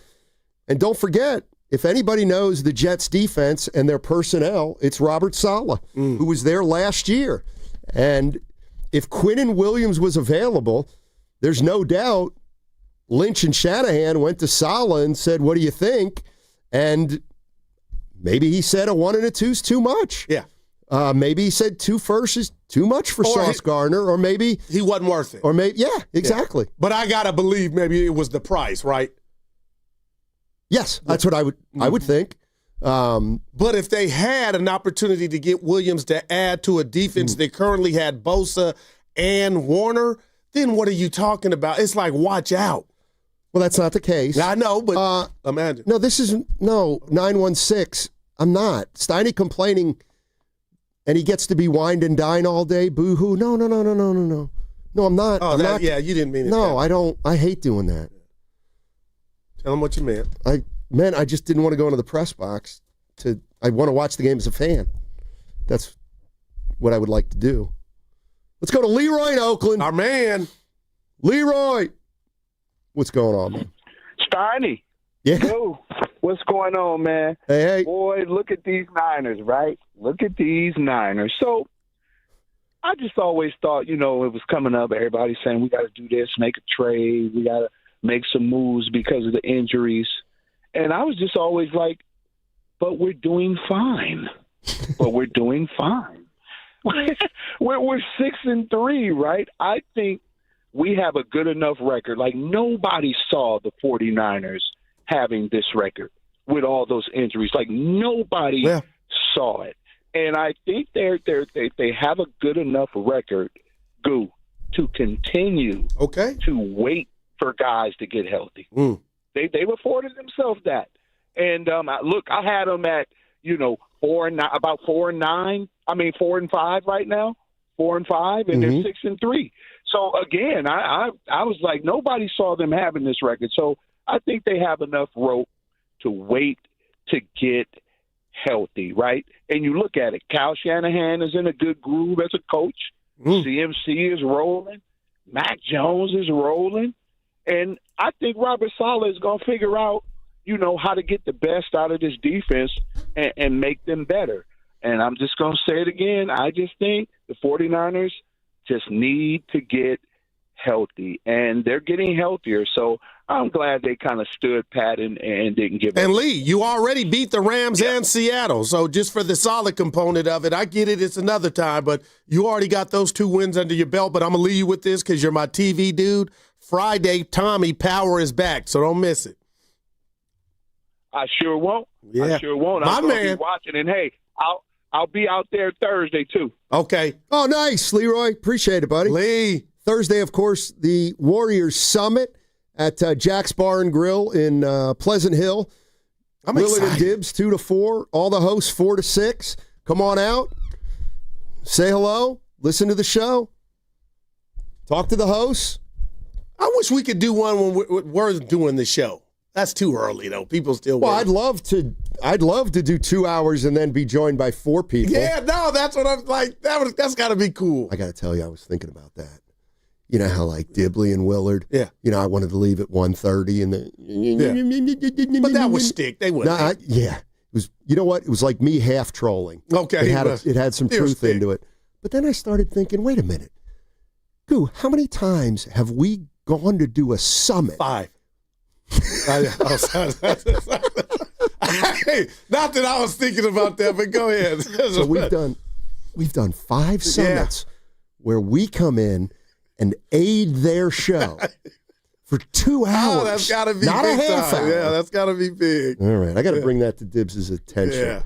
and don't forget, if anybody knows the Jets' defense and their personnel, it's Robert Saleh, who was there last year. And if Quinnen Williams was available, there's no doubt Lynch and Shanahan went to Saleh and said, what do you think? And maybe he said a 1 and a 2 is too much. Yeah. Maybe he said 2 firsts is too much for Sauce Gardner, or maybe he wasn't worth it. Or maybe, yeah, exactly. Yeah. But I gotta believe maybe it was the price, right? Yes, that's what I would think. But if they had an opportunity to get Williams to add to a defense that currently had Bosa and Warner, then what are you talking about? It's like, watch out. Well, that's not the case. I know, but imagine. No, this isn't. No, 916. I'm not. Steiny complaining, and he gets to be wined and dine all day. Boo-hoo. No. No, I'm not. Oh, I'm not. Yeah, you didn't mean it. No, I don't. I hate doing that. Tell him what you meant. I just didn't want to go into the press box. I want to watch the game as a fan. That's what I would like to do. Let's go to Leroy in Oakland. Our man. Leroy. What's going on, man? Steiny. Yeah. Yo, what's going on, man? Hey. Boy, look at these Niners, right? Look at these Niners. So I just always thought, it was coming up. Everybody saying we got to do this, make a trade. We got to make some moves because of the injuries. And I was just always like, but we're doing fine. We're 6-3, right? I think we have a good enough record. Like, nobody saw the 49ers having this record with all those injuries. Like, nobody saw it. And I think they have a good enough record, to continue to wait for guys to get healthy. They've afforded themselves that. And look, I had them at, 4-9. I mean 4-5 right now, 4-5, and they're 6-3. So again, I was like, nobody saw them having this record. So I think they have enough rope to wait to get healthy, right? And you look at it, Kyle Shanahan is in a good groove as a coach. CMC is rolling. Mac Jones is rolling. And I think Robert Saleh is going to figure out, how to get the best out of this defense and make them better. And I'm just going to say it again. I just think the 49ers just need to get healthy, and they're getting healthier. So I'm glad they kind of stood pat and didn't give up. And Lee, you already beat the Rams and Seattle. So just for the solid component of it, I get it. It's another time, but you already got those 2 wins under your belt. But I'm going to leave you with this because you're my TV dude. Friday, Tommy Power is back, so don't miss it. I sure won't. Yeah. I sure won't. My I'm going to man. be watching, and hey, I'll be out there Thursday too. Okay. Oh, nice, Leroy. Appreciate it, buddy. Lee. Thursday, of course, the Warriors Summit at Jack's Bar and Grill in Pleasant Hill. I'm Willard excited. and Dibbs, 2 to 4. All the hosts, 4 to 6. Come on out. Say hello. Listen to the show. Talk to the hosts. I wish we could do one when we're doing the show. That's too early, though. People still Well, work. I'd love to do 2 hours and then be joined by 4 people. Yeah, no, that's what I'm like. That's got to be cool. I got to tell you, I was thinking about that. You know how like Dibley and Willard? Yeah. I wanted to leave at 1:30 and But that would stick. They wouldn't. Yeah. It was. You know what? It was like me half trolling. Okay. It had some truth into it. But then I started thinking, wait a minute. Goo, how many times have we gone to do a summit? 5. Hey, not that I was thinking about that, but go ahead. So we've done 5 summits where we come in and aid their show for 2 hours. Oh, that's got to be not big a half time. hour. Yeah, that's got to be big. All right, I got to bring that to Dibbs' attention.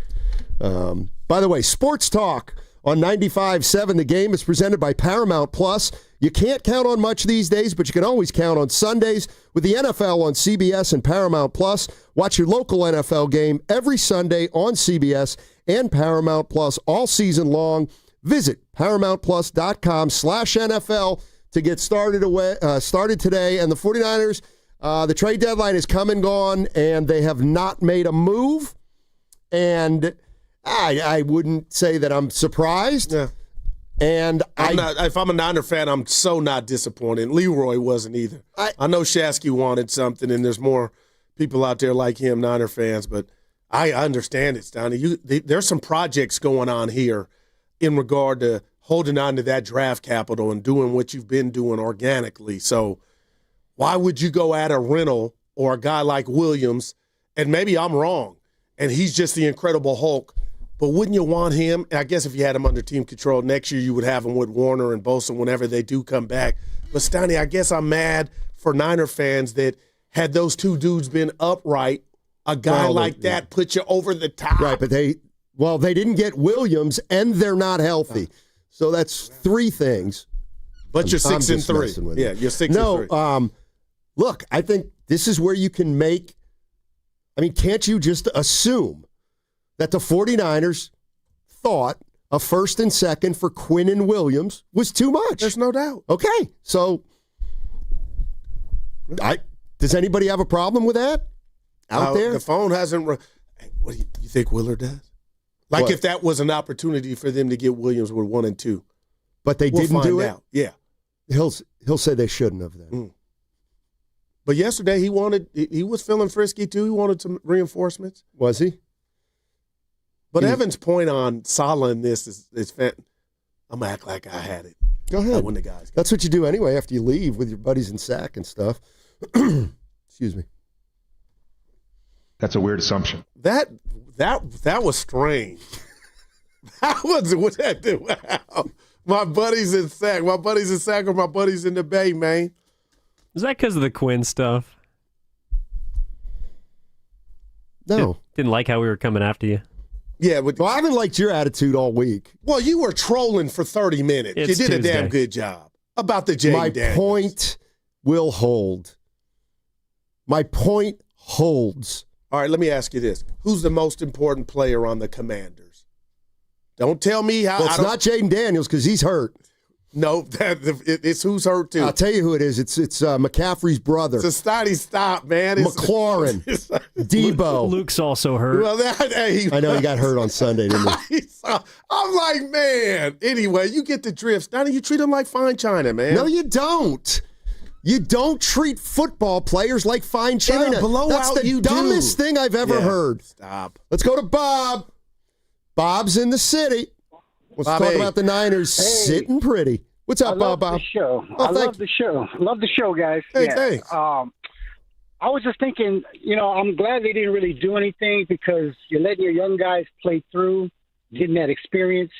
Yeah. By the way, Sports Talk on 95.7 The Game is presented by Paramount Plus. You can't count on much these days, but you can always count on Sundays with the NFL on CBS and Paramount Plus. Watch your local NFL game every Sunday on CBS and Paramount Plus all season long. Visit ParamountPlus.com/NFL to get started today. And the 49ers, the trade deadline is come and gone, and they have not made a move. And I wouldn't say that I'm surprised. Yeah. And if I'm a Niner fan, I'm so not disappointed. Leroy wasn't either. I know Shasky wanted something, and there's more people out there like him, Niner fans, but I understand it, Stoney. There's some projects going on here in regard to holding on to that draft capital and doing what you've been doing organically. So why would you go at a rental or a guy like Williams, and maybe I'm wrong, and he's just the Incredible Hulk, but wouldn't you want him? I guess if you had him under team control next year, you would have him with Warner and Bosa whenever they do come back. But, Stoney, I guess I'm mad for Niner fans that had those 2 dudes been upright, a guy like that put you over the top. Right, but they didn't get Williams, and they're not healthy. So that's 3 things. But you're 6-3. Yeah, you're 6-3. No, look, I think this is where you can make – I mean, can't you just assume that the 49ers thought a first and second for Quinn and Williams was too much? There's no doubt. Okay, so does anybody have a problem with that out there? The phone hasn't what do you think Willard does? Like What? if that was an opportunity for them to get Williams with 1 and 2. but they didn't do it. Out. Yeah, he'll say they shouldn't have then. But yesterday he was feeling frisky too. He wanted some reinforcements. Was he? But Evan's point on Saleh in this is I'm gonna act like I had it. Go ahead. When the guys That's what you do anyway after you leave with your buddies in sack and stuff. Excuse me. That's a weird assumption. That was strange. That was what that did. Wow. My buddies in sack. My buddies in sack or my buddies in the Bay, man. Is that because of the Quinn stuff? No. Didn't like how we were coming after you. Yeah, but I haven't liked your attitude all week. Well, you were trolling for 30 minutes. It's you did Tuesday. a damn good job about the Jaden My Daniels. point will hold. My point holds. All right, let me ask you this. Who's the most important player on the Commanders? Don't tell me how. Well, it's not Jaden Daniels because he's hurt. No, it's who's hurt too. I'll tell you who it is. It's McCaffrey's brother. It's a steady stop, man. McLaurin. Debo. Luke's also hurt. Well, I know he got hurt on Sunday, didn't he? I'm like, man. Anyway, you get the drift. Now you treat him like fine china, man. No, you don't. You don't treat football players like fine china. In a blowout, That's the you dumbest do. thing I've ever heard. Stop. Let's go to Bob. Bob's in the city. Let's Bobby. talk about the Niners sitting pretty. What's up, Bob? The show. Oh, I love the show. Love the show, guys. Hey, thanks. I was just thinking, I'm glad they didn't really do anything because you're letting your young guys play through, getting that experience.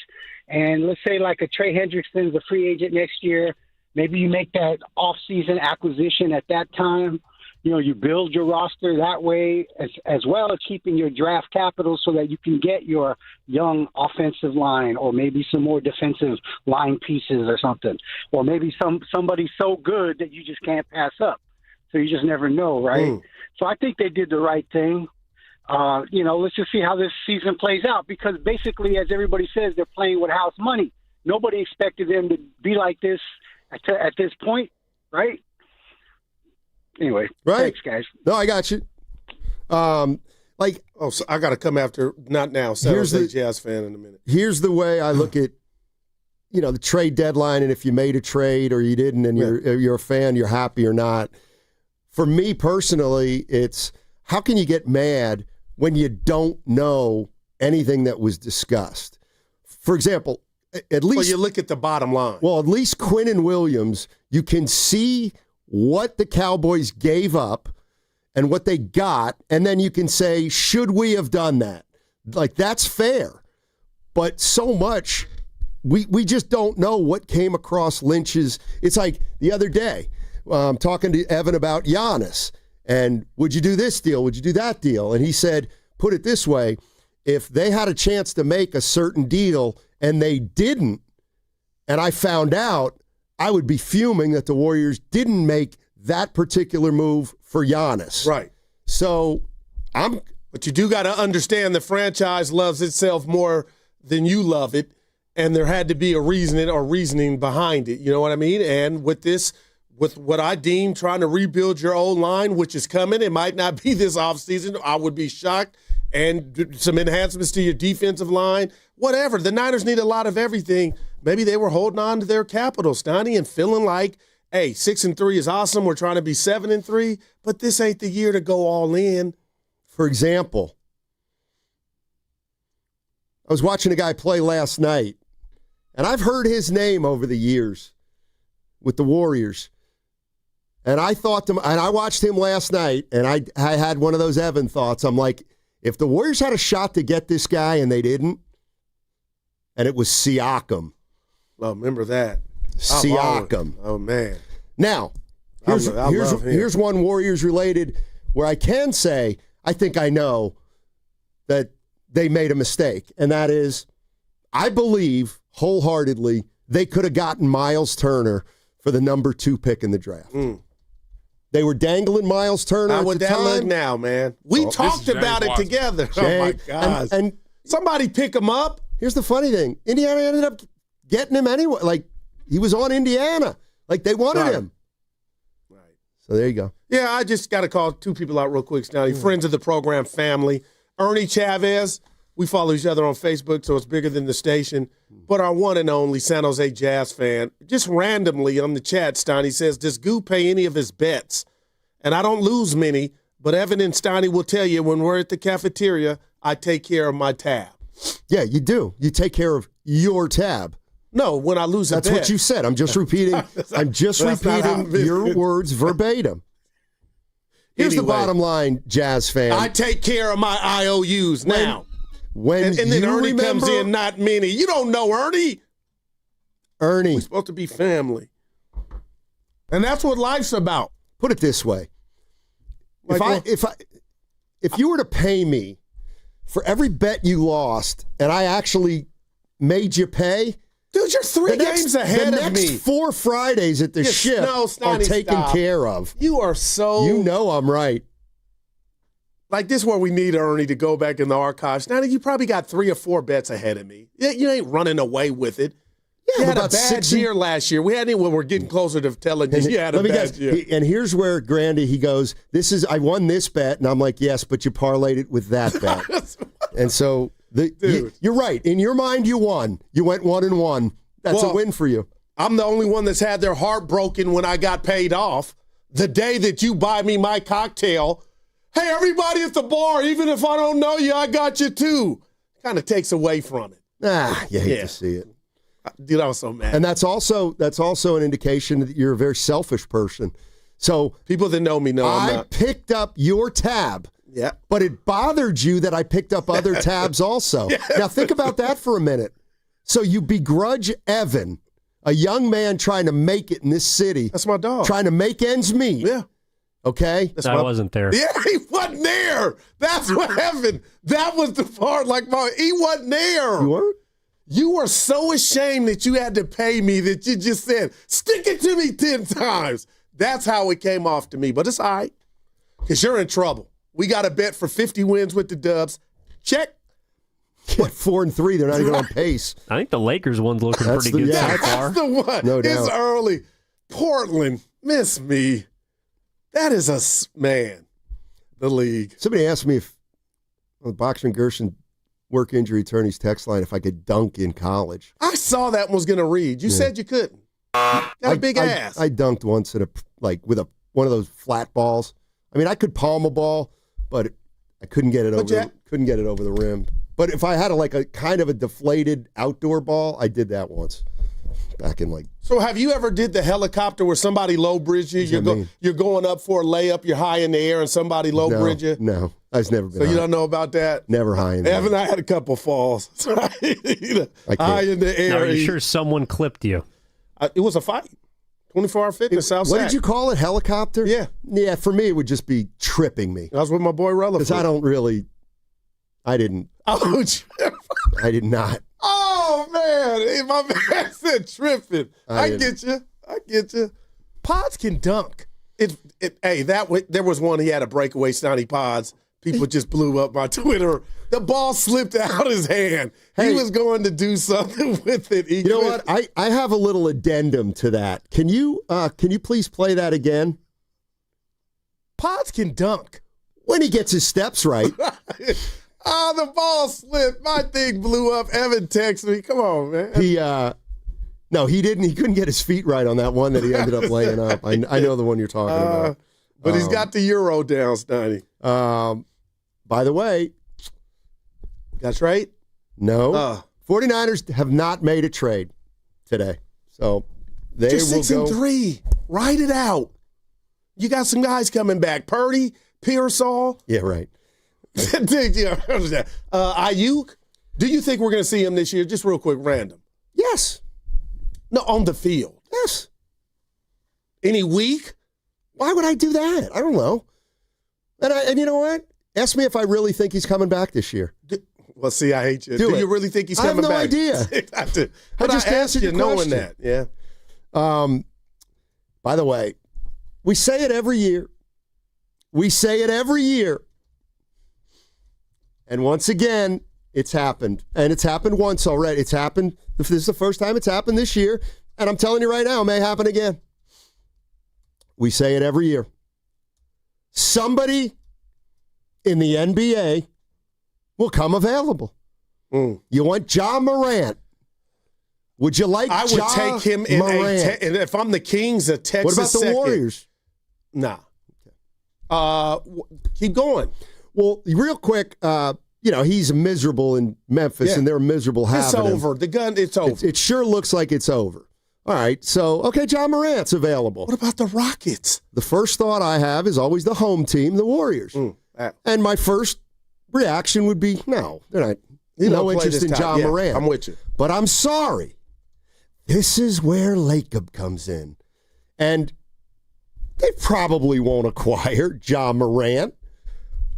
And let's say like a Trey Hendrickson's a free agent next year. Maybe you make that off-season acquisition at that time. You build your roster that way as well as keeping your draft capital so that you can get your young offensive line or maybe some more defensive line pieces or something. Or maybe somebody so good that you just can't pass up. So you just never know, right? So I think they did the right thing. Let's just see how this season plays out because basically, as everybody says, they're playing with house money. Nobody expected them to be like this at this point, right? Anyway, right. Thanks, guys. No, I got you. So I got to come after, not now. Here's the Jazz fan in a minute. Here's the way I look at, the trade deadline and if you made a trade or you didn't and you're a fan, you're happy or not. For me personally, it's how can you get mad when you don't know anything that was discussed? For example, at least... Well, you look at the bottom line. Well, at least Quinn and Williams, you can see what the Cowboys gave up and what they got, and then you can say, should we have done that? Like, that's fair. But so much, we just don't know what came across Lynch's. It's like the other day, talking to Evan about Giannis, and would you do this deal? Would you do that deal? And he said, put it this way, if they had a chance to make a certain deal and they didn't, and I found out, I would be fuming that the Warriors didn't make that particular move for Giannis. Right. So But you do got to understand the franchise loves itself more than you love it, and there had to be a reasoning behind it. You know what I mean? And with what I deem trying to rebuild your old line, which is coming, it might not be this offseason. I would be shocked. And some enhancements to your defensive line, whatever. The Niners need a lot of everything. Maybe they were holding on to their capital, Stoney, and feeling like, hey, 6-3 is awesome. We're trying to be 7-3, but this ain't the year to go all in. For example, I was watching a guy play last night, and I've heard his name over the years with the Warriors. And I watched him last night, and I had one of those Evan thoughts. I'm like, if the Warriors had a shot to get this guy and they didn't, and it was Siakam. Oh, remember that. Siakam. Oh, man. Now, here's one Warriors related where I can say I think I know that they made a mistake, and that is I believe wholeheartedly they could have gotten Miles Turner for the number 2 pick in the draft. They were dangling Miles Turner How at would the that time. look now, man? We talked about it together. Oh, my gosh. And somebody pick him up. Here's the funny thing. Indiana ended up getting him anyway. Like, he was on Indiana. Like, they wanted him. Right. So there you go. Yeah, I just got to call 2 people out real quick, Stoney. Friends of the program, family. Ernie Chavez, We follow each other on Facebook, so it's bigger than the station. But our one and only San Jose Jazz fan, just randomly on the chat, Steiny says, does Goo pay any of his bets? And I don't lose many, but Evan and Steiny will tell you when we're at the cafeteria, I take care of my tab. Yeah, you do. You take care of your tab. No, when I lose a bet. That's what you said. I'm just repeating. Your words verbatim. Here's the bottom line, Jazz fan. I take care of my IOUs now. And then Ernie comes in, not many. You don't know Ernie. We're supposed to be family. And that's what life's about. Put it this way. If you were to pay me for every bet you lost and I actually made you pay, dude, you're 3 games ahead of me. The next 4 Fridays at the ship are taken care of. You are so... You know I'm right. Like, this is where we need Ernie to go back in the archives. Now, you probably got 3 or 4 bets ahead of me. You ain't running away with it. You had a bad year last year. We had it when we're getting closer to telling you you had a bad year. And here's where Grandy, he goes, I won this bet. And I'm like, yes, but you parlayed it with that bet. And so, you're right. In your mind, you won. You went 1-1. That's a win for you. I'm the only one that's had their heart broken when I got paid off. The day that you buy me my cocktail, hey, everybody at the bar, even if I don't know you, I got you too. Kind of takes away from it. You hate to see it. Dude, I was so mad. And that's also an indication that you're a very selfish person. So people that know me know I'm not. I picked up your tab. Yeah. But it bothered you that I picked up other tabs also. Yeah. Now think about that for a minute. So you begrudge Evan, a young man trying to make it in this city. That's my dog. Trying to make ends meet. Yeah. Okay? I wasn't there. Yeah, he wasn't there. That's what happened. That was the part. He wasn't there. You weren't? You were so ashamed that you had to pay me that you just said, stick it to me 10 times. That's how it came off to me. But it's all right, because you're in trouble. We got a bet for 50 wins with the Dubs. Check. What, 4-3? They're not even on pace. I think the Lakers one's looking pretty good so far. That's the one. No doubt. It's early. Portland, miss me. That is the league. Somebody asked me if on the Boxer and Gershon work injury attorney's text line if I could dunk in college. I saw that one was going to read. You said you couldn't. Got a big ass. I dunked once with one of those flat balls. I mean, I could palm a ball, but I couldn't get it over the rim. But if I had a kind of a deflated outdoor ball, I did that once. Back in So have you ever did the helicopter where somebody low bridge you? You're going up for a layup, you're high in the air, and somebody low bridge you? No, I've never been. So you don't know about that? Never high in the air. Evan, I had a couple falls. High in the air. Now, are you sure someone clipped you? It was a fight. 24-hour fitness outside. What did you call it? Helicopter? Yeah. Yeah, for me, it would just be tripping me. I was with my boy Rutherford. Because I didn't. Oh, I did not. Oh, man. My man said tripping. I get you. Pods can dunk. There was one, he had a breakaway, Stoney Pods. People just blew up my Twitter. The ball slipped out his hand. He was going to do something with it. You know what? I have a little addendum to that. Can you please play that again? Pods can dunk. When he gets his steps right. Oh, the ball slipped. My thing blew up. Evan texted me. Come on, man. No, he didn't. He couldn't get his feet right on that one that he ended up laying up. I know the one you're talking about. But he's got the Euro down, Stoney. By the way. That's right. No. 49ers have not made a trade today. So they will go. 6-3. Write it out. You got some guys coming back. Purdy, Pearsall. Yeah, right. Ayuk, do you think we're going to see him this year? Just real quick, random. Yes. No, on the field. Yes. Any week? Why would I do that? I don't know. And you know what? Ask me if I really think he's coming back this year. Well, see, I hate you. Do you really think he's coming back? I have no idea. I just asked you knowing that. Yeah. By the way, we say it every year. And once again, it's happened. And it's happened once already. It's happened. This is the first time it's happened this year. And I'm telling you right now, it may happen again. We say it every year. Somebody in the NBA will come available. You want Ja Morant. Would you like I would Ja take him in Morant? and if I'm the Kings, a Texas What about the second. Warriors? Nah. Keep going. Well, real quick, he's miserable in Memphis, and they're miserable having It's over. him. It's over. It sure looks like it's over. All right, so, Ja Morant's available. What about the Rockets? The first thought I have is always the home team, the Warriors. And my first reaction would be, no, they're not. No interest in Ja Morant. I'm with you. But I'm sorry. This is where Lacob comes in. And they probably won't acquire Ja Morant.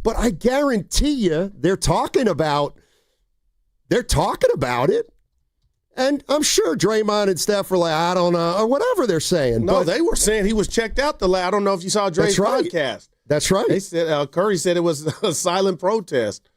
But I guarantee you they're talking about it. And I'm sure Draymond and Steph were like, I don't know, or whatever they're saying. No, but they were saying he was checked out I don't know if you saw Dre's podcast. That's right. They said Curry said it was a silent protest.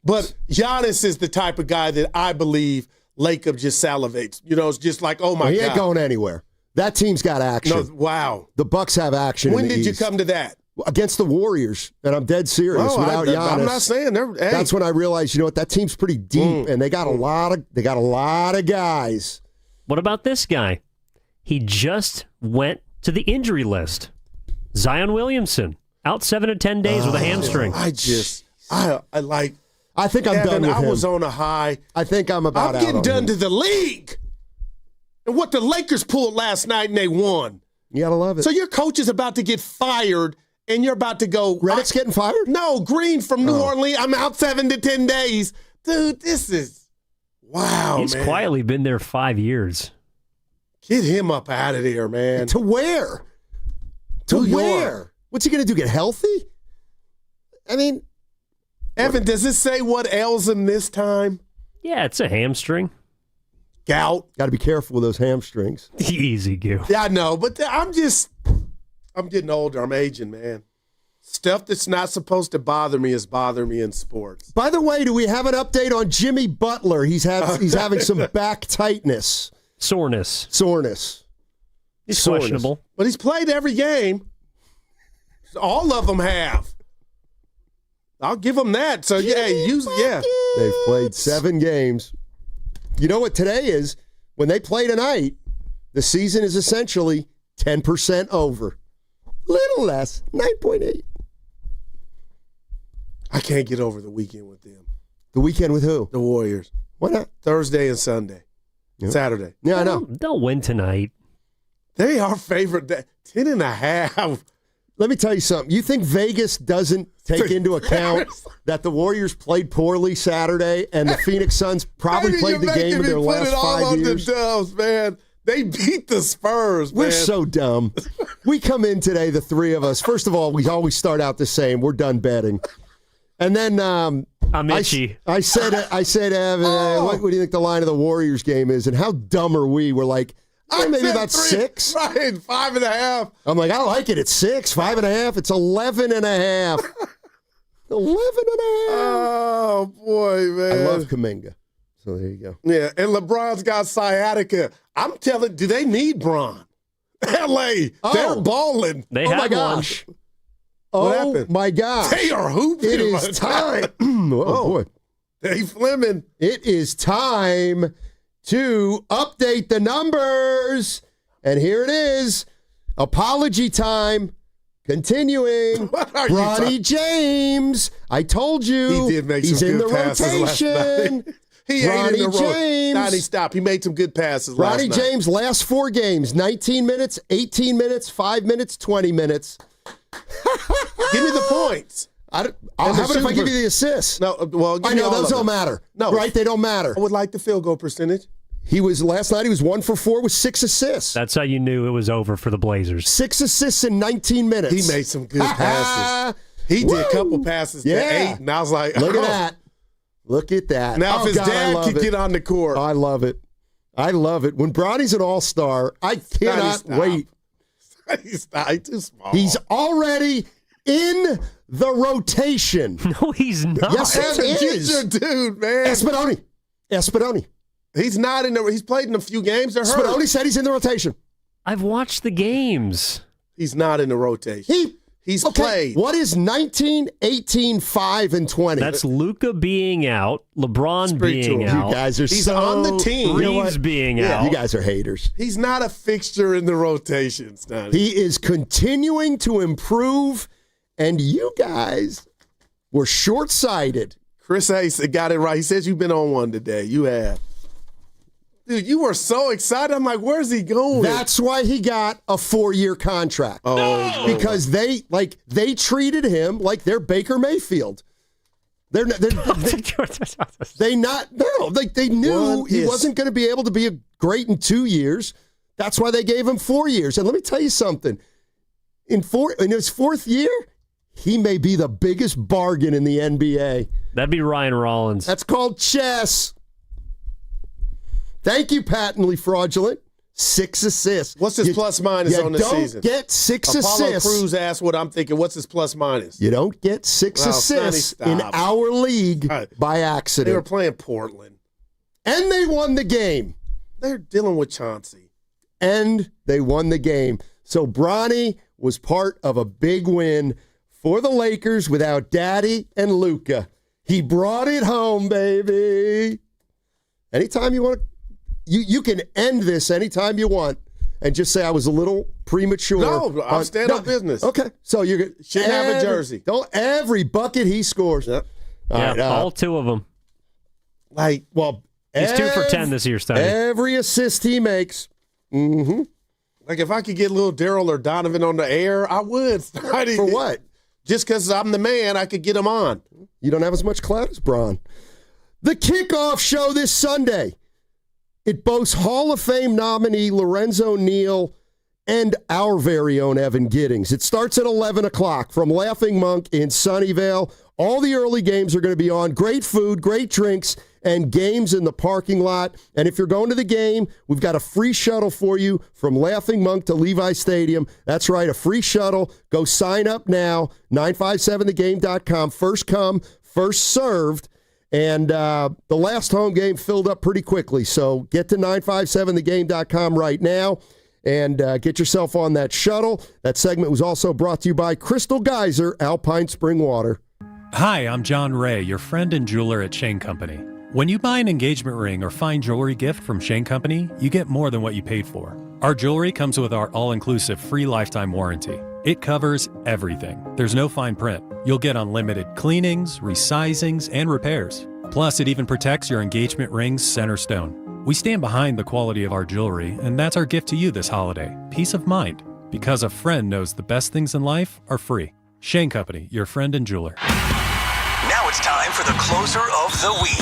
But Giannis is the type of guy that I believe Lacob just salivates. It's just like, oh, my God. He ain't going anywhere. That team's got action. No, wow. The Bucks have action. When in the did you East. come to that? Against the Warriors, and I'm dead serious. Without Giannis, I'm not saying that's when I realized, that team's pretty deep, and they got a lot of guys. What about this guy? He just went to the injury list. Zion Williamson out 7 to 10 days with a hamstring. I think I'm Evan, done with him. I was on a high. I think I'm about out. I'm getting on done him. to the league. And what the Lakers pulled last night and they won. You gotta love it. So your coach is about to get fired. And you're about to go. Reddick's getting fired? No, Green from New Orleans. I'm out 7 to 10 days. Dude, this is. Wow, He's man. quietly been there 5 years. Get him up out of there, man. To where? To where? What's he going to do, get healthy? I mean. Evan, does it say what ails him this time? Yeah, it's a hamstring. Gout. Got to be careful with those hamstrings. Easy, Goo. Yeah, I know, but I'm getting older. I'm aging, man. Stuff that's not supposed to bother me is bothering me in sports. By the way, do we have an update on Jimmy Butler? He's having some back tightness. Soreness. He's questionable. But he's played every game. All of them have. I'll give him that. So, They've played 7 games. You know what today is? When they play tonight, the season is essentially 10% over. Little less, 9.8. I can't get over the weekend with them. The weekend with who? The Warriors. Why not? Thursday and Sunday. Yep. Saturday. Yeah, I know. They'll win tonight. They are favorite. 10.5. Let me tell you something. You think Vegas doesn't take into account that the Warriors played poorly Saturday and the Phoenix Suns probably played the game in their last 5 years? The Dubs, man. They beat the Spurs, man. We're so dumb. We come in today, the three of us. First of all, we always start out the same. We're done betting. And then I'm itchy. I said, Evan, what do you think the line of the Warriors game is? And how dumb are we? We're like, maybe about 6. Right, 5.5. I'm like, I like it at 6, 5.5. It's 11.5. 11.5. Oh, boy, man. I love Kuminga. So there you go. Yeah, and LeBron's got sciatica. I'm telling, do they need Bron? L.A., they're balling. They have my gosh. What happened? My gosh. They are hooping. It is time. Boy. Dave Fleming. It is time to update the numbers. And here it is. Apology time. Continuing. Bronny James. I told you. He did make he's some in good the passes rotation. last night. He Ronnie ate in the James. Nah, he stopped. He made some good passes last Ronnie night. James, last 4 games, 19 minutes, 18 minutes, 5 minutes, 20 minutes. Give me the points. How about if I give you the assists? No, well, I know those don't matter. No, right? They don't matter. I would like the field goal percentage. Last night he was 1 for 4 with 6 assists. That's how you knew it was over for the Blazers. 6 assists in 19 minutes. He made some good passes. He did a couple passes to 8, and I was like, Look at that. Look at that. Now, if his dad could get on the court. I love it. I love it. When Bronny's an all-star, I cannot wait. He's too small. He's already in the rotation. No, he's not. Yes, he is. Get your dude, man. Espadoni. He's not in the. He's played in a few games. They're hurt. Espadoni said he's in the rotation. I've watched the games. He's not in the rotation. He's Okay, played. what is 19, 18, 5, and 20? That's Luka being out, LeBron being out. You guys are He's on the team. Reeves being out. You guys are haters. He's not a fixture in the rotation, Stoney. He is continuing to improve, and you guys were short-sighted. Chris Hayes got it right. He says you've been on one today. You have. Dude, you were so excited. I'm like, where's he going? That's why he got a 4-year contract. Oh, because they treated him like they're Baker Mayfield. They knew he wasn't going to be able to be great in 2 years. That's why they gave him 4 years. And let me tell you something. In his fourth year, he may be the biggest bargain in the NBA. That'd be Ryan Rollins. That's called chess. Thank you, patently fraudulent. 6 assists. What's his plus minus on the season? You don't get 6 Apollo assists. Crews asked what I'm thinking. What's his plus minus? You don't get 6 assists in our league by accident. They were playing Portland. And they won the game. They're dealing with Chauncey. And they won the game. So Bronny was part of a big win for the Lakers without Daddy and Luka. He brought it home, baby. Anytime you want to, you can end this anytime you want and just say I was a little premature. No, I'll stand on business. Okay, so you shouldn't have a jersey. Don't every bucket he scores. Yep. All 2 of them. He's 2 for 10 this year, Stoney. Every assist he makes. Mm-hmm. Like if I could get little Daryl or Donovan on the air, I would. For what? Just because I'm the man, I could get him on. You don't have as much clout as Bron. The kickoff show this Sunday. It boasts Hall of Fame nominee Lorenzo Neal and our very own Evan Giddings. It starts at 11 o'clock from Laughing Monk in Sunnyvale. All the early games are going to be on. Great food, great drinks, and games in the parking lot. And if you're going to the game, we've got a free shuttle for you from Laughing Monk to Levi Stadium. That's right, a free shuttle. Go sign up now, 957thegame.com. First come, first served. And the last home game filled up pretty quickly. So get to 957thegame.com right now and get yourself on that shuttle. That segment was also brought to you by Crystal Geyser Alpine Spring Water. Hi, I'm John Ray, your friend and jeweler at Shane Company. When you buy an engagement ring or fine jewelry gift from Shane Company, you get more than what you paid for. Our jewelry comes with our all-inclusive free lifetime warranty. It covers everything. There's no fine print. You'll get unlimited cleanings, resizings, and repairs. Plus, it even protects your engagement ring's center stone. We stand behind the quality of our jewelry, and that's our gift to you this holiday. Peace of mind. Because a friend knows the best things in life are free. Shane Company, your friend and jeweler. Now it's time for the closer of the week.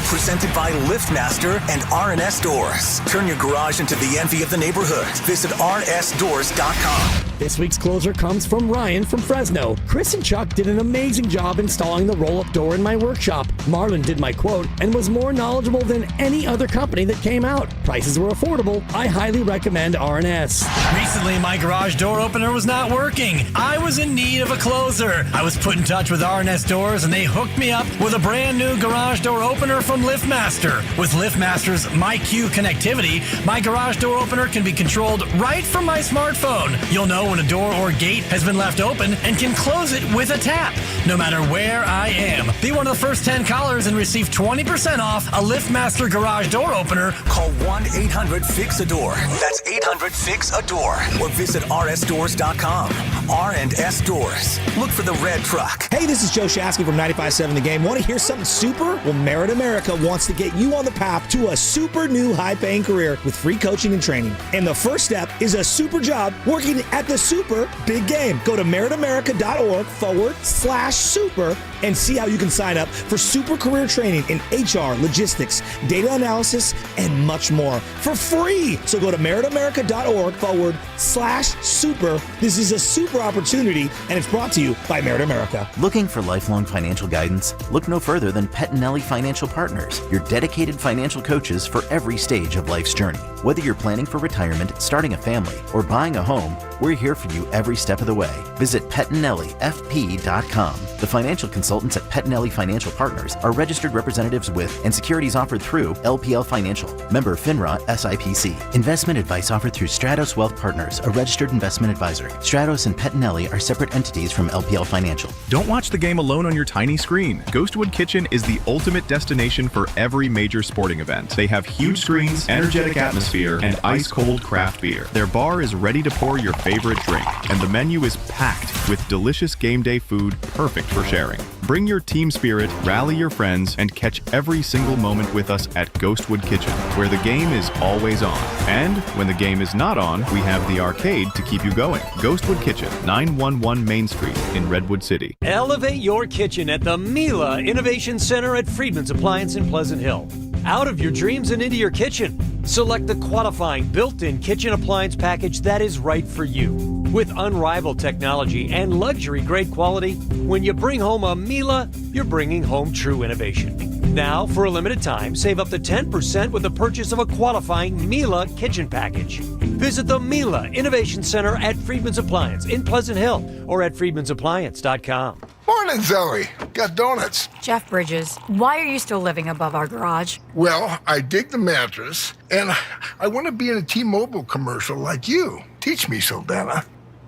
Presented by LiftMaster and R&S Doors. Turn your garage into the envy of the neighborhood. Visit rnsdoors.com. This week's closer comes from Ryan from Fresno. Chris and Chuck did an amazing job installing the roll-up door in my workshop. Marlon did my quote and was more knowledgeable than any other company that came out. Prices were affordable. I highly recommend R&S. Recently, my garage door opener was not working. I was in need of a closer. I was put in touch with R&S Doors and they hooked me up with a brand new garage door opener from LiftMaster. With LiftMaster's MyQ connectivity, my garage door opener can be controlled right from my smartphone. You'll know when a door or gate has been left open and can close it with a tap, no matter where I am. Be one of the first 10 callers and receive 20% off a LiftMaster garage door opener. Call 1-800-FIX-A-DOOR. That's 800-FIX-A-DOOR. Or visit rsdoors.com. R&S Doors. Look for the red truck. Hey, this is Joe Shasky from 95.7 The Game. Want to hear something super? Well, Merit America wants to get you on the path to a super new high-paying career with free coaching and training. And the first step is a super job working at the super big game. Go to meritamerica.org/super and see how you can sign up for super career training in HR, logistics, data analysis, and much more for free. So go to meritamerica.org/super. This is a super opportunity, and it's brought to you by Merit America. Looking for lifelong financial guidance? Look no further than Pettinelli Financial Partners, your dedicated financial coaches for every stage of life's journey. Whether you're planning for retirement, starting a family, or buying a home, We're here for you every step of the way. Visit pettinellifp.com. The financial consultants at Pettinelli Financial Partners are registered representatives with and securities offered through LPL Financial. Member FINRA SIPC. Investment advice offered through Stratos Wealth Partners, a registered investment advisor. Stratos and Pettinelli are separate entities from LPL Financial. Don't watch the game alone on your tiny screen. Ghostwood Kitchen is the ultimate destination for every major sporting event. They have huge screens, energetic atmosphere, and ice-cold craft beer. Their bar is ready to pour your favorite drink, and the menu is packed with delicious game day food perfect for sharing. Bring your team spirit, rally your friends, and catch every single moment with us at Ghostwood Kitchen, where the game is always on. And when the game is not on, we have the arcade to keep you going. Ghostwood Kitchen, 911 Main Street in Redwood City. Elevate your kitchen at the Mila Innovation Center at Friedman's Appliance in Pleasant Hill. Out of your dreams and into your kitchen. Select the qualifying built-in kitchen appliance package that is right for you. With unrivaled technology and luxury-grade quality, when you bring home a Mila, you're bringing home true innovation. Now, for a limited time, save up to 10% with the purchase of a qualifying Mila kitchen package. Visit the Mila Innovation Center at Friedman's Appliance in Pleasant Hill or at friedmansappliance.com. Morning, Zoe. Got donuts. Jeff Bridges, why are you still living above our garage? Well, I dig the mattress, and I want to be in a T-Mobile commercial like you. Teach me, Saldana.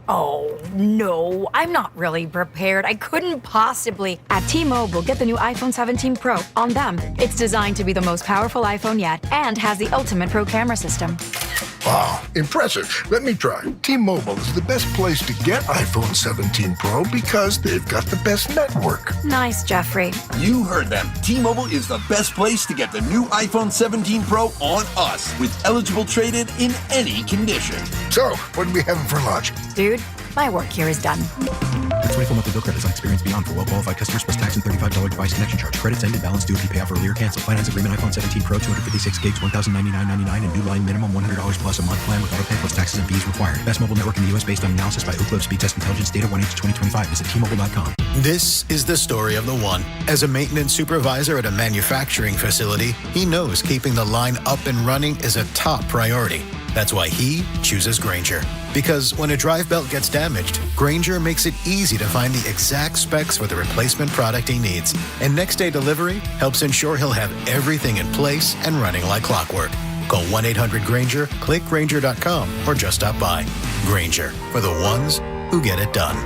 Oh, no, I'm not really prepared. I couldn't possibly. At T-Mobile, get the new iPhone 17 Pro. On them, it's designed to be the most powerful iPhone yet and has the ultimate pro camera system. Wow, impressive. Let me try. T-Mobile is the best place to get iPhone 17 Pro because they've got the best network. Nice, Jeffrey. You heard them. T-Mobile is the best place to get the new iPhone 17 Pro on us with eligible trade-in in any condition. So, what are we having for lunch? Dude, my work here is done. The 24 monthly bill credit is on experience beyond for well-qualified customers plus tax and $35 device connection charge. Credits end and balance due if you pay off earlier or cancel. Finance agreement iPhone 17 Pro, 256 gigs, $1,099.99 and new line minimum $100 plus a month plan with auto pay plus taxes and fees required. Best mobile network in the U.S. based on analysis by Ookla Speed Test Intelligence data 1H2025. Visit T-Mobile.com. This is the story of the one. As a maintenance supervisor at a manufacturing facility, he knows keeping the line up and running is a top priority. That's why he chooses Grainger. Because when a drive belt gets damaged, Grainger makes it easy to find the exact specs for the replacement product he needs. And next day delivery helps ensure he'll have everything in place and running like clockwork. Call 1-800-GRAINGER, click Grainger.com, or just stop by. Grainger, for the ones who get it done.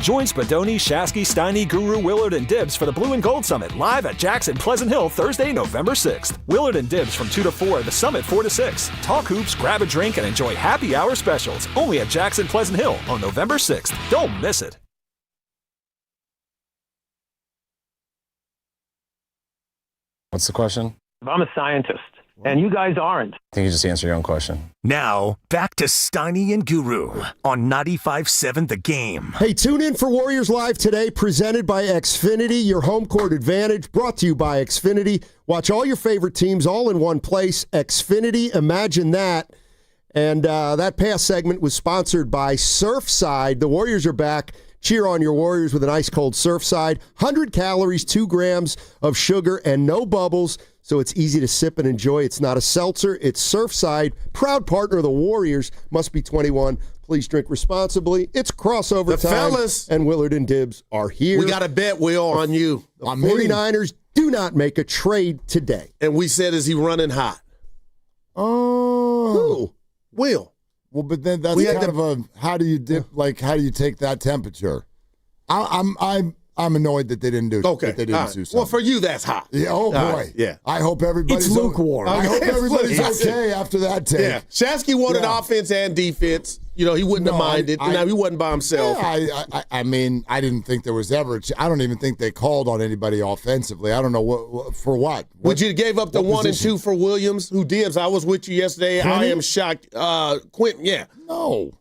Join Spadoni, Shasky, Steiny, Guru, Willard, and Dibbs for the Blue and Gold Summit live at Jackson Pleasant Hill Thursday, November 6th. Willard and Dibbs from 2 to 4, the Summit 4 to 6. Talk hoops, grab a drink, and enjoy happy hour specials only at Jackson Pleasant Hill on November 6th. Don't miss it. What's the question? I'm a scientist, and you guys aren't. I think you just answered your own question. Now, back to Steiny and Guru on 95.7 The Game. Hey, tune in for Warriors Live today, presented by Xfinity, your home court advantage, brought to you by Xfinity. Watch all your favorite teams all in one place. Xfinity, imagine that. And that past segment was sponsored by Surfside. The Warriors are back. Cheer on your Warriors with an ice-cold Surfside. 100 calories, 2 grams of sugar, and no bubbles, so it's easy to sip and enjoy. It's not a seltzer. It's Surfside, proud partner of the Warriors. Must be 21. Please drink responsibly. It's crossover time. Fellas, and Willard and Dibbs are here. We got a bet, Will, on you. The 49ers do not make a trade today. And we said, is he running hot? Oh. Who? Will. Well, but then that's kind of a how do you take that temperature? I'm annoyed that they didn't do. Okay, that they didn't do something. Well, for you, that's hot. Yeah. Oh boy. Right. Yeah. I hope everybody's It's lukewarm. I hope everybody's okay after that take. Yeah. Shasky wanted offense and defense. You know, he wouldn't have minded. He wasn't by himself. Yeah, I mean, I didn't think there was ever. I don't even think they called on anybody offensively. I don't know what for what. Would you gave up the 1 and 2 for Williams, who Dibbs? I was with you yesterday. Quentin? I am shocked. Quentin, yeah. No.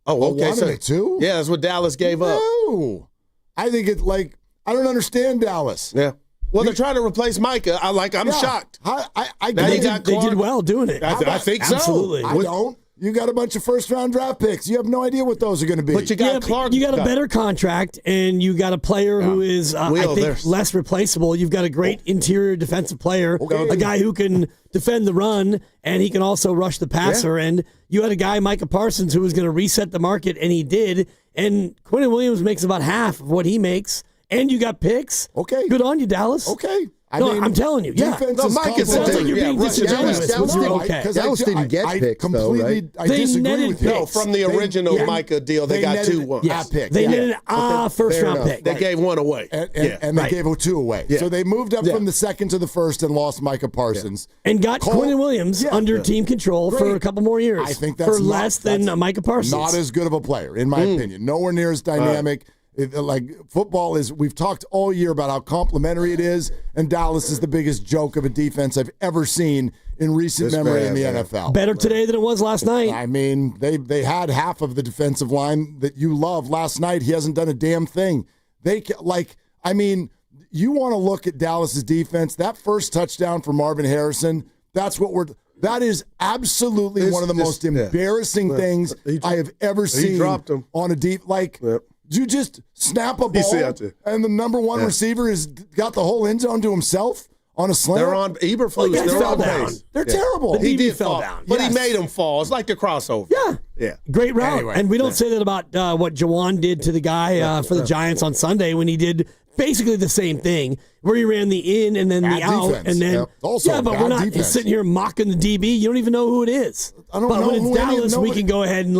Oh, okay. 1 and 2? Yeah, that's what Dallas gave up. No. I think it's like I don't understand Dallas. Yeah. Well, they're trying to replace Micah. I'm shocked. I they did well doing it. I think so. Absolutely. I don't. You got a bunch of first-round draft picks. You have no idea what those are going to be. But you got Clark. You got a better contract, and you got a player who is, I think, less replaceable. You've got a great interior defensive player, a guy who can defend the run, and he can also rush the passer. And you had a guy, Micah Parsons, who was going to reset the market, and he did. And Quinnen Williams makes about half of what he makes, and you got picks. Okay. Good on you, Dallas. Okay. I'm telling you, yeah. No, Mike, it sounds like you're being disingenuous. Dallas didn't get picks, completely, though, right? I disagree with you. No, from the original Micah deal, they got two picks. They netted a first-round pick. They gave one away. And they gave two away. Yeah. So they moved up from the second to the first and lost Micah Parsons. And got Quinnen Williams under team control for a couple more years. I think that's for less than Micah Parsons. Not as good of a player, in my opinion. Nowhere near as dynamic. Like football is, we've talked all year about how complimentary it is, and Dallas is the biggest joke of a defense I've ever seen in recent memory in the NFL. Better today than it was last night. I mean, they had half of the defensive line that you love last night. He hasn't done a damn thing. You want to look at Dallas's defense. That first touchdown for Marvin Harrison, that is absolutely one of the most embarrassing things I have ever seen. He dropped him on a deep, you just snap a ball, and the number one receiver has got the whole end zone to himself on a slant. They're on Eberflus. They're on pace. They're terrible. He did fell fall down, but he made him fall. It's like the crossover. Yeah. Great route. Anyway, and we don't say that about what Jawan did to the guy for the Giants on Sunday when he did basically the same thing, where he ran the in and then the out. Defense. And then, Also, but we're not defense. sitting here mocking the DB. You don't even know who it is. I don't but know when who it's any of Dallas, we can go ahead and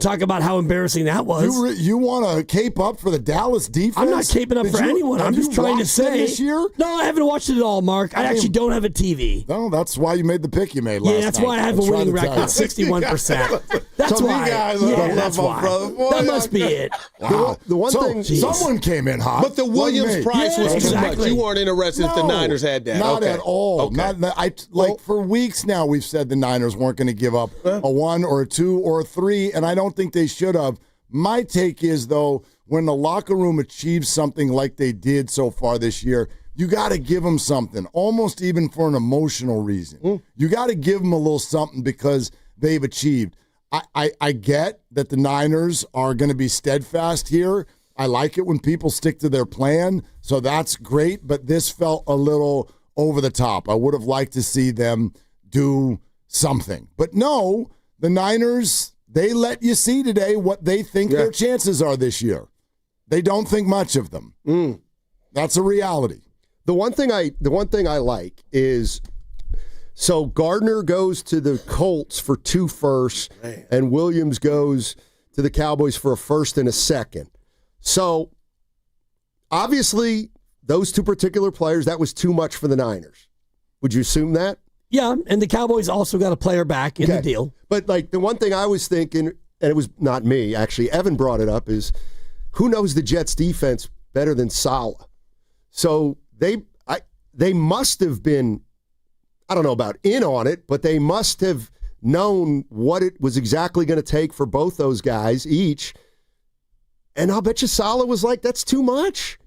talk about how embarrassing that was. You want to cape up for the Dallas defense? I'm not caping up for anyone. I'm just trying to say. This year? No, I haven't watched it at all, Mark. I actually don't have a TV. No, that's why you made the pick you made last night. Yeah, that's why I have a winning record, 61%. That's why. You guys that's why. brother. That must be it. Wow. The one thing, someone came in hot. But the Williams price was too much. You weren't interested if the Niners had that. Not at all. Okay. For weeks now, we've said the Niners weren't going to give up a 1 or a 2 or a 3, and I don't think they should have. My take is, though, when the locker room achieves something like they did so far this year, you got to give them something, almost even for an emotional reason. You got to give them a little something because they've achieved. I get that the Niners are going to be steadfast here. I like it when people stick to their plan, so that's great, but this felt a little over the top. I would have liked to see them do something. But no, the Niners, they let you see today what they think their chances are this year. They don't think much of them. That's a reality. The one thing I like is, so Gardner goes to the Colts for 2 firsts, and Williams goes to the Cowboys for a first and a second. So obviously, those 2 particular players, that was too much for the Niners. Would you assume that? Yeah, and the Cowboys also got a player back in the deal. But the one thing I was thinking, and it was not me, actually, Evan brought it up, is who knows the Jets' defense better than Saleh? So they must have been, I don't know about in on it, but they must have known what it was exactly going to take for both those guys each. And I'll bet you Saleh was like, that's too much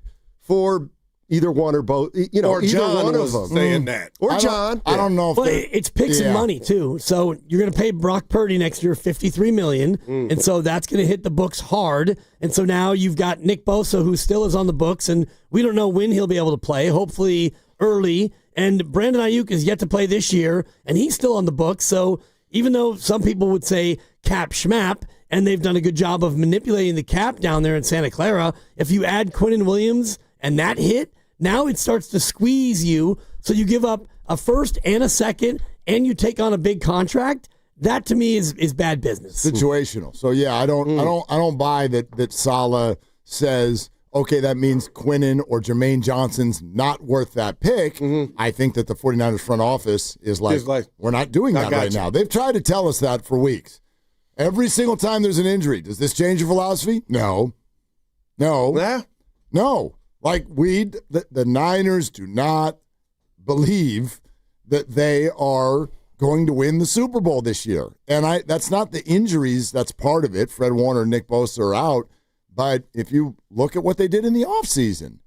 for either one or both. Or either John one was of them. saying that. Or John. I don't know if it's picks and money, too. So you're going to pay Brock Purdy next year $53 million, and so that's going to hit the books hard. And so now you've got Nick Bosa, who still is on the books, and we don't know when he'll be able to play, hopefully early. And Brandon Ayuk is yet to play this year, and he's still on the books. So even though some people would say cap schmap, and they've done a good job of manipulating the cap down there in Santa Clara, if you add Quinnen Williams and that hit, now it starts to squeeze you, so you give up a first and a second, and you take on a big contract. That to me is bad business. Situational. So yeah, I don't buy that Saleh says, okay, that means Quinnen or Jermaine Johnson's not worth that pick. I think that the 49ers front office is like we're not doing that right now. They've tried to tell us that for weeks. Every single time there's an injury, does this change your philosophy? No. Like the Niners do not believe that they are going to win the Super Bowl this year. And that's not the injuries that's part of it. Fred Warner and Nick Bosa are out. But if you look at what they did in the offseason,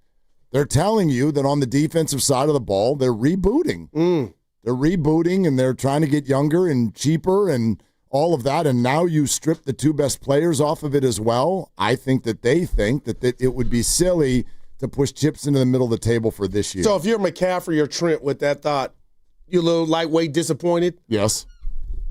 they're telling you that on the defensive side of the ball, they're rebooting. They're rebooting, and they're trying to get younger and cheaper and all of that, and now you strip the two best players off of it as well, I think that they think that it would be silly to push chips into the middle of the table for this year. So if you're McCaffrey or Trent with that thought, you a little lightweight disappointed? Yes.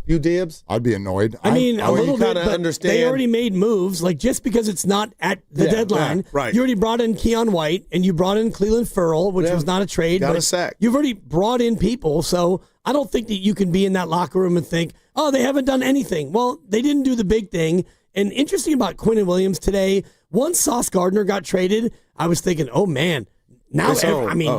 You Dibs? I'd be annoyed. I mean, a little bit, but understand. they already made moves. Like, just because it's not at the deadline, right. You already brought in Keon White, and you brought in Cleveland Ferrell, which was not a trade. Got but a sack. You've already brought in people, so I don't think that you can be in that locker room and think, oh, they haven't done anything. Well, they didn't do the big thing. And interesting about Quinnen Williams today, once Sauce Gardner got traded, I was thinking, oh, man, now,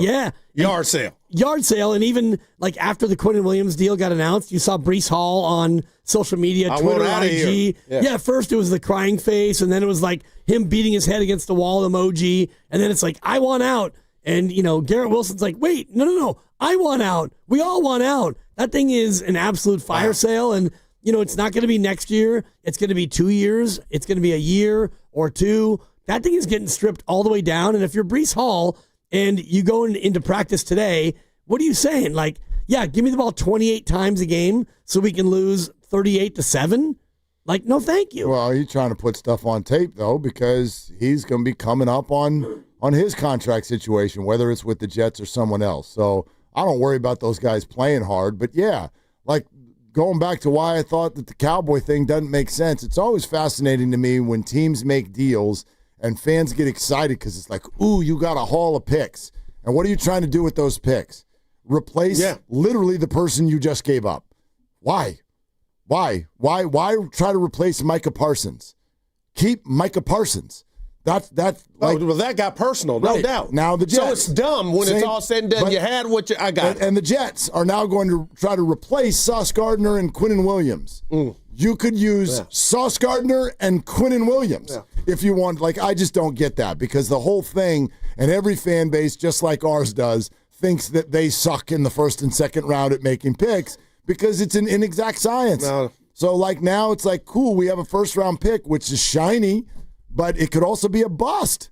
yeah. Yard sale. Yard sale, and even like after the Quinnen Williams deal got announced, you saw Breece Hall on social media, Twitter, IG. Yeah, first it was the crying face, and then it was like him beating his head against the wall emoji, and then it's like, I want out. And, Garrett Wilson's like, wait, no, I want out. We all want out. That thing is an absolute fire sale, and, it's not going to be next year. It's going to be 2 years. It's going to be a year or two. That thing is getting stripped all the way down, and if you're Breece Hall and you go into practice today, what are you saying? Like, yeah, give me the ball 28 times a game so we can lose 38-7? Like, no, thank you. Well, he's trying to put stuff on tape, though, because he's going to be coming up on his contract situation, whether it's with the Jets or someone else. So I don't worry about those guys playing hard. But, yeah, like going back to why I thought that the Cowboy thing doesn't make sense, it's always fascinating to me when teams make deals and fans get excited because it's like, ooh, you got a haul of picks. And what are you trying to do with those picks? Replace literally the person you just gave up. Why? Why try to replace Micah Parsons? Keep Micah Parsons. Well, that got personal, no doubt. Now the Jets. So it's dumb when it's all said and done. You had what I got. And the Jets are now going to try to replace Sauce Gardner and Quinnen Williams. You could use Sauce Gardner and Quinnen Williams if you want. Like, I just don't get that, because the whole thing, and every fan base, just like ours does, thinks that they suck in the first and second round at making picks because it's an inexact science. No. So, like, now it's like, cool, we have a first-round pick, which is shiny, but it could also be a bust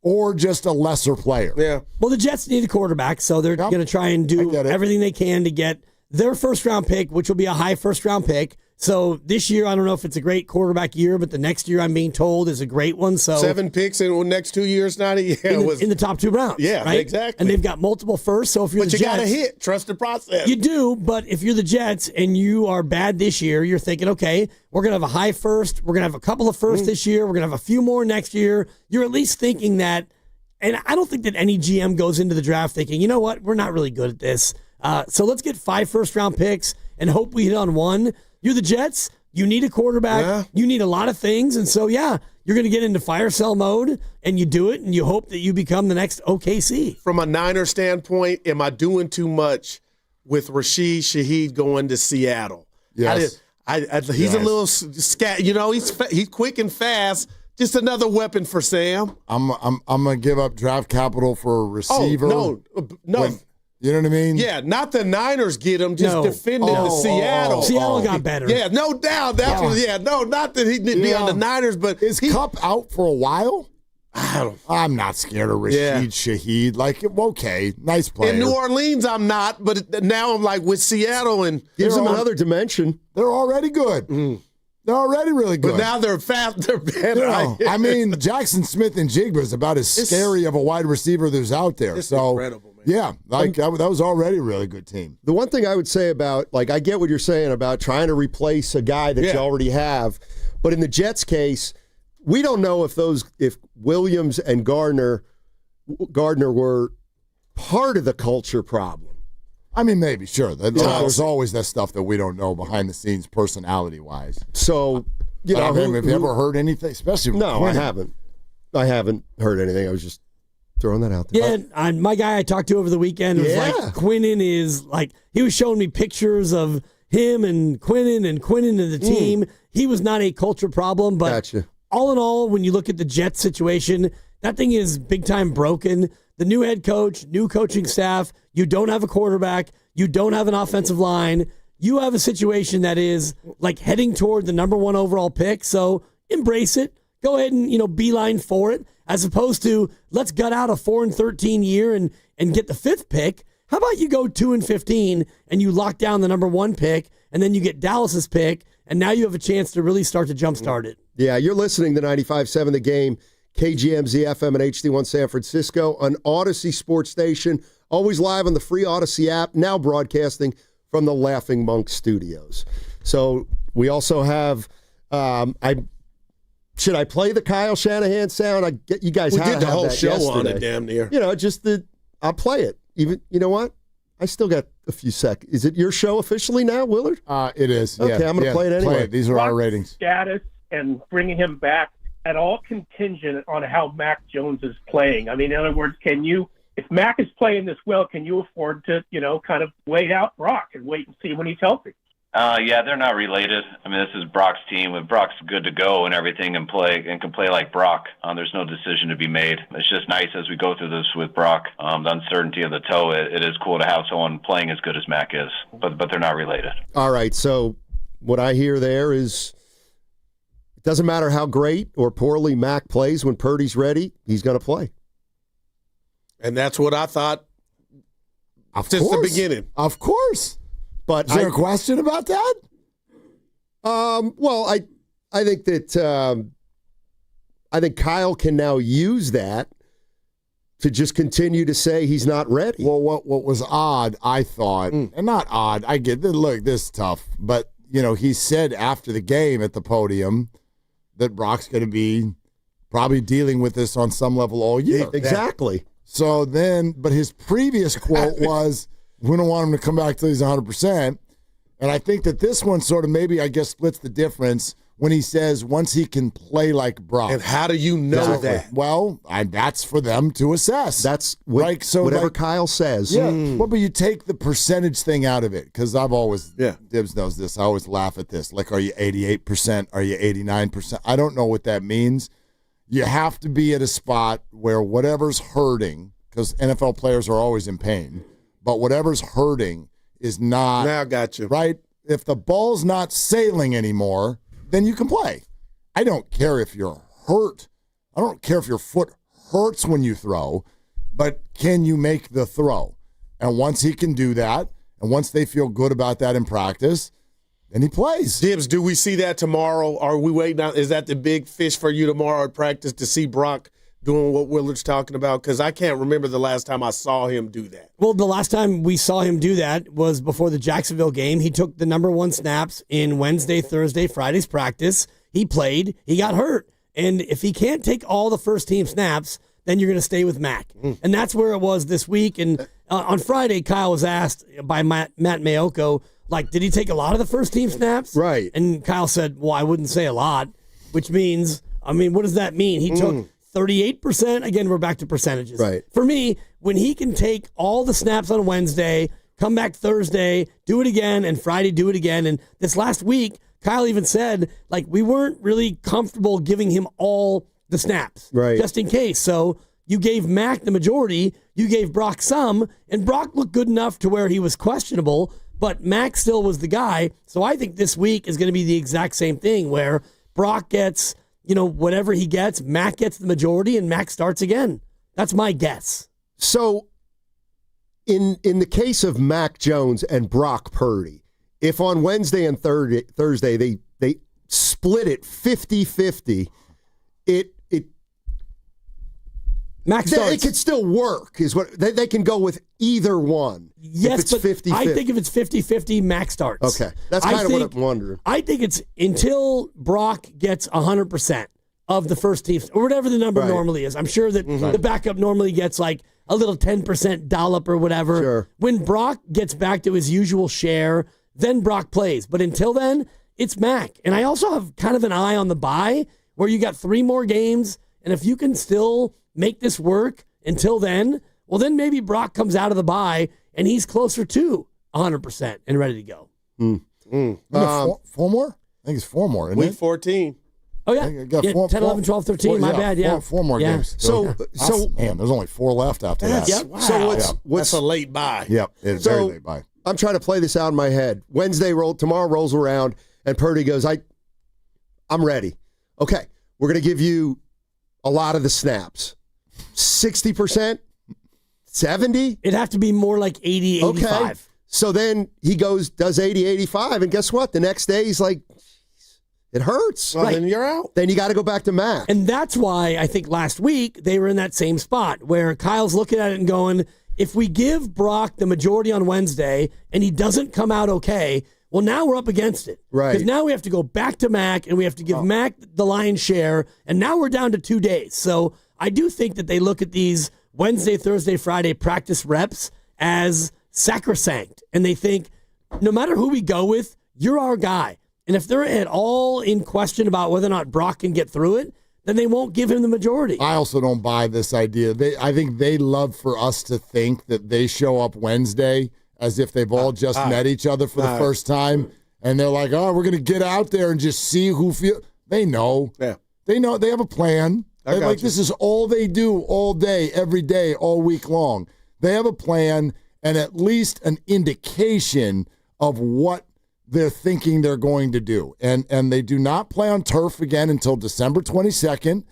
or just a lesser player. Yeah. Well, the Jets need a quarterback, so they're going to try and do everything they can to get their first-round pick, which will be a high first-round pick. So this year, I don't know if it's a great quarterback year, but the next year, I'm being told, is a great one. So 7 picks in the next 2 years, not in the top 2 rounds. Yeah, right? exactly. And they've got multiple firsts. So if you're the Jets, you got to hit. Trust the process. You do, but if you're the Jets and you are bad this year, you're thinking, okay, we're going to have a high first. We're going to have a couple of firsts this year. We're going to have a few more next year. You're at least thinking that, and I don't think that any GM goes into the draft thinking, you know what, we're not really good at this. So let's get 5 first-round picks and hope we hit on one. You're the Jets. You need a quarterback. Yeah. You need a lot of things. And so, you're going to get into fire sale mode, and you do it, and you hope that you become the next OKC. From a Niner standpoint, am I doing too much with Rashid Shaheed going to Seattle? Yes. He's a little scat. He's quick and fast. Just another weapon for Sam. I'm going to give up draft capital for a receiver. Oh, no. You know what I mean? Yeah, not the Niners get him, just defending the Seattle. Seattle got better. Yeah, no doubt. Not that he didn't be on the Niners, but is Kupp out for a while? I'm not scared of Rashid Shaheed. Like, okay, nice player. In New Orleans, I'm not, but now I'm like with Seattle, and gives them another dimension. They're already good. They're already really good. But now they're fast. They're better. I mean, Jackson Smith and Jigba is about as scary of a wide receiver there's out there. It's incredible, man. Yeah, that was already a really good team. The one thing I would say about, like, I get what you're saying about trying to replace a guy that you already have, but in the Jets' case, we don't know if Williams and Gardner were part of the culture problem. I mean, maybe, sure. There's always that stuff that we don't know behind the scenes, personality-wise. So, have you ever heard anything, especially with No, Quinn? I haven't heard anything. I was just throwing that out there. Yeah, and my guy I talked to over the weekend was like, Quinnen is like, he was showing me pictures of him and Quinnen and the team. He was not a culture problem, but all in all, when you look at the Jets situation, that thing is big time broken. The new head coach, new coaching staff, you don't have a quarterback, you don't have an offensive line, you have a situation that is like heading toward the number 1 overall pick, so embrace it. Go ahead and, beeline for it, as opposed to let's gut out a 4-13 year and get the 5th pick. How about you go 2-15 and you lock down the number 1 pick, and then you get Dallas's pick, and now you have a chance to really start to jumpstart it. Yeah, you're listening to 95.7 The Game, KGMZ FM and HD1 San Francisco, an Odyssey sports station, always live on the free Odyssey app, now broadcasting from the Laughing Monk Studios. So we also have, should I play the Kyle Shanahan sound? I get you guys. We have did the whole that show yesterday. on it, damn near. You know, I'll play it. Even, you know what? I still got a few seconds. Is it your show officially now, Willard? It is. Okay, I'm going to play it anyway. These are our ratings. Status and bringing him back at all contingent on how Mac Jones is playing. I mean, in other words, if Mac is playing this well, can you afford to, kind of wait out Brock and wait and see when he's healthy? Yeah, they're not related. I mean, this is Brock's team. If Brock's good to go and everything and can play like Brock, there's no decision to be made. It's just nice as we go through this with Brock, the uncertainty of the toe. It is cool to have someone playing as good as Mac is, but they're not related. All right, so what I hear there is it doesn't matter how great or poorly Mac plays when Purdy's ready, he's going to play. And that's what I thought since the beginning. Of course. But is there a question about that? Well, I think that I think Kyle can now use that to just continue to say he's not ready. Well, what was odd, I thought, and not odd, I get that. Look, this is tough, but he said after the game at the podium that Brock's going to be probably dealing with this on some level all year. Exactly. So then, but his previous quote was, we don't want him to come back till he's 100%. And I think that this one sort of maybe, I guess, splits the difference when he says once he can play like Brock. And how do you know that? Well, that's for them to assess. That's right. So whatever Kyle says. Yeah. Well, but you take the percentage thing out of it, because I've always, Dibs knows this, I always laugh at this. Like, are you 88%? Are you 89%? I don't know what that means. You have to be at a spot where whatever's hurting, because NFL players are always in pain, but whatever's hurting is not. Now I got you. Right? If the ball's not sailing anymore, then you can play. I don't care if you're hurt. I don't care if your foot hurts when you throw, but can you make the throw? And once he can do that, and once they feel good about that in practice, then he plays. Dibs, do we see that tomorrow? Are we waiting on? Is that the big fish for you tomorrow at practice to see Brock doing what Willard's talking about? Because I can't remember the last time I saw him do that. Well, the last time we saw him do that was before the Jacksonville game. He took the number 1 snaps in Wednesday, Thursday, Friday's practice. He played. He got hurt. And if he can't take all the first-team snaps, then you're going to stay with Mac. And that's where it was this week. And on Friday, Kyle was asked by Matt Mayoko, did he take a lot of the first-team snaps? Right. And Kyle said, well, I wouldn't say a lot, which means, what does that mean? He took 38%. Again, we're back to percentages. Right. For me, when he can take all the snaps on Wednesday, come back Thursday, do it again, and Friday do it again. And this last week, Kyle even said, we weren't really comfortable giving him all the snaps. Right. Just in case. So you gave Mac the majority, you gave Brock some, and Brock looked good enough to where he was questionable, but Mac still was the guy. So I think this week is going to be the exact same thing where Brock gets, whatever he gets, Mac gets the majority, and Mac starts again. That's my guess. So in the case of Mac Jones and Brock Purdy, if on Wednesday and Thursday they split it 50-50, Mac starts. It could still work. Is what they can go with either one. Yes, if it's 50-50. I think if it's 50-50, Mac starts. Okay, that's kind of what I'm wondering. I think it's until Brock gets 100% of the first team, or whatever the number normally is. I'm sure that the backup normally gets a little 10% dollop or whatever. Sure. When Brock gets back to his usual share, then Brock plays. But until then, it's Mac. And I also have kind of an eye on the bye, where you got 3 more games, and if you can still make this work until then, well, then maybe Brock comes out of the bye and he's closer to 100% and ready to go. 4 more? I think it's 4 more, isn't Week it? 14. Oh, yeah. 10, 11, 12, 13. My bad, yeah. 4 more games. So man, there's only 4 left after that. Yep. Wow. So That's a late buy. Yep, it's very late bye. I'm trying to play this out in my head. Tomorrow rolls around, and Purdy goes, I'm ready. Okay, we're going to give you a lot of the snaps. 60%? 70? It'd have to be more like 80, 85. Okay. So then he does 80, 85, and guess what? The next day he's like, It hurts. Well, then you're out. Then you got to go back to Mac. And that's why I think last week they were in that same spot where Kyle's looking at it and going, if we give Brock the majority on Wednesday and he doesn't come out okay, well, now we're up against it. Right. Because now we have to go back to Mac and we have to give Mac the lion's share. And now we're down to 2 days. So I do think that they look at these Wednesday, Thursday, Friday practice reps as sacrosanct. And they think, no matter who we go with, you're our guy. And if they're at all in question about whether or not Brock can get through it, then they won't give him the majority. I also don't buy this idea. I think they love for us to think that they show up Wednesday as if they've all just met each other for the first time. And they're like, oh, we're going to get out there and just see who feel. They know. Yeah. They know. They have a plan. This is all they do all day, every day, all week long. They have a plan and at least an indication of what they're thinking they're going to do. And they do not play on turf again until December 22nd.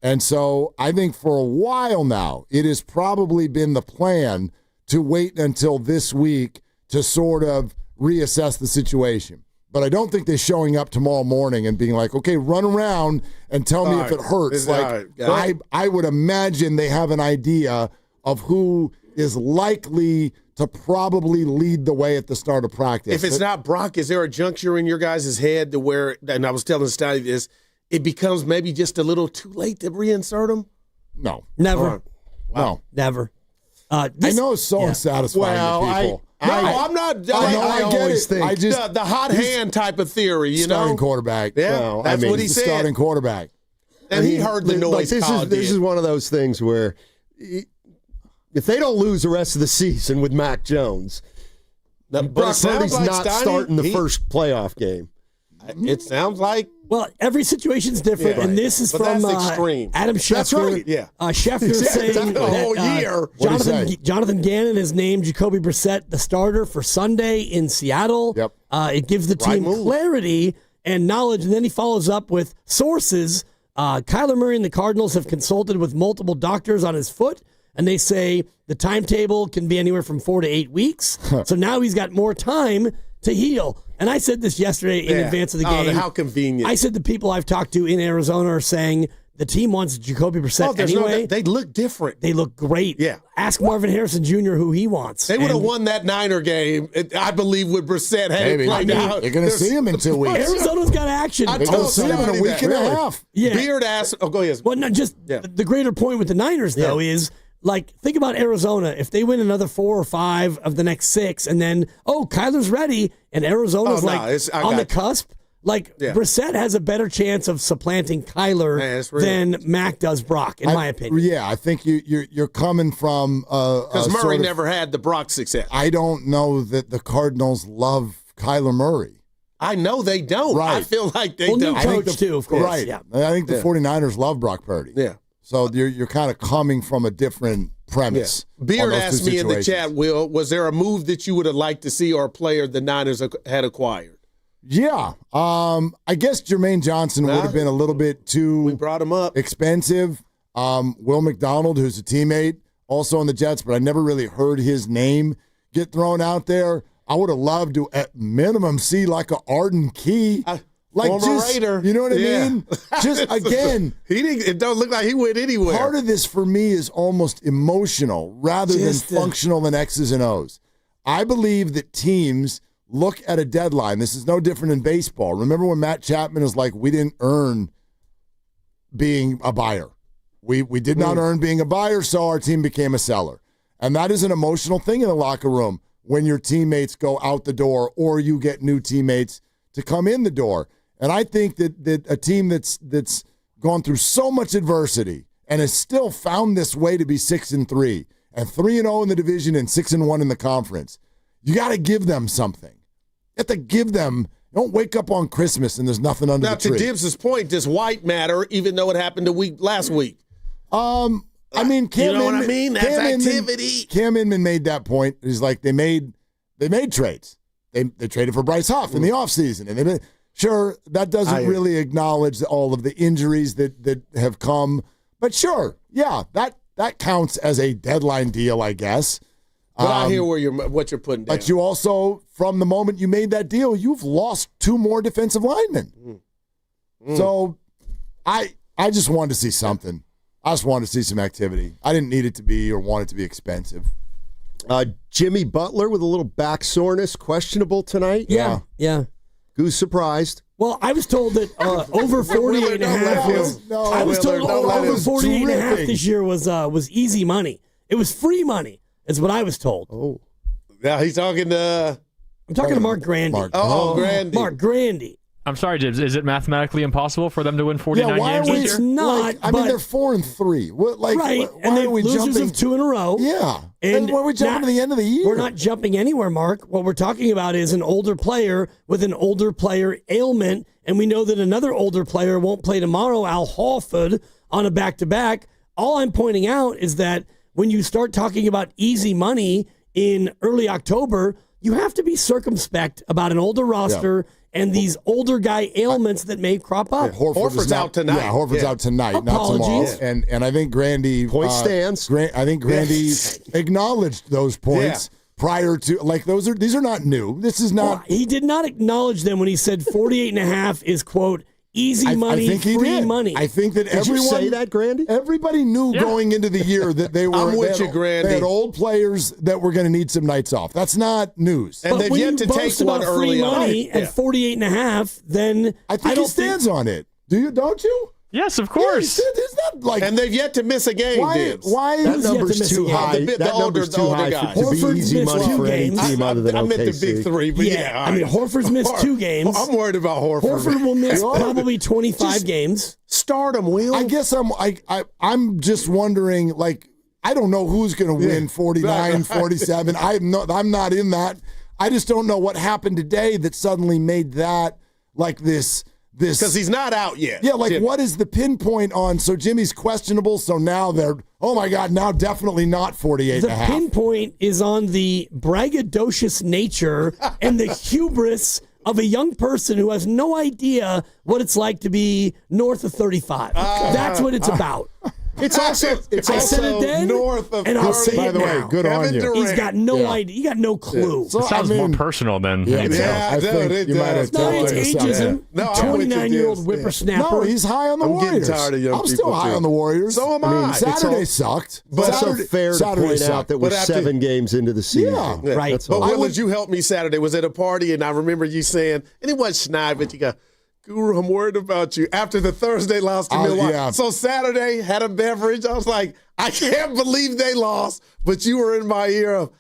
And so I think for a while now, it has probably been the plan to wait until this week to sort of reassess the situation. But I don't think they're showing up tomorrow morning and being like, okay, run around and tell me if it hurts. I would imagine they have an idea of who is likely to probably lead the way at the start of practice. If it's not Brock, is there a juncture in your guys' head to where, and I was telling Stoney this, it becomes maybe just a little too late to reinsert him? No. Never. No. Never. I know it's so unsatisfying to people. I'm not. I always think the hot hand type of theory, you know? Starting quarterback. Yeah, that's what he said. Starting quarterback. And he heard the noise. This is one of those things where if they don't lose the rest of the season with Mac Jones, Brock Purdy's not starting the first playoff game. It sounds like. Well, every situation's different, and this is from extreme. Adam Schefter. That's right. Yeah. Schefter saying the whole year. Jonathan Gannon has named Jacoby Brissett the starter for Sunday in Seattle. Yep. It gives the team clarity and knowledge, and then he follows up with sources. Kyler Murray and the Cardinals have consulted with multiple doctors on his foot, and they say the timetable can be anywhere from 4 to 8 weeks. So now he's got more time to heal. And I said this yesterday in advance of the game. How convenient. I said the people I've talked to in Arizona are saying the team wants Jacoby Brissett anyway. They look different. They look great. Yeah. Ask Marvin Harrison Jr. who he wants. They would have won that Niner game, I believe, with Brissett. Maybe. You're going to see him in 2 weeks. Arizona's got action. They're going to see him in a week and a half. Yeah. Beard asked. Oh, go ahead. Well, no, just the greater point with the Niners, though, is like, think about Arizona. If they win another 4 or 5 of the next 6, and then, Kyler's ready, and Arizona's on the cusp, Brissett has a better chance of supplanting Kyler than Mac does Brock, in my opinion. Yeah, I think you're coming from because Murray never had the Brock success. I don't know that the Cardinals love Kyler Murray. I know they don't. Right. I feel like they don't. New coach too, of course. Right. Yeah. I think the 49ers love Brock Purdy. Yeah. So you're kind of coming from a different premise. Yeah. Beard asked me in the chat, Will, was there a move that you would have liked to see or a player the Niners had acquired? Yeah. I guess Jermaine Johnson would have been a little bit too expensive. Will McDonald, who's a teammate, also on the Jets, but I never really heard his name get thrown out there. I would have loved to, at minimum, see like a Arden Key. Former Raider. You know what I mean? Just, again. It don't look like he went anywhere. Part of this for me is almost emotional rather than functional and X's and O's. I believe that teams look at a deadline. This is no different in baseball. Remember when Matt Chapman was like, we didn't earn being a buyer. We did not earn being a buyer, so our team became a seller. And that is an emotional thing in the locker room when your teammates go out the door or you get new teammates to come in the door. And I think that a team that's gone through so much adversity and has still found this way to be 6-3 and 3-0 in the division and 6-1 in the conference, you got to give them something. You have to give them. Don't wake up on Christmas and there's nothing under the tree. Now, to Dibbs' point, does White matter even though it happened last week? I mean, Cam you know Inman, what I mean? That's activity. Cam Inman made that point. He's like, they made trades. They traded for Bryce Huff in the offseason. And sure, that doesn't really acknowledge all of the injuries that have come. But sure, yeah, that counts as a deadline deal, I guess. But I hear what you're putting down. But you also, from the moment you made that deal, you've lost 2 more defensive linemen. So I just wanted to see something. I just wanted to see some activity. I didn't need it to be or want it to be expensive. Jimmy Butler with a little back soreness, questionable tonight. Yeah. Who's surprised? Well, I was told that over 48 and a half over 48 and a half this year was easy money. It was free money, is what I was told. Oh. Now he's talking to... I'm talking to Mark Grandy. Grandy. Mark Grandy. I'm sorry, Jibs. Is it mathematically impossible for them to win 49 games this year? It's not. I mean, they're 4-3. Right, and they losers of 2 in a row. Yeah. And why are we jumping to the end of the year? We're not jumping anywhere, Mark. What we're talking about is an older player with an older player ailment, and we know that another older player won't play tomorrow, Al Horford, on a back-to-back. All I'm pointing out is that when you start talking about easy money in early October, you have to be circumspect about an older roster and these older guy ailments that may crop up. Horford's out tonight. Yeah, Horford's out tonight, Apologies. not tomorrow. And I think Grandy stands. I think Grandy acknowledged those points prior to these are not new. This is not. Well, he did not acknowledge them when he said 48 and a half is quote easy money, I think he free did. money. I think that Did you say that, Grandy? Everybody knew going into the year that they were. I'm with you, Grandy. They had old players that were going to need some nights off. That's not news. And they've yet to take one early on. Money at 48 and a half, then I think he stands on it. Don't you? Yes, of course. And they've yet to miss a game. Why that number's too high? The number's too high guys. to be easy money for any team other than OKC. I meant the big three, but I mean, Horford's missed 2 games. I'm worried about Horford. Horford will miss probably 25 games. Start him, Will. I guess I'm just wondering, I don't know who's going to win 49, 47. I'm not in that. I just don't know what happened today that suddenly made that this because he's not out yet. Yeah, what is the pinpoint on? So Jimmy's questionable. So now they're now definitely not 48 and a half. The pinpoint is on the braggadocious nature and the hubris of a young person who has no idea what it's like to be north of 35. That's what it's about. It's also I said it then, north of and I'll say it now. By the way, good on you. He's got no idea. He got no clue. So, it sounds more personal than anything else. I think you might have it's ageism. No, 29-year-old whippersnapper. No, he's high on the Warriors. Getting tired of young I'm still people, high too. on the Warriors. So am I. Saturday sucked. But it's also fair to point out that we're But after- 7 games into the season. Yeah. Right. That's But all. Willard, you helped me Saturday. Was at a party, and I remember you saying, and it wasn't snide, but you go, Guru, I'm worried about you. After the Thursday loss to Milwaukee. Yeah. So Saturday, had a beverage. I was like, I can't believe they lost, but you were in my ear of,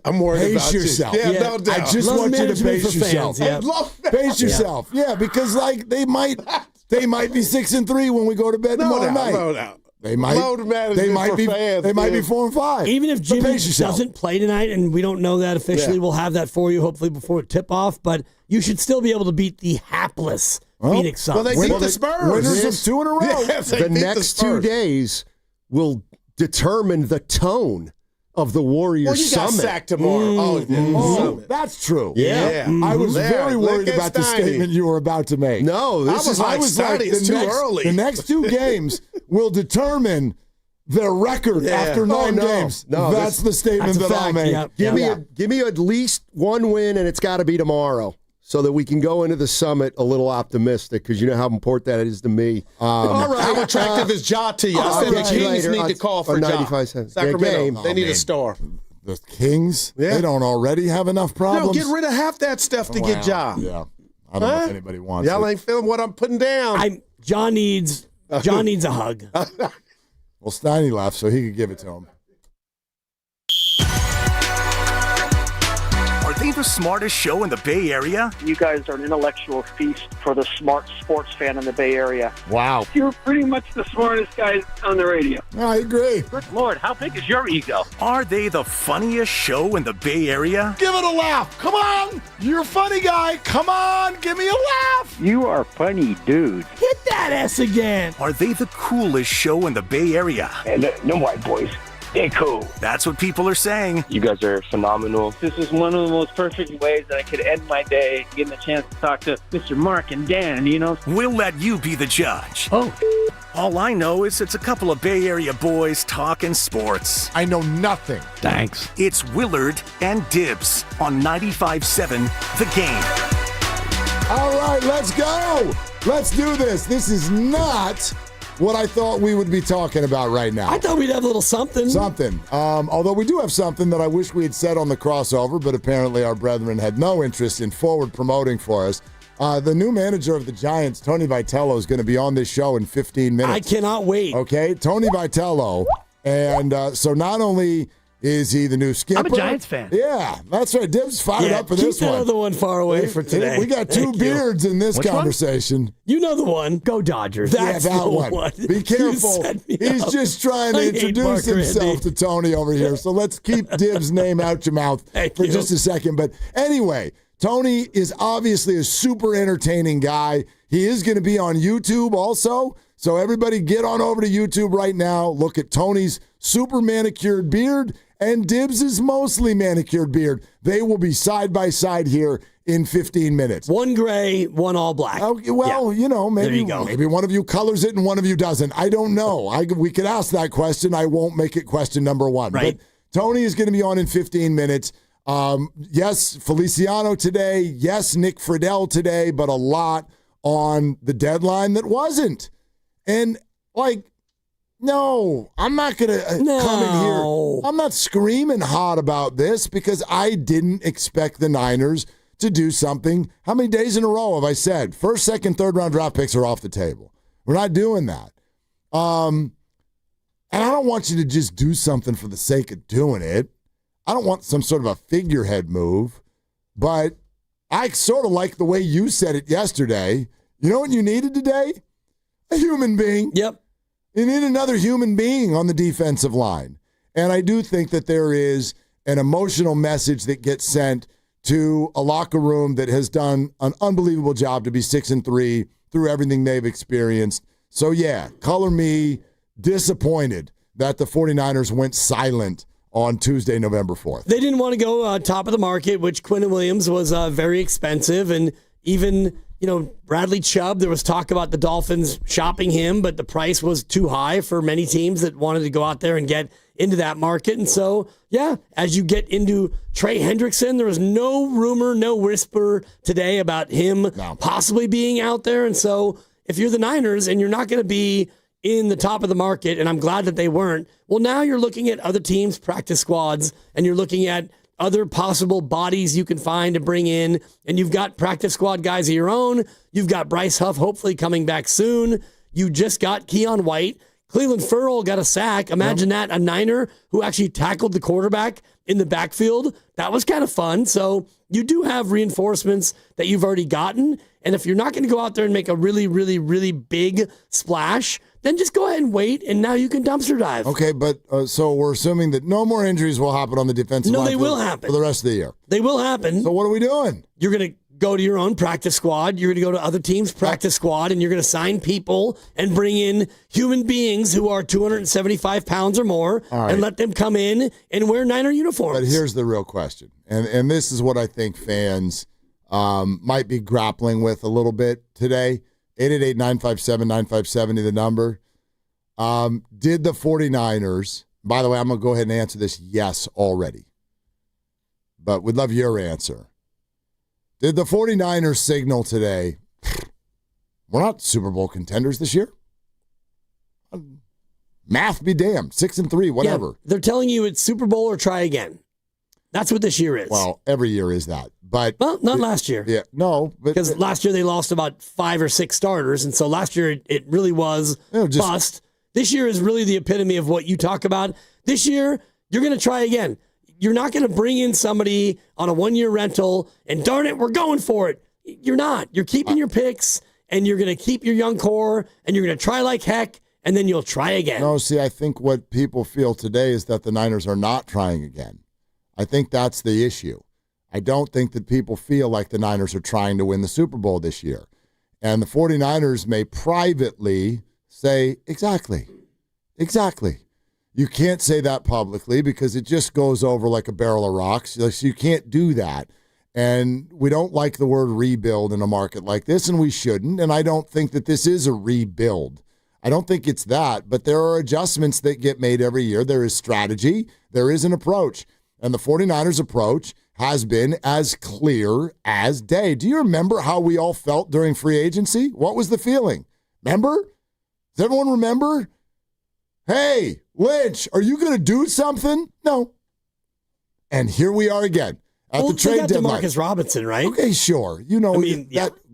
I'm worried about yourself. you. Yeah, Yeah. no doubt. I just Love want you to management pace for yourself. fans, yeah. I love that. Pace yourself. Yeah, because they might be 6-3 when we go to bed tomorrow night. No doubt. They might. Load management They might for be. fans, They might be man. 4-5. Even if But Jimmy pace yourself. doesn't play tonight, and we don't know that officially, Yeah. we'll have that for you hopefully before tip-off, but you should still be able to beat the hapless Phoenix Suns. Well, they beat the Spurs. Winners of 2 in a row. Yes, they The beat next 2 Spurs. days will determine the tone of the Warriors Well, you got summit. sacked tomorrow. Oh, that's true. Yeah. I was There, very worried look at about the Steiny. statement you were about to make. No, this is I was like, it's too early. The next 2 games will determine their record after 9 games. No, that's the statement that's a that I'll fact, make. yep. Give me at least 1 win, and it's got to be tomorrow, so that we can go into the summit a little optimistic, because you know how important that is to me. All right. How attractive is Ja to you? I said the Kings need to call for Ja. 95 cents. Sacramento. Game. They need a star. The Kings, they don't already have enough No, problems. get rid of half that stuff to get Ja. Yeah. I don't know if anybody wants Y'all it. ain't feeling what I'm putting down. John needs a hug. Well, Steiny left, so he could give it to him. Are they the smartest show in the Bay Area? You guys are an intellectual feast for the smart sports fan in the Bay Area. Wow. You're pretty much the smartest guys on the radio. I agree. Good Lord, how big is your ego? Are they the funniest show in the Bay Area? Give it a laugh. Come on. You're a funny guy. Come on. Give me a laugh. You are funny, dude. Hit that S again. Are they the coolest show in the Bay Area? And no white boys. They're cool. That's what people are saying. You guys are phenomenal. This is one of the most perfect ways that I could end my day, getting a chance to talk to Mr. Mark and Dan, you know? We'll let you be the judge. Oh. All I know is it's a couple of Bay Area boys talking sports. I know nothing. Thanks. It's Willard and Dibs on 95.7 The Game. All right. right, let's go. Let's do this. This is not what I thought we would be talking about right now. I thought we'd have a little something. Something. Although we do have something that I wish we had said on the crossover, but apparently our brethren had no interest in forward promoting for us. The new manager of the Giants, Tony Vitello, is going to be on this show in 15 minutes. I cannot wait. Okay, Tony Vitello. And so not only is he the new skipper? I'm a Giants fan. Yeah, that's right. Dib's fired up for this keep that one. other one far away for today. We got two beards in this conversation. You know the one. Go Dodgers. That's that the one. Be careful. He's just trying to introduce himself to Tony over here. So let's keep Dib's name out your mouth for just a second. But anyway, Tony is obviously a super entertaining guy. He is going to be on YouTube also. So everybody get on over to YouTube right now. Look at Tony's super manicured beard and Dibs' mostly manicured beard. They will be side by side here in 15 minutes. One gray, one all black. Well, you know, maybe one of you colors it and one of you doesn't. I don't know. We could ask that question. I won't make it question number one. Right. But Tony is going to be on in 15 minutes. Yes, Feliciano today. Yes, Nick Friedel today, but a lot on the deadline that wasn't. And, no, I'm not going to come in here. I'm not screaming hot about this because I didn't expect the Niners to do something. How many days in a row have I said? First, second, third round draft picks are off the table. We're not doing that. And I don't want you to just do something for the sake of doing it. I don't want some sort of a figurehead move. But I sort of like the way you said it yesterday. You know what you needed today? A human being. Yep. You need another human being on the defensive line. And I do think that there is an emotional message that gets sent to a locker room that has done an unbelievable job to be 6-3 through everything they've experienced. So, yeah, color me disappointed that the 49ers went silent on Tuesday, November 4th. They didn't want to go top of the market, which Quinn Williams was very expensive. And even, Bradley Chubb, there was talk about the Dolphins shopping him, but the price was too high for many teams that wanted to go out there and get into that market. And so, yeah, as you get into Trey Hendrickson, there was no rumor, no whisper today about him possibly being out there. And so if you're the Niners and you're not going to be in the top of the market, and I'm glad that they weren't, well, now you're looking at other teams' practice squads, and you're looking at other possible bodies you can find to bring in, and you've got practice squad guys of your own. You've got Bryce Huff hopefully coming back soon. You just got Keon White. Cleveland Ferrell got a sack. Imagine that, a Niner who actually tackled the quarterback in the backfield. That was kind of fun. So you do have reinforcements that you've already gotten, and if you're not going to go out there and make a really, really, really big splash, then just go ahead and wait, and now you can dumpster dive. Okay, but so we're assuming that no more injuries will happen on the defensive line. No, they will happen. For the rest of the year. They will happen. So what are we doing? You're going to go to your own practice squad. You're going to go to other teams' practice squad, and you're going to sign people and bring in human beings who are 275 pounds or more and let them come in and wear Niner uniforms. But here's the real question, and this is what I think fans might be grappling with a little bit today. 888-957-9570, the number. Did the 49ers, by the way, I'm going to go ahead and answer this yes already, but we'd love your answer. Did the 49ers signal today, we're not Super Bowl contenders this year? Math be damned, 6-3, whatever. Yeah, they're telling you it's Super Bowl or try again. That's what this year is. Well, every year is that. But not last year. Yeah, no. Because last year they lost about 5 or 6 starters, and so last year it really was bust. This year is really the epitome of what you talk about. This year, you're going to try again. You're not going to bring in somebody on a 1-year rental and darn it, we're going for it. You're not. You're keeping your picks, and you're going to keep your young core, and you're going to try like heck, and then you'll try again. No, see, I think what people feel today is that the Niners are not trying again. I think that's the issue. I don't think that people feel like the Niners are trying to win the Super Bowl this year. And the 49ers may privately say, exactly. You can't say that publicly because it just goes over like a barrel of rocks. So you can't do that. And we don't like the word rebuild in a market like this, and we shouldn't. And I don't think that this is a rebuild. I don't think it's that, but there are adjustments that get made every year. There is strategy. There is an approach. And the 49ers' approach has been as clear as day. Do you remember how we all felt during free agency? What was the feeling? Remember? Does everyone remember? Hey, Lynch, are you going to do something? No. And here we are again at the trade deadline. DeMarcus Robinson, right? Okay, sure. You know,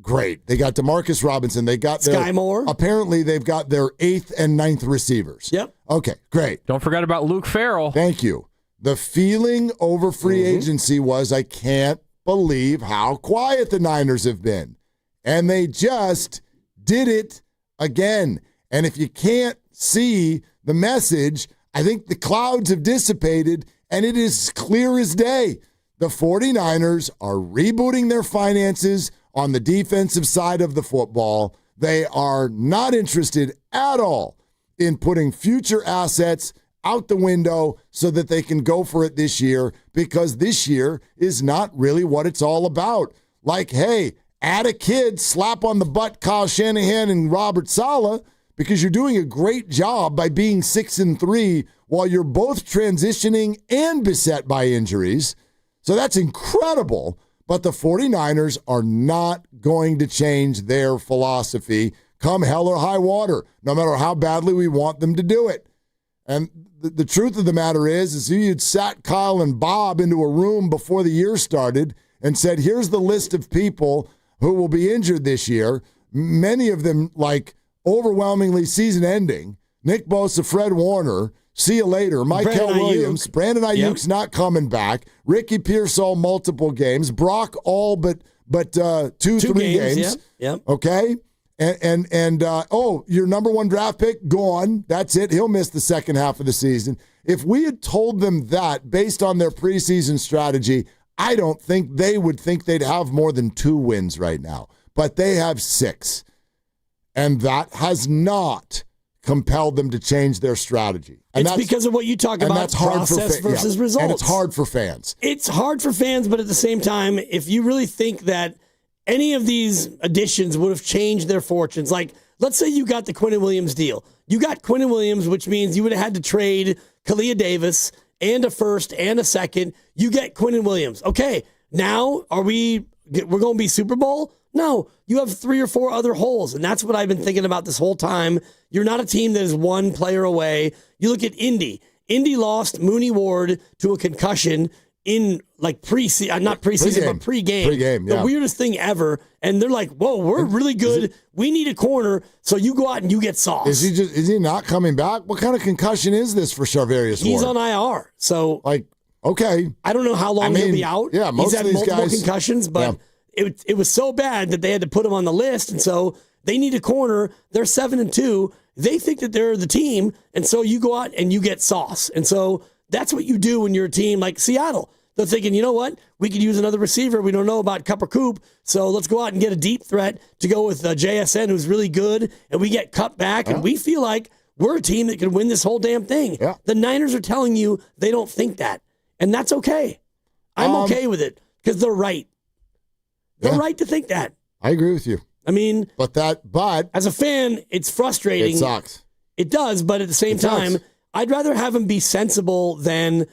great. They got DeMarcus Robinson. They got Sky Moore. Apparently, they've got their 8th and 9th receivers. Yep. Okay, great. Don't forget about Luke Farrell. Thank you. The feeling over free agency was, I can't believe how quiet the Niners have been. And they just did it again. And if you can't see the message, I think the clouds have dissipated, and it is clear as day. The 49ers are rebooting their finances on the defensive side of the football. They are not interested at all in putting future assets out the window so that they can go for it this year, because this year is not really what it's all about. Like, hey, add a kid, slap on the butt Kyle Shanahan and Robert Saleh, because you're doing a great job by being 6-3 while you're both transitioning and beset by injuries. So that's incredible. But the 49ers are not going to change their philosophy come hell or high water, no matter how badly we want them to do it. And the truth of the matter is if you'd sat Kyle and Bob into a room before the year started and said, here's the list of people who will be injured this year, many of them like overwhelmingly season ending, Nick Bosa, Fred Warner, see you later, Michael Williams, Brandon Ayuk's not coming back, Ricky Pearsall multiple games, Brock all but 2-3 games. Yep. Okay? And your number one draft pick, gone. That's it. He'll miss the second half of the season. If we had told them that based on their preseason strategy, I don't think they would think they'd have more than 2 wins right now. But they have 6. And that has not compelled them to change their strategy. And it's because of what you talk about, that's hard process versus results. And it's hard for fans. It's hard for fans, but at the same time, if you really think that any of these additions would have changed their fortunes, like let's say you got the Quinnen Williams deal. You got Quinnen Williams, which means you would have had to trade Kalia Davis and a first and a second. You get Quinnen Williams. Okay, now we're going to be Super Bowl? No, you have 3 or 4 other holes, and that's what I've been thinking about this whole time. You're not a team that is one player away. You look at Indy. Indy lost Mooney Ward to a concussion in like pre-season, not preseason, but pregame. Pre-game, yeah. The weirdest thing ever. And they're like, whoa, we're really good. We need a corner. So you go out and you get Sauce. Is he not coming back? What kind of concussion is this for Charvarius Ward? He's on IR. So okay. I don't know how long he'll be out. Yeah, most He's had of these multiple guys, concussions, but it was so bad that they had to put him on the list. And so they need a corner. They're 7-2. They think that they're the team. And so you go out and you get Sauce. And so that's what you do when you're a team like Seattle. They're thinking, you know what? We could use another receiver. We don't know about Cup or Coop. So let's go out and get a deep threat to go with JSN, who's really good. And we get Cup back. And we feel like we're a team that can win this whole damn thing. Yeah. The Niners are telling you they don't think that. And that's okay. I'm okay with it because they're right. They're right to think that. I agree with you. I mean, but as a fan, it's frustrating. It sucks. It does, but at the same time, I'd rather have them be sensible than,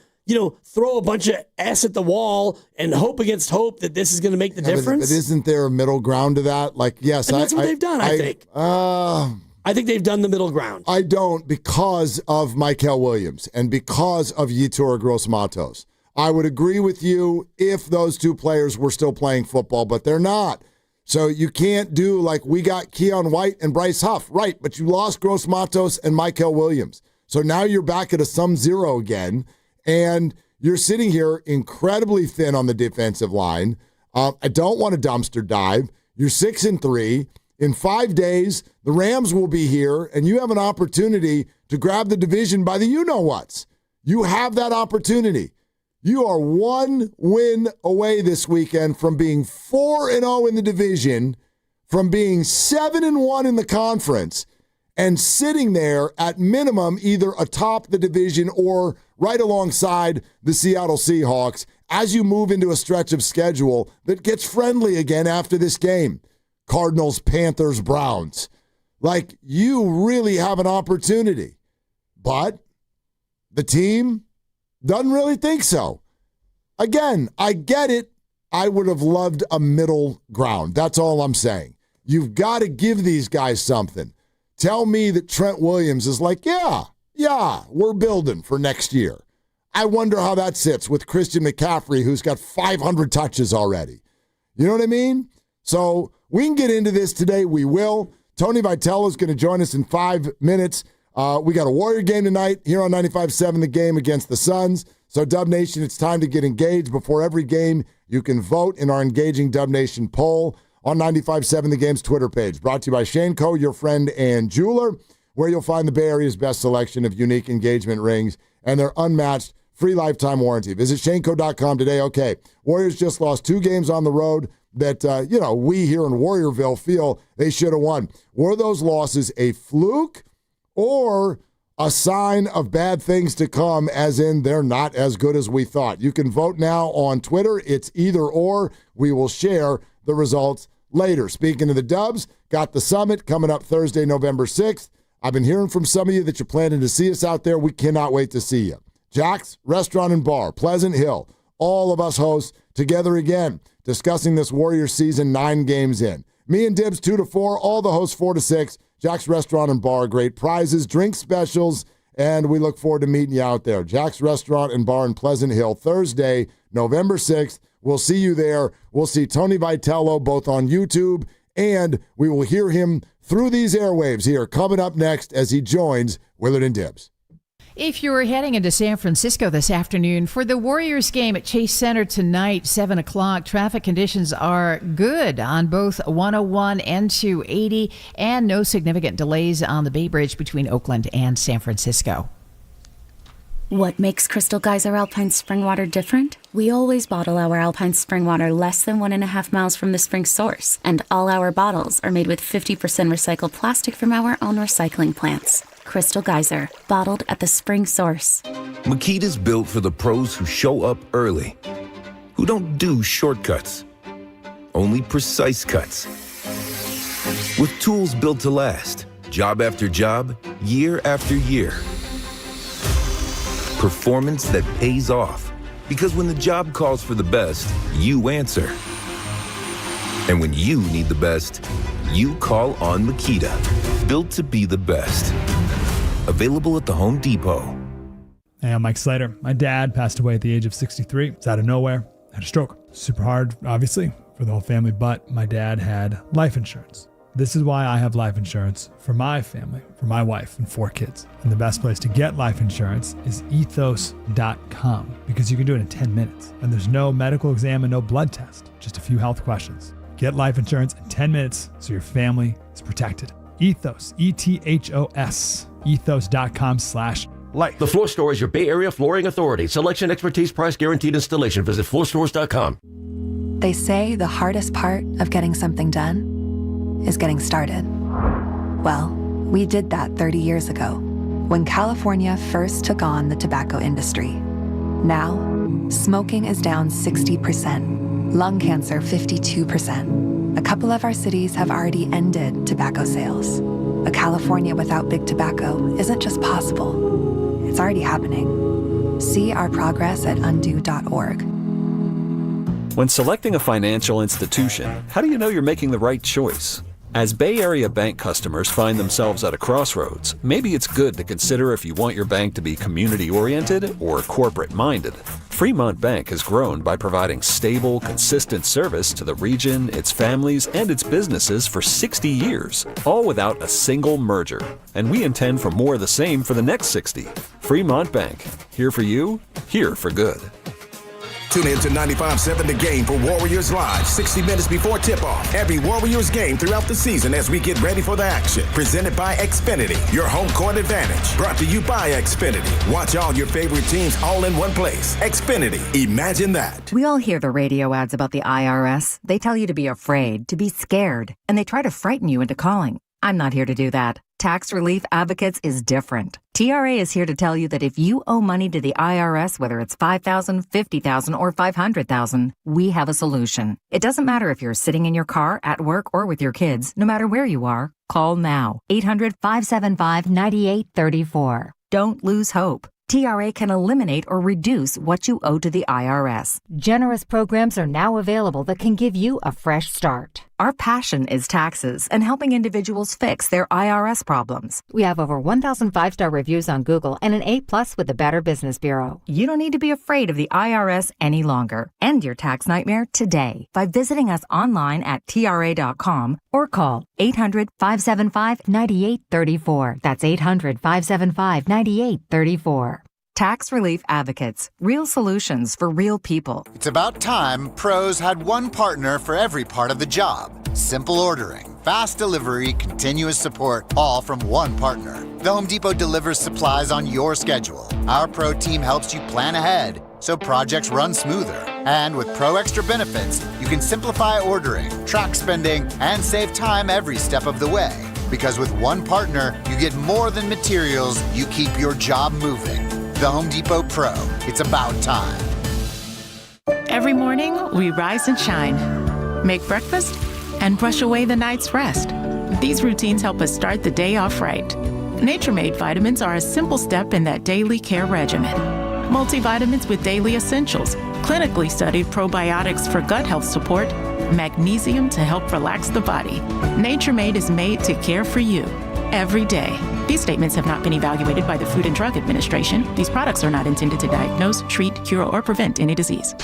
throw a bunch of S at the wall and hope against hope that this is going to make the difference. But isn't there a middle ground to that? Like, yes, and that's what they've done, I think. I think they've done the middle ground. I don't, because of Michael Williams and because of Yetur Gross-Matos. I would agree with you if those 2 players were still playing football, but they're not. So you can't do like we got Keon White and Bryce Huff, right? But you lost Gross-Matos and Michael Williams. So now you're back at a sum 0 again, and you're sitting here incredibly thin on the defensive line. I don't want a dumpster dive. You're 6-3. In 5 days, the Rams will be here, and you have an opportunity to grab the division by the you-know-whats. You have that opportunity. You are 1 win away this weekend from being 4-0 in the division, from being 7-1 in the conference, and sitting there at minimum either atop the division or right alongside the Seattle Seahawks as you move into a stretch of schedule that gets friendly again after this game. Cardinals, Panthers, Browns. Like, you really have an opportunity. But the team doesn't really think so. again, I get it. I would have loved a middle ground. That's all I'm saying. You've got to give these guys something. Tell me that Trent Williams is like, yeah, we're building for next year. I wonder how that sits with Christian McCaffrey, who's got 500 touches already. You know what I mean? So we can get into this today. We will. Tony Vitello is going to join us in 5 minutes. We got a Warrior game tonight here on 95.7 The Game against the Suns. So Dub Nation, it's time to get engaged. Before every game, you can vote in our Engaging Dub Nation poll on 95.7 The Game's Twitter page. Brought to you by Shane Co., your friend and jeweler, where you'll find the Bay Area's best selection of unique engagement rings and their unmatched free lifetime warranty. Visit shaneco.com today. Okay, Warriors just lost 2 games on the road that, we here in Warriorville feel they should have won. Were those losses a fluke or a sign of bad things to come, as in they're not as good as we thought? You can vote now on Twitter. It's either or. We will share the results later. Speaking of the Dubs, got the summit coming up Thursday, November 6th. I've been hearing from some of you that you're planning to see us out there. We cannot wait to see you. Jack's Restaurant and Bar, Pleasant Hill. All of us hosts together again, discussing this Warriors season 9 games in. Me and Dibs 2 to 4, all the hosts 4 to 6. Jack's Restaurant and Bar, great prizes, drink specials, and we look forward to meeting you out there. Jack's Restaurant and Bar in Pleasant Hill, Thursday, November 6th. We'll see you there. We'll see Tony Vitello both on YouTube, and we will hear him through these airwaves here coming up next as he joins Willard and Dibs. If you're heading into San Francisco this afternoon for the Warriors game at Chase Center tonight, 7 o'clock, traffic conditions are good on both 101 and 280, and no significant delays on the Bay Bridge between Oakland and San Francisco. What makes Crystal Geyser Alpine Spring Water different? We always bottle our Alpine Spring Water less than 1.5 miles from the spring source, and all our bottles are made with 50% recycled plastic from our own recycling plants. Crystal Geyser, bottled at the spring source. Makita's built for the pros who show up early, who don't do shortcuts, only precise cuts. With tools built to last, job after job, year after year. Performance that pays off, because when the job calls for the best, you answer. And when you need the best, you call on Makita, built to be the best. Available at the Home Depot. Hey, I'm Mike Slater. My dad passed away at the age of 63. It's out of nowhere. Had a stroke. Super hard, obviously, for the whole family, but my dad had life insurance. This is why I have life insurance for my family, for my wife and 4 kids. And the best place to get life insurance is ethos.com, because you can do it in 10 minutes. And there's no medical exam and no blood test, just a few health questions. Get life insurance in 10 minutes so your family is protected. Ethos, E-T-H-O-S, ethos.com/life. The Floor Store is your Bay Area flooring authority. Selection, expertise, price, guaranteed installation. Visit floorstores.com. They say the hardest part of getting something done is getting started. Well, we did that 30 years ago when California first took on the tobacco industry. Now, smoking is down 60%, lung cancer 52%. A couple of our cities have already ended tobacco sales. A California without big tobacco isn't just possible, it's already happening. See our progress at undo.org. When selecting a financial institution, how do you know you're making the right choice? As Bay Area bank customers find themselves at a crossroads, maybe it's good to consider if you want your bank to be community-oriented or corporate-minded. Fremont Bank has grown by providing stable, consistent service to the region, its families, and its businesses for 60 years, all without a single merger. And we intend for more of the same for the next 60. Fremont Bank, here for you, here for good. Tune in to 95.7 The Game for Warriors Live, 60 minutes before tip-off. Every Warriors game throughout the season as we get ready for the action. Presented by Xfinity, your home court advantage. Brought to you by Xfinity. Watch all your favorite teams all in one place. Xfinity, imagine that. We all hear the radio ads about the IRS. They tell you to be afraid, to be scared, and they try to frighten you into calling. I'm not here to do that. Tax Relief Advocates is different. TRA is here to tell you that if you owe money to the IRS, whether it's $5,000, $50,000, or $500,000, we have a solution. It doesn't matter if you're sitting in your car, at work, or with your kids. No matter where you are, call now. 800-575-9834. Don't lose hope. TRA can eliminate or reduce what you owe to the IRS. Generous programs are now available that can give you a fresh start. Our passion is taxes and helping individuals fix their IRS problems. We have over 1,000 5-star reviews on Google and an A+ with the Better Business Bureau. You don't need to be afraid of the IRS any longer. End your tax nightmare today by visiting us online at TRA.com or call 800-575-9834. That's 800-575-9834. Tax Relief Advocates. Real solutions for real people. It's about time pros had one partner for every part of the job. Simple ordering, fast delivery, continuous support, all from one partner. The Home Depot delivers supplies on your schedule. Our pro team helps you plan ahead so projects run smoother. And with Pro Extra benefits, you can simplify ordering, track spending, and save time every step of the way. Because with one partner, you get more than materials, you keep your job moving. The Home Depot Pro. It's about time. Every morning, we rise and shine, make breakfast, and brush away the night's rest. These routines help us start the day off right. Nature-Made vitamins are a simple step in that daily care regimen. Multivitamins with daily essentials, clinically studied probiotics for gut health support, magnesium to help relax the body. Nature-Made is made to care for you every day. These statements have not been evaluated by the Food and Drug Administration. These products are not intended to diagnose, treat, cure, or prevent any disease.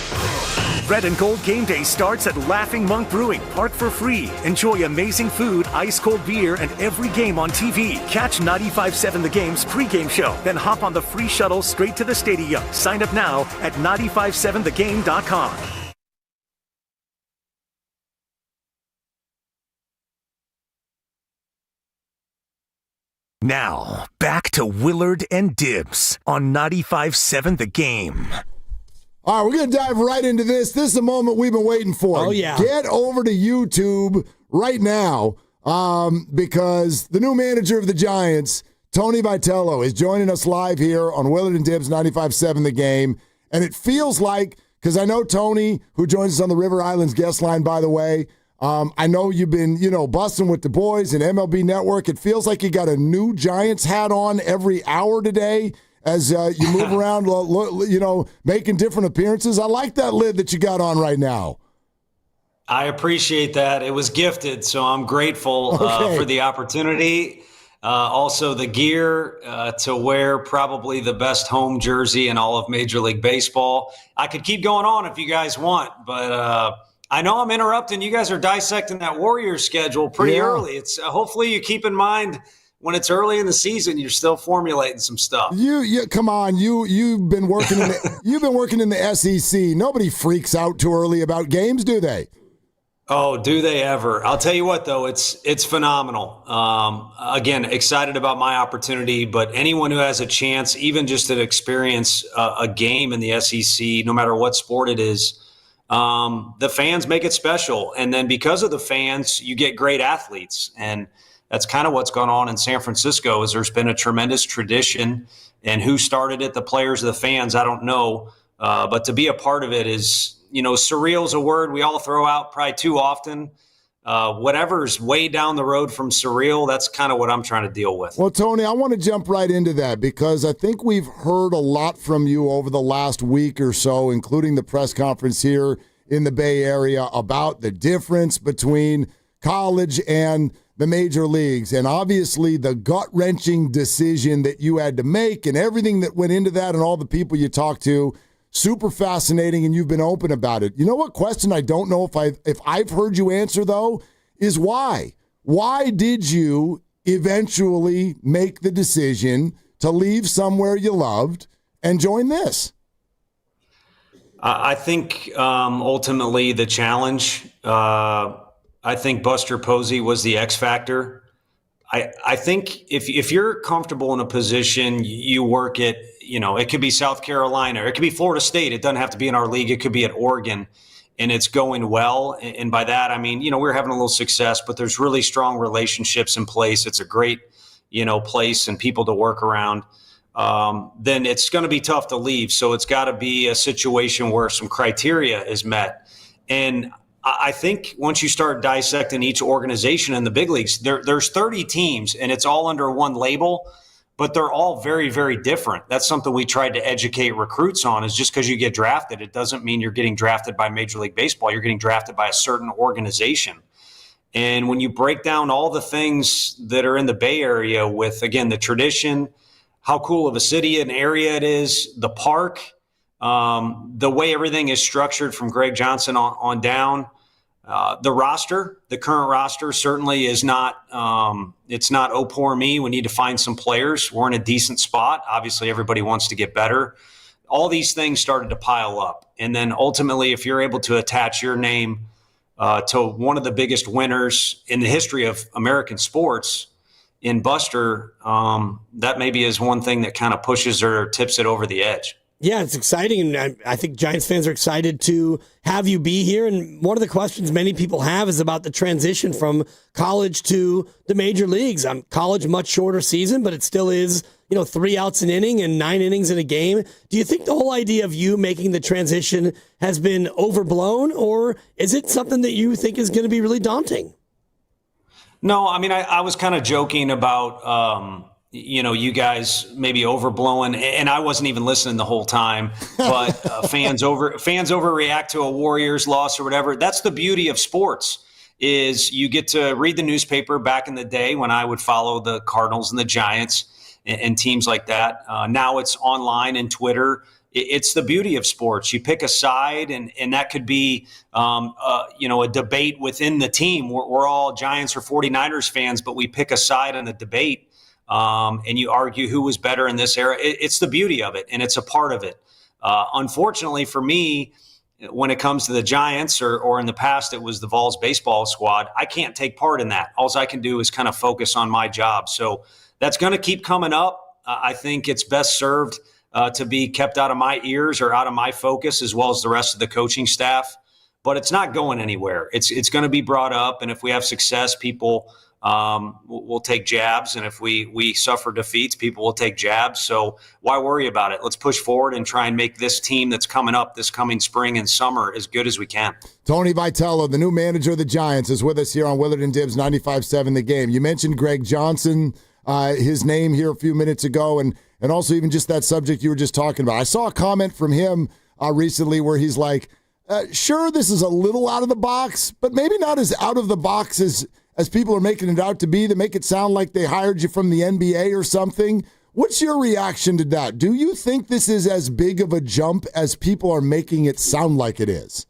Red and Gold Game Day starts at Laughing Monk Brewing. Park for free. Enjoy amazing food, ice-cold beer, and every game on TV. Catch 95.7 The Game's pregame show. Then hop on the free shuttle straight to the stadium. Sign up now at 957thegame.com. Now, back to Willard and Dibbs on 95.7 The Game. All right, we're going to dive right into this. This is the moment we've been waiting for. Oh, yeah. Get over to YouTube right now because the new manager of the Giants, Tony Vitello, is joining us live here on Willard and Dibbs 95.7 The Game. And it feels like, because I know Tony, who joins us on the River Islands guest line, by the way, I know you've been, busting with the boys and MLB Network. It feels like you got a new Giants hat on every hour today as you move around, making different appearances. I like that lid that you got on right now. I appreciate that. It was gifted, so I'm grateful for the opportunity. Also, the gear to wear probably the best home jersey in all of Major League Baseball. I could keep going on if you guys want, but I know I'm interrupting. You guys are dissecting that Warriors schedule pretty early. It's hopefully you keep in mind when it's early in the season, you're still formulating some stuff. You come on. You've been working in the SEC. Nobody freaks out too early about games, do they? Oh, do they ever? I'll tell you what, though, it's phenomenal. Again, excited about my opportunity, but anyone who has a chance, even just to experience a game in the SEC, no matter what sport it is, the fans make it special. And then because of the fans, you get great athletes. And that's kind of what's gone on in San Francisco is there's been a tremendous tradition. And who started it, the players or the fans, I don't know. But to be a part of it is, surreal is a word we all throw out probably too often. Whatever's way down the road from surreal, that's kind of what I'm trying to deal with. Well, Tony, I want to jump right into that because I think we've heard a lot from you over the last week or so, including the press conference here in the Bay Area about the difference between college and the major leagues. And obviously the gut-wrenching decision that you had to make and everything that went into that and all the people you talked to, super fascinating, and you've been open about it. You know what question I don't know if I've heard you answer, though, is why? Why did you eventually make the decision to leave somewhere you loved and join this? I think ultimately the challenge, I think Buster Posey was the X factor. I think if you're comfortable in a position, you work it, it could be South Carolina, or it could be Florida State. It doesn't have to be in our league. It could be at Oregon, and it's going well. And by that, I mean, we're having a little success, but there's really strong relationships in place. It's a great, place and people to work around. Then it's going to be tough to leave. So it's got to be a situation where some criteria is met. And I think once you start dissecting each organization in the big leagues, there's 30 teams and it's all under one label. but they're all very, very different. That's something we tried to educate recruits on, is just because you get drafted, it doesn't mean you're getting drafted by Major League Baseball. You're getting drafted by a certain organization. And when you break down all the things that are in the Bay Area with, again, the tradition, how cool of a city and area it is, the park, the way everything is structured from Greg Johnson on down, the roster, the current roster certainly is not, it's not, oh, poor me, we need to find some players. We're in a decent spot. Obviously, everybody wants to get better. All these things started to pile up. And then ultimately, if you're able to attach your name to one of the biggest winners in the history of American sports in Buster, that maybe is one thing that kind of pushes or tips it over the edge. Yeah, it's exciting, and I think Giants fans are excited to have you be here. And one of the questions many people have is about the transition from college to the major leagues. College, much shorter season, but it still is, 3 outs an inning and 9 innings in a game. Do you think the whole idea of you making the transition has been overblown, or is it something that you think is going to be really daunting? No, I mean, I was kind of joking about, you guys maybe overblowing, and I wasn't even listening the whole time, but fans overreact to a Warriors loss or whatever. That's the beauty of sports, is you get to read the newspaper back in the day when I would follow the Cardinals and the Giants and teams like that. Now it's online and Twitter. It's the beauty of sports. You pick a side, and that could be, a debate within the team. We're all Giants or 49ers fans, but we pick a side in the debate. And you argue who was better in this era. It's the beauty of it, and it's a part of it. Unfortunately for me, when it comes to the Giants, or in the past it was the Vols baseball squad, I can't take part in that. All I can do is kind of focus on my job. So that's going to keep coming up. I think it's best served to be kept out of my ears or out of my focus, as well as the rest of the coaching staff. But it's not going anywhere. It's going to be brought up, and if we have success, people we'll take jabs, and if we suffer defeats, people will take jabs. So why worry about it? Let's push forward and try and make this team that's coming up this coming spring and summer as good as we can. Tony Vitello, the new manager of the Giants, is with us here on Willard and Dibbs 95.7 The Game. You mentioned Greg Johnson, his name here a few minutes ago, and also even just that subject you were just talking about. I saw a comment from him recently where he's like, sure, this is a little out of the box, but maybe not as out of the box as people are making it out to be, to make it sound like they hired you from the NBA or something. What's your reaction to that? Do you think this is as big of a jump as people are making it sound like it is?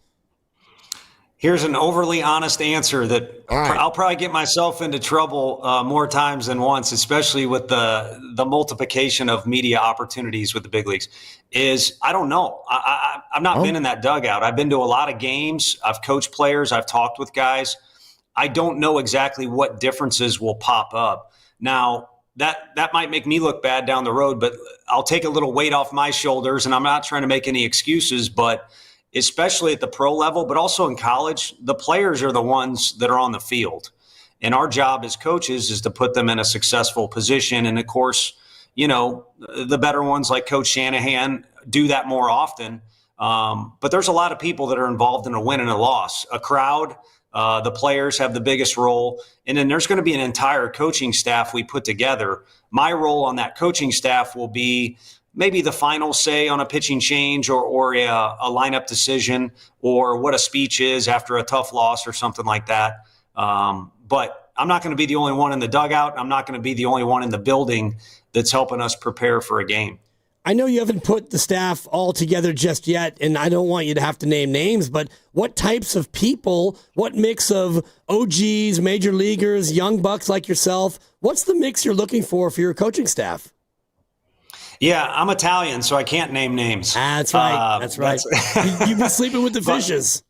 Here's an overly honest answer that I'll probably get myself into trouble more times than once, especially with the multiplication of media opportunities with the big leagues, is I don't know. I've not been in that dugout. I've been to a lot of games. I've coached players. I've talked with guys. I don't know exactly what differences will pop up. Now, that might make me look bad down the road, but I'll take a little weight off my shoulders, and I'm not trying to make any excuses, but especially at the pro level, but also in college, the players are the ones that are on the field. And our job as coaches is to put them in a successful position. And of course, the better ones like Coach Shanahan do that more often. But there's a lot of people that are involved in a win and a loss. A crowd, the players have the biggest role. And then there's going to be an entire coaching staff we put together. My role on that coaching staff will be maybe the final say on a pitching change or a lineup decision, or what a speech is after a tough loss or something like that. But I'm not going to be the only one in the dugout. I'm not going to be the only one in the building that's helping us prepare for a game. I know you haven't put the staff all together just yet, and I don't want you to have to name names, but what types of people, what mix of OGs, major leaguers, young bucks like yourself, what's the mix you're looking for your coaching staff? Yeah, I'm Italian, so I can't name names. That's right. That's right. You've been sleeping with the fishes.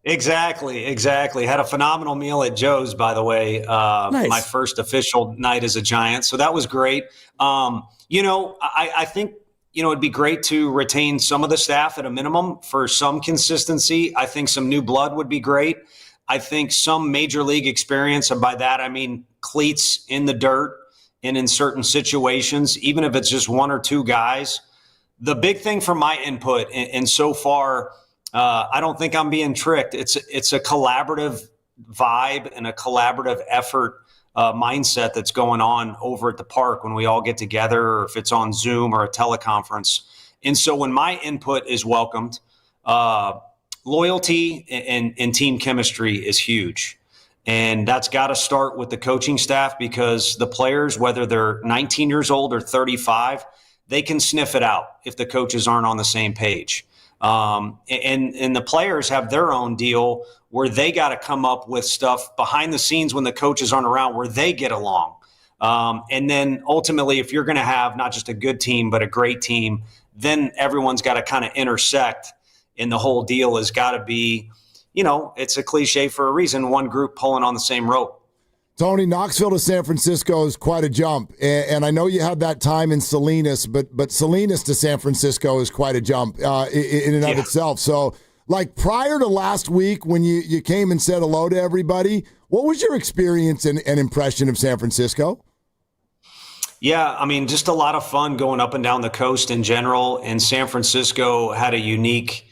Exactly. Had a phenomenal meal at Joe's, by the way. Nice. My first official night as a Giant. So that was great. I think, it'd be great to retain some of the staff at a minimum for some consistency. I think some new blood would be great. I think some major league experience, and by that I mean cleats in the dirt and in certain situations, even if it's just one or two guys. The big thing from my input, and so far, I don't think I'm being tricked. It's a collaborative vibe and a collaborative effort mindset that's going on over at the park when we all get together, or if it's on Zoom or a teleconference. And so when my input is welcomed, loyalty and team chemistry is huge. And that's got to start with the coaching staff, because the players, whether they're 19 years old or 35, they can sniff it out if the coaches aren't on the same page. And the players have their own deal where they got to come up with stuff behind the scenes when the coaches aren't around where they get along. And then ultimately, if you're going to have not just a good team, but a great team, then everyone's got to kind of intersect. And the whole deal has got to be, it's a cliche for a reason, one group pulling on the same rope. Tony, Knoxville to San Francisco is quite a jump. And I know you had that time in Salinas, but Salinas to San Francisco is quite a jump in and of itself. So, like, prior to last week when you came and said hello to everybody, what was your experience and impression of San Francisco? Yeah, I mean, just a lot of fun going up and down the coast in general. And San Francisco had a unique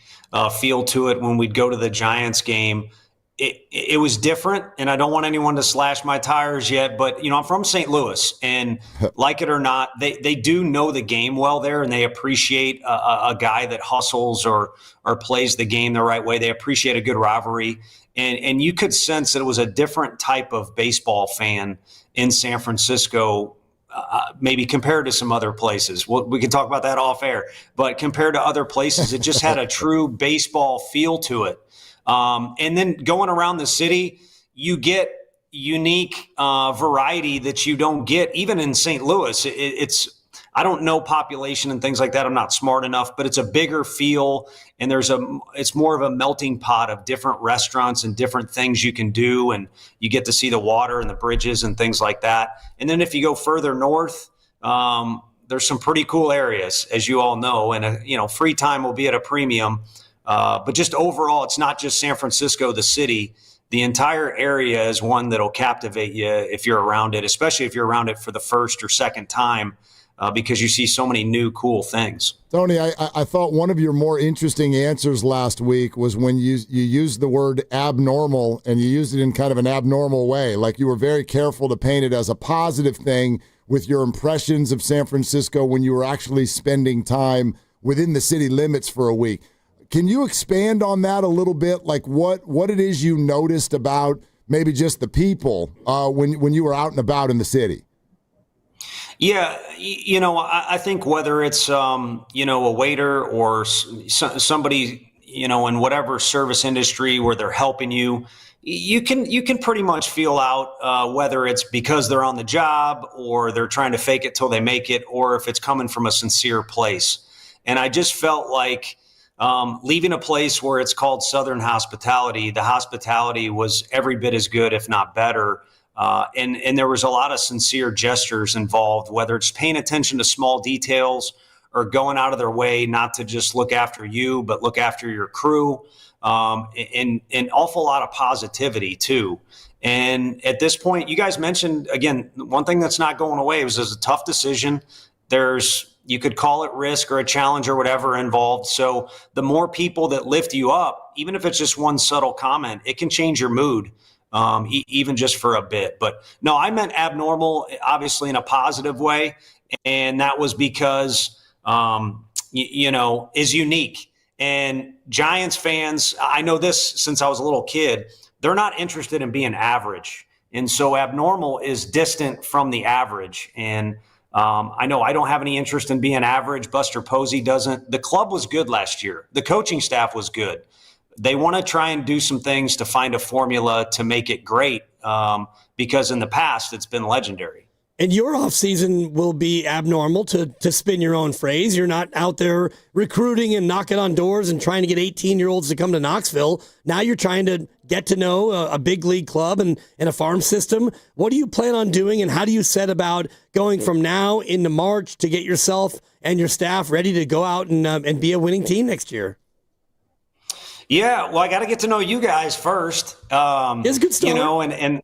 feel to it when we'd go to the Giants game. It was different, and I don't want anyone to slash my tires yet, but, I'm from St. Louis, and like it or not, they do know the game well there, and they appreciate a guy that hustles or plays the game the right way. They appreciate a good rivalry, and you could sense that it was a different type of baseball fan in San Francisco, maybe compared to some other places. We can talk about that off air, but compared to other places, it just had a true baseball feel to it. And then going around the city, you get unique variety that you don't get even in St. Louis. I don't know population and things like that. I'm not smart enough, but it's a bigger feel, and it's more of a melting pot of different restaurants and different things you can do, and you get to see the water and the bridges and things like that. And then if you go further north, there's some pretty cool areas, as you all know, and free time will be at a premium. But just overall, it's not just San Francisco, the city. The entire area is one that'll captivate you if you're around it, especially if you're around it for the first or second time, because you see so many new, cool things. Tony, I thought one of your more interesting answers last week was when you used the word abnormal, and you used it in kind of an abnormal way. Like, you were very careful to paint it as a positive thing with your impressions of San Francisco when you were actually spending time within the city limits for a week. Can you expand on that a little bit? Like what it is you noticed about maybe just the people when you were out and about in the city? Yeah, I think whether it's a waiter or somebody in whatever service industry where they're helping you, you can pretty much feel out whether it's because they're on the job or they're trying to fake it till they make it, or if it's coming from a sincere place. And I just felt like leaving a place where it's called Southern hospitality, the hospitality was every bit as good, if not better. And there was a lot of sincere gestures involved, whether it's paying attention to small details or going out of their way not to just look after you, but look after your crew. And an awful lot of positivity too. And at this point, you guys mentioned, again, one thing that's not going away was a tough decision. You could call it risk or a challenge or whatever involved. So the more people that lift you up, even if it's just one subtle comment, it can change your mood, even just for a bit. But no, I meant abnormal, obviously in a positive way. And that was because, is unique. And Giants fans, I know this since I was a little kid, they're not interested in being average. And so abnormal is distant from the average. And I know I don't have any interest in being average. Buster Posey doesn't. The club was good last year. The coaching staff was good. They want to try and do some things to find a formula to make it great, because in the past it's been legendary. And your offseason will be abnormal, to spin your own phrase. You're not out there recruiting and knocking on doors and trying to get 18-year-olds to come to Knoxville. Now you're trying to get to know a big league club and a farm system. What do you plan on doing, and how do you set about going from now into March to get yourself and your staff ready to go out and be a winning team next year? Yeah, well, I got to get to know you guys first. It's a good start. And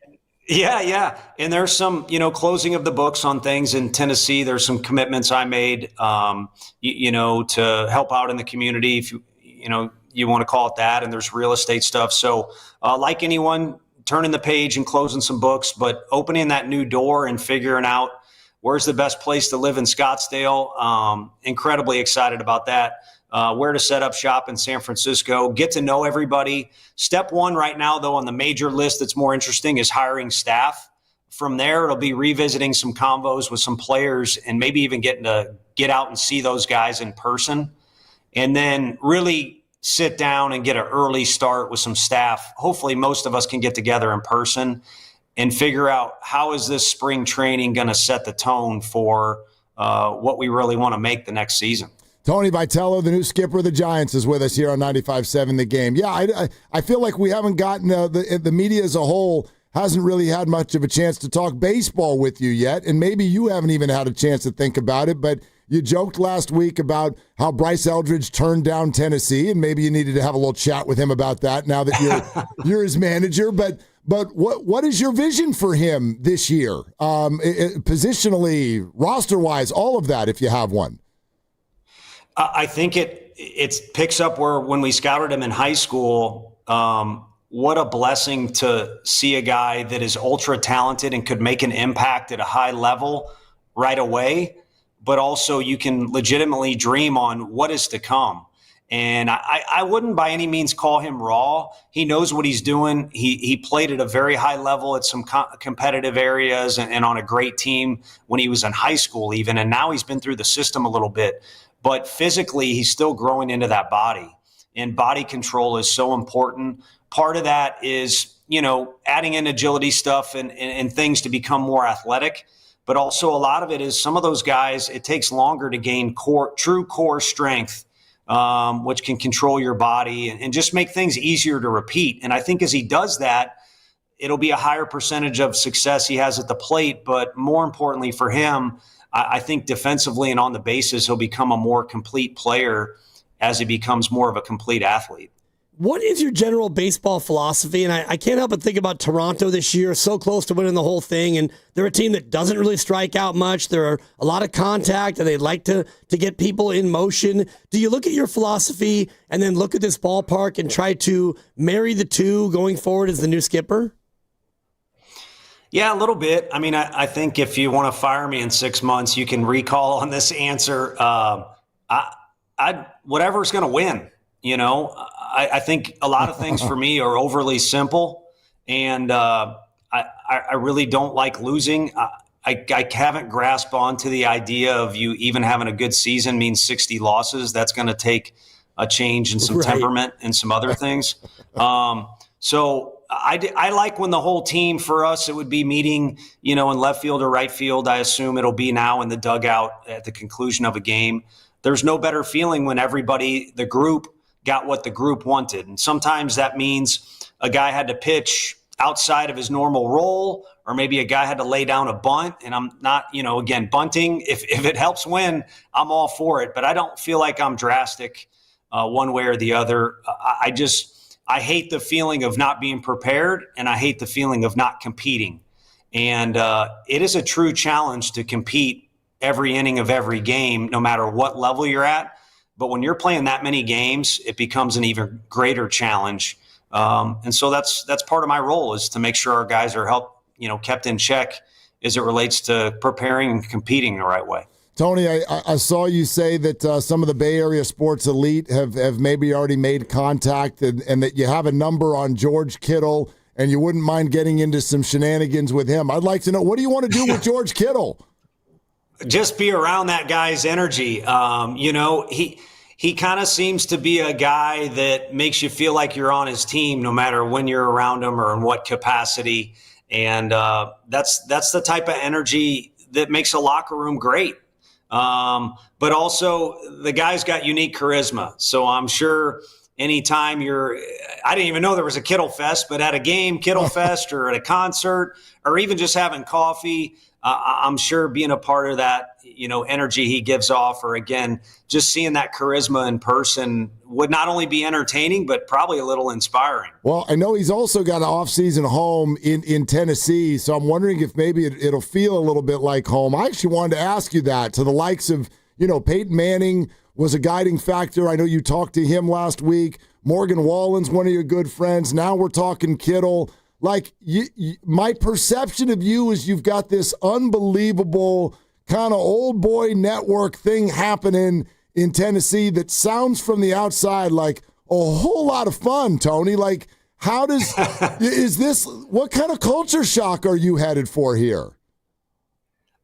yeah. And there's some, closing of the books on things in Tennessee. There's some commitments I made, to help out in the community, if you want to call it that. And there's real estate stuff. So like anyone, turning the page and closing some books, but opening that new door and figuring out where's the best place to live in Scottsdale. Incredibly excited about that. Where to set up shop in San Francisco, get to know everybody. Step one right now, though, on the major list that's more interesting is hiring staff. From there, it'll be revisiting some convos with some players and maybe even getting to get out and see those guys in person. And then really sit down and get an early start with some staff. Hopefully most of us can get together in person and figure out how is this spring training going to set the tone for what we really want to make the next season. Tony Vitello, the new skipper of the Giants, is with us here on 95.7 The Game. Yeah, I feel like we haven't gotten the media as a whole hasn't really had much of a chance to talk baseball with you yet, and maybe you haven't even had a chance to think about it, but you joked last week about how Bryce Eldridge turned down Tennessee, and maybe you needed to have a little chat with him about that now that you're his manager. But what is your vision for him this year, positionally, roster-wise, all of that, if you have one? I think it picks up where when we scouted him in high school, what a blessing to see a guy that is ultra talented and could make an impact at a high level right away, but also you can legitimately dream on what is to come. And I wouldn't by any means call him raw. He knows what he's doing. He played at a very high level at some competitive areas and on a great team when he was in high school even, and now he's been through the system a little bit. But physically, he's still growing into that body, and body control is so important. Part of that is, adding in agility stuff and things to become more athletic. But also a lot of it is some of those guys, it takes longer to gain true core strength, which can control your body and just make things easier to repeat. And I think as he does that, it'll be a higher percentage of success he has at the plate. But more importantly for him, I think defensively and on the bases, he'll become a more complete player as he becomes more of a complete athlete. What is your general baseball philosophy? And I can't help but think about Toronto this year, so close to winning the whole thing. And they're a team that doesn't really strike out much. There are a lot of contact, and they like to get people in motion. Do you look at your philosophy and then look at this ballpark and try to marry the two going forward as the new skipper? Yeah, a little bit. I mean, I think if you want to fire me in 6 months, you can recall on this answer. Whatever's going to win, I think a lot of things for me are overly simple, and I really don't like losing. I haven't grasped onto the idea of you even having a good season means 60 losses. That's going to take a change in some temperament and some other things. So I like when the whole team, for us, it would be meeting, in left field or right field. I assume it'll be now in the dugout at the conclusion of a game. There's no better feeling when everybody, the group, got what the group wanted. And sometimes that means a guy had to pitch outside of his normal role, or maybe a guy had to lay down a bunt. And I'm not, again, bunting, if it helps win, I'm all for it. But I don't feel like I'm drastic one way or the other. I hate the feeling of not being prepared, and I hate the feeling of not competing. And it is a true challenge to compete every inning of every game, no matter what level you're at. But when you're playing that many games, it becomes an even greater challenge. And so that's part of my role, is to make sure our guys are kept in check as it relates to preparing and competing the right way. Tony, I saw you say that some of the Bay Area sports elite have maybe already made contact, and that you have a number on George Kittle, and you wouldn't mind getting into some shenanigans with him. I'd like to know, what do you want to do with George Kittle? Just be around that guy's energy. He kind of seems to be a guy that makes you feel like you're on his team, no matter when you're around him or in what capacity. And that's the type of energy that makes a locker room great. But also the guy's got unique charisma. So I'm sure anytime I didn't even know there was a Kittle Fest, but at a game, Kittle Fest, or at a concert, or even just having coffee, I'm sure being a part of that, energy he gives off, or again, just seeing that charisma in person would not only be entertaining, but probably a little inspiring. Well, I know he's also got an off-season home in Tennessee, so I'm wondering if maybe it'll feel a little bit like home. I actually wanted to ask you that, to the likes of, Peyton Manning was a guiding factor. I know you talked to him last week. Morgan Wallen's one of your good friends. Now we're talking Kittle. like my perception of you is you've got this unbelievable kind of old boy network thing happening in Tennessee that sounds from the outside like a whole lot of fun, Tony. Like, how does what kind of culture shock are you headed for here?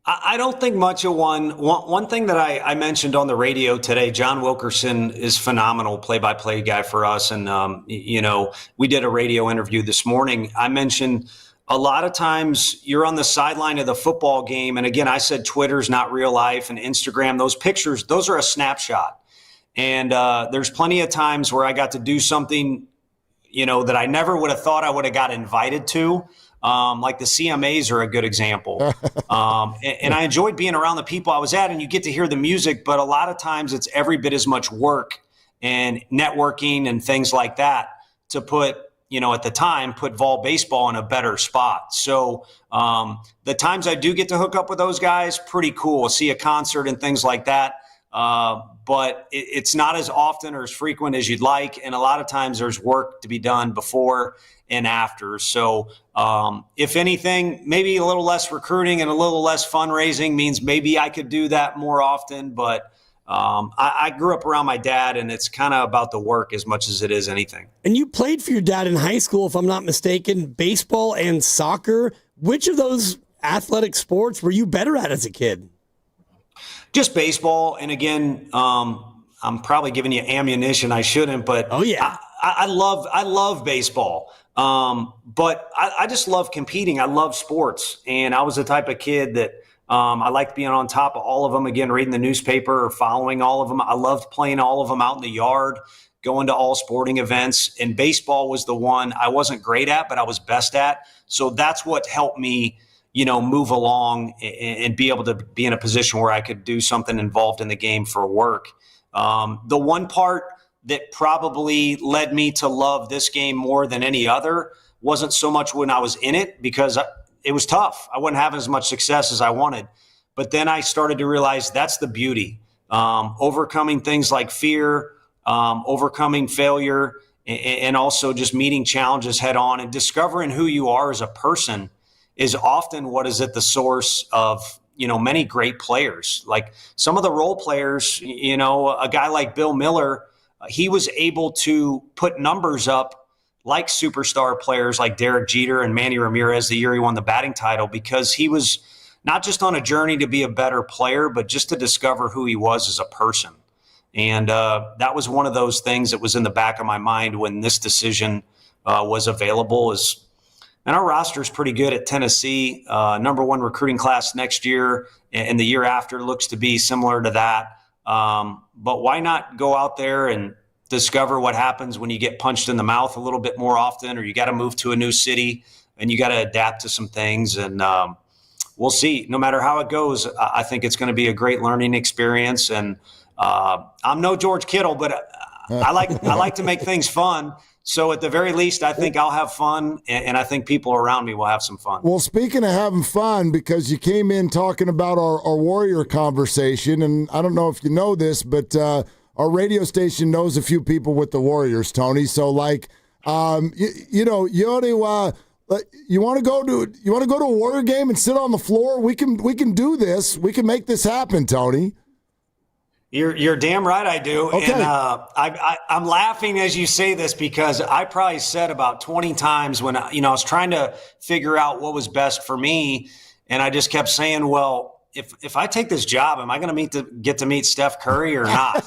I don't think much of one. One thing that I mentioned on the radio today, John Wilkerson is phenomenal play-by-play guy for us. And, we did a radio interview this morning. I mentioned a lot of times you're on the sideline of the football game. And again, I said Twitter's not real life, and Instagram, those pictures, those are a snapshot. And there's plenty of times where I got to do something, that I never would have thought I would have got invited to. Like the CMAs are a good example. And I enjoyed being around the people I was at, and you get to hear the music, but a lot of times it's every bit as much work and networking and things like that to put, at the time, put Vol baseball in a better spot. So the times I do get to hook up with those guys, pretty cool. See a concert and things like that. But it's not as often or as frequent as you'd like. And a lot of times there's work to be done before and after. So if anything, maybe a little less recruiting and a little less fundraising means maybe I could do that more often. But I grew up around my dad, and it's kind of about the work as much as it is anything. And you played for your dad in high school, if I'm not mistaken, baseball and soccer. Which of those athletic sports were you better at as a kid? Just baseball. And again, I'm probably giving you ammunition I shouldn't, but I love baseball. But I just love competing. I love sports. And I was the type of kid that I liked being on top of all of them. Again, reading the newspaper or following all of them. I loved playing all of them out in the yard, going to all sporting events. And baseball was the one I wasn't great at, but I was best at. So that's what helped me, move along and be able to be in a position where I could do something involved in the game for work. The one part that probably led me to love this game more than any other wasn't so much when I was in it, because it was tough. I wasn't having as much success as I wanted. But then I started to realize that's the beauty. Overcoming things like fear, overcoming failure, and also just meeting challenges head on and discovering who you are as a person is often what is at the source of, many great players. Like some of the role players, a guy like Bill Miller, he was able to put numbers up like superstar players like Derek Jeter and Manny Ramirez the year he won the batting title, because he was not just on a journey to be a better player, but just to discover who he was as a person. And that was one of those things that was in the back of my mind when this decision was available. And our roster is pretty good at Tennessee. Number one recruiting class next year, and the year after looks to be similar to that. But why not go out there and discover what happens when you get punched in the mouth a little bit more often, or you got to move to a new city and you got to adapt to some things. And we'll see. No matter how it goes, I think it's going to be a great learning experience. And I'm no George Kittle, but I like to make things fun. So at the very least, I think I'll have fun, and I think people around me will have some fun. Well, speaking of having fun, because you came in talking about our Warrior conversation, and I don't know if you know this, but our radio station knows a few people with the Warriors, Tony. So, like, you want to go to a Warrior game and sit on the floor? We can do this. We can make this happen, Tony. You're damn right I do. Okay. And I'm laughing as you say this, because I probably said about 20 times when I was trying to figure out what was best for me, and I just kept saying, well, if I take this job, am I going to get to meet Steph Curry or not?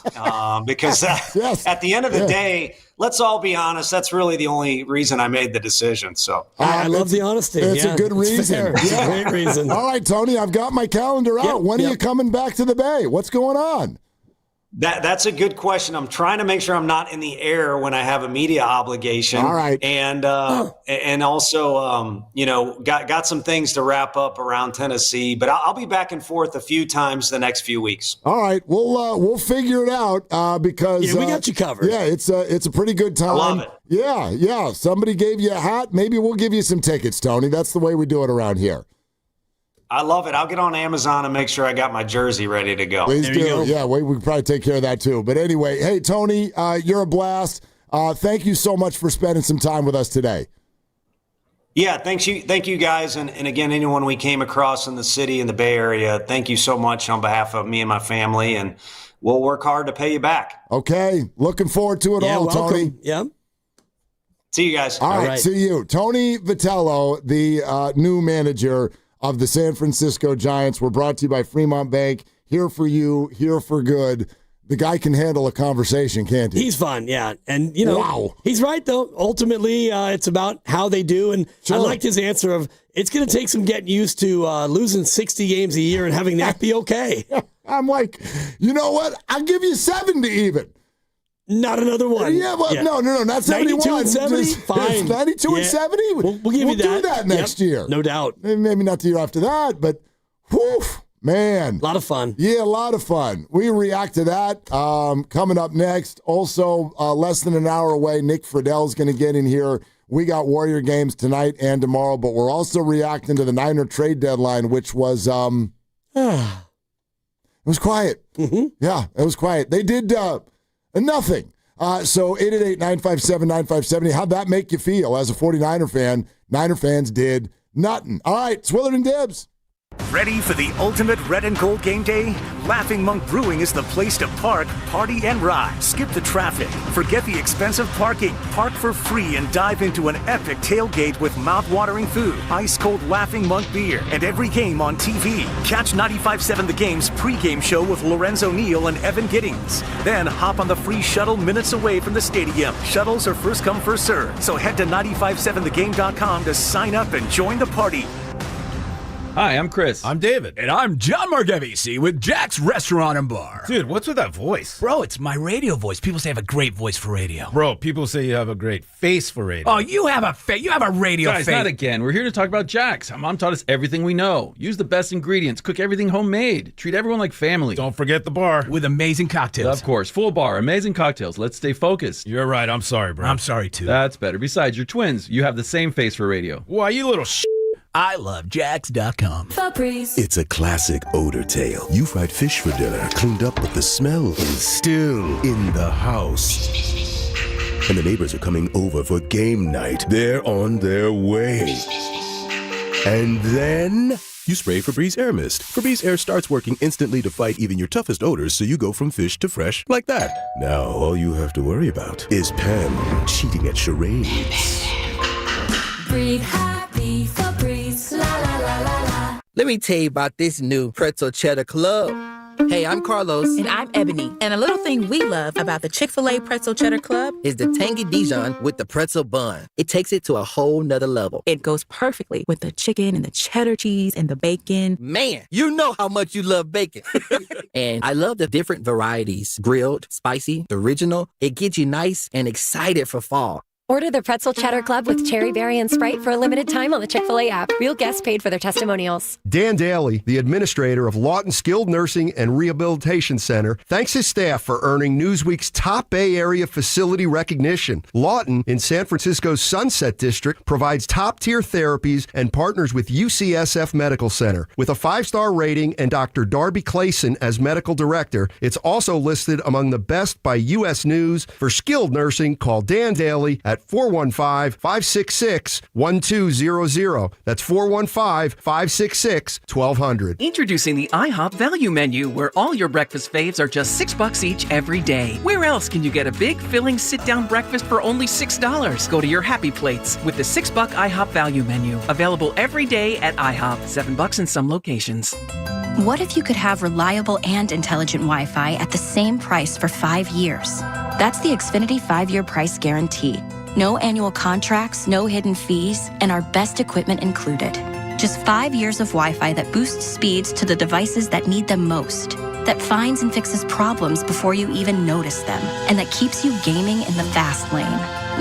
Because at the end of the day, let's all be honest, that's really the only reason I made the decision. So I love the honesty. It's a good reason. It's a great reason. All right, Tony, I've got my calendar out. When are you coming back to the Bay? What's going on? That's a good question. I'm trying to make sure I'm not in the air when I have a media obligation. All right. And also, got some things to wrap up around Tennessee, but I'll be back and forth a few times the next few weeks. All right. We'll figure it out because we got you covered. Yeah, it's a pretty good time. I love it. Yeah. Somebody gave you a hat. Maybe we'll give you some tickets, Tony. That's the way we do it around here. I love it. I'll get on Amazon and make sure I got my jersey ready to go. Please do. Yeah, we can probably take care of that too. But anyway, hey, Tony, you're a blast. Thank you so much for spending some time with us today. Yeah, thank you guys. And again, anyone we came across in the city, in the Bay Area, thank you so much on behalf of me and my family. And we'll work hard to pay you back. Okay. Looking forward to it all, welcome. Tony. Yeah. See you guys. All right. See you. Tony Vitello, the new manager of the San Francisco Giants. We're brought to you by Fremont Bank. Here for you, here for good. The guy can handle a conversation, can't he? He's fun, yeah. And, you know, wow. He's right, though. Ultimately, it's about how they do. And Sure. I liked his answer of, it's going to take some getting used to losing 60 games a year and having that be okay. I'm like, you know what? I'll give you 70 even. Not another one. Yeah, well, no, not 71. 92 and 70? Just Fine. 92 and Yeah. 70? We'll give you that. do that next year. No doubt. Maybe not the year after that, but whew, man. A lot of fun. Yeah, a lot of fun. We react to that. Coming up next, also less than an hour away, Nick Friedell's going to get in here. We got Warrior games tonight and tomorrow, but we're also reacting to the Niner trade deadline, which was it was quiet. Mm-hmm. Yeah, it was quiet. They did nothing. So 888-957-9570. How'd that make you feel as a 49er fan? Niner fans did nothing. All right, Swillard and Dibs. Ready for the ultimate red and gold game day? Laughing Monk Brewing is the place to park, party, and ride. Skip the traffic. Forget the expensive parking. Park for free and dive into an epic tailgate with mouth-watering food, ice-cold Laughing Monk beer, and every game on TV. Catch 95.7 The Game's pregame show with Lorenzo Neal and Evan Giddings. Then hop on the free shuttle minutes away from the stadium. Shuttles are first come, first served. So head to 957thegame.com to sign up and join the party. Hi, I'm Chris. I'm David. And I'm John Margevisi with Jack's Restaurant and Bar. Dude, what's with that voice? Bro, it's my radio voice. People say I have a great voice for radio. Bro, people say you have a great face for radio. Oh, you have a radio Guys, face. not again. We're here to talk about Jack's. Mom taught us everything we know. Use the best ingredients. Cook everything homemade. Treat everyone like family. Don't forget the bar. With amazing cocktails. Of course. Full bar. Amazing cocktails. Let's stay focused. You're right. I'm sorry, bro. I'm sorry, too. That's better. Besides, you're twins. You have the same face for radio. Why, you little I love Jax.com. It's a classic odor tale. You fried fish for dinner, cleaned up, but the smell is still in the house. And the neighbors are coming over for game night. They're on their way. And then you spray Febreze Air Mist. Febreze Air starts working instantly to fight even your toughest odors, so you go from fish to fresh like that. Now all you have to worry about is Pam cheating at charades. Breathe happy, Febreze, la la la la la. Let me tell you about this new Pretzel Cheddar Club. Hey, I'm Carlos. And I'm Ebony. And a little thing we love about the Chick-fil-A Pretzel Cheddar Club is the tangy Dijon with the pretzel bun. It takes it to a whole nother level. It goes perfectly with the chicken and the cheddar cheese and the bacon. Man, you know how much you love bacon. And I love the different varieties. Grilled, spicy, original. It gets you nice and excited for fall. Order the Pretzel Cheddar Club with Cherry Berry and Sprite for a limited time on the Chick-fil-A app. Real guests paid for their testimonials. Dan Daly, the administrator of Lawton Skilled Nursing and Rehabilitation Center, thanks his staff for earning Newsweek's top Bay Area facility recognition. Lawton, in San Francisco's Sunset District, provides top-tier therapies and partners with UCSF Medical Center. With a 5-star rating and Dr. Darby Clayson as medical director, it's also listed among the best by U.S. News. For skilled nursing, call Dan Daly at 415-566-1200. That's 415-566-1200. Introducing the IHOP Value Menu, where all your breakfast faves are just $6 each every day. Where else can you get a big, filling, sit-down breakfast for only $6? Go to your Happy Plates with the $6 IHOP Value Menu. Available every day at IHOP. $7 in some locations. What if you could have reliable and intelligent Wi-Fi at the same price for 5 years? That's the Xfinity 5-year price guarantee. No annual contracts, no hidden fees, and our best equipment included. Just 5 years of Wi-Fi that boosts speeds to the devices that need them most, that finds and fixes problems before you even notice them, and that keeps you gaming in the fast lane.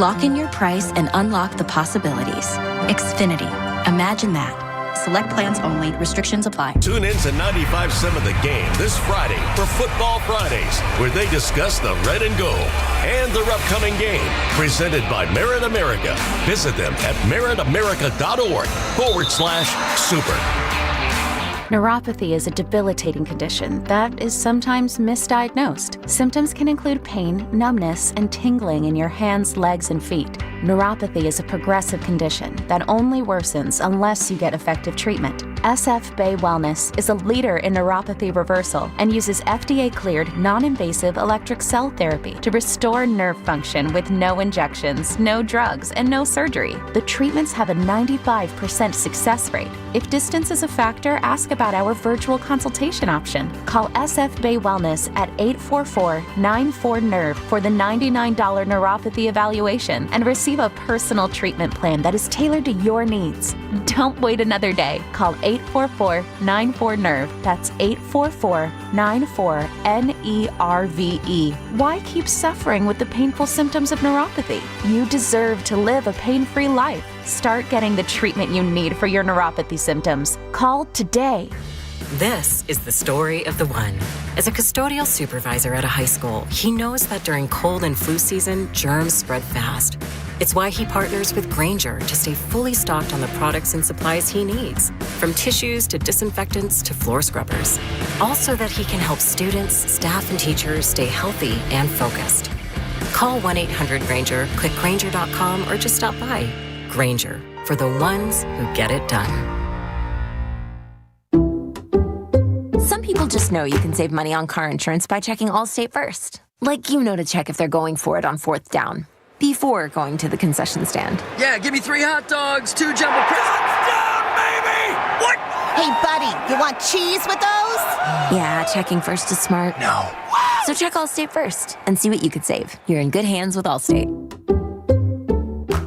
Lock in your price and unlock the possibilities. Xfinity. Imagine that. Select plans only. Restrictions apply. Tune in to 95.7 The Game this Friday for Football Fridays, where they discuss the red and gold and their upcoming game. Presented by Merit America. Visit them at meritamerica.org/super. Neuropathy is a debilitating condition that is sometimes misdiagnosed. Symptoms can include pain, numbness, and tingling in your hands, legs, and feet. Neuropathy is a progressive condition that only worsens unless you get effective treatment. SF Bay Wellness is a leader in neuropathy reversal and uses FDA-cleared, non-invasive electric cell therapy to restore nerve function with no injections, no drugs, and no surgery. The treatments have a 95% success rate. If distance is a factor, ask about our virtual consultation option. Call SF Bay Wellness at 844-94-NERVE for the $99 neuropathy evaluation and receive a personal treatment plan that is tailored to your needs. Don't wait another day. Call 844-94-NERVE. That's 844-94-NERVE. Why keep suffering with the painful symptoms of neuropathy? You deserve to live a pain-free life. Start getting the treatment you need for your neuropathy symptoms. Call today. This is the story of the one. As a custodial supervisor at a high school, he knows that during cold and flu season, germs spread fast. It's why he partners with Grainger to stay fully stocked on the products and supplies he needs, from tissues to disinfectants to floor scrubbers. All so that he can help students, staff, and teachers stay healthy and focused. Call 1-800-GRAINGER, click Grainger.com, or just stop by. Grainger, for the ones who get it done. Some people just know you can save money on car insurance by checking Allstate first. Like you know to check if they're going for it on 4th down, before going to the concession stand. Yeah, give me 3 hot dogs, 2 jumbo touchdown, baby! What? Hey, buddy, you want cheese with those? Yeah, checking first is smart. No. So check Allstate first and see what you could save. You're in good hands with Allstate.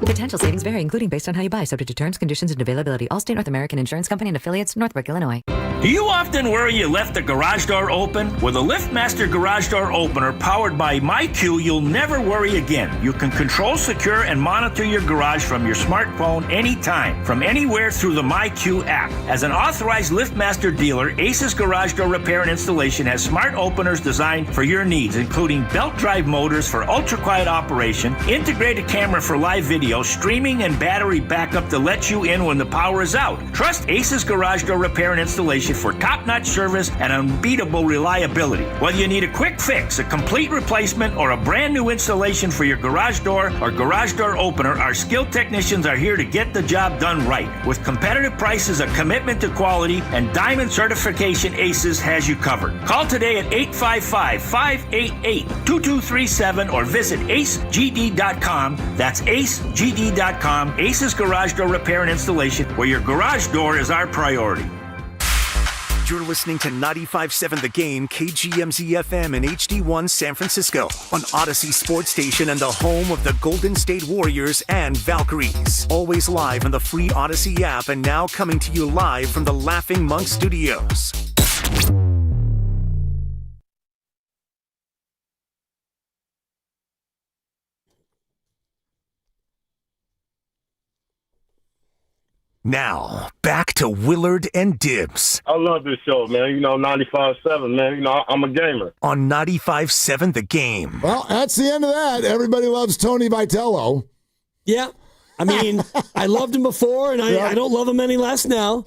Potential savings vary, including based on how you buy, subject to terms, conditions, and availability. Allstate North American Insurance Company and affiliates, Northbrook, Illinois. Do you often worry you left the garage door open? With a LiftMaster garage door opener powered by MyQ, you'll never worry again. You can control, secure, and monitor your garage from your smartphone anytime, from anywhere through the MyQ app. As an authorized LiftMaster dealer, Ace's Garage Door Repair and Installation has smart openers designed for your needs, including belt drive motors for ultra-quiet operation, integrated camera for live video, streaming, and battery backup to let you in when the power is out. Trust Ace's Garage Door Repair and Installation for top-notch service and unbeatable reliability. Whether you need a quick fix, a complete replacement, or a brand new installation for your garage door or garage door opener, our skilled technicians are here to get the job done right. With competitive prices, a commitment to quality, and diamond certification, Aces has you covered. Call today at 855-588-2237 or visit acegd.com. That's acegd.com. Aces Garage Door Repair and Installation, where your garage door is our priority. You're listening to 95.7 The Game, KGMZ-FM in HD1 San Francisco, on Odyssey Sports Station and the home of the Golden State Warriors and Valkyries. Always live on the free Odyssey app and now coming to you live from the Laughing Monk Studios. Now, back to Willard and Dibbs. I love this show, man. 95.7, man. I'm a gamer. On 95.7 The Game. Well, that's the end of that. Everybody loves Tony Vitello. Yeah. I mean, I loved him before, and I don't love him any less now.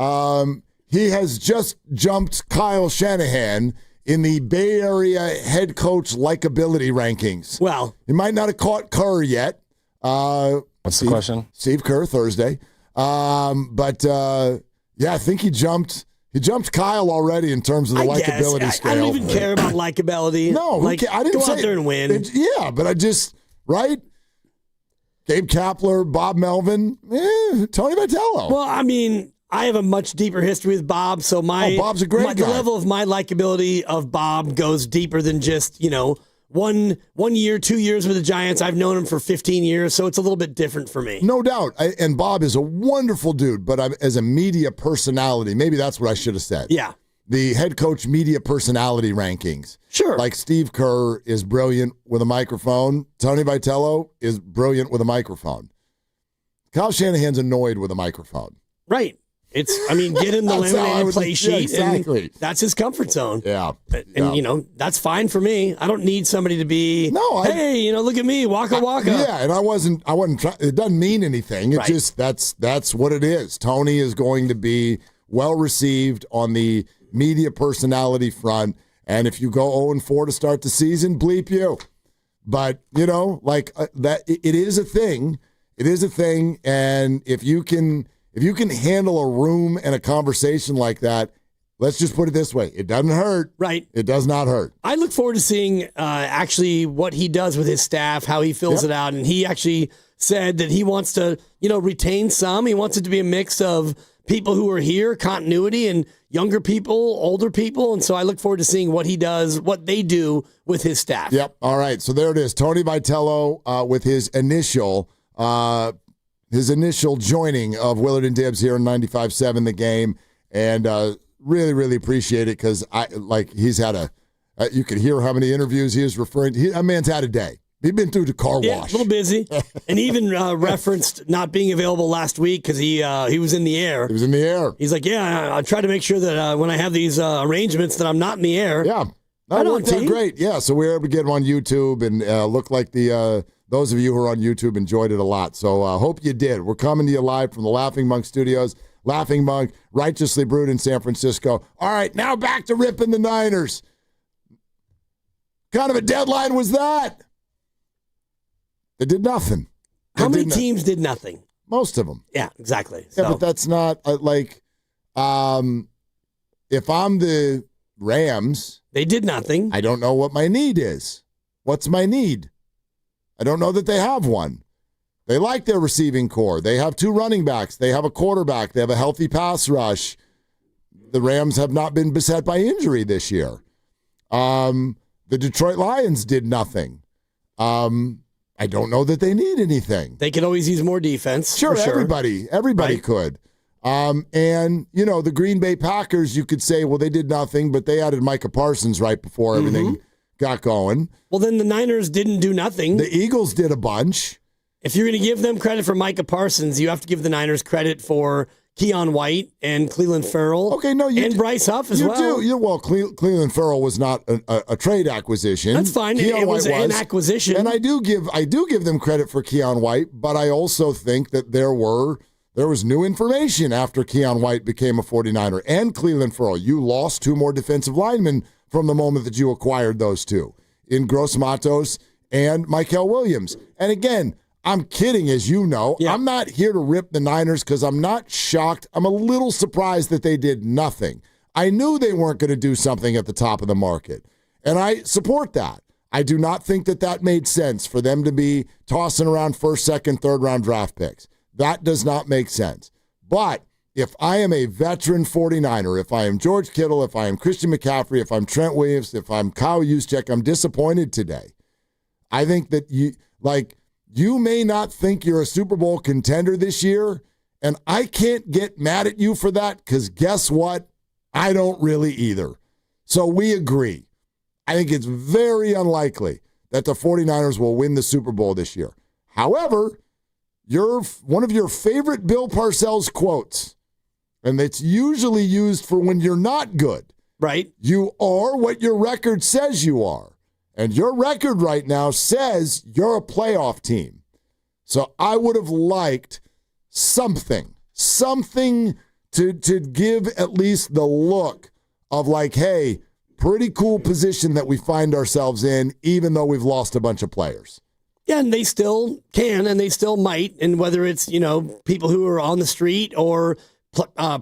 He has just jumped Kyle Shanahan in the Bay Area head coach likability rankings. Well, he might not have caught Kerr yet. What's the question? Steve Kerr, Thursday. I think he jumped Kyle already in terms of the likability scale. I don't even care about likability. No, I didn't go say out there and win. Right? Gabe Kapler, Bob Melvin, Tony Vitello. Well, I mean, I have a much deeper history with Bob, so Bob's a great guy. The level of my likability of Bob goes deeper than just, 1 year, 2 years with the Giants. I've known him for 15 years, so it's a little bit different for me. No doubt. And Bob is a wonderful dude, but as a media personality, maybe that's what I should have said. Yeah. The head coach media personality rankings. Sure. Like Steve Kerr is brilliant with a microphone. Tony Vitello is brilliant with a microphone. Kyle Shanahan's annoyed with a microphone. Right. Get in the laminated play sheet. Yeah, exactly. And that's his comfort zone. Yeah. And, that's fine for me. I don't need somebody to be, hey, look at me, waka waka. Yeah, and I wasn't trying. It doesn't mean anything. It's just, that's what it is. Tony is going to be well received on the media personality front. And if you go 0-4 to start the season, bleep you. But, that it is a thing. It is a thing. And if you can handle a room and a conversation like that, let's just put it this way. It doesn't hurt. Right. It does not hurt. I look forward to seeing actually what he does with his staff, how he fills it out. And he actually said that he wants to, retain some. He wants it to be a mix of people who are here, continuity, and younger people, older people. And so I look forward to seeing what he does, what they do with his staff. Yep. All right. So there it is. Tony Vitello with his initial joining of Willard and Dibbs here in 95.7 The Game. And really, really appreciate it because he's had you could hear how many interviews he is referring to. That man's had a day. He's been through the car wash. A little busy. And even referenced not being available last week because he was in the air. He was in the air. He's like, I try to make sure that when I have these arrangements that I'm not in the air. Yeah. That worked out great. Yeah, so we were able to get him on YouTube and looked like those of you who are on YouTube enjoyed it a lot. So hope you did. We're coming to you live from the Laughing Monk Studios. Laughing Monk, righteously brewed in San Francisco. All right, now back to ripping the Niners. What kind of a deadline was that? They did nothing. How many teams did nothing? Most of them. Yeah, exactly. Yeah, but that's not if I'm the Rams. They did nothing. I don't know what my need is. What's my need? I don't know that they have one. They like their receiving core. They have 2 running backs. They have a quarterback. They have a healthy pass rush. The Rams have not been beset by injury this year. The Detroit Lions did nothing. I don't know that they need anything. They could always use more defense. Sure, for sure. everybody right. Could. And, the Green Bay Packers, you could say, well, they did nothing, but they added Micah Parsons right before everything got going. Well, then the Niners didn't do nothing. The Eagles did a bunch. If you're going to give them credit for Micah Parsons, you have to give the Niners credit for Keon White and Cleveland Farrell. Okay, no, and Bryce Huff as well. Well, Cleveland Farrell was not a trade acquisition. That's fine. It was an acquisition, and I do give them credit for Keon White, but I also think that there was new information after Keon White became a 49er and Cleveland Farrell. You lost 2 more defensive linemen from the moment that you acquired those 2 in Gross Matos and Michael Williams. And again, I'm kidding, as you know. Yeah. I'm not here to rip the Niners because I'm not shocked. I'm a little surprised that they did nothing. I knew they weren't going to do something at the top of the market, and I support that. I do not think that made sense for them to be tossing around first, second, third round draft picks. That does not make sense. But if I am a veteran 49er, if I am George Kittle, if I am Christian McCaffrey, if I'm Trent Williams, if I'm Kyle Juszczyk, I'm disappointed today. I think that you may not think you're a Super Bowl contender this year, and I can't get mad at you for that because guess what? I don't really either. So we agree. I think it's very unlikely that the 49ers will win the Super Bowl this year. However, one of your favorite Bill Parcells quotes, and it's usually used for when you're not good. Right. You are what your record says you are. And your record right now says you're a playoff team. So I would have liked something to give at least the look of hey, pretty cool position that we find ourselves in, even though we've lost a bunch of players. Yeah, and they still can, and they still might. And whether it's, people who are on the street or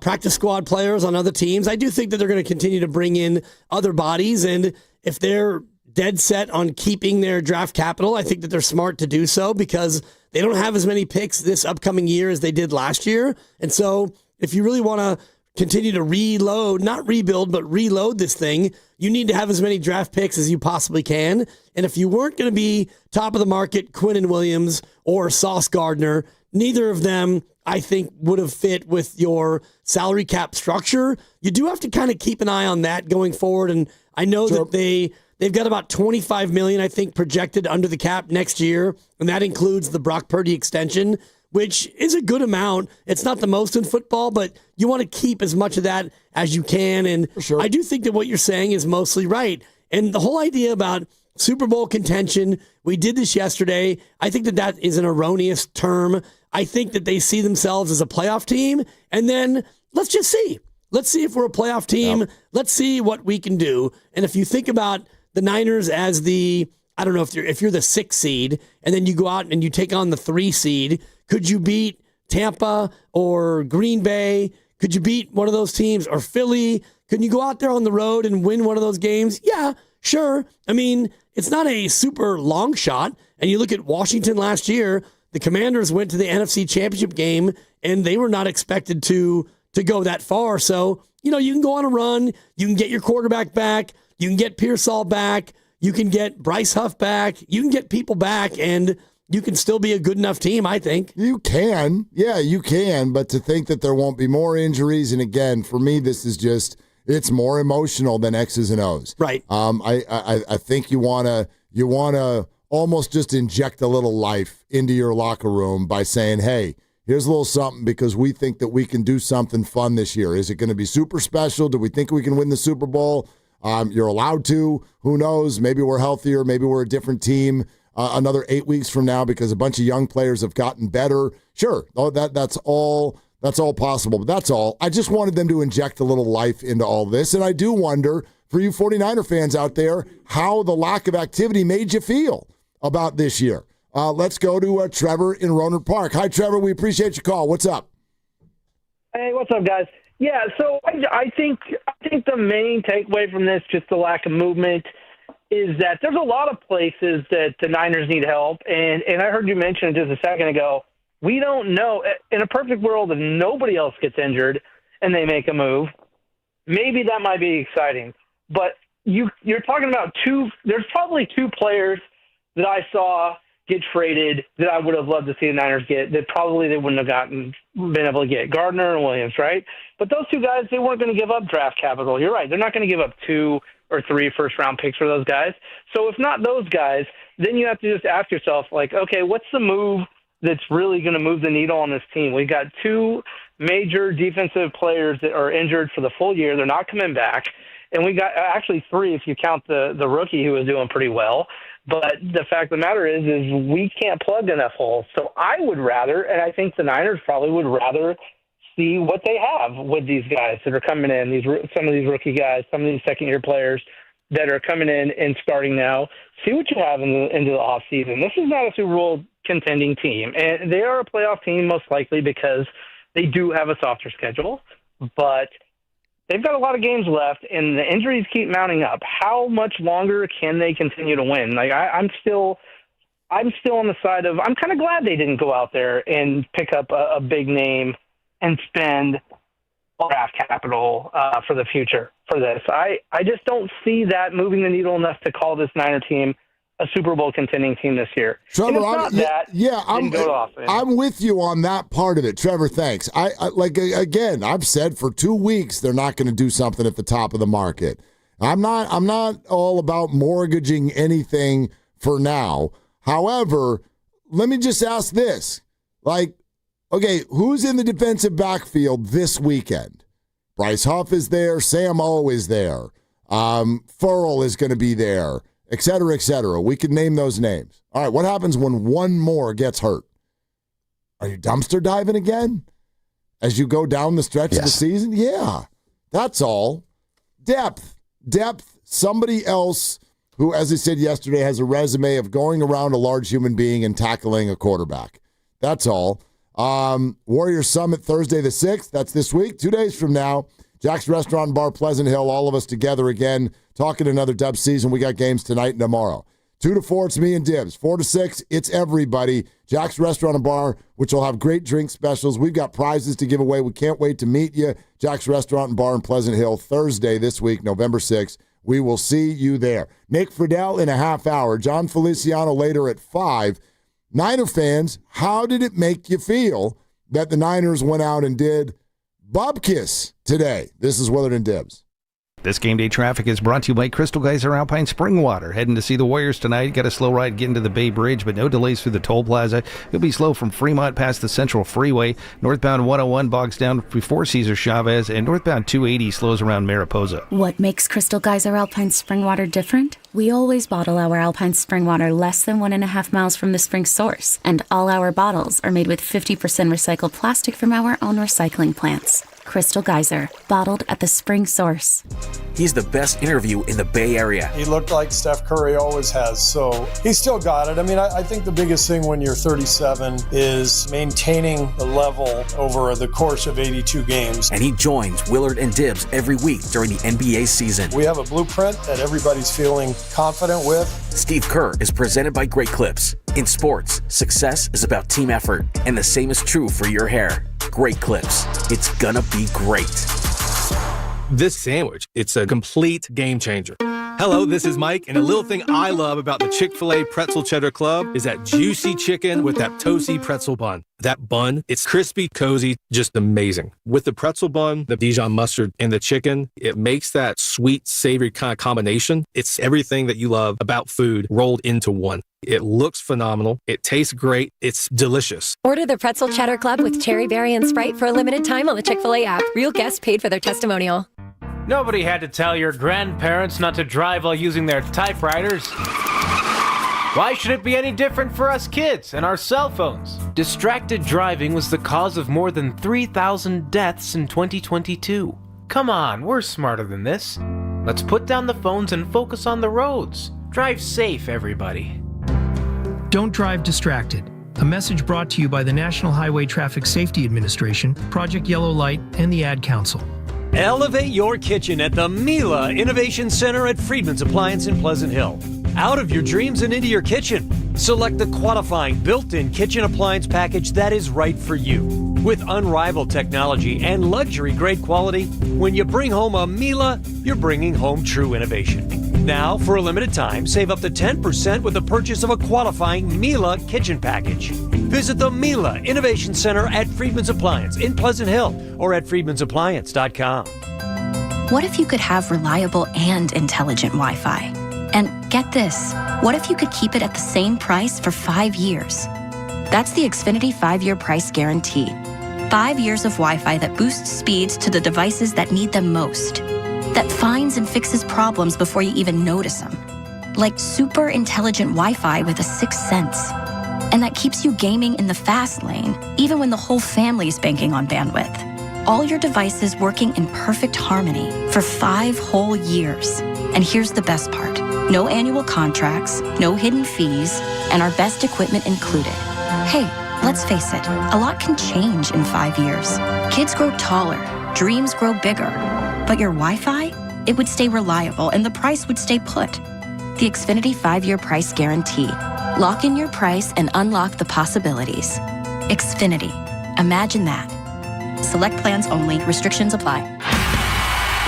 practice squad players on other teams, I do think that they're going to continue to bring in other bodies. And if they're dead set on keeping their draft capital, I think that they're smart to do so because they don't have as many picks this upcoming year as they did last year. And so if you really want to continue to not rebuild, but reload this thing, you need to have as many draft picks as you possibly can. And if you weren't going to be top of the market, Quinnen Williams or Sauce Gardner, neither of them, I think, would have fit with your salary cap structure. You do have to kind of keep an eye on that going forward. And I know that they've got about $25 million, I think, projected under the cap next year, and that includes the Brock Purdy extension, which is a good amount. It's not the most in football, but you want to keep as much of that as you can. And I do think that what you're saying is mostly right. And the whole idea about Super Bowl contention, we did this yesterday. I think that is an erroneous term. I think that they see themselves as a playoff team, and then let's just see. Let's see if we're a playoff team. Yep. Let's see what we can do. And if you think about the Niners as I don't know if you're the 6th seed and then you go out and you take on the 3 seed, could you beat Tampa or Green Bay? Could you beat one of those teams or Philly? Can you go out there on the road and win one of those games? Yeah, sure. I mean, it's not a super long shot. And you look at Washington last year, the Commanders went to the NFC Championship game and they were not expected to go that far. So, you can go on a run. You can get your quarterback back. You can get Pearsall back. You can get Bryce Huff back. You can get people back, and you can still be a good enough team, I think. You can. Yeah, you can. But to think that there won't be more injuries, and again, for me, this is just, it's more emotional than X's and O's. Right. I think you want to almost just inject a little life into your locker room by saying, hey, here's a little something because we think that we can do something fun this year. Is it going to be super special? Do we think we can win the Super Bowl? You're allowed to. Who knows? Maybe we're healthier. Maybe we're a different team another 8 weeks from now because a bunch of young players have gotten better. Sure, that's all possible. But that's all. I just wanted them to inject a little life into all this. And I do wonder, for you 49er fans out there, how the lack of activity made you feel about this year. Let's go to Trevor in Rohnert Park. Hi, Trevor. We appreciate your call. What's up? Hey, what's up, guys? Yeah, so I think the main takeaway from this, just the lack of movement, is that there's a lot of places that the Niners need help. And I heard you mention it just a second ago. We don't know. In a perfect world, if nobody else gets injured and they make a move, maybe that might be exciting. But you're talking about there's probably 2 players that I saw get traded that I would have loved to see the Niners get that probably they wouldn't have been able to get, Gardner and Williams, right? But those 2 guys, they weren't going to give up draft capital. You're right. They're not going to give up 2 or 3 first-round picks for those guys. So if not those guys, then you have to just ask yourself, like, okay, what's the move that's really going to move the needle on this team? We've got 2 major defensive players that are injured for the full year. They're not coming back. And we got actually 3 if you count the rookie who was doing pretty well. But the fact of the matter is we can't plug enough holes. So I would rather, and I think the Niners probably would rather see what they have with these guys that are coming in, some of these rookie guys, some of these second-year players that are coming in and starting now. See what you have into the offseason. This is not a Super Bowl contending team. And they are a playoff team most likely because they do have a softer schedule. But they've got a lot of games left, and the injuries keep mounting up. How much longer can they continue to win? Like I'm still on the side of I'm kind of glad they didn't go out there and pick up a big name and spend draft capital for the future for this. I just don't see that moving the needle enough to call this Niner team a Super Bowl contending team this year. Trevor, I'm with you on that part of it. Trevor, thanks. I've said for 2 weeks they're not going to do something at the top of the market. I'm not all about mortgaging anything for now. However, let me just ask this. Okay, who's in the defensive backfield this weekend? Bryce Huff is there. Sam O is there. Furl is going to be there. Et cetera, et cetera. We could name those names. All right, what happens when one more gets hurt? Are you dumpster diving again as you go down the stretch of the season? Yeah, that's all. Depth. Somebody else who, as I said yesterday, has a resume of going around a large human being and tackling a quarterback. That's all. Warriors Summit Thursday the 6th. That's this week. 2 days from now. Jack's Restaurant and Bar, Pleasant Hill, all of us together again, talking another Dub season. We got games tonight and tomorrow. 2 to 4, it's me and Dibs. 4 to 6, it's everybody. Jack's Restaurant and Bar, which will have great drink specials. We've got prizes to give away. We can't wait to meet you. Jack's Restaurant and Bar in Pleasant Hill, Thursday this week, November 6th. We will see you there. Nick Friedel in a half hour. John Feliciano later at 5. Niner fans, how did it make you feel that the Niners went out and did Bubkiss today? This is Willard and Dibs. This game day traffic is brought to you by Crystal Geyser Alpine Spring Water. Heading to see the Warriors tonight. Got a slow ride getting to the Bay Bridge, but no delays through the toll plaza. You'll be slow from Fremont past the Central Freeway. Northbound 101 bogs down before Cesar Chavez, and northbound 280 slows around Mariposa. What makes Crystal Geyser Alpine Spring Water different? We always bottle our Alpine Spring Water less than 1.5 miles from the spring source, and all our bottles are made with 50% recycled plastic from our own recycling plants. Crystal Geyser, bottled at the spring source. He's the best interview in the Bay Area. He looked like Steph Curry always has, so he still got it. I mean, I think the biggest thing when you're 37 is maintaining the level over the course of 82 games. And he joins Willard and Dibbs every week during the NBA season. We have a blueprint that everybody's feeling confident with. Steve Kerr is presented by Great Clips. In sports, success is about team effort, and the same is true for your hair. Great Clips. It's gonna be great. This sandwich, it's a complete game changer. Hello, this is Mike, and a little thing I love about the Chick-fil-A Pretzel Cheddar Club is that juicy chicken with that toasty pretzel bun. That bun, it's crispy, cozy, just amazing. With the pretzel bun, the Dijon mustard, and the chicken, it makes that sweet, savory kind of combination. It's everything that you love about food rolled into one. It looks phenomenal. It tastes great. It's delicious. Order the Pretzel Cheddar Club with cherry berry and Sprite for a limited time on the Chick-fil-A app. Real guests paid for their testimonial. Nobody had to tell your grandparents not to drive while using their typewriters. Why should it be any different for us kids and our cell phones? Distracted driving was the cause of more than 3,000 deaths in 2022. Come on, we're smarter than this. Let's put down the phones and focus on the roads. Drive safe, everybody. Don't drive distracted. A message brought to you by the National Highway Traffic Safety Administration, Project Yellow Light, and the Ad Council. Elevate your kitchen at the Mila Innovation Center at Friedman's Appliance in Pleasant Hill. Out of your dreams and into your kitchen. Select the qualifying built-in kitchen appliance package that is right for you. With unrivaled technology and luxury-grade quality, when you bring home a Mila, you're bringing home true innovation. Now, for a limited time, save up to 10% with the purchase of a qualifying Mila kitchen package. Visit the Mila Innovation Center at Friedman's Appliance in Pleasant Hill or at friedmansappliance.com. What if you could have reliable and intelligent Wi-Fi? And get this, what if you could keep it at the same price for 5 years? That's the Xfinity 5-year price guarantee. 5 years of Wi-Fi that boosts speeds to the devices that need them most. That finds and fixes problems before you even notice them. Like super intelligent Wi-Fi with a sixth sense. And that keeps you gaming in the fast lane, even when the whole family's banking on bandwidth. All your devices working in perfect harmony for 5 whole years. And here's the best part. No annual contracts, no hidden fees, and our best equipment included. Hey, let's face it, a lot can change in 5 years. Kids grow taller, dreams grow bigger. But your Wi-Fi? It would stay reliable and the price would stay put. The Xfinity 5-year price guarantee. Lock in your price and unlock the possibilities. Xfinity. Imagine that. Select plans only. Restrictions apply.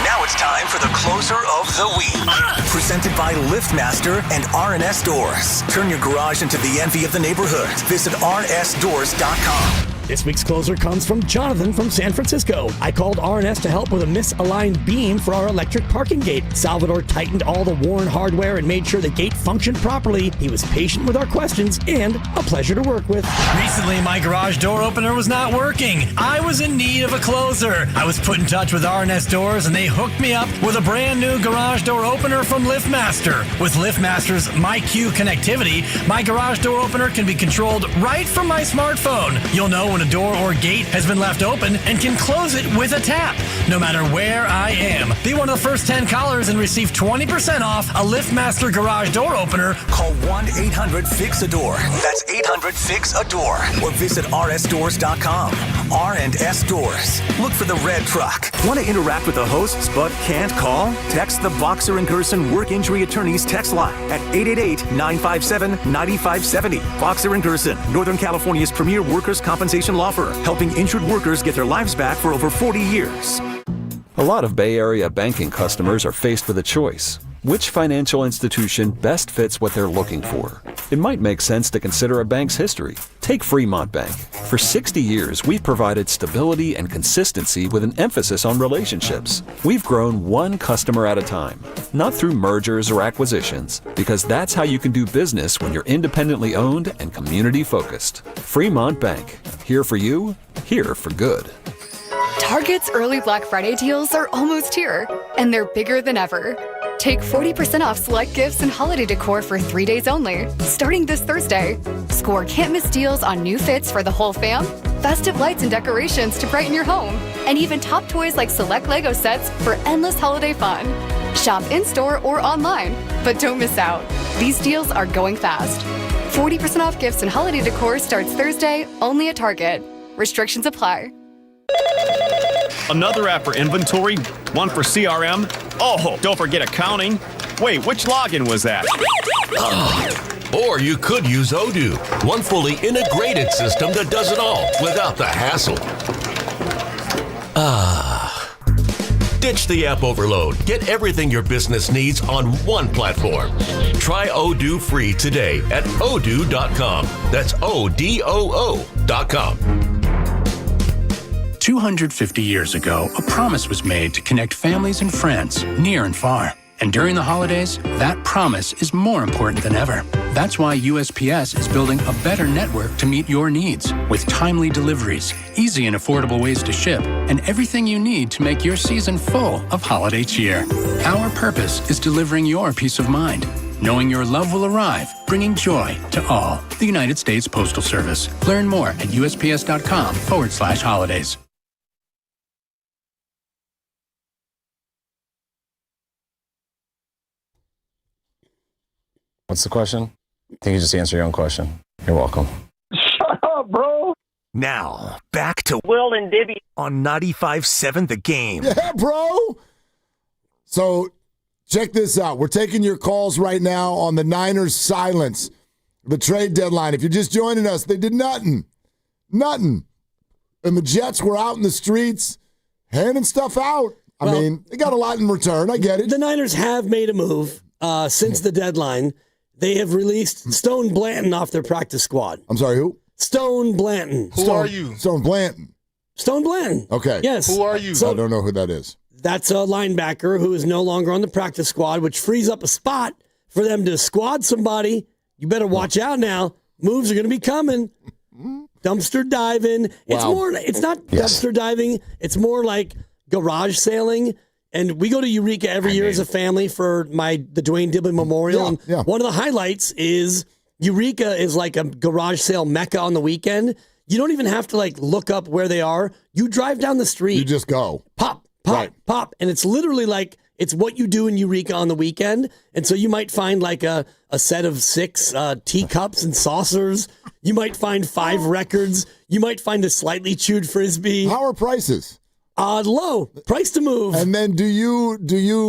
Now it's time for the closer of the week. Presented by LiftMaster and R&S Doors. Turn your garage into the envy of the neighborhood. Visit rnsdoors.com. This week's closer comes from Jonathan from San Francisco. I called R&S to help with a misaligned beam for our electric parking gate. Salvador tightened all the worn hardware and made sure the gate functioned properly. He was patient with our questions and a pleasure to work with. Recently, my garage door opener was not working. I was in need of a closer. I was put in touch with R&S Doors and they hooked me up with a brand new garage door opener from LiftMaster. With LiftMaster's MyQ connectivity, my garage door opener can be controlled right from my smartphone. You'll know when a door or gate has been left open and can close it with a tap, no matter where I am. Be one of the first 10 callers and receive 20% off a LiftMaster garage door opener. Call 1-800-FIX-A-DOOR. That's 800-FIX-A-DOOR. Or visit rsdoors.com. R&S Doors. Look for the red truck. Want to interact with the hosts but can't call? Text the Boxer and Gerson Work Injury Attorneys text line at 888-957-9570. Boxer and Gerson, Northern California's premier workers' compensation law firm, helping injured workers get their lives back for over 40 years. A lot of Bay Area banking customers are faced with a choice. Which financial institution best fits what they're looking for? It might make sense to consider a bank's history. Take Fremont Bank. For 60 years, we've provided stability and consistency with an emphasis on relationships. We've grown one customer at a time, not through mergers or acquisitions, because that's how you can do business when you're independently owned and community focused. Fremont Bank. Here for you, here for good. Target's early Black Friday deals are almost here, and they're bigger than ever. Take 40% off select gifts and holiday decor for 3 days only, starting this Thursday. Score can't-miss deals on new fits for the whole fam, festive lights and decorations to brighten your home, and even top toys like select Lego sets for endless holiday fun. Shop in-store or online, but don't miss out. These deals are going fast. 40% off gifts and holiday decor starts Thursday, only at Target. Restrictions apply. Another app for inventory, one for CRM. Oh, don't forget accounting. Wait, which login was that? Or you could use Odoo, one fully integrated system that does it all without the hassle. Ditch the app overload. Get everything your business needs on one platform. Try Odoo free today at odoo.com. That's ODOO.com. 250 years ago, a promise was made to connect families and friends near and far. And during the holidays, that promise is more important than ever. That's why USPS is building a better network to meet your needs with timely deliveries, easy and affordable ways to ship, and everything you need to make your season full of holiday cheer. Our purpose is delivering your peace of mind, knowing your love will arrive, bringing joy to all. The United States Postal Service. Learn more at USPS.com/holidays. What's the question? I think you just answer your own question. You're welcome. Shut up, bro. Now, back to Will and Dibby on 95.7 The Game. Yeah, bro. So check this out. We're taking your calls right now on the Niners silence, the trade deadline. If you're just joining us, they did nothing. Nothing. And the Jets were out in the streets handing stuff out. I mean, they got a lot in return. I get it. The Niners have made a move since the deadline. They have released Stone Blanton off their practice squad. I'm sorry, who? Stone Blanton. Who are you? Stone Blanton. Stone Blanton. Okay. Yes. Who are you? So, I don't know who that is. That's a linebacker who is no longer on the practice squad, which frees up a spot for them to squad somebody. You better watch out now. Moves are going to be coming. Dumpster diving. It's more. It's not dumpster diving. It's more like garage sailing. And we go to Eureka every year as a family for the Dwayne Dibley Memorial. One of the highlights is Eureka is like a garage sale mecca on the weekend. You don't even have to look up where they are. You drive down the street. You just go. Pop, pop. And it's literally it's what you do in Eureka on the weekend. And so you might find a set of 6 teacups and saucers. You might find 5 records. You might find a slightly chewed Frisbee. How are prices? Low. Price to move. And then do you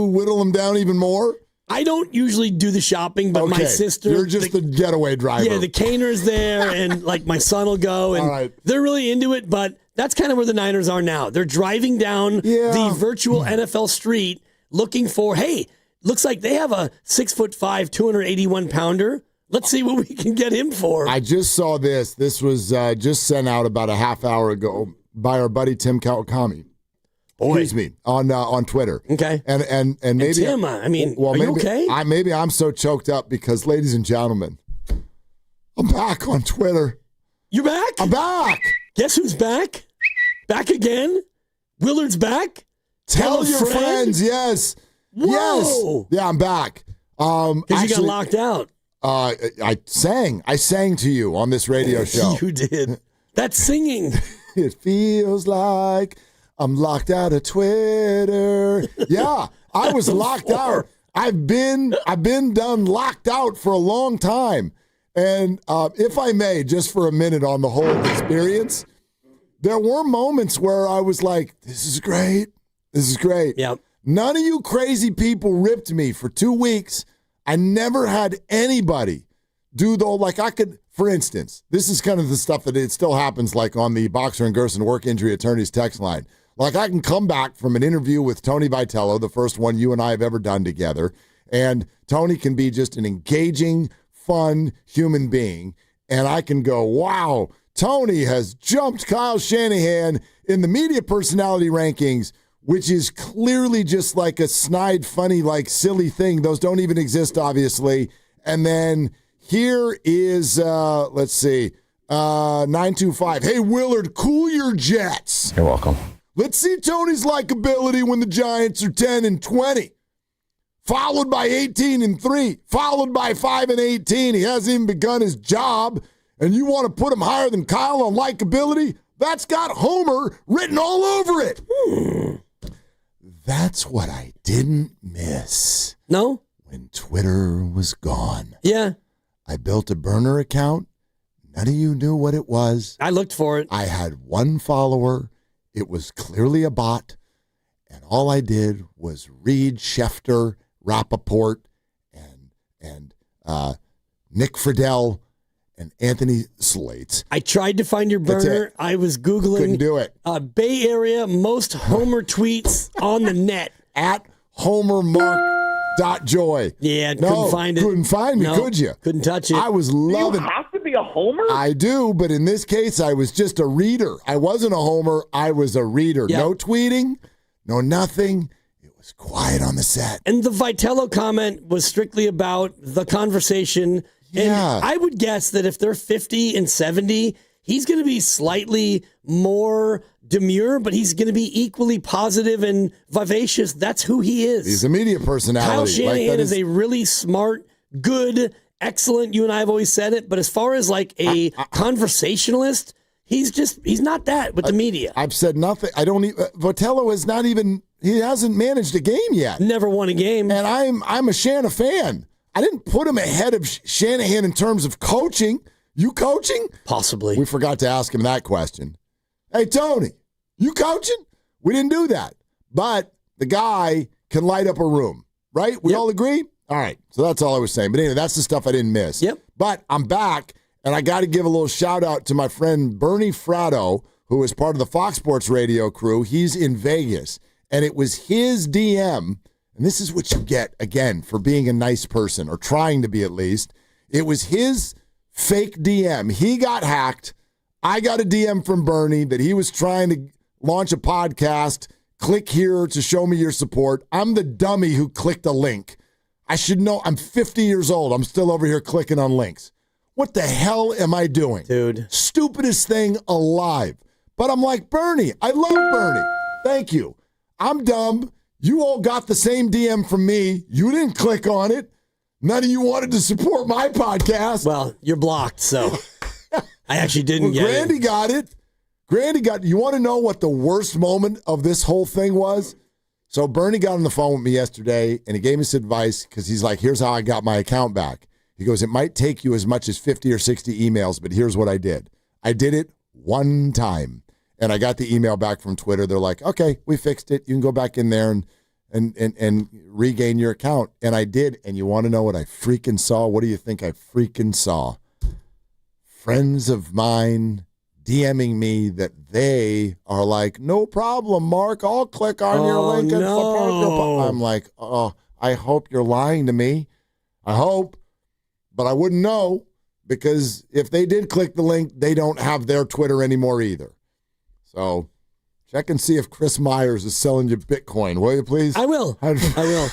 whittle them down even more? I don't usually do the shopping, but my sister... You're just the getaway driver. Yeah, the caner's there, and my son will go, and they're really into it, but that's kind of where the Niners are now. They're driving down the virtual NFL street looking for, hey, looks like they have a 6'5", 281-pounder. Let's see what we can get him for. I just saw this. This was just sent out about a half hour ago by our buddy Tim Kawakami. Excuse me, on Twitter. Okay. And maybe Tim, are you okay? Maybe I'm so choked up because, ladies and gentlemen, I'm back on Twitter. You're back? I'm back. Guess who's back? Back again? Willard's back? Tell your friends, yes. Whoa. Yes. Yeah, I'm back. Because you got locked out. I sang to you on this radio show. You did. That's singing. It feels like I'm locked out of Twitter. Yeah, I was locked out. I've been done locked out for a long time. And if I may, just for a minute on the whole experience, there were moments where I was like, this is great. This is great. Yep. None of you crazy people ripped me for 2 weeks. I never had anybody do I could, for instance, this is kind of the stuff that it still happens on the Boxer and Gerson work injury attorneys text line. I can come back from an interview with Tony Vitello, the first one you and I have ever done together, and Tony can be just an engaging, fun human being, and I can go, wow, Tony has jumped Kyle Shanahan in the media personality rankings, which is clearly just like a snide, funny, silly thing. Those don't even exist, obviously. And then here is, let's see, 925. Hey, Willard, cool your jets. You're welcome. Let's see Tony's likability when the Giants are 10-20, followed by 18-3, followed by 5-18. He hasn't even begun his job, and you want to put him higher than Kyle on likability? That's got Homer written all over it. That's what I didn't miss. No? When Twitter was gone. Yeah. I built a burner account. None of you knew what it was. I looked for it. I had one follower. It was clearly a bot. And all I did was read Schefter, Rappaport, and Nick Friedel, and Anthony Slates. I tried to find your burner. I was Googling. Couldn't do it. Bay Area most Homer tweets on the net. At homermark.joy. Yeah, couldn't find it. Couldn't find me, could you? Couldn't touch it. I was loving You have to be a homer? I do, but in this case, I was just a reader. I wasn't a homer. I was a reader. Yep. No tweeting, no nothing. It was quiet on the set. And the Vitello comment was strictly about the conversation. And I would guess that if they're 50 and 70, he's going to be slightly more demure, but he's going to be equally positive and vivacious. That's who he is. He's a media personality. Kyle Shanahan is a really smart, good, excellent. You and I have always said it. But as far as like a conversationalist, he's not that with the media. I've said nothing. Vitello is not even, he hasn't managed a game yet. Never won a game. And I'm a Shanahan fan. I didn't put him ahead of Shanahan in terms of coaching. You coaching? Possibly. We forgot to ask him that question. Hey, Tony, you coaching? We didn't do that. But the guy can light up a room, right? We all agree? All right. So that's all I was saying. But anyway, that's the stuff I didn't miss. Yep. But I'm back, and I got to give a little shout out to my friend Bernie Fratto, who is part of the Fox Sports radio crew. He's in Vegas, and it was his DM. And this is what you get, again, for being a nice person, or trying to be at least. It was his fake DM. He got hacked. I got a DM from Bernie that he was trying to launch a podcast. Click here to show me your support. I'm the dummy who clicked a link. I should know. I'm 50 years old. I'm still over here clicking on links. What the hell am I doing? Dude. Stupidest thing alive. But I'm like, Bernie, I love Bernie. Thank you. I'm dumb. You all got the same DM from me. You didn't click on it. None of you wanted to support my podcast. Well, you're blocked, so I actually didn't get Grandy it. got it. Grandy got it. You want to know what the worst moment of this whole thing was? So Bernie got on the phone with me yesterday, and he gave me some advice because he's like, here's how I got my account back. He goes, it might take you as much as 50 or 60 emails, but here's what I did. I did it one time. And I got the email back from Twitter. They're like, okay, we fixed it. You can go back in there and regain your account. And I did. And you want to know what I freaking saw? What do you think I freaking saw? Friends of mine DMing me that they are like, no problem, Mark. I'll click on your link. And no. I'm like, oh, I hope you're lying to me. I hope. But I wouldn't know, because if they did click the link, they don't have their Twitter anymore either. So check and see if Chris Myers is selling you Bitcoin, will you please? I will. I will.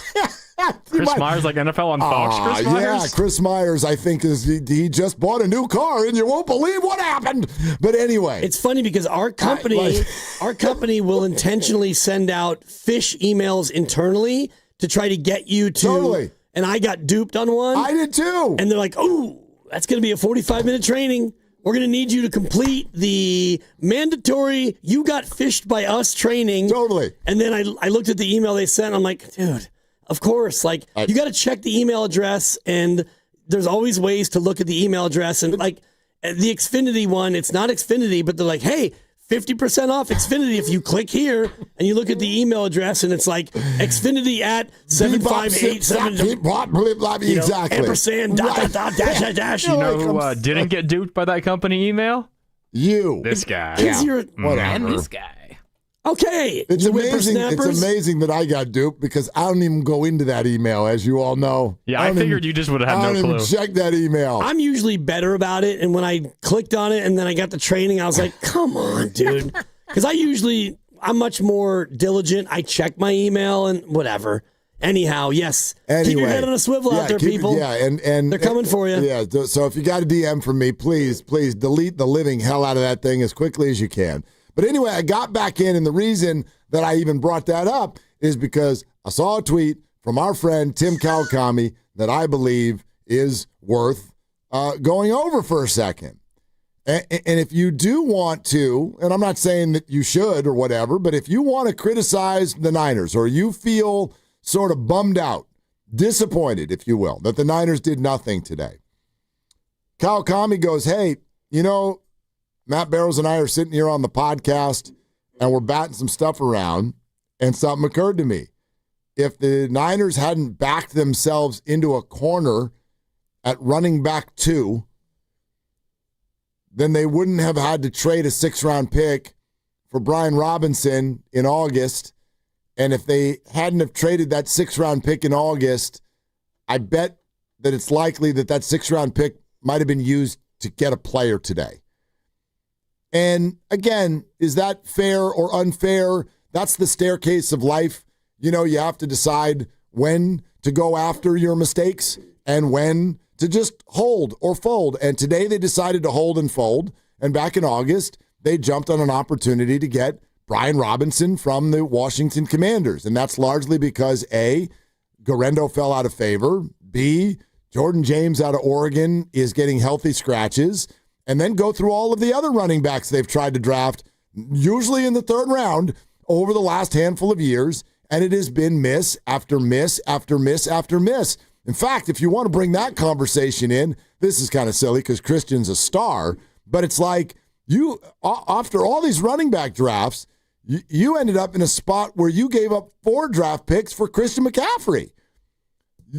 Chris Myers, like NFL on Fox. Chris Myers? Yeah, Chris Myers, I think, he just bought a new car, and you won't believe what happened. But anyway. It's funny because our company will intentionally send out fish emails internally to try to get you to. Totally. And I got duped on one. I did too. And they're like, oh, that's going to be a 45-minute training. We're going to need you to complete the mandatory you got fished by us training. Totally. And then I looked at the email they sent. I'm like, dude, of course. Like, you got to check the email address, and there's always ways to look at the email address. And like the Xfinity one, it's not Xfinity, but they're like, hey, 50% off Xfinity if you click here and you look at the email address, and it's like Xfinity at 7587. Exactly. Ampersand, dash. You know who didn't get duped by that company email? You. This guy. Whatever. This guy. Okay. It's you amazing. It's whippersnappers. amazing that I got duped, because I don't even go into that email, as you all know. Yeah, I figured you just would have had no I don't clue. even check that email. I'm usually better about it, and when I clicked on it and then I got the training, I was like, come on, dude. Because I'm much more diligent. I check my email and whatever. Anyhow, yes. Keep your head on a swivel out there, people. And they're coming for you. Yeah, so if you got a DM from me, please delete the living hell out of that thing as quickly as you can. But anyway, I got back in, and the reason that I even brought that up is because I saw a tweet from our friend Tim Kawakami that I believe is worth going over for a second. And if you do want to, and I'm not saying that you should or whatever, but if you want to criticize the Niners or you feel sort of bummed out, disappointed, if you will, that the Niners did nothing today, Kyle Kami goes, hey, Matt Barrows and I are sitting here on the podcast and we're batting some stuff around, and something occurred to me. If the Niners hadn't backed themselves into a corner at running back 2, then they wouldn't have had to trade a 6th-round pick for Brian Robinson in August. And if they hadn't have traded that 6th-round pick in August, I bet that it's likely that 6th-round pick might have been used to get a player today. And again, is that fair or unfair? That's the staircase of life. You have to decide when to go after your mistakes and when to just hold or fold. And today they decided to hold and fold. And back in August, they jumped on an opportunity to get Brian Robinson from the Washington Commanders. And that's largely because A, Guerrero fell out of favor. B, Jordan James out of Oregon is getting healthy scratches. And then go through all of the other running backs they've tried to draft, usually in the 3rd round, over the last handful of years. And it has been miss after miss after miss after miss. In fact, if you want to bring that conversation in, this is kind of silly because Christian's a star, but it's like you, after all these running back drafts, you ended up in a spot where you gave up 4 draft picks for Christian McCaffrey.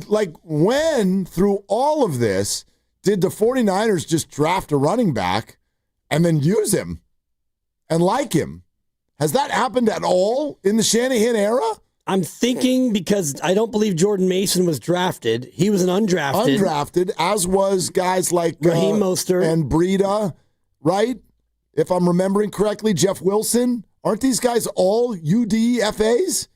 Like, when, through all of this, did the 49ers just draft a running back and then use him and like him? Has that happened at all in the Shanahan era? I'm thinking because I don't believe Jordan Mason was drafted. He was an undrafted. Undrafted, as was guys like Raheem Mostert and Breida, right? If I'm remembering correctly, Jeff Wilson. Aren't these guys all UDFAs?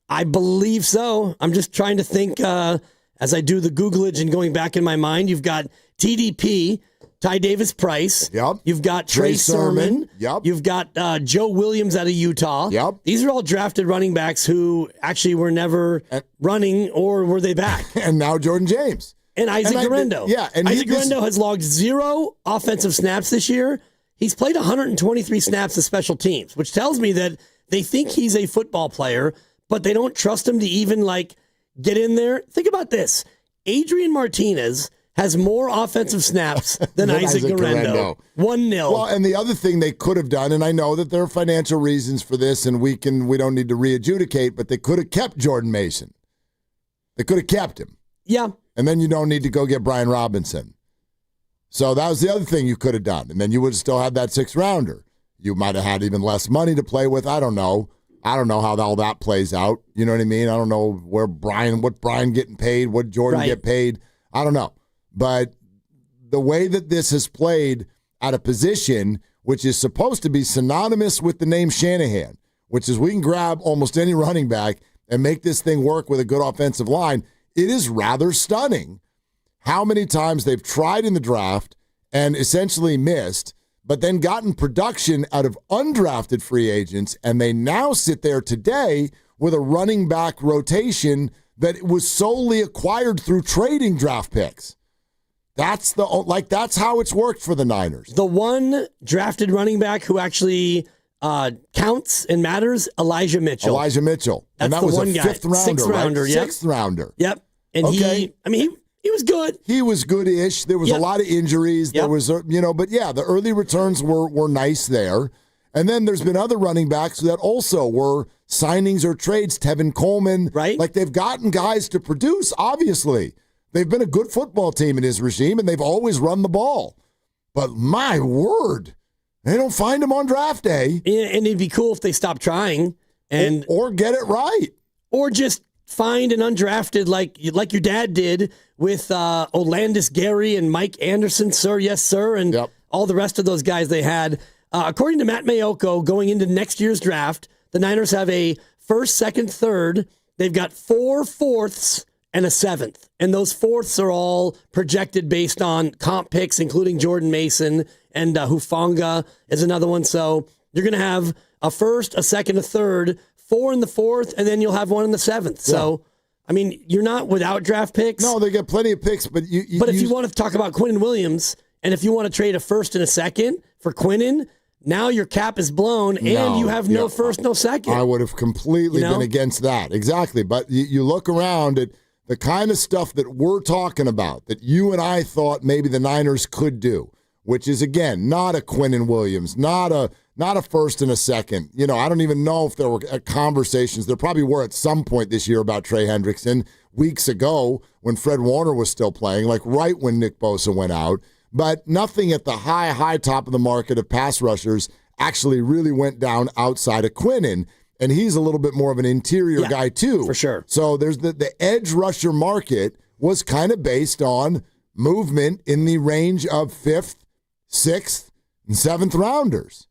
I believe so. I'm just trying to think as I do the Googlage and going back in my mind. You've got TDP, Ty Davis Price. Yep. You've got Trey Sermon. Yep. You've got Joe Williams out of Utah. Yep. These are all drafted running backs who actually were never running, or were they back? And now Jordan James. And Isaac Guerrero. And Isaac Guerrero has logged 0 offensive snaps this year. He's played 123 snaps as special teams, which tells me that they think he's a football player, but they don't trust him to even get in there. Think about this. Adrian Martinez has more offensive snaps than Isaac Guerrero. 1-0. Well, and the other thing they could have done, and I know that there are financial reasons for this, and we don't need to re-adjudicate, but they could have kept Jordan Mason. They could have kept him. Yeah. And then you don't need to go get Brian Robinson. So that was the other thing you could have done. And then you would have still had that 6th-rounder. You might have had even less money to play with. I don't know how all that plays out. You know what I mean? I don't know what Brian getting paid, what Jordan get paid. I don't know. But the way that this has played at a position which is supposed to be synonymous with the name Shanahan, which is we can grab almost any running back and make this thing work with a good offensive line, it is rather stunning how many times they've tried in the draft and essentially missed, but then gotten production out of undrafted free agents, and they now sit there today with a running back rotation that was solely acquired through trading draft picks. That's how it's worked for the Niners. The one drafted running back who actually counts and matters, Elijah Mitchell. And that was a 5th rounder, 6th rounder, right? Yep. 6th rounder. Yep. And he was good. He was good-ish. There was a lot of injuries. There was, but yeah, the early returns were nice there. And then there's been other running backs that also were signings or trades. Tevin Coleman. Right. Like, they've gotten guys to produce, obviously. They've been a good football team in his regime, and they've always run the ball. But my word, they don't find him on draft day. Yeah, and it'd be cool if they stopped trying. Or get it right. Or just find an undrafted like your dad did with Olandis Gary and Mike Anderson, sir, yes, sir, and all the rest of those guys they had. According to Matt Mayoko, going into next year's draft, the Niners have a 1st, 2nd, 3rd. They've got 4 4ths and a 7th. And those 4ths are all projected based on comp picks, including Jordan Mason, and Hufanga is another one. So you're going to have a 1st, a 2nd, a 3rd, 4 in the 4th, and then you'll have 1 in the 7th. So, I mean, you're not without draft picks. No, they get plenty of picks, but if you want to talk about Quinnen Williams And if you want to trade a first and a second for Quinnen, now your cap is blown and you have no first, no second. I would have completely been against that. Exactly. But you look around at the kind of stuff that we're talking about that you and I thought maybe the Niners could do, which is, again, not a Quinnen Williams, not a first and a second. I don't even know if there were conversations. There probably were at some point this year about Trey Hendrickson weeks ago when Fred Warner was still playing, like right when Nick Bosa went out. But nothing at the high top of the market of pass rushers actually really went down outside of Quinnen. And he's a little bit more of an interior guy, too. For sure. So there's the edge rusher market was kind of based on movement in the range of 5th, 6th, and 7th rounders.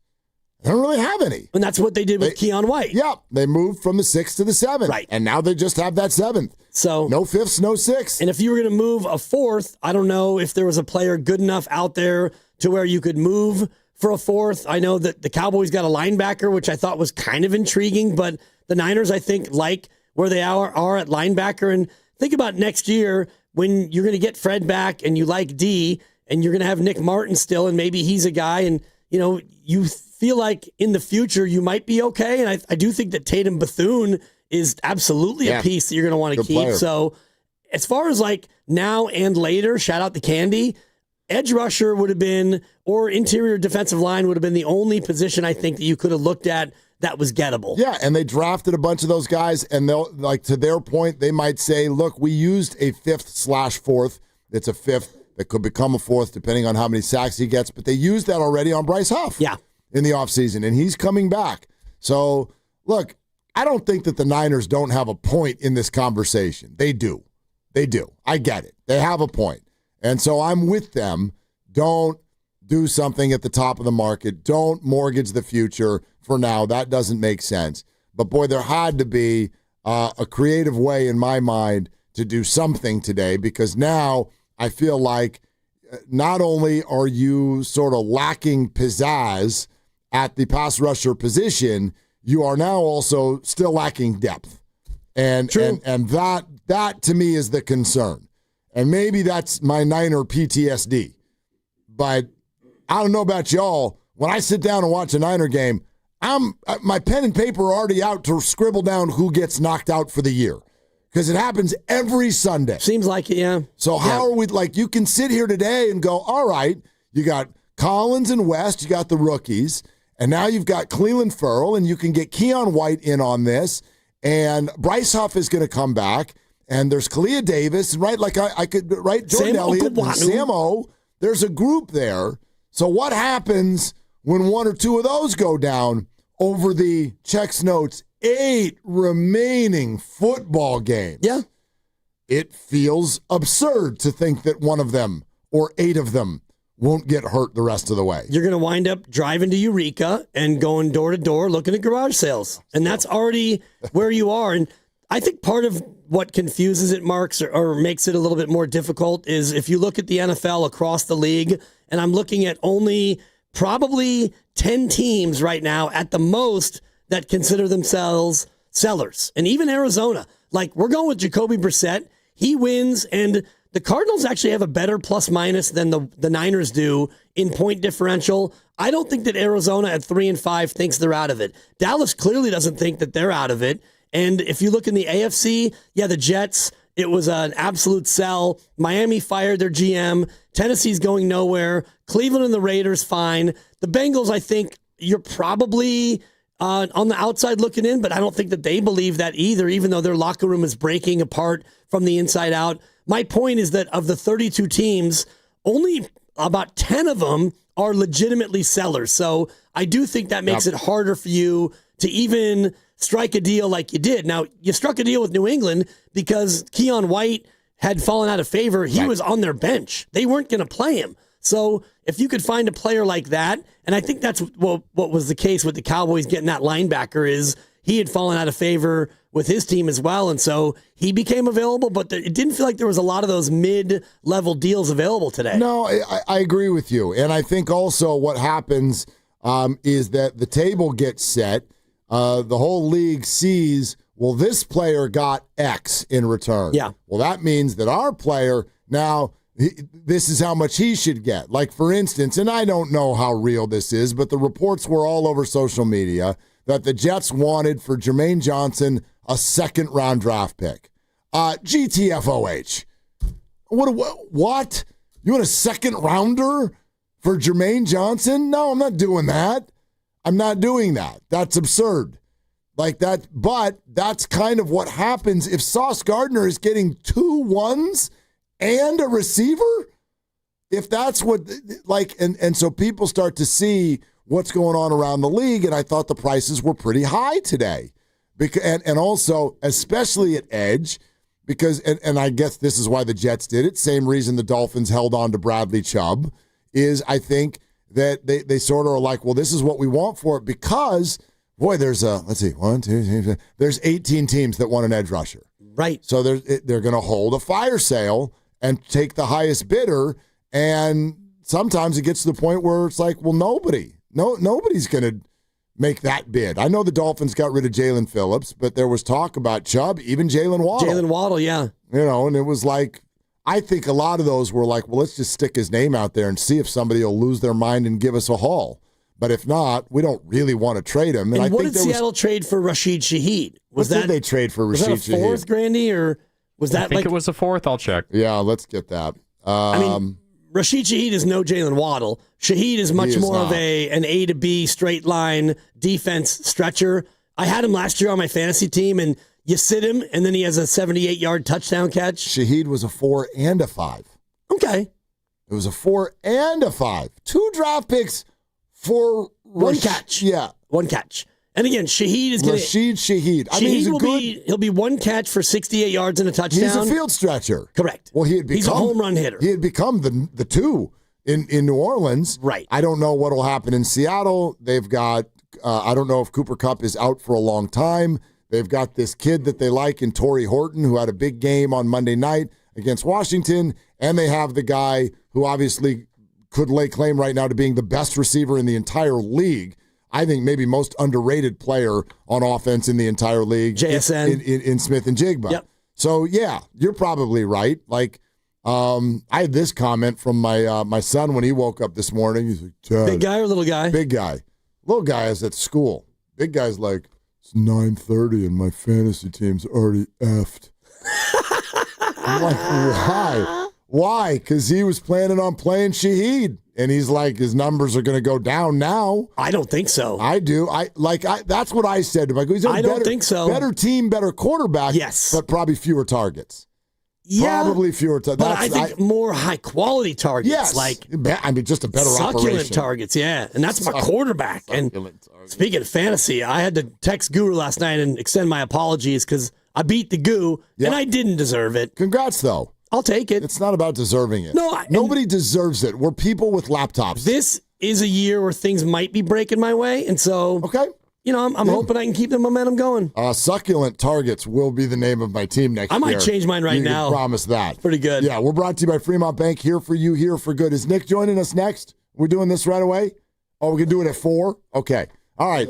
They don't really have any. And that's what they did with Keon White. Yeah, they moved from the 6th to the 7th. Right. And now they just have that 7th. So no 5ths, no 6th. And if you were going to move a 4th, I don't know if there was a player good enough out there to where you could move for a 4th. I know that the Cowboys got a linebacker, which I thought was kind of intriguing, but the Niners, I think, like where they are at linebacker. And think about next year when you're going to get Fred back and you like D and you're going to have Nick Martin still, and maybe he's a guy, and you feel like in the future you might be okay. And I do think that Tatum Bethune is absolutely a piece that you're going to want to keep. Player. So as far as like now and later, shout out to Candy, edge rusher would have been, or interior defensive line would have been the only position I think that you could have looked at that was gettable. Yeah, and they drafted a bunch of those guys, and they'll, like, to their point, they might say, look, we used a 5th/4th. It's a 5th that could become a 4th depending on how many sacks he gets, but they used that already on Bryce Huff in the offseason, and he's coming back. So, look, I don't think that the Niners don't have a point in this conversation. They do. They do. I get it. They have a point. And so I'm with them. Don't do something at the top of the market. Don't mortgage the future for now. That doesn't make sense. But, boy, there had to be a creative way in my mind to do something today, because now I feel like not only are you sort of lacking pizzazz at the pass rusher position, you are now also still lacking depth. And that to me is the concern. And maybe that's my Niner PTSD. But I don't know about y'all. When I sit down and watch a Niner game, my pen and paper are already out to scribble down who gets knocked out for the year. Because it happens every Sunday. Seems like it, yeah. So how are we, like, you can sit here today and go, all right, you got Collins and West, you got the rookies, and now you've got Cleveland Ferrell, and you can get Keon White in on this, and Bryce Huff is going to come back, and there's Kalia Davis, right? Like I could, right? Jordan Elliott, and Sam O. There's a group there. So what happens when one or two of those go down over the checks notes 8 remaining football games? Yeah. It feels absurd to think that one of them or 8 of them won't get hurt the rest of the way. You're going to wind up driving to Eureka and going door to door looking at garage sales. And that's already where you are. And I think part of what confuses it, Marks, or makes it a little bit more difficult is if you look at the NFL across the league, and I'm looking at only probably 10 teams right now at the most that consider themselves sellers. And even Arizona, like we're going with Jacoby Brissett. He wins, and the Cardinals actually have a better plus minus than the Niners do in point differential. I don't think that Arizona at 3-5 thinks they're out of it. Dallas clearly doesn't think that they're out of it. And if you look in the AFC, the Jets, it was an absolute sell. Miami fired their GM. Tennessee's going nowhere. Cleveland and the Raiders, fine. The Bengals, I think you're probably on the outside looking in, but I don't think that they believe that either, even though their locker room is breaking apart from the inside out. My point is that of the 32 teams, only about 10 of them are legitimately sellers. So I do think that makes it harder for you to even strike a deal like you did. Now, you struck a deal with New England because Keon White had fallen out of favor. He was on their bench. They weren't going to play him. So if you could find a player like that, and I think that's what was the case with the Cowboys getting that linebacker, is he had fallen out of favor with his team as well, and so he became available, but it didn't feel like there was a lot of those mid-level deals available today. No, I agree with you, and I think also what happens is that the table gets set. The whole league sees, well, this player got X in return. Yeah. Well, that means that our player now, this is how much he should get. Like, for instance, and I don't know how real this is, but the reports were all over social media that the Jets wanted for Jermaine Johnson a second-round draft pick. GTFOH. What? You want a second-rounder for Jermaine Johnson? No, I'm not doing that. I'm not doing that. That's absurd. Like that, but that's kind of what happens if Sauce Gardner is getting 2 ones and a receiver. If that's what, like, and so people start to see what's going on around the league, and I thought the prices were pretty high today. And also, especially at edge, because, and I guess this is why the Jets did it, same reason the Dolphins held on to Bradley Chubb, is I think that they sort of are like, well, this is what we want for it, because, boy, there's let's see, 1, 2, 3, 4, there's 18 teams that want an edge rusher. Right. So they're going to hold a fire sale and take the highest bidder, and sometimes it gets to the point where it's like, well, nobody's going to make that bid. I know the Dolphins got rid of Jalen Phillips, but there was talk about Chubb, even Jalen Waddle. Jalen Waddle, yeah. You know, and it was like, I think a lot of those were like, well, let's just stick his name out there and see if somebody will lose their mind and give us a haul. But if not, we don't really want to trade him. And I what think did Seattle trade for Rashid Shaheed? What did they trade for Rashid Shaheed? Was that a fourth, Grandy, or was that I think it was a fourth. I'll check. Yeah, let's get that. I mean, Rashid Shaheed is no Jalen Waddle. Shaheed is much more of an A to B straight line defense stretcher. I had him last year on my fantasy team, and you sit him, and then he has a 78-yard touchdown catch. Shaheed was a 4 and a 5. Okay. It was a 4 and a 5. 2 draft picks for one catch. Yeah. One catch. And again, Shaheed is going to... Rashid Shaheed. I mean, he'll be one catch for 68 yards and a touchdown. He's a field stretcher. Correct. Well, he's a home run hitter. He had become the 2 in New Orleans. Right. I don't know what will happen in Seattle. They've got, I don't know if Cooper Kupp is out for a long time. They've got this kid that they like in Torrey Horton, who had a big game on Monday night against Washington. And they have the guy who obviously could lay claim right now to being the best receiver in the entire league. I think maybe most underrated player on offense in the entire league. JSN. In Smith and Jigba. Yep. So, yeah, you're probably right. Like, I had this comment from my son when he woke up this morning. He's like, Dad, big guy or little guy? Big guy. Little guy is at school. Big guy's like, it's 9:30 and my fantasy team's already effed. I'm like, why? Why? Because he was planning on playing Shaheed. And he's like, his numbers are going to go down now. I don't think so. I do. That's what I said to him. I don't think so. Better team, better quarterback. Yes. But probably fewer targets. Yeah. Probably fewer targets. But I think more high-quality targets. Yes. Like, I mean, just a better succulent operation. Targets, yeah. And that's my quarterback. And speaking of fantasy, I had to text Guru last night and extend my apologies because I beat the Goo, and I didn't deserve it. Congrats, though. I'll take it. It's not about deserving it. No, nobody deserves it. We're people with laptops. This is a year where things might be breaking my way, and so I'm hoping I can keep the momentum going. Succulent targets will be the name of my team next year. I might change mine right now. You can promise that. Pretty good. Yeah, we're brought to you by Fremont Bank. Here for you, here for good. Is Nick joining us next? We're doing this right away. Oh, we're gonna do it at 4. Okay. All right.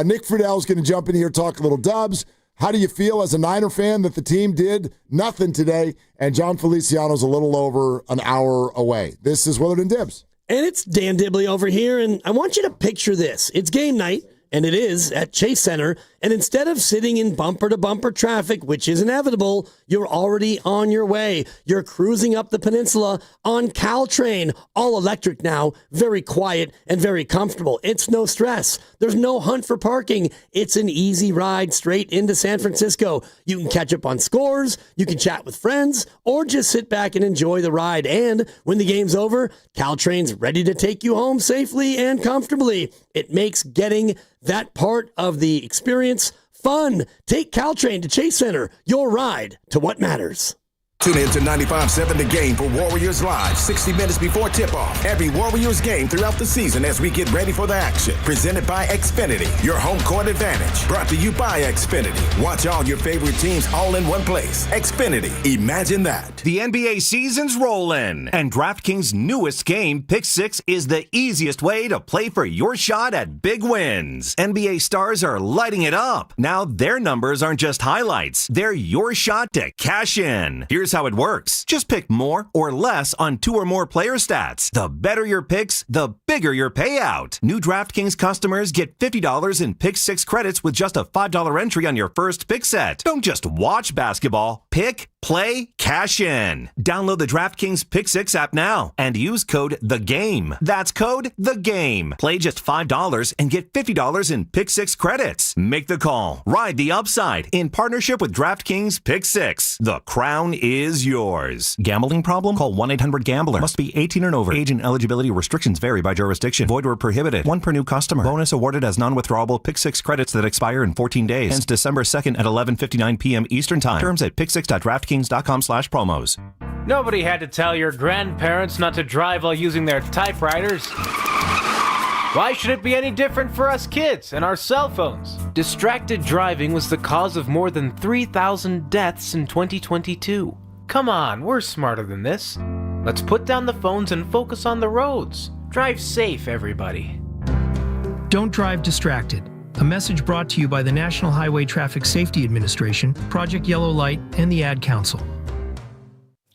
Nick Friedell's gonna jump in here, talk a little Dubs. How do you feel as a Niner fan that the team did nothing today and John Feliciano's a little over an hour away? This is Willard and Dibs. And it's Dan Dibley over here, and I want you to picture this. It's game night, and it is at Chase Center, and instead of sitting in bumper-to-bumper traffic, which is inevitable, you're already on your way. You're cruising up the peninsula on Caltrain, all electric now, very quiet and very comfortable. It's no stress. There's no hunt for parking. It's an easy ride straight into San Francisco. You can catch up on scores, you can chat with friends, or just sit back and enjoy the ride. And when the game's over, Caltrain's ready to take you home safely and comfortably. It makes getting that part of the experience fun. Take Caltrain to Chase Center, your ride to what matters. Tune in to 95.7 The Game for Warriors Live, 60 minutes before tip-off. Every Warriors game throughout the season as we get ready for the action. Presented by Xfinity, your home court advantage. Brought to you by Xfinity. Watch all your favorite teams all in one place. Xfinity, imagine that. The NBA season's rolling, and DraftKings' newest game, Pick 6, is the easiest way to play for your shot at big wins. NBA stars are lighting it up. Now their numbers aren't just highlights. They're your shot to cash in. Here's Here's how it works. Just pick more or less on 2 or more player stats. The better your picks, the bigger your payout. New DraftKings customers get $50 in Pick 6 credits with just a $5 entry on your first pick set. Don't just watch basketball. Pick, play, cash in. Download the DraftKings Pick 6 app now and use code THEGAME. That's code THEGAME. Play just $5 and get $50 in Pick 6 credits. Make the call. Ride the upside in partnership with DraftKings Pick 6. The crown is yours. Gambling problem? Call 1-800-GAMBLER. Must be 18 and over. Age and eligibility restrictions vary by jurisdiction. Void where prohibited. 1 per new customer. Bonus awarded as non-withdrawable Pick 6 credits that expire in 14 days. Ends December 2nd at 11:59 p.m. Eastern Time. Terms at pick6.draftkings.com/promos. Nobody had to tell your grandparents not to drive while using their typewriters. Why should it be any different for us kids and our cell phones? Distracted driving was the cause of more than 3,000 deaths in 2022. Come on, we're smarter than this. Let's put down the phones and focus on the roads. Drive safe, everybody. Don't drive distracted. A message brought to you by the National Highway Traffic Safety Administration, Project Yellow Light, and the Ad Council.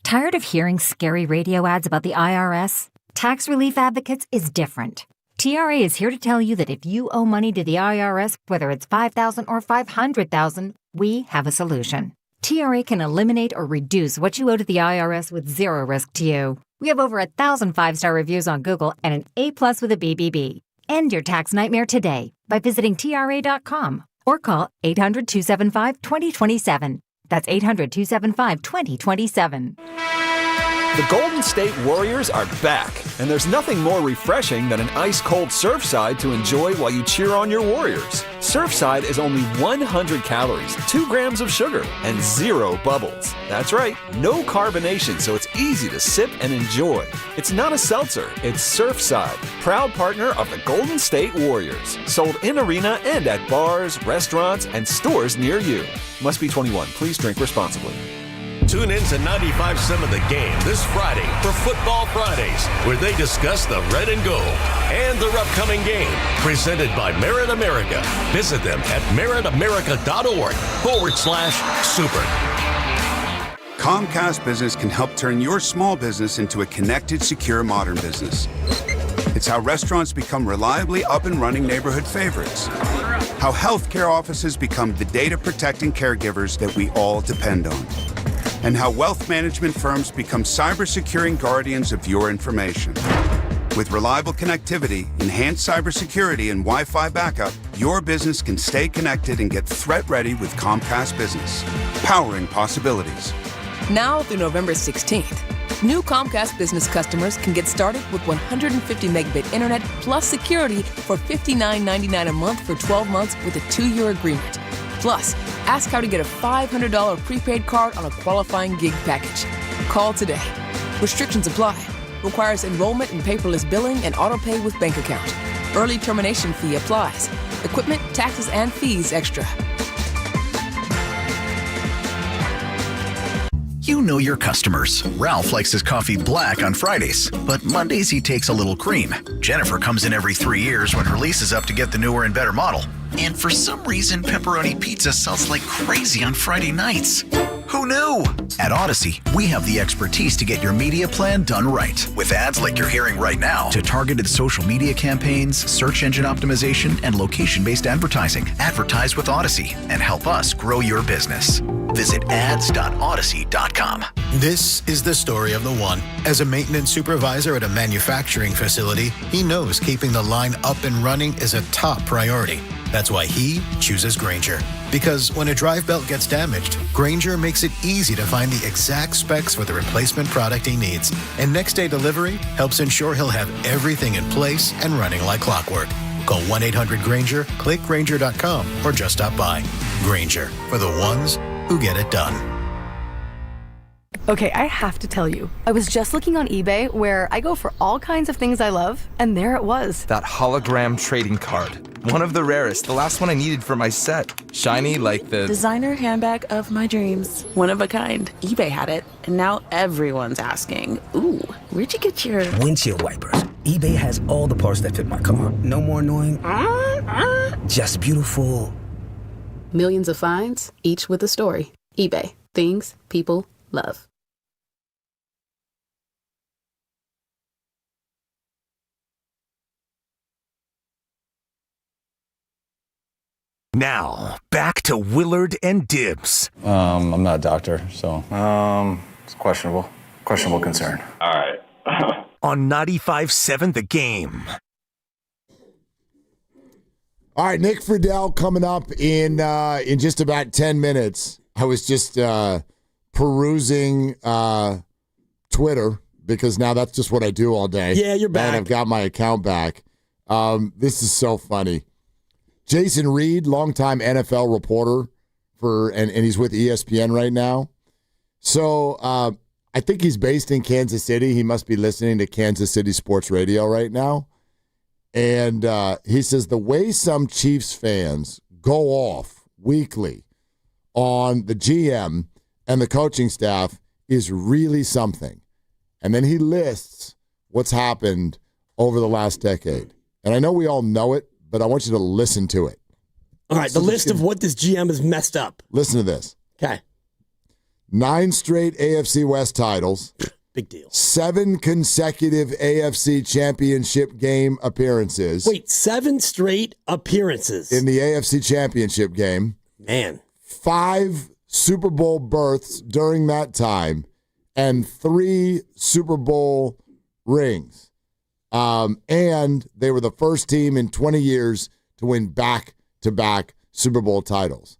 Tired of hearing scary radio ads about the IRS? Tax Relief Advocates is different. TRA is here to tell you that if you owe money to the IRS, whether it's $5,000 or $500,000, we have a solution. TRA can eliminate or reduce what you owe to the IRS with zero risk to you. We have over 1,000 5-star reviews on Google and an A+ with a BBB. End your tax nightmare today by visiting TRA.com or call 800-275-2027. That's 800-275-2027. The Golden State Warriors are back, and there's nothing more refreshing than an ice-cold Surfside to enjoy while you cheer on your Warriors. Surfside is only 100 calories, 2 grams of sugar, and 0 bubbles. That's right, no carbonation, so it's easy to sip and enjoy. It's not a seltzer, it's Surfside, proud partner of the Golden State Warriors. Sold in arena and at bars, restaurants, and stores near you. Must be 21. Please drink responsibly. Tune in to 95.7 The Game this Friday for Football Fridays, where they discuss the red and gold and their upcoming game, presented by Merit America. Visit them at meritamerica.org/super. Comcast Business can help turn your small business into a connected, secure, modern business. It's how restaurants become reliably up and running neighborhood favorites. How healthcare offices become the data-protecting caregivers that we all depend on. And how wealth management firms become cyber-securing guardians of your information. With reliable connectivity, enhanced cybersecurity, and Wi-Fi backup, your business can stay connected and get threat-ready with Comcast Business. Powering possibilities. Now through November 16th, new Comcast Business customers can get started with 150 megabit internet plus security for $59.99 a month for 12 months with a 2-year agreement. Plus, ask how to get a $500 prepaid card on a qualifying gig package. Call today. Restrictions apply. Requires enrollment in paperless billing and auto-pay with bank account. Early termination fee applies. Equipment, taxes, and fees extra. You know your customers. Ralph likes his coffee black on Fridays, but Mondays he takes a little cream. Jennifer comes in every 3 years when her lease is up to get the newer and better model. And for some reason, pepperoni pizza sells like crazy on Friday nights. Who knew? At Odyssey, we have the expertise to get your media plan done right. With ads like you're hearing right now, to targeted social media campaigns, search engine optimization, and location-based advertising. Advertise with Odyssey and help us grow your business. Visit ads.odyssey.com. This is the story of the one. As a maintenance supervisor at a manufacturing facility, he knows keeping the line up and running is a top priority. That's why he chooses Grainger. Because when a drive belt gets damaged, Grainger makes it easy to find the exact specs for the replacement product he needs. And next day delivery helps ensure he'll have everything in place and running like clockwork. Call 1-800-GRAINGER, click Grainger.com, or just stop by. Grainger, for the ones who get it done. Okay, I have to tell you, I was just looking on eBay where I go for all kinds of things I love, and there it was. That hologram trading card. One of the rarest, the last one I needed for my set. Shiny like the designer handbag of my dreams. One of a kind. eBay had it, and now everyone's asking, ooh, where'd you get your windshield wipers? eBay has all the parts that fit my car. No more annoying, just beautiful. Millions of finds, each with a story. eBay. Things people love. Now, back to Willard and Dibs. I'm not a doctor, so it's questionable. Questionable concern. All right. On 95.7 The Game. All right, Nick Friedel coming up in just about 10 minutes. I was just perusing Twitter because now that's just what I do all day. Yeah, you're back. And I've got my account back. This is so funny. Jason Reed, longtime NFL reporter and he's with ESPN right now. So I think he's based in Kansas City. He must be listening to Kansas City sports radio right now. And he says the way some Chiefs fans go off weekly on the GM and the coaching staff is really something. And then he lists what's happened over the last decade. And I know we all know it, but I want you to listen to it. All right, the list of what this GM has messed up. Listen to this. Okay. 9 straight AFC West titles. Big deal. 7 consecutive AFC Championship game appearances. Wait, 7 straight appearances. In the AFC Championship game. Man. 5 Super Bowl berths during that time. And 3 Super Bowl rings. And they were the first team in 20 years to win back-to-back Super Bowl titles.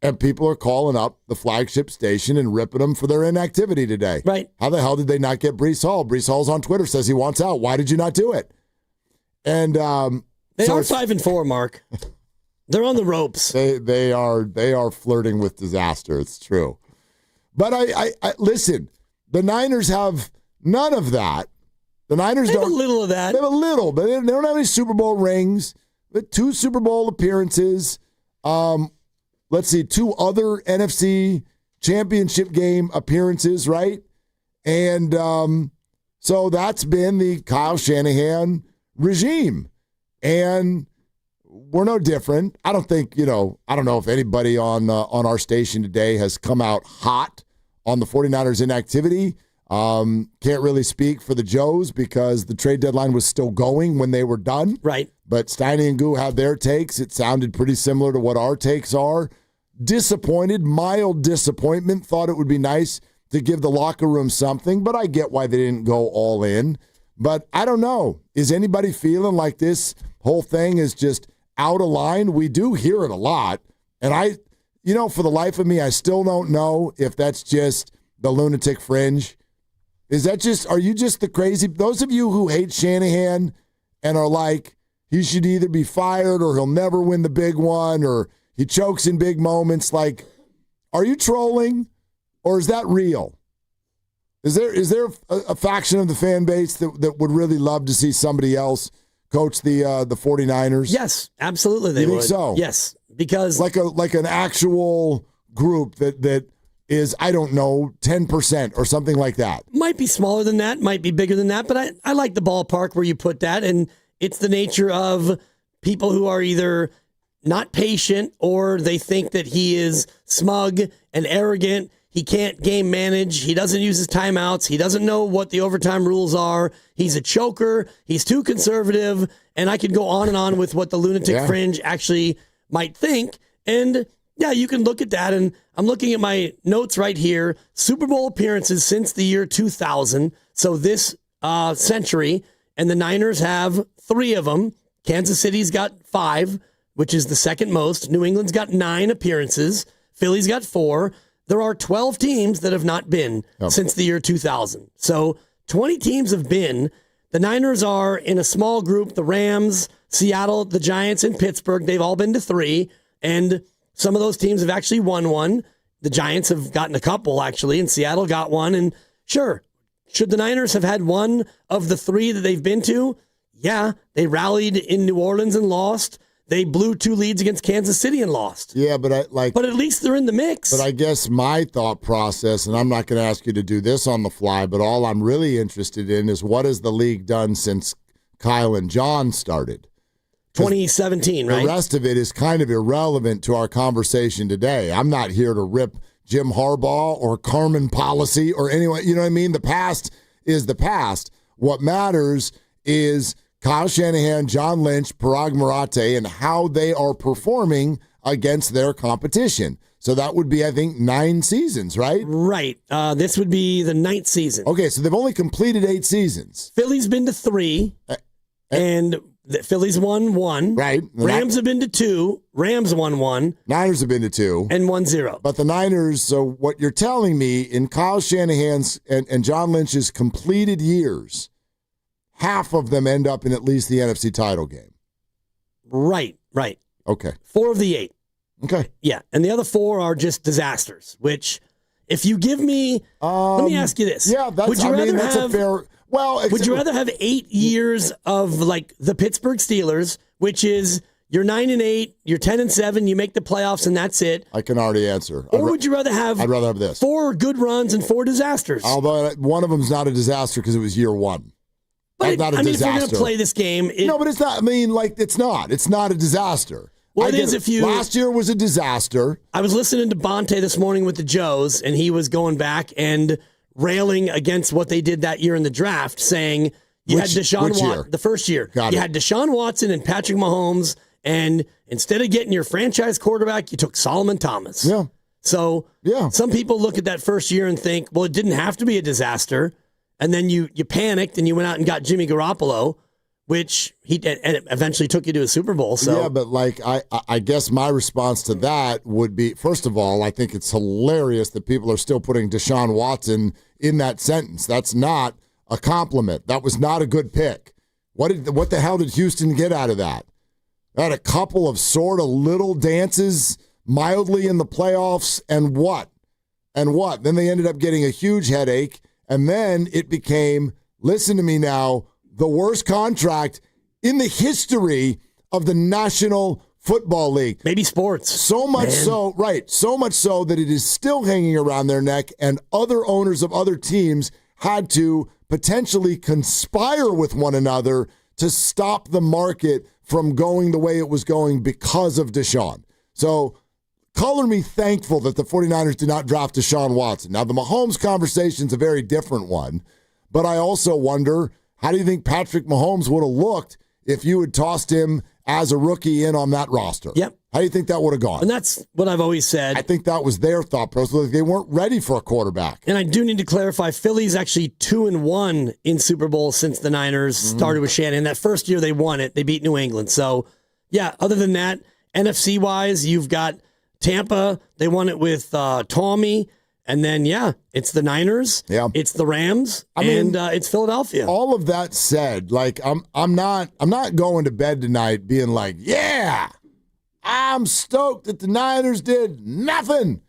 And people are calling up the flagship station and ripping them for their inactivity today. Right. How the hell did they not get Bryce Hall? Bryce Hall's on Twitter, says he wants out. Why did you not do it? And they are 5-4, Mark. They're on the ropes. They are flirting with disaster. It's true. But I listen, the Niners have none of that. The Niners have a little of that. They have a little, but they don't have any Super Bowl rings. But 2 Super Bowl appearances. Let's see, 2 other NFC Championship game appearances, right? And so that's been the Kyle Shanahan regime. And we're no different. I don't think, I don't know if anybody on our station today has come out hot on the 49ers inactivity. Can't really speak for the Joes because the trade deadline was still going when they were done. Right. But Steiny and Goo had their takes. It sounded pretty similar to what our takes are. Disappointed, mild disappointment. Thought it would be nice to give the locker room something, but I get why they didn't go all in. But I don't know. Is anybody feeling like this whole thing is just out of line? We do hear it a lot. And for the life of me, I still don't know if that's just the lunatic fringe. Are you just the crazy? Those of you who hate Shanahan and are like, he should either be fired or he'll never win the big one or he chokes in big moments. Like, are you trolling or is that real? Is there a faction of the fan base that would really love to see somebody else coach the 49ers? Yes, absolutely they would. You think so? Yes, because like an actual group that is, I don't know, 10% or something like that. Might be smaller than that, might be bigger than that, but I like the ballpark where you put that, and it's the nature of people who are either not patient or they think that he is smug and arrogant. He can't game manage. He doesn't use his timeouts. He doesn't know what the overtime rules are. He's a choker. He's too conservative. And I could go on and on with what the lunatic fringe actually might think. And yeah, you can look at that. And I'm looking at my notes right here. Super Bowl appearances since the year 2000. So this century. And the Niners have 3 of them. Kansas City's got 5, which is the second most. New England's got 9 appearances. Philly's got 4. There are 12 teams that have not been since the year 2000. So 20 teams have been. The Niners are in a small group. The Rams, Seattle, the Giants, and Pittsburgh, they've all been to 3. And some of those teams have actually won one. The Giants have gotten a couple, actually, and Seattle got one. And sure, should the Niners have had one of the 3 that they've been to? Yeah, they rallied in New Orleans and lost. They blew 2 leads against Kansas City and lost. Yeah, but But at least they're in the mix. But I guess my thought process, and I'm not going to ask you to do this on the fly, but all I'm really interested in is what has the league done since Kyle and John started? 2017, right? The rest of it is kind of irrelevant to our conversation today. I'm not here to rip Jim Harbaugh or Carmen Policy or anyone. You know what I mean? The past is the past. What matters is Kyle Shanahan, John Lynch, Parag Marathe, and how they are performing against their competition. So that would be, I think, 9 seasons, right? Right. This would be the 9th season. Okay, so they've only completed 8 seasons. Philly's been to 3, and the Phillies won 1. Right. Rams have been to 2. Rams won 1. Niners have been to 2. And 1-0. But the Niners, so what you're telling me, in Kyle Shanahan's and John Lynch's completed years, half of them end up in at least the NFC title game. Right. Okay. 4 of the 8. Okay. Yeah, and the other 4 are just disasters, which if you give me, let me ask you this. Yeah, that's a fair. Well, would you rather have 8 years of like the Pittsburgh Steelers, which is you're 9-8, you're 10-7, you make the playoffs, and that's it? I can already answer. Or would you rather have? I'd rather have this: 4 good runs and 4 disasters. Although one of them's not a disaster because it was year 1. But not a disaster. If we're going to play this game, no, but it's not. I mean, like it's not. It's not a disaster. Well, it is if you. Last year was a disaster. I was listening to Bonte this morning with the Joes, and he was going back and railing against what they did that year in the draft, saying you had Deshaun Watson the first year. You had Deshaun Watson and Patrick Mahomes, and instead of getting your franchise quarterback, you took Solomon Thomas. Yeah. So some people look at that first year and think, well, it didn't have to be a disaster, and then you panicked and you went out and got Jimmy Garoppolo, which and it eventually took you to a Super Bowl. So yeah, but like I guess my response to that would be, first of all, I think it's hilarious that people are still putting Deshaun Watson in that sentence. That's not a compliment. That was not a good pick. What the hell did Houston get out of that? They had a couple of sort of little dances mildly in the playoffs, and what? Then they ended up getting a huge headache, and then it became, listen to me now, the worst contract in the history of the National Football League. Maybe sports. So much so that it is still hanging around their neck, and other owners of other teams had to potentially conspire with one another to stop the market from going the way it was going because of Deshaun. So color me thankful that the 49ers did not draft Deshaun Watson. Now, the Mahomes conversation is a very different one, but I also wonder, how do you think Patrick Mahomes would have looked if you had tossed him as a rookie in on that roster? Yep. How do you think that would have gone? And that's what I've always said. I think that was their thought process. They weren't ready for a quarterback. And I do need to clarify, Philly's actually 2-1 in Super Bowl since the Niners started with Shanahan. That first year they won it, they beat New England. So, yeah, other than that, NFC-wise, you've got Tampa. They won it with Tommy. And then, it's the Niners, it's the Rams, and it's Philadelphia. All of that said, like I'm not going to bed tonight being like, yeah, I'm stoked that the Niners did nothing.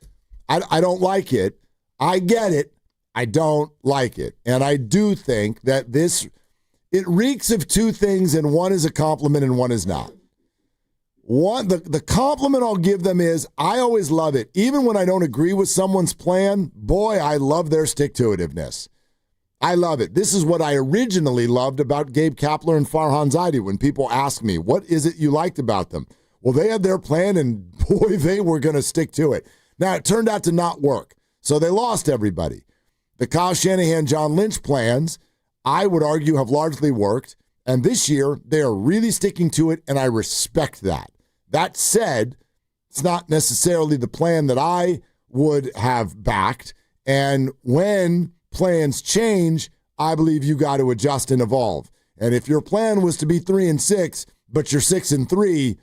I don't like it. I get it. I don't like it. And I do think that it reeks of two things, and one is a compliment and one is not. One, the compliment I'll give them is I always love it. Even when I don't agree with someone's plan, boy, I love their stick-to-itiveness. I love it. This is what I originally loved about Gabe Kapler and Farhan Zaidi when people ask me, what is it you liked about them? Well, they had their plan, and boy, they were going to stick to it. Now, it turned out to not work, so they lost everybody. The Kyle Shanahan, John Lynch plans, I would argue, have largely worked, and this year, they are really sticking to it, and I respect that. That said, it's not necessarily the plan that I would have backed. And when plans change, I believe you got to adjust and evolve. And if your plan was to be 3-6, but you're 6-3,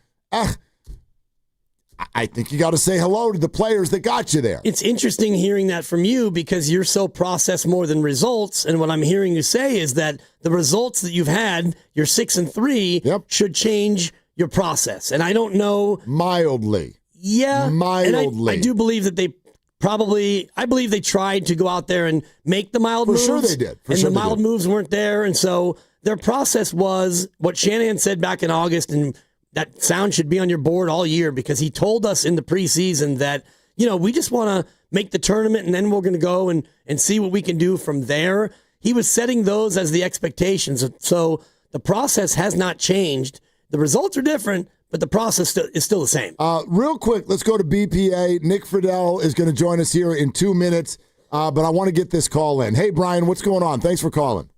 I think you got to say hello to the players that got you there. It's interesting hearing that from you because you're so process more than results. And what I'm hearing you say is that the results that you've had, your 6-3, should change your process. And I don't know. Mildly. Yeah. Mildly. And I do believe that I believe they tried to go out there and make the mild moves. For sure they did. The mild moves weren't there. And so their process was what Shanahan said back in August, and that sound should be on your board all year because he told us in the preseason that, we just want to make the tournament and then we're going to go and see what we can do from there. He was setting those as the expectations. So the process has not changed. The results are different, but the process is still the same. Real quick, let's go to BPA. Nick Friedel is going to join us here in 2 minutes, but I want to get this call in. Hey, Brian, what's going on? Thanks for calling.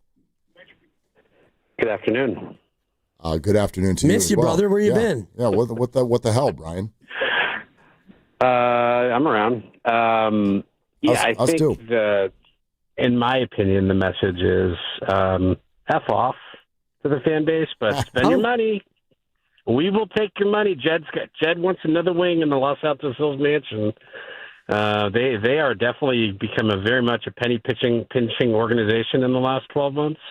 Good afternoon. Good afternoon to you. Miss you, brother. Where you been? Yeah, what the hell, Brian? I'm around. I think too. in my opinion, the message is F off to the fan base, but spend your money. We will take your money. Jed wants another wing in the Los Altos Hills mansion. They are definitely become very much a penny pinching organization in the last 12 months.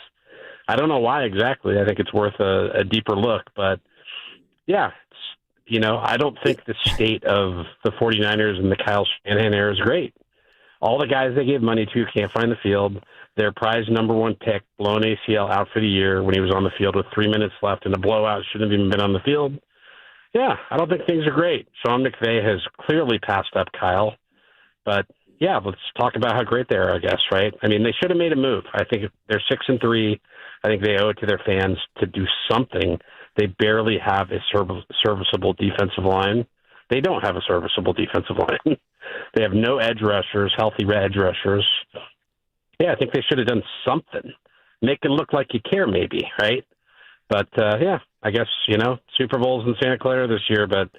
I don't know why exactly. I think it's worth a deeper look, but yeah, I don't think the state of the 49ers and the Kyle Shanahan era is great. All the guys they gave money to can't find the field. Their prize number one pick, blown ACL, out for the year when he was on the field with 3 minutes left in a blowout, shouldn't have even been on the field. Yeah, I don't think things are great. Sean McVay has clearly passed up Kyle. But, yeah, let's talk about how great they are, I guess, right? I mean, they should have made a move. I think they're 6-3. I think they owe it to their fans to do something. They barely have a serviceable defensive line. They don't have a serviceable defensive line. They have no edge rushers, healthy edge rushers. Yeah, I think they should have done something. Make it look like you care, maybe, right? But, yeah, I guess, Super Bowl's in Santa Clara this year, but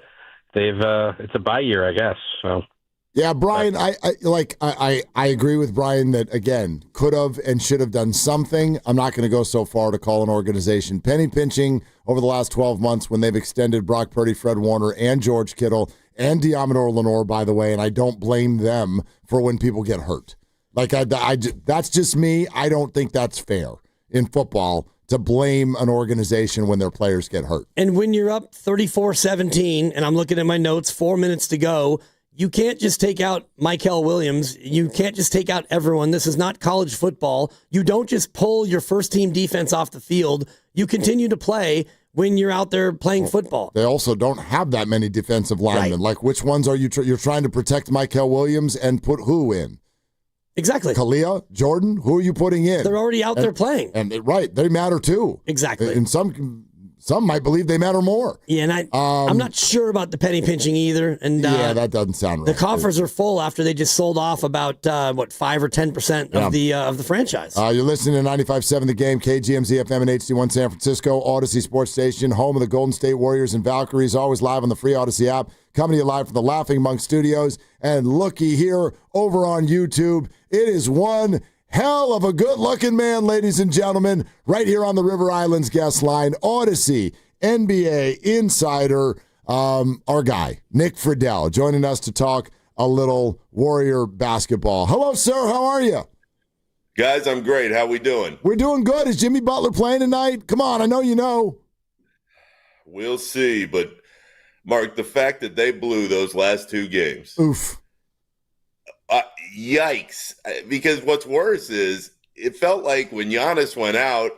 it's a bye year, I guess, so. Yeah, Brian, I agree with Brian that, again, could have and should have done something. I'm not going to go so far to call an organization penny pinching over the last 12 months when they've extended Brock Purdy, Fred Warner, and George Kittle, and Diamador Lenore, by the way, and I don't blame them for when people get hurt. That's just me. I don't think that's fair in football to blame an organization when their players get hurt. And when you're up 34-17, and I'm looking at my notes, 4 minutes to go, you can't just take out Michael Williams. You can't just take out everyone. This is not college football. You don't just pull your first-team defense off the field. You continue to play when you're out there playing football. They also don't have that many defensive linemen. Right. Like, which ones are you you're trying to protect Michael Williams and put who in? Exactly. Kalia, Jordan, who are you putting in? They're already out there playing. And right, they matter too. Exactly. And some might believe they matter more. Yeah, and I'm not sure about the penny pinching either. And yeah, that doesn't sound right. The coffers are full after they just sold off about 5 or 10% of the franchise. You're listening to 95.7 The Game, KGMZ FM and HD1 San Francisco, Odyssey Sports Station, home of the Golden State Warriors and Valkyries, always live on the free Odyssey app. Coming to you live from the Laughing Monk Studios. And looky here over on YouTube, it is one hell of a good-looking man, ladies and gentlemen, right here on the River Islands guest line. Odyssey NBA insider, our guy, Nick Friedel, joining us to talk a little Warrior basketball. Hello, sir. How are you? Guys, I'm great. How we doing? We're doing good. Is Jimmy Butler playing tonight? Come on, I know you know. We'll see, but, Mark, the fact that they blew those last two games. Oof. Yikes. Because what's worse is it felt like when Giannis went out,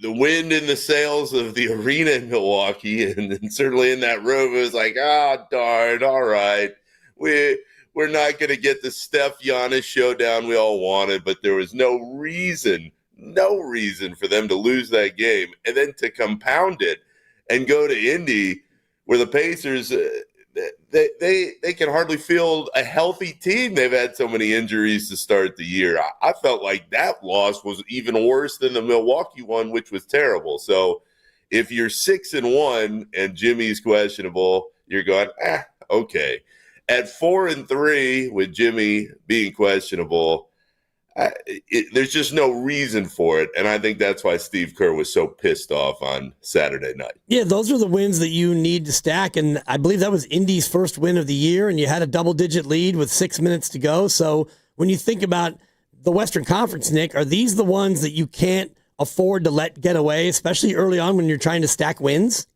the wind in the sails of the arena in Milwaukee, and certainly in that room, it was like, darn, all right. We're not going to get the Steph Giannis showdown we all wanted, but there was no reason for them to lose that game. And then to compound it and go to Indy where the Pacers they can hardly field a healthy team. They've had so many injuries to start the year. I felt like that loss was even worse than the Milwaukee one, which was terrible. So if you're 6-1 and Jimmy's questionable, you're going, okay. At 4-3 with Jimmy being questionable, there's just no reason for it, and I think that's why Steve Kerr was so pissed off on Saturday night. Yeah, those are the wins that you need to stack, and I believe that was Indy's first win of the year, and you had a double-digit lead with 6 minutes to go. So when you think about the Western Conference, Nick, are these the ones that you can't afford to let get away, especially early on when you're trying to stack wins?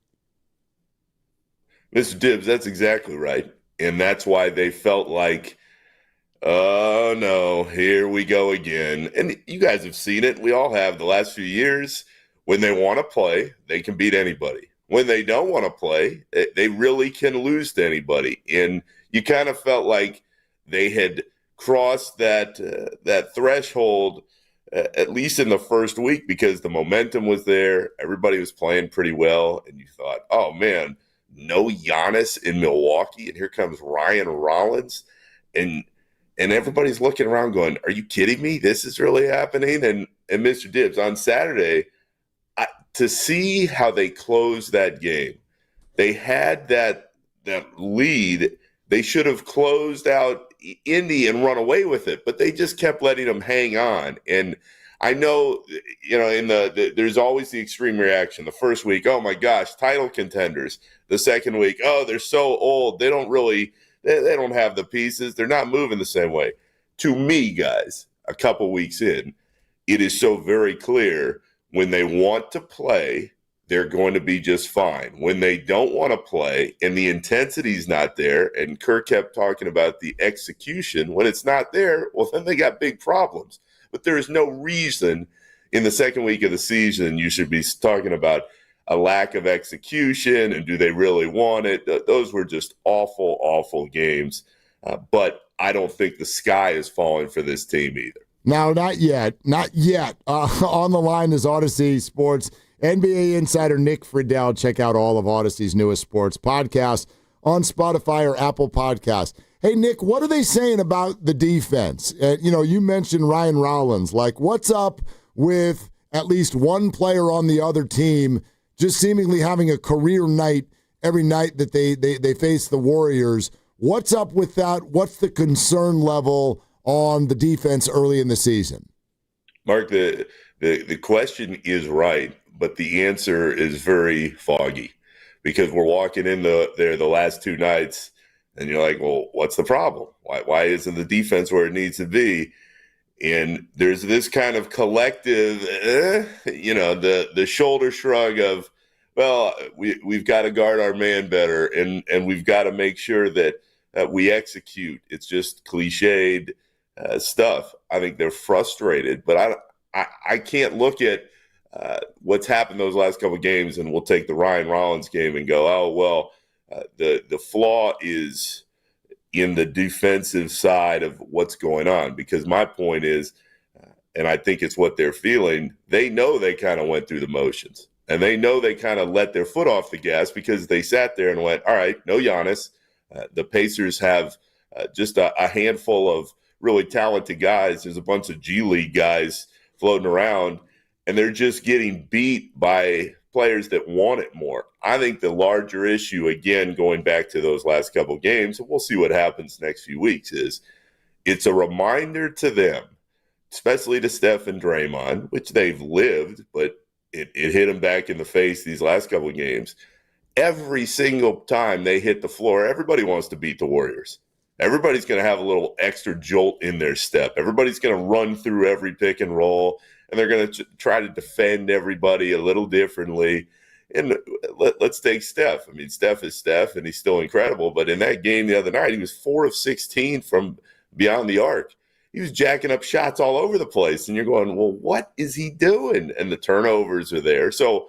Mr. Dibbs, that's exactly right, and that's why they felt like, oh, no, here we go again. And you guys have seen it. We all have the last few years. When they want to play, they can beat anybody. When they don't want to play, they really can lose to anybody. And you kind of felt like they had crossed that threshold, at least in the first week, because the momentum was there. Everybody was playing pretty well. And you thought, oh, man, no Giannis in Milwaukee. And here comes Ryan Rollins. And everybody's looking around going, are you kidding me? This is really happening? And Mr. Dibbs, on Saturday, to see how they closed that game, they had that lead They should have closed out Indy and run away with it, but they just kept letting them hang on. And I know, in there's always the extreme reaction. The first week, oh my gosh, title contenders. The second week, oh, they're so old. They don't have the pieces. They're not moving the same way. To me, guys, a couple weeks in, it is so very clear when they want to play, they're going to be just fine. When they don't want to play and the intensity's not there, and Kirk kept talking about the execution, when it's not there, well, then they got big problems. But there is no reason in the second week of the season you should be talking about a lack of execution and do they really want it. Those were just awful, awful games. But I don't think the sky is falling for this team either. No, not yet. Not yet. On the line is Odyssey Sports NBA insider Nick Friedel. Check out all of Odyssey's newest sports podcasts on Spotify or Apple Podcasts. Hey, Nick, what are they saying about the defense? You mentioned Ryan Rollins. Like, what's up with at least one player on the other team just seemingly having a career night every night that they face the Warriors? What's up with that? What's the concern level on the defense early in the season? Mark, the question is right, but the answer is very foggy because we're walking in there the last two nights and you're like, well, what's the problem? Why isn't the defense where it needs to be? And there's this kind of collective, the shoulder shrug of, well, we've got to guard our man better and we've got to make sure that we execute. It's just cliched stuff. I think they're frustrated, but I can't look at what's happened those last couple of games, and we'll take the Ryan Rollins game and go, oh, well, the flaw is in the defensive side of what's going on. Because my point is, and I think it's what they're feeling, they know they kind of went through the motions. And they know they kind of let their foot off the gas because they sat there and went, all right, no Giannis. The Pacers have just a handful of really talented guys. There's a bunch of G League guys floating around, and they're just getting beat by players that want it more. I think the larger issue, again, going back to those last couple of games, and we'll see what happens next few weeks, is it's a reminder to them, especially to Steph and Draymond, which they've lived, but it hit them back in the face these last couple of games. Every single time they hit the floor, everybody wants to beat the Warriors. Everybody's going to have a little extra jolt in their step. Everybody's going to run through every pick and roll, and they're going to try to defend everybody a little differently. And let's take Steph. I mean, Steph is Steph, and he's still incredible. But in that game the other night, he was 4 of 16 from beyond the arc. He was jacking up shots all over the place. And you're going, well, what is he doing? And the turnovers are there. So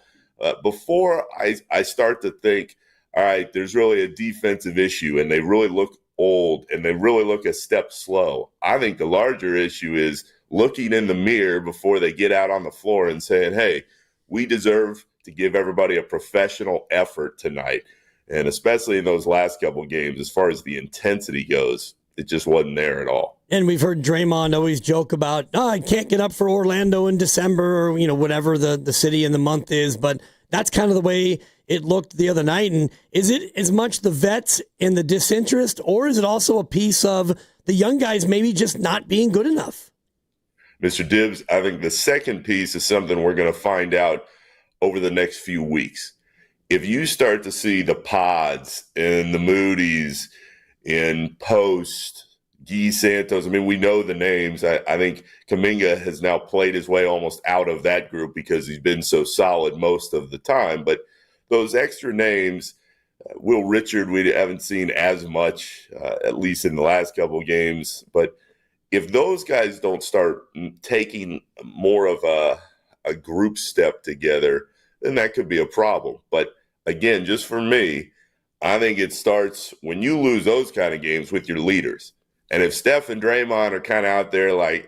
before I start to think, all right, there's really a defensive issue, and they really look old, and they really look a step slow. I think the larger issue is looking in the mirror before they get out on the floor and saying, hey, we deserve to give everybody a professional effort tonight. And especially in those last couple of games, as far as the intensity goes, it just wasn't there at all. And we've heard Draymond always joke about, I can't get up for Orlando in December, or, whatever the city and the month is. But that's kind of the way it looked the other night. And is it as much the vets and the disinterest, or is it also a piece of the young guys maybe just not being good enough? Mr. Dibbs, I think the second piece is something we're going to find out over the next few weeks. If you start to see the Pods and the Moody's in Post, Guy Santos, I mean, we know the names. I think Kuminga has now played his way almost out of that group because he's been so solid most of the time. But those extra names, Will Richard, we haven't seen as much, at least in the last couple of games. But if those guys don't start taking more of a group step together, then that could be a problem. But again, just for me, I think it starts when you lose those kind of games with your leaders. And if Steph and Draymond are kind of out there like,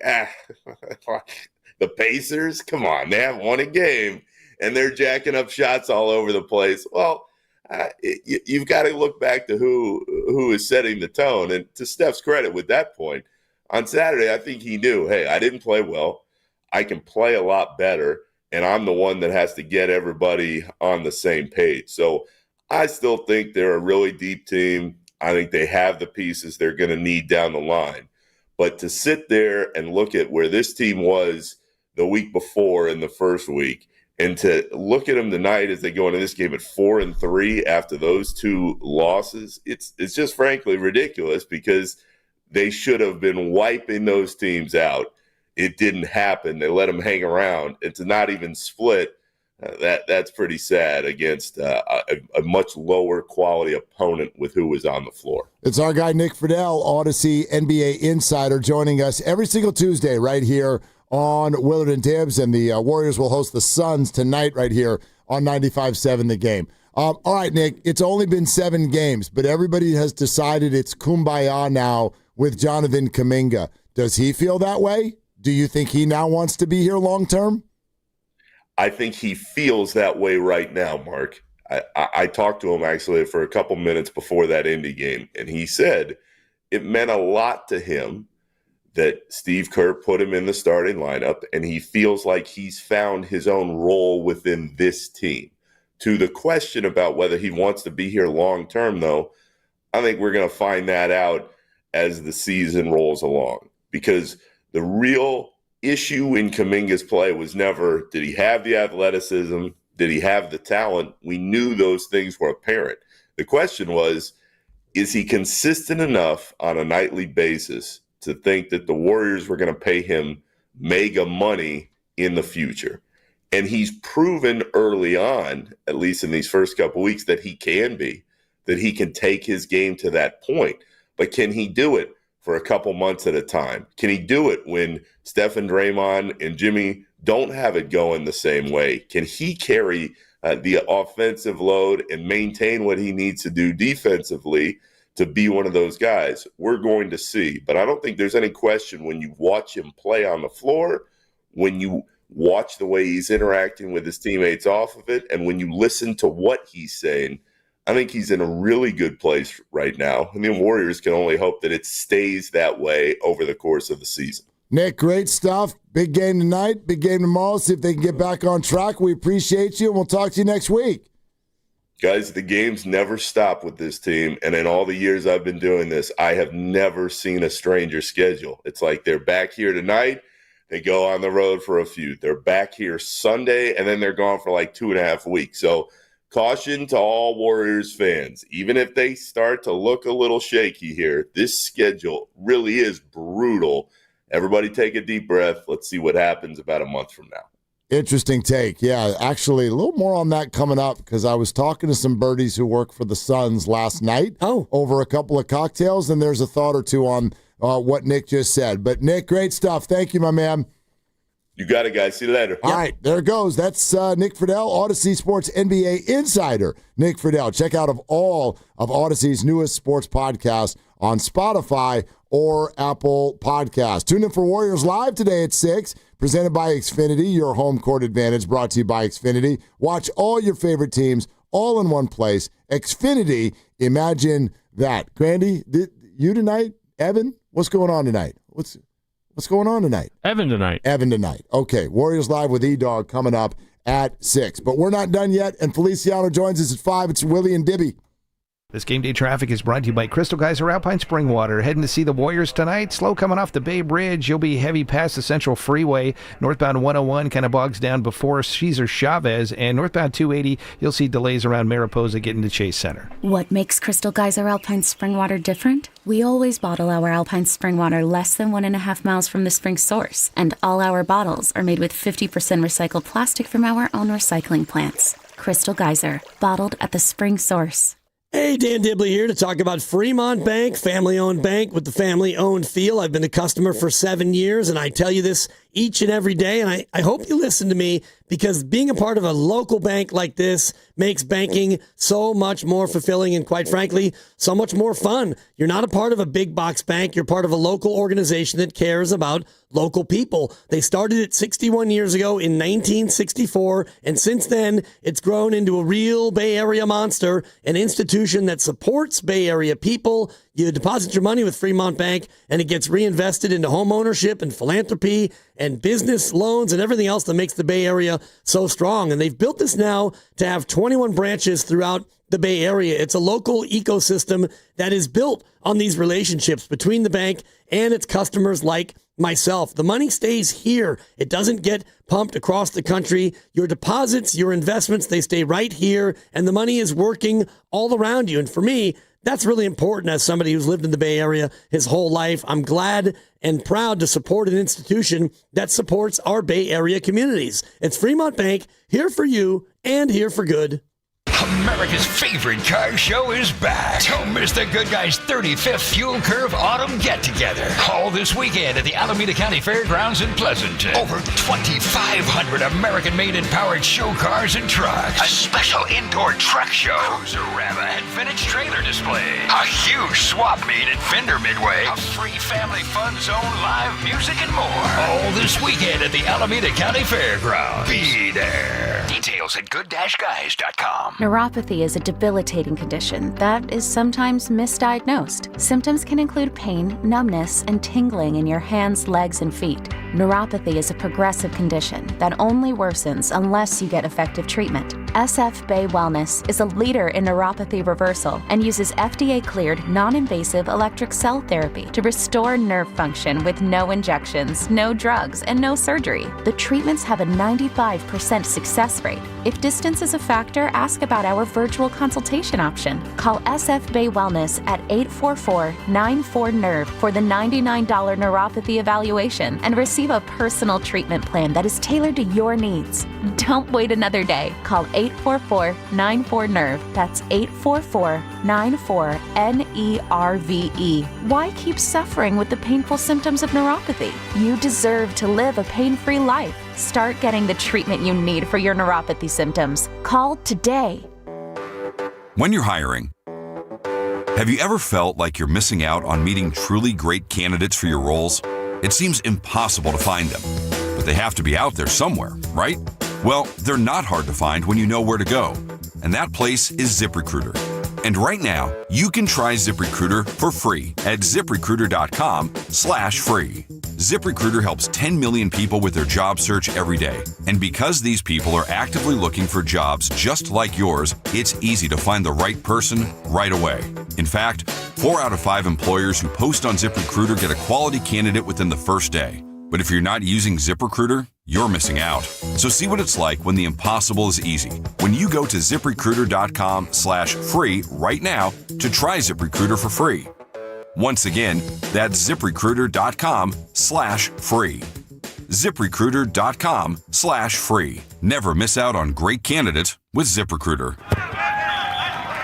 the Pacers, come on, they haven't won a game, and they're jacking up shots all over the place. Well, you've got to look back to who is setting the tone. And to Steph's credit with that point, on Saturday, I think he knew, hey, I didn't play well. I can play a lot better, and I'm the one that has to get everybody on the same page. So I still think they're a really deep team. I think they have the pieces they're going to need down the line. But to sit there and look at where this team was the week before in the first week, and to look at them tonight as they go into this game at 4-3 after those two losses, it's just frankly ridiculous, because they should have been wiping those teams out. It didn't happen. They let them hang around. And to not even split, that's pretty sad against a much lower quality opponent with who was on the floor. It's our guy Nick Friedel, Odyssey NBA Insider, joining us every single Tuesday right here on Willard and Tibbs, and the Warriors will host the Suns tonight right here on 95.7 The Game. All right, Nick, it's only been 7 games, but everybody has decided it's kumbaya now with Jonathan Kuminga. Does he feel that way? Do you think he now wants to be here long term? I think he feels that way right now, Mark. I talked to him actually for a couple minutes before that Indy game, and he said it meant a lot to him that Steve Kerr put him in the starting lineup, and he feels like he's found his own role within this team. To the question about whether he wants to be here long term, though, I think we're going to find that out as the season rolls along, because the real issue in Kuminga's play was never, did he have the athleticism? Did he have the talent? We knew those things were apparent. The question was, is he consistent enough on a nightly basis to think that the Warriors were going to pay him mega money in the future? And he's proven early on, at least in these first couple weeks, that he can be, that he can take his game to that point. But can he do it for a couple months at a time? Can he do it when Steph and Draymond and Jimmy don't have it going the same way? Can he carry the offensive load and maintain what he needs to do defensively to be one of those guys? We're going to see. But I don't think there's any question when you watch him play on the floor, when you watch the way he's interacting with his teammates off of it, and when you listen to what he's saying, I think he's in a really good place right now. And the Warriors can only hope that it stays that way over the course of the season. Nick, great stuff. Big game tonight, big game tomorrow. See if they can get back on track. We appreciate you, and we'll talk to you next week. Guys, the games never stop with this team. And in all the years I've been doing this, I have never seen a stranger schedule. It's like they're back here tonight. They go on the road for a few. They're back here Sunday, and then they're gone for like 2.5 weeks. So caution to all Warriors fans. Even if they start to look a little shaky here, this schedule really is brutal. Everybody take a deep breath. Let's see what happens about a month from now. Interesting take. Yeah, actually, a little more on that coming up, because I was talking to some birdies who work for the Suns last night over a couple of cocktails, and there's a thought or two on what Nick just said. But, Nick, great stuff. Thank you, my man. You got it, guys. See you later. All right, there it goes. That's Nick Friedel, Odyssey Sports NBA Insider. Nick Friedel. Check out all of Odyssey's newest sports podcasts on Spotify or Apple Podcasts. Tune in for Warriors Live today at 6, presented by Xfinity, your home court advantage, brought to you by Xfinity. Watch all your favorite teams all in one place. Xfinity, imagine that. Grandy, you tonight? Evan, what's going on tonight? What's going on tonight? Evan tonight. Okay, Warriors Live with E-Dog coming up at 6. But we're not done yet, and Feliciano joins us at 5. It's Willie and Dibby. This game day traffic is brought to you by Crystal Geyser Alpine Spring Water. Heading to see the Warriors tonight. Slow coming off the Bay Bridge. You'll be heavy past the Central Freeway. Northbound 101 kind of bogs down before Cesar Chavez. And northbound 280, you'll see delays around Mariposa getting to Chase Center. What makes Crystal Geyser Alpine Spring Water different? We always bottle our Alpine Spring Water less than 1.5 miles from the spring source. And all our bottles are made with 50% recycled plastic from our own recycling plants. Crystal Geyser, bottled at the spring source. Hey, Dan Dibley here to talk about Fremont Bank, family-owned bank with the family-owned feel. I've been a customer for 7 years, and I tell you this each and every day, and I hope you listen to me, because being a part of a local bank like this makes banking so much more fulfilling and, quite frankly, so much more fun. You're not a part of a big box bank. You're part of a local organization that cares about local people. They started it 61 years ago in 1964, and since then, it's grown into a real Bay Area monster, an institution that supports Bay Area people. You deposit your money with Fremont Bank, and it gets reinvested into home ownership and philanthropy and business loans and everything else that makes the Bay Area so strong. And they've built this now to have 21 branches throughout the Bay Area. It's a local ecosystem that is built on these relationships between the bank and its customers like myself. The money stays here. It doesn't get pumped across the country. Your deposits, your investments, they stay right here, and the money is working all around you. And for me, that's really important as somebody who's lived in the Bay Area his whole life. I'm glad and proud to support an institution that supports our Bay Area communities. It's Fremont Bank, here for you and here for good. America's favorite car show is back. Don't miss the Good Guys 35th Fuel Curve Autumn Get-Together. All this weekend at the Alameda County Fairgrounds in Pleasanton. Over 2,500 American-made and powered show cars and trucks. A special indoor truck show. Cruiser-Rama and vintage trailer display. A huge swap meet at Fender Midway. A free family fun zone, live music, and more. All this weekend at the Alameda County Fairgrounds. Be there. Details at good-guys.com. Neuropathy is a debilitating condition that is sometimes misdiagnosed. Symptoms can include pain, numbness, and tingling in your hands, legs, and feet. Neuropathy is a progressive condition that only worsens unless you get effective treatment. SF Bay Wellness is a leader in neuropathy reversal and uses FDA-cleared, non-invasive electric cell therapy to restore nerve function with no injections, no drugs, and no surgery. The treatments have a 95% success rate. If distance is a factor, ask about our virtual consultation option. Call SF Bay Wellness at 844-94-NERVE for the $99 neuropathy evaluation and receive a personal treatment plan that is tailored to your needs. Don't wait another day. Call 844-94-NERVE. That's 844-94-NERVE. Why keep suffering with the painful symptoms of neuropathy? You deserve to live a pain-free life. Start getting the treatment you need for your neuropathy symptoms. Call today. When you're hiring, have you ever felt like you're missing out on meeting truly great candidates for your roles? It seems impossible to find them, but they have to be out there somewhere, right? Well, they're not hard to find when you know where to go, and that place is ZipRecruiter. And right now, you can try ZipRecruiter for free at ZipRecruiter.com/free. ZipRecruiter helps 10 million people with their job search every day. And because these people are actively looking for jobs just like yours, it's easy to find the right person right away. In fact, 4 out of 5 employers who post on ZipRecruiter get a quality candidate within the first day. But if you're not using ZipRecruiter, you're missing out. So see what it's like when the impossible is easy. When you go to ZipRecruiter.com/free right now to try ZipRecruiter for free. Once again, that's ZipRecruiter.com/free. ZipRecruiter.com/free. Never miss out on great candidates with ZipRecruiter.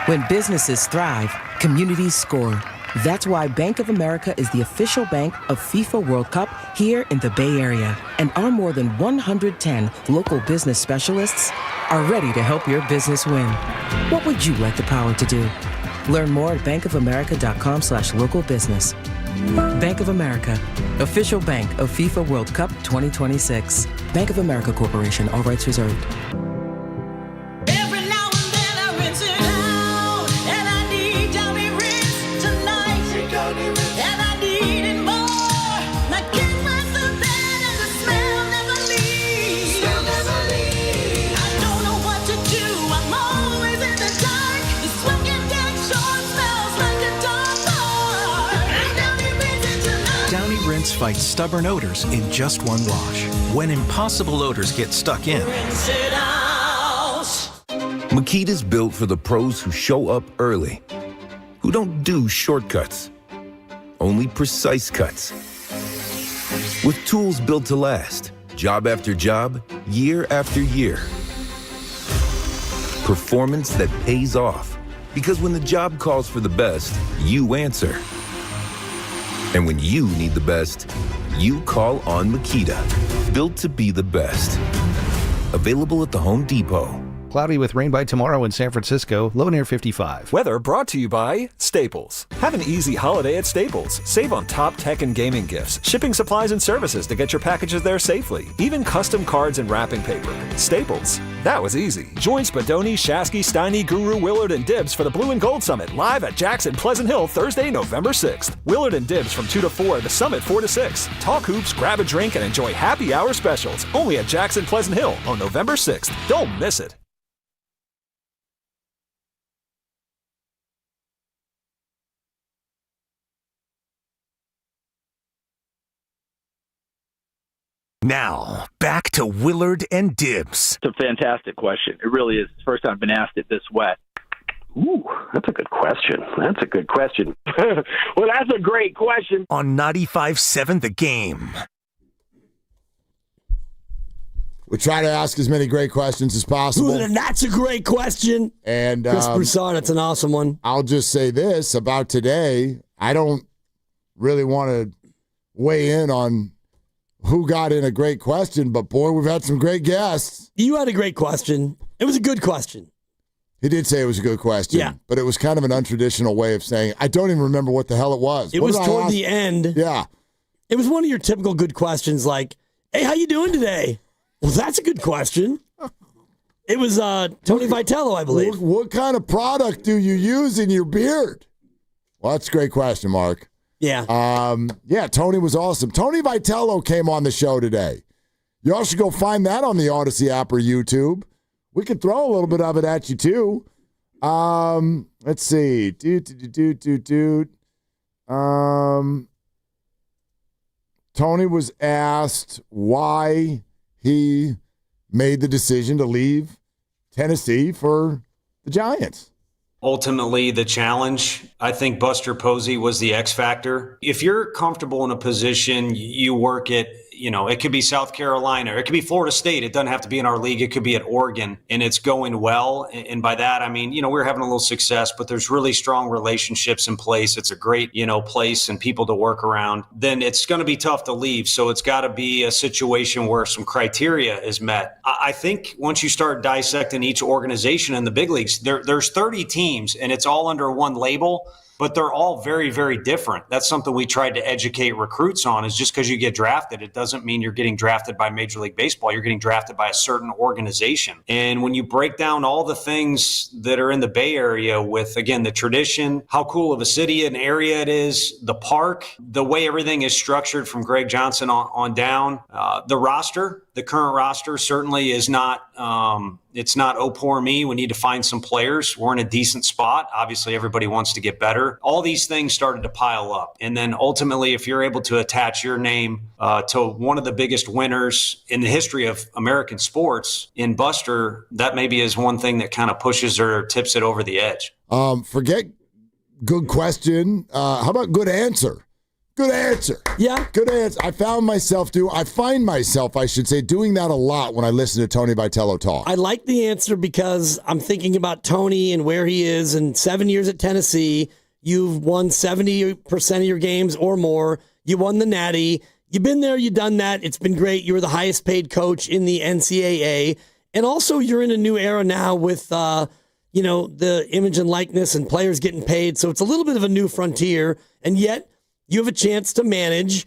When businesses thrive, communities score. That's why Bank of America is the official bank of FIFA World Cup here in the Bay Area. And our more than 110 local business specialists are ready to help your business win. What would you like the power to do? Learn more at bankofamerica.com/local business. Bank of America, official bank of FIFA World Cup 2026. Bank of America Corporation, all rights reserved. Fight stubborn odors in just one wash. When impossible odors get stuck in, Makita's built for the pros who show up early, who don't do shortcuts, only precise cuts. With tools built to last, job after job, year after year. Performance that pays off, because when the job calls for the best, you answer. And when you need the best, you call on Makita. Built to be the best. Available at the Home Depot. Cloudy with rain by tomorrow in San Francisco, low near 55. Weather brought to you by Staples. Have an easy holiday at Staples. Save on top tech and gaming gifts, shipping supplies and services to get your packages there safely, even custom cards and wrapping paper. Staples. That was easy. Join Spadoni, Shasky, Steiny, Guru, Willard, and Dibbs for the Blue and Gold Summit live at Jackson Pleasant Hill Thursday, November 6th. Willard and Dibbs from 2 to 4, the Summit 4 to 6. Talk hoops, grab a drink, and enjoy happy hour specials only at Jackson Pleasant Hill on November 6th. Don't miss it. Now, back to Willard and Dibs. It's a fantastic question. It really is. It's the first time I've been asked it this way. Ooh, that's a good question. Well, that's a great question. On 95.7 The Game. We try to ask as many great questions as possible. Ooh, that's a great question. And Chris Broussard, that's an awesome one. I'll just say this about today. I don't really want to weigh in on who got in a great question, but boy, we've had some great guests. You had a great question. It was a good question. He did say it was a good question. Yeah. But it was kind of an untraditional way of saying, I don't even remember what the hell it was. It was toward the end. Yeah. It was one of your typical good questions like, hey, how you doing today? Well, that's a good question. It was Tony Vitello, I believe. What kind of product do you use in your beard? Well, that's a great question, Mark. Yeah. Tony was awesome. Tony Vitello came on the show today. Y'all should go find that on the Odyssey app or YouTube. We could throw a little bit of it at you, too. Let's see. Tony was asked why he made the decision to leave Tennessee for the Giants. Ultimately, the challenge, I think Buster Posey was the X factor. If you're comfortable in a position, you work it, it could be South Carolina, or it could be Florida State. It doesn't have to be in our league. It could be at Oregon, and it's going well. And by that, I mean, we're having a little success, but there's really strong relationships in place. It's a great, place and people to work around. Then it's going to be tough to leave. So it's got to be a situation where some criteria is met. I think once you start dissecting each organization in the big leagues, there's 30 teams, and it's all under one label. But they're all very, very different. That's something we tried to educate recruits on, is just because you get drafted, it doesn't mean you're getting drafted by Major League Baseball. You're getting drafted by a certain organization. And when you break down all the things that are in the Bay Area with, again, the tradition, how cool of a city and area it is, the park, the way everything is structured from Greg Johnson on down, the current roster certainly is not it's not, oh, poor me, we need to find some players. We're in a decent spot. Obviously, everybody wants to get better. All these things started to pile up. And then ultimately, if you're able to attach your name to one of the biggest winners in the history of American sports in Buster, that maybe is one thing that kind of pushes or tips it over the edge. Forget good question. How about good answer? Good answer. Yeah. Good answer. I find myself doing that a lot when I listen to Tony Vitello talk. I like the answer because I'm thinking about Tony and where he is. In 7 years at Tennessee, you've won 70% of your games or more. You won the Natty. You've been there. You've done that. It's been great. You were the highest paid coach in the NCAA. And also you're in a new era now with, the image and likeness and players getting paid. So it's a little bit of a new frontier. And yet, you have a chance to manage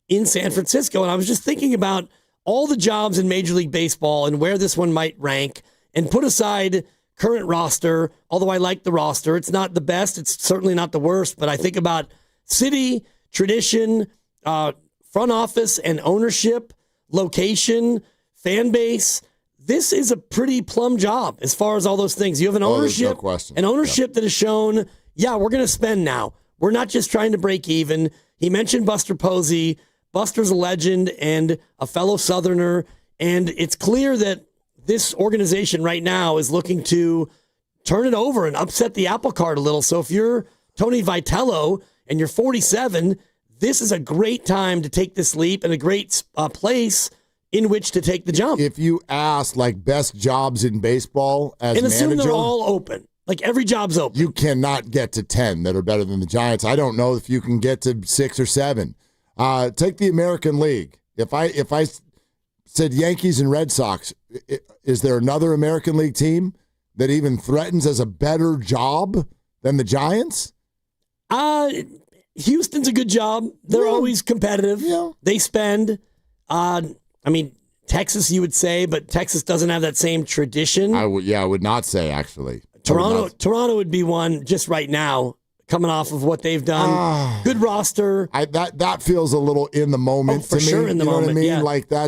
in San Francisco. And I was just thinking about all the jobs in Major League Baseball and where this one might rank, and put aside current roster, although I like the roster. It's not the best. It's certainly not the worst. But I think about city, tradition, front office and ownership, location, fan base. This is a pretty plum job as far as all those things. You have an ownership, that has shown, we're going to spend now. We're not just trying to break even. He mentioned Buster Posey. Buster's a legend and a fellow Southerner. And it's clear that this organization right now is looking to turn it over and upset the apple cart a little. So if you're Tony Vitello and you're 47, this is a great time to take this leap and a great place in which to take the jump. If you ask best jobs in baseball as and manager, assume they're all open. Every job's open. You cannot get to 10 that are better than the Giants. I don't know if you can get to 6 or 7. Take the American League. If I said Yankees and Red Sox, is there another American League team that even threatens as a better job than the Giants? Houston's a good job. They're always competitive. Yeah. They spend. Texas, you would say, but Texas doesn't have that same tradition. I would not say, actually. Toronto would be one just right now, coming off of what they've done. Good roster. That feels a little in the moment to me. Sure, in the moment. What I mean? Yeah.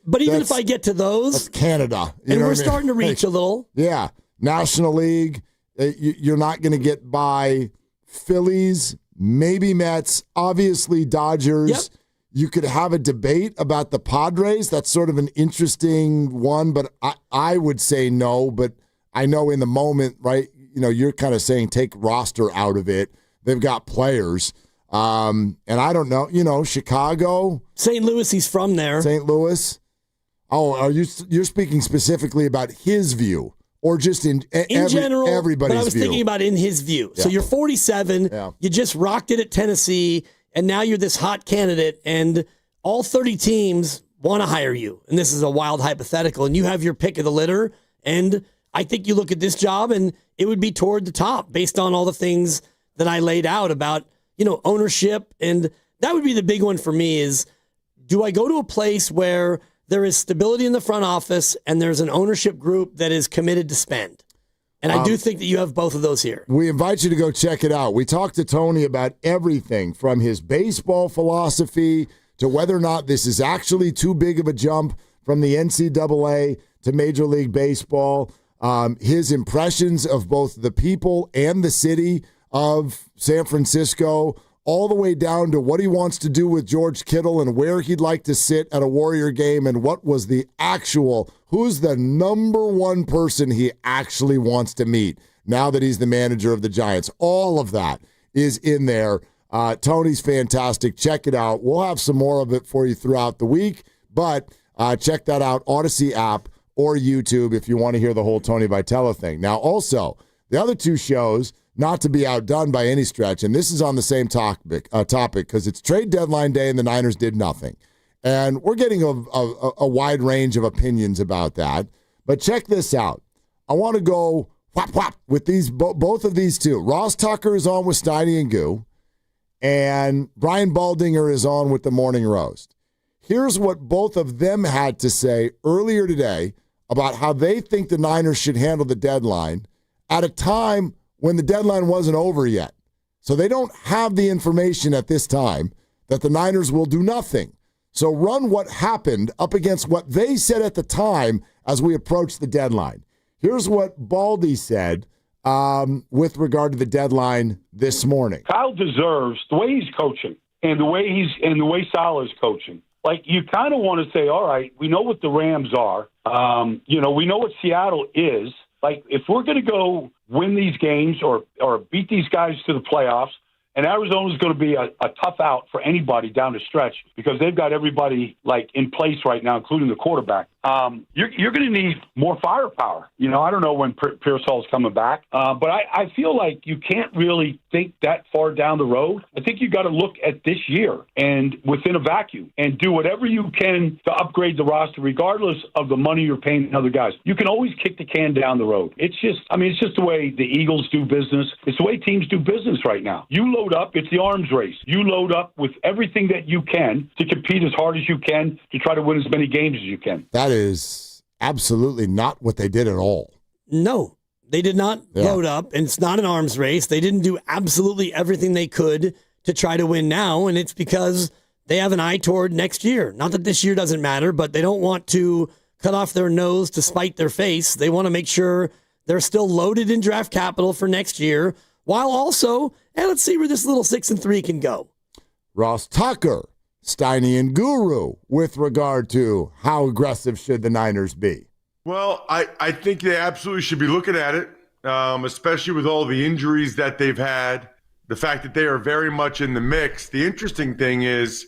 But even if I get to those, that's Canada. And we're starting to reach a little. Yeah, National League. You're not going to get by Phillies, maybe Mets, obviously Dodgers. Yep. You could have a debate about the Padres. That's sort of an interesting one, but I would say no. But I know in the moment, right, you're kind of saying take roster out of it. They've got players. And I don't know, Chicago. St. Louis, he's from there. St. Louis. Oh, you're speaking specifically about his view or just in general, everybody's view? But I was thinking about in his view. Yeah. So you're 47, you just rocked it at Tennessee, and now you're this hot candidate, and all 30 teams want to hire you. And this is a wild hypothetical, and you have your pick of the litter, and I think you look at this job, and it would be toward the top based on all the things that I laid out about, ownership. And that would be the big one for me is, do I go to a place where there is stability in the front office and there's an ownership group that is committed to spend? And I do think that you have both of those here. We invite you to go check it out. We talked to Tony about everything from his baseball philosophy to whether or not this is actually too big of a jump from the NCAA to Major League Baseball, his impressions of both the people and the city of San Francisco, all the way down to what he wants to do with George Kittle and where he'd like to sit at a Warrior game and what was who's the number one person he actually wants to meet now that he's the manager of the Giants. All of that is in there. Tony's fantastic. Check it out. We'll have some more of it for you throughout the week, but check that out, Odyssey app or YouTube if you want to hear the whole Tony Vitello thing. Now, also, the other two shows, not to be outdone by any stretch, and this is on the same topic because it's trade deadline day and the Niners did nothing. And we're getting a wide range of opinions about that. But check this out. I want to go whap, whap with these both of these two. Ross Tucker is on with Steiny and Goo, and Brian Baldinger is on with the Morning Roast. Here's what both of them had to say earlier today about how they think the Niners should handle the deadline at a time when the deadline wasn't over yet. So they don't have the information at this time that the Niners will do nothing. So run what happened up against what they said at the time as we approach the deadline. Here's what Baldy said with regard to the deadline this morning. Kyle deserves the way he's coaching and the way Sal is coaching. Like, you kind of want to say, all right, we know what the Rams are. We know what Seattle is. Like, if we're going to go win these games or beat these guys to the playoffs, and Arizona's going to be a tough out for anybody down the stretch because they've got everybody, like, in place right now, including the quarterback. You're going to need more firepower. I don't know when Pierce Hall's coming back, but I feel like you can't really think that far down the road. I think you got to look at this year and within a vacuum and do whatever you can to upgrade the roster, regardless of the money you're paying other guys. You can always kick the can down the road. It's just the way the Eagles do business. It's the way teams do business right now. You load up. It's the arms race. You load up with everything that you can to compete as hard as you can to try to win as many games as you can. That is absolutely not what they did at all. No, they did not load up, and it's not an arms race. They didn't do absolutely everything they could to try to win now, and it's because they have an eye toward next year. Not that this year doesn't matter, but they don't want to cut off their nose to spite their face. They want to make sure they're still loaded in draft capital for next year, while also, let's see where this little 6-3 can go. Ross Tucker, Steiny and Guru, with regard to how aggressive should the Niners be? Well, I think they absolutely should be looking at it, especially with all the injuries that they've had, the fact that they are very much in the mix. The interesting thing is,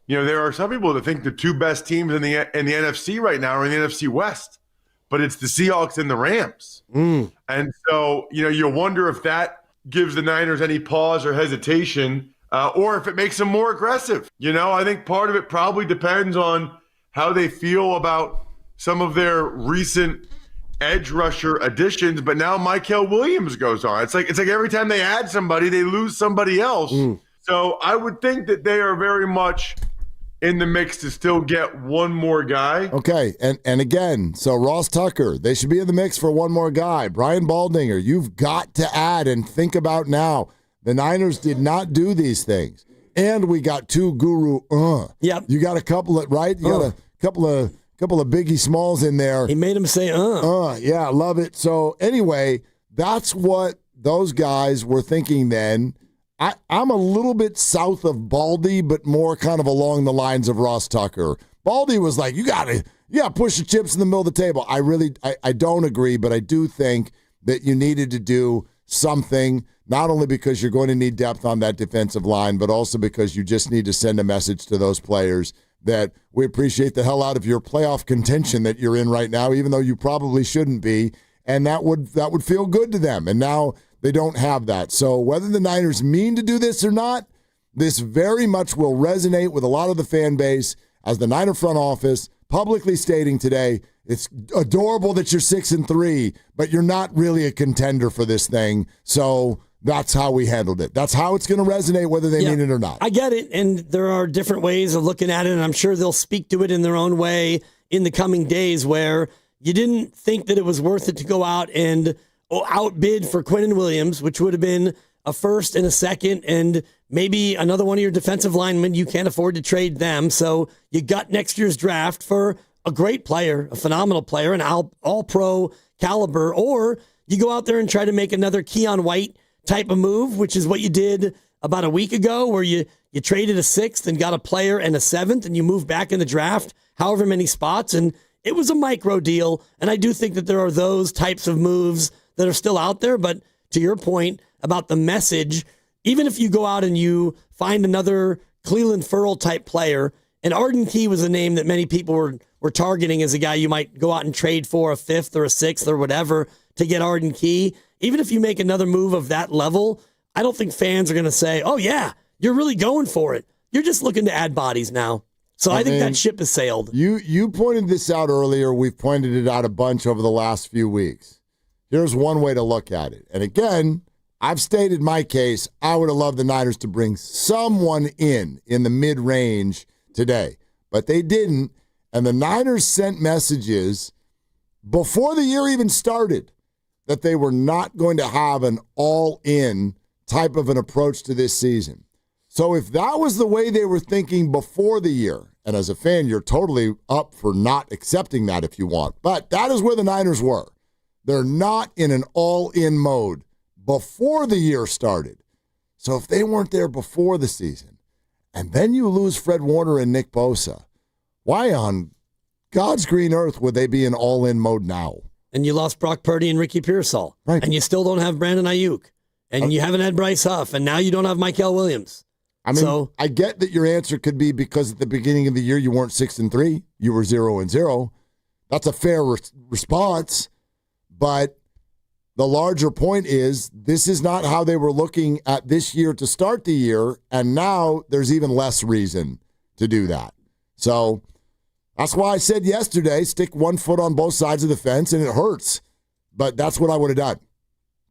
there are some people that think the two best teams in the NFC right now are in the NFC West, but it's the Seahawks and the Rams. And so, you wonder if that gives the Niners any pause or hesitation, or if it makes them more aggressive. I think part of it probably depends on how they feel about some of their recent edge rusher additions, but now Mykel Williams goes on. It's like every time they add somebody, they lose somebody else. So I would think that they are very much in the mix to still get one more guy. Okay, and again, so Ross Tucker, they should be in the mix for one more guy. Brian Baldinger, you've got to add and think about now. The Niners did not do these things. And we got two Guru. Yep. You got a couple of, right? You got a couple of Biggie Smalls in there. He made him say, yeah, love it. So anyway, that's what those guys were thinking then. I'm a little bit south of Baldy, but more kind of along the lines of Ross Tucker. Baldy was like, you gotta push the chips in the middle of the table. I don't agree, but I do think that you needed to do something, not only because you're going to need depth on that defensive line, but also because you just need to send a message to those players that we appreciate the hell out of your playoff contention that you're in right now, even though you probably shouldn't be, and that would feel good to them. And now they don't have that. So whether the Niners mean to do this or not, this very much will resonate with a lot of the fan base as the Niner front office publicly stating today, it's adorable that you're 6-3, but you're not really a contender for this thing. So that's how we handled it. That's how it's going to resonate, whether they mean it or not. I get it, and there are different ways of looking at it, and I'm sure they'll speak to it in their own way in the coming days where you didn't think that it was worth it to go out and outbid for Quinnen Williams, which would have been a first and a second and maybe another one of your defensive linemen. You can't afford to trade them, so you got next year's draft for a great player, a phenomenal player, an all-pro caliber, or you go out there and try to make another Keon White type of move, which is what you did about a week ago, where you traded a 6th and got a player and a 7th, and you moved back in the draft however many spots, and it was a micro deal, and I do think that there are those types of moves that are still out there, but to your point about the message, even if you go out and you find another Cleveland Ferrell type player, and Arden Key was a name that many people were targeting as a guy you might go out and trade for a 5th or a 6th or whatever to get Arden Key. Even if you make another move of that level, I don't think fans are going to say, oh, yeah, you're really going for it. You're just looking to add bodies now. So I think that ship has sailed. You pointed this out earlier. We've pointed it out a bunch over the last few weeks. Here's one way to look at it. And again, I've stated my case. I would have loved the Niners to bring someone in the mid-range today, but they didn't. And the Niners sent messages before the year even started that they were not going to have an all-in type of an approach to this season. So if that was the way they were thinking before the year, and as a fan, you're totally up for not accepting that if you want, but that is where the Niners were. They're not in an all-in mode before the year started. So if they weren't there before the season, and then you lose Fred Warner and Nick Bosa, why on God's green earth would they be in all-in mode now? And you lost Brock Purdy and Ricky Pearsall. Right. And you still don't have Brandon Ayuk. And you haven't had Bryce Huff. And now you don't have Mykal Williams. I mean, I get that your answer could be because at the beginning of the year you weren't 6-3, you were 0-0. That's a fair response. But the larger point is this is not how they were looking at this year to start the year, and now there's even less reason to do that. So that's why I said yesterday, stick one foot on both sides of the fence, and it hurts. But that's what I would have done.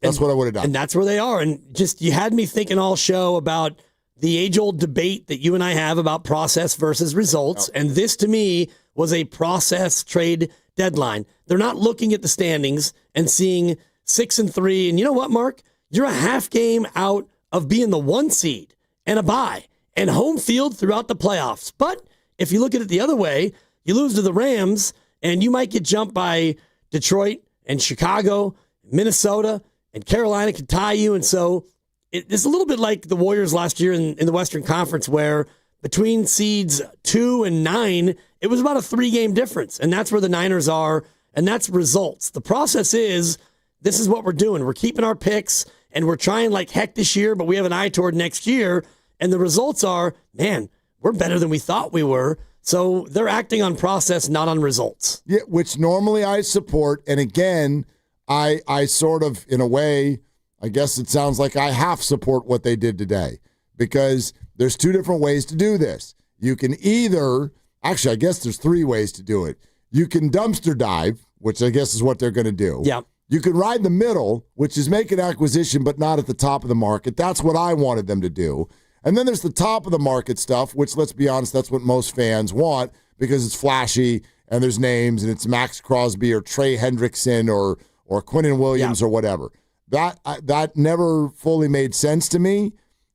That's what I would have done. And that's where they are. And just you had me thinking all show about the age-old debate that you and I have about process versus results. And this, to me, was a process trade deadline. They're not looking at the standings and seeing 6-3. And you know what, Mark? You're a half game out of being the 1 seed and a bye and home field throughout the playoffs. But if you look at it the other way, you lose to the Rams and you might get jumped by Detroit and Chicago, Minnesota, and Carolina could tie you. And so it's a little bit like the Warriors last year in the Western Conference, where between seeds 2 and 9, it was about a 3-game difference. And that's where the Niners are, and that's results. The process is, this is what we're doing. We're keeping our picks, and we're trying like heck this year, but we have an eye toward next year. And the results are, man, we're better than we thought we were. So they're acting on process, not on results. Yeah, which normally I support. And again, I sort of, in a way, I guess it sounds like I half support what they did today, because there's 2 different ways to do this. You can either, actually, I guess there's 3 ways to do it. You can dumpster dive, which I guess is what they're going to do. Yeah. You can ride the middle, which is make an acquisition, but not at the top of the market. That's what I wanted them to do. And then there's the top of the market stuff, which, let's be honest, that's what most fans want because it's flashy and there's names and it's Max Crosby or Trey Hendrickson or Quinnen Williams or whatever. That never fully made sense to me.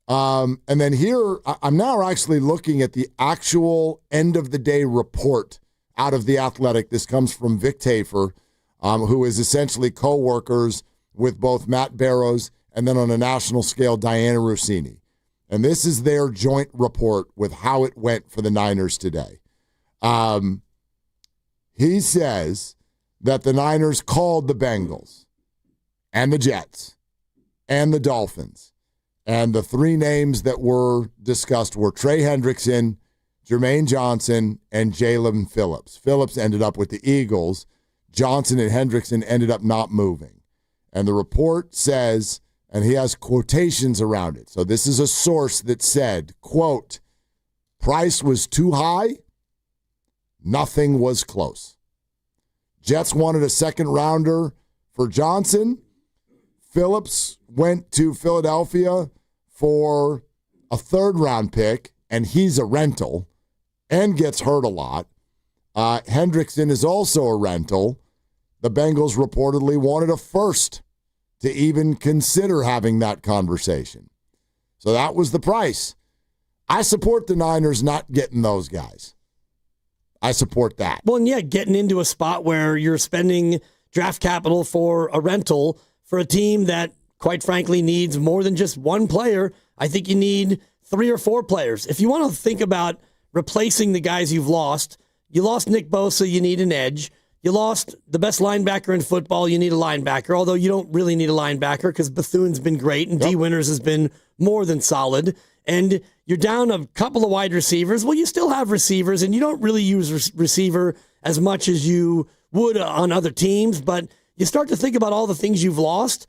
And then here, I'm now actually looking at the actual end-of-the-day report out of The Athletic. This comes from Vick, who is essentially co-workers with both Matt Barrows and then on a national scale, Diana Rossini. and this is their joint report with how it went for the Niners today. He says that the Niners called the Bengals and the Jets and the Dolphins. And the three names that were discussed were Trey Hendrickson, Jermaine Johnson, and Jalen Phillips. Phillips ended up with the Eagles. Johnson and Hendrickson ended up not moving. And the report says, and he has quotations around it. So this is a source that said, quote, price was too high. Nothing was close. Jets wanted a second rounder for Johnson. Phillips went to Philadelphia for a third round pick, and he's a rental and gets hurt a lot. Hendrickson is also a rental. The Bengals reportedly wanted a first to even consider having that conversation. So that was the price. I support the Niners not getting those guys. I support that. Well, and yeah, getting into a spot where you're spending draft capital for a rental for a team that, quite frankly, needs more than just one player. I think you need 3 or 4 players. If you want to think about replacing the guys you've lost, you lost Nick Bosa, you need an edge. You lost the best linebacker in football, you need a linebacker, although you don't really need a linebacker because Bethune's been great and D. Winters has been more than solid. And you're down a couple of wide receivers. Well, you still have receivers, and you don't really use receiver as much as you would on other teams, but you start to think about all the things you've lost.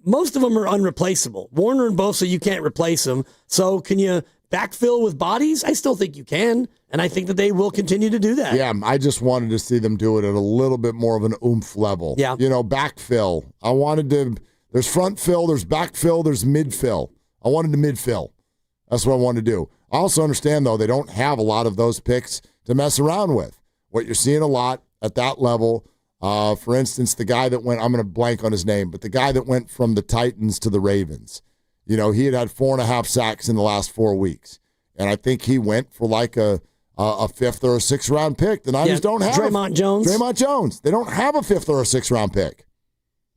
Most of them are unreplaceable. Warner and Bosa, you can't replace them. So can you backfill with bodies? I still think you can, and I think that they will continue to do that. Yeah, I just wanted to see them do it at a little bit more of an oomph level. Yeah. Backfill. I wanted to, there's front fill, there's backfill, there's midfill. I wanted to midfill. That's what I wanted to do. I also understand, though, they don't have a lot of those picks to mess around with. What you're seeing a lot at that level, for instance, the guy that went, I'm going to blank on his name, but the guy that went from the Titans to the Ravens, he had 4.5 sacks in the last 4 weeks. And I think he went for like a 5th or a 6th round pick. The Niners don't have Draymond Jones. They don't have a 5th or a 6th round pick.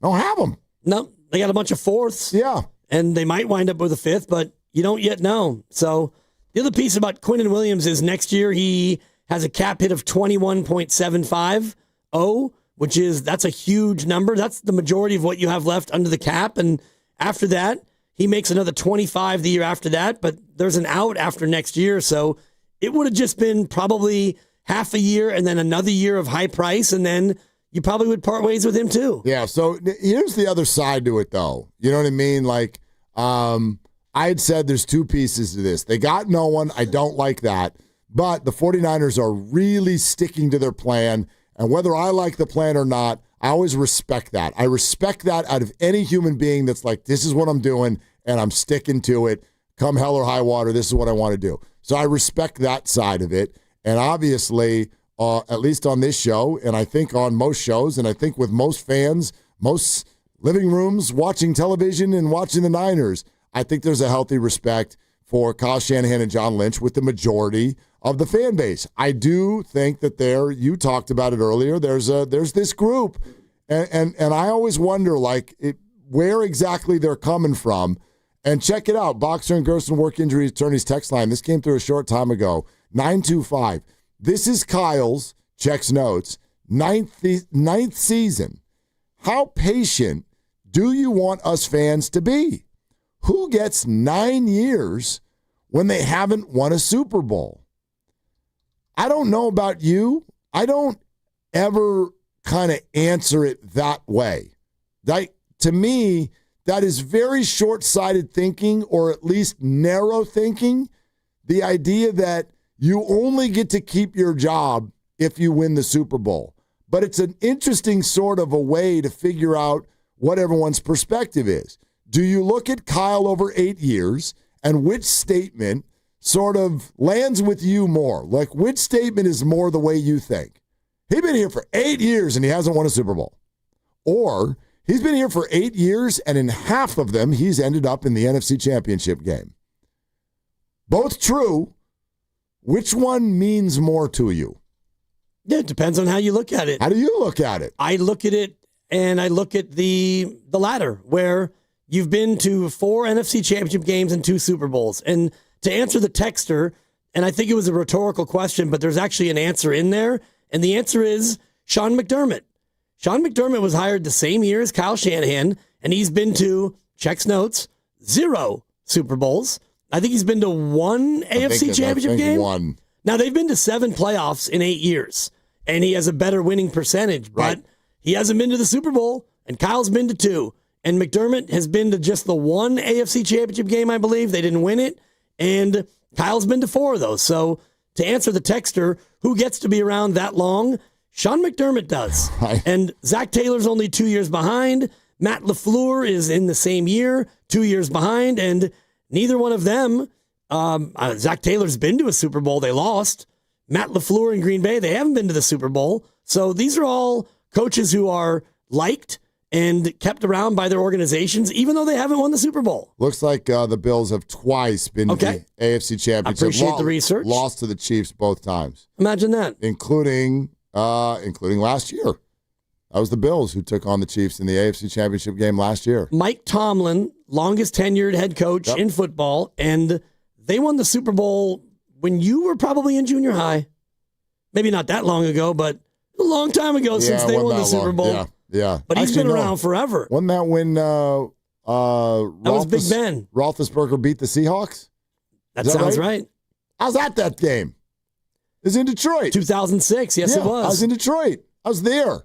Don't have them. No, they got a bunch of 4ths. Yeah. And they might wind up with a 5th, but you don't yet know. So the other piece about Quinnen Williams is next year he has a cap hit of 21.75, which that's a huge number. That's the majority of what you have left under the cap. And after that, he makes another 25 the year after that, but there's an out after next year. So it would have just been probably half a year and then another year of high price, and then you probably would part ways with him too. Yeah, so here's the other side to it, though. You know what I mean? Like, I had said there's 2 pieces to this. They got no one. I don't like that. But the 49ers are really sticking to their plan. And whether I like the plan or not, I always respect that. I respect that out of any human being that's like, this is what I'm doing, and I'm sticking to it. Come hell or high water, this is what I want to do. So I respect that side of it. And obviously, at least on this show, and I think on most shows, and I think with most fans, most living rooms watching television and watching the Niners, I think there's a healthy respect for Kyle Shanahan and John Lynch with the majority of the fan base. I do think that you talked about it earlier, there's this group, and I always wonder where exactly they're coming from. And check it out, Boxer and Gerson Work Injury Attorneys text line. This came through a short time ago, 925. This is Kyle's, checks notes, ninth season. How patient do you want us fans to be? Who gets 9 years when they haven't won a Super Bowl? I don't know about you. I don't ever kind of answer it that way. To me, that is very short-sighted thinking, or at least narrow thinking. The idea that you only get to keep your job if you win the Super Bowl. But it's an interesting sort of a way to figure out what everyone's perspective is. Do you look at Kyle over 8 years, and which statement sort of lands with you more? Like, which statement is more the way you think? He's been here for 8 years and he hasn't won a Super Bowl. Or he's been here for 8 years and in half of them he's ended up in the NFC Championship game. Both true. Which one means more to you? Yeah, it depends on how you look at it. How do you look at it? I look at it, and I look at the latter, where you've been to 4 NFC Championship games and 2 Super Bowls. And to answer the texter, and I think it was a rhetorical question, but there's actually an answer in there. And the answer is Sean McDermott. Sean McDermott was hired the same year as Kyle Shanahan, and he's been to, checks notes, 0 Super Bowls. I think he's been to 1 AFC Championship game. 1. Now, they've been to 7 playoffs in 8 years, and he has a better winning percentage, but he hasn't been to the Super Bowl, and Kyle's been to 2. And McDermott has been to just the 1 AFC Championship game, I believe. They didn't win it, and Kyle's been to 4 of those. So to answer the texter, who gets to be around that long? Sean McDermott does. And Zach Taylor's only 2 years behind. Matt LaFleur is in the same year, 2 years behind, and neither one of them, Zach Taylor's been to a Super Bowl. They lost. Matt LaFleur in Green Bay, they haven't been to the Super Bowl. So these are all coaches who are liked and kept around by their organizations, even though they haven't won the Super Bowl. Looks like the Bills have twice been to the AFC Championship. I appreciate the research. Lost to the Chiefs both times. Imagine that. Including last year. That was the Bills who took on the Chiefs in the AFC Championship game last year. Mike Tomlin, longest tenured head coach in football, and they won the Super Bowl when you were probably in junior high. Maybe not that long ago, but a long time ago since they won the Super Bowl. Yeah. But he's been around forever. Wasn't that when that was Big Ben. Roethlisberger beat the Seahawks? That sounds right. I was at that game. It was in Detroit. 2006, yes, it was. I was in Detroit. I was there.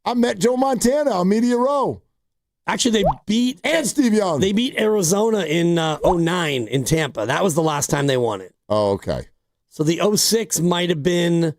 I met Joe Montana on Media Row. Actually, they beat... And Steve Young. They beat Arizona in 2009 in Tampa. That was the last time they won it. Oh, okay. So the 2006 might have been...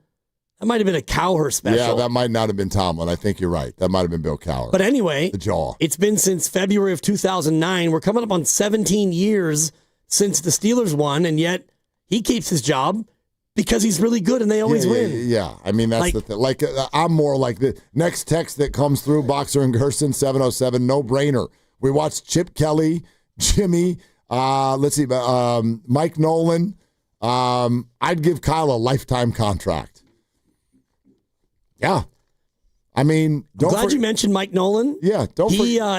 That might have been a Cowher special. Yeah, that might not have been Tomlin. I think you're right. That might have been Bill Cowher. But anyway, the jaw. It's been since February of 2009. We're coming up on 17 years since the Steelers won, and yet he keeps his job because he's really good and they always win. Yeah, I mean, that's the thing. Like, I'm more like the next text that comes through, Boxer and Gerson, 707, no-brainer. We watched Chip Kelly, Jimmy, Mike Nolan. I'd give Kyle a lifetime contract. Yeah. I mean, glad you mentioned Mike Nolan. Yeah,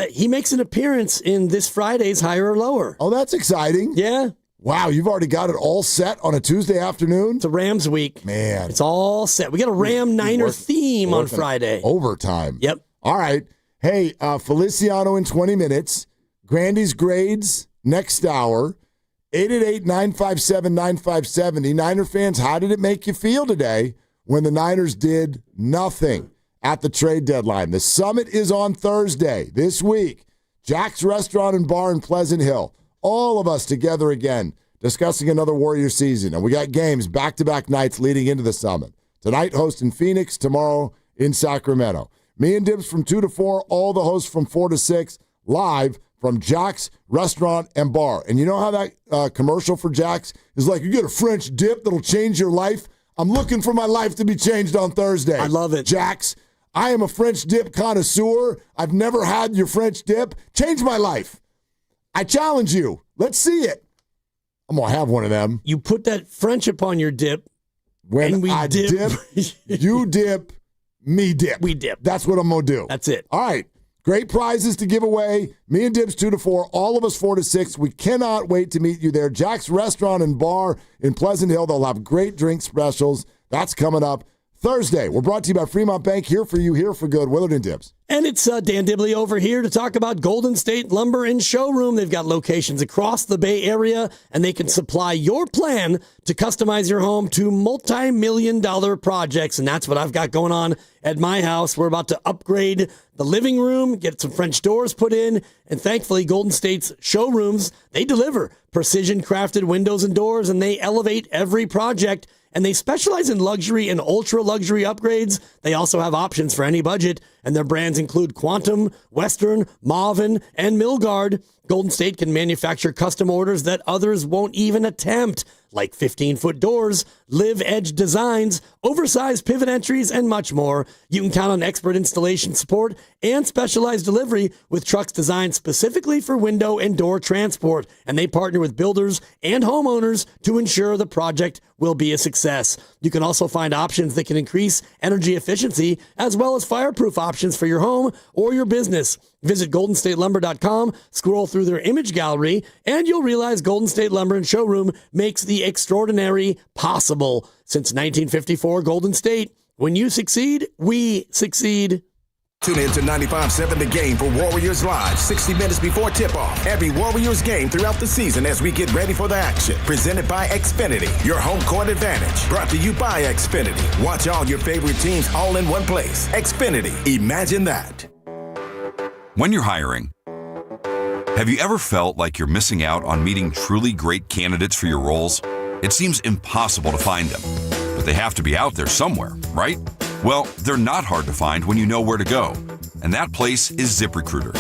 he makes an appearance in this Friday's Higher or Lower. Oh, that's exciting. Yeah. Wow, you've already got it all set on a Tuesday afternoon? It's a Rams week. Man. It's all set. We got a Ram-Niner theme on Friday. Overtime. Yep. All right. Hey, Feliciano in 20 minutes. Grandy's grades next hour. 888-957-9570. Niner fans, how did it make you feel today when the Niners did nothing at the trade deadline? The summit is on Thursday this week. Jack's Restaurant and Bar in Pleasant Hill. All of us together again discussing another Warrior season. And we got games back-to-back nights leading into the summit. Tonight, host in Phoenix. Tomorrow in Sacramento. Me and Dibs from 2 to 4. All the hosts from 4 to 6. Live from Jack's Restaurant and Bar. And you know how that commercial for Jack's is like, you get a French dip that'll change your life? I'm looking for my life to be changed on Thursday. I love it. Jack's, I am a French dip connoisseur. I've never had your French dip. Change my life. I challenge you. Let's see it. I'm going to have one of them. You put that French upon your dip. When I dip, you dip, me dip. We dip. That's what I'm going to do. That's it. All right. Great prizes to give away. Me and Dibs 2 to 4. All of us 4 to 6. We cannot wait to meet you there. Jack's Restaurant and Bar in Pleasant Hill. They'll have great drink specials. That's coming up Thursday. We're brought to you by Fremont Bank. Here for you, here for good. Willard and Dibs. And it's Dan Dibley over here to talk about Golden State Lumber and Showroom. They've got locations across the Bay Area, and they can supply your plan to customize your home to multi-million-dollar projects. And that's what I've got going on at my house. We're about to upgrade the living room, get some French doors put in, and thankfully Golden State's showrooms, they deliver precision-crafted windows and doors, and they elevate every project. And they specialize in luxury and ultra-luxury upgrades. They also have options for any budget, and their brands include Quantum, Western, Malvin, and Milgard. Golden State can manufacture custom orders that others won't even attempt. like 15-foot doors, live edge designs, oversized pivot entries, and much more. You can count on expert installation support and specialized delivery with trucks designed specifically for window and door transport. And they partner with builders and homeowners to ensure the project will be a success. You can also find options that can increase energy efficiency as well as fireproof options for your home or your business. Visit GoldenStateLumber.com, scroll through their image gallery, and you'll realize Golden State Lumber and Showroom makes the extraordinary possible. Since 1954, Golden State, when you succeed, we succeed. Tune in to 95.7 The Game for Warriors Live, 60 minutes before tip-off. Every Warriors game throughout the season as we get ready for the action. Presented by Xfinity, your home court advantage. Brought to you by Xfinity. Watch all your favorite teams all in one place. Xfinity, imagine that. When you're hiring, have you ever felt like you're missing out on meeting truly great candidates for your roles? It seems impossible to find them, but they have to be out there somewhere, right? Well, they're not hard to find when you know where to go, and that place is ZipRecruiter.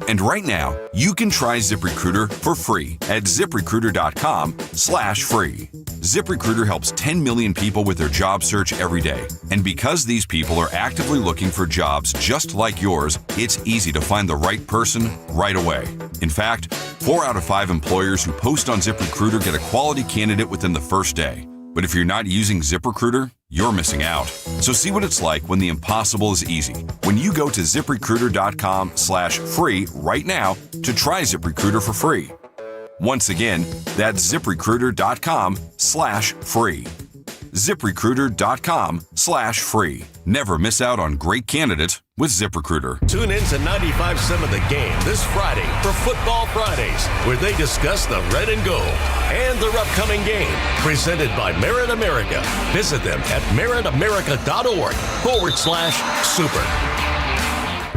And right now, you can try ZipRecruiter for free at ZipRecruiter.com/free. ZipRecruiter helps 10 million people with their job search every day. And because these people are actively looking for jobs just like yours, it's easy to find the right person right away. In fact, 4 out of 5 employers who post on ZipRecruiter get a quality candidate within the first day. But if you're not using ZipRecruiter, you're missing out. So see what it's like when the impossible is easy. When you go to ZipRecruiter.com/free right now to try ZipRecruiter for free. Once again, that's ZipRecruiter.com/free. ZipRecruiter.com/free. Never miss out on great candidates with ZipRecruiter. Tune in to 95.7 The Game this Friday for Football Fridays, where they discuss the red and gold and their upcoming game. Presented by Merit America. Visit them at meritamerica.org/super.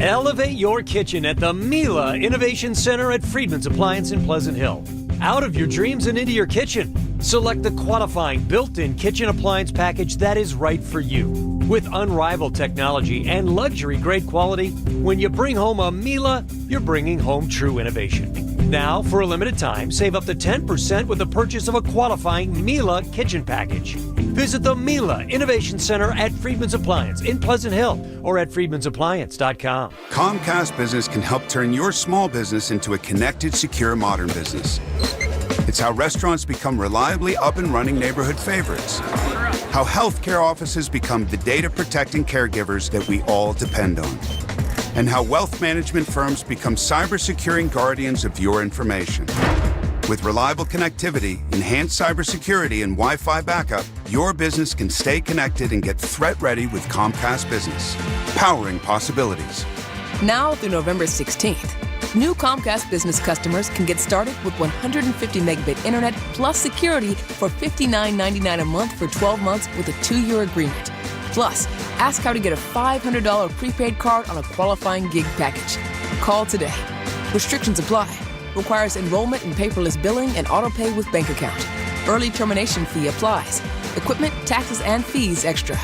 Elevate your kitchen at the Mila Innovation Center at Friedman's Appliance in Pleasant Hill. Out of your dreams and into your kitchen. Select the qualifying built-in kitchen appliance package that is right for you. With unrivaled technology and luxury-grade quality, when you bring home a Mila, you're bringing home true innovation. Now, for a limited time, save up to 10% with the purchase of a qualifying Mila kitchen package. Visit the Mila Innovation Center at Friedman's Appliance in Pleasant Hill or at friedmansappliance.com. Comcast Business can help turn your small business into a connected, secure, modern business. It's how restaurants become reliably up and running neighborhood favorites. How healthcare offices become the data-protecting caregivers that we all depend on. And how wealth management firms become cyber-securing guardians of your information. With reliable connectivity, enhanced cybersecurity, and Wi-Fi backup, your business can stay connected and get threat-ready with Comcast Business. Powering possibilities. Now through November 16th. New Comcast Business customers can get started with 150 megabit internet plus security for $59.99 a month for 12 months with a 2-year agreement. Plus, ask how to get a $500 prepaid card on a qualifying gig package. Call today. Restrictions apply. Requires enrollment in paperless billing and auto-pay with bank account. Early termination fee applies. Equipment, taxes, and fees extra.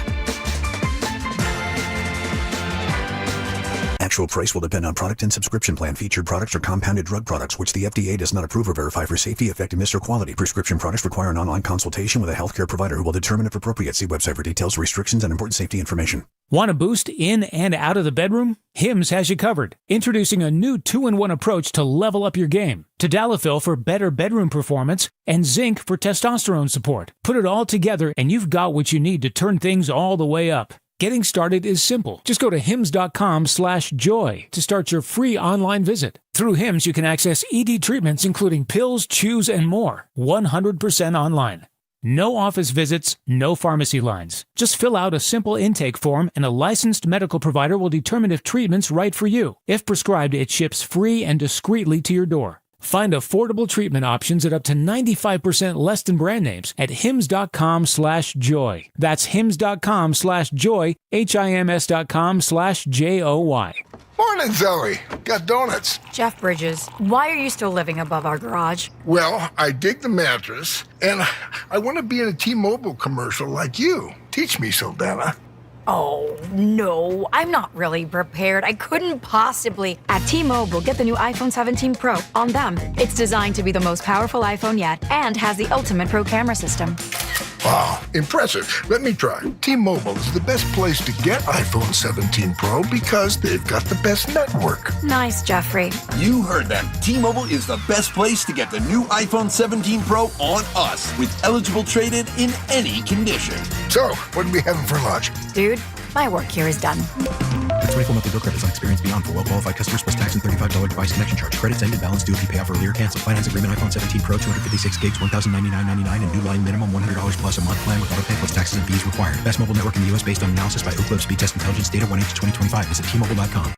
Actual price will depend on product and subscription plan. Featured products are compounded drug products, which the FDA does not approve or verify for safety, effectiveness, or quality. Prescription products require an online consultation with a healthcare provider who will determine if appropriate. See website for details, restrictions, and important safety information. Want a boost in and out of the bedroom? Hims has you covered. Introducing a new 2-in-1 approach to level up your game. Tadalafil for better bedroom performance and zinc for testosterone support. Put it all together and you've got what you need to turn things all the way up. Getting started is simple. Just go to hims.com/joy to start your free online visit. Through Hims, you can access ED treatments including pills, chews, and more. 100% online. No office visits, no pharmacy lines. Just fill out a simple intake form and a licensed medical provider will determine if treatment's right for you. If prescribed, it ships free and discreetly to your door. Find affordable treatment options at up to 95% less than brand names at hims.com/joy. That's hims.com/joy, HIMS.com/JOY. Morning, Zoe. Got donuts. Jeff Bridges, why are you still living above our garage? Well, I dig the mattress, and I want to be in a T-Mobile commercial like you. Teach me, Saldana. Oh, no, I'm not really prepared. I couldn't possibly. At T-Mobile, get the new iPhone 17 Pro on them. It's designed to be the most powerful iPhone yet and has the ultimate pro camera system. Wow, impressive. Let me try. T-Mobile is the best place to get iPhone 17 Pro because they've got the best network. Nice, Jeffrey. You heard them. T-Mobile is the best place to get the new iPhone 17 Pro on us with eligible trade-in in any condition. So, what are we having for lunch? Dude, my work here is done. The 24 monthly bill credits on experience beyond for well-qualified customers plus tax and $35 device connection charge. Credits ended, balance due if you pay off earlier. Cancel. Finance agreement iPhone 17 Pro, 256 gigs, $1,099.99 and new line minimum $100 plus a month plan with auto pay plus taxes and fees required. Best mobile network in the U.S. based on analysis by Oak Cliff Speed Test Intelligence data 1H2025. Visit T-Mobile.com.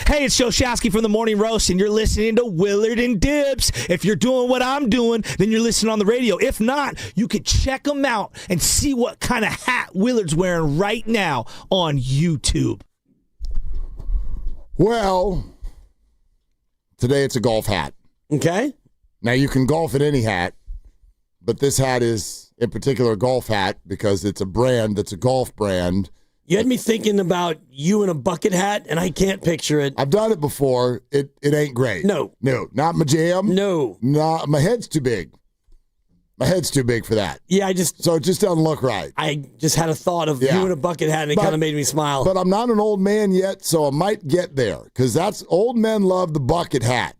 Hey, it's Joe Shasky from the Morning Roast, and you're listening to Willard and Dibbs. If you're doing what I'm doing, then you're listening on the radio. If not, you could check them out and see what kind of hat Willard's wearing right now on YouTube. Well, today it's a golf hat. Okay. Now, you can golf in any hat, but this hat is, in particular, a golf hat because it's a brand that's a golf brand. You had me thinking about you in a bucket hat, and I can't picture it. I've done it before. It ain't great. No. No, not my jam. No. Not, my head's too big. My head's too big for that. Yeah, So it just doesn't look right. I just had a thought of you in a bucket hat, and it kind of made me smile. But I'm not an old man yet, so I might get there because old men love the bucket hat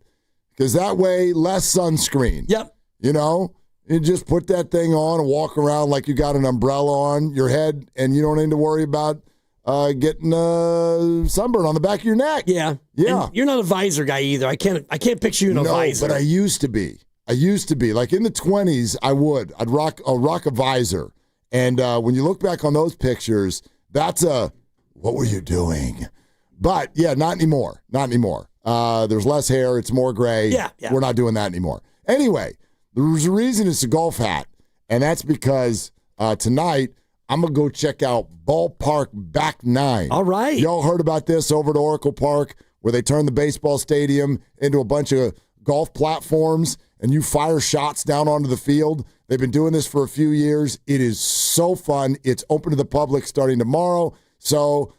because that way less sunscreen. Yep. You know? You just put that thing on and walk around like you got an umbrella on your head, and you don't need to worry about getting sunburn on the back of your neck. Yeah. Yeah. And you're not a visor guy either. I can't picture you in a visor. But I used to be. Like in the 20s, I'd rock a visor. And when you look back on those pictures, that's what were you doing? But yeah, not anymore. Not anymore. There's less hair. It's more gray. Yeah. We're not doing that anymore. Anyway, there's a reason it's a golf hat, and that's because tonight I'm going to go check out Ballpark Back 9. All right. Y'all heard about this over at Oracle Park where they turned the baseball stadium into a bunch of golf platforms, and you fire shots down onto the field. They've been doing this for a few years. It is so fun. It's open to the public starting tomorrow. So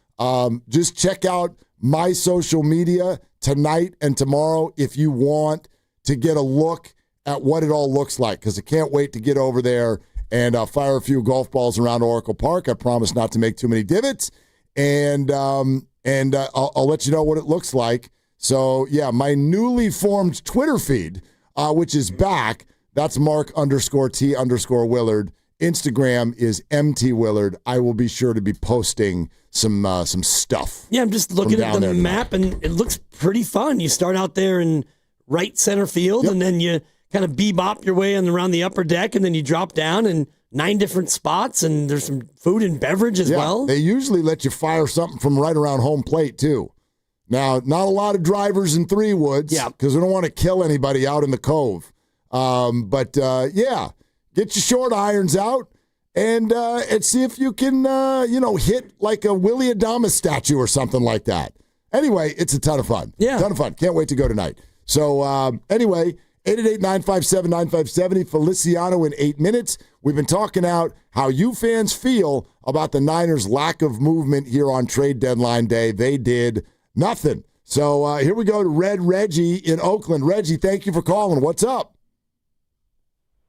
just check out my social media tonight and tomorrow if you want to get a look at what it all looks like, because I can't wait to get over there and fire a few golf balls around Oracle Park. I promise not to make too many divots, and I'll let you know what it looks like. So, yeah, my newly formed Twitter feed, which is back, that's Mark_T_Willard. Instagram is MT Willard. I will be sure to be posting some stuff. Yeah, I'm just looking at the map, and it looks pretty fun. You start out there in right center field, and then you kind of bebop your way around the upper deck, and then you drop down in 9 different spots, and there's some food and beverage as well. They usually let you fire something from right around home plate, too. Now, not a lot of drivers in 3 woods because we don't want to kill anybody out in the cove. But get your short irons out and see if you can, hit like a Willie Adamas statue or something like that. Anyway, it's a ton of fun. Yeah. Ton of fun. Can't wait to go tonight. So, anyway, 888-957-9570, Feliciano in 8 minutes. We've been talking out how you fans feel about the Niners' lack of movement here on trade deadline day. They did nothing. So here we go to Red Reggie in Oakland. Reggie, thank you for calling. What's up?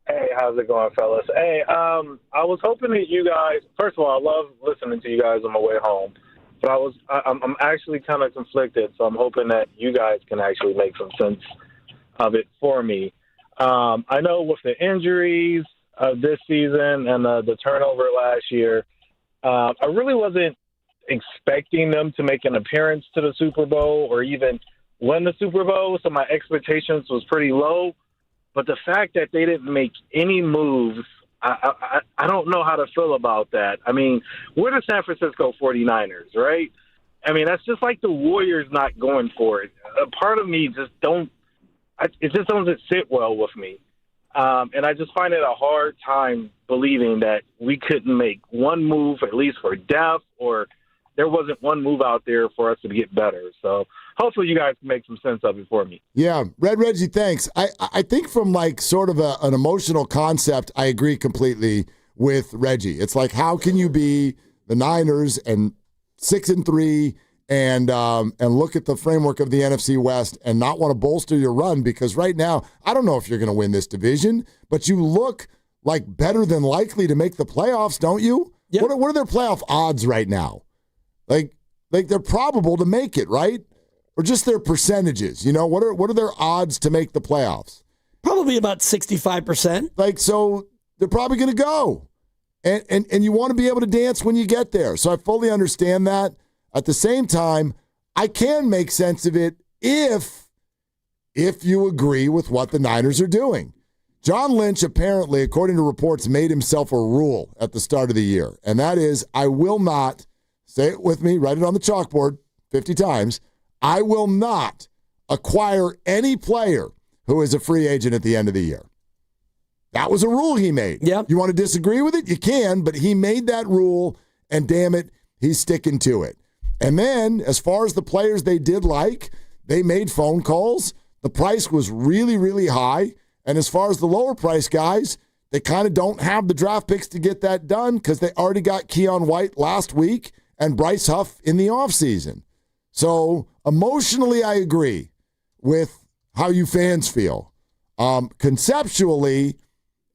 Hey, how's it going, fellas? Hey, I was hoping that you guys, first of all, I love listening to you guys on my way home. But I'm actually kind of conflicted, so I'm hoping that you guys can actually make some sense of it for me. I know with the injuries of this season and the turnover last year, I really wasn't expecting them to make an appearance to the Super Bowl or even win the Super Bowl, so my expectations was pretty low. But the fact that they didn't make any moves, I don't know how to feel about that. I mean, we're the San Francisco 49ers, right? I mean, that's just like the Warriors not going for it. A part of me just it just doesn't sit well with me. And I just find it a hard time believing that we couldn't make one move, at least for depth or there wasn't one move out there for us to get better. So hopefully you guys can make some sense of it for me. Yeah, Red Reggie, thanks. I think from like sort of an emotional concept, I agree completely with Reggie. It's like, how can you be the Niners and 6-3 and look at the framework of the NFC West and not want to bolster your run? Because right now, I don't know if you're going to win this division, but you look like better than likely to make the playoffs, don't you? Yep. What are their playoff odds right now? Like they're probable to make it, right? Or just their percentages? You know, what are their odds to make the playoffs? Probably about 65%. Like, so they're probably going to go. And you want to be able to dance when you get there. So I fully understand that. At the same time, I can make sense of it if you agree with what the Niners are doing. John Lynch apparently, according to reports, made himself a rule at the start of the year. And that is, I will not, say it with me, write it on the chalkboard 50 times, I will not acquire any player who is a free agent at the end of the year. That was a rule he made. Yep. You want to disagree with it? You can, but he made that rule, and damn it, he's sticking to it. And then, as far as the players they did like, they made phone calls. The price was really, really high. And as far as the lower price guys, they kind of don't have the draft picks to get that done because they already got Keon White last week and Bryce Huff in the offseason. So emotionally, I agree with how you fans feel. Conceptually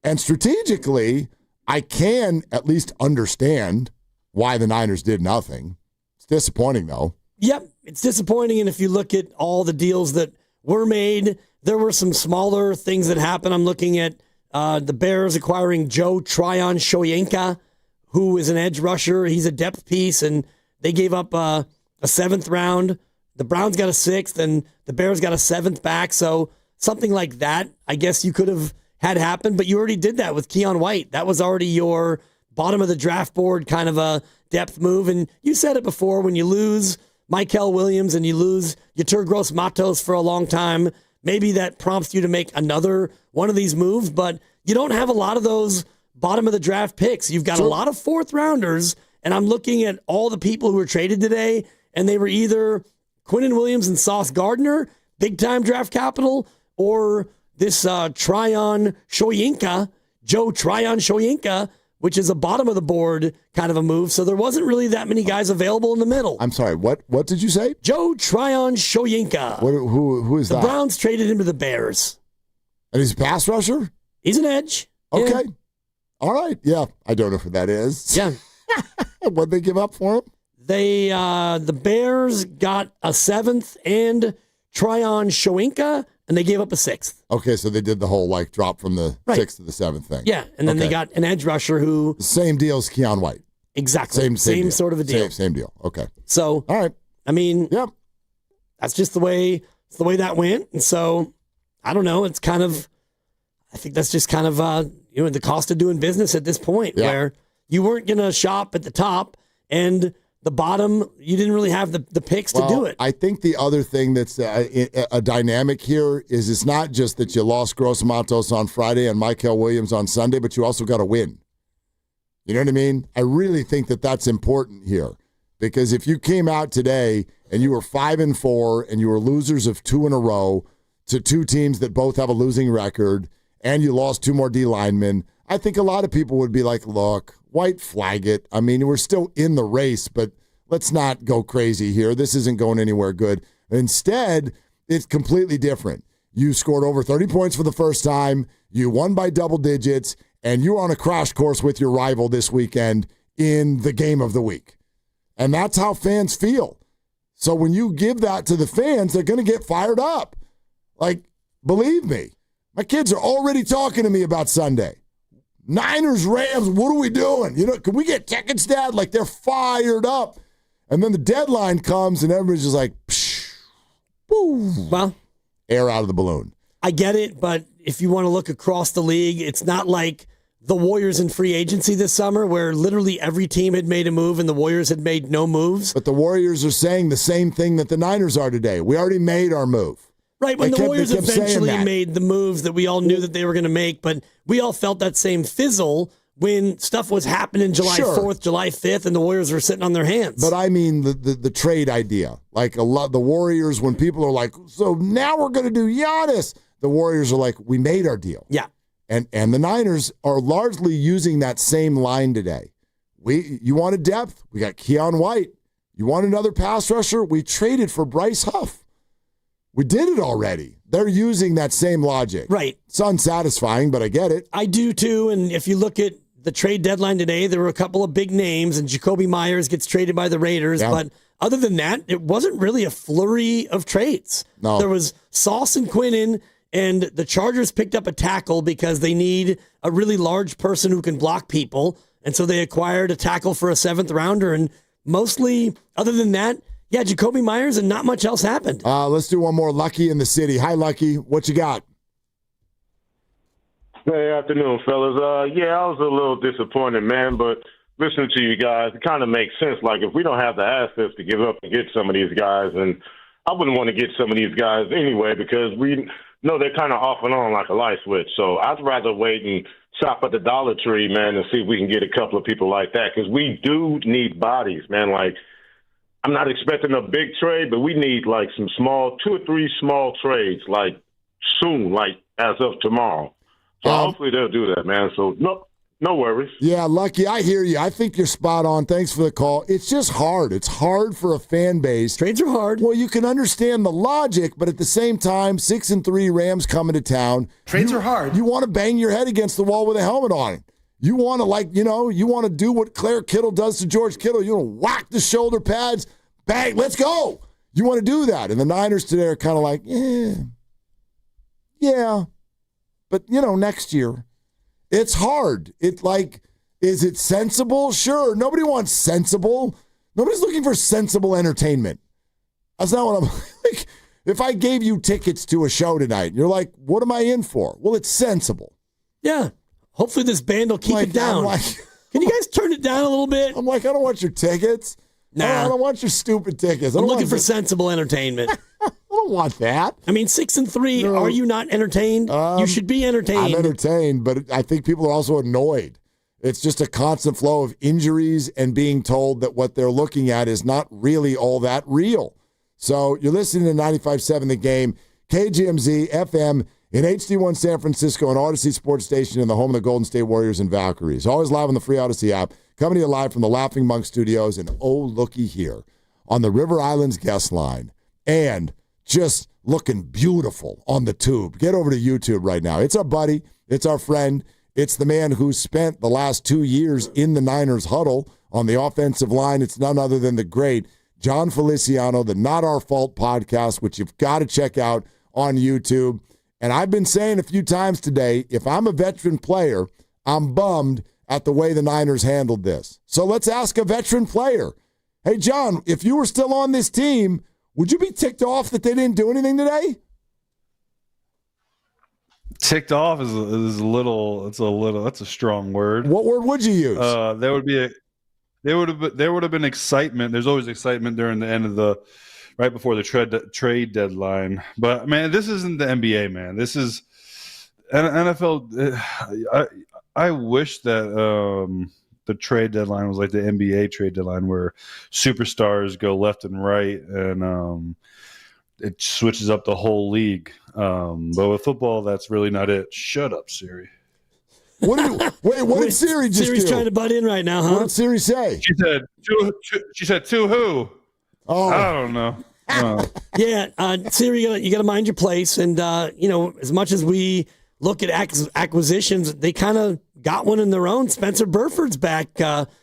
and strategically, I can at least understand why the Niners did nothing. It's disappointing, though. Yep, it's disappointing. And if you look at all the deals that were made, there were some smaller things that happened. I'm looking at the Bears acquiring Joe Tryon-Shoyinka, who is an edge rusher. He's a depth piece, and they gave up a 7th round. The Browns got a 6th, and the Bears got a 7th back. So something like that, I guess you could have had happen, but you already did that with Keon White. That was already your bottom of the draft board kind of a depth move. And you said it before, when you lose Michael Williams and you lose Yetur Gross-Matos for a long time, maybe that prompts you to make another one of these moves, but you don't have a lot of those bottom of the draft picks. You've got a lot of 4th rounders, and I'm looking at all the people who were traded today, and they were either Quinnen Williams and Sauce Gardner, big-time draft capital, or this Tryon-Shoyinka, Joe Tryon-Shoyinka, which is a bottom of the board kind of a move. So there wasn't really that many guys available in the middle. I'm sorry, what did you say? Joe Tryon-Shoyinka. Who is that? The Browns traded him to the Bears. And he's a pass rusher? He's an edge. Okay. Yeah. All right. Yeah, I don't know who that is. Yeah. What'd they give up for him? They the Bears got a 7th and Tryon-Shoyinka, and they gave up a 6th. Okay, so they did the whole like drop from the 6th to the 7th thing. Yeah, and then they got an edge rusher who same deal as Keon White. Exactly. Same sort of a deal. Same deal. Okay. So all right. I mean, yeah, that's just the way that went. And so I don't know. It's kind of, I think that's just kind of the cost of doing business at this point, where you weren't going to shop at the top and the bottom, you didn't really have the picks to do it. I think the other thing that's a dynamic here is it's not just that you lost Gross-Matos on Friday and Michael Williams on Sunday, but you also got to win. You know what I mean? I really think that that's important here, because if you came out today and you were 5-4 and you were losers of 2 in a row to 2 teams that both have a losing record, and you lost 2 more D linemen, I think a lot of people would be like, look, White, flag it. I mean, we're still in the race, but let's not go crazy here. This isn't going anywhere good. Instead, it's completely different. You scored over 30 points for the first time. You won by double digits, and you're on a crash course with your rival this weekend in the game of the week. And that's how fans feel. So when you give that to the fans, they're going to get fired up. Like, believe me, my kids are already talking to me about Sunday. Niners, Rams, what are we doing? You know, can we get tickets, Dad? Like, they're fired up. And then the deadline comes, and everybody's just like, psh, boom. Well, air out of the balloon. I get it, but if you want to look across the league, it's not like the Warriors in free agency this summer, where literally every team had made a move and the Warriors had made no moves. But the Warriors are saying the same thing that the Niners are today. We already made our move. Right, when the Warriors eventually made the moves that we all knew that they were going to make, but we all felt that same fizzle when stuff was happening July 4th, July 5th, and the Warriors were sitting on their hands. But I mean the trade idea. Like the Warriors, when people are like, so now we're going to do Giannis, the Warriors are like, we made our deal. Yeah. And the Niners are largely using that same line today. You wanted depth? We got Keon White. You want another pass rusher? We traded for Bryce Huff. We did it already. They're using that same logic. Right. It's unsatisfying, but I get it. I do too. And if you look at the trade deadline today, there were a couple of big names, and Jacoby Myers gets traded by the Raiders. Yeah. But other than that, it wasn't really a flurry of trades. No. There was Sauce and Quinnen, and the Chargers picked up a tackle because they need a really large person who can block people. And so they acquired a tackle for a 7th rounder. And mostly, other than that, yeah, Jacoby Myers, and not much else happened. Let's do one more. Lucky in the city. Hi, Lucky. What you got? Hey, afternoon, fellas. Yeah, I was a little disappointed, man, but listening to you guys, it kind of makes sense. Like, if we don't have the assets to give up and get some of these guys, and I wouldn't want to get some of these guys anyway because we know they're kind of off and on like a light switch. So I'd rather wait and shop at the Dollar Tree, man, and see if we can get a couple of people like that because we do need bodies, man. Like, I'm not expecting a big trade, but we need like some 2 or 3 small trades, like soon, like as of tomorrow. So hopefully they'll do that, man. So no worries. Yeah, Lucky, I hear you. I think you're spot on. Thanks for the call. It's just hard. It's hard for a fan base. Trades are hard. Well, you can understand the logic, but at the same time, 6-3 Rams coming to town. Trades are hard. You want to bang your head against the wall with a helmet on. You want to, you want to do what Claire Kittle does to George Kittle. You want to whack the shoulder pads, bang, let's go. You want to do that. And the Niners today are kind of like, yeah. But, next year, it's hard. It's like, is it sensible? Sure. Nobody wants sensible. Nobody's looking for sensible entertainment. That's not what I'm like. If I gave you tickets to a show tonight, you're like, what am I in for? Well, it's sensible. Yeah. Hopefully this band will keep it down. Can you guys turn it down a little bit? I'm like, I don't want your tickets. Nah. I don't want your stupid tickets. I'm looking for sensible entertainment. I don't want that. I mean, 6-3, no. Are you not entertained? You should be entertained. I'm entertained, but I think people are also annoyed. It's just a constant flow of injuries and being told that what they're looking at is not really all that real. So you're listening to 95.7 The Game, KGMZ, FM, in HD1 San Francisco, and Odyssey Sports Station in the home of the Golden State Warriors and Valkyries. Always live on the free Odyssey app. Coming to you live from the Laughing Monk Studios. And oh, looky here on the River Islands guest line. And just looking beautiful on the tube. Get over to YouTube right now. It's our buddy. It's our friend. It's the man who spent the last 2 years in the Niners huddle on the offensive line. It's none other than the great John Feliciano, the Not Our Fault podcast, which you've got to check out on YouTube. And I've been saying a few times today, if I'm a veteran player, I'm bummed at the way the Niners handled this. So let's ask a veteran player. Hey, John, if you were still on this team, would you be ticked off that they didn't do anything today? Ticked off is that's a strong word. What word would you use? There would have been excitement. There's always excitement during the end of right before the trade deadline. But man, this isn't the NBA, man. This is NFL. I wish that the trade deadline was like the NBA trade deadline, where superstars go left and right, and it switches up the whole league. But with football, that's really not it. Shut up, Siri. What did Siri just Siri's do? trying to butt in right now, huh? What did Siri say? She said to who? Oh, I don't know. Yeah, Siri, you got to mind your place. And, as much as we look at acquisitions, they kind of got one in their own. Spencer Burford's back.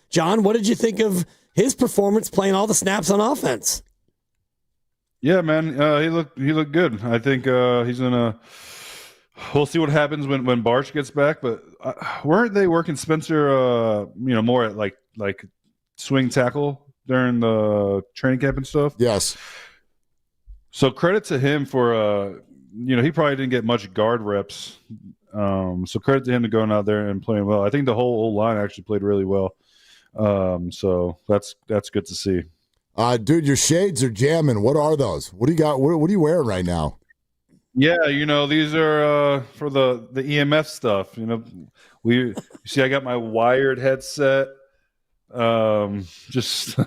John, what did you think of his performance playing all the snaps on offense? Yeah, man, he looked good. I think he's gonna. We'll see what happens when Barch gets back. But weren't they working Spencer, more at like swing tackle during the training camp and stuff? Yes. So credit to him for he probably didn't get much guard reps. So credit to him to going out there and playing well. I think the whole old line actually played really well. So that's good to see. Dude, your shades are jamming. What are those? What do you got? What are you wearing right now? Yeah, these are for the EMF stuff. You see, I got my wired headset. Just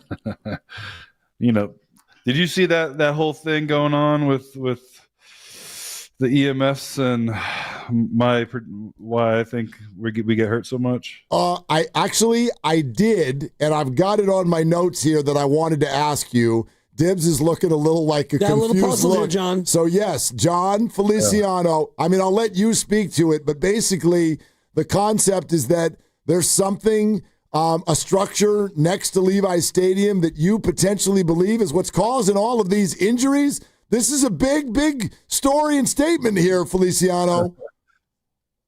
did you see that whole thing going on with the EMFs and why I think we get hurt so much? I did, and I've got it on my notes here that I wanted to ask you. Dibs is looking a little like a confused little puzzle look. there, John. So, yes, John Feliciano. Yeah. I mean, I'll let you speak to it, but basically the concept is that there's something, a structure next to Levi's Stadium that you potentially believe is what's causing all of these injuries. This is a big, big story and statement here, Feliciano.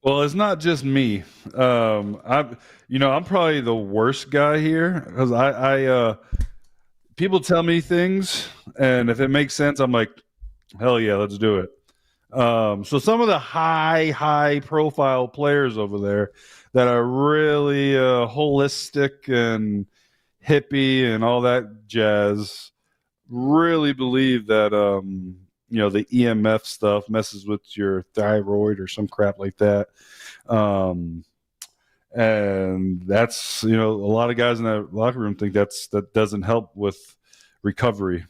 Well, it's not just me. I'm probably the worst guy here because I people tell me things, and if it makes sense, I'm like, hell yeah, let's do it. So some of the high profile players over there that are really holistic and hippie and all that jazz really believe that the EMF stuff messes with your thyroid or some crap like that. And that's, a lot of guys in that locker room think that doesn't help with recovery.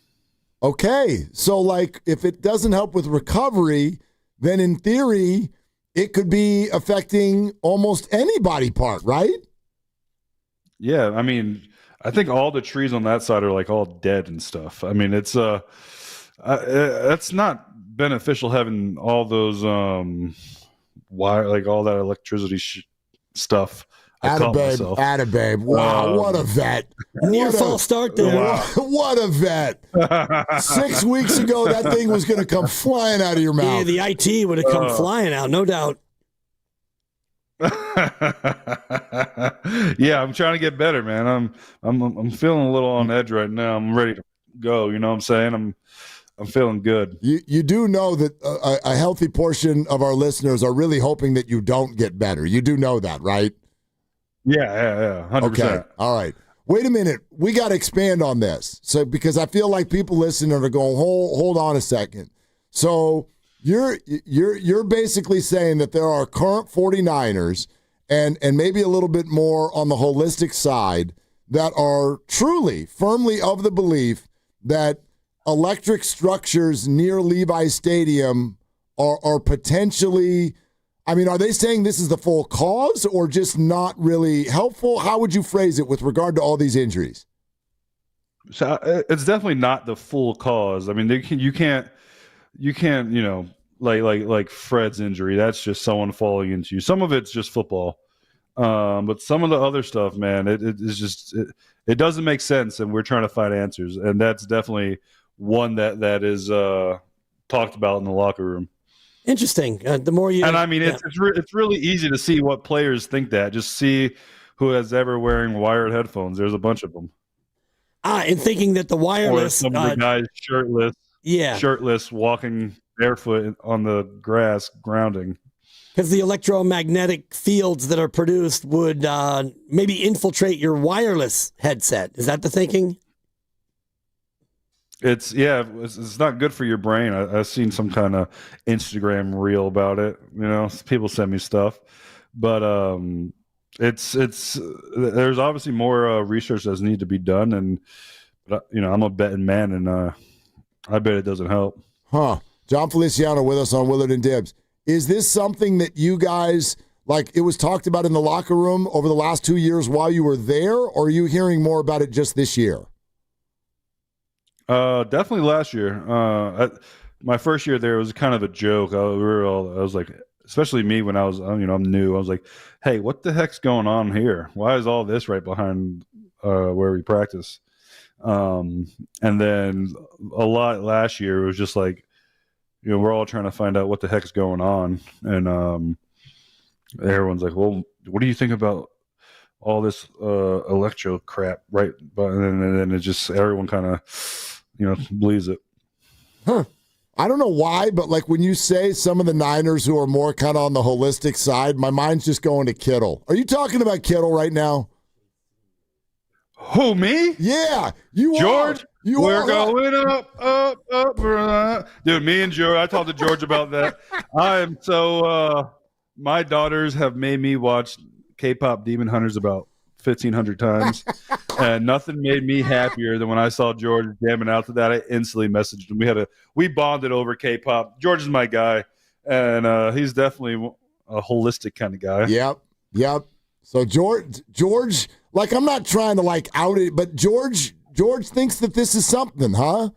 Okay. So like if it doesn't help with recovery, then in theory, it could be affecting almost any body part, right? Yeah. I mean, I think all the trees on that side are like all dead and stuff. I mean, it's not beneficial having all those wire, like all that electricity stuff. Attababe. Wow, what a vet. Near false start there. Wow. What a vet. 6 weeks ago, that thing was going to come flying out of your mouth. Yeah, the IT would have come flying out, no doubt. Yeah, I'm trying to get better, man. I'm feeling a little on edge right now. I'm ready to go. You know what I'm saying? I'm feeling good. You do know that a healthy portion of our listeners are really hoping that you don't get better. You do know that, right? Yeah, 100%. Okay, all right. Wait a minute. We got to expand on this. So because I feel like people listening are going, hold on a second. So you're basically saying that there are current 49ers and maybe a little bit more on the holistic side that are truly, firmly of the belief that electric structures near Levi's Stadium are potentially, I mean, are they saying this is the full cause or just not really helpful? How would you phrase it with regard to all these injuries? So it's definitely not the full cause. I mean, you can't, like Fred's injury. That's just someone falling into you. Some of it's just football. But some of the other stuff, man, it is just, it doesn't make sense. And we're trying to find answers. And that's definitely one that is talked about in the locker room. Interesting. The more you, and I mean, it's really easy to see what players think that. Just see who is ever wearing wired headphones. There's a bunch of them. And thinking that the wireless, or some of the guys shirtless, walking barefoot on the grass, grounding. Because the electromagnetic fields that are produced would maybe infiltrate your wireless headset. Is that the thinking? It's not good for your brain. I've seen some kind of Instagram reel about it. People send me stuff, but it's there's obviously more research that needs to be done, and I'm a betting man, and I bet it doesn't help. Huh? John Feliciano with us on Willard and Dibs. Is this something that you guys, like it was talked about in the locker room over the last 2 years while you were there, or are you hearing more about it just this year? Definitely last year. My first year there, it was kind of a joke. I was like, especially me when I was, I'm new. I was like, hey, what the heck's going on here? Why is all this right behind where we practice? And then a lot last year, it was just like, we're all trying to find out what the heck's going on. And everyone's like, well, what do you think about all this electro crap, right? But and then it just, everyone kind of, believes it. Huh. I don't know why, but like when you say some of the Niners who are more kind of on the holistic side, my mind's just going to Kittle. Are you talking about Kittle right now? Who, me? Yeah, you George? are. You We're are. going up. Dude, me and George, I talked to George about that. I am so, my daughters have made me watch K-pop Demon Hunters about 1,500 times, and nothing made me happier than when I saw George jamming out to that. I instantly messaged him. We bonded over K-pop. George is my guy, and he's definitely a holistic kind of guy. Yep. So George, like, I'm not trying to like out it, but George thinks that this is something, huh?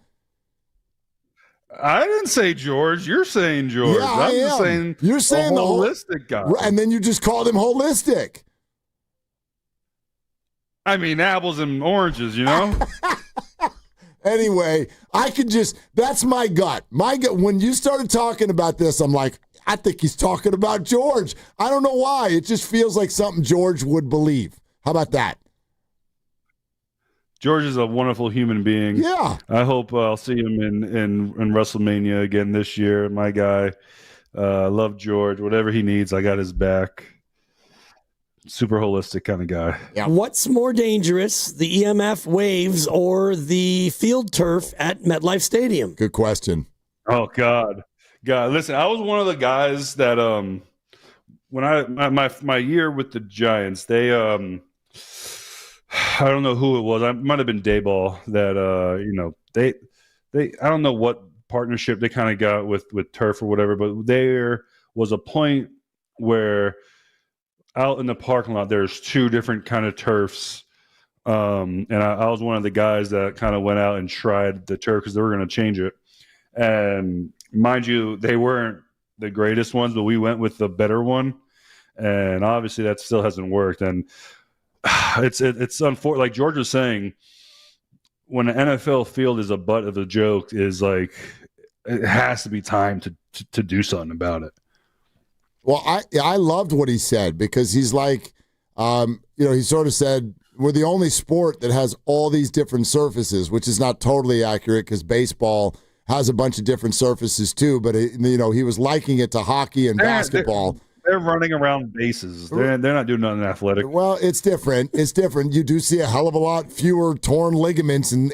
I didn't say George. You're saying George. Yeah, I'm just saying you're saying a the holistic guy. And then you just called him holistic. I mean, apples and oranges, you know? Anyway, that's my gut. When you started talking about this, I'm like, I think he's talking about George. I don't know why. It just feels like something George would believe. How about that? George is a wonderful human being. Yeah. I hope I'll see him in WrestleMania again this year. My guy. Love George. Whatever he needs, I got his back. Super holistic kind of guy. Yeah. What's more dangerous, the EMF waves or the field turf at MetLife Stadium? Good question. Oh, God. Listen, I was one of the guys that when my year with the Giants, they I don't know who it was. I might have been Dayball that they I don't know what partnership they kind of got with turf or whatever, but there was a point where out in the parking lot there's two different kind of turfs, and I was one of the guys that kind of went out and tried the turf because they were going to change it. And mind you, they weren't the greatest ones, but we went with the better one, and obviously that still hasn't worked. And it's unfortunate. Like George was saying, when an NFL field is a butt of a joke, is like it has to be time to do something about it. Well, I loved what he said because he's like, he sort of said, we're the only sport that has all these different surfaces, which is not totally accurate because baseball has a bunch of different surfaces too. But, he was liking it to hockey and basketball. They're running around bases. They're not doing nothing athletic. Well, it's different. It's different. You do see a hell of a lot fewer torn ligaments and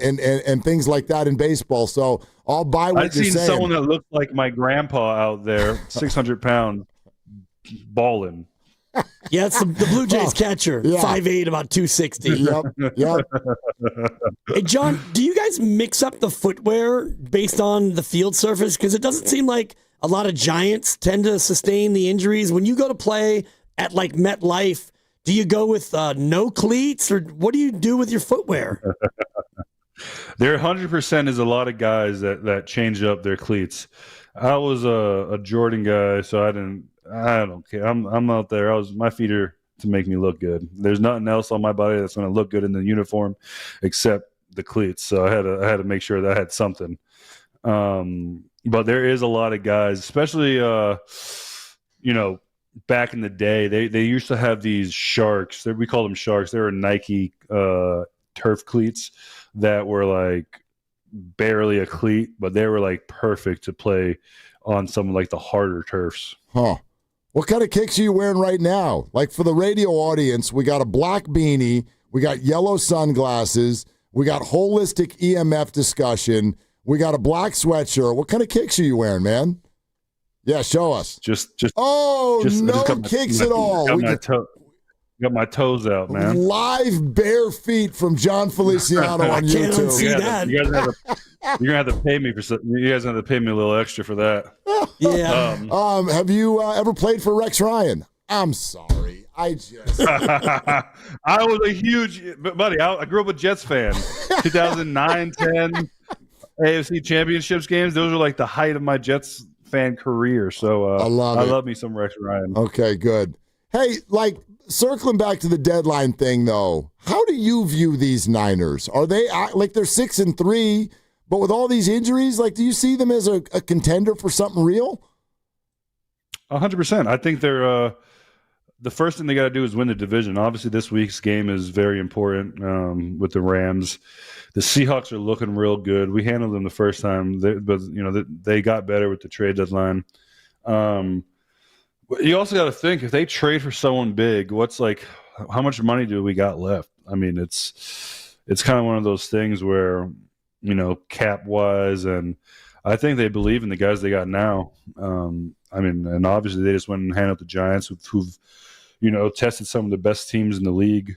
things like that in baseball. So I'll buy what you're saying. I've seen someone that looked like my grandpa out there, 600 pounds, balling. Yeah, it's the Blue Jays catcher, 5'8", about 260. Yep. Hey, John, do you guys mix up the footwear based on the field surface? Because it doesn't seem like a lot of Giants tend to sustain the injuries. When you go to play at like MetLife, do you go with no cleats, or what do you do with your footwear? There 100% is a lot of guys that change up their cleats. I was a Jordan guy, so I don't care. I'm out there. My feet are to make me look good. There's nothing else on my body that's going to look good in the uniform except the cleats. So I had to make sure that I had something. But there is a lot of guys, especially back in the day, they used to have these sharks. We call them sharks. They were Nike turf cleats that were like barely a cleat, but they were like perfect to play on some like the harder turfs. Huh. What kind of kicks are you wearing right now? Like for the radio audience, we got a black beanie, we got yellow sunglasses, we got holistic EMF discussion, we got a black sweatshirt. What kind of kicks are you wearing, man? Yeah, show us. Just no kicks at all. Got my toes out, man. Live bare feet from John Feliciano on YouTube. See that. You're gonna have to pay me you guys have to pay me a little extra for that. Yeah. Have you ever played for Rex Ryan? I'm sorry. I was a huge buddy. I grew up a Jets fan. 2009, 10 AFC Championships games. Those were like the height of my Jets fan career. So I love me some Rex Ryan. Okay, good. Hey, circling back to the deadline thing, though, how do you view these Niners? Are they like they're 6-3, but with all these injuries, do you see them as a contender for something real? 100%. I think they're the first thing they got to do is win the division. Obviously, this week's game is very important with the Rams. The Seahawks are looking real good. We handled them the first time, but they got better with the trade deadline. You also got to think, if they trade for someone big, how much money do we got left? I mean, it's it's kind of one of those things where, cap wise, and I think they believe in the guys they got now. And obviously they just went and handled the Giants who've tested some of the best teams in the league.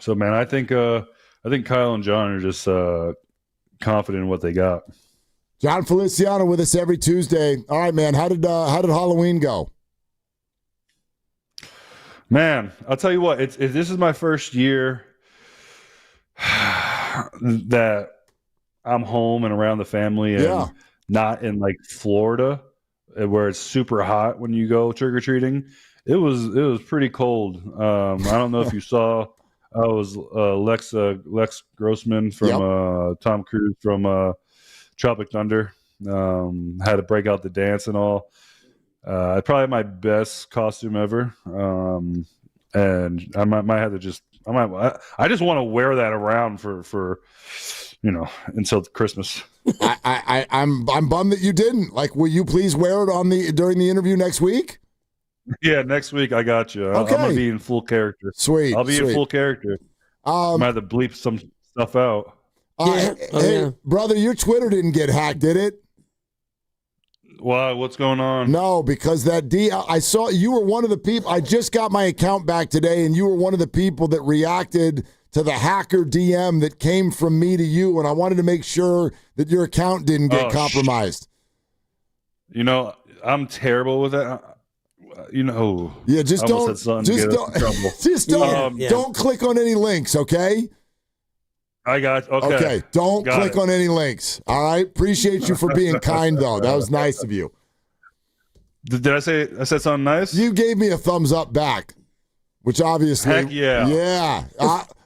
So, man, I think Kyle and John are just confident in what they got. John Feliciano with us every Tuesday. All right, man. How did Halloween go? Man, I'll tell you what. This is my first year that I'm home and around the family, and not in like Florida, where it's super hot when you go trick or treating. It was pretty cold. I don't know if you saw. I was Lex Grossman from Tom Cruise from Tropic Thunder. Had to break out the dance and all. Probably my best costume ever. And I might have to just. I just want to wear that around for until Christmas. I'm bummed that you didn't. Like, will you please wear it during the interview next week? Yeah, next week I got you. Okay. I'm gonna be in full character. Sweet. I'll be in full character. I might have to bleep some stuff out. Brother, your Twitter didn't get hacked, did it? Why? What's going on? No, because I saw you were one of the people. I just got my account back today, and you were one of the people that reacted to the hacker DM that came from me to you, and I wanted to make sure that your account didn't get compromised. I'm terrible with that. Yeah, just don't click on any links, okay? I got okay. Don't click on any links. All right. Appreciate you for being kind, though. That was nice of you. Did I said something nice? You gave me a thumbs up back, which obviously, heck yeah,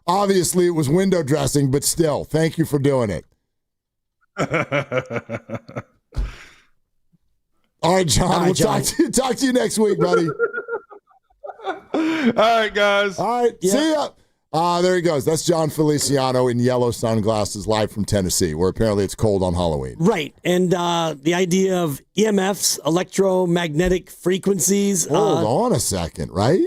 obviously it was window dressing, but still, thank you for doing it. All right, John. We'll talk to you next week, buddy. All right, guys. All right. Yeah. See ya. There he goes. That's John Feliciano in yellow sunglasses, live from Tennessee, where apparently it's cold on Halloween. Right. And the idea of EMFs, electromagnetic frequencies. Hold on a second, right?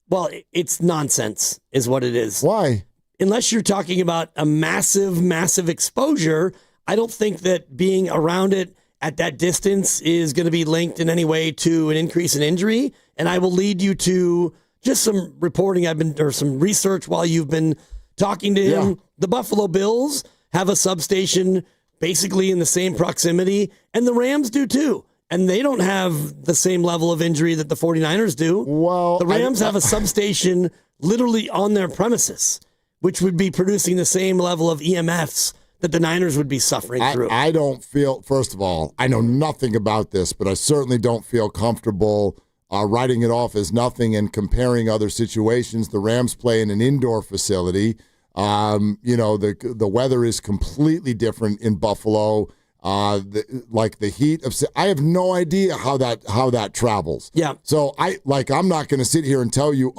Well, it's nonsense is what it is. Why? Unless you're talking about a massive, massive exposure, I don't think that being around it at that distance is going to be linked in any way to an increase in injury. And I will lead you to just some reporting or some research while you've been talking to him. Yeah. The Buffalo Bills have a substation basically in the same proximity, and the Rams do too. And they don't have the same level of injury that the 49ers do. Well, the Rams have a substation literally on their premises, which would be producing the same level of EMFs that the Niners would be suffering through. I don't feel, first of all, I know nothing about this, but I certainly don't feel comfortable writing it off as nothing and comparing other situations. The Rams play in an indoor facility. The weather is completely different in Buffalo. The heat of, I have no idea how that travels. Yeah. So I'm not going to sit here and tell you,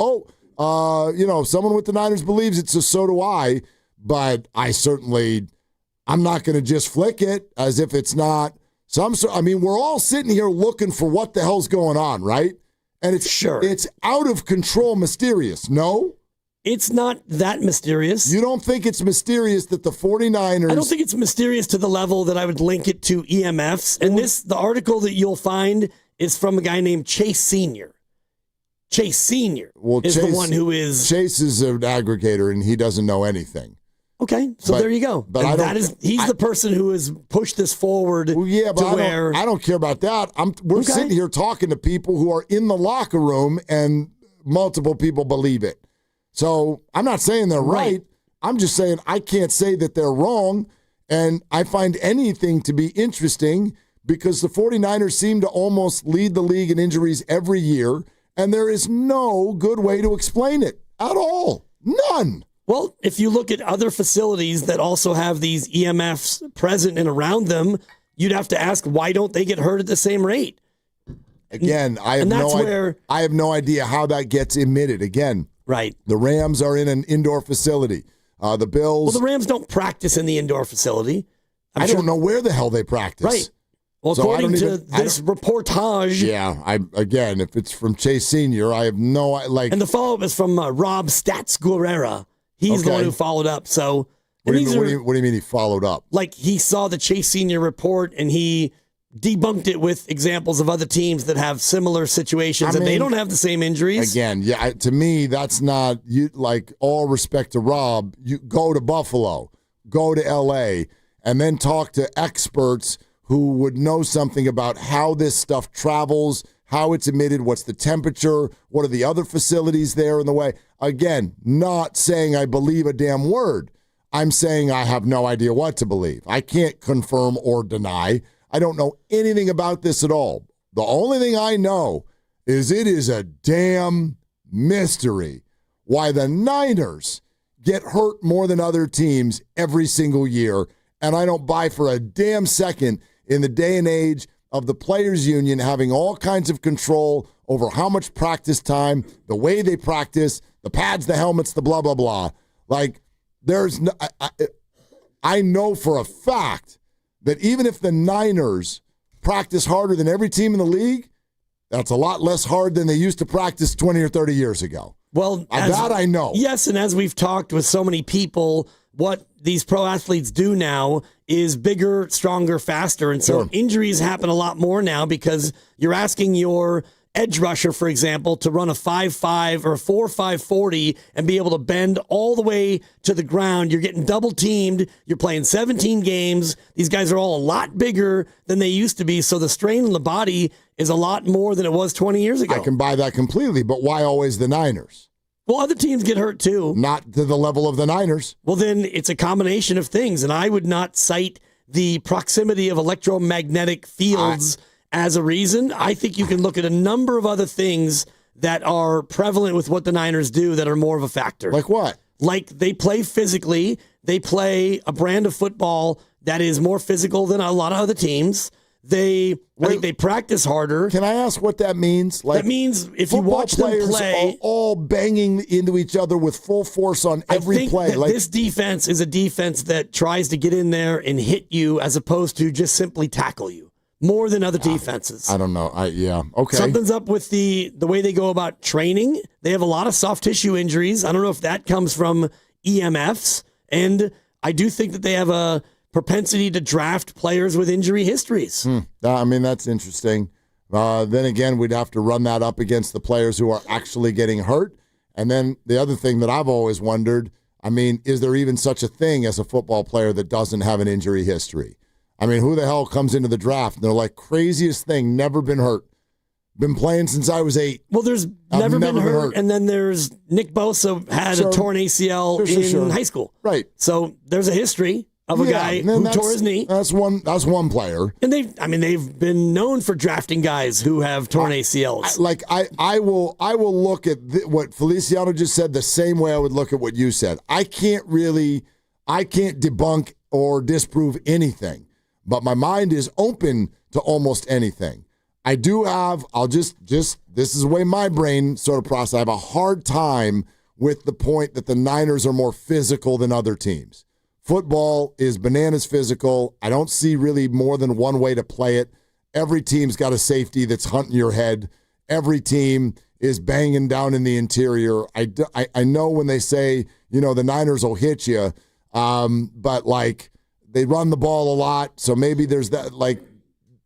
someone with the Niners believes it, so do I. But I'm not going to just flick it as if it's not we're all sitting here looking for what the hell's going on, right? And it's out of control mysterious, no? It's not that mysterious. You don't think it's mysterious that the 49ers... I don't think it's mysterious to the level that I would link it to EMFs. And the article that you'll find is from a guy named Chase Sr. Chase Sr. is the one who is... Chase is an aggregator, and he doesn't know anything. Okay, there you go. But he's the person who has pushed this forward. Well, yeah, but I don't care about that. We're sitting here talking to people who are in the locker room, and multiple people believe it. So I'm not saying they're right. I'm just saying I can't say that they're wrong, and I find anything to be interesting because the 49ers seem to almost lead the league in injuries every year, and there is no good way to explain it at all. None. Well, if you look at other facilities that also have these EMFs present and around them, you'd have to ask, why don't they get hurt at the same rate? Again, I have no idea how that gets emitted. Again, right. The Rams are in an indoor facility. The Bills... Well, the Rams don't practice in the indoor facility. I don't know where the hell they practice. Right. Well, so according to this reportage... Yeah, if it's from Chase Sr., I have no... And the follow-up is from Rob Stats Guerrera. He's the one who followed up. So what do you mean he followed up? Like he saw the Chase Senior report and he debunked it with examples of other teams that have similar situations and they don't have the same injuries. Again, yeah, to me, that's not like all respect to Rob. You go to Buffalo, go to LA, and then talk to experts who would know something about how this stuff travels, how it's emitted, what's the temperature, what are the other facilities there in the way. Again, not saying I believe a damn word. I'm saying I have no idea what to believe. I can't confirm or deny. I don't know anything about this at all. The only thing I know is it is a damn mystery why the Niners get hurt more than other teams every single year, and I don't buy for a damn second in the day and age of the Players Union having all kinds of control over how much practice time, the way they practice, the pads, the helmets, the blah, blah, blah. Like, there's no, I know for a fact that even if the Niners practice harder than every team in the league, that's a lot less hard than they used to practice 20 or 30 years ago. Well, that I know. Yes, and as we've talked with so many people, what these pro athletes do now is bigger, stronger, faster. And so injuries happen a lot more now because you're asking your edge rusher, for example, to run a 5.5 or a 4.5 40 and be able to bend all the way to the ground. You're getting double teamed. You're playing 17 games. These guys are all a lot bigger than they used to be. So the strain on the body is a lot more than it was 20 years ago. I can buy that completely, but why always the Niners? Well, other teams get hurt too. Not to the level of the Niners. Well, then it's a combination of things, and I would not cite the proximity of electromagnetic fields as a reason. I think you can look at a number of other things that are prevalent with what the Niners do that are more of a factor. Like what? Like they play physically. They play a brand of football that is more physical than a lot of other teams. I think they practice harder. Can I ask what that means? Like, that means if you watch them play, are all banging into each other with full force on every play. That this defense is a defense that tries to get in there and hit you as opposed to just simply tackle you more than other defenses. I don't know. Okay. Something's up with the way they go about training. They have a lot of soft tissue injuries. I don't know if that comes from EMFs, and I do think that they have a propensity to draft players with injury histories. I mean, that's interesting. Then again, we'd have to run that up against the players who are actually getting hurt. And then the other thing that I've always wondered, I mean, is there even such a thing as a football player that doesn't have an injury history? I mean, who the hell comes into the draft and they're like, craziest thing, never been hurt. Been playing since I was 8. Well, there's never been hurt. And then there's Nick Bosa had a torn ACL in high school. Right. So there's a history of a guy who tore his knee. That's one player. And they've been known for drafting guys who have torn ACLs. I will look at what Feliciano just said the same way I would look at what you said. I can't debunk or disprove anything, but my mind is open to almost anything. I do have, this is the way my brain sort of processes. I have a hard time with the point that the Niners are more physical than other teams. Football is bananas physical. I don't see really more than one way to play it. Every team's got a safety that's hunting your head. Every team is banging down in the interior. I know when they say, the Niners will hit you, but like they run the ball a lot. So maybe there's that, like,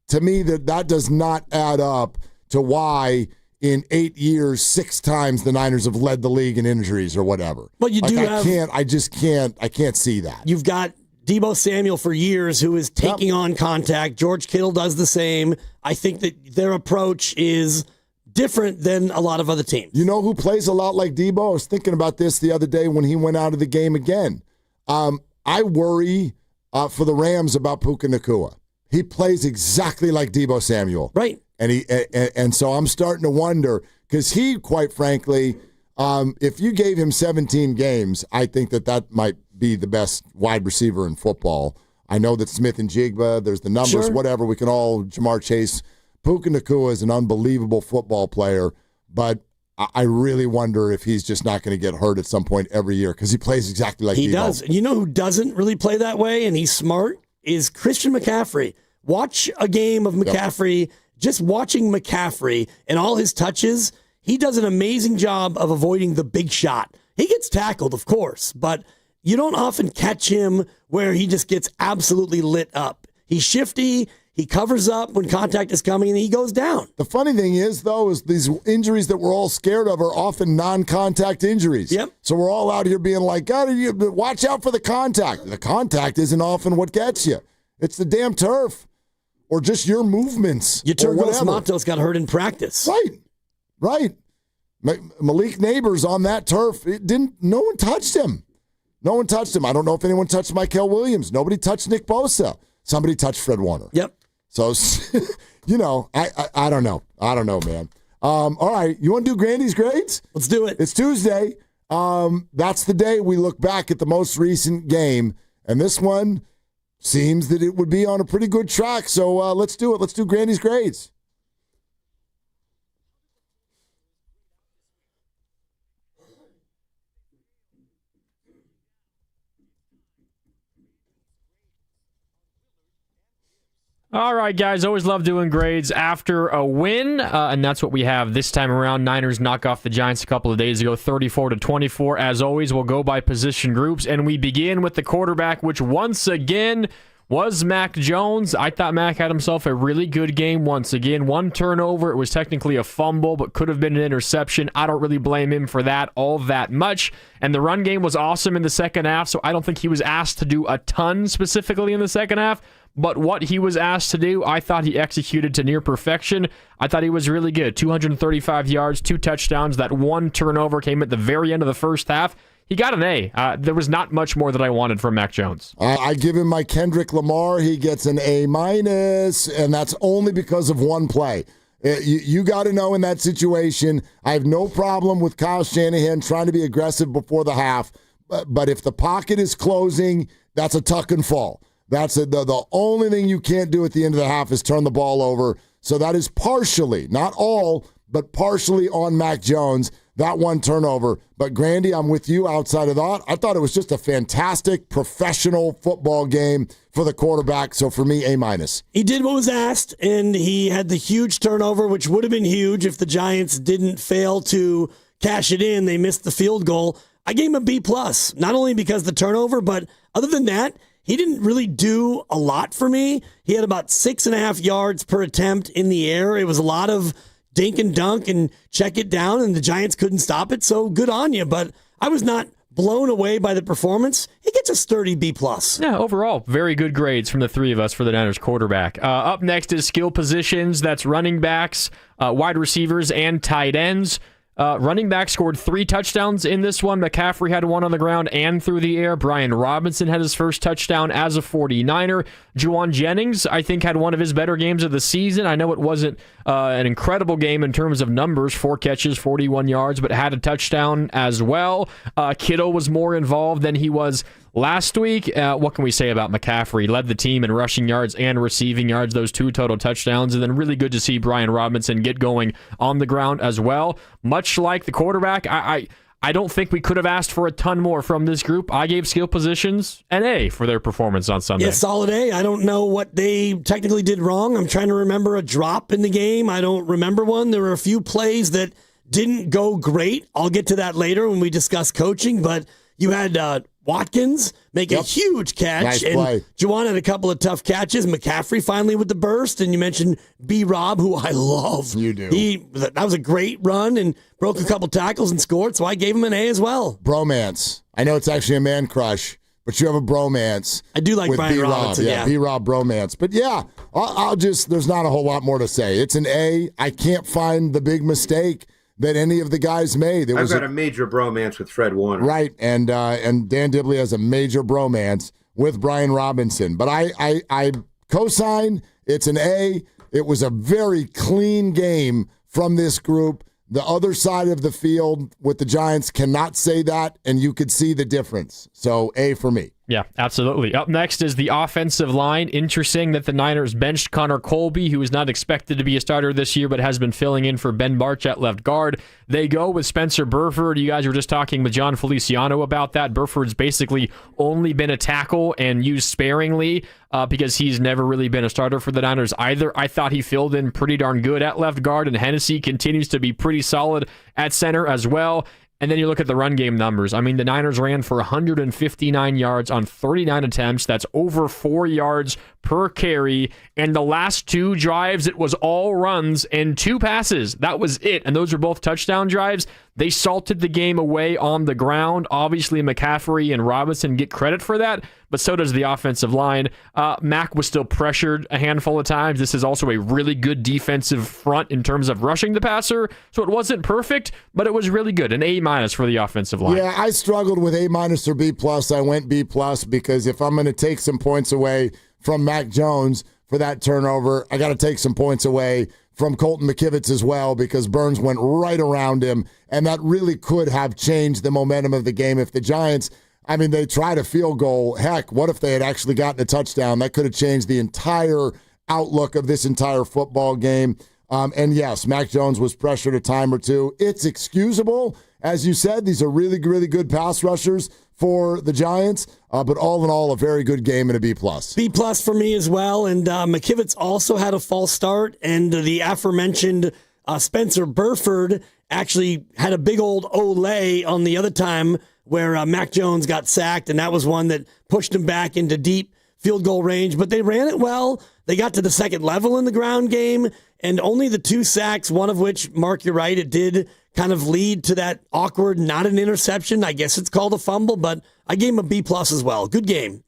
to me that does not add up to why in 8 years, 6 times the Niners have led the league in injuries or whatever. But you I can't see that. You've got Deebo Samuel for years who is taking on contact. George Kittle does the same. I think that their approach is different than a lot of other teams. You know who plays a lot like Deebo? I was thinking about this the other day when he went out of the game again. I worry for the Rams about Puka Nacua. He plays exactly like Deebo Samuel. Right. And so I'm starting to wonder, because he, quite frankly, if you gave him 17 games, I think that might be the best wide receiver in football. I know that Smith and Jigba, there's the numbers, whatever. We can all Jamar Chase. Puka Nacua is an unbelievable football player, but I really wonder if he's just not going to get hurt at some point every year, because he plays exactly like Deebo. He does. You know who doesn't really play that way, and he's smart, is Christian McCaffrey. Watch a game of McCaffrey. Yep. Just watching McCaffrey and all his touches, he does an amazing job of avoiding the big shot. He gets tackled, of course, but you don't often catch him where he just gets absolutely lit up. He's shifty. He covers up when contact is coming, and he goes down. The funny thing is, though, is these injuries that we're all scared of are often non-contact injuries. Yep. So we're all out here being like, God, watch out for the contact. The contact isn't often what gets you. It's the damn turf or just your movements. Yeturgos Matos got hurt in practice. Right. Malik Neighbors on that turf, no one touched him. I don't know if anyone touched Mykel Williams. Nobody touched Nick Bosa. Somebody touched Fred Warner. Yep. So, I don't know. Man. All right. You want to do Grandy's grades? Let's do it. It's Tuesday. That's the day we look back at the most recent game. And this one seems that it would be on a pretty good track. So let's do it. Let's do Grandy's grades. All right, guys, always love doing grades after a win, and that's what we have this time around. Niners knock off the Giants a couple of days ago, 34-24. As always, we'll go by position groups, and we begin with the quarterback, which once again was Mac Jones. I thought Mac had himself a really good game once again. One turnover. It was technically a fumble, but could have been an interception. I don't really blame him for that all that much. And the run game was awesome in the second half, so I don't think he was asked to do a ton specifically in the second half. But what he was asked to do, I thought he executed to near perfection. I thought he was really good. 235 yards, 2 touchdowns. That one turnover came at the very end of the first half. He got an A. There was not much more that I wanted from Mac Jones. I give him my Kendrick Lamar. He gets an A-, and that's only because of one play. You got to know in that situation, I have no problem with Kyle Shanahan trying to be aggressive before the half, but if the pocket is closing, that's a tuck and fall. That's the only thing you can't do at the end of the half is turn the ball over. So that is partially, not all, but partially on Mac Jones, that one turnover. But Grandy, I'm with you outside of that. I thought it was just a fantastic professional football game for the quarterback. So for me, A-. He did what was asked, and he had the huge turnover, which would have been huge if the Giants didn't fail to cash it in. They missed the field goal. I gave him a B+, not only because of the turnover, but other than that, he didn't really do a lot for me. He had about 6.5 yards per attempt in the air. It was a lot of dink and dunk and check it down, and the Giants couldn't stop it, so good on you. But I was not blown away by the performance. He gets a sturdy B+. Yeah, overall, very good grades from the three of us for the Niners quarterback. Up next is skill positions. That's running backs, wide receivers, and tight ends. Running back scored 3 touchdowns in this one. McCaffrey had one on the ground and through the air. Brian Robinson had his first touchdown as a 49er. Juwan Jennings, I think, had one of his better games of the season. I know it wasn't an incredible game in terms of numbers, 4 catches, 41 yards, but had a touchdown as well. Kittle was more involved than he was last week. What can we say about McCaffrey? Led the team in rushing yards and receiving yards, those 2 total touchdowns, and then really good to see Brian Robinson get going on the ground as well. Much like the quarterback, I don't think we could have asked for a ton more from this group. I gave skill positions an A for their performance on Sunday. Yeah, solid A. I don't know what they technically did wrong. I'm trying to remember a drop in the game. I don't remember one. There were a few plays that didn't go great. I'll get to that later when we discuss coaching, but you had Watkins make a huge catch. Nice and play. Juwan had a couple of tough catches. McCaffrey finally with the burst, and you mentioned B-Rob, who I love. You do. That was a great run and broke a couple tackles and scored, so I gave him an A as well. Bromance. I know it's actually a man crush, but you have a bromance. I do like with Brian B-Rob. Robinson, yeah. B-Rob bromance. But yeah, I'll just, there's not a whole lot more to say. It's an A. I can't find the big mistake that any of the guys made. I've got a major bromance with Fred Warner. Right, and Dan Dibley has a major bromance with Brian Robinson. But I co-sign, it's an A. It was a very clean game from this group. The other side of the field with the Giants cannot say that, and you could see the difference. So A for me. Yeah, absolutely. Up next is the offensive line. Interesting that the Niners benched Connor Colby, who is not expected to be a starter this year, but has been filling in for Ben Barch at left guard. They go with Spencer Burford. You guys were just talking with John Feliciano about that. Burford's basically only been a tackle and used sparingly because he's never really been a starter for the Niners either. I thought he filled in pretty darn good at left guard, and Hennessy continues to be pretty solid at center as well. And then you look at the run game numbers. I mean, the Niners ran for 159 yards on 39 attempts. That's over 4 yards per carry. And the last 2 drives, it was all runs and 2 passes. That was it. And those were both touchdown drives. They salted the game away on the ground. Obviously, McCaffrey and Robinson get credit for that, but so does the offensive line. Mac was still pressured a handful of times. This is also a really good defensive front in terms of rushing the passer, so it wasn't perfect, but it was really good. An A- for the offensive line. Yeah, I struggled with A- or B+. I went B+ because if I'm going to take some points away from Mac Jones for that turnover, I got to take some points away from Colton McKivitz as well because Burns went right around him, and that really could have changed the momentum of the game. If the Giants, I mean, they tried a field goal. Heck, what if they had actually gotten a touchdown? That could have changed the entire outlook of this entire football game. And yes, Mac Jones was pressured a time or two. It's excusable. As you said, these are really, really good pass rushers for the Giants, but all in all, a very good game and a B+. B+ for me as well, and McKivitz also had a false start, and the aforementioned Spencer Burford actually had a big old Olay on the other time where Mac Jones got sacked, and that was one that pushed him back into deep field goal range, but they ran it well. They got to the second level in the ground game, and only the 2 sacks, one of which, Mark, you're right, it did kind of lead to that awkward, not an interception. I guess it's called a fumble, but I gave him a B+ as well. Good game.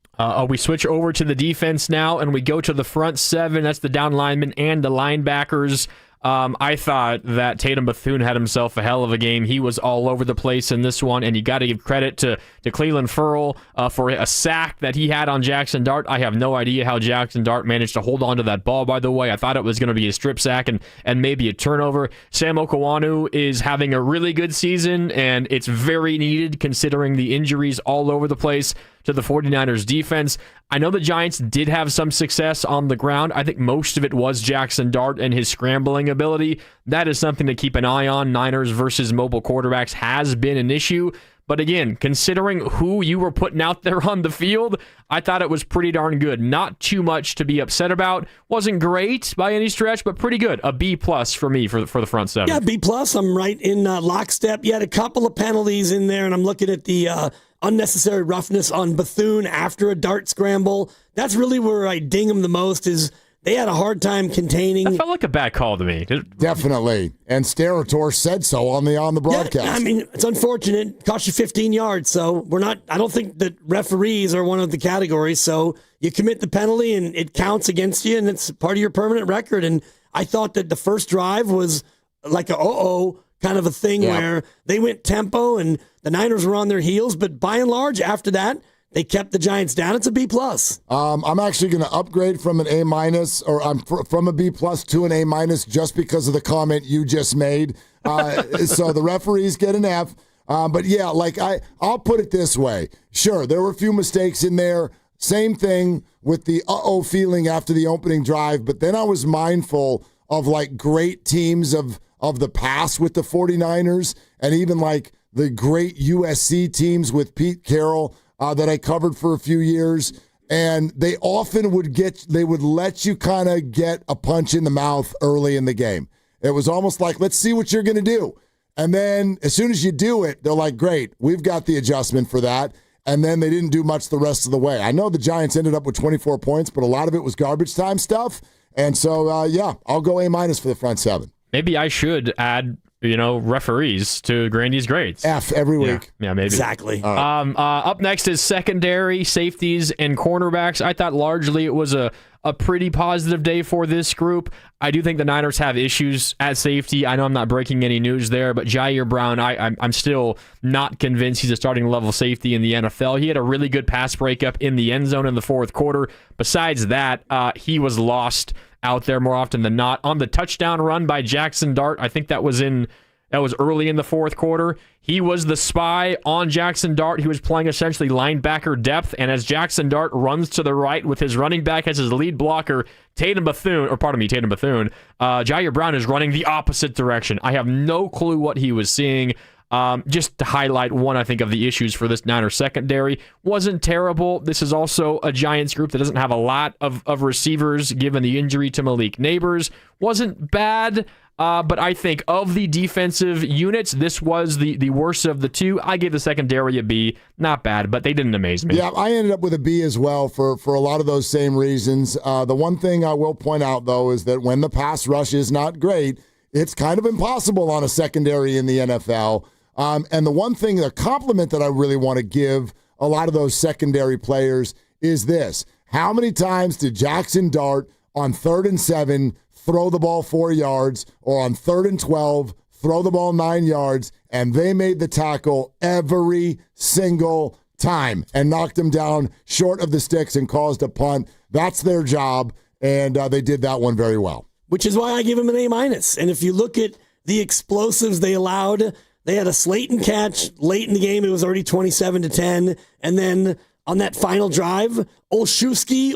We switch over to the defense now, and we go to the front 7. That's the down linemen and the linebackers. I thought that Tatum Bethune had himself a hell of a game. He was all over the place in this one, and you got to give credit to Cleveland Ferrell for a sack that he had on Jackson Dart. I have no idea how Jackson Dart managed to hold on to that ball, by the way. I thought it was going to be a strip sack and maybe a turnover. Sam Okawanu is having a really good season, and it's very needed considering the injuries all over the place to the 49ers defense. I know the Giants did have some success on the ground. I think most of it was Jackson Dart and his scrambling ability. That is something to keep an eye on. Niners versus mobile quarterbacks has been an issue. But again, considering who you were putting out there on the field, I thought it was pretty darn good. Not too much to be upset about. Wasn't great by any stretch, but pretty good. A B+ for me for the front 7. Yeah, B+. I'm right in lockstep. You had a couple of penalties in there, and I'm looking at the unnecessary roughness on Bethune after a dart scramble. That's really where I ding him the most is they had a hard time containing. That felt like a bad call to me. Definitely. And Sterator said so on the broadcast. Yeah, I mean, it's unfortunate. Cost you 15 yards. So I don't think that referees are one of the categories. So you commit the penalty and it counts against you and it's part of your permanent record. And I thought that the first drive was like a kind of a thing where they went tempo and the Niners were on their heels. But by and large, after that, they kept the Giants down. It's a B+. I'm actually going to upgrade from an A- or I'm from a B+ to an A- just because of the comment you just made. So the referees get an F. But yeah, I'll put it this way. Sure, there were a few mistakes in there. Same thing with the feeling after the opening drive. But then I was mindful of great teams of the past with the 49ers and even the great USC teams with Pete Carroll that I covered for a few years, and they often would let you kind of get a punch in the mouth early in the game. It was almost like, let's see what you're going to do. And then as soon as you do it, they're like, great, we've got the adjustment for that. And then they didn't do much the rest of the way. I know the Giants ended up with 24 points, but a lot of it was garbage time stuff. And so, I'll go A- for the front 7. Maybe I should add referees to Grandy's grades. F every week. Yeah, maybe. Exactly. Up next is secondary, safeties, and cornerbacks. I thought largely it was a pretty positive day for this group. I do think the Niners have issues at safety. I know I'm not breaking any news there, but Jair Brown, I'm still not convinced he's a starting level safety in the NFL. He had a really good pass breakup in the end zone in the fourth quarter. Besides that, he was lost out there more often than not. On the touchdown run by Jackson Dart, I think that was early in the fourth quarter. He was the spy on Jackson Dart. He was playing essentially linebacker depth, and as Jackson Dart runs to the right with his running back as his lead blocker, Tatum Bethune, Jair Brown is running the opposite direction. I have no clue what he was seeing. Just to highlight one, I think, of the issues for this Niners secondary. Wasn't terrible. This is also a Giants group that doesn't have a lot of receivers given the injury to Malik Neighbors. Wasn't bad, but I think of the defensive units, this was the worst of the two. I gave the secondary a B. Not bad, but they didn't amaze me. Yeah, I ended up with a B as well for a lot of those same reasons. The one thing I will point out, though, is that when the pass rush is not great, it's kind of impossible on a secondary in the NFL. And the one thing, the compliment that I really want to give a lot of those secondary players is this. How many times did Jackson Dart on 3rd and 7 throw the ball 4 yards, or on 3rd and 12 throw the ball 9 yards, and they made the tackle every single time and knocked them down short of the sticks and caused a punt? That's their job, and they did that one very well. Which is why I give them an A-. And if you look at the explosives they allowed, they had a Slayton catch late in the game. It was already 27-10. And then on that final drive, Olszewski,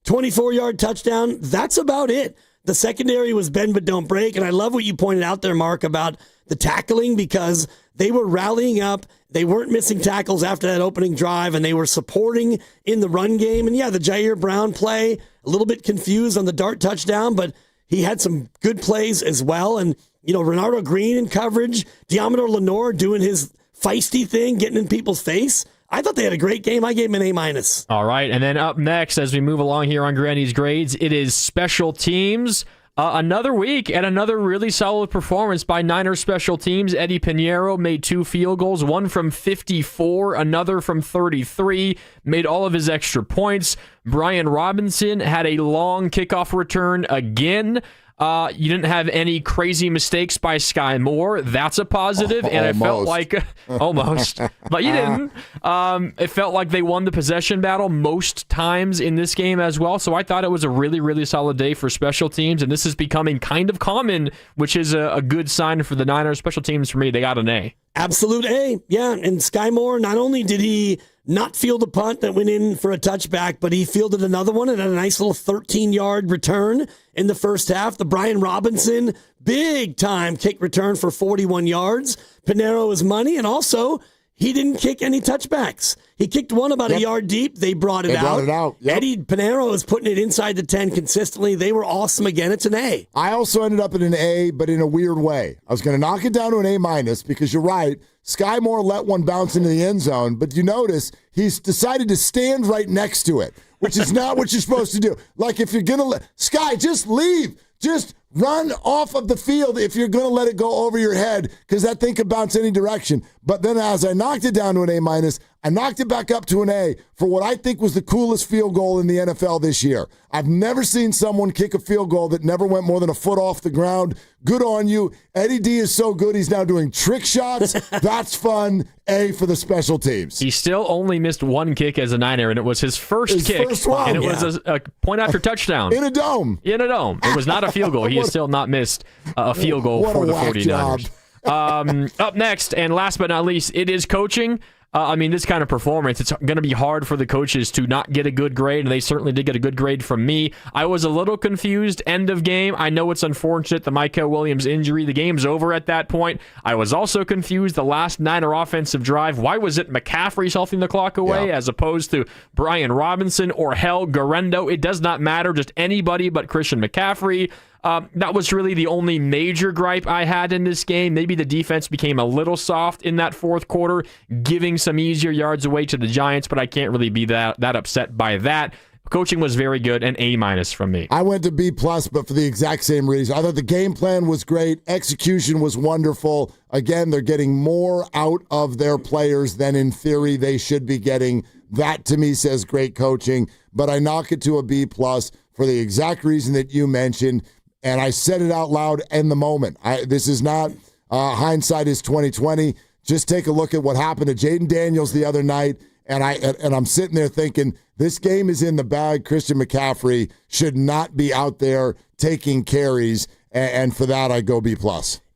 24-yard touchdown. That's about it. The secondary was bend but don't break. And I love what you pointed out there, Mark, about the tackling, because they were rallying up. They weren't missing tackles after that opening drive, and they were supporting in the run game. And yeah, the Jair Brown play, a little bit confused on the Dart touchdown, but he had some good plays as well. And, you know, Renardo Green in coverage, Diamador Lenore doing his feisty thing, getting in people's face. I thought they had a great game. I gave him an A-. All right, and then up next, as we move along here on Granny's Grades, it is special teams. Another week and another really solid performance by Niners special teams. Eddie Pinheiro made 2 field goals, one from 54, another from 33, made all of his extra points. Brian Robinson had a long kickoff return again. You didn't have any crazy mistakes by Sky Moore. That's a positive. And it felt like almost, but you didn't. It felt like they won the possession battle most times in this game as well. So I thought it was a really, really solid day for special teams. And this is becoming kind of common, which is a good sign for the Niners. Special teams, for me, they got an A. Absolute A. Yeah. And Sky Moore, not only did he not field a punt that went in for a touchback, but he fielded another one and had a nice little 13-yard return in the first half. The Brian Robinson big-time kick return for 41 yards. Pinheiro is money, and also he didn't kick any touchbacks. He kicked one about a yard deep. They brought it out. Yep. Eddie Pinheiro is putting it inside the 10 consistently. They were awesome again. It's an A. I also ended up at an A, but in a weird way. I was going to knock it down to an A- because you're right. Sky Moore let one bounce into the end zone, but you notice he's decided to stand right next to it, which is not what you're supposed to do. Like, if you're going to Sky, just leave. Just run off of the field if you're going to let it go over your head, because that thing could bounce any direction. But then as I knocked it down to an A-, I knocked it back up to an A for what I think was the coolest field goal in the NFL this year. I've never seen someone kick a field goal that never went more than a foot off the ground. Good on you. Eddie D is so good, he's now doing trick shots. That's fun. A for the special teams. He still only missed one kick as a Niner, and it was his first kick. First one. And it was a point after touchdown. In a dome. It was not a field goal. He has still not missed a field goal for the 49ers. Up next, and last but not least, it is coaching. This kind of performance, it's going to be hard for the coaches to not get a good grade, and they certainly did get a good grade from me. I was a little confused end of game. I know it's unfortunate, the Michael Williams injury. The game's over at that point. I was also confused the last Niner offensive drive. Why was it McCaffrey selling the clock away as opposed to Brian Robinson or Garendo? It does not matter, just anybody but Christian McCaffrey. That was really the only major gripe I had in this game. Maybe the defense became a little soft in that fourth quarter, giving some easier yards away to the Giants, but I can't really be that upset by that. Coaching was very good, an A- from me. I went to B+, but for the exact same reason. I thought the game plan was great. Execution was wonderful. Again, they're getting more out of their players than in theory they should be getting. That, to me, says great coaching. But I knock it to a B+ for the exact reason that you mentioned. And I said it out loud in the moment. This is not hindsight is 2020. Just take a look at what happened to Jaden Daniels the other night, and I'm sitting there thinking, this game is in the bag. Christian McCaffrey should not be out there taking carries, and for that I go B+.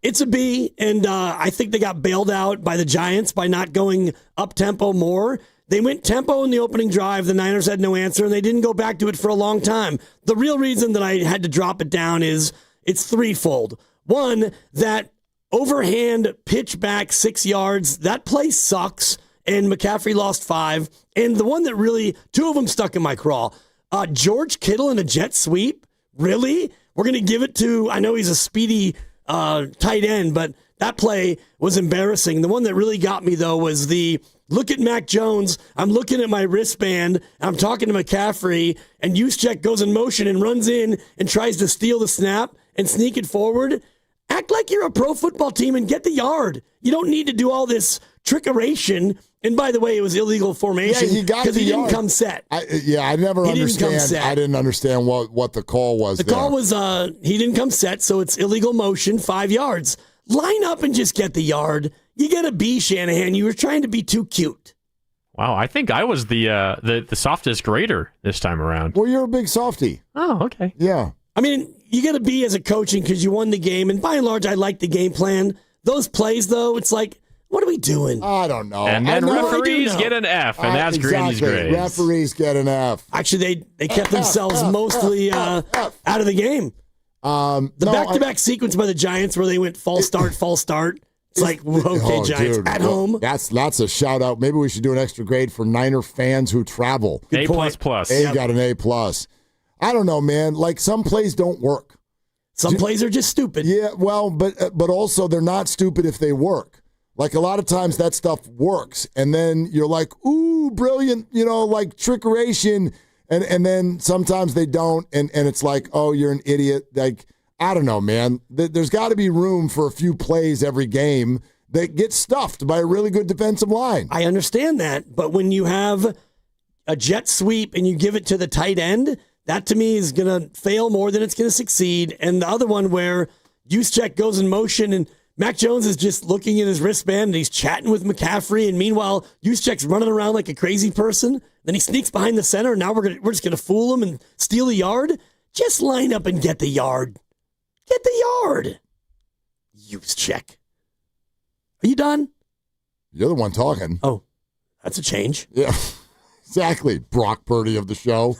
It's a B, and I think they got bailed out by the Giants by not going up-tempo more. They went tempo in the opening drive. The Niners had no answer, and they didn't go back to it for a long time. The real reason that I had to drop it down is it's threefold. One, that overhand pitch back 6 yards. That play sucks, and McCaffrey lost 5. And the one that really, 2 of them stuck in my craw. George Kittle in a jet sweep? Really? We're going to give it to, I know he's a speedy tight end, but that play was embarrassing. The one that really got me, though, was the look at Mac Jones. I'm looking at my wristband. I'm talking to McCaffrey, and Juszczyk goes in motion and runs in and tries to steal the snap and sneak it forward. Act like you're a pro football team and get the yard. You don't need to do all this trickeration. And by the way, it was illegal formation because he didn't come set. I didn't understand what the call was. The call was he didn't come set, so it's illegal motion, 5 yards. Line up and just get the yard. You get a B, Shanahan. You were trying to be too cute. Wow, I think I was the softest grader this time around. Well, you're a big softie. Oh, okay. Yeah. I mean, you get a B as a coaching because you won the game, and by and large, I like the game plan. Those plays, though, it's like, what are we doing? I don't know. And then referees get an F, and that's Granny's grades. Referees get an F. Actually, they kept themselves mostly out of the game. The back-to-back sequence by the Giants where they went false start. It's like, okay, Giants, dude, at home. That's a shout-out. Maybe we should do an extra grade for Niner fans who travel. A++. Got an A+. I don't know, man. Like, some plays don't work. Some plays are just stupid. Yeah, well, but also they're not stupid if they work. Like, a lot of times that stuff works, and then you're like, ooh, brilliant, like trickeration, and then sometimes they don't, and it's like, oh, you're an idiot. Like, I don't know, man. There's got to be room for a few plays every game that get stuffed by a really good defensive line. I understand that, but when you have a jet sweep and you give it to the tight end, that to me is going to fail more than it's going to succeed. And the other one where Juszczyk goes in motion and Mac Jones is just looking at his wristband and he's chatting with McCaffrey, and meanwhile Juszczyk's running around like a crazy person. Then he sneaks behind the center, and now we're just going to fool him and steal the yard. Just line up and get the yard. Get the yard. Juszczyk. Are you done? You're the one talking. Oh, that's a change. Yeah, exactly. Brock Purdy of the show.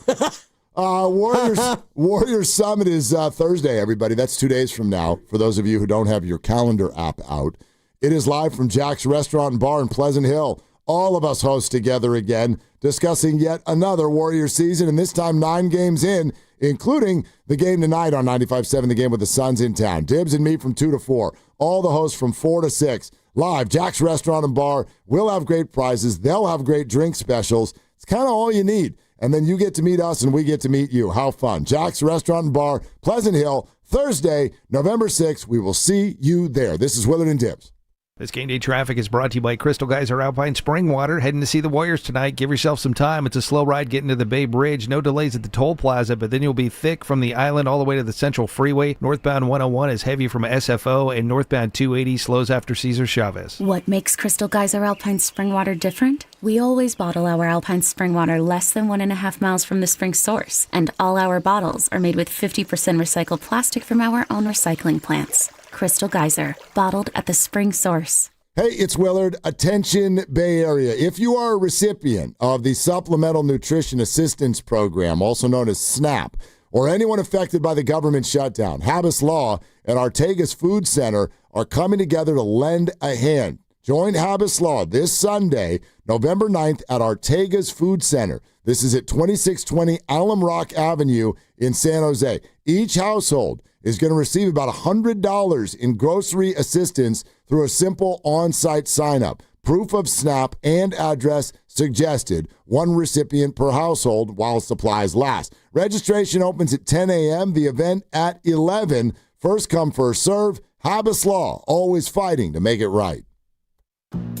Warriors Summit is Thursday, everybody. That's 2 days from now. For those of you who don't have your calendar app out, it is live from Jack's Restaurant and Bar in Pleasant Hill. All of us host together again, discussing yet another Warriors season, and this time 9 games in, including the game tonight on 95.7, the game with the Suns in town. Dibs and me from 2 to 4. All the hosts from 4 to 6. Live, Jack's Restaurant and Bar. We'll have great prizes. They'll have great drink specials. It's kind of all you need. And then you get to meet us, and we get to meet you. How fun. Jack's Restaurant and Bar, Pleasant Hill, Thursday, November 6th. We will see you there. This is Willard and Dibs. This game day traffic is brought to you by Crystal Geyser Alpine Spring Water. Heading to see the Warriors tonight. Give yourself some time. It's a slow ride getting to the Bay Bridge. No delays at the toll plaza, but then you'll be thick from the island all the way to the Central Freeway. Northbound 101 is heavy from SFO, and northbound 280 slows after Cesar Chavez. What makes Crystal Geyser Alpine Spring Water different? We always bottle our Alpine Spring Water less than 1.5 miles from the spring source, and all our bottles are made with 50% recycled plastic from our own recycling plants. Crystal Geyser, bottled at the spring source. Hey, it's Willard. Attention, Bay Area. If you are a recipient of the Supplemental Nutrition Assistance Program, also known as SNAP, or anyone affected by the government shutdown, Habas Law and Artegas Food Center are coming together to lend a hand. Join Habas Law this Sunday, November 9th at Artegas Food Center. This is at 2620 Alum Rock Avenue in San Jose. Each household is going to receive about $100 in grocery assistance through a simple on-site sign-up. Proof of SNAP and address suggested. One recipient per household while supplies last. Registration opens at 10 a.m. The event at 11. First come, first serve. Habas Law, always fighting to make it right.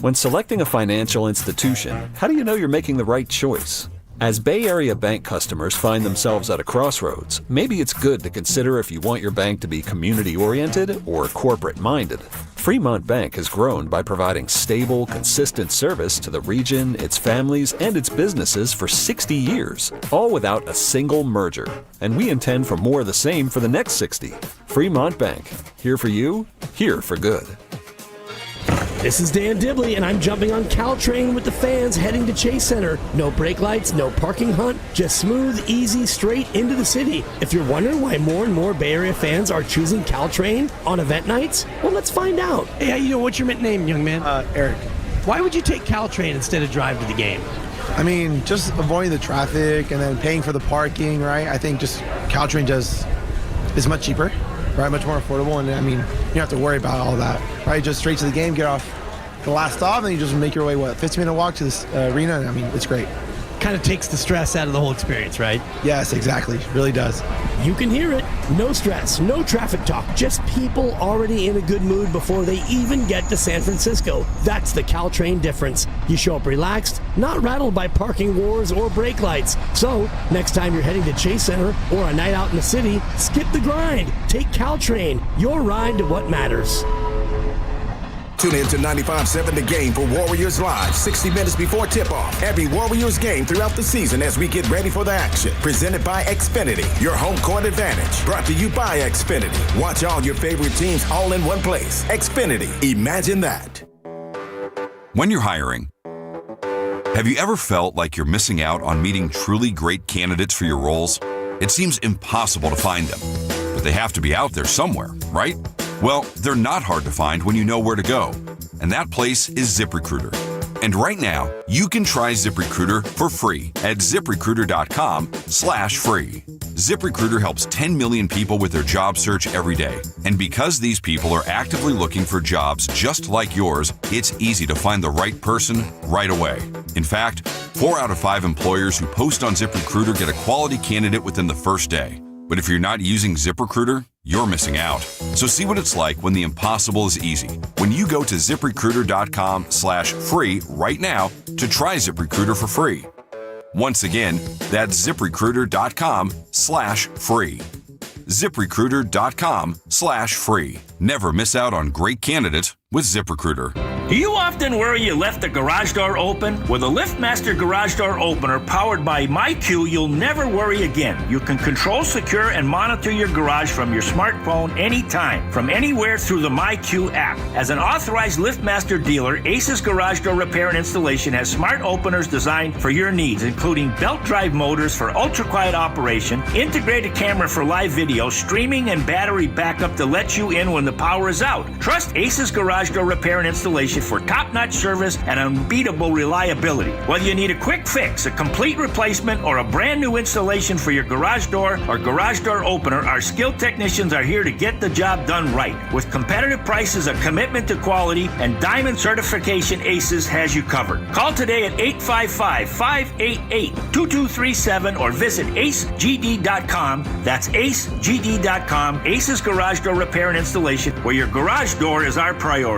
When selecting a financial institution, how do you know you're making the right choice? As Bay Area bank customers find themselves at a crossroads, maybe it's good to consider if you want your bank to be community-oriented or corporate-minded. Fremont Bank has grown by providing stable, consistent service to the region, its families, and its businesses for 60 years, all without a single merger. And we intend for more of the same for the next 60. Fremont Bank, here for you, here for good. This is Dan Dibley, and I'm jumping on Caltrain with the fans heading to Chase Center. No brake lights, no parking hunt, just smooth, easy, straight into the city. If you're wondering why more and more Bay Area fans are choosing Caltrain on event nights, well, let's find out. Hey, how you doing? What's your name, young man? Eric. Why would you take Caltrain instead of drive to the game? I mean, just avoiding the traffic and then paying for the parking, right? I think just Caltrain is much cheaper, right? Much more affordable, and I mean, you don't have to worry about all that, right? Just straight to the game, get off the last stop, and you just make your way, 15-minute walk to this arena, and I mean, it's great. Kind of takes the stress out of the whole experience, right? Yes, exactly. Really does. You can hear it. No stress, no traffic talk, just people already in a good mood before they even get to San Francisco. That's the Caltrain difference. You show up relaxed, not rattled by parking wars or brake lights. So, next time you're heading to Chase Center or a night out in the city, skip the grind. Take Caltrain, your ride to what matters. Tune in to 95.7 The Game for Warriors Live, 60 minutes before tip-off. Every Warriors game throughout the season as we get ready for the action. Presented by Xfinity, your home court advantage. Brought to you by Xfinity. Watch all your favorite teams all in one place. Xfinity, imagine that. When you're hiring, have you ever felt like you're missing out on meeting truly great candidates for your roles? It seems impossible to find them, but they have to be out there somewhere, right? Well, they're not hard to find when you know where to go, and that place is ZipRecruiter. And right now, you can try ZipRecruiter for free at ZipRecruiter.com/free. ZipRecruiter helps 10 million people with their job search every day. And because these people are actively looking for jobs just like yours, it's easy to find the right person right away. In fact, 4 out of 5 employers who post on ZipRecruiter get a quality candidate within the first day. But if you're not using ZipRecruiter, you're missing out. So see what it's like when the impossible is easy. When you go to ZipRecruiter.com/free right now to try ZipRecruiter for free. Once again, that's ZipRecruiter.com/free. ZipRecruiter.com/free. Never miss out on great candidates with ZipRecruiter. Do you often worry you left the garage door open? With a LiftMaster garage door opener powered by MyQ, you'll never worry again. You can control, secure, and monitor your garage from your smartphone anytime, from anywhere through the MyQ app. As an authorized LiftMaster dealer, Ace's Garage Door Repair and Installation has smart openers designed for your needs, including belt drive motors for ultra-quiet operation, integrated camera for live video, streaming, and battery backup to let you in when the power is out. Trust Ace's Garage Door Repair and Installation for top-notch service and unbeatable reliability. Whether you need a quick fix, a complete replacement, or a brand new installation for your garage door or garage door opener, our skilled technicians are here to get the job done right. With competitive prices, a commitment to quality, and diamond certification, Aces has you covered. Call today at 855-588-2237 or visit acegd.com. That's acegd.com. Aces Garage Door Repair and Installation, where your garage door is our priority.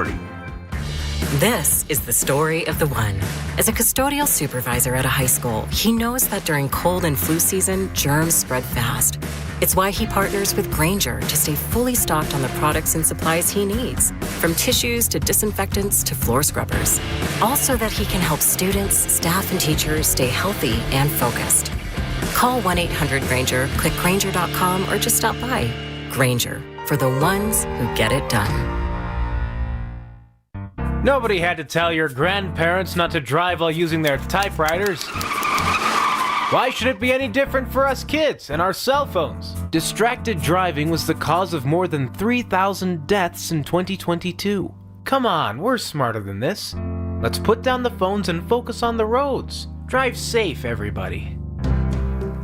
This is the story of the one. As a custodial supervisor at a high school, he knows that during cold and flu season, germs spread fast. It's why he partners with Grainger to stay fully stocked on the products and supplies he needs, from tissues to disinfectants to floor scrubbers. All so that he can help students, staff, and teachers stay healthy and focused. Call 1-800-GRAINGER, click Grainger.com, or just stop by. Grainger, for the ones who get it done. Nobody had to tell your grandparents not to drive while using their typewriters. Why should it be any different for us kids and our cell phones? Distracted driving was the cause of more than 3,000 deaths in 2022. Come on, we're smarter than this. Let's put down the phones and focus on the roads. Drive safe, everybody.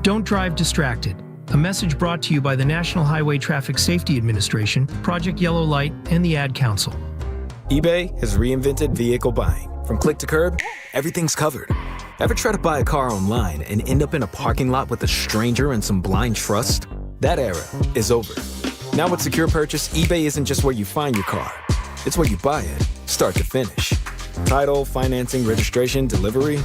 Don't drive distracted. A message brought to you by the National Highway Traffic Safety Administration, Project Yellow Light, and the Ad Council. eBay has reinvented vehicle buying. From click to curb, everything's covered. Ever try to buy a car online and end up in a parking lot with a stranger and some blind trust? That era is over. Now with Secure Purchase, eBay isn't just where you find your car. It's where you buy it, start to finish. Title, financing, registration, delivery,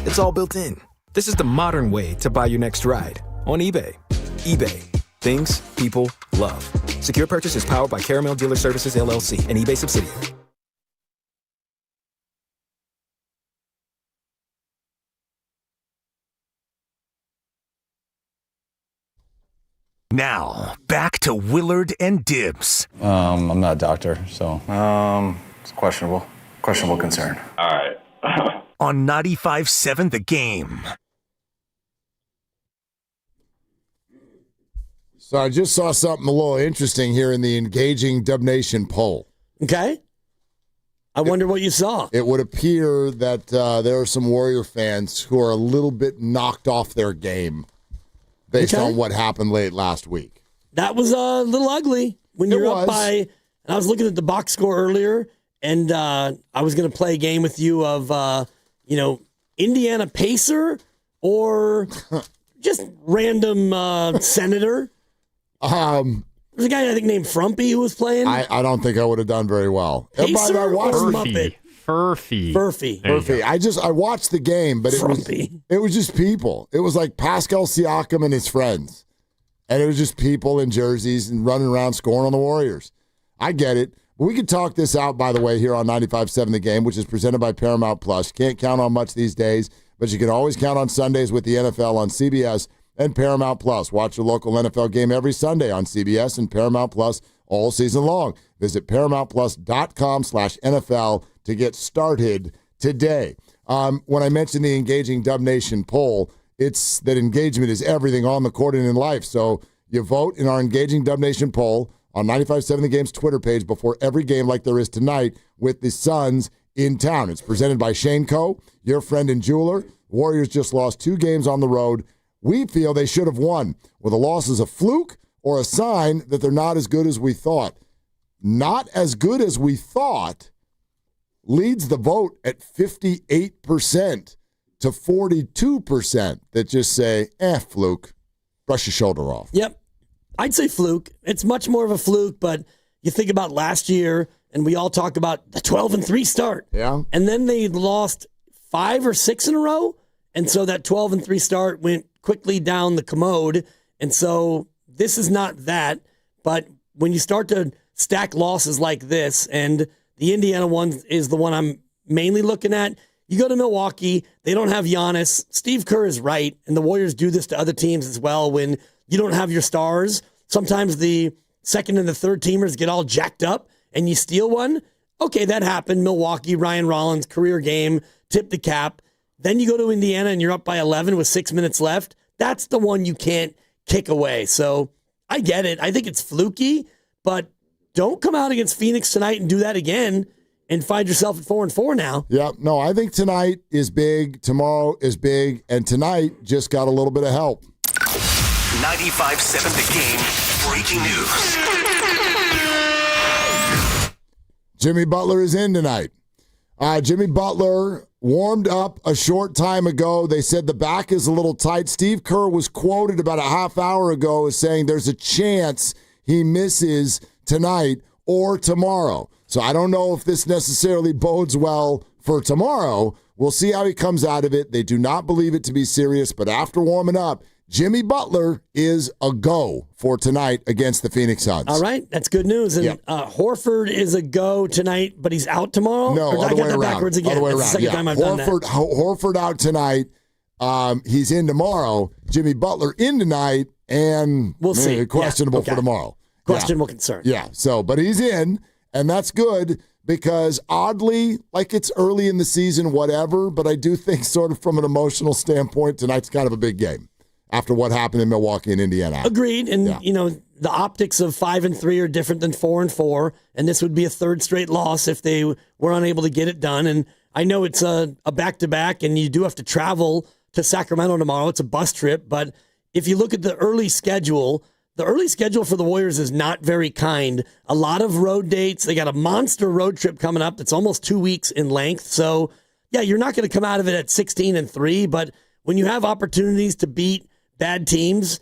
it's all built in. This is the modern way to buy your next ride on eBay. eBay. Things people love. Secure Purchase is powered by Caramel Dealer Services, LLC, an eBay subsidiary. Now, back to Willard and Dibs. I'm not a doctor, so it's questionable. questionable concern. All right. On 95.7 The Game. So I just saw something a little interesting here in the Engaging Dub Nation poll. Okay. I wonder what you saw. It would appear that there are some Warrior fans who are a little bit knocked off their game based on what happened late last week. That was a little ugly when you're up by. And I was looking at the box score earlier, and I was going to play a game with you of, Indiana Pacer or just random senator. There's a guy I think named Frumpy who was playing. I don't think I would have done very well. Pacer or Muppet? Furphy. I watched the game, but it was just people. It was like Pascal Siakam and his friends. And it was just people in jerseys and running around scoring on the Warriors. I get it. But we could talk this out, by the way, here on 95.7 The Game, which is presented by Paramount Plus. Can't count on much these days, but you can always count on Sundays with the NFL on CBS and Paramount Plus. Watch your local NFL game every Sunday on CBS and Paramount Plus all season long. Visit ParamountPlus.com/NFL to get started today. When I mentioned the Engaging Dub Nation poll, it's that engagement is everything on the court and in life. So you vote in our Engaging Dub Nation poll on 95.7 The Game's Twitter page before every game like there is tonight with the Suns in town. It's presented by Shane Co., your friend and jeweler. Warriors just lost 2 games on the road. We feel they should have won. Were the losses a fluke or a sign that they're not as good as we thought? Not as good as we thought leads the vote at 58% to 42% that just say, fluke, brush your shoulder off. Yep. I'd say fluke. It's much more of a fluke, but you think about last year, and we all talk about the 12-3 start. Yeah. And then they lost 5 or 6 in a row, and so that 12-3 start went quickly down the commode, and so this is not that, but when you start to stack losses like this, and the Indiana one is the one I'm mainly looking at, you go to Milwaukee, they don't have Giannis. Steve Kerr is right, and the Warriors do this to other teams as well when you don't have your stars. Sometimes the second and the third teamers get all jacked up, and you steal one. Okay, that happened. Milwaukee, Ryan Rollins, career game, tip the cap. Then you go to Indiana, and you're up by 11 with 6 minutes left. That's the one you can't kick away. So I get it. I think it's fluky, but don't come out against Phoenix tonight and do that again and find yourself at 4-4 now. Yeah, no, I think tonight is big, tomorrow is big, and tonight just got a little bit of help. 95.7 The Game breaking news. Jimmy Butler is in tonight. Jimmy Butler warmed up a short time ago. They said the back is a little tight. Steve Kerr was quoted about a half hour ago as saying there's a chance he misses tonight or tomorrow. So I don't know if this necessarily bodes well for tomorrow. We'll see how he comes out of it. They do not believe it to be serious, but after warming up, Jimmy Butler is a go for tonight against the Phoenix Suns. All right, that's good news. And Horford is a go tonight, but he's out tomorrow? No, or other I got way that around. backwards again. Other way That's around. the second time I've done that. Horford out tonight. He's in tomorrow. Jimmy Butler in tonight, and we'll see. Questionable for tomorrow. Questionable concern. Yeah, so, but he's in, and that's good because oddly, like it's early in the season, whatever, but I do think sort of from an emotional standpoint, tonight's kind of a big game after what happened in Milwaukee and Indiana. Agreed. And, the optics of 5-3 are different than 4-4, and this would be a third straight loss if they were unable to get it done. And I know it's a back-to-back, and you do have to travel to Sacramento tomorrow. It's a bus trip, but if you look at the early schedule for the Warriors is not very kind. A lot of road dates. They got a monster road trip coming up that's almost 2 weeks in length. So, yeah, you're not going to come out of it at 16-3, but when you have opportunities to beat bad teams,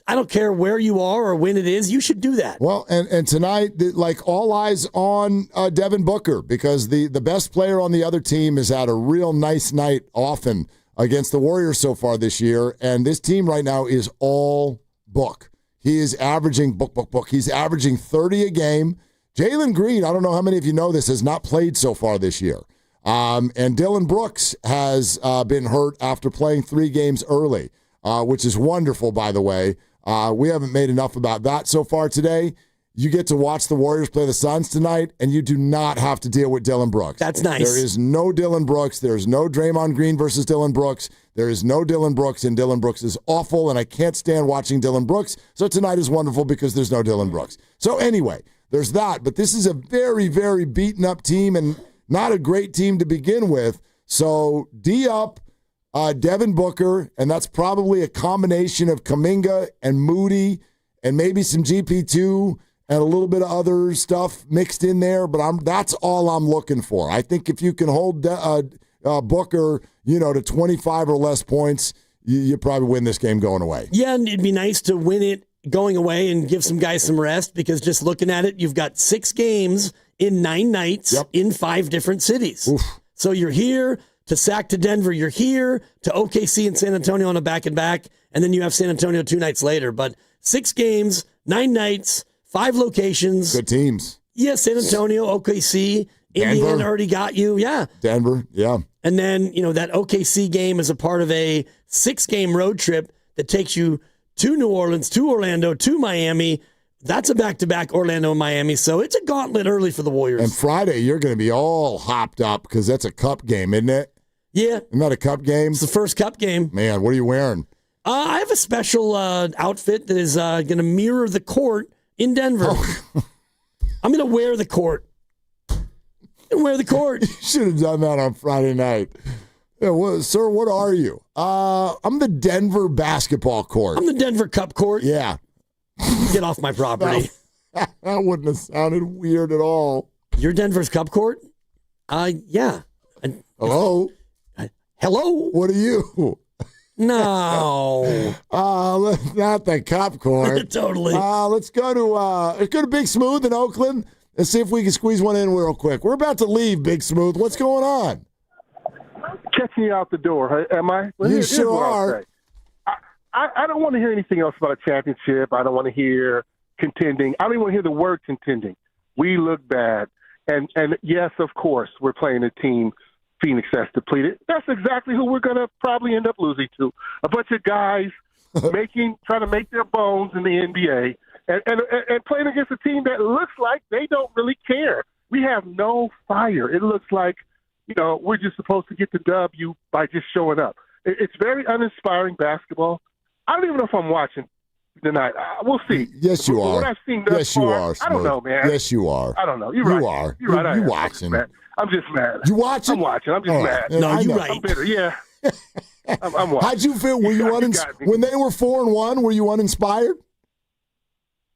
I don't care where you are or when it is, you should do that. Well, and tonight, like all eyes on Devin Booker because the best player on the other team has had a real nice night often against the Warriors so far this year, and this team right now is all book. He is averaging book. He's averaging 30 a game. Jalen Green, I don't know how many of you know this, has not played so far this year. And Dylan Brooks has been hurt after playing 3 games early, which is wonderful, by the way. We haven't made enough about that so far today. you get to watch the Warriors play the Suns tonight, and you do not have to deal with Dillon Brooks. That's nice. There is no Dillon Brooks. There's no Draymond Green versus Dillon Brooks. There is no Dillon Brooks, and Dillon Brooks is awful, and I can't stand watching Dillon Brooks. So tonight is wonderful because there's no Dillon Brooks. So anyway, there's that. But this is a very, very beaten-up team and not a great team to begin with. So D up, Devin Booker, and that's probably a combination of Kuminga and Moody and maybe some GP2 and a little bit of other stuff mixed in there, but that's all I'm looking for. I think if you can hold Booker, to 25 or less points, you probably win this game going away. Yeah, and it'd be nice to win it going away and give some guys some rest, because just looking at it, you've got 6 games in 9 nights in 5 different cities. Oof. So you're here to Sac to Denver, you're here to OKC and San Antonio on a back-and-back, and then you have San Antonio 2 nights later. But 6 games, 9 nights, 5 locations. Good teams. Yeah, San Antonio, OKC, Indiana already got you. Yeah. Denver, yeah. And then, that OKC game is a part of a 6-game road trip that takes you to New Orleans, to Orlando, to Miami. That's a back-to-back Orlando and Miami. So it's a gauntlet early for the Warriors. And Friday, you're going to be all hopped up because that's a cup game, isn't it? Yeah. Isn't that a cup game? It's the first cup game. Man, what are you wearing? I have a special outfit that is going to mirror the court in Denver. Oh. I'm going to wear the court. Wear the court. You should have done that on Friday night. Yeah, sir, what are you? I'm the Denver basketball court. I'm the Denver Cup court. Yeah. Get off my property. That wouldn't have sounded weird at all. You're Denver's Cup court? Yeah. Hello? Hello? What are you? No. Not the Cup court. Totally. Let's go to Big Smooth in Oakland and see if we can squeeze one in real quick. We're about to leave, Big Smooth. What's going on? Catch me out the door, am I? Well, you sure are. I don't want to hear anything else about a championship. I don't want to hear contending. I don't even want to hear the word contending. We look bad. And yes, of course, we're playing a team Phoenix has depleted. That's exactly who we're going to probably end up losing to. A bunch of guys trying to make their bones in the NBA and playing against a team that looks like they don't really care. We have no fire. It looks like, we're just supposed to get the W by just showing up. It's very uninspiring basketball. I don't even know if I'm watching tonight. We'll see. Yes, you are. What I've seen thus far, you are. I don't know, man. Yes, you are. I don't know. You're right. You are. You're right. You're watching. I'm just mad. You watching? I'm watching. I'm just mad. No, you're right. I'm bitter. Yeah. I'm watching. How'd you feel? Were you when they were 4-1? Were you uninspired?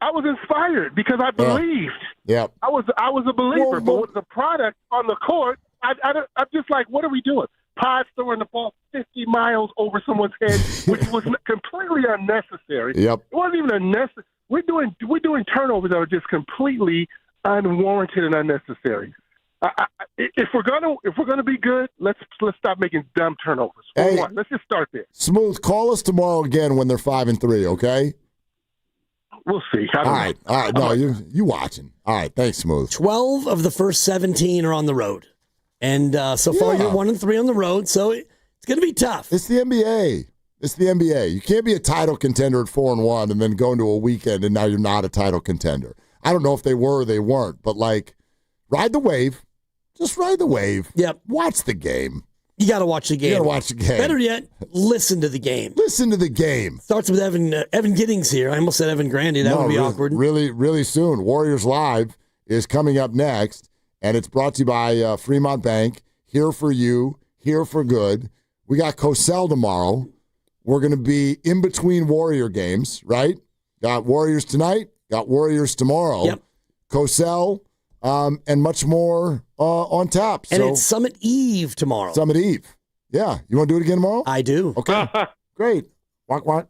I was inspired because I believed. Yeah. I was a believer, but with the product on the court, I'm just like, what are we doing? Pod's throwing the ball 50 miles over someone's head, which was completely unnecessary. Yep. It wasn't even unnecessary. We're doing turnovers that are just completely unwarranted and unnecessary. If we're gonna be good, let's stop making dumb turnovers. Hey, let's just start there. Smooth, call us tomorrow again when they're 5-3. Okay. We'll see. All right. No, you watching. All right. Thanks, Smooth. 12 of the first 17 are on the road. And so far, you're 1-3 on the road, so it's going to be tough. It's the NBA. You can't be a title contender at 4-1 and then go into a weekend and now you're not a title contender. I don't know if they were or they weren't, but ride the wave. Just ride the wave. Yep. Watch the game. You got to watch the game. You got to watch the game. Better yet, listen to the game. Listen to the game. Starts with Evan Giddings here. I almost said Evan Grandy. That would be awkward. Really, really soon. Warriors Live is coming up next. And it's brought to you by Fremont Bank. Here for you, here for good. We got Cosell tomorrow. We're going to be in between Warrior games, right? Got Warriors tonight, got Warriors tomorrow. Yep. Cosell, and much more on tap. And it's Summit Eve tomorrow. Summit Eve. Yeah. You want to do it again tomorrow? I do. Okay. Great. Walk. Work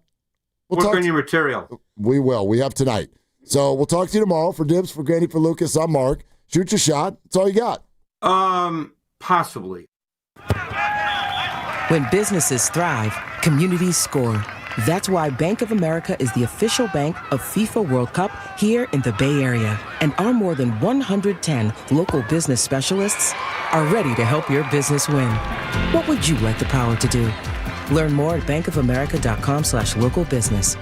on your material. We will. We have tonight. So we'll talk to you tomorrow. For Dibs, for Granny, for Lucas, I'm Mark. Shoot your shot. That's all you got. Possibly. When businesses thrive, communities score. That's why Bank of America is the official bank of FIFA World Cup here in the Bay Area. And our more than 110 local business specialists are ready to help your business win. What would you like the power to do? Learn more at bankofamerica.com/local business.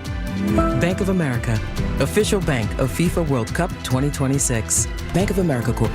Bank of America, official bank of FIFA World Cup 2026. Bank of America Corporation.